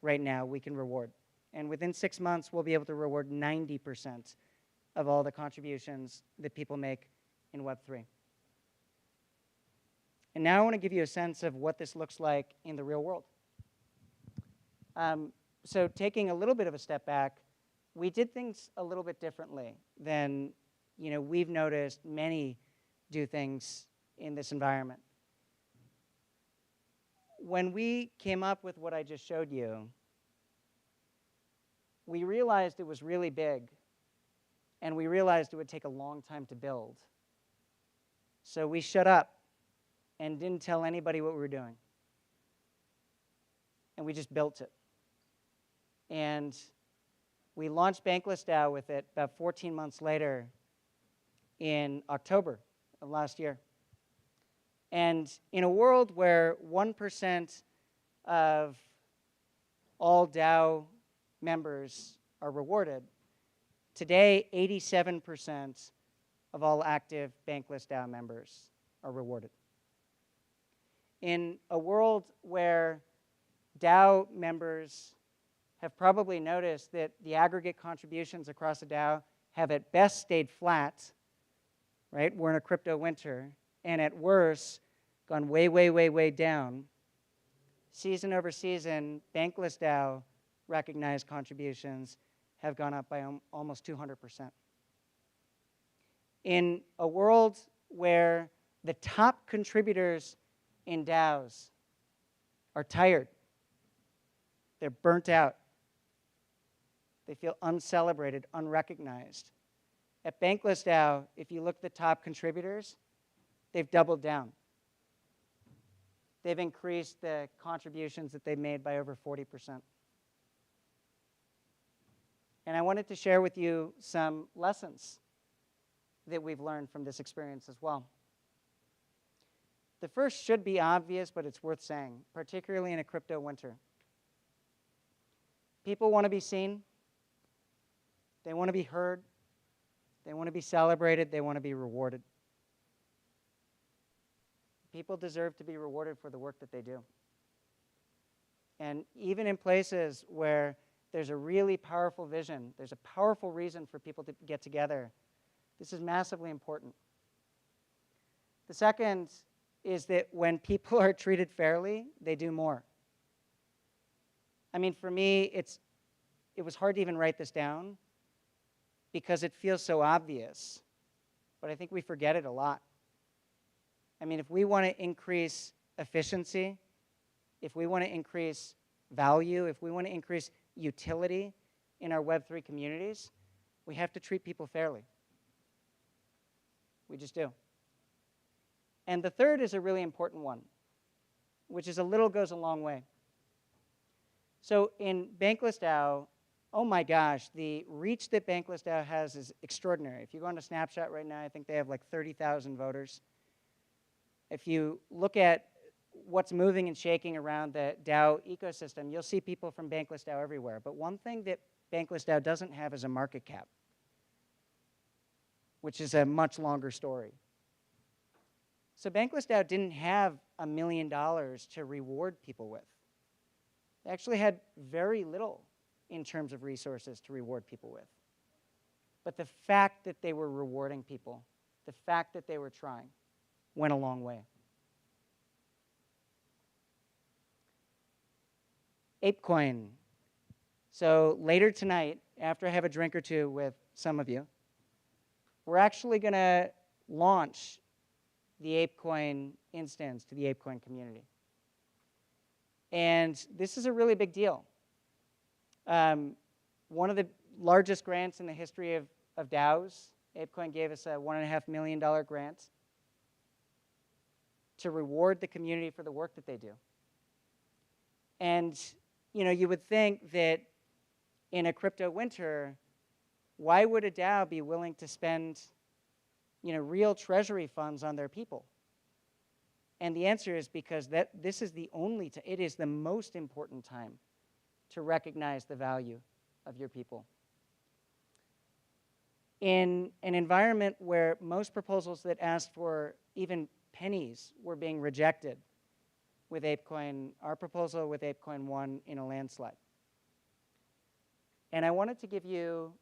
right now, we can reward. And within 6 months, we'll be able to reward 90% of all the contributions that people make in Web3. And now I want to give you a sense of what this looks like in the real world. So taking a little bit of a step back, we did things a little bit differently than we've noticed many do things in this environment. When we came up with what I just showed you, we realized it was really big, and we realized it would take a long time to build. So we shut up and didn't tell anybody what we were doing. And we just built it. And we launched Bankless DAO with it about 14 months later in October of last year. And in a world where 1% of all DAO members are rewarded, today 87% of all active Bankless DAO members are rewarded. In a world where DAO members have probably noticed that the aggregate contributions across a DAO have at best stayed flat, right? We're in a crypto winter, and at worst, gone way, way, way, way down. Season over season, Bankless DAO recognized contributions have gone up by almost 200%. In a world where the top contributors in DAOs are tired, they're burnt out, they feel uncelebrated, unrecognized. At Bankless DAO, if you look at the top contributors, they've doubled down. They've increased the contributions that they've made by over 40%. And I wanted to share with you some lessons that we've learned from this experience as well. The first should be obvious, but it's worth saying, particularly in a crypto winter. People want to be seen. They want to be heard. They want to be celebrated. They want to be rewarded. People deserve to be rewarded for the work that they do. And even in places where there's a really powerful vision, there's a powerful reason for people to get together, this is massively important. The second is that when people are treated fairly, they do more. I mean, for me, it was hard to even write this down because it feels so obvious, but I think we forget it a lot. I mean, if we want to increase efficiency, if we want to increase value, if we want to increase utility in our Web3 communities, we have to treat people fairly. We just do. And the third is a really important one, which is a little goes a long way. So in Bankless DAO, oh my gosh, the reach that Bankless DAO has is extraordinary. If you go on to Snapshot right now, I think they have like 30,000 voters. If you look at what's moving and shaking around the DAO ecosystem, you'll see people from Bankless DAO everywhere. But one thing that Bankless DAO doesn't have is a market cap, which is a much longer story. So Bankless DAO didn't have $1 million to reward people with. They actually had very little in terms of resources to reward people with. But the fact that they were rewarding people, the fact that they were trying, went a long way. ApeCoin. So later tonight, after I have a drink or two with some of you, we're actually going to launch the ApeCoin instance to the ApeCoin community. And this is a really big deal. One of the largest grants in the history of DAOs, ApeCoin gave us a $1.5 million grant to reward the community for the work that they do. And you would think that in a crypto winter, why would a DAO be willing to spend real treasury funds on their people? And the answer is because this is the only it is the most important time to recognize the value of your people. In an environment where most proposals that asked for even pennies were being rejected with ApeCoin, our proposal with ApeCoin won in a landslide. And I wanted to give you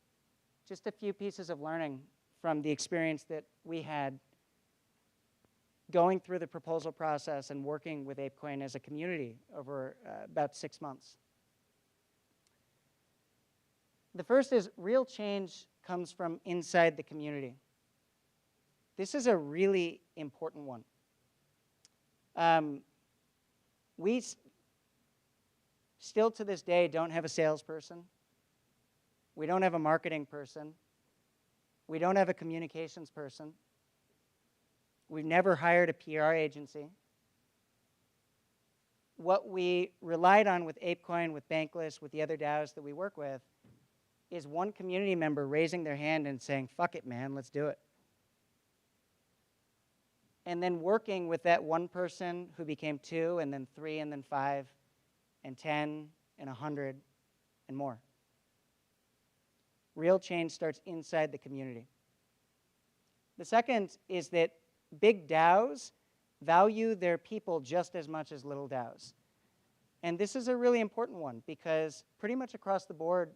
just a few pieces of learning from the experience that we had going through the proposal process and working with ApeCoin as a community over about 6 months. The first is real change comes from inside the community. This is a really important one. We still to this day don't have a salesperson. We don't have a marketing person. We don't have a communications person. We've never hired a PR agency. What we relied on with ApeCoin, with Bankless, with the other DAOs that we work with, is one community member raising their hand and saying, fuck it, man, let's do it. And then working with that one person who became 2, and then 3, and then 5, and 10, and 100, and more. Real change starts inside the community. The second is that big DAOs value their people just as much as little DAOs. And this is a really important one because pretty much across the board,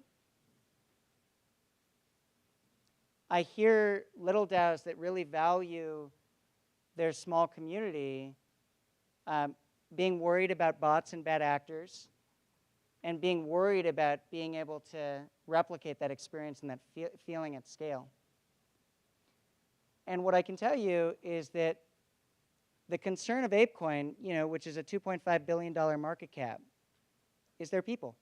I hear little DAOs that really value their small community being worried about bots and bad actors and being worried about being able to replicate that experience and that feeling at scale. And what I can tell you is that the concern of ApeCoin, which is a $2.5 billion market cap, is their people.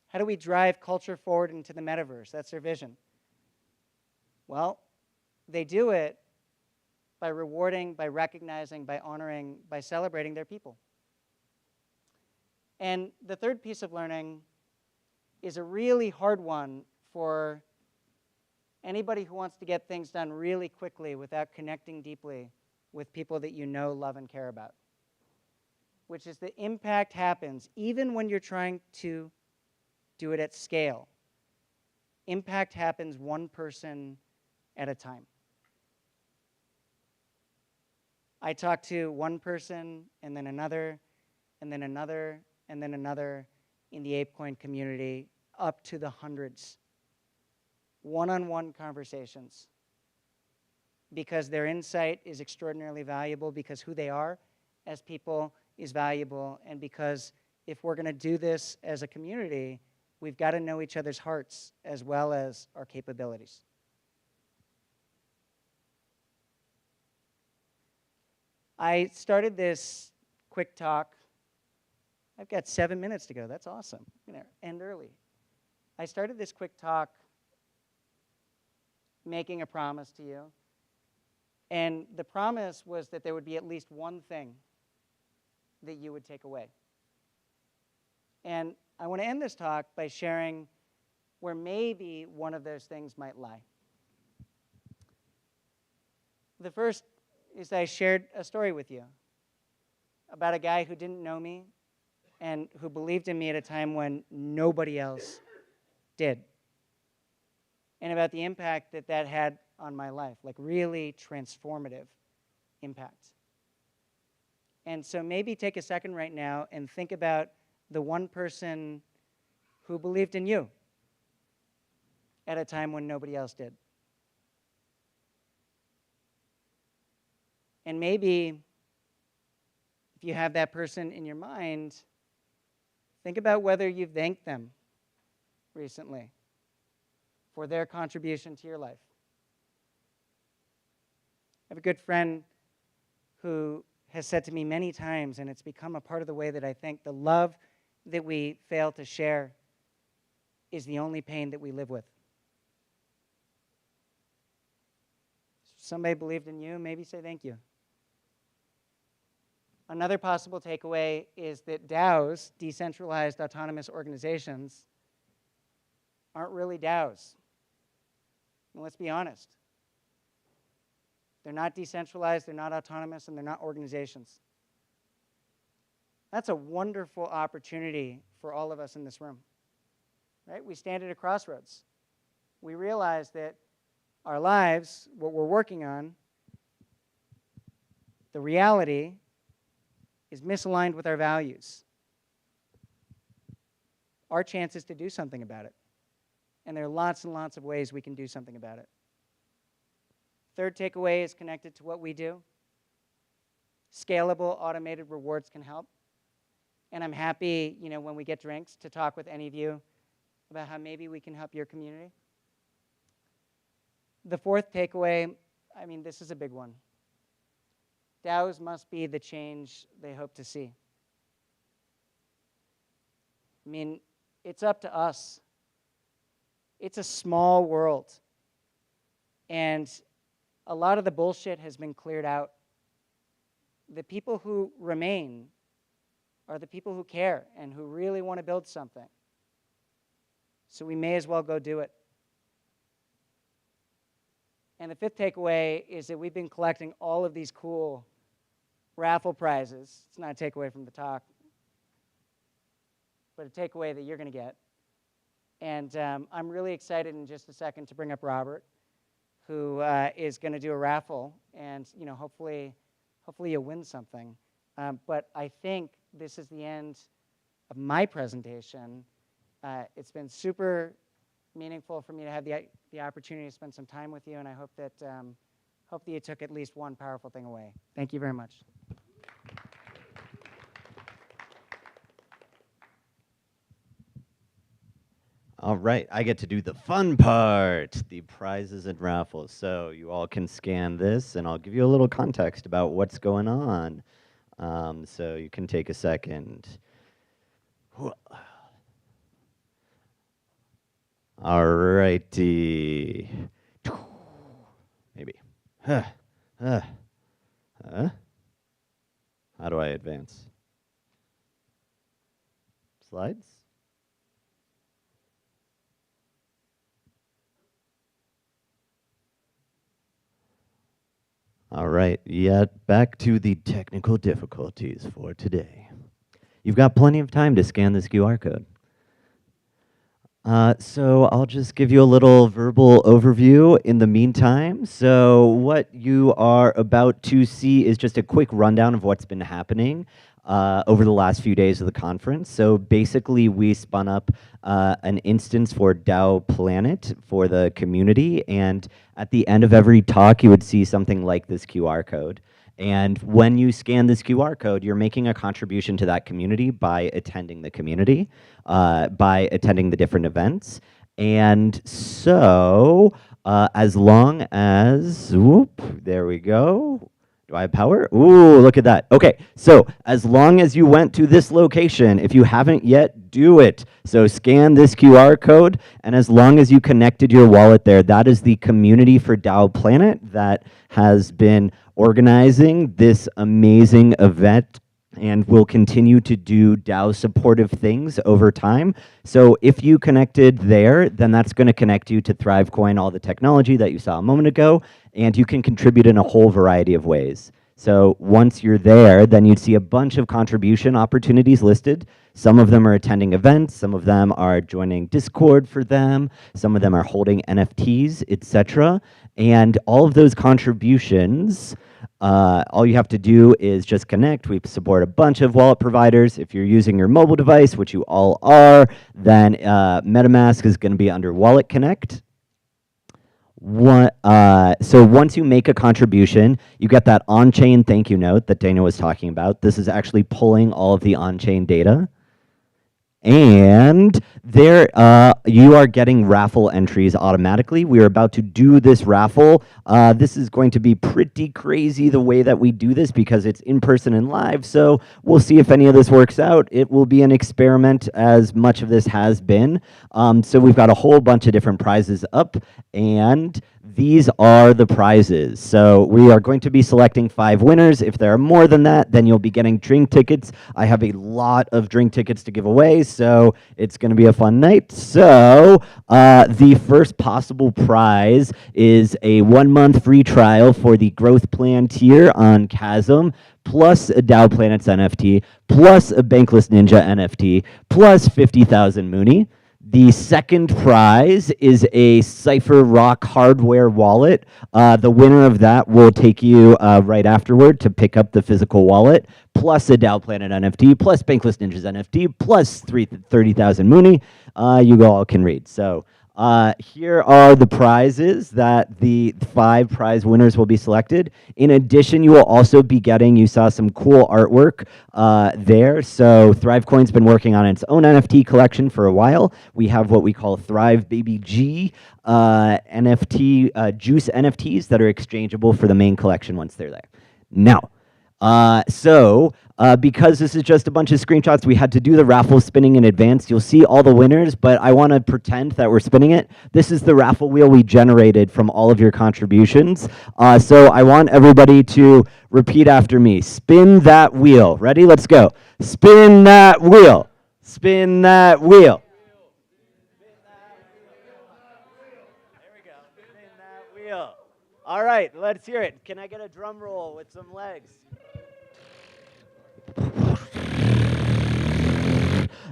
How do we drive culture forward into the metaverse? That's their vision. Well, they do it by rewarding, by recognizing, by honoring, by celebrating their people. And the third piece of learning is a really hard one for anybody who wants to get things done really quickly without connecting deeply with people that you know, love, and care about, which is the impact happens even when you're trying to do it at scale. Impact happens one person at a time. I talk to one person, and then another, and then another, and then another in the ApeCoin community, up to the hundreds. One-on-one conversations. Because their insight is extraordinarily valuable, because who they are as people is valuable, and because if we're going to do this as a community, we've got to know each other's hearts as well as our capabilities. I started this quick talk. I've got 7 minutes to go. That's awesome. I'm going to end early. I started this quick talk making a promise to you. And the promise was that there would be at least one thing that you would take away. And I want to end this talk by sharing where maybe one of those things might lie. The first is I shared a story with you about a guy who didn't know me and who believed in me at a time when nobody else did. And about the impact that that had on my life, like really transformative impact. And so maybe take a second right now and think about the one person who believed in you at a time when nobody else did. And maybe if you have that person in your mind, think about whether you've thanked them recently for their contribution to your life. I have a good friend who has said to me many times, and it's become a part of the way that I think, the love that we fail to share is the only pain that we live with. Somebody believed in you, maybe say thank you. Another possible takeaway is that DAOs, decentralized autonomous organizations, aren't really DAOs. And let's be honest. They're not decentralized, they're not autonomous, and they're not organizations. That's a wonderful opportunity for all of us in this room. Right? We stand at a crossroads. We realize that our lives, what we're working on, the reality is misaligned with our values. Our chance is to do something about it. And there are lots and lots of ways we can do something about it. Third takeaway is connected to what we do. Scalable, automated rewards can help. And I'm happy, when we get drinks, to talk with any of you about how maybe we can help your community. The fourth takeaway, this is a big one. DAOs must be the change they hope to see. It's up to us. It's a small world. And a lot of the bullshit has been cleared out. The people who remain are the people who care and who really want to build something. So we may as well go do it. And the fifth takeaway is that we've been collecting all of these cool raffle prizes. It's not a takeaway from the talk, but a takeaway that you're going to get. And I'm really excited in just a second to bring up Robert, who is going to do a raffle, and hopefully you'll win something. But I think this is the end of my presentation. It's been super meaningful for me to have the opportunity to spend some time with you, and I hope that you took at least one powerful thing away. Thank you very much. All right, I get to do the fun part, the prizes and raffles. So you all can scan this, and I'll give you a little context about what's going on. So you can take a second. All righty. Maybe. How do I advance? Slides? All right, back to the technical difficulties for today. You've got plenty of time to scan this QR code. So I'll just give you a little verbal overview in the meantime. So what you are about to see is just a quick rundown of what's been happening over the last few days of the conference. So basically, we spun up an instance for DAOPlanet for the community, and at the end of every talk, you would see something like this QR code. And when you scan this QR code, you're making a contribution to that community by attending the community, by attending the different events. And so, as long as, there we go. Do I have power? Ooh, look at that. Okay, so as long as you went to this location, if you haven't yet, do it. So scan this QR code, and as long as you connected your wallet there, that is the community for DAOPlanet that has been organizing this amazing event and we'll continue to do DAO supportive things over time. So if you connected there, then that's going to connect you to ThriveCoin, all the technology that you saw a moment ago, and you can contribute in a whole variety of ways. So once you're there, then you'd see a bunch of contribution opportunities listed. Some of them are attending events, some of them are joining Discord for them, some of them are holding NFTs, etc. And all of those contributions, all you have to do is just connect. We support a bunch of wallet providers. If you're using your mobile device, which you all are, then MetaMask is going to be under Wallet Connect. So once you make a contribution, you get that on-chain thank you note that Dana was talking about. This is actually pulling all of the on-chain data. And there, you are getting raffle entries automatically. We are about to do this raffle. This is going to be pretty crazy the way that we do this because it's in person and live. So we'll see if any of this works out. It will be an experiment as much of this has been. So we've got a whole bunch of different prizes up, and these are the prizes. So we are going to be selecting 5 winners. If there are more than that, then you'll be getting drink tickets. I have a lot of drink tickets to give away, so it's going to be a fun night. So the first possible prize is a 1-month free trial for the growth plan tier on Chasm, plus a DAOPlanet's NFT, plus a Bankless Ninja NFT, plus 50,000 Mooney. The second prize is a Cypher Rock hardware wallet. The winner of that will take you right afterward to pick up the physical wallet, plus a DAOPlanet NFT, plus Bankless Ninja's NFT, plus 30,000 Mooney. You all can read. So here are the prizes that the 5 prize winners will be selected. In addition, you will also be getting, you saw some cool artwork there. So ThriveCoin's been working on its own NFT collection for a while. We have what we call Thrive Baby G NFT, juice NFTs that are exchangeable for the main collection once they're there. Now, because this is just a bunch of screenshots, we had to do the raffle spinning in advance. You'll see all the winners, but I want to pretend that we're spinning it. This is the raffle wheel we generated from all of your contributions. So I want everybody to repeat after me. Spin that wheel. Ready? Let's go. Spin that wheel. Spin that wheel. All right, let's hear it. Can I get a drum roll with some legs?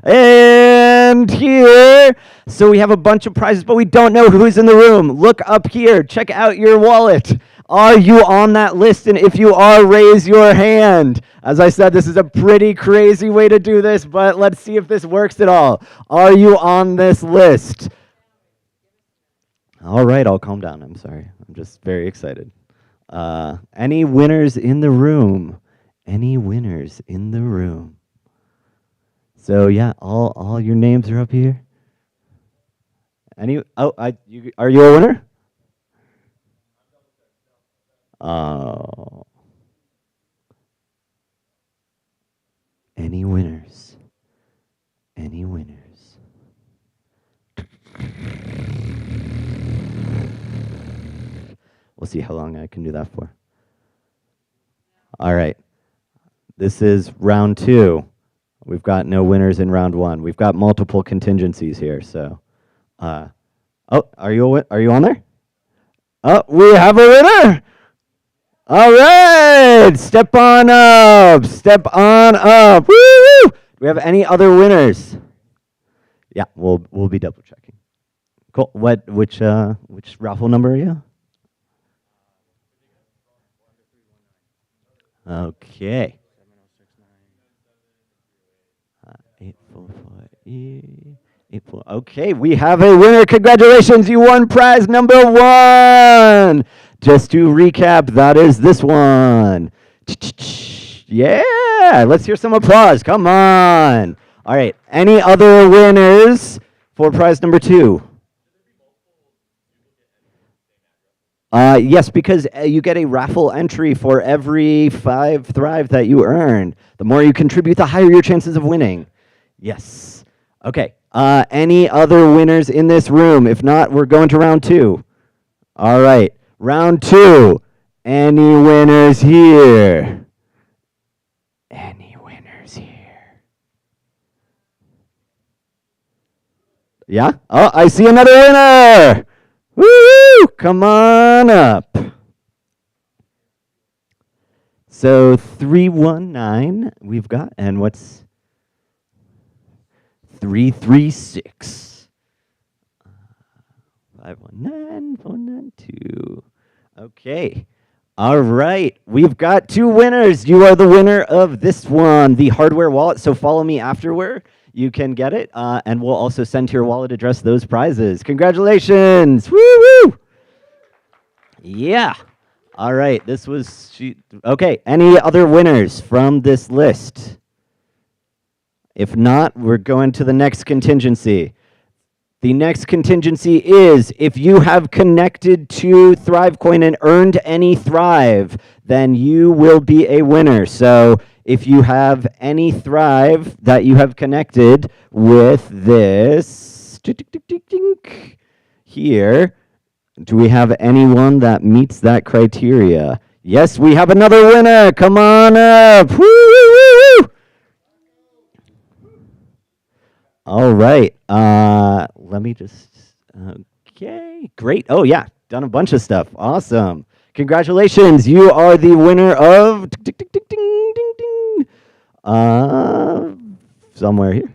And here, so we have a bunch of prizes, but we don't know who's in the room. Look up here, check out your wallet. Are you on that list? And if you are, raise your hand. As I said, this is a pretty crazy way to do this, but let's see if this works at all. Are you on this list? All right, I'll calm down. I'm sorry. I'm just very excited. Any winners in the room? Any winners in the room? So yeah, all your names are up here. Are you a winner? Oh. Any winners? Any winners? We'll see how long I can do that for. All right. This is round 2. We've got no winners in round 1. We've got multiple contingencies here. So, oh, are you on there? Oh, we have a winner. All right, step on up. Step on up. Woo! Do we have any other winners? Yeah, we'll be double checking. Cool. Which raffle number are you? Okay. 844E. Okay, we have a winner. Congratulations, you won prize number 1. Just to recap, that is this one. Yeah, let's hear some applause. Come on. All right, any other winners for prize number 2? Yes, because you get a raffle entry for every 5 Thrive that you earn. The more you contribute, the higher your chances of winning. Yes. Okay. Any other winners in this room? If not, we're going to round 2. All right. Round 2. Any winners here? Any winners? Yeah? Oh, I see another winner! Woo! Come on up. So 319 we've got, and what's 336? 519, 492. Okay. All right. We've got 2 winners. You are the winner of this one, the hardware wallet. So follow me afterward. You can get it, and we'll also send to your wallet address those prizes. Congratulations! Woo woo! Yeah. All right. This was okay. Any other winners from this list? If not, we're going to the next contingency. The next contingency is if you have connected to ThriveCoin and earned any Thrive, then you will be a winner. So if you have any Thrive that you have connected with this here, do we have anyone that meets that criteria? Yes, we have another winner. Come on up. Woo, woo, woo. All right. Let me just, okay, great. Oh yeah, done a bunch of stuff. Awesome. Congratulations. You are the winner of somewhere here.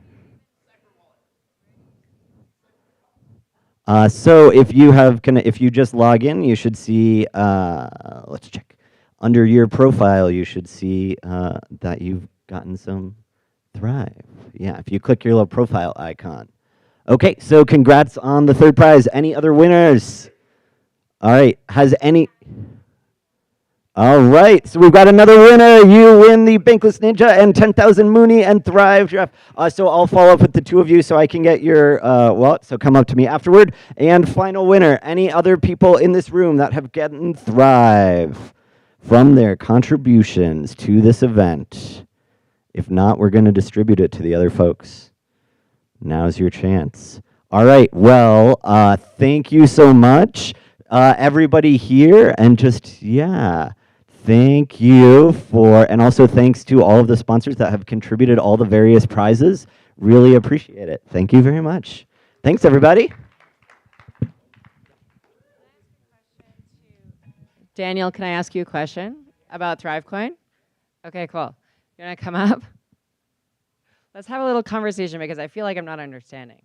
So if you have, if you just log in, you should see, let's check. Under your profile, you should see that you've gotten some Thrive. Yeah, if you click your little profile icon. Okay, so congrats on the 3rd prize. Any other winners? All right, has any? All right, so we've got another winner. You win the Bankless Ninja and 10,000 Mooney and Thrive Draft. So I'll follow up with the 2 of you so I can get your wallet. So come up to me afterward. And final winner, any other people in this room that have gotten Thrive from their contributions to this event? If not, we're going to distribute it to the other folks. Now's your chance. All right, well, thank you so much, everybody here, and just, yeah, thank you for, and also thanks to all of the sponsors that have contributed all the various prizes. Really appreciate it. Thank you very much. Thanks, everybody. Daniel, can I ask you a question about ThriveCoin? Okay, cool. You're gonna come up? Let's have a little conversation because I feel like I'm not understanding.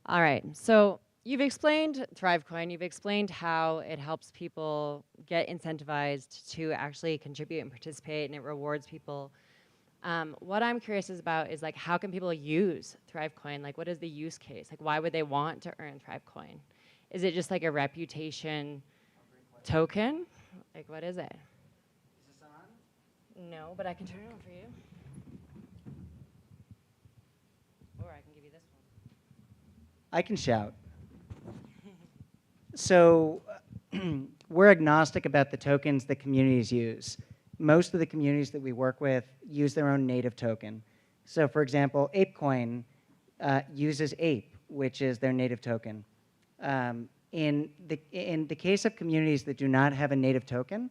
All right, so you've explained ThriveCoin, you've explained how it helps people get incentivized to actually contribute and participate, and it rewards people. What I'm curious about is like, how can people use ThriveCoin? Like, what is the use case? Like, why would they want to earn ThriveCoin? Is it just like a reputation token? Like, what is it? Is this on? No, but I can turn it on for you. Or I can give you this one. I can shout. So we're agnostic about the tokens that communities use. Most of the communities that we work with use their own native token. So for example, ApeCoin uses Ape, which is their native token. In the case of communities that do not have a native token,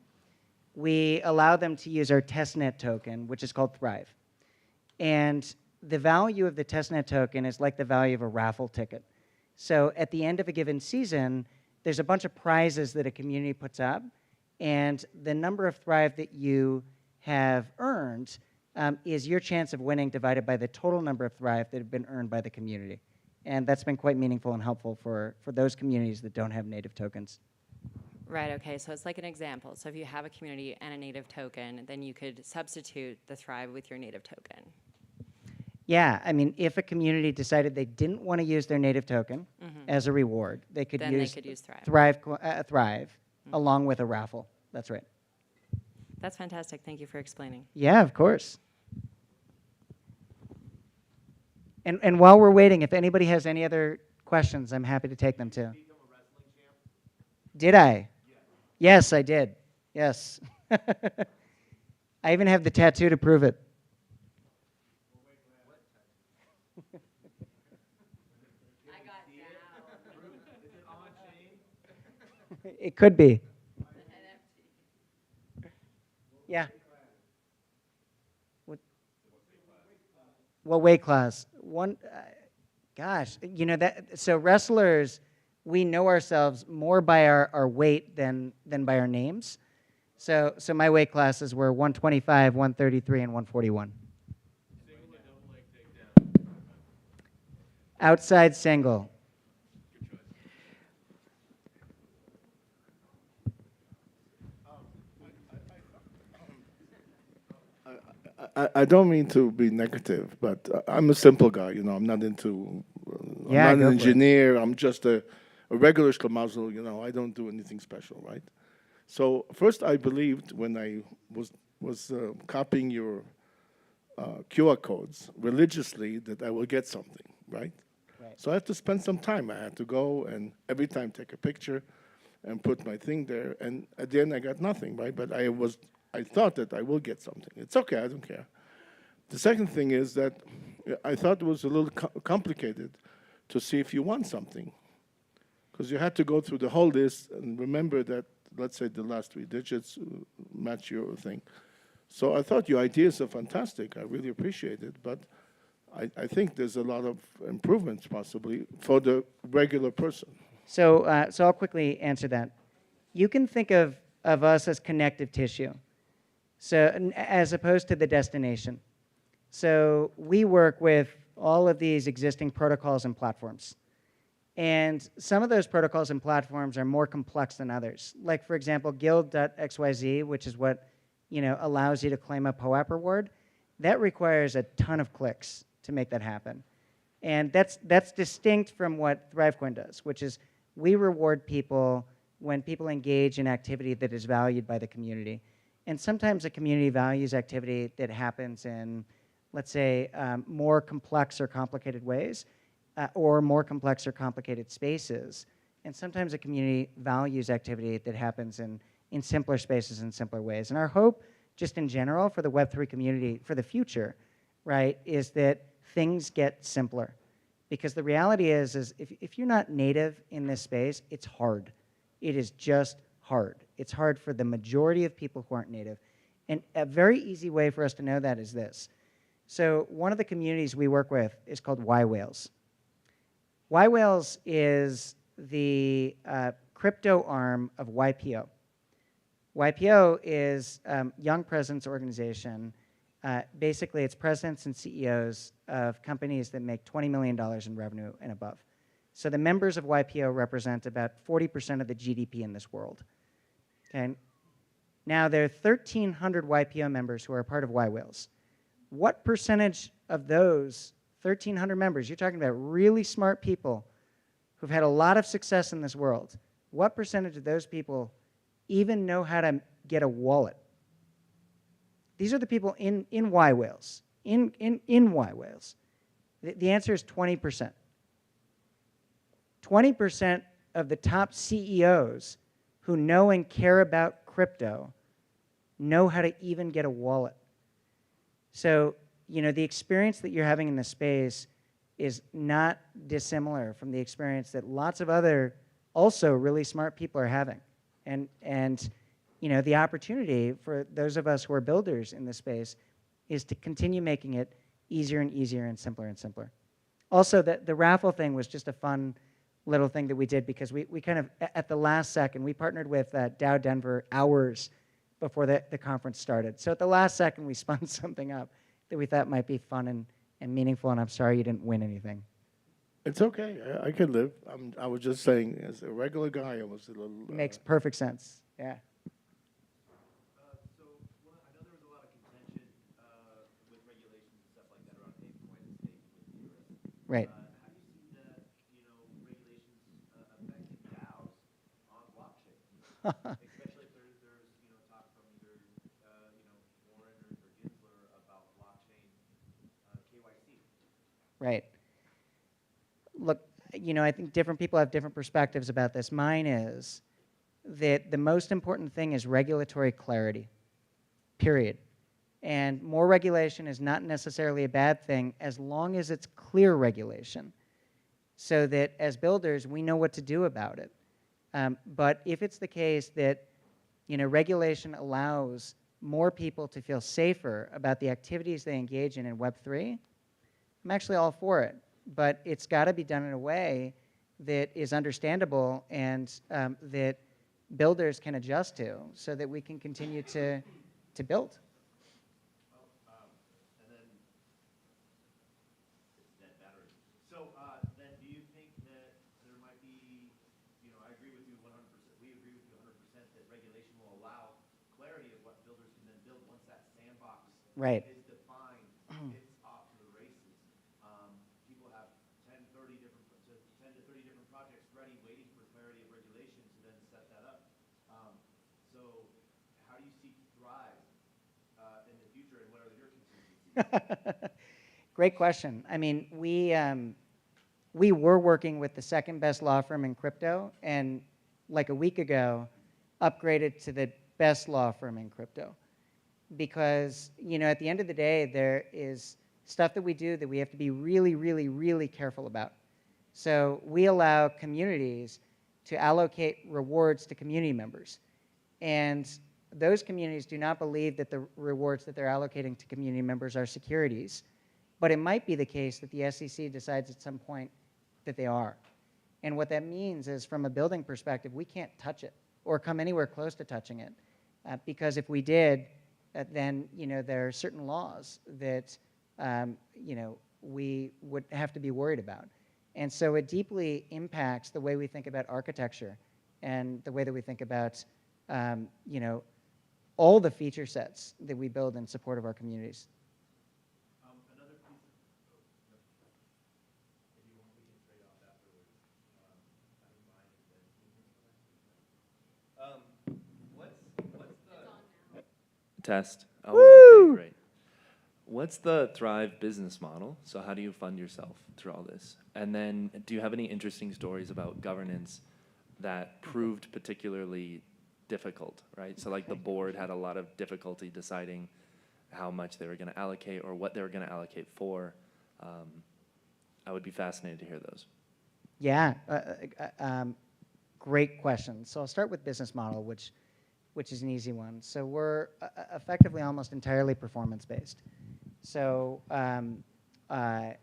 we allow them to use our testnet token, which is called Thrive. And the value of the testnet token is like the value of a raffle ticket. So at the end of a given season, there's a bunch of prizes that a community puts up, and the number of Thrive that you have earned is your chance of winning divided by the total number of Thrive that have been earned by the community. And that's been quite meaningful and helpful for those communities that don't have native tokens. Right, okay, so it's like an example. So if you have a community and a native token, then you could substitute the Thrive with your native token. Yeah, I mean, if a community decided they didn't want to use their native token as a reward, they could use Thrive along with a raffle. That's right. That's fantastic. Thank you for explaining. Yeah, of course. And while we're waiting, if anybody has any other questions, I'm happy to take them too. Did I? Yes, I did. Yes. I even have the tattoo to prove it. It could be. Yeah. What? What weight class? Gosh, so wrestlers, we know ourselves more by our weight than by our names. So my weight classes were 125, 133, and 141. Outside single. I don't mean to be negative, but I'm a simple guy. I'm not into. I'm Yeah, not go an for it. engineer. I'm just a regular schlemazel. I don't do anything special, right? So first, I believed when I was copying your QR codes religiously that I will get something, right? So I had to spend some time. I had to go and every time take a picture and put my thing there. And at the end, I got nothing, right? But I thought that I will get something. It's okay, I don't care. The second thing is that I thought it was a little complicated to see if you won something. Because you had to go through the whole list and remember that, let's say, the last 3 digits match your thing. So I thought your ideas are fantastic. I really appreciate it. But I think there's a lot of improvements possibly for the regular person. So I'll quickly answer that. You can think of us as connective tissue, so as opposed to the destination. So we work with all of these existing protocols and platforms. And some of those protocols and platforms are more complex than others. Like, for example, guild.xyz, which is what allows you to claim a POAP reward. That requires a ton of clicks to make that happen. And that's distinct from what ThriveCoin does, which is we reward people when people engage in activity that is valued by the community. And sometimes the community values activity that happens in, let's say, more complex or complicated ways, or more complex or complicated spaces. And sometimes the community values activity that happens in simpler spaces and simpler ways. And our hope, just in general, for the Web3 community for the future, right, is that things get simpler. Because the reality is if you're not native in this space, it's hard. It is just hard. It's hard for the majority of people who aren't native. And a very easy way for us to know that is this. So one of the communities we work with is called Y-Whales. Y-Whales is the crypto arm of YPO. YPO is Young Presidents Organization. Basically, it's presidents and CEOs of companies that make $20 million in revenue and above. So the members of YPO represent about 40% of the GDP in this world. Okay? Now, there are 1,300 YPO members who are part of Y-Whales. What percentage of those 1,300 members, you're talking about really smart people who've had a lot of success in this world, what percentage of those people even know how to get a wallet? These are the people in Y-Whales, in Y-Whales. The answer is 20%. 20% of the top CEOs who know and care about crypto know how to even get a wallet. So, the experience that you're having in this space is not dissimilar from the experience that lots of other also really smart people are having. And the opportunity for those of us who are builders in this space is to continue making it easier and easier and simpler and simpler. Also, the raffle thing was just a fun little thing that we did because we kind of, at the last second, we partnered with DAODenver hours before the conference started. So at the last second, we spun something up that we thought might be fun and meaningful, and I'm sorry you didn't win anything. It's okay. I can live. I was just saying, as a regular guy, I was a little... Makes perfect sense. Yeah. Right. Have you seen that, regulations affecting DAOs on blockchain? Especially if there's talk from either, Warren or Gensler about blockchain KYC. Right. Look, I think different people have different perspectives about this. Mine is that the most important thing is regulatory clarity, period. And more regulation is not necessarily a bad thing as long as it's clear regulation so that as builders, we know what to do about it. But if it's the case that regulation allows more people to feel safer about the activities they engage in Web3, I'm actually all for it. But it's got to be done in a way that is understandable and that builders can adjust to so that we can continue to build. So then do you think that there might be, you know, I agree with you 100%, we agree with you 100% that regulation will allow clarity of what builders can then build once that sandbox Right. is defined, it's off to the races. People have 10 to 30 different projects ready, waiting for clarity of regulation to then set that up. So how do you see Thrive in the future, and what are your contingencies? Great question. I mean, we were working with the second best law firm in crypto, and like a week ago, upgraded to the best law firm in crypto. Because, you know, at the end of the day, there is stuff that we do that we have to be really, really, really careful about. So we allow communities to allocate rewards to community members. And those communities do not believe that the rewards that they're allocating to community members are securities. But it might be the case that the SEC decides at some point that they are. And what that means is, from a building perspective, we can't touch it or come anywhere close to touching it. Because if we did, then, you know, there are certain laws that, you know, we would have to be worried about. And so it deeply impacts the way we think about architecture and the way that we think about, you know, all the feature sets that we build in support of our communities. Test. Oh, Woo! okay, great. What's the Thrive business model? So how do you fund yourself through all this? And then do you have any interesting stories about governance that proved particularly difficult, right? So like the board had a lot of difficulty deciding how much they were going to allocate or what they were going to allocate for. I would be fascinated to hear those. Yeah, great question. So I'll start with business model, which is an easy one. So we're effectively almost entirely performance-based. So a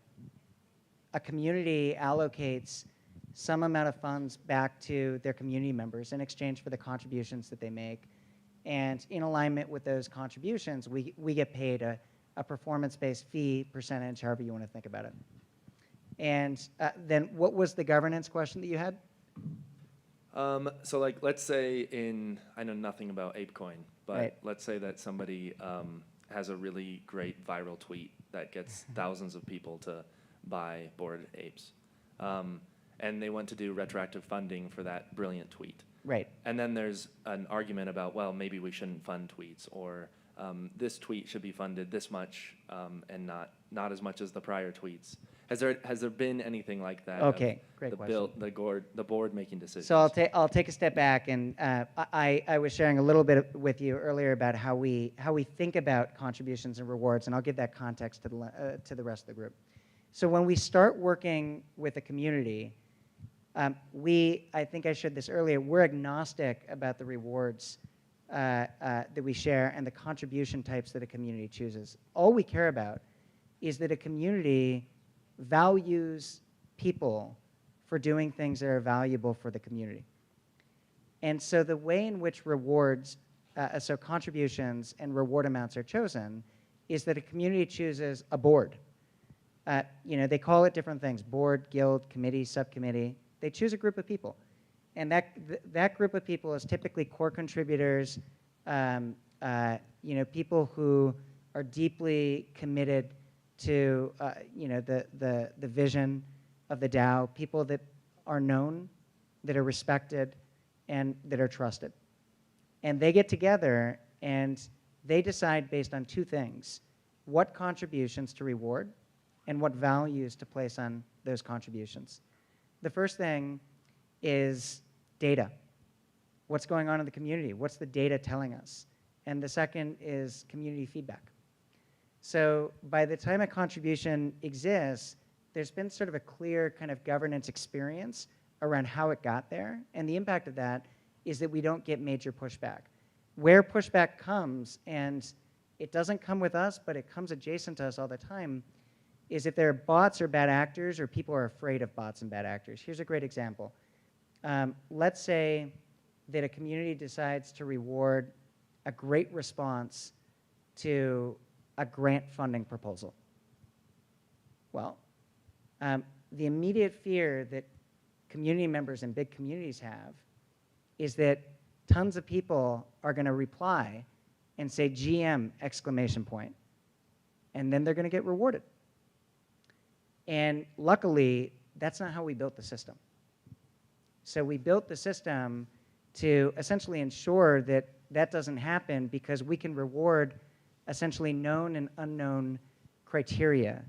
community allocates some amount of funds back to their community members in exchange for the contributions that they make. And in alignment with those contributions, we get paid a performance-based fee percentage, however you want to think about it. And then what was the governance question that you had? So like, let's say I know nothing about ApeCoin, but Right. let's say that somebody has a really great viral tweet that gets thousands of people to buy Bored Apes. And they want to do retroactive funding for that brilliant tweet. Right. And then there's an argument about, well, maybe we shouldn't fund tweets, or this tweet should be funded this much and not as much as the prior tweets. Has there been anything like that? Okay, great question. The board making decisions. So I'll take a step back, and I was sharing a little bit with you earlier about how we think about contributions and rewards, and I'll give that context to the rest of the group. So when we start working with a community, I think I shared this earlier, we're agnostic about the rewards that we share and the contribution types that a community chooses. All we care about is that a community values people for doing things that are valuable for the community. And so the way in which rewards, so contributions and reward amounts are chosen, is that a community chooses a board. You know, they call it different things: board, guild, committee, subcommittee. They choose a group of people. And that group of people is typically core contributors, you know, people who are deeply committed to you know, the vision of the DAO, people that are known, that are respected, and that are trusted. And they get together and they decide based on two things: what contributions to reward and what values to place on those contributions. The first thing is data. What's going on in the community? What's the data telling us? And the second is community feedback. So by the time a contribution exists, there's been sort of a clear kind of governance experience around how it got there. And the impact of that is that we don't get major pushback. Where pushback comes, and it doesn't come with us, but it comes adjacent to us all the time, is if there are bots or bad actors, or people are afraid of bots and bad actors. Here's a great example. Let's say that a community decides to reward a great response to a grant funding proposal. Well, the immediate fear that community members in big communities have is that tons of people are going to reply and say GM exclamation point, and then they're going to get rewarded. And luckily, that's not how we built the system. So we built the system to essentially ensure that that doesn't happen, because we can reward essentially known and unknown criteria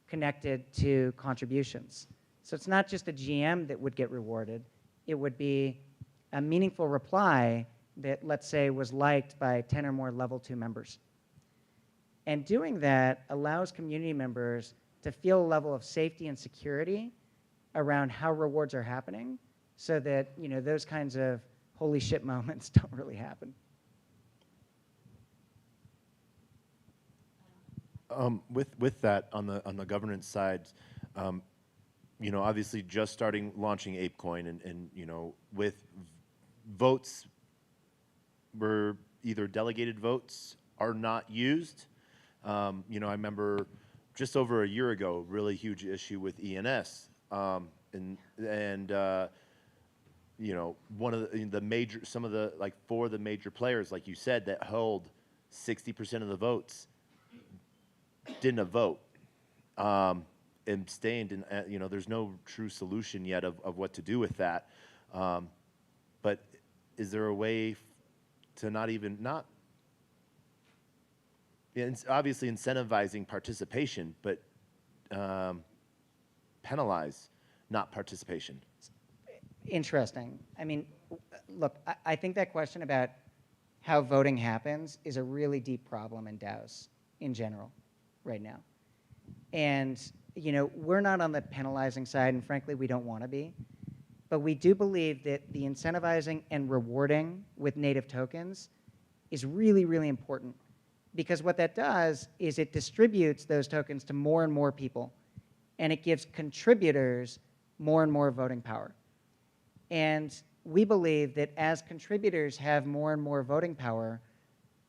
connected to contributions. So it's not just a GM that would get rewarded. It would be a meaningful reply that, let's say, was liked by 10 or more level 2 members. And doing that allows community members to feel a level of safety and security around how rewards are happening, so that, you know, those kinds of holy shit moments don't really happen. With that, on the governance side, you know, obviously just launching ApeCoin, and you know, with votes were either delegated votes are not used. You know, I remember just over a year ago, really huge issue with ENS, and you know, one of the major, some of the, like 4 of the major players, like you said, that held 60% of the votes didn't vote, and abstained, and you know, there's no true solution yet of what to do with that. But is there a way to it's obviously incentivizing participation, but penalize not participation? Interesting. I mean, look, I think that question about how voting happens is a really deep problem in DAOs in general right now. And, you know, we're not on the penalizing side, and frankly, we don't want to be. But we do believe that the incentivizing and rewarding with native tokens is really, really important. Because what that does is it distributes those tokens to more and more people, and it gives contributors more and more voting power. And we believe that as contributors have more and more voting power,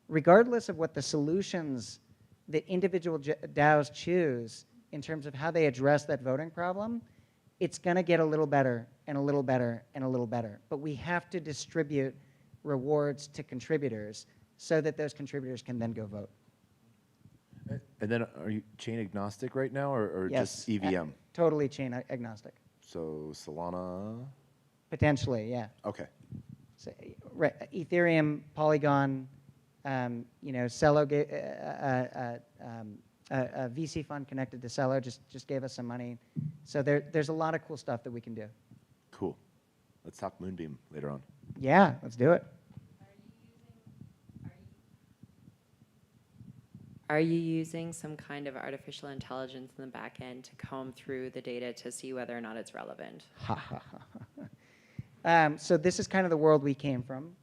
regardless of what the solutions that individual DAOs choose in terms of how they address that voting problem, it's going to get a little better and a little better and a little better. But we have to distribute rewards to contributors so that those contributors can then go vote. And then, are you chain agnostic right now, or Yes, just EVM? Totally chain agnostic. So Solana? Potentially, yeah. Okay. So, right, Ethereum, Polygon, you know, Celo, a VC fund connected to Celo just gave us some money. So there's a lot of cool stuff that we can do. Cool. Let's talk Moonbeam later on. Yeah, let's do it. Are you using some kind of artificial intelligence in the back end to comb through the data to see whether or not it's relevant? So this is kind of the world we came from.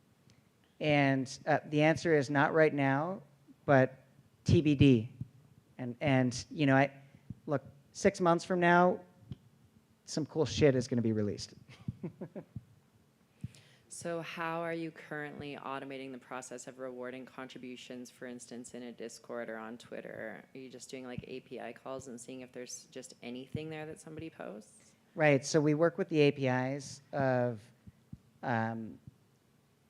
And the answer is not right now, but TBD. And you know, look, 6 months from now, some cool shit is going to be released. So how are you currently automating the process of rewarding contributions, for instance, in a Discord or on Twitter? Are you just doing like API calls and seeing if there's just anything there that somebody posts? Right, so we work with the APIs of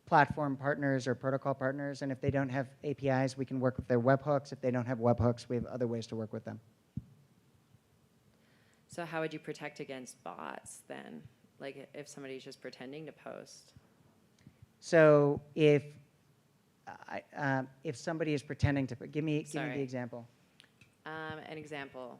platform partners or protocol partners, and if they don't have APIs, we can work with their webhooks. If they don't have webhooks, we have other ways to work with them. So how would you protect against bots then? Like if somebody's just pretending to post? So if somebody is pretending to, give me the example. An example.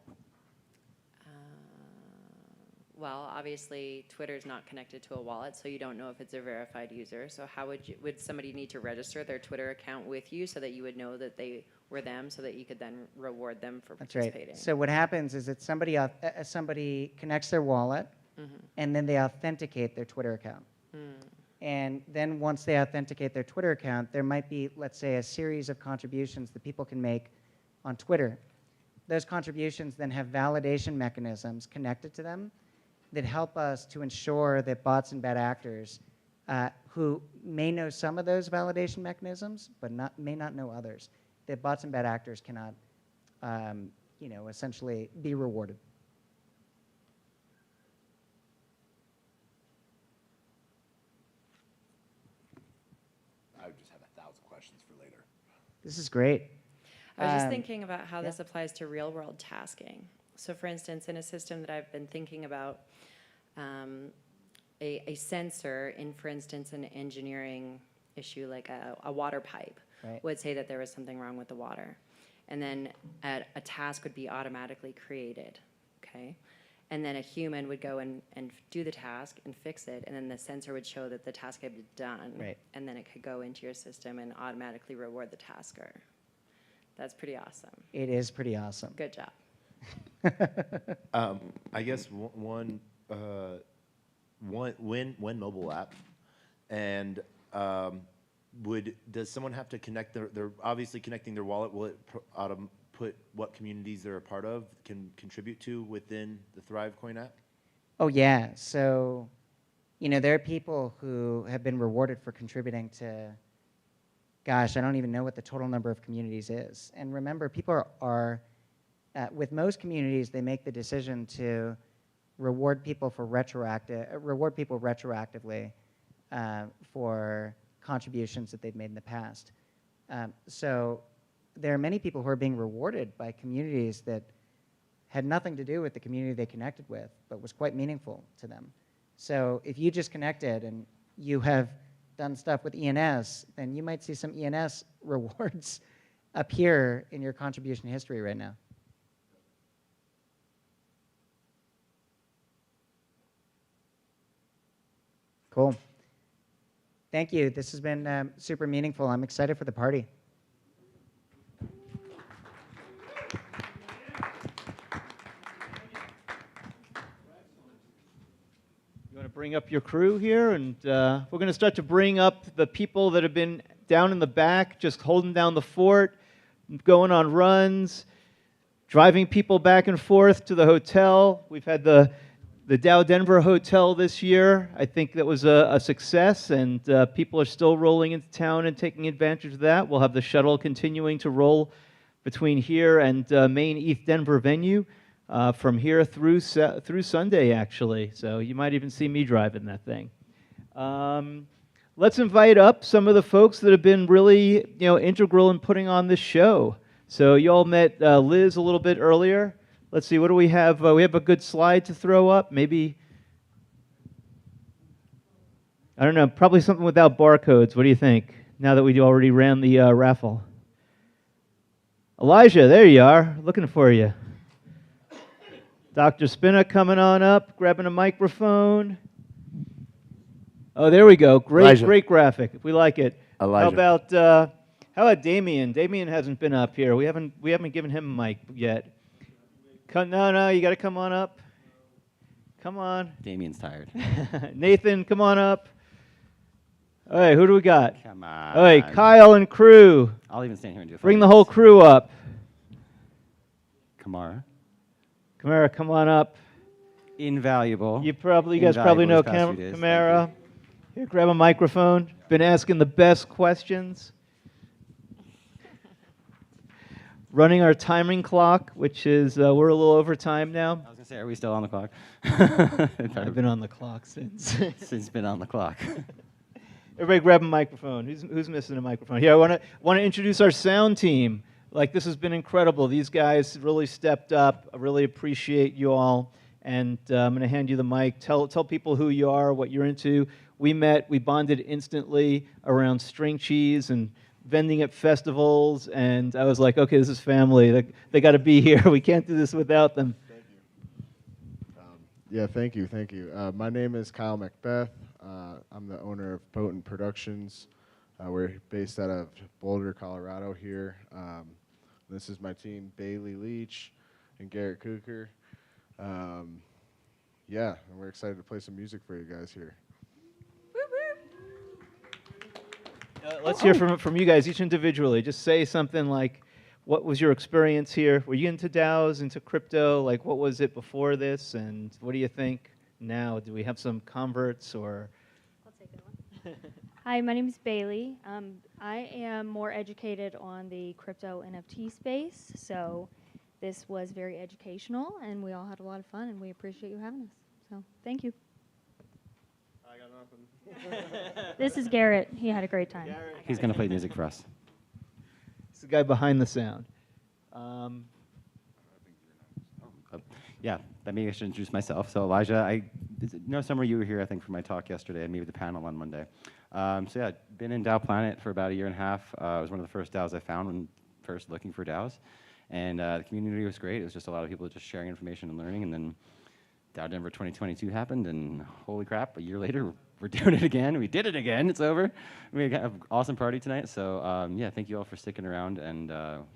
Well, obviously, Twitter's not connected to a wallet, so you don't know if it's a verified user. So how would somebody need to register their Twitter account with you so that you would know that they were them, so that you could then reward them for participating? That's right. So what happens is that somebody connects their wallet, and then they authenticate their Twitter account. And then once they authenticate their Twitter account, there might be, let's say, a series of contributions that people can make on Twitter. those contributions then have validation mechanisms connected to them that help us to ensure that bots and bad actors who may know some of those validation mechanisms, but may not know others, that bots and bad actors cannot, essentially be rewarded. I would just have 1,000 questions for later. This is great. I was just thinking about how this applies to real world tasking. So for instance, in a system that I've been thinking about, a sensor in, for instance, an engineering issue like a water pipe would say that there was something wrong with the water. And then a task would be automatically created, okay? And then a human would go and do the task and fix it, and then the sensor would show that the task had been done. Right. And then it could go into your system and automatically reward the tasker. That's pretty awesome. It is pretty awesome. Good job. I guess one mobile app, and does someone have to connect they're obviously connecting their wallet? Will it put what communities they're a part of can contribute to within the ThriveCoin app? Oh yeah, so there are people who have been rewarded for contributing to, gosh, I don't even know what the total number of communities is. And remember, people are with most communities, they make the decision to reward people retroactively for contributions that they've made in the past. So there are many people who are being rewarded by communities that had nothing to do with the community they connected with, but was quite meaningful to them. So if you just connected and you have done stuff with ENS, then you might see some ENS rewards appear in your contribution history right now. Cool. Thank you. This has been super meaningful. I'm excited for the party. You want to bring up your crew here? And we're going to start to bring up the people that have been down in the back, just holding down the fort, going on runs, driving people back and forth to the hotel. We've had the DAODenver hotel this year. I think that was a success, and people are still rolling into town and taking advantage of that. We'll have the shuttle continuing to roll between here and main ETHDenver venue from here through Sunday, actually. So you might even see me driving that thing. Let's invite up some of the folks that have been really integral in putting on this show. So you all met Liz a little bit earlier. Let's see, what do we have? We have a good slide to throw up, maybe. I don't know, probably something without barcodes. What do you think, now that we already ran the raffle? Elijah, there you are, looking for you. Dr. Spina coming on up, grabbing a microphone. Oh, there we go. Great, Elijah. Great graphic. We like it. Elijah. How about Damien? Damien hasn't been up here. We haven't given him a mic yet. No, you got to come on up. Come on. Damien's tired. Nathan, come on up. All right, who do we got? Come on. All right, Kyle and crew. I'll even stand here and do it. Bring the whole crew up. Kamara. Kamara, come on up. Invaluable. You guys probably know Kamara. Here, grab a microphone. Been asking the best questions. Running our timing clock, which is, we're a little over time now. I was going to say, are we still on the clock? I've been on the clock since. Since been on the clock. Everybody grab a microphone. Who's missing a microphone? Here, I want to introduce our sound team. Like, this has been incredible. These guys really stepped up. I really appreciate you all. And I'm going to hand you the mic. Tell people who you are, what you're into. We bonded instantly around string cheese and vending at festivals, and I was like, okay, this is family. They got to be here. We can't do this without them. Thank you. Thank you. My name is Kyle Macbeth. I'm the owner of Potent Productions. We're based out of Boulder, Colorado here. This is my team, Bailey Leach and Garrett Cooker. And we're excited to play some music for you guys here. Let's hear from you guys, each individually. Just say something like, what was your experience here? Were you into DAOs, into crypto? Like, what was it before this, and what do you think now? Do we have some converts, or? I'll take that one. Hi, my name is Bailey. I am more educated on the crypto NFT space, so this was very educational, and we all had a lot of fun, and we appreciate you having us. So, thank you. I got nothing. This is Garrett. He had a great time. He's going to play music for us. It's the guy behind the sound. Yeah, maybe I should introduce myself. So Elijah, Summer, you were here, I think, for my talk yesterday, and maybe the panel on Monday. So yeah, been in DAOPlanet for about a year and a half. It was one of the first DAOs I found when first looking for DAOs. And the community was great. It was just a lot of people just sharing information and learning. And then DAODenver 2022 happened, and holy crap, a year later, we're doing it again. We did it again. It's over. We got an awesome party tonight. So yeah, thank you all for sticking around, and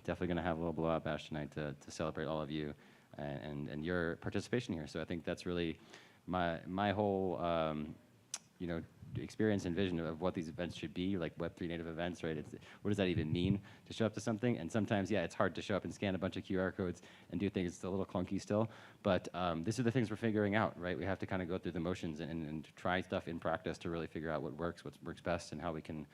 definitely going to have a little blowout bash tonight to celebrate all of you and your participation here. So I think that's really my whole experience and vision of what these events should be, like Web3 native events, right? What does that even mean to show up to something? And sometimes, yeah, it's hard to show up and scan a bunch of QR codes and do things. It's a little clunky still, but these are the things we're figuring out, right? We have to kind of go through the motions and try stuff in practice to really figure out what works best, and how we can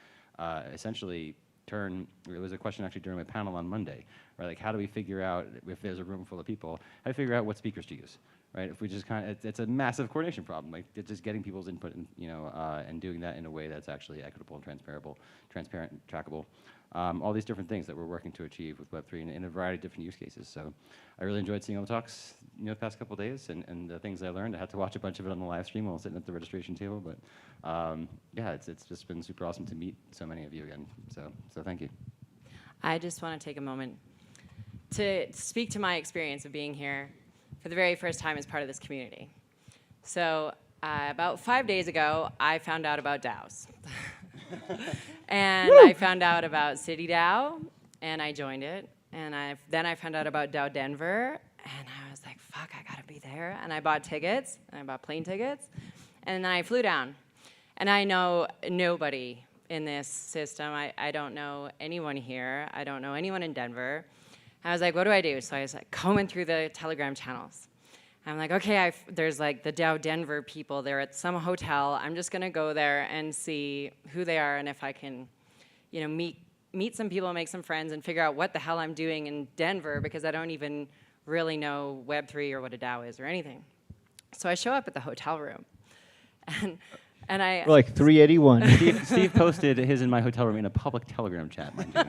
essentially turn. It was a question actually during my panel on Monday, right? Like, how do we figure out, if there's a room full of people, how do we figure out what speakers to use? Right, if we just it's a massive coordination problem. Like, it's just getting people's input, and and doing that in a way that's actually equitable and transparent, and trackable. All these different things that we're working to achieve with Web3 in a variety of different use cases. So, I really enjoyed seeing all the talks, the past couple of days, and the things I learned. I had to watch a bunch of it on the live stream while sitting at the registration table, but yeah, it's just been super awesome to meet so many of you again. So thank you. I just want to take a moment to speak to my experience of being here for the very first time as part of this community. So about 5 days ago, I found out about DAOs. And I found out about CityDAO, and I joined it. And then I found out about DAODenver, and I was like, fuck, I gotta be there. And I bought tickets, and I bought plane tickets, and then I flew down. And I know nobody in this system. I don't know anyone here. I don't know anyone in Denver. I was like, what do I do? So I was like combing through the Telegram channels. I'm like, okay, there's like the DAODenver people. They're at some hotel. I'm just gonna go there and see who they are, and if I can, meet some people, make some friends, and figure out what the hell I'm doing in Denver, because I don't even really know Web3 or what a DAO is or anything. So I show up at the hotel room, and I... We're like 381. Steve posted his in my hotel room in a public Telegram chat, mind you.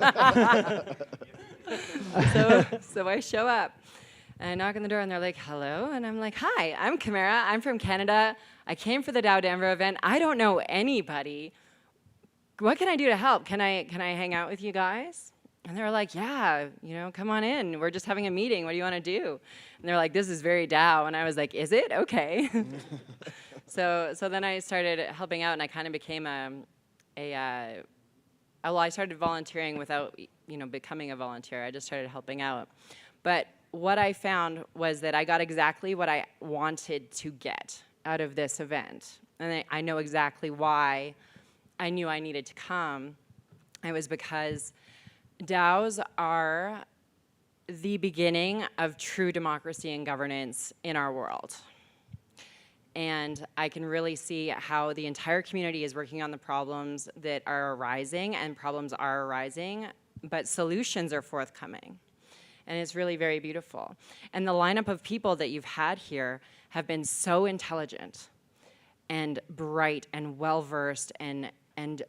So I show up, and I knock on the door, and they're like, hello? And I'm like, hi, I'm Kamara. I'm from Canada. I came for the DAODenver event. I don't know anybody. What can I do to help? Can I hang out with you guys? And they were like, yeah, come on in. We're just having a meeting. What do you want to do? And they're like, this is very DAO. And I was like, is it? Okay. So then I started helping out, and I kind of became I started volunteering without becoming a volunteer. I just started helping out. But what I found was that I got exactly what I wanted to get out of this event. And I know exactly why I knew I needed to come. It was because DAOs are the beginning of true democracy and governance in our world. And I can really see how the entire community is working on the problems that are arising, and problems are arising, but solutions are forthcoming. And it's really very beautiful. And the lineup of people that you've had here have been so intelligent and bright and well-versed and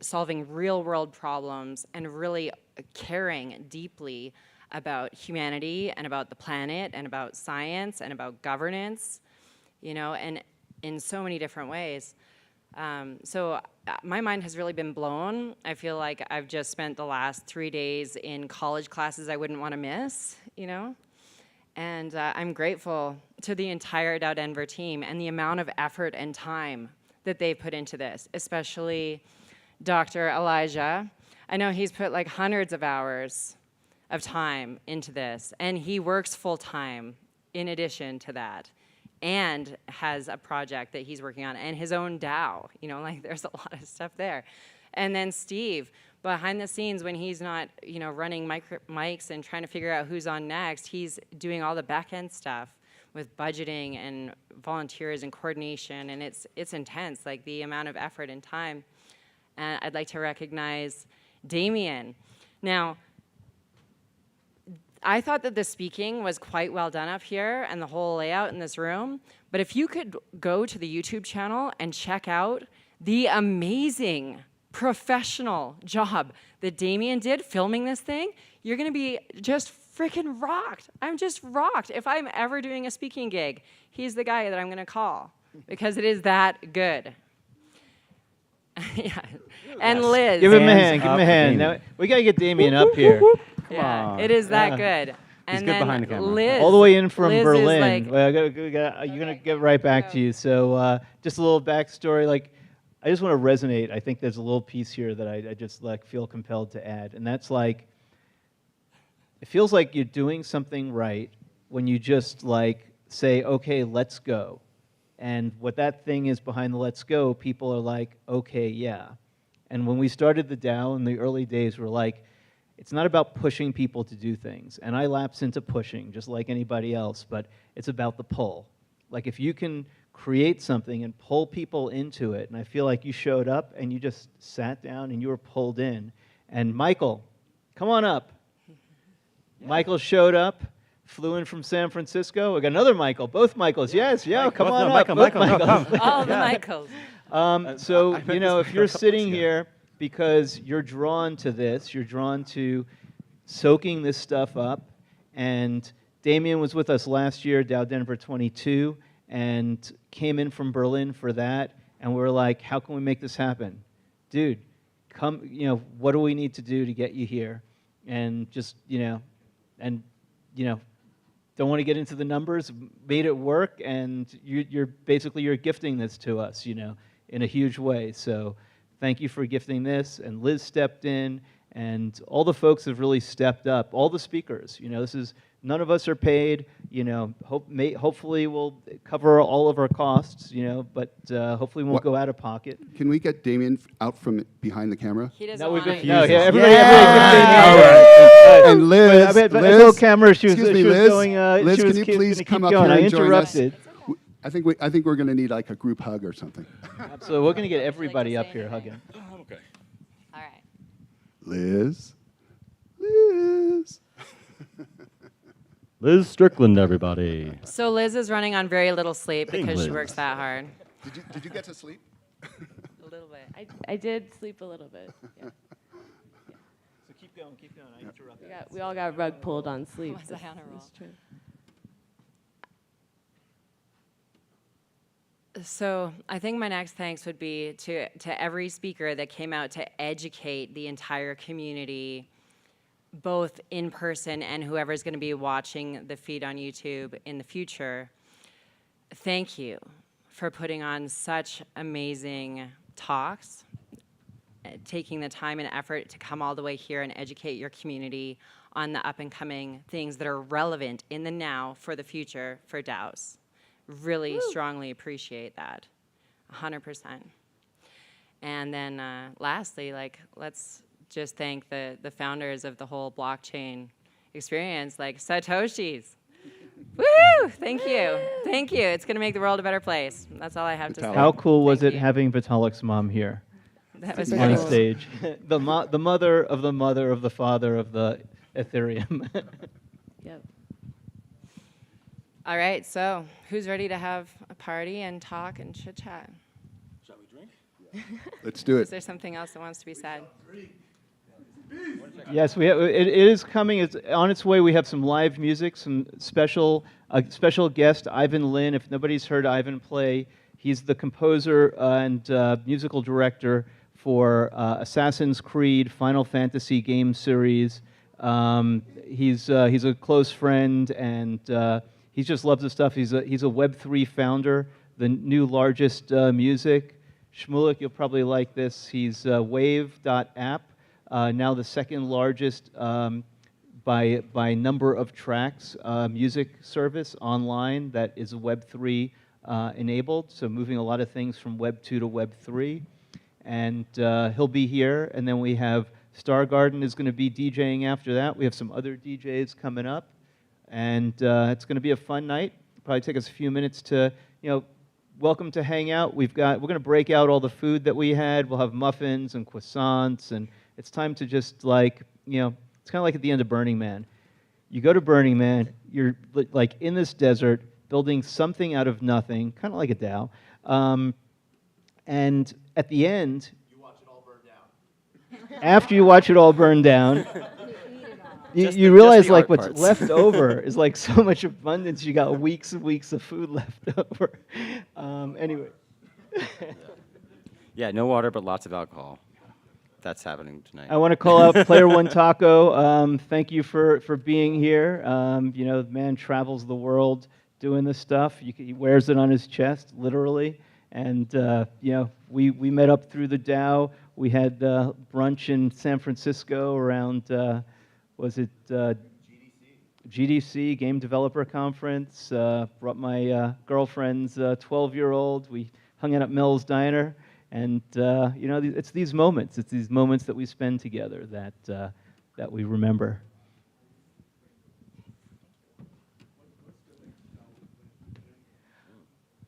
solving real-world problems and really caring deeply about humanity and about the planet and about science and about governance, and in so many different ways. So my mind has really been blown. I feel like I've just spent the last 3 days in college classes I wouldn't want to miss, And I'm grateful to the entire DAODenver team and the amount of effort and time that they've put into this, especially Dr. Elijah. I know he's put like hundreds of hours of time into this, and he works full time in addition to that, and has a project that he's working on and his own DAO, like there's a lot of stuff there. And then Steve behind the scenes, when he's not, you know, running mics and trying to figure out who's on next, he's doing all the back end stuff with budgeting and volunteers and coordination, and it's intense, like the amount of effort and time. And I'd like to recognize Damien. Now, I thought that the speaking was quite well done up here and the whole layout in this room, but if you could go to the YouTube channel and check out the amazing professional job that Damien did filming this thing, you're gonna be just freaking rocked. I'm just rocked. If I'm ever doing a speaking gig, he's the guy that I'm gonna call because it is that good. Yeah. And Liz. Give him a hand. Give him a hand. Now, we gotta get Damien up here. Come Yeah, on. it is that good. And He's good then behind the camera. Liz, All the way in from Liz is Berlin. like, Well, you're gonna get right back to you. So just a little backstory. Like, I just want to resonate. I think there's a little piece here that I just like feel compelled to add, and that's like, it feels like you're doing something right when you just like say, okay, let's go. And what that thing is behind the let's go, people are like, okay, yeah. And when we started the DAO in the early days, we're like, it's not about pushing people to do things. And I lapse into pushing just like anybody else, but it's about the pull. Like if you can create something and pull people into it, and I feel like you showed up and you just sat down and you were pulled in. And Michael, come on up. Yeah. Michael showed up, flew in from San Francisco. We got another Michael, both Michaels. Yes, yeah, come on up. Michael, all the Michaels. So, you know, if you're sitting here because you're drawn to this, you're drawn to soaking this stuff up, and Damien was with us last year, DAODenver 22, and came in from Berlin for that, and we were like, how can we make this happen? Dude, come, you know, what do we need to do to get you here? And just, you know, don't want to get into the numbers, made it work, and you're basically, you're gifting this to us, you know, in a huge way. So thank you for gifting this, and Liz stepped in, and all the folks have really stepped up, all the speakers, you know, this is, none of us are paid, you know, hopefully we'll cover all of our costs, you know, but hopefully we won't go out of pocket. Can we get Damien out from behind the camera? He doesn't No, we've want been, it. no, yeah, everybody all right. And Liz, I told camera she was, excuse me, she was Liz, going, Liz, she was can you please gonna come keep up going. here I and join us? interrupted. I think we're going to need like a group hug or something. Absolutely, we're going to get everybody up here hugging. Okay. All right. Liz. Liz Strickland, everybody. So Liz is running on very little sleep Dang, because she Liz. works that hard. Did you get to sleep? A little bit. I did sleep a little bit. Yeah. So keep going, I interrupted. We all got rug pulled on sleep. Was I on a roll? That's true. So I think my next thanks would be to every speaker that came out to educate the entire community, both in person and whoever's going to be watching the feed on YouTube in the future. Thank you for putting on such amazing talks, taking the time and effort to come all the way here and educate your community on the up-and-coming things that are relevant in the now for the future for DAOs. Really strongly appreciate that, 100%. And then lastly, like, let's just thank the founders of the whole blockchain experience, like Satoshis. Woo! Thank you. Thank you. It's going to make the world a better place. That's all I have to say. How cool was it having Vitalik's mom here? That was on cool. stage. the mother of the mother of the father of the Ethereum. Yep. All right, so who's ready to have a party and talk and chit-chat? Shall we drink? Let's do it. Is there something else that wants to be said? Yes, we have, it is coming. It's on its way. We have some live music, some special guest, Ivan Lin. If nobody's heard Ivan play, he's the composer and musical director for Assassin's Creed, Final Fantasy game series. He's a close friend, and he just loves his stuff. He's a Web3 founder, the new largest music. Shmulik, you'll probably like this. He's wave.app. Now the second largest by number of tracks music service online that is Web3 enabled, so moving a lot of things from Web 2 to Web 3. And he'll be here. And then we have Star Garden is going to be DJing after that. We have some other DJs coming up, and it's going to be a fun night. Probably take us a few minutes to, welcome to hang out. We're going to break out all the food that we had. We'll have muffins and croissants, and it's time to just it's kind of like at the end of Burning Man. You go to Burning Man, you're like in this desert, building something out of nothing, kind of like a DAO. And at the end, you watch it all burn down. After you watch it all burn down, you realize like what's left over is like so much abundance. You got weeks and weeks of food left over. Anyway. Yeah, no water, but lots of alcohol. That's happening tonight. I want to call out Player One Taco. Thank you for being here. The man travels the world doing this stuff. He wears it on his chest, literally. And we met up through the DAO. We had brunch in San Francisco around GDC, Game Developer Conference. Brought my girlfriend's 12-year-old. We hung out at Mel's Diner. And it's these moments. It's these moments that we spend together that we remember.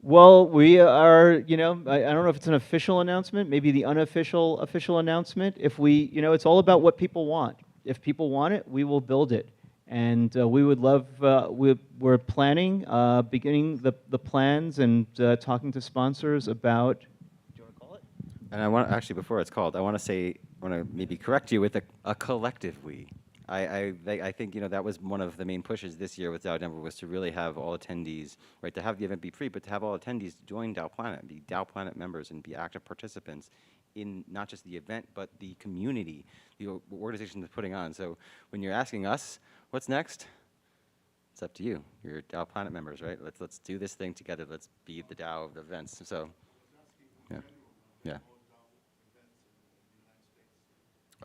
Well, we are. I don't know if it's an official announcement. Maybe the unofficial announcement. If it's all about what people want. If people want it, we will build it. And we would love. We're planning, beginning the plans and talking to sponsors about. And I want actually before it's called, I want to maybe correct you with a collective we. I think that was one of the main pushes this year with DAODenver was to really have all attendees, right, to have the event be free, but to have all attendees join DAOPlanet, be DAOPlanet members, and be active participants in not just the event but the community, the organization that's putting on. So when you're asking us what's next, it's up to you. You're DAOPlanet members, right? Let's do this thing together. Let's be the DAO of the events. So yeah.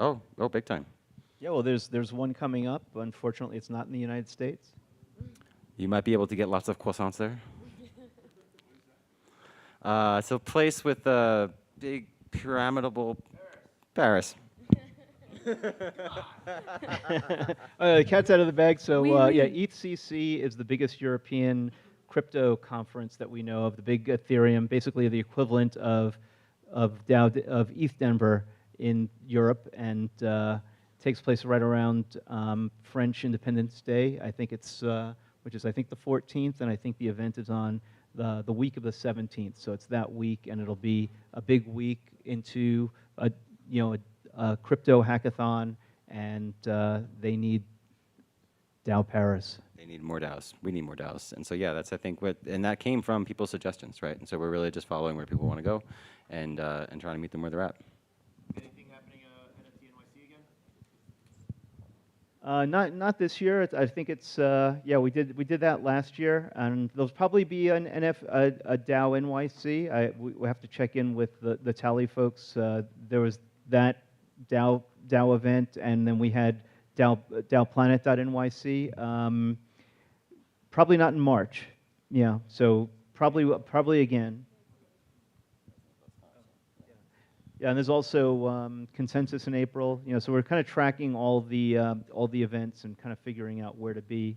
Oh, big time. Yeah, well, there's one coming up. Unfortunately, it's not in the United States. You might be able to get lots of croissants there. It's a place with a big pyramidal Paris. The cat's out of the bag. So ETHCC is the biggest European crypto conference that we know of. The big Ethereum, basically the equivalent of ETHDenver in Europe, and takes place right around French Independence Day. I think it's which is I think the 14th, and I think the event is on the week of the 17th. So it's that week, and it'll be a big week into a crypto hackathon, and they need DAO Paris. They need more DAOs. We need more DAOs. And so that's I think and that came from people's suggestions, right? And so we're really just following where people want to go, and trying to meet them where they're at. Anything happening NFT NYC again? Not this year. I think it's we did that last year, and there'll probably be a DAO NYC. We have to check in with the Tally folks. There was that DAO event, and then we had DAOPlanet.nyc. Probably not in March. Yeah, so probably again. Yeah, and there's also consensus in April. So we're kind of tracking all the events and kind of figuring out where to be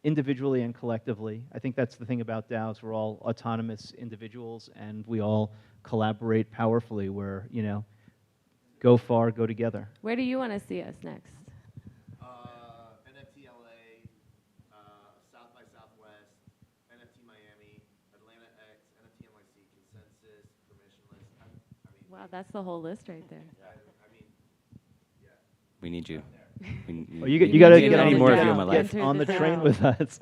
individually and collectively. I think that's the thing about DAOs. We're all autonomous individuals, and we all collaborate powerfully. We're go far, go together. Where do you want to see us next? NFT LA, South by Southwest, NFT Miami, Atlanta X, NFT NYC, Consensus, Permissionless. Wow, that's the whole list right there. We need you. You got to get any more of you in my life. Get on the train with us.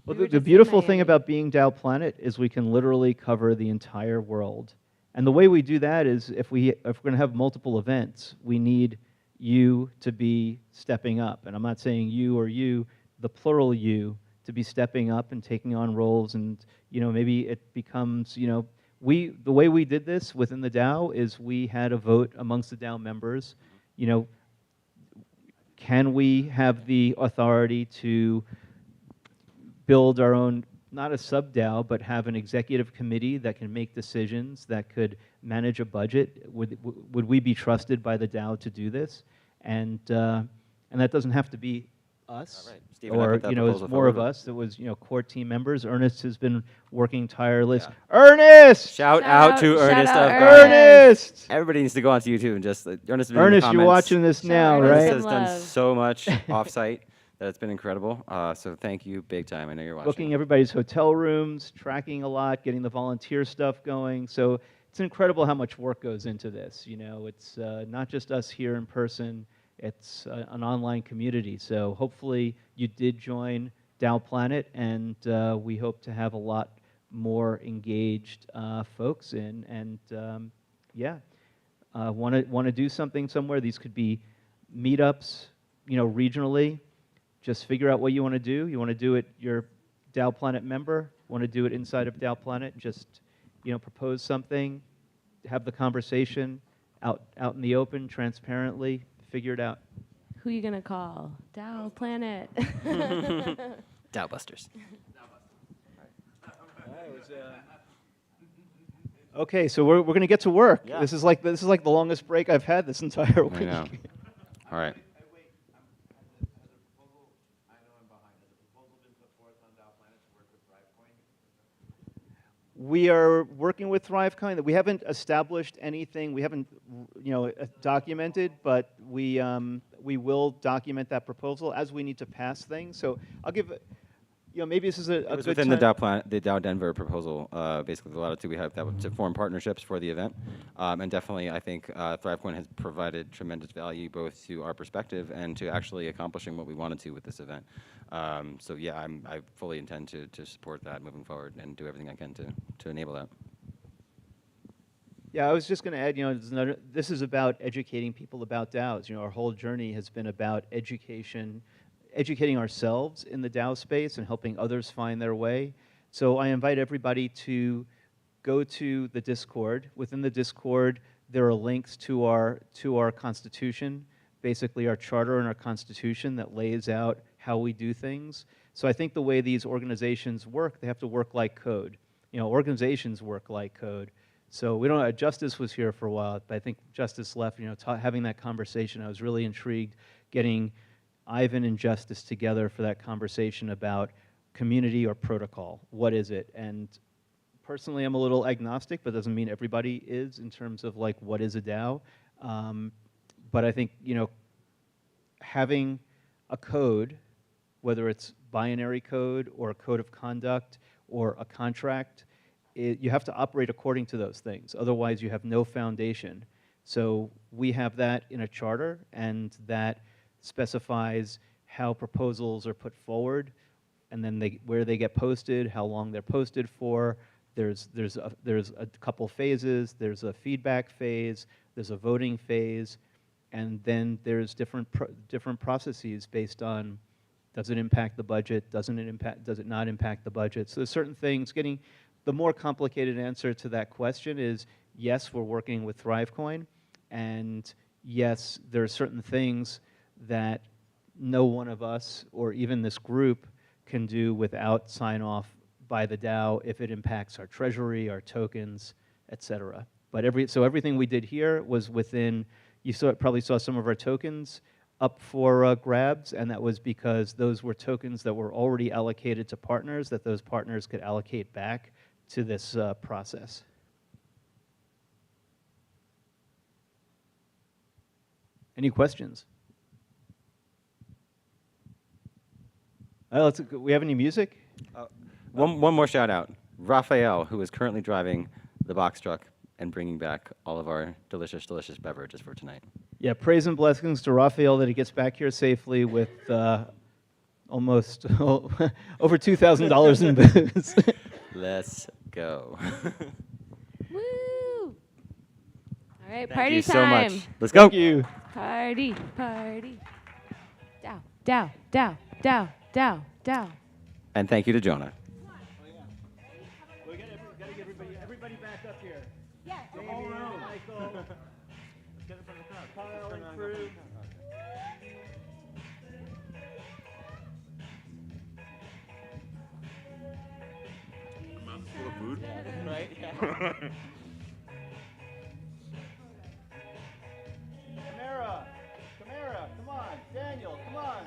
Well, the beautiful thing about being DAOPlanet is we can literally cover the entire world. And the way we do that is if we're going to have multiple events, we need you to be stepping up. And I'm not saying you or you, the plural you, to be stepping up and taking on roles. And maybe it becomes, the way we did this within the DAO is we had a vote amongst the DAO members. Can we have the authority to build our own not a sub-DAO, but have an executive committee that can make decisions, that could manage a budget? Would we be trusted by the DAO to do this? And that doesn't have to be us, All right. Steve and I or put that it's proposal more of forward. us. It was core team members. Ernest has been working tireless. Ernest! Shout out to Ernest of Ernest! Everybody needs to go onto YouTube and just Ernest has been in the Ernest, comments. you're watching this now, Ernest right? has done so much offsite that it's been incredible. So thank you, big time. I know you're watching. Booking everybody's hotel rooms, tracking a lot, getting the volunteer stuff going. So it's incredible how much work goes into this. It's not just us here in person. It's an online community. So hopefully you did join DAOPlanet, and we hope to have a lot more engaged folks in. And want to do something somewhere. These could be meetups, regionally. Just figure out what you want to do. You want to do it, you're DAOPlanet member. Want to do it inside of DAOPlanet. Just propose something, have the conversation out in the open, transparently. Figure it out. Who are you going to call? DAOPlanet. DAObusters. Okay, so we're going to get to work. Yeah. This is like the longest break I've had this entire week. I know. All right. We are working with ThriveCoin. We haven't established anything. We haven't, documented, but we will document that proposal as we need to pass things. So I'll give, maybe this is a It was good within time. the DAODenver proposal. Basically, the latitude we have that to form partnerships for the event, and definitely, I think ThriveCoin has provided tremendous value both to our perspective and to actually accomplishing what we wanted to with this event. So yeah, I fully intend to support that moving forward and do everything I can to enable that. Yeah, I was just going to add, this is about educating people about DAOs. Our whole journey has been about educating ourselves in the DAO space and helping others find their way. So I invite everybody to go to the Discord. Within the Discord, there are links to our Constitution, basically our charter and our Constitution that lays out how we do things. So I think the way these organizations work, they have to work like code. Organizations work like code. So we don't. Justice was here for a while, but I think Justice left. Having that conversation, I was really intrigued, getting Ivan and Justice together for that conversation about community or protocol. What is it? And personally, I'm a little agnostic, but doesn't mean everybody is in terms of what is a DAO. But I think having a code, whether it's binary code or a code of conduct or a contract, you have to operate according to those things. Otherwise, you have no foundation. So we have that in a charter, and that specifies how proposals are put forward, and then where they get posted, how long they're posted for. There's a couple phases. There's a feedback phase. There's a voting phase, and then there's different processes based on, does it impact the budget? Does it not impact the budget? So there's certain things. The more complicated answer to that question is yes, we're working with ThriveCoin, and yes, there are certain things that no one of us or even this group can do without sign off by the DAO if it impacts our treasury, our tokens, etc. But everything we did here was within. You probably saw some of our tokens up for grabs, and that was because those were tokens that were already allocated to partners that those partners could allocate back to this process. Any questions? We have any music? One more shout out. Raphael, who is currently driving the box truck and bringing back all of our delicious, delicious beverages for tonight. Yeah, praise and blessings to Raphael that he gets back here safely with almost over $2,000 in booze. Let's go. Woo! All right, Thank party you so time. much. Let's go. Thank you. Party, party. DAO, DAO, DAO, DAO, DAO, DAO. And thank you to Jonah. We gotta get everybody back up here. Yes. The whole room. Michael. Let's get in front of the crowd. Kyle and crew. food. Right? Yeah. Camara, come on. Daniel, come on.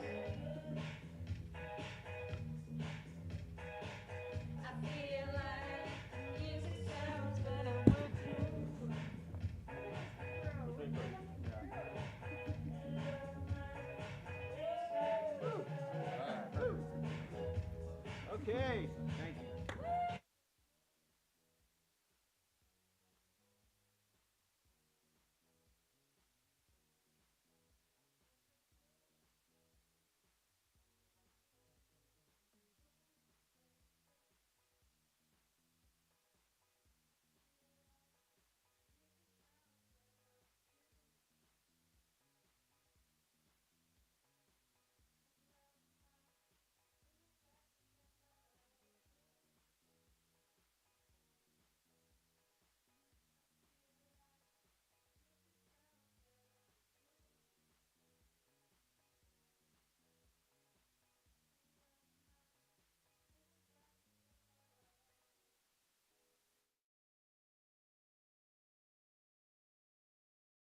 Okay. Thank you.